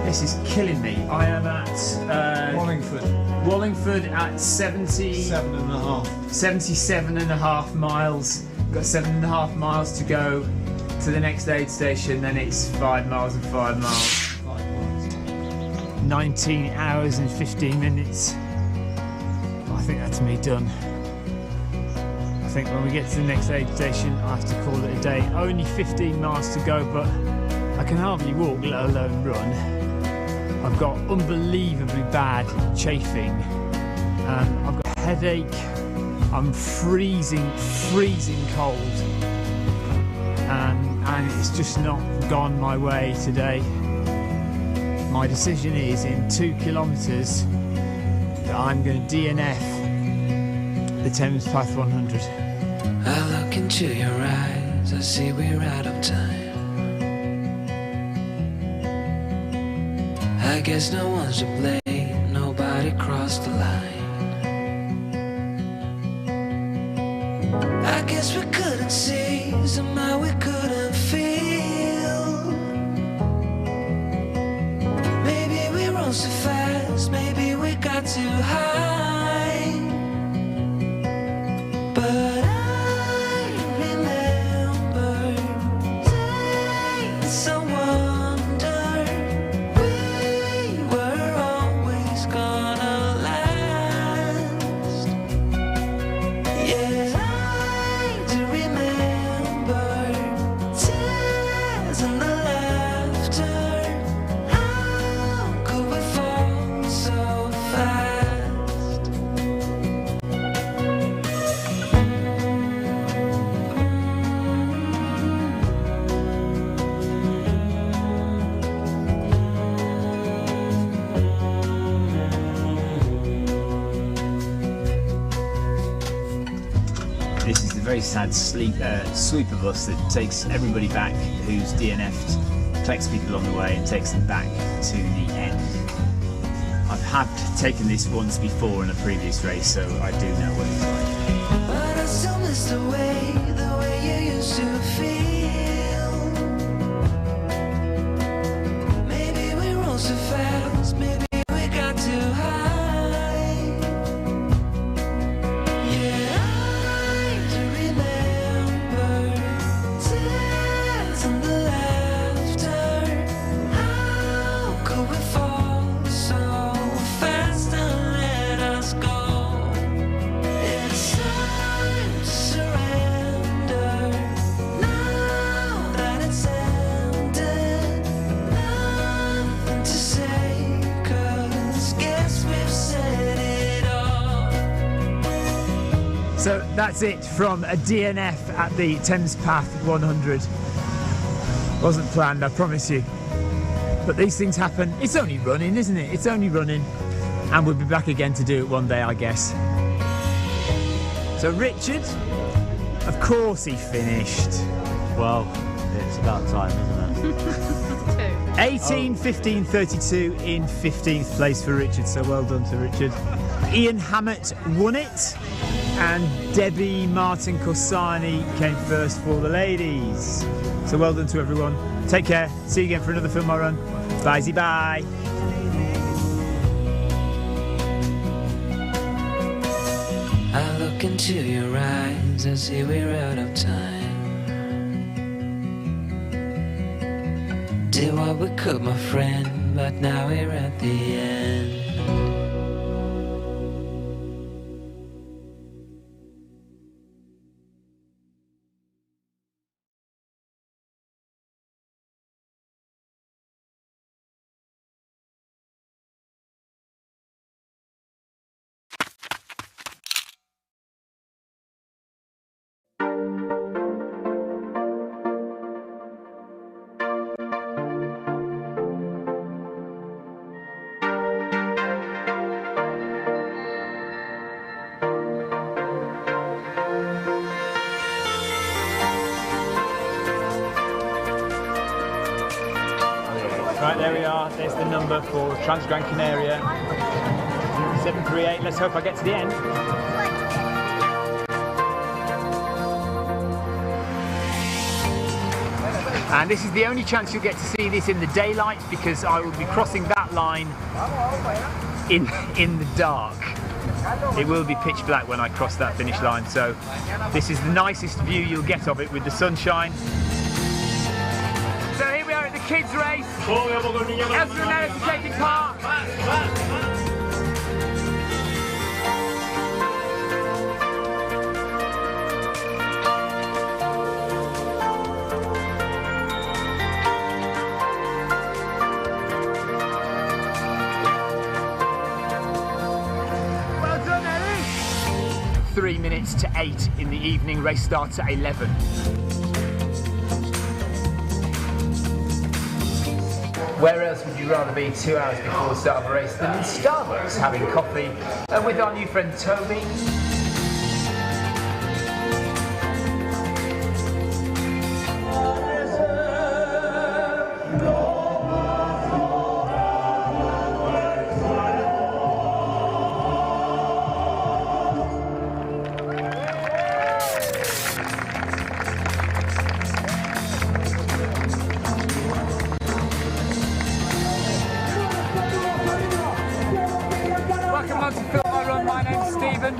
This is killing me. I am at Wallingford at 77.5 miles. Got 7.5 miles to go to the next aid station, then it's 5 miles and 5 miles. 19 hours and 15 minutes. I think that's me done. I think when we get to the next aid station, I have to call it a day. Only 15 miles to go, but I can hardly walk, let alone run. I've got unbelievably bad chafing. I've got a headache. I'm freezing cold. And it's just not gone my way today. My decision is in 2 kilometres that I'm going to DNF the Thames Path 100. I look into your eyes, I see we're out of time. I guess no one's to blame, nobody crossed the line. I guess we couldn't see, somehow we couldn't feel. Maybe we rose too fast, maybe we got too high. But I remember days I wonder we were always gonna last. Yeah, I do remember tears and the laughter. How could we fall so fast? This is the very sad sweeper bus that takes everybody back who's DNF'd, collects people on the way and takes them back to the end. I've taken this once before in a previous race, so I do know what it's like. But I still miss the way you used to feel. Maybe we rose too fast, maybe we got too high. Yeah, I do remember tears and the laughter. How could we fall so fast and let us go? It's time to surrender. Now that it's ended, nothing to say, 'cause guess we've said it all. So that's it from a DNF at the Thames Path 100. Wasn't planned, I promise you. But these things happen. It's only running, isn't it? It's only running. And we'll be back again to do it one day, I guess. So Richard, of course he finished. Well, it's about time, isn't it? 18:15:32 in 15th place for Richard, so well done to Richard. Ian Hammett won it, and Debbie Martin Corsani came first for the ladies. So well done to everyone. Take care. See you again for another Film I Run. Bye. I look into your eyes and see we're out of time. Did what we could, my friend, but now we're at the end. Right, there we are. There's the number for Trans-Gran Canaria. 0738. Let's hope I get to the end. And this is the only chance you'll get to see this in the daylight, because I will be crossing that line in the dark. It will be pitch black when I cross that finish line, so this is the nicest view you'll get of it with the sunshine. So here we are at the kids' race. Elsa and Alice are taking part. Well done, Ellie. 3 minutes to 8 in the evening. Race starts at 11. Where else would you rather be 2 hours before the start of a race than in Starbucks having coffee and with our new friend Toby?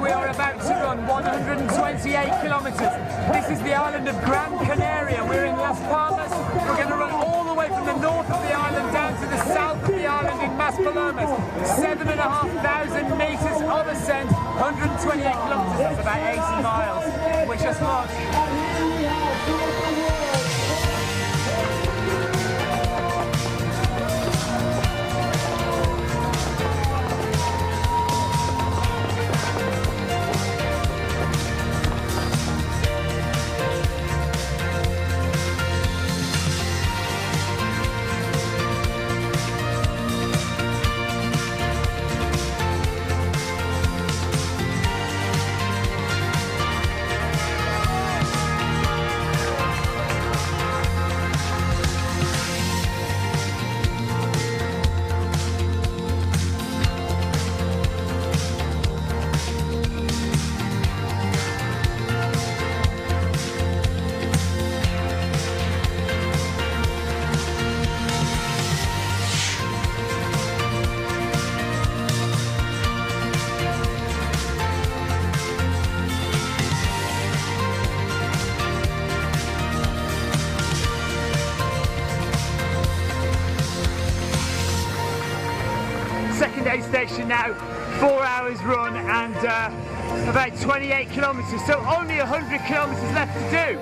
We are about to run 128 kilometres. This is the island of Gran Canaria. We're in Las Palmas. We're going to run all the way from the north of the island down to the south of the island in Maspalomas. 7,500 metres of ascent, 128 kilometres. That's about 80 miles. Wish us luck. Second aid station now, 4 hours run and about 28 kilometres, so only 100 kilometres left to do.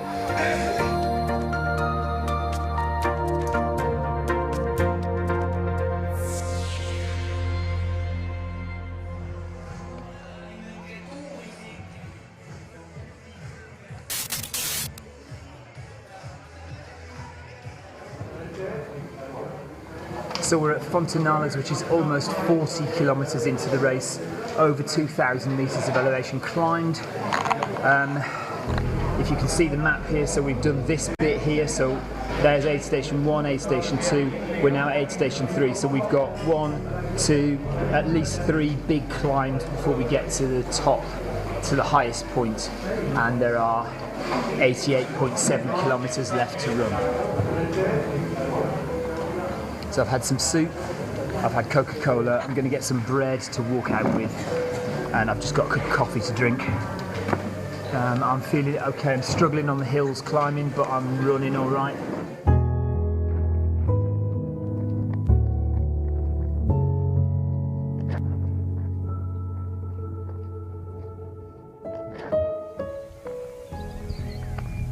So we're at Fontanales, which is almost 40 kilometres into the race, over 2,000 metres of elevation climbed. if you can see the map here, so we've done this bit here, so there's aid station 1, aid station 2, we're now at aid station 3, so we've got 1, 2, at least 3 big climbs before we get to the top, to the highest point, and there are 88.7 kilometres left to run. So I've had some soup, I've had Coca-Cola, I'm going to get some bread to walk out with, and I've just got a cup of coffee to drink. I'm feeling okay, I'm struggling on the hills climbing, but I'm running all right.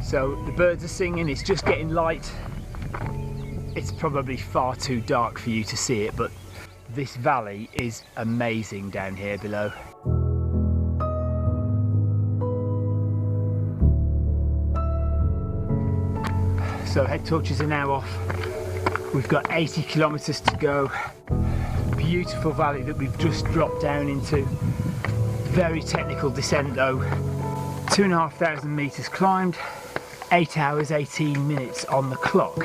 So the birds are singing, it's just getting light. It's probably far too dark for you to see it, but this valley is amazing down here below. So head torches are now off. We've got 80 kilometres to go. Beautiful valley that we've just dropped down into. Very technical descent though. 2,500 metres climbed, 8 hours 18 minutes on the clock.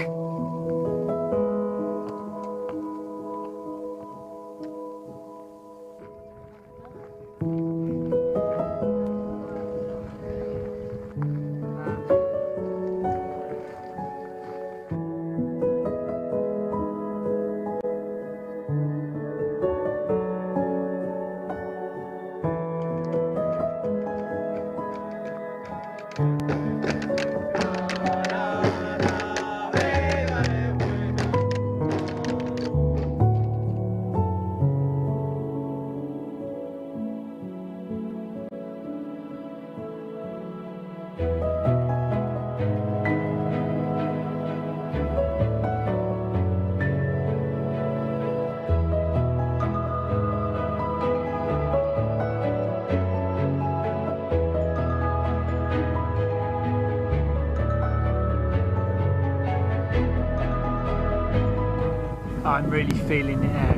I'm really feeling it now.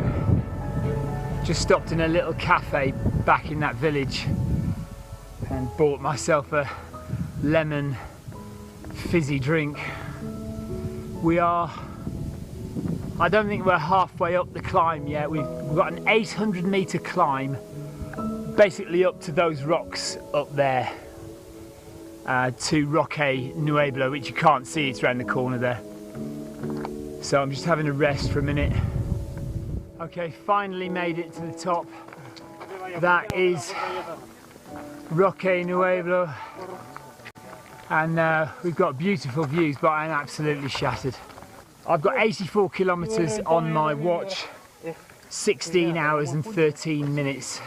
Just stopped in a little cafe back in that village and bought myself a lemon fizzy drink. I don't think we're halfway up the climb yet. We've got an 800 metre climb basically up to those rocks up there, to Roque Nueblo, which you can't see, it's around the corner there. So I'm just having a rest for a minute. Okay, finally made it to the top. That is Roque Nueblo, and we've got beautiful views, but I'm absolutely shattered. I've got 84 kilometres on my watch, 16 hours and 13 minutes.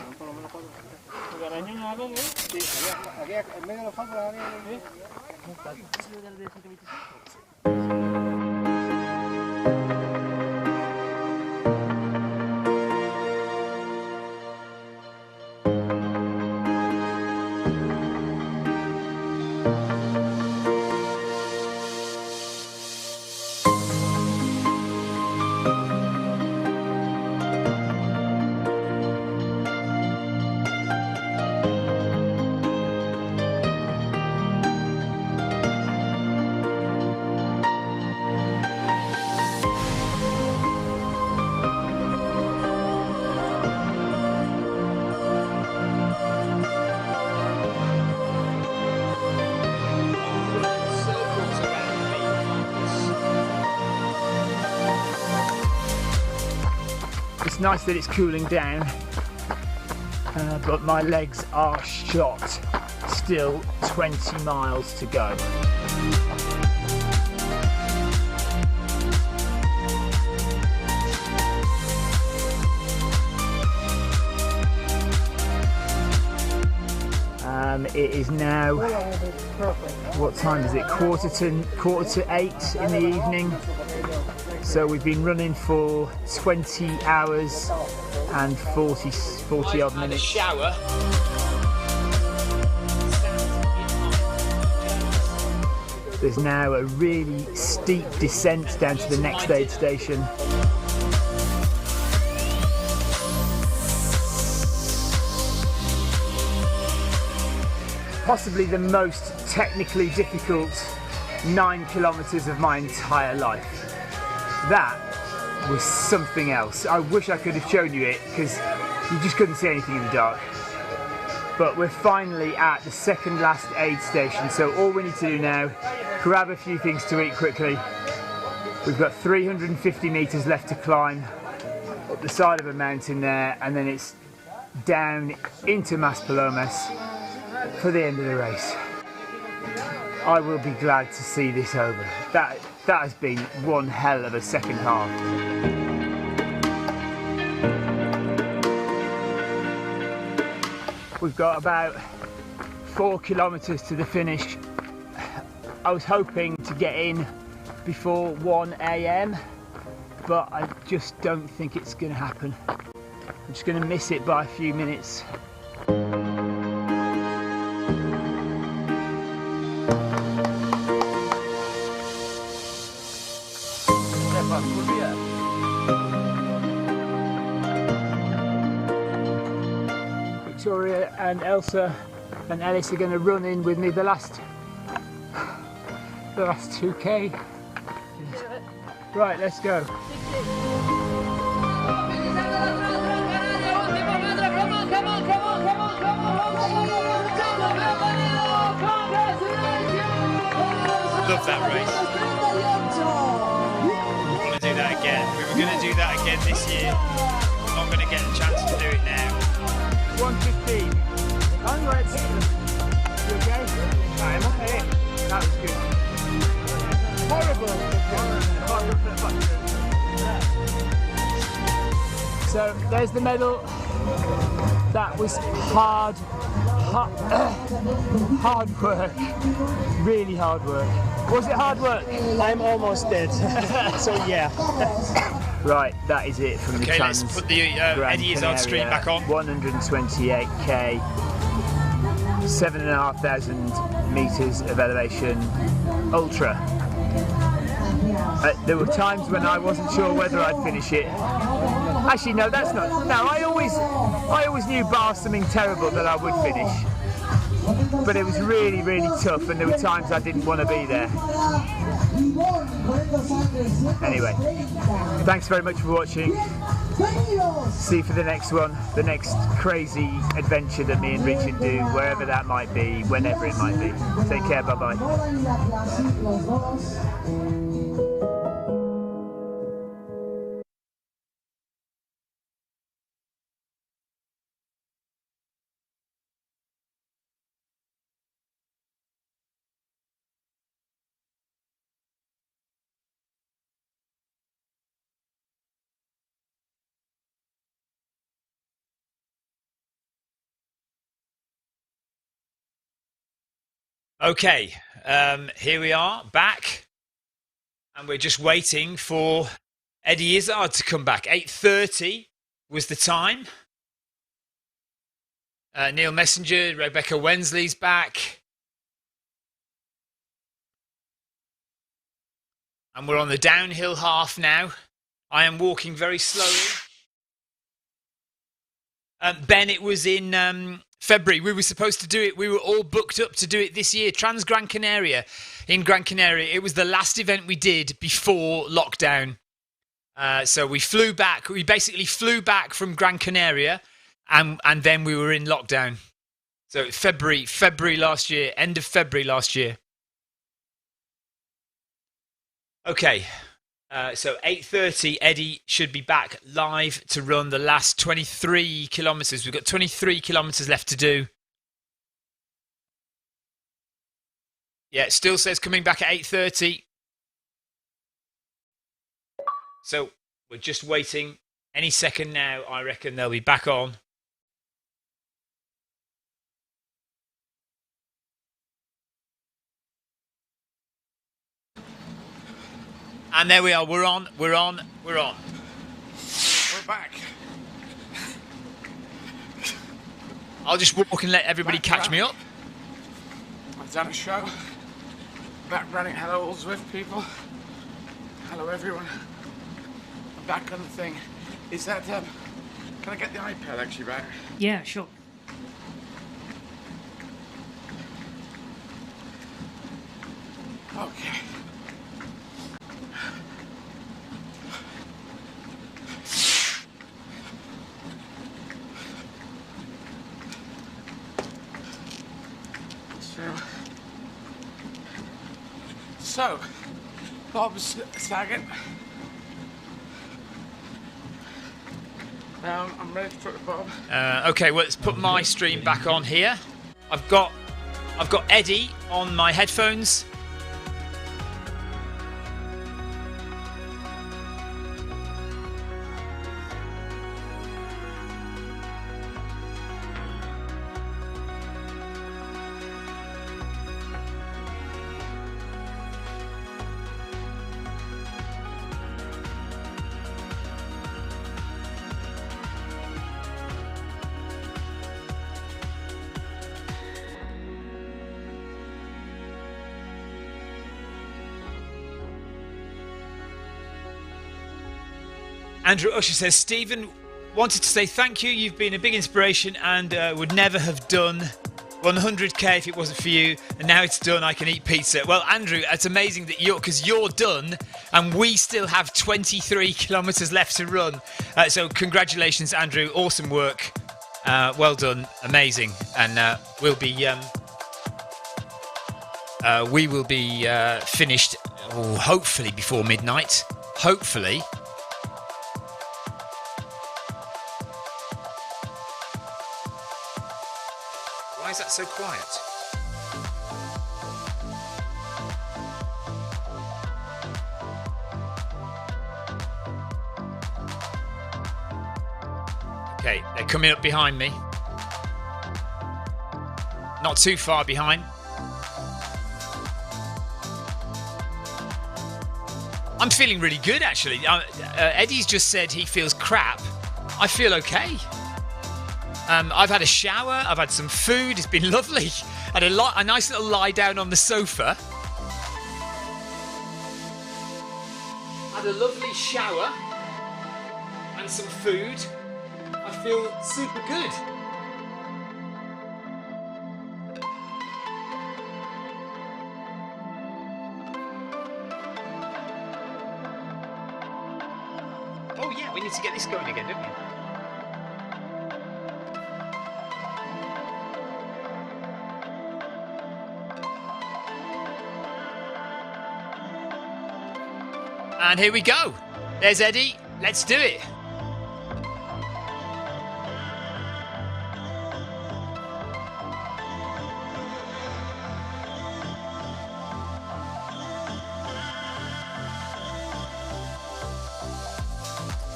It's nice that it's cooling down, but my legs are shot. Still 20 miles to go. It is now, what time is it? Quarter to 8 in the evening. So we've been running for 20 hours and 40 odd minutes. Shower. There's now a really steep descent down to the next aid station. possibly the most technically difficult 9 kilometres of my entire life. That was something else. I wish I could have shown you it because you just couldn't see anything in the dark. But we're finally at the second last aid station, so all we need to do now, grab a few things to eat quickly. We've got 350 metres left to climb up the side of a mountain there, and then it's down into Maspalomas for the end of the race. I will be glad to see this over. That has been one hell of a second half. We've got about 4 kilometres to the finish. I was hoping to get in before 1 AM, but I just don't think it's going to happen. I'm just going to miss it by a few minutes. Victoria and Elsa and Ellis are going to run in with me the last 2k. Right, let's go. Love that race. I want to do that again. We were going to do that again this year. I'm not going to get a chance to do it now. 1:15. Congrats. You okay? I'm okay. That was good. Horrible. So there's the medal. That was hard work. Really hard work. Was it hard work? I'm almost dead. So yeah. Right, that is it from the Trans. Let's put the Eddie Izzard stream back on. 128k, 7,500 metres of elevation, ultra. There were times when I wasn't sure whether I'd finish it. Actually, no, that's not. No, I always knew bar something terrible that I would finish. But it was really, really tough, and there were times I didn't want to be there. Anyway, thanks very much for watching. See you for the next one, the next crazy adventure that me and Richard do, wherever that might be, whenever it might be. Take care, bye-bye. Okay, here we are, back, and we're just waiting for Eddie Izzard to come back. 8:30 was the time. Neil Messenger, Rebecca Wensley's back. And we're on the downhill half now. I am walking very slowly. Ben, it was in February. We were supposed to do it. We were all booked up to do it this year. Trans Gran Canaria in Gran Canaria. It was the last event we did before lockdown. So we flew back. We basically flew back from Gran Canaria, and then we were in lockdown. So February last year, end of February last year. Okay. So 8:30, Eddie should be back live to run the last 23 kilometres. We've got 23 kilometres left to do. Yeah, it still says coming back at 8:30. So we're just waiting. Any second now, I reckon they'll be back on. And there we are. We're on. We're back. I'll just walk and let everybody catch me up. I've done a show. Back running. Hello, all Zwift people. Hello, everyone. I'm back on the thing. Is that, can I get the iPad actually back? Yeah, sure. Okay. So, Bob's Saget. I'm ready to put the Bob. Okay, well, let's put my stream back on here. I've got Eddie on my headphones. Andrew Usher says, Stephen, wanted to say thank you. You've been a big inspiration and would never have done 100k if it wasn't for you. And now it's done, I can eat pizza. Well, Andrew, it's amazing that you're done and we still have 23 kilometers left to run. So congratulations, Andrew. Awesome work. Well done. Amazing. And we will be finished hopefully before midnight. Hopefully. Why is that so quiet? Okay, they're coming up behind me. Not too far behind. I'm feeling really good, actually. Eddie's just said he feels crap. I feel okay. I've had a shower, I've had some food, it's been lovely. Had a nice little lie down on the sofa. Had a lovely shower and some food. I feel super good. Oh yeah, we need to get this going again, don't we? And here we go. There's Eddie. Let's do it.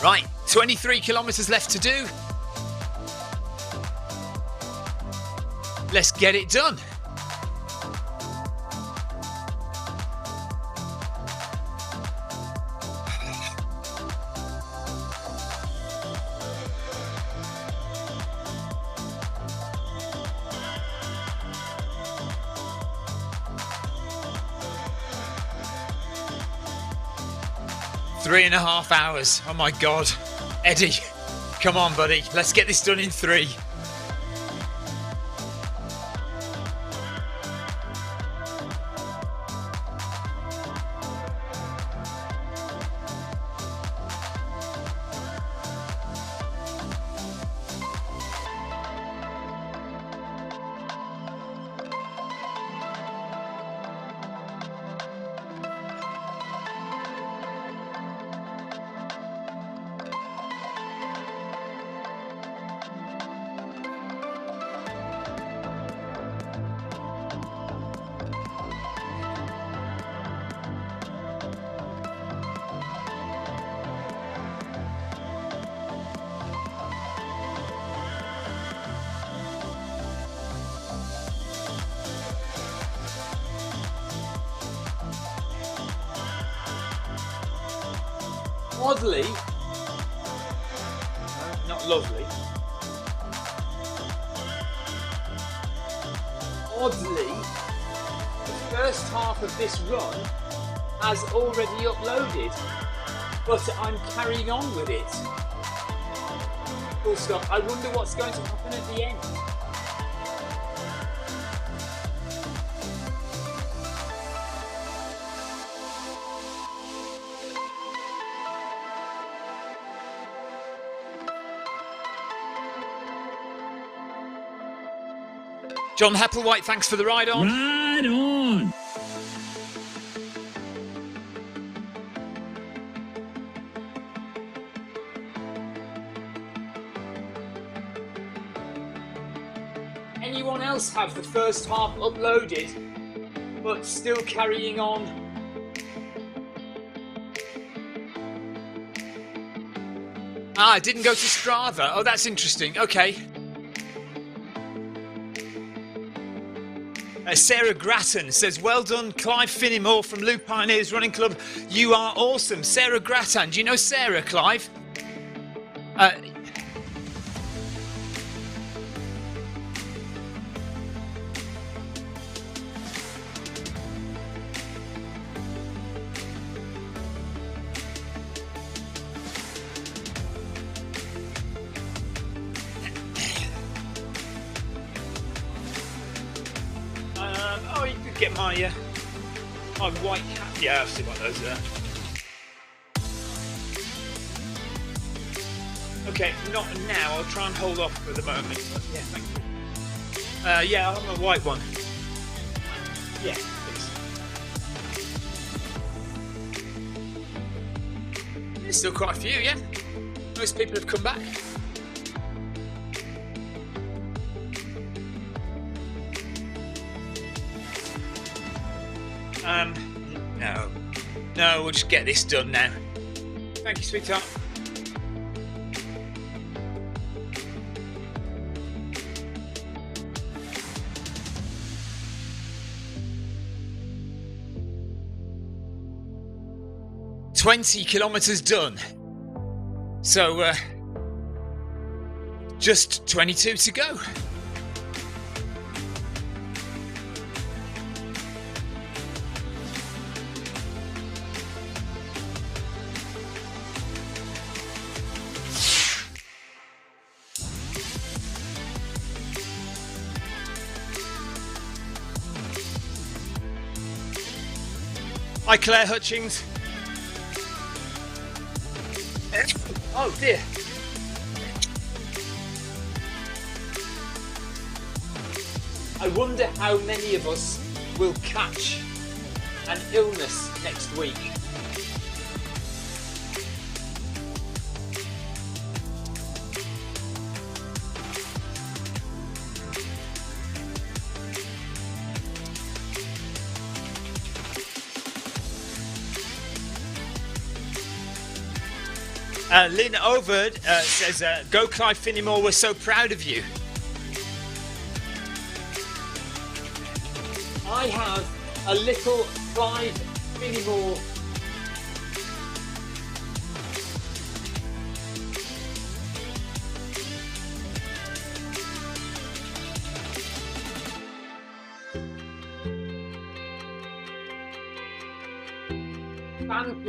Right, 23 kilometers left to do. Let's get it done. Three and a half hours. Oh my God. Eddie, come on, buddy. Let's get this done in 3. Oddly, not lovely. Oddly, the first half of this run has already uploaded, but I'm carrying on with it. Full stop. I wonder what's going to happen at the end. John Hepplewhite, thanks for the ride on. Ride on. Anyone else have the first half uploaded, but still carrying on? Ah, it didn't go to Strava. Oh, that's interesting. Okay. Sarah Grattan says, well done, Clive Finnimore from Loop Pioneers Running Club. You are awesome. Sarah Grattan. Do you know Sarah, Clive? Oh, you could get my white cap. Yeah, I've seen one of those there. Okay, not now. I'll try and hold off for the moment. But yeah, thank you. Yeah, I'll have a white one. Yeah, please. There's still quite a few, yeah? Most people have come back. No, we'll just get this done now. Thank you, sweetheart. "20 kilometers done. So, just 22 to go. Hi, Claire Hutchings. Oh dear. I wonder how many of us will catch an illness next week. Lynn Overd says, go Clive Finnimore, we're so proud of you. I have a little Clive Finnimore fan club.